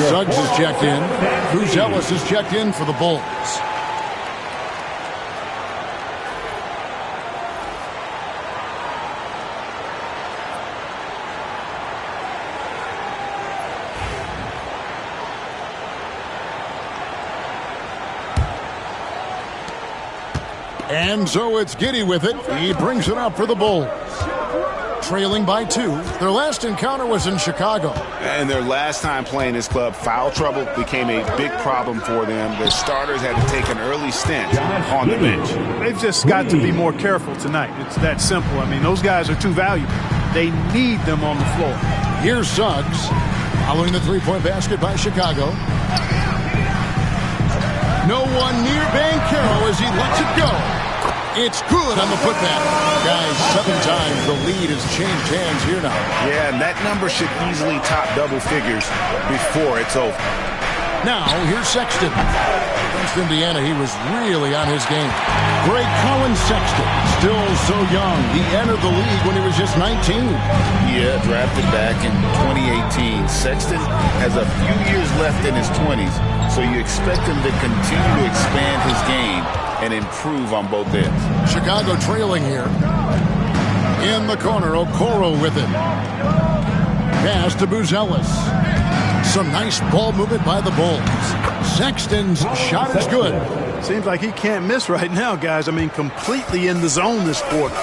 Suggs is checked in. Ellis is checked in for the Bulls. And so it's Giddey with it. He brings it up for the Bulls. Trailing by 2. Their last encounter was in Chicago. And their last time playing this club, foul trouble became a big problem for them. Their starters had to take an early stint on the bench. They've just got to be more careful tonight. It's that simple. I mean, those guys are too valuable. They need them on the floor. Here's Suggs. Following the three-point basket by Chicago. No one near Banchero as he lets it go. It's good on the putback. Guys, 7 times the lead has changed hands here now. Yeah, and that number should easily top double figures before it's over. Now, here's Sexton. Against Indiana, he was really on his game. Greg Cowan Sexton, still so young. He entered the league when he was just 19. Yeah, drafted back in 2018. Sexton has a few years left in his 20s, so you expect him to continue to expand his game and improve on both ends. Chicago trailing here. In the corner, Okoro with it. Pass to Ellis. Some nice ball movement by the Bulls. Sexton's shot is good. Seems like he can't miss right now, guys. I mean, completely in the zone this quarter.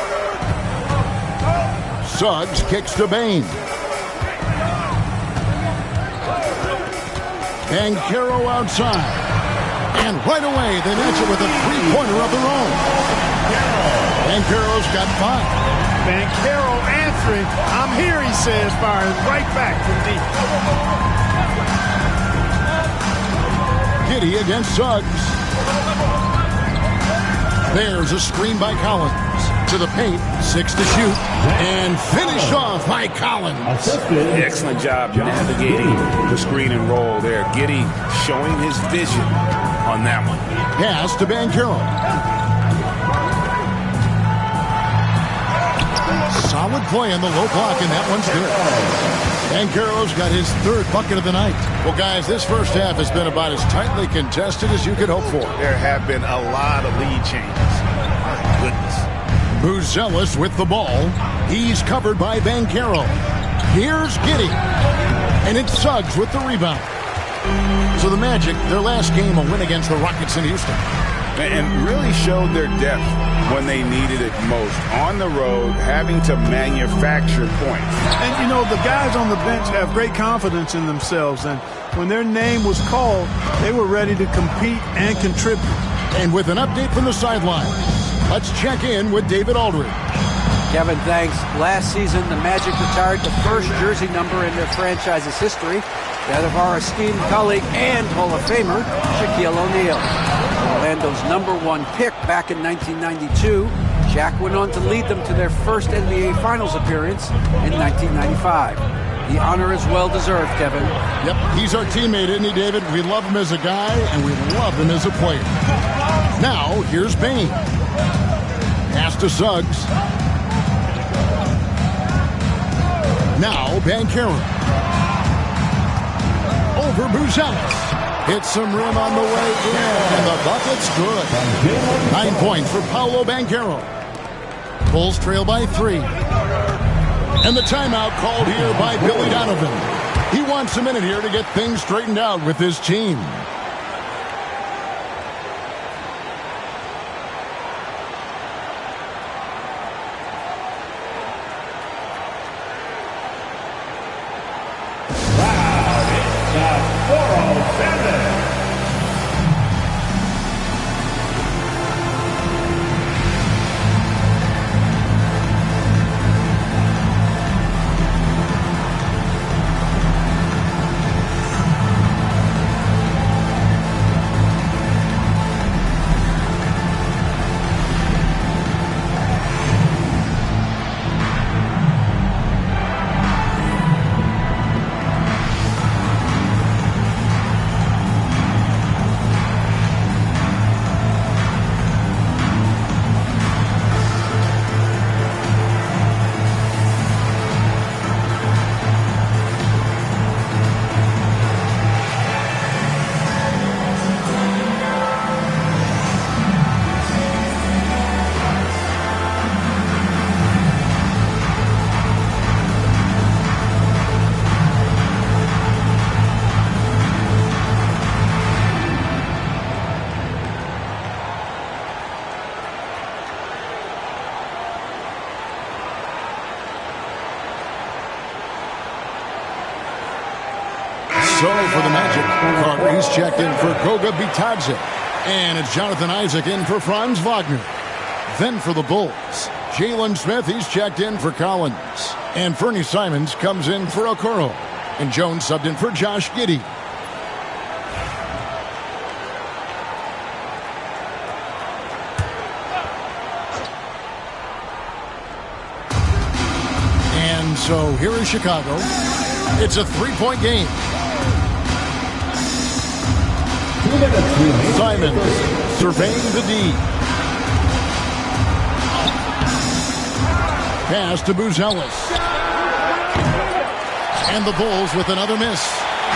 Suggs kicks to Bain. Banchero outside. And right away, they match it with a three-pointer of their own. Banchero's got 5. Banchero answering. I'm here, he says, firing right back from deep. Giddey against Suggs. There's a screen by Collins. To the paint, 6 to shoot. And finished off by Collins. Excellent job navigating the screen and roll there. Giddey showing his vision on that one. Pass to Banchero. Solid play in the low block, and that one's good. Banchero's got his 3rd bucket of the night. Well, guys, this first half has been about as tightly contested as you could hope for. There have been a lot of lead changes. My goodness. Buzelis with the ball. He's covered by Banchero. Here's Giddey. And it's Suggs with the rebound. So the Magic, their last game, a win against the Rockets in Houston. And really showed their depth when they needed it most. On the road, having to manufacture points. And, you know, the guys on the bench have great confidence in themselves. And when their name was called, they were ready to compete and contribute. And with an update from the sideline, let's check in with David Aldridge. Kevin, thanks. Last season, the Magic retired the first jersey number in their franchise's history, that of our esteemed colleague and Hall of Famer, Shaquille O'Neal. Orlando's #1 pick back in 1992, Shaq went on to lead them to their first NBA Finals appearance in 1995. The honor is well-deserved, Kevin. Yep, he's our teammate, isn't he, David? We love him as a guy, and we love him as a player. Now, here's Bain. Pass to Suggs. Now, Banchero. Over Buzelis. Hits some rim on the way in, and the bucket's good. 9 points for Paolo Banchero. Bulls trail by 3. And the timeout called here by Billy Donovan. He wants a minute here to get things straightened out with his team. So for the Magic, Carter, he's checked in for Goga Bitadze. And it's Jonathan Isaac in for Franz Wagner. Then for the Bulls, Jalen Smith, he's checked in for Collins. And Fernie Simons comes in for Okoro. And Jones subbed in for Josh Giddey. And so here is Chicago. It's a 3-point game. Simons surveying the D. Pass to Buzelis. And the Bulls with another miss.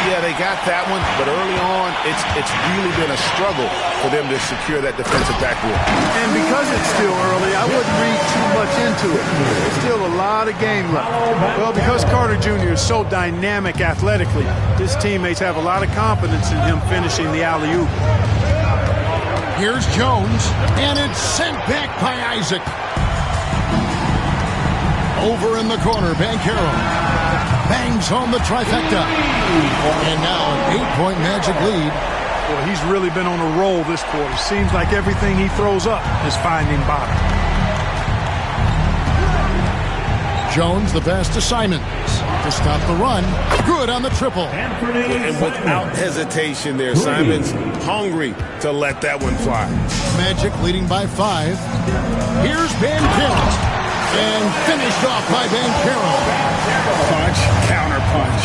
Yeah, they got that one, but early on, it's really been a struggle for them to secure that defensive backboard. And because it's still early, I wouldn't read too much into to it. There's still a lot of game left. Well, because Carter Jr. is so dynamic athletically, his teammates have a lot of confidence in him finishing the alley-oop. Here's Jones, and it's sent back by Isaac. Over in the corner, Banchero bangs home the trifecta. And now an 8-point Magic lead. Boy, he's really been on a roll this quarter. Seems like everything he throws up is finding bottom. Jones, the pass to Simons to stop the run. Good on the triple. And without hesitation there, Simons hungry to let that one fly. Magic leading by 5. Here's Banchero. And finished off by Banchero. Punch, counter punch.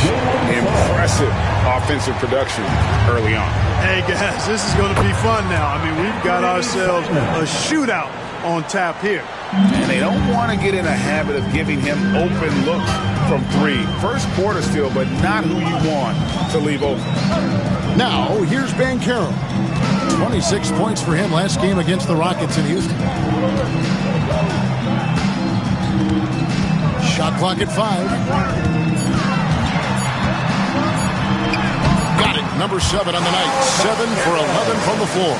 Impressive offensive production early on. Hey, guys, this is going to be fun now. I mean, we've got ourselves a shootout on tap here. And they don't want to get in a habit of giving him open looks from 3. First quarter still, but not who you want to leave open. Now, here's Banchero. 26 points for him last game against the Rockets in Houston. Shot clock at 5. Got it. Number 7 on the night. 7 for 11 from the floor.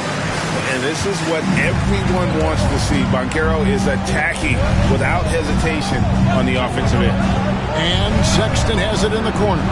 And this is what everyone wants to see. Banchero is attacking without hesitation on the offensive end. And Sexton has it in the corner.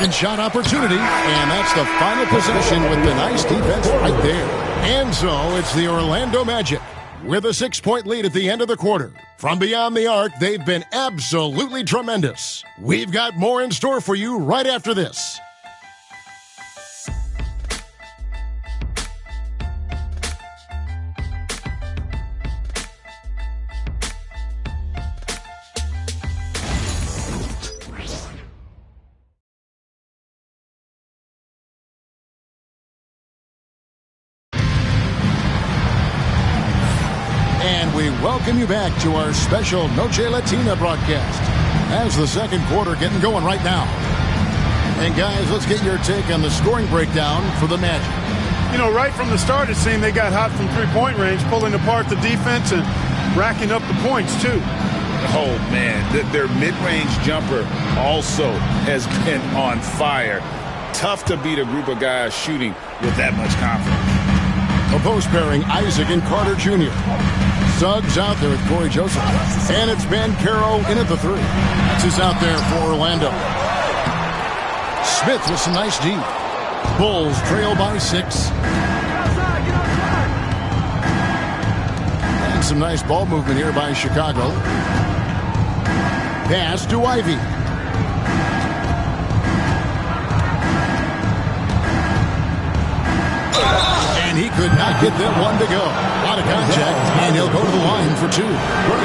Second shot opportunity, and that's the final possession with the nice defense right there. And so it's the Orlando Magic with a 6-point lead at the end of the quarter. From beyond the arc, they've been absolutely tremendous. We've got more in store for you right after this. Welcome you back to our special Noche Latina broadcast as the second quarter getting going right now. And guys, let's get your take on the scoring breakdown for the Magic. You know, right from the start it seemed they got hot from three-point range, pulling apart the defense and racking up the points too. Oh man, their mid-range jumper also has been on fire. Tough to beat a group of guys shooting with that much confidence. A post pairing, Isaac and Carter Jr. Suggs out there with Corey Joseph. And it's Banchero in at the 3. This is out there for Orlando. Smith with some nice D. Bulls trail by 6. And some nice ball movement here by Chicago. Pass to Ivy. And he could not get that one to go. Out of contact, and he'll go to the line for 2.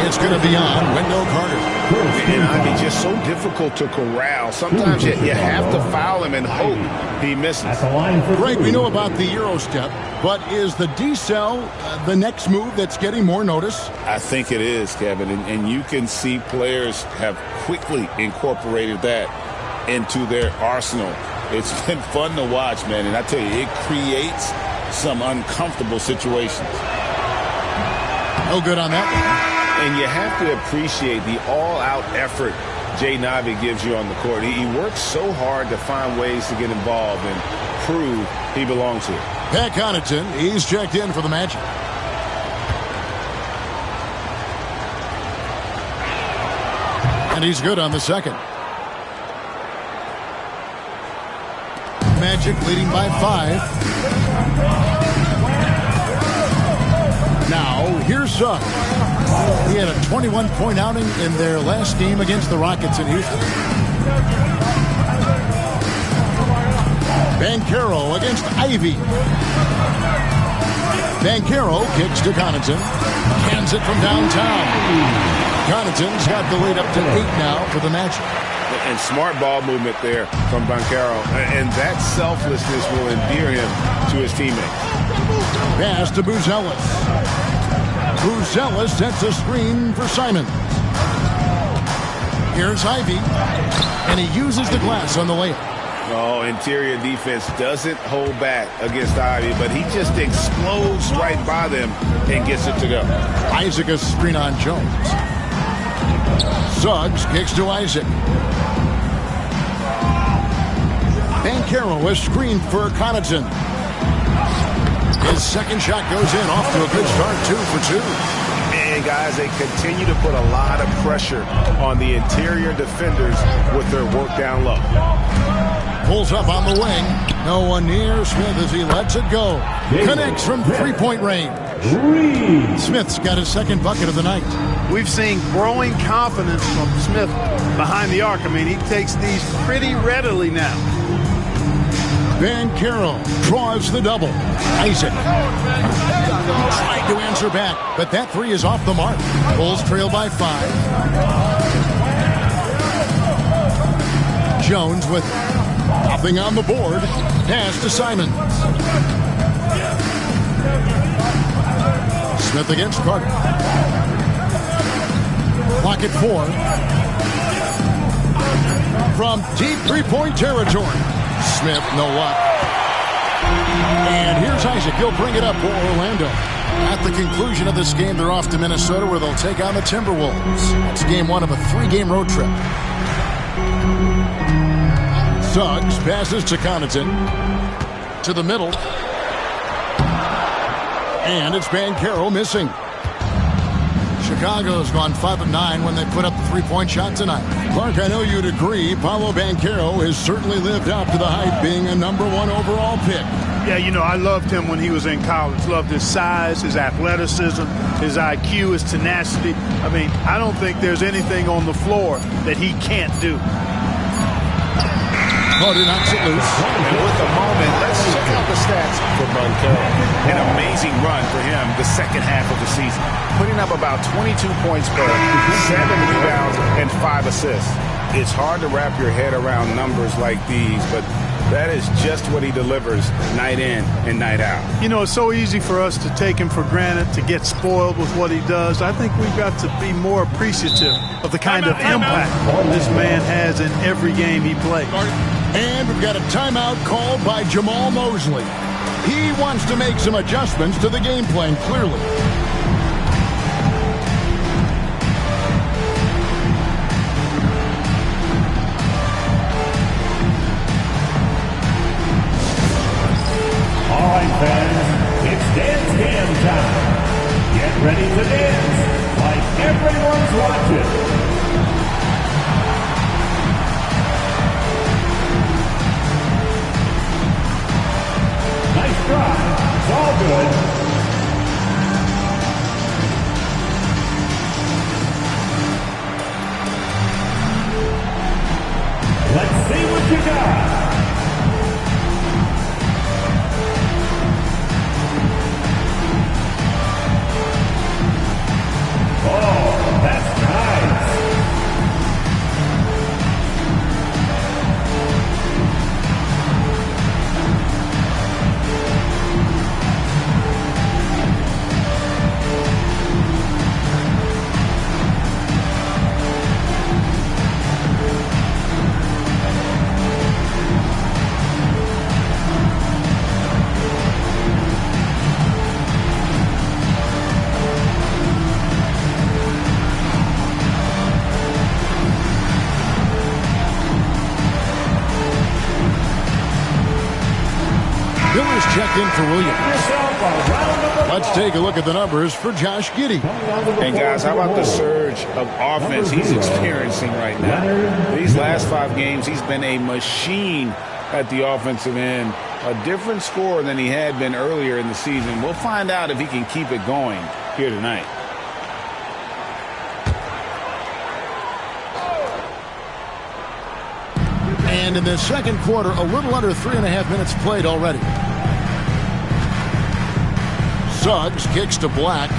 It's going to be on Wendell Carter. And I mean, just so difficult to corral. Sometimes you have to foul him and hope he misses. Greg, we know about the Euro step, but is the decel the next move that's getting more notice? I think it is, Kevin, and you can see players have quickly incorporated that into their arsenal. It's been fun to watch, man, and I tell you, it creates some uncomfortable situations. No good on that one. And you have to appreciate the all-out effort Jay Navi gives you on the court. He works so hard to find ways to get involved and prove he belongs here. Pat Connaughton, he's checked in for the Magic. And he's good on the second. Magic leading by 5. Now, here's Suggs. He had a 21-point outing in their last game against the Rockets in Houston. Banchero against Ivy. Banchero kicks to Connaughton. Hands it from downtown. Connaughton's got the lead up to 8 now for the Magic. And smart ball movement there from Banchero. And that selflessness will endear him to his teammates. Pass to Buzelis. Buzelis sets a screen for Simons. Here's Ivy, and he uses the glass on the layup. Oh, interior defense doesn't hold back against Ivy, but he just explodes right by them and gets it to go. Isaac a screen on Jones. Suggs kicks to Isaac. Banchero a screen for Connaughton. His second shot goes in, off to a good start, 2 for 2. And guys, they continue to put a lot of pressure on the interior defenders with their work down low. Pulls up on the wing. No one near Smith as he lets it go. Connects from three-point range. Smith's got his second bucket of the night. We've seen growing confidence from Smith behind the arc. I mean, he takes these pretty readily now. Banchero draws the double. Isaac tried to answer back, but that three is off the mark. Bulls trail by 5. Jones with nothing on the board. Pass to Simons. Smith against Carter. Clock at 4. From deep three-point territory. Smith, no up. And here's Isaac. He'll bring it up for Orlando. At the conclusion of this game, they're off to Minnesota where they'll take on the Timberwolves. It's game 1 of a 3-game road trip. Suggs passes to Connaughton. To the middle. And it's Banchero missing. Chicago's gone 5 of 9 when they put up the three-point shot tonight. Clark, I know you'd agree, Paolo Banchero has certainly lived up to the hype, being a #1 overall pick. Yeah, you know, I loved him when he was in college. Loved his size, his athleticism, his IQ, his tenacity. I mean, I don't think there's anything on the floor that he can't do. Carter knocks it loose. And with the moment, let's check out the stats for Banchero. An amazing run for him the second half of the season. Putting up about 22 points per, 7 rebounds, and 5 assists. It's hard to wrap your head around numbers like these, but that is just what he delivers night in and night out. You know, it's so easy for us to take him for granted, to get spoiled with what he does. I think we've got to be more appreciative of the kind of impact this man has in every game he plays. And we've got a timeout called by Jamal Mosley. He wants to make some adjustments to the game plan, clearly. All right, fans, it's Dance Jam time. Get ready to dance like everyone's watching. Nice drive. It's all good. Let's see what you got. Oh, that's nice. Miller's checked in for Williams. Let's take a look at the numbers for Josh Giddey. And guys, how about the surge of offense he's experiencing right now? These last 5 games, he's been a machine at the offensive end. A different scorer than he had been earlier in the season. We'll find out if he can keep it going here tonight. And in the second quarter, a little under 3.5 minutes played already. Suggs kicks to Black.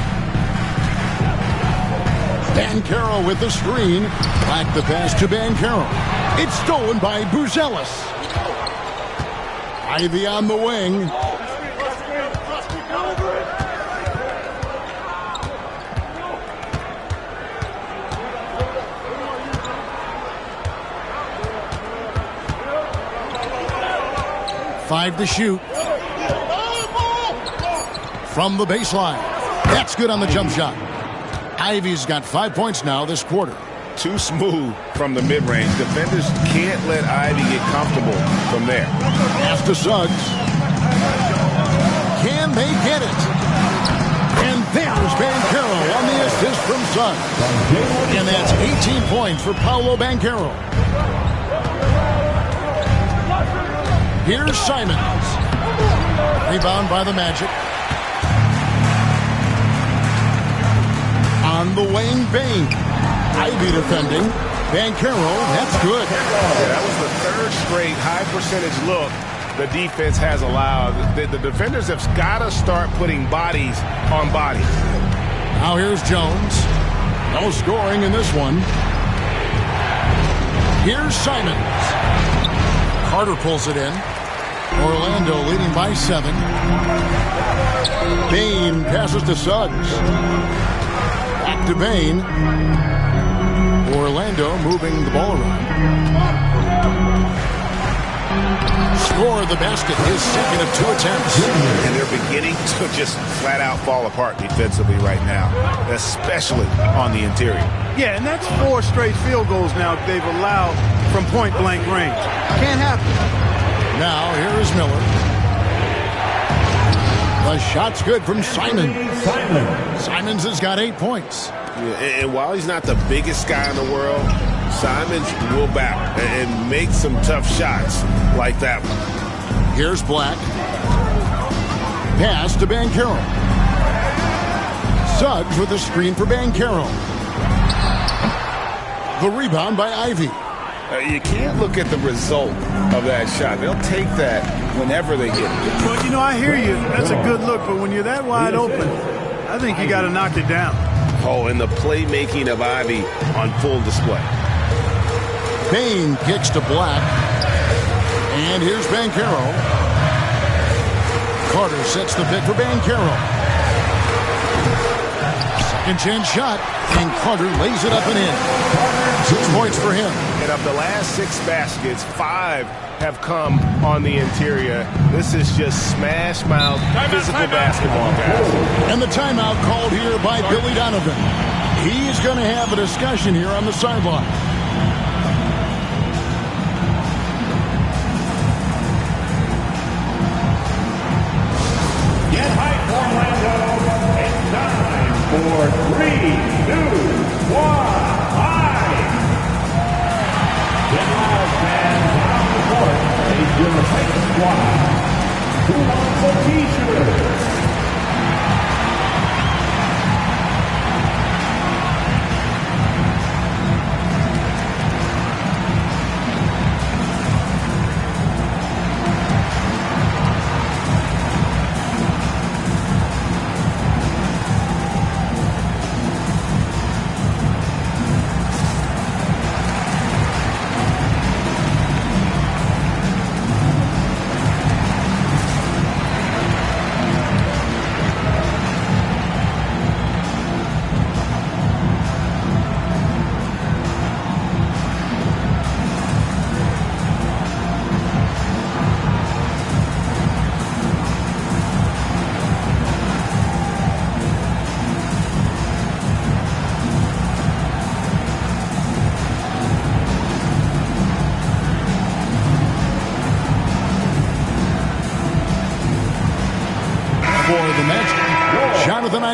Banchero with the screen. Black the pass to Banchero. It's stolen by Buzelis. Ivy on the wing. 5 to shoot. From the baseline. That's good on the jump shot. Ivy's got 5 points now this quarter. Too smooth from the mid-range. Defenders can't let Ivy get comfortable from there. Pass to Suggs. Can they get it? And there's Banchero on the assist from Suggs. And that's 18 points for Paolo Banchero. Here's Simons. Rebound by the Magic. On the wing, Bane. Ivy defending. Banchero, that's good. Yeah, that was the third straight high percentage look the defense has allowed. The defenders have got to start putting bodies on bodies. Now here's Jones. No scoring in this one. Here's Simons. Carter pulls it in. Orlando leading by 7. Bane passes to Suggs. Back to Bane. Orlando moving the ball around. Score the basket, his second of 2 attempts. And they're beginning to just flat out fall apart defensively right now, especially on the interior. Yeah, and that's 4 straight field goals now they've allowed from point-blank range. Can't happen. Now here is Miller. The shot's good from Simons. Simons has got 8 points. Yeah, and while he's not the biggest guy in the world, Simons will battle and make some tough shots like that one. Here's Black. Pass to Banchero. Suggs with a screen for Banchero. The rebound by Ivy. You can't look at the result of that shot. They'll take that whenever they get it. Well, you know, I hear you. That's a good look, but when you're that wide open, I think you got to knock it down. Oh, and the playmaking of Ivy on full display. Bane kicks to Black. And here's Banchero. Carter sets the pick for Banchero. Second chance shot. And Carter lays it up and in. 6 points for him. And of the last 6 baskets, 5 have come on the interior. This is just smash mouth physical basketball, guys. And the timeout called here by Billy Donovan. He's going to have a discussion here on the sideline. Get hype, Orlando. It's time for 3, 2, 1. Get loud, fans, on the court. Face your Titan squad. Who wants a t-shirt?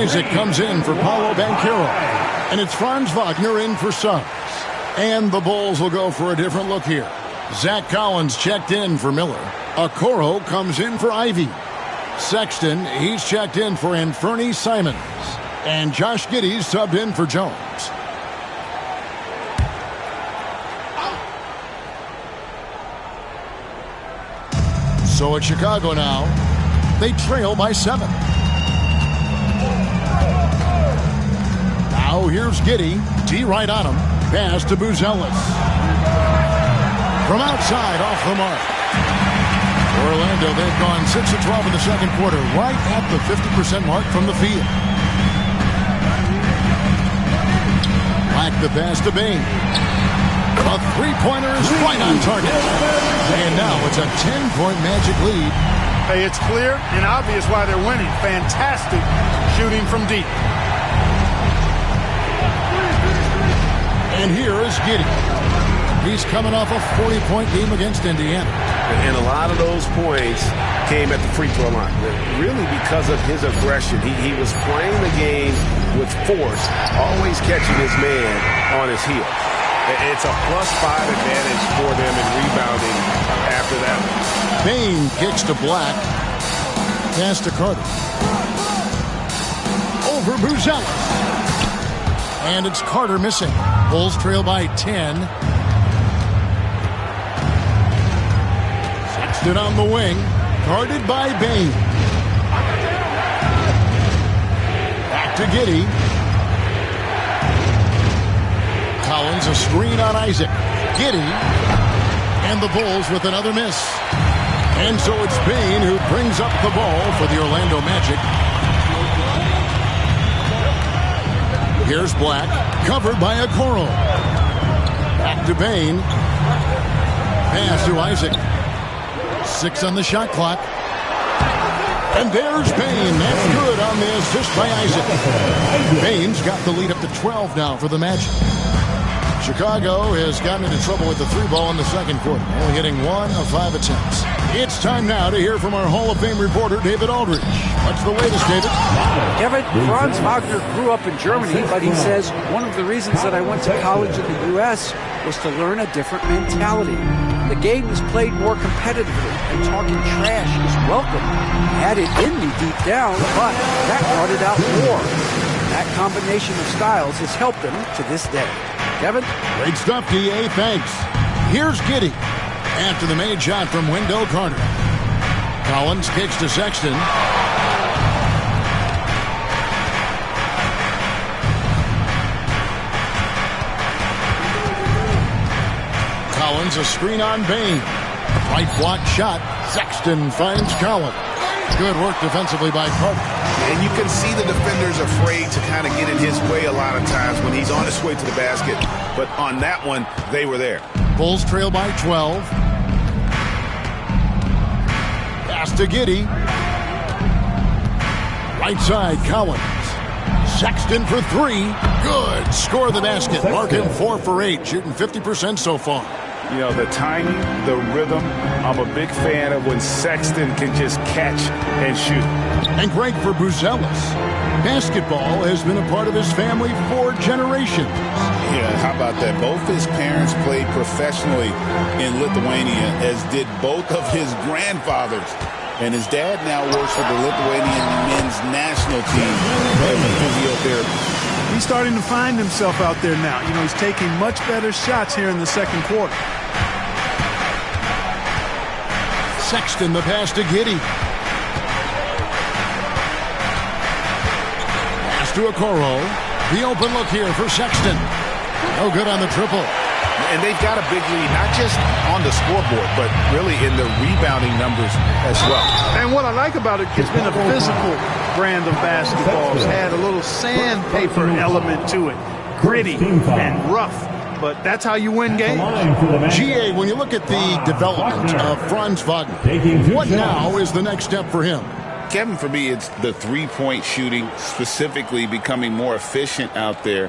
Isaac comes in for Paolo Banchero. And it's Franz Wagner in for Suggs. And the Bulls will go for a different look here. Zach Collins checked in for Miller. Okoro comes in for Ivy. Sexton, he's checked in for Anthony Simons. And Josh Giddey's subbed in for Jones. So it's Chicago now. They trail by 7. Now here's Giddey. D right on him. Pass to Buzelis. From outside, off the mark. Orlando, they've gone 6 of 12 in the second quarter, right at the 50% mark from the field. Black the pass to Bane. A three-pointer is right on target. And now it's a 10-point Magic lead. Hey, it's clear and obvious why they're winning. Fantastic shooting from deep. And here is Giddey. He's coming off a 40-point game against Indiana. And a lot of those points came at the free throw line, really because of his aggression. He was playing the game with force, always catching his man on his heel. It's a +5 advantage for them in rebounding after that. Bane kicks to Black. Pass to Carter. Over Buzelis. And it's Carter missing. Bulls trail by 10. Sexton on the wing. Guarded by Bane. Back to Giddey. Collins a screen on Isaac. Giddey. And the Bulls with another miss. And so it's Bane who brings up the ball for the Orlando Magic. Here's Black, covered by Okoro. Back to Bane. Pass to Isaac. 6 on the shot clock. And there's Bane. That's good on the assist by Isaac. Bane's got the lead up to 12 now for the Magic. Chicago has gotten into trouble with the 3-ball in the second quarter, only hitting 1 of 5 attempts. It's time now to hear from our Hall of Fame reporter, David Aldridge. What's the latest, David? Kevin, Franz Wagner grew up in Germany, but he says one of the reasons that I went to college in the U.S. was to learn a different mentality. The game is played more competitively, and talking trash is welcome. Had it in me deep down, but that brought it out more. That combination of styles has helped him to this day. Kevin? Great stuff, D.A. Thanks. Here's Giddey. After the made shot from Wendell Carter. Collins kicks to Sexton. Collins a screen on Bane. Right block shot. Sexton finds Collins. Good work defensively by Carter. And you can see the defender's afraid to kind of get in his way a lot of times when he's on his way to the basket. But on that one, they were there. Bulls trail by 12. Pass to Giddey. Right side, Collins. Sexton for 3. Good. Score the basket. Mark him 4 for 8, shooting 50% so far. You know, the timing, the rhythm, I'm a big fan of when Sexton can just catch and shoot. And great for Buzelis. Basketball has been a part of his family for generations. Yeah, how about that? Both his parents played professionally in Lithuania, as did both of his grandfathers. And his dad now works for the Lithuanian men's national team as a physiotherapist. He's starting to find himself out there now. You know, he's taking much better shots here in the second quarter. Sexton, the pass to Giddey. Pass to Okoro. The open look here for Sexton. No good on the triple. And they've got a big lead, not just on the scoreboard, but really in the rebounding numbers as well. And what I like about it, it's been a physical brand of basketball. It's had a little sandpaper element to it. Gritty and rough. But that's how you win games. GA, when you look at the development of Franz Wagner, what now is the next step for him? Kevin, for me, it's the three-point shooting, specifically becoming more efficient out there.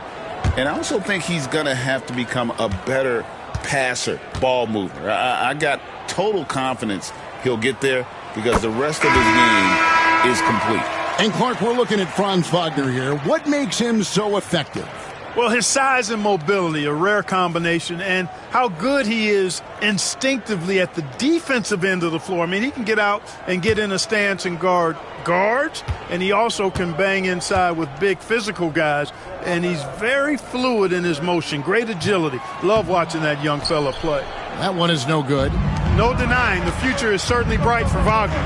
And I also think he's going to have to become a better passer, ball mover. I got total confidence he'll get there because the rest of his game is complete. And, Clark, we're looking at Franz Wagner here. What makes him so effective? Well, his size and mobility, a rare combination, and how good he is instinctively at the defensive end of the floor. I mean, he can get out and get in a stance and guard guards, and he also can bang inside with big physical guys, and he's very fluid in his motion. Great agility. Love watching that young fella play. That one is no good. No denying, the future is certainly bright for Wagner.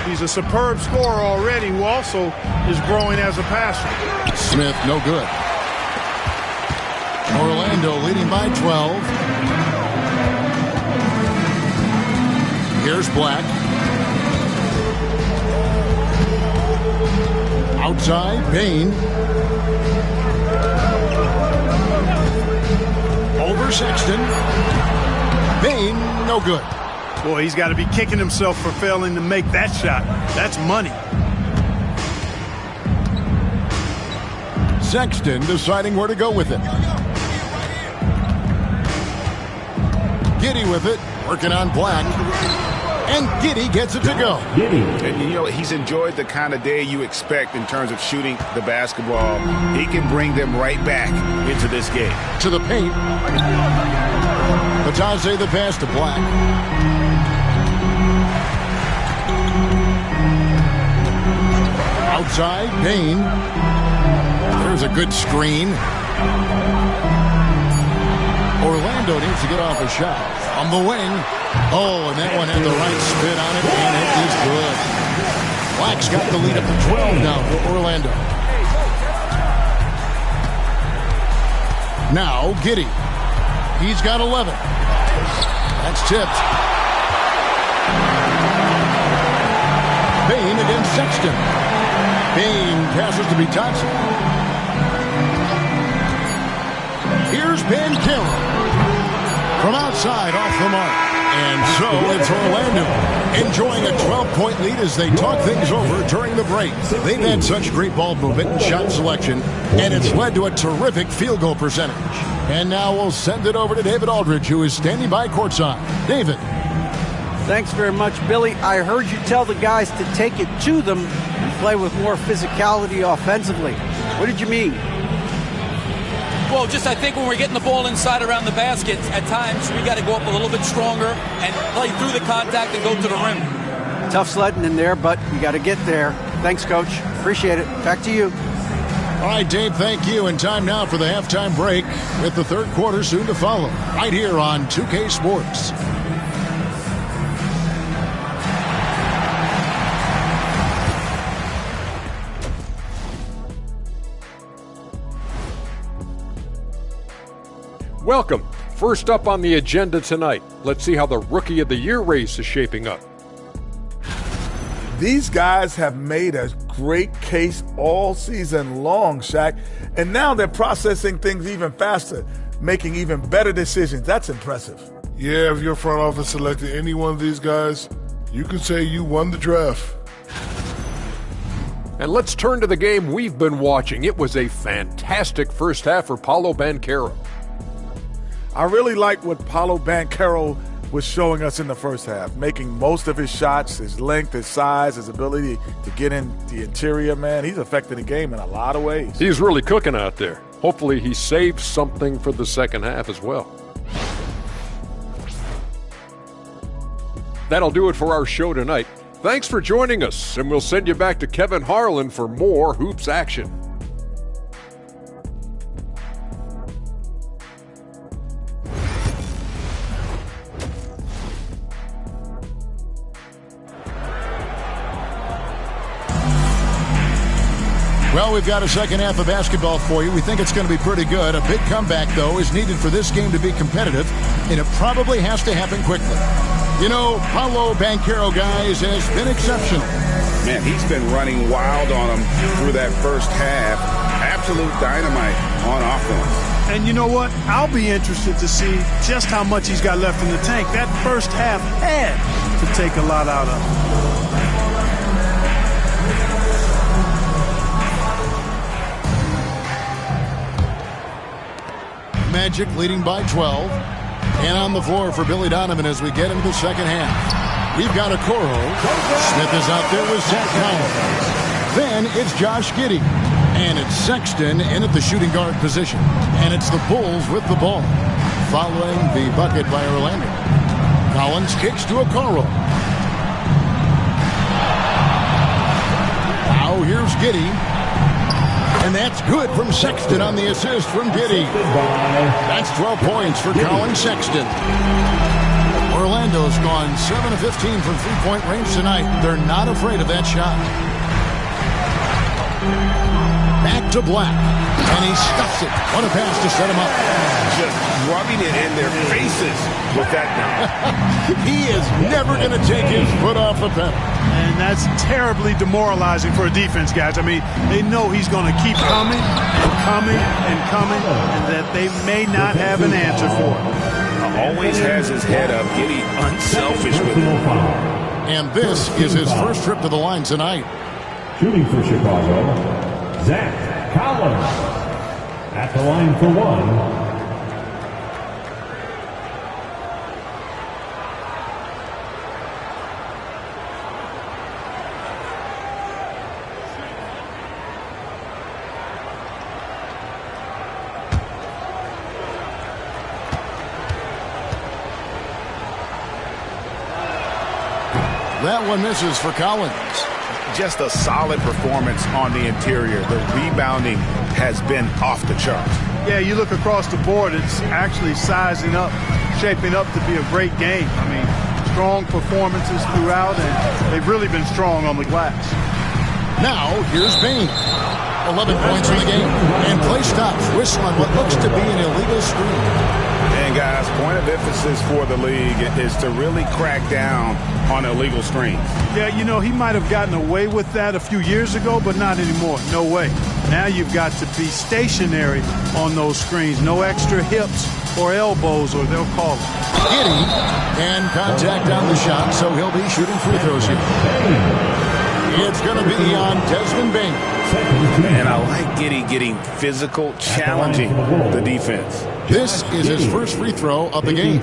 He's a superb scorer already who also is growing as a passer. Smith, no good. Orlando leading by 12. Here's Black. Outside, Bane. Over Sexton. no good. Boy, he's got to be kicking himself for failing to make that shot. That's money. Sexton deciding where to go with it. Giddey with it, working on Black. And Giddey gets it to go. And you know, he's enjoyed the kind of day you expect in terms of shooting the basketball. He can bring them right back into this game. To the paint. Batase the pass to Black. Outside, Payne. There's a good screen. Orlando needs to get off a shot. On the wing. Oh, and that one had the right spin on it, and it is good. Black's got the lead up to 12 now for Orlando. Now, Giddey. He's got 11. That's tipped. Payne against Sexton. Payne passes to Batase. Here's Banchero. From outside, off the mark. And so it's Orlando enjoying a 12-point lead as they talk things over during the break. They've had such great ball movement and shot selection, and it's led to a terrific field goal percentage. And now we'll send it over to David Aldridge, who is standing by courtside. David. Thanks very much, Billy. I heard you tell the guys to take it to them and play with more physicality offensively. What did you mean? Well, just I think when we're getting the ball inside around the basket, at times we got to go up a little bit stronger and play through the contact and go to the rim. Tough sledding in there, but you got to get there. Thanks, Coach. Appreciate it. Back to you. All right, Dave, thank you. And time now for the halftime break with the third quarter soon to follow. Right here on 2K Sports. Welcome. First up on the agenda tonight, let's see how the Rookie of the Year race is shaping up. These guys have made a great case all season long, Shaq, and now they're processing things even faster, making even better decisions. That's impressive. Yeah, if your front office selected any one of these guys, you can say you won the draft. And let's turn to the game we've been watching. It was a fantastic first half for Paolo Banchero. I really like what Paolo Banchero was showing us in the first half, making most of his shots, his length, his size, his ability to get in the interior, man. He's affecting the game in a lot of ways. He's really cooking out there. Hopefully he saves something for the second half as well. That'll do it for our show tonight. Thanks for joining us, and we'll send you back to Kevin Harlan for more hoops action. Well, we've got a second half of basketball for you. We think it's going to be pretty good. A big comeback, though, is needed for this game to be competitive, and it probably has to happen quickly. You know, Paolo Banchero, guys, has been exceptional. Man, he's been running wild on them through that first half. Absolute dynamite on offense. And you know what? I'll be interested to see just how much he's got left in the tank. That first half had to take a lot out of him. Magic leading by 12. And on the floor for Billy Donovan as we get into the second half. We've got Okoro. Smith is out there with Zach Collins. Then it's Josh Giddey. And it's Sexton in at the shooting guard position. And it's the Bulls with the ball. Following the bucket by Orlando. Collins kicks to Okoro. Now here's Giddey. And that's good from Sexton on the assist from Giddey. That's 12 points for Colin Sexton. Orlando's gone 7 of 15 from three-point range tonight. They're not afraid of that shot. Back to Black. And he stuffs it. What a pass to set him up. Just rubbing it in their faces with that now. He is never going to take his foot off the pedal. And that's terribly demoralizing for a defense, guys. I mean, they know he's going to keep coming and coming and coming, and that they may not have an answer for it. Always has his head up, getting unselfish with it. And this is his first trip to the line tonight. Shooting for Chicago, Zach Collins. At the line for one. That one misses for Collins. Just a solid performance on the interior. The rebounding has been off the charts. Yeah, you look across the board, it's actually sizing up, shaping up to be a great game. I mean, strong performances throughout, and they've really been strong on the glass. Now, here's Bain. 11 points in the game, and play stops. Whistle on what looks to be an illegal screen. And guys, point of emphasis for the league is to really crack down on illegal screens. Yeah, you know, he might have gotten away with that a few years ago, but not anymore. No way. Now you've got to be stationary on those screens. No extra hips or elbows, or they'll call it. Giddy, and contact on the shot, so he'll be shooting free throws here. It's going to be on Desmond Bain. And I like Giddy getting physical, challenging the defense. This is his first free throw of the game.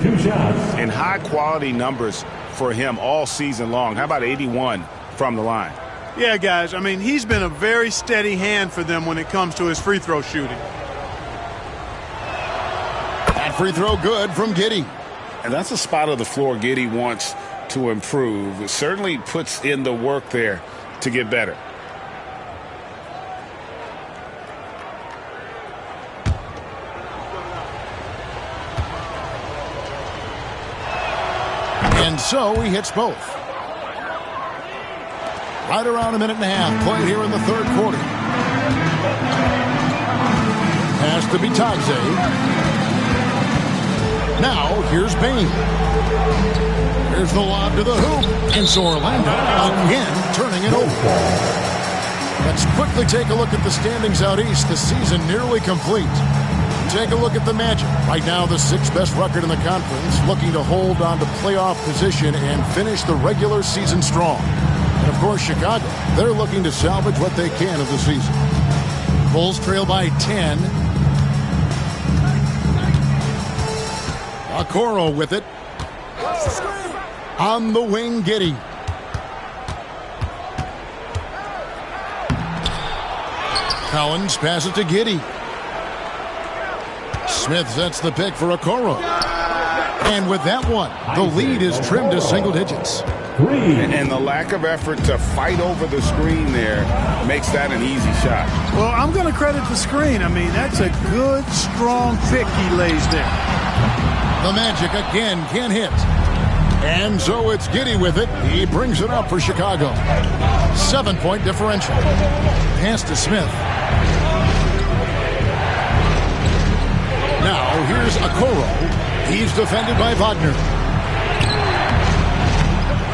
And high-quality numbers for him all season long. How about 81 from the line? Yeah, guys, I mean, he's been a very steady hand for them when it comes to his free throw shooting. That free throw good from Giddy. And that's a spot of the floor Giddy wants to improve. It certainly puts in the work there to get better. And so he hits both. Right around a minute and a half played here in the third quarter. Pass to Bitadze. Now here's Bain. Here's the lob to the hoop. And so Orlando again turning it over. Let's quickly take a look at the standings out east. The season nearly complete. Take a look at the Magic. Right now, the sixth best record in the conference, looking to hold on to playoff position and finish the regular season strong. And, of course, Chicago, they're looking to salvage what they can of the season. Bulls trail by 10. Okoro with it. On the wing, Giddy. Collins passes to Giddy. Smith sets the pick for Okoro. And with that one, the lead is trimmed to single digits. And the lack of effort to fight over the screen there makes that an easy shot. Well, I'm going to credit the screen. I mean, that's a good, strong pick he lays there. The Magic again can't hit. And so it's Giddy with it. He brings it up for Chicago. 7-point differential. Pass to Smith. Now here's Okoro. He's defended by Wagner.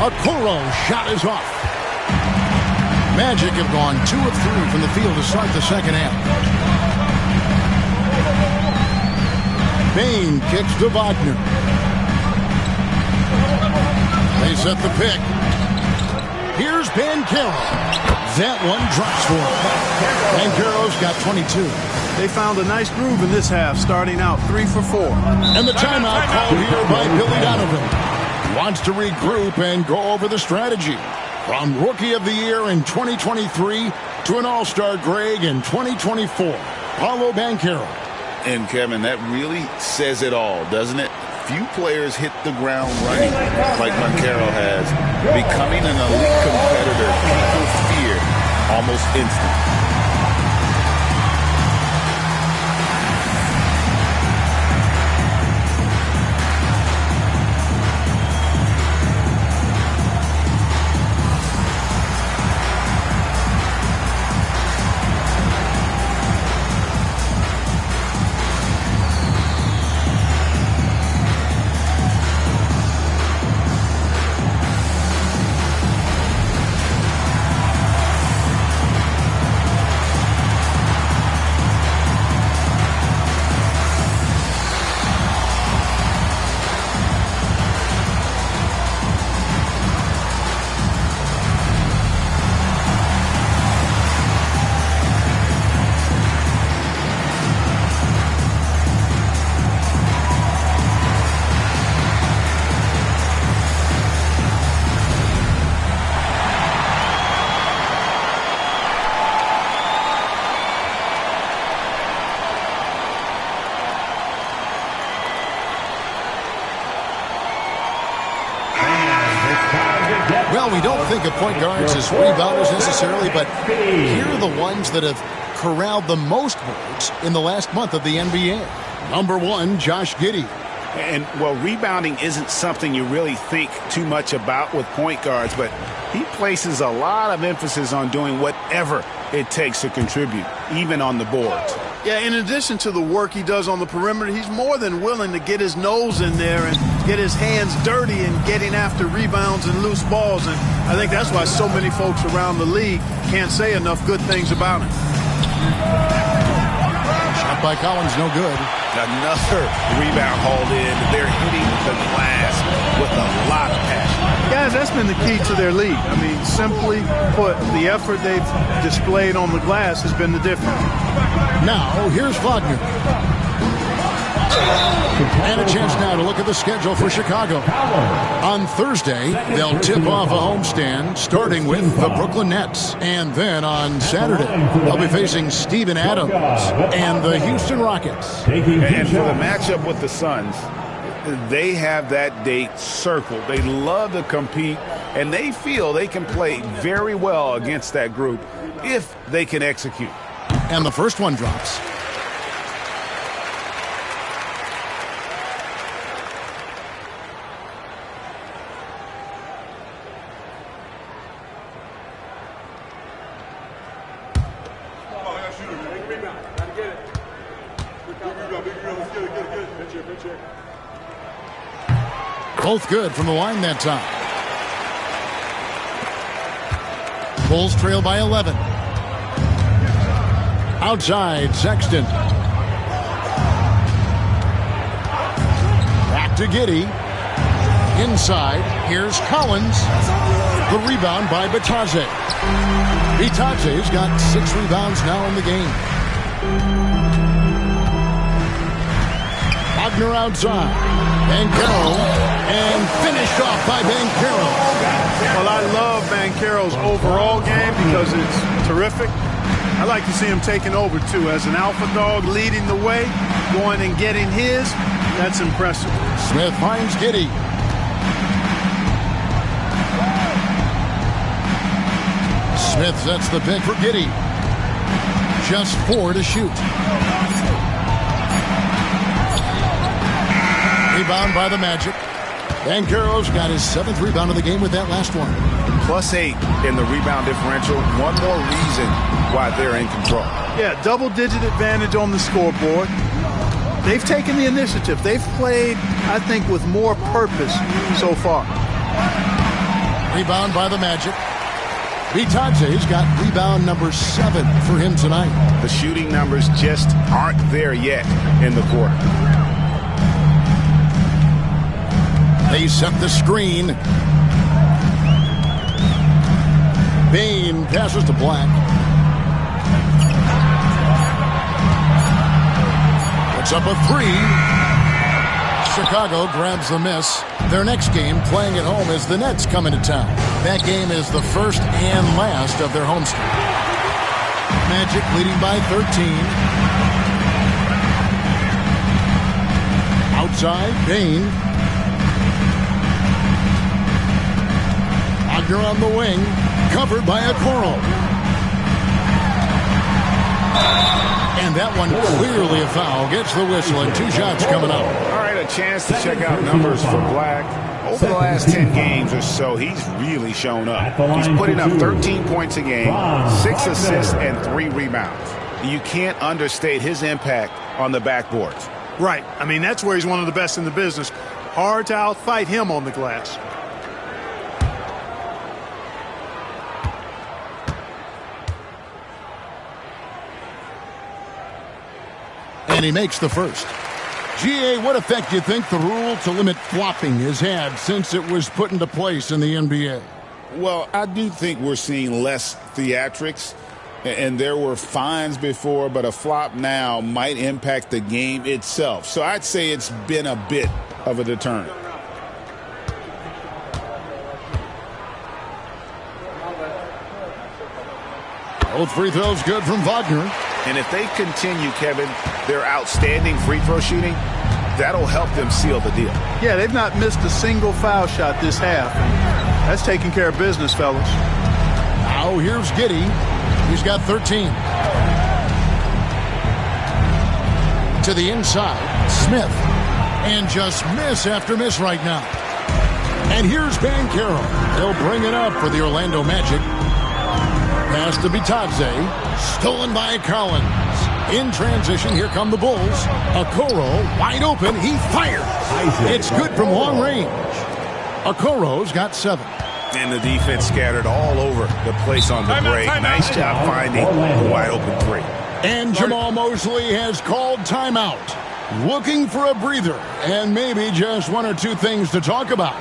Okoro's shot is off. Magic have gone 2 of 3 from the field to start the second half. Bain kicks to Wagner. They set the pick. Here's Bancaro. That one drops for him. Bancaro's got 22. They found a nice groove in this half, starting out 3 for 4. And the timeout called here by Billy Donovan. Wants to regroup and go over the strategy. From Rookie of the Year in 2023 to an All-Star Greg in 2024. Paolo Banchero. And, Kevin, that really says it all, doesn't it? Few players hit the ground running like Banchero has. Becoming an elite competitor, people fear almost instantly. Well, we don't think of point guards as rebounders necessarily, but here are the ones that have corralled the most boards in the last month of the NBA. Number 1, Josh Giddey. And, well, rebounding isn't something you really think too much about with point guards, but he places a lot of emphasis on doing whatever it takes to contribute, even on the boards. Yeah, in addition to the work he does on the perimeter, he's more than willing to get his nose in there and get his hands dirty and getting after rebounds and loose balls. And I think that's why so many folks around the league can't say enough good things about him. Shot by Collins, no good. Another rebound hauled in. They're hitting the glass with a lot of passion. Guys, that's been the key to their league. I mean, simply put, the effort they've displayed on the glass has been the difference. Now, here's Wagner. And a chance now to look at the schedule for Chicago. On Thursday, they'll tip off a homestand, starting with the Brooklyn Nets. And then on Saturday, they'll be facing Steven Adams and the Houston Rockets. And for the matchup with the Suns, they have that date circled. They love to compete, and they feel they can play very well against that group if they can execute. And the first one drops. Both good from the line that time. Bulls trail by 11. Outside, Sexton. Back to Giddey. Inside, here's Collins. The rebound by Bitadze. Bitadze's got 6 rebounds now in the game. Wagner outside. Banchero, and finished off by Banchero. Well, I love Banchero's overall game because it's terrific. I like to see him taking over, too. As an alpha dog leading the way, going and getting his, that's impressive. Smith finds Giddey. Smith sets the pick for Giddey. Just 4 to shoot. Rebound by the Magic. Banchero's got his 7th rebound of the game with that last one. +8 in the rebound differential. One more reason why they're in control. Yeah, double-digit advantage on the scoreboard. They've taken the initiative. They've played, I think, with more purpose so far. Rebound by the Magic. Bitadze's got rebound number 7 for him tonight. The shooting numbers just aren't there yet in the quarter. They set the screen. Bain passes to Black. Puts up a 3. Chicago grabs the miss. Their next game, playing at home, is the Nets coming to town. That game is the first and last of their homestand. Magic leading by 13. Outside, Bain. Wagner on the wing, covered by a Okoro. And that one clearly a foul. Gets the whistle and 2 shots coming up. All right, a chance to check out numbers for Black. Over the last 10 games or so, he's really shown up. He's putting up 13 points a game, 6 assists, and 3 rebounds. You can't understate his impact on the backboards. Right. I mean, that's where he's one of the best in the business. Hard to outfight him on the glass. And he makes the first. GA, what effect do you think the rule to limit flopping has had since it was put into place in the NBA? Well, I do think we're seeing less theatrics, and there were fines before, but a flop now might impact the game itself. So I'd say it's been a bit of a deterrent. Both free throws good from Wagner. And if they continue, Kevin, their outstanding free throw shooting, that'll help them seal the deal. Yeah, they've not missed a single foul shot this half. That's taking care of business, fellas. Now here's Giddey. He's got 13. To the inside, Smith. And just miss after miss right now. And here's Banchero. He'll bring it up for the Orlando Magic. Pass to Bitadze. Stolen by Collins. In transition, here come the Bulls. Okoro, wide open. He fires. It's good from long range. Okoro's got 7. And the defense scattered all over the place on the break. Nice job finding a wide open 3. And Jamal Mosley has called timeout. Looking for a breather and maybe just 1 or 2 things to talk about.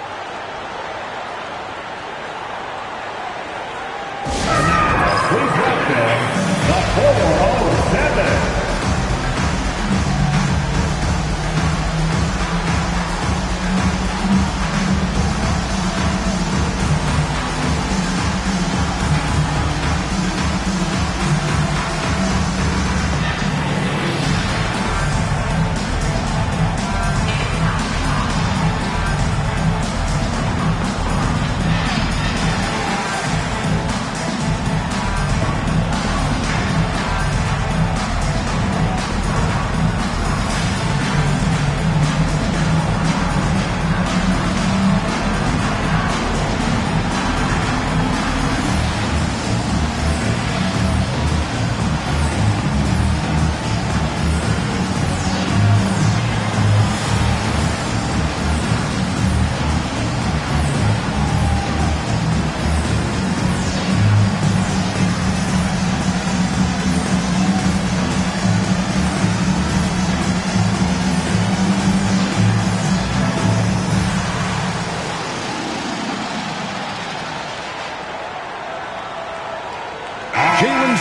Please welcome the 407.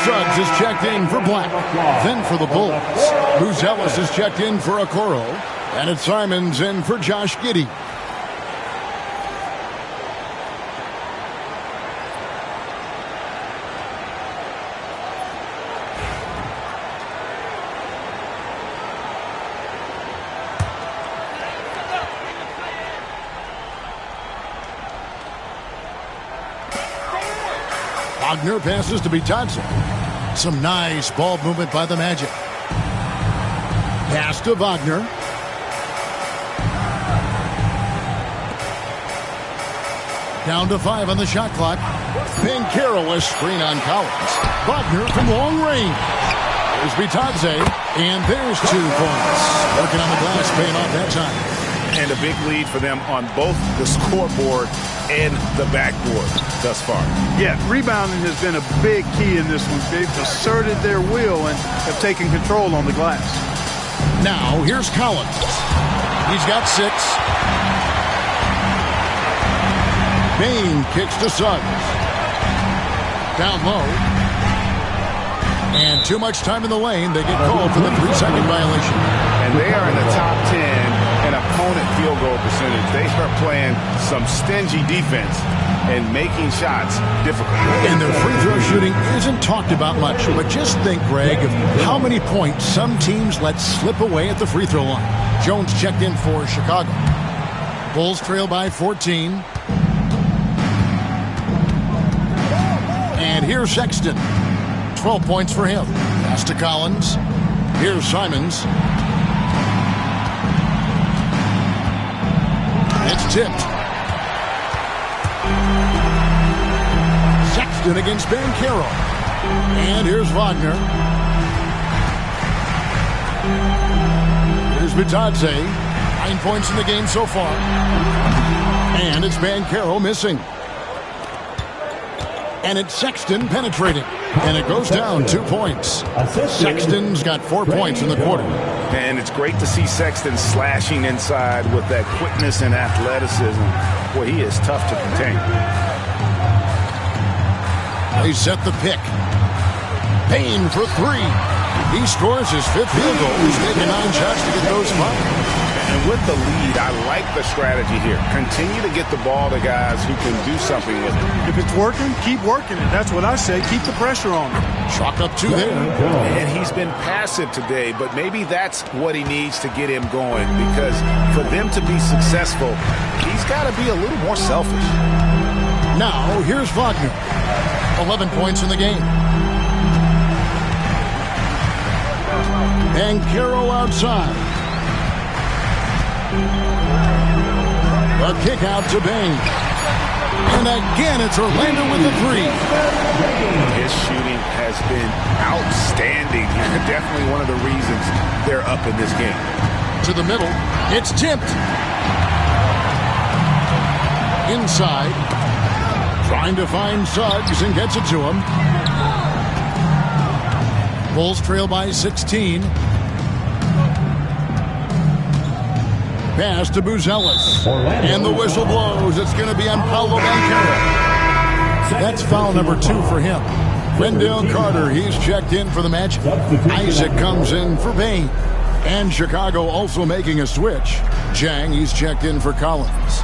Suggs is checked in for Black. Then for the Bulls, Luz Ellis is checked in for Okoro. And it's Simons in for Josh Giddey. Wagner passes to Bitadze. Some nice ball movement by the Magic. Pass to Wagner. Down to 5 on the shot clock. Banchero a screen on Collins. Wagner from long range. There's Bitadze. And there's 2 points. Working on the glass, paying off that time. And a big lead for them on both the scoreboard and the backboard thus far. Yeah, rebounding has been a big key in this one. They've asserted their will and have taken control on the glass. Now, here's Collins. He's got 6. Bain kicks to Suggs. Down low. And too much time in the lane. They get called for the 3-second violation. And they are in the top 10 in opponent field goal percentage. They are playing some stingy defense and making shots difficult. And their free throw shooting isn't talked about much, but just think, Greg, of how many points some teams let slip away at the free throw line. Jones checked in for Chicago. Bulls trail by 14. And here's Sexton. 12 points for him. Pass to Collins. Here's Simons. It's tipped. Sexton against Banchero. And here's Wagner. Here's Bitadze. 9 points in the game so far. And it's Banchero missing. And it's Sexton penetrating. And it goes down 2 points. Sexton's got 4 points in the quarter. And it's great to see Sexton slashing inside with that quickness and athleticism. Boy, he is tough to contain. They set the pick. Payne for 3. He scores his 5th field goal. He's taking 9 shots to get those 5. And with the lead, I like the strategy here. Continue to get the ball to guys who can do something with it. If it's working, keep working it. That's what I say. Keep the pressure on him. Chalk up 2 there. And he's been passive today, but maybe that's what he needs to get him going, because for them to be successful, he's got to be a little more selfish. Now, here's Wagner. 11 points in the game. And Caro outside. A kick out to Bain. And again, it's Orlando with the 3. His shooting has been outstanding. Definitely one of the reasons they're up in this game. To the middle. It's tipped. Inside. Trying to find Suggs and gets it to him. Bulls trail by 16. Pass to Buzelis. And the whistle blows. It's going to be on Paolo Banchero. That's foul number 2 for him. Wendell Carter, he's checked in for the match. Isaac comes in for Bain. And Chicago also making a switch. Jang, he's checked in for Collins.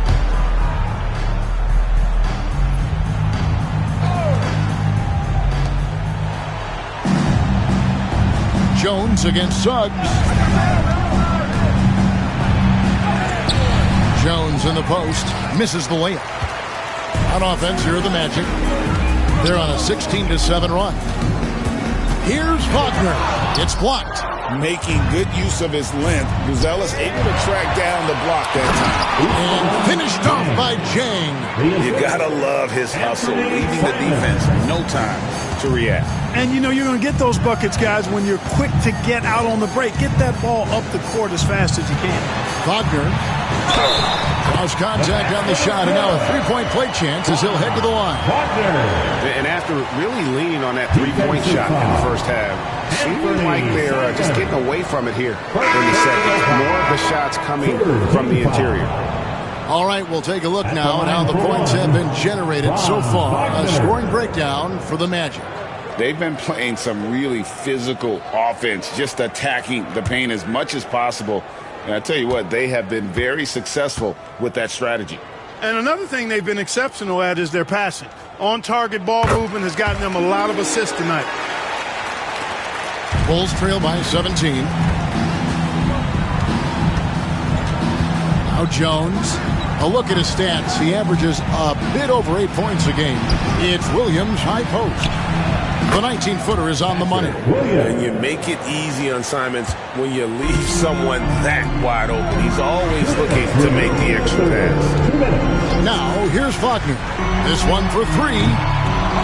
Jones against Suggs. Jones in the post. Misses the layup. On offense, here are the Magic. They're on a 16-7 run. Here's Wagner. It's blocked. Making good use of his length. Buzelis able to track down the block that time. And finished off by Jang. You gotta love his hustle, leaving the defense no time to react. And, you know, you're going to get those buckets, guys, when you're quick to get out on the break. Get that ball up the court as fast as you can. Wagner draws contact on the shot, and now a three-point play chance as he'll head to the line. And after really leaning on that three-point shot in the first half, seeming like they're just getting away from it here in the second. More of the shots coming from the interior. All right, we'll take a look now at how the points have been generated so far. A scoring breakdown for the Magic. They've been playing some really physical offense, just attacking the paint as much as possible. And I tell you what, they have been very successful with that strategy. And another thing they've been exceptional at is their passing. On-target ball movement has gotten them a lot of assists tonight. Bulls trail by 17. Now Jones. A look at his stats. He averages a bit over 8 points a game. It's Williams, high post. The 19-footer is on the money. And you make it easy on Simons when you leave someone that wide open. He's always looking to make the extra pass. Now, here's Wagner. This one for 3.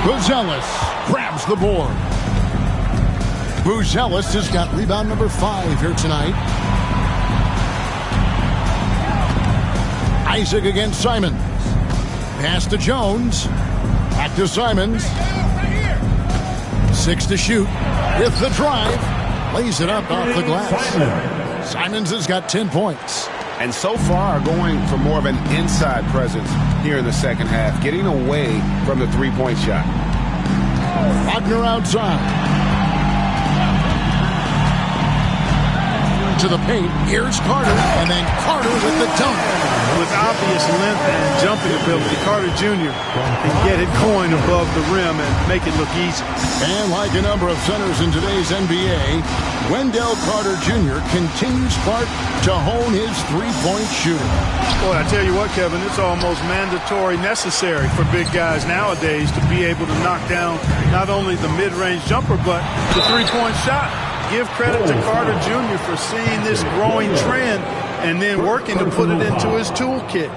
Buzelis grabs the board. Buzelis has got rebound number 5 here tonight. Isaac against Simons. Pass to Jones. Back to Simons. 6 to shoot. With the drive. Lays it up off the glass. Simons has got 10 points. And so far going for more of an inside presence here in the second half. Getting away from the three-point shot. Wagner outside. To the paint. Here's Carter. And then Carter with the dunk. With obvious length and jumping ability, Carter Jr. can get it going above the rim and make it look easy. And like a number of centers in today's NBA, Wendell Carter Jr. continues Clark to hone his three-point shooting. Boy, I tell you what, Kevin, it's almost mandatory necessary for big guys nowadays to be able to knock down not only the mid-range jumper, but the three-point shot. Give credit to Carter Jr. for seeing this growing trend and then working to put it into his toolkit.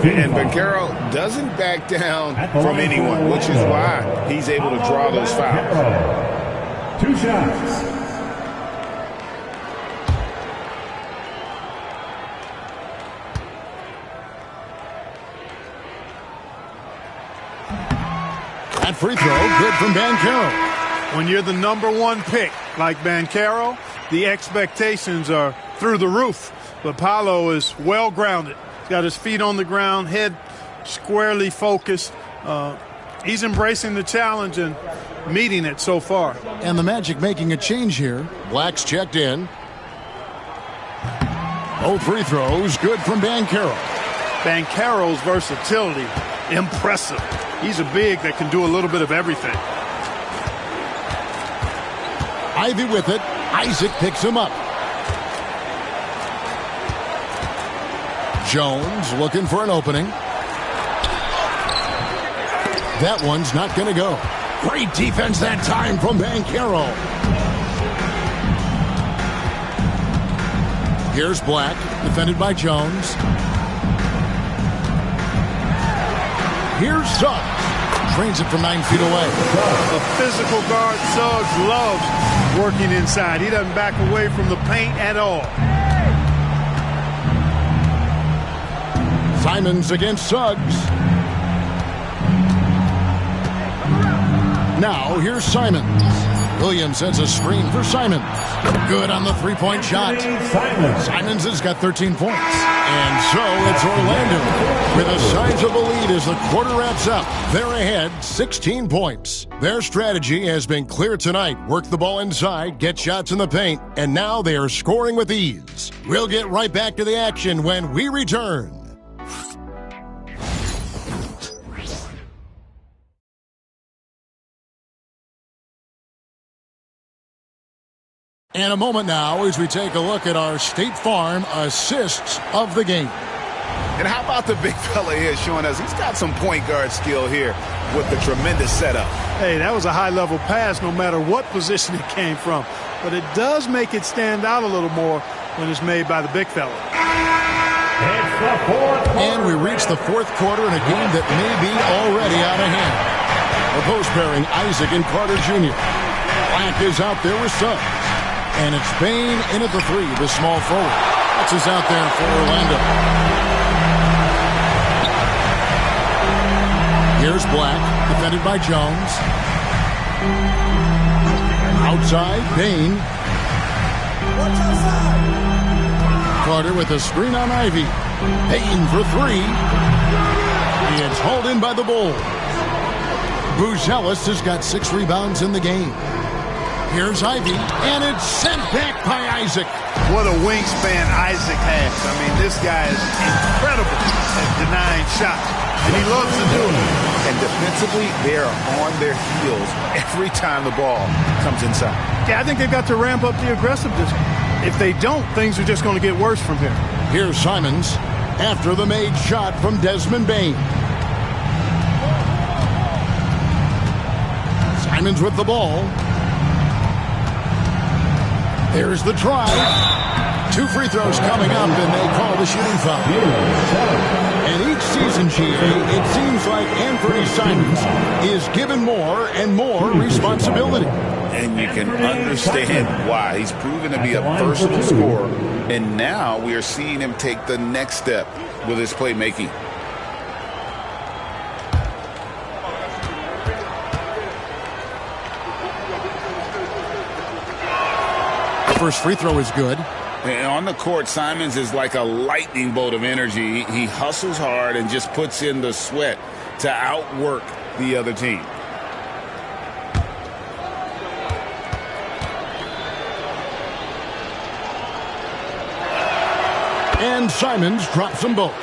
And Banchero doesn't back down from anyone, which is why he's able to draw those fouls. 2 shots. That free throw, good from Banchero. When you're the #1 pick like Banchero, the expectations are through the roof. But Paolo is well-grounded. He's got his feet on the ground, head squarely focused. He's embracing the challenge and meeting it so far. And the Magic making a change here. Black's checked in. Both free throws good from Banchero. Banchero's versatility, impressive. He's a big that can do a little bit of everything. Ivy with it. Isaac picks him up. Jones looking for an opening. That one's not going to go. Great defense that time from Banchero. Here's Black, defended by Jones. Here's Suggs. Drains it from 9 feet away. A physical guard, Suggs, loves working inside. He doesn't back away from the paint at all. Simons against Suggs. Now, here's Simons. Williams sends a screen for Simons. Good on the three-point shot. Simons has got 13 points. And so it's Orlando with a sizable lead as the quarter wraps up. They're ahead 16 points. Their strategy has been clear tonight. Work the ball inside, get shots in the paint, and now they are scoring with ease. We'll get right back to the action when we return. And a moment now as we take a look at our State Farm assists of the game. And how about the big fella here showing us he's got some point guard skill here with the tremendous setup. Hey, that was a high-level pass no matter what position it came from. But it does make it stand out a little more when it's made by the big fella. And we reach the fourth quarter in a game that may be already out of hand. The post pairing Isaac and Carter Jr. Black is out there with Suggs. And it's Bain in at the three, the small forward. That's us out there for Orlando. Here's Black, defended by Jones. Outside, Bain. Carter with a screen on Ivy. Bain for three. It's hauled in by the Bulls. Buzelis has got 6 rebounds in the game. Here's Ivy, and it's sent back by Isaac. What a wingspan Isaac has. I mean, this guy is incredible at denying shots, and he loves to do it. And defensively, they are on their heels every time the ball comes inside. Yeah, I think they've got to ramp up the aggressiveness. If they don't, things are just going to get worse from here. Here's Simons after the made shot from Desmond Bain. Simons with the ball. There's the try. 2 free throws coming up, and they call the shooting foul. And each season, GA, it seems like Anthony Simons is given more and more responsibility. And you can understand why. He's proven to be a versatile scorer, and now we are seeing him take the next step with his playmaking. First free throw is good. And on the court, Simons is like a lightning bolt of energy. He hustles hard and just puts in the sweat to outwork the other team. And Simons drops them both.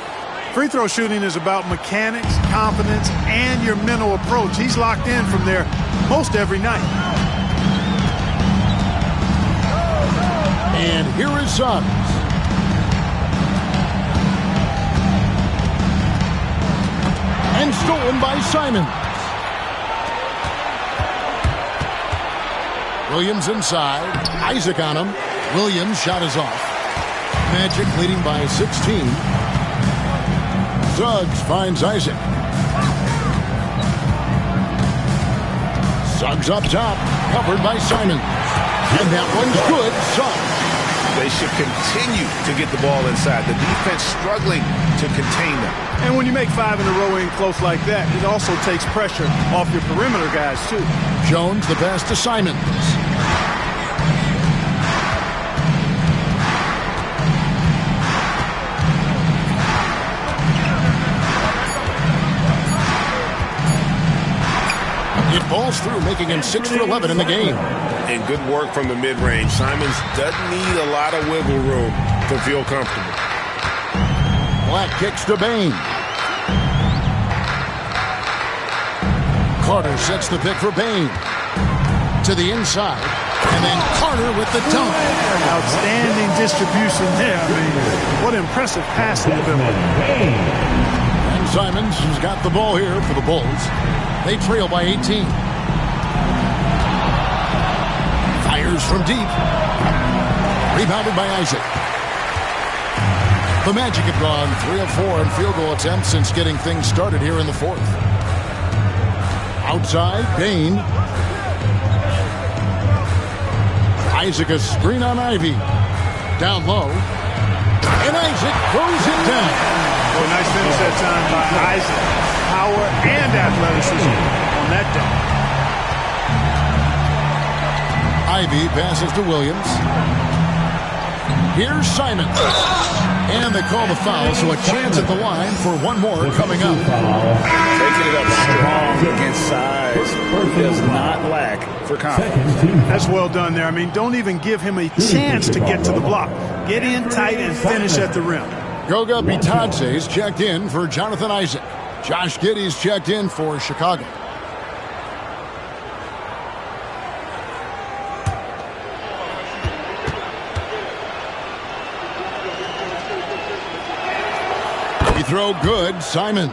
Free throw shooting is about mechanics, confidence, and your mental approach. He's locked in from there most every night. And here is Suggs. And stolen by Simons. Williams inside. Isaac on him. Williams' shot is off. Magic leading by 16. Suggs finds Isaac. Suggs up top. Covered by Simons. And that one's good. Suggs. They should continue to get the ball inside. The defense struggling to contain them. And when you make 5 in a row in close like that, it also takes pressure off your perimeter guys, too. Jones, the pass to Simons. It falls through, making him 6 for 11 in the game. And good work from the mid-range. Simons doesn't need a lot of wiggle room to feel comfortable. Black kicks to Bain. Carter sets the pick for Bain. To the inside. And then Carter with the dunk. Outstanding distribution there. I mean, what impressive passing ability. And Simons has got the ball here for the Bulls. They trail by 18. Fires from deep. Rebounded by Isaac. The Magic have gone 3 of 4 in field goal attempts since getting things started here in the fourth. Outside, Bain. Isaac a screen on Ivy. Down low. And Isaac throws it down. Well, nice finish that time by Isaac. Power and athleticism on that dunk. Ivy passes to Williams. Here's Simons. And they call the foul, so a chance at the line for one more coming up. Taking it up strong against size. He does not lack for confidence. That's well done there. I mean, don't even give him a chance to get to the block. Get in tight and finish at the rim. Goga Bitadze's checked in for Jonathan Isaac. Josh Giddey's checked in for Chicago. Throw good, Simons.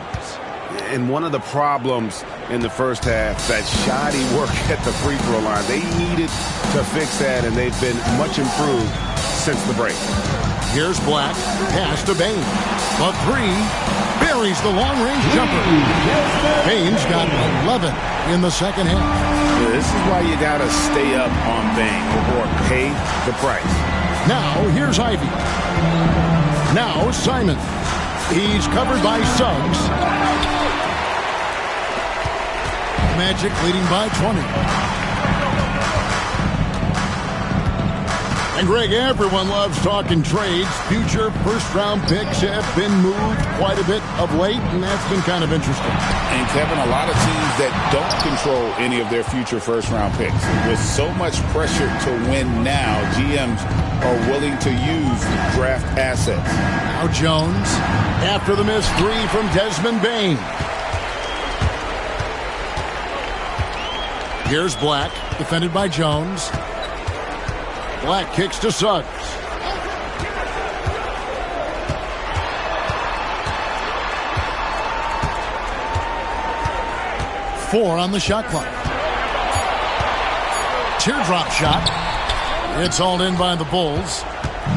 And one of the problems in the first half, that shoddy work at the free throw line. They needed to fix that, and they've been much improved since the break. Here's Black, pass to Bain. A three, buries the long-range jumper. Bain's got 11 in the second half. This is why you got to stay up on Bain or pay the price. Now, here's Ivy. Now, Simons. He's covered by Suggs. Magic leading by 20. And Greg, everyone loves talking trades. Future first-round picks have been moved quite a bit of late, and that's been kind of interesting. And, Kevin, a lot of teams that don't control any of their future first-round picks. With so much pressure to win now, GMs are willing to use draft assets. Now Jones, after the missed three from Desmond Bain. Here's Black, defended by Jones. Black kicks to Suggs. Four on the shot clock. Teardrop shot. It's hauled in by the Bulls.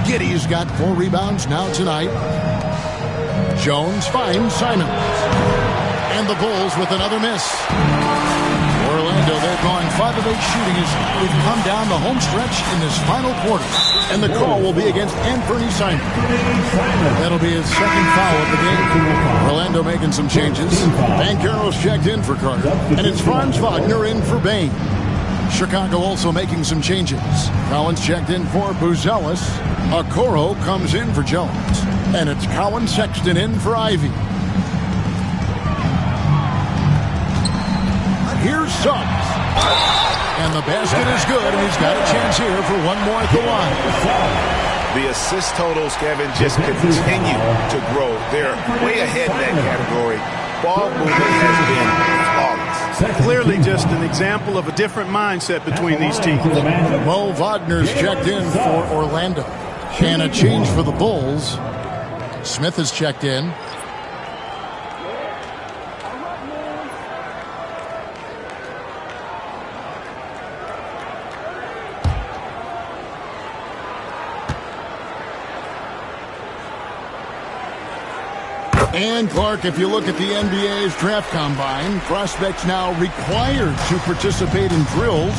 Giddey's got 4 rebounds now tonight. Jones finds Simons. And the Bulls with another miss. Orlando, they've gone 5 of 8 shooting as we've come down the home stretch in this final quarter. And the call will be against Anthony Simons. That'll be his second foul of the game. Orlando making some changes. Banchero's checked in for Carter. And it's Franz Wagner in for Bain. Chicago also making some changes. Collins checked in for Buzelis. Okoro comes in for Jones. And it's Colin Sexton in for Ivy. Here's Suggs. And the basket is good, and he's got a chance here for one more at the line. The assist totals, Kevin, just continue to grow. They're way ahead in that category. Ball movement has been flawless. Clearly just an example of a different mindset between these teams. Mo Wagner's checked in for Orlando. And a change for the Bulls. Smith has checked in. And Clark, if you look at the NBA's draft combine, prospects now required to participate in drills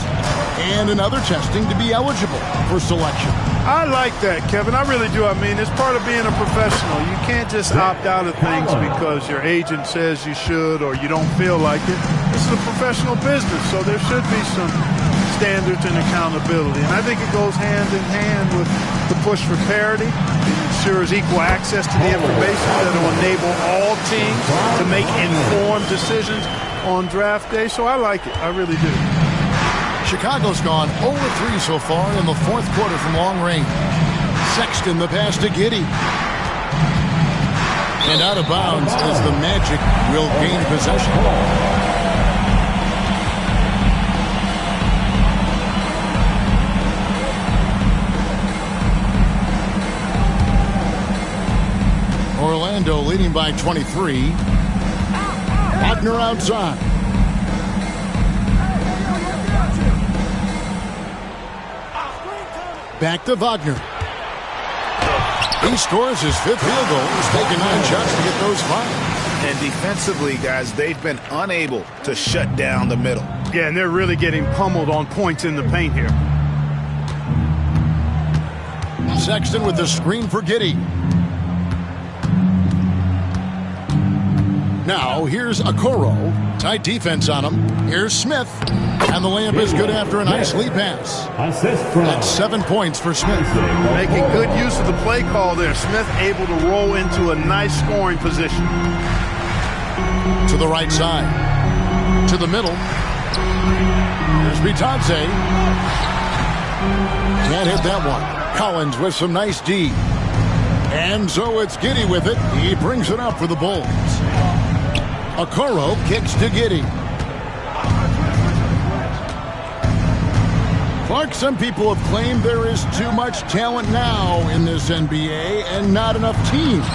and in other testing to be eligible for selection. I like that, Kevin. I really do. I mean, it's part of being a professional. You can't just opt out of things because your agent says you should or you don't feel like it. This is a professional business, so there should be some standards and accountability. And I think it goes hand in hand with the push for parity. It ensures equal access to the information that will enable all teams to make informed decisions on draft day. So I like it. I really do. Chicago's gone 0-3 so far in the fourth quarter from long range. Sexton, the pass to Giddey. And out of bounds as the Magic will gain possession. Orlando leading by 23. Wagner outside. Back to Wagner. He scores his 5th field goal. He's taken 9 shots to get those 5. And defensively, guys, they've been unable to shut down the middle. Yeah, and they're really getting pummeled on points in the paint here. Sexton with the screen for Giddey. Now, here's Okoro. Tight defense on him. Here's Smith. And the layup is good after a nice lead pass. That's 7 points for Smith. Making good use of the play call there. Smith able to roll into a nice scoring position. To the right side. To the middle. Here's Bitadze. Can't hit that one. Collins with some nice D. And so it's Giddey with it. He brings it up for the Bulls. Okoro kicks to Giddey. Clark, some people have claimed there is too much talent now in this NBA and not enough teams.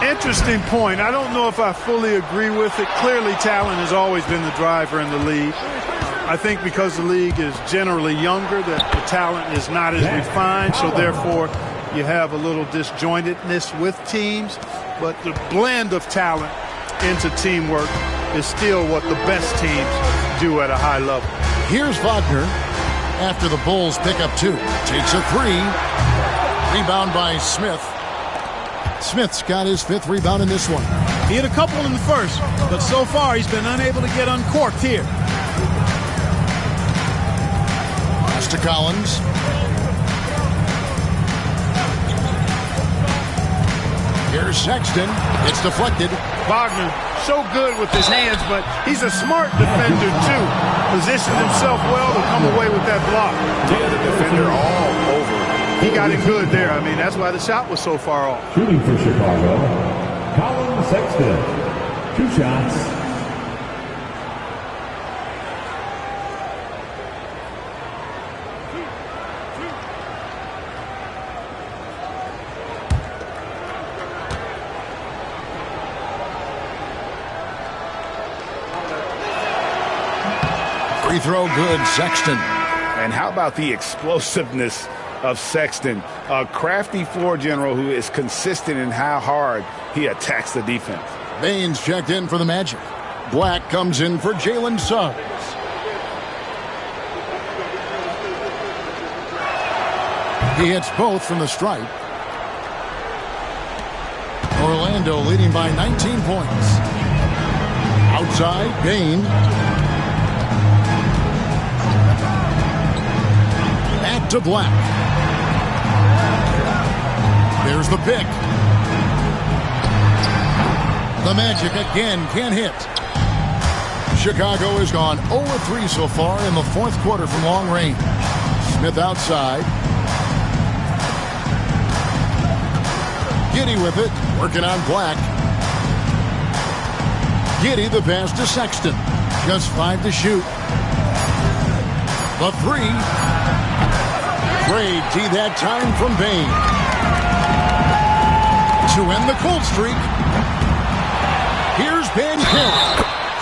Interesting point. I don't know if I fully agree with it. Clearly, talent has always been the driver in the league. I think because the league is generally younger, that the talent is not as refined, so therefore you have a little disjointedness with teams. But the blend of talent into teamwork is still what the best teams do at a high level. Here's Wagner after the Bulls pick up 2. Takes a 3. Rebound by Smith. Smith's got his 5th rebound in this one. He hit a couple in the first, but so far he's been unable to get uncorked here. Pass to Collins. Here's Sexton. It's deflected. Wagner, so good with his hands, but he's a smart defender, too. Positioned himself well to come away with that block. Yeah, the defender all over. He got it good there. I mean, that's why the shot was so far off. Shooting for Chicago, Colin Sexton. 2 shots. Free throw good, Sexton. And how about the explosiveness of Sexton? A crafty floor general who is consistent in how hard he attacks the defense. Baines checked in for the Magic. Black comes in for Jalen Suggs. He hits both from the stripe. Orlando leading by 19 points. Outside, Bain. Back to Black. There's the pick. The Magic again can't hit. Chicago has gone 0-3 so far in the 4th quarter from long range. Smith outside. Giddey with it, working on Black. Giddey the pass to Sexton. Just 5 to shoot. The 3. Great tee that time from Bain. To end the cold streak. Here's Banchero.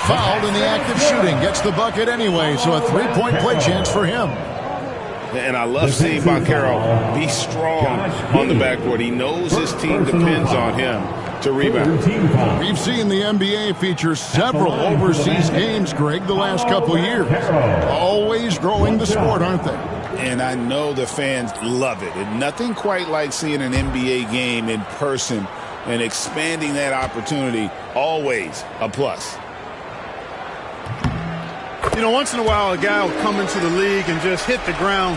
Fouled in the act of shooting. Gets the bucket anyway, so a 3-point play chance for him. And I love seeing Banchero be strong on the backboard. He knows his team depends on him to rebound. We've seen the NBA feature several overseas games, Greg, the last couple years. Always growing the sport, aren't they? And I know the fans love it. And nothing quite like seeing an NBA game in person and expanding that opportunity, always a plus. You know, once in a while, a guy will come into the league and just hit the ground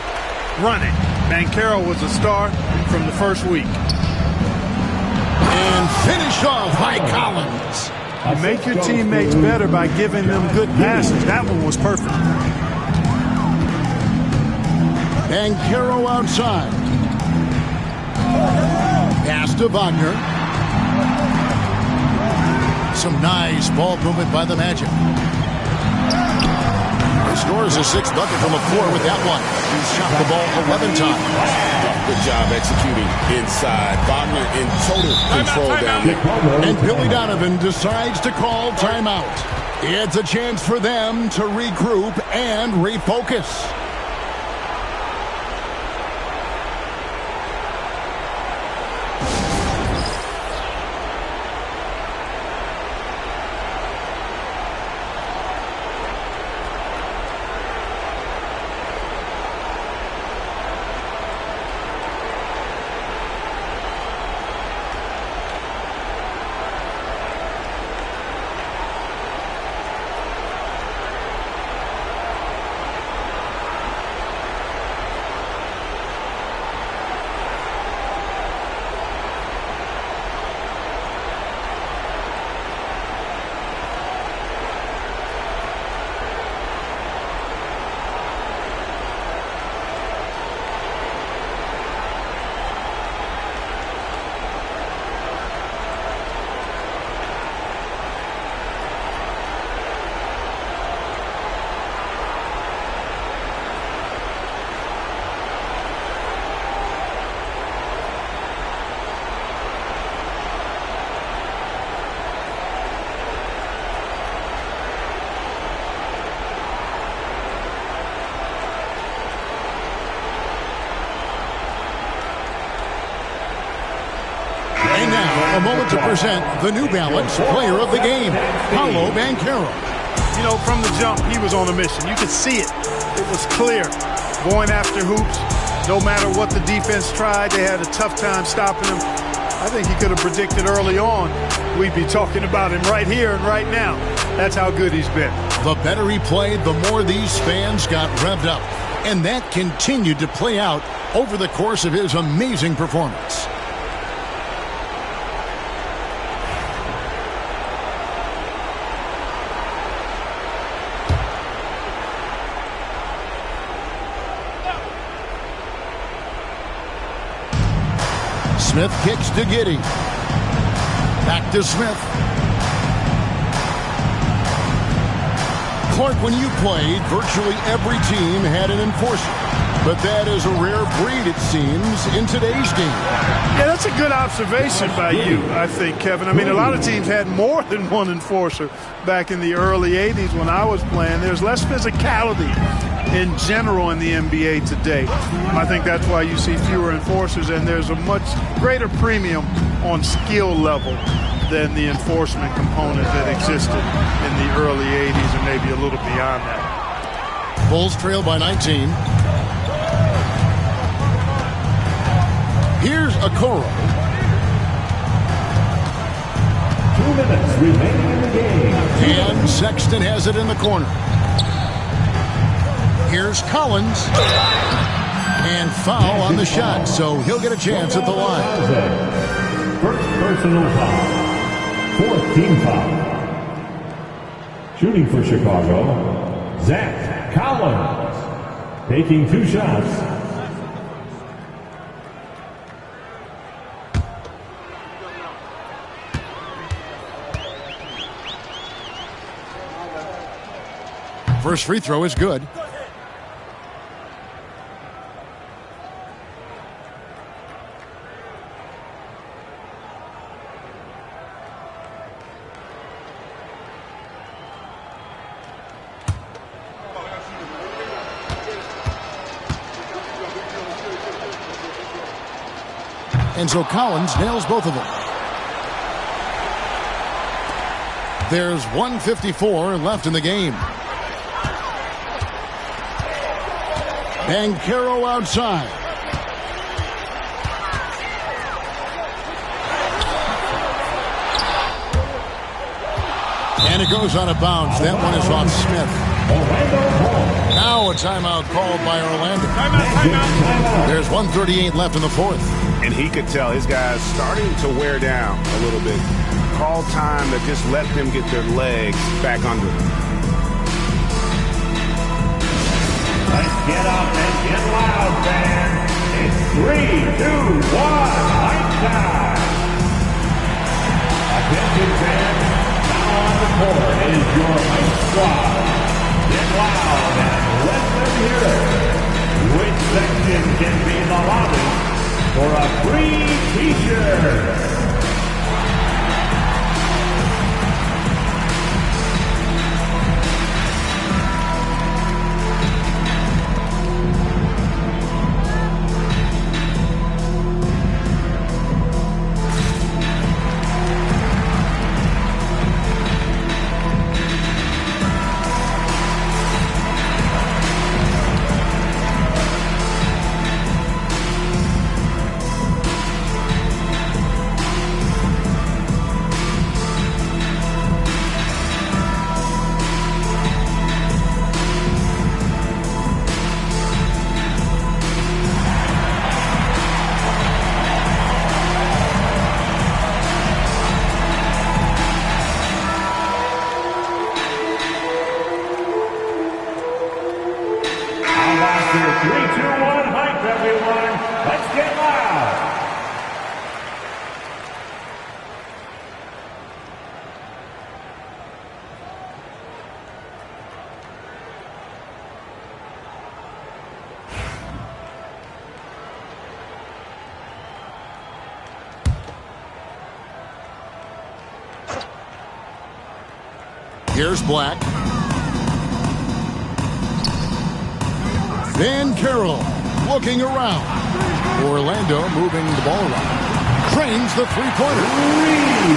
running. Banchero was a star from the first week. And finish off by Collins. You make your teammates better by giving them good passes. That one was perfect. Banchero outside. Pass to Wagner. Some nice ball movement by the Magic. He scores a sixth bucket from the floor with that one. He's shot the ball 11 times. Good job executing inside. Wagner in total control down there. And Billy Donovan decides to call timeout. It's a chance for them to regroup and refocus. A moment to present the New Balance Player of the Game, Paolo Banchero. You know, from the jump, he was on a mission. You could see it. It was clear. Going after hoops, no matter what the defense tried, they had a tough time stopping him. I think he could have predicted early on we'd be talking about him right here and right now. That's how good he's been. The better he played, the more these fans got revved up. And that continued to play out over the course of his amazing performance. Smith kicks to Giddey. Back to Smith. Clark, when you played, virtually every team had an enforcer. But that is a rare breed, it seems, in today's game. Yeah, that's a good observation by you, I think, Kevin. I mean, a lot of teams had more than one enforcer back in the early 80s when I was playing. There's less physicality in general in the NBA today. I think that's why you see fewer enforcers, and there's a much greater premium on skill level than the enforcement component that existed in the early 80s and maybe a little beyond that. Bulls trail by 19. Here's Okoro. 2 minutes remaining in the game. And Sexton has it in the corner. Here's Collins. And foul on the shot, so he'll get a chance at the line. First personal foul. Fourth team foul. Shooting for Chicago, Zach Collins. Taking 2 shots. First free throw is good. And so Collins nails both of them. There's 1:54 left in the game. Banchero outside. And it goes out of bounds. That one is off Smith. Now a timeout called by Orlando. Timeout. There's 1:38 left in the fourth. And he could tell his guys starting to wear down a little bit. Call time to just let them get their legs back under them. Let's get up and get loud, fans. It's 3, 2, 1, light time. Attention fans, now on the court is your Height Squad. Get loud and let them hear it. Which section can be in the lobby for a free t-shirt? Here's Black. Van Carroll looking around. Orlando moving the ball around. Trains the three-pointer.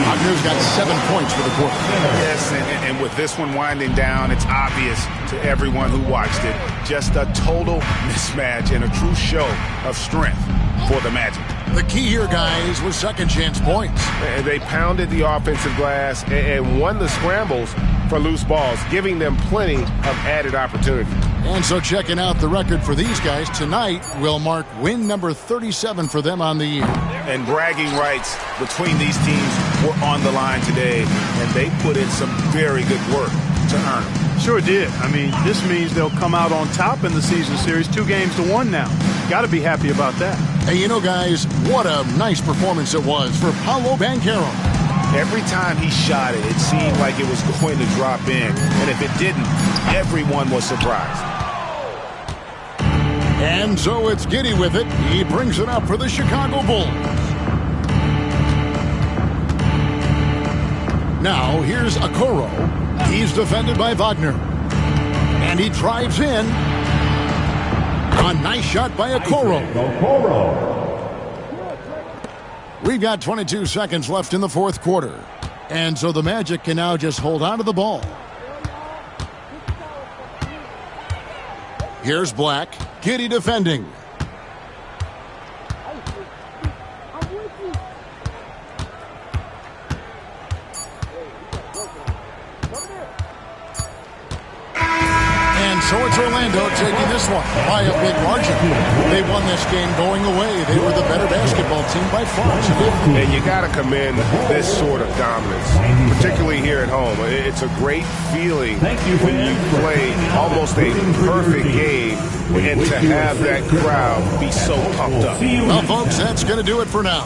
Wagner's got 7 points for the quarter. Yes, and with this one winding down, it's obvious to everyone who watched it. Just a total mismatch and a true show of strength for the Magic. The key here, guys, was second chance points. They pounded the offensive glass and won the scrambles for loose balls, giving them plenty of added opportunity. And so checking out the record for these guys tonight will mark win number 37 for them on the year. And bragging rights between these teams were on the line today, and they put in some very good work to earn them. Sure did. I mean, this means they'll come out on top in the season series, 2-1 now. Got to be happy about that. Hey, you know, guys, what a nice performance it was for Paolo Banchero. Every time he shot it, it seemed like it was going to drop in. And if it didn't, everyone was surprised. And so it's Giddy with it. He brings it up for the Chicago Bulls. Now, here's Okoro. He's defended by Wagner. And he drives in. A nice shot by Okoro. We've got 22 seconds left in the fourth quarter. And so the Magic can now just hold on to the ball. Here's Black. Giddy defending. And so it's Orlando taking this one by a big margin. They won this game going away. They were the better basketball team by far tonight. And you got to commend this sort of dominance, particularly here at home. It's a great feeling when you play almost a perfect game and to have that crowd be so pumped up. Well, folks, that's going to do it for now.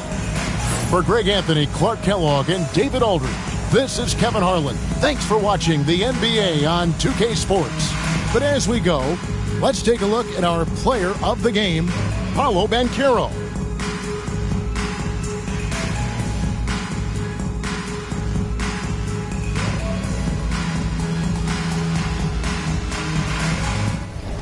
For Greg Anthony, Clark Kellogg, and David Aldridge, this is Kevin Harlan. Thanks for watching the NBA on 2K Sports. But as we go, let's take a look at our player of the game, Paolo Banchero.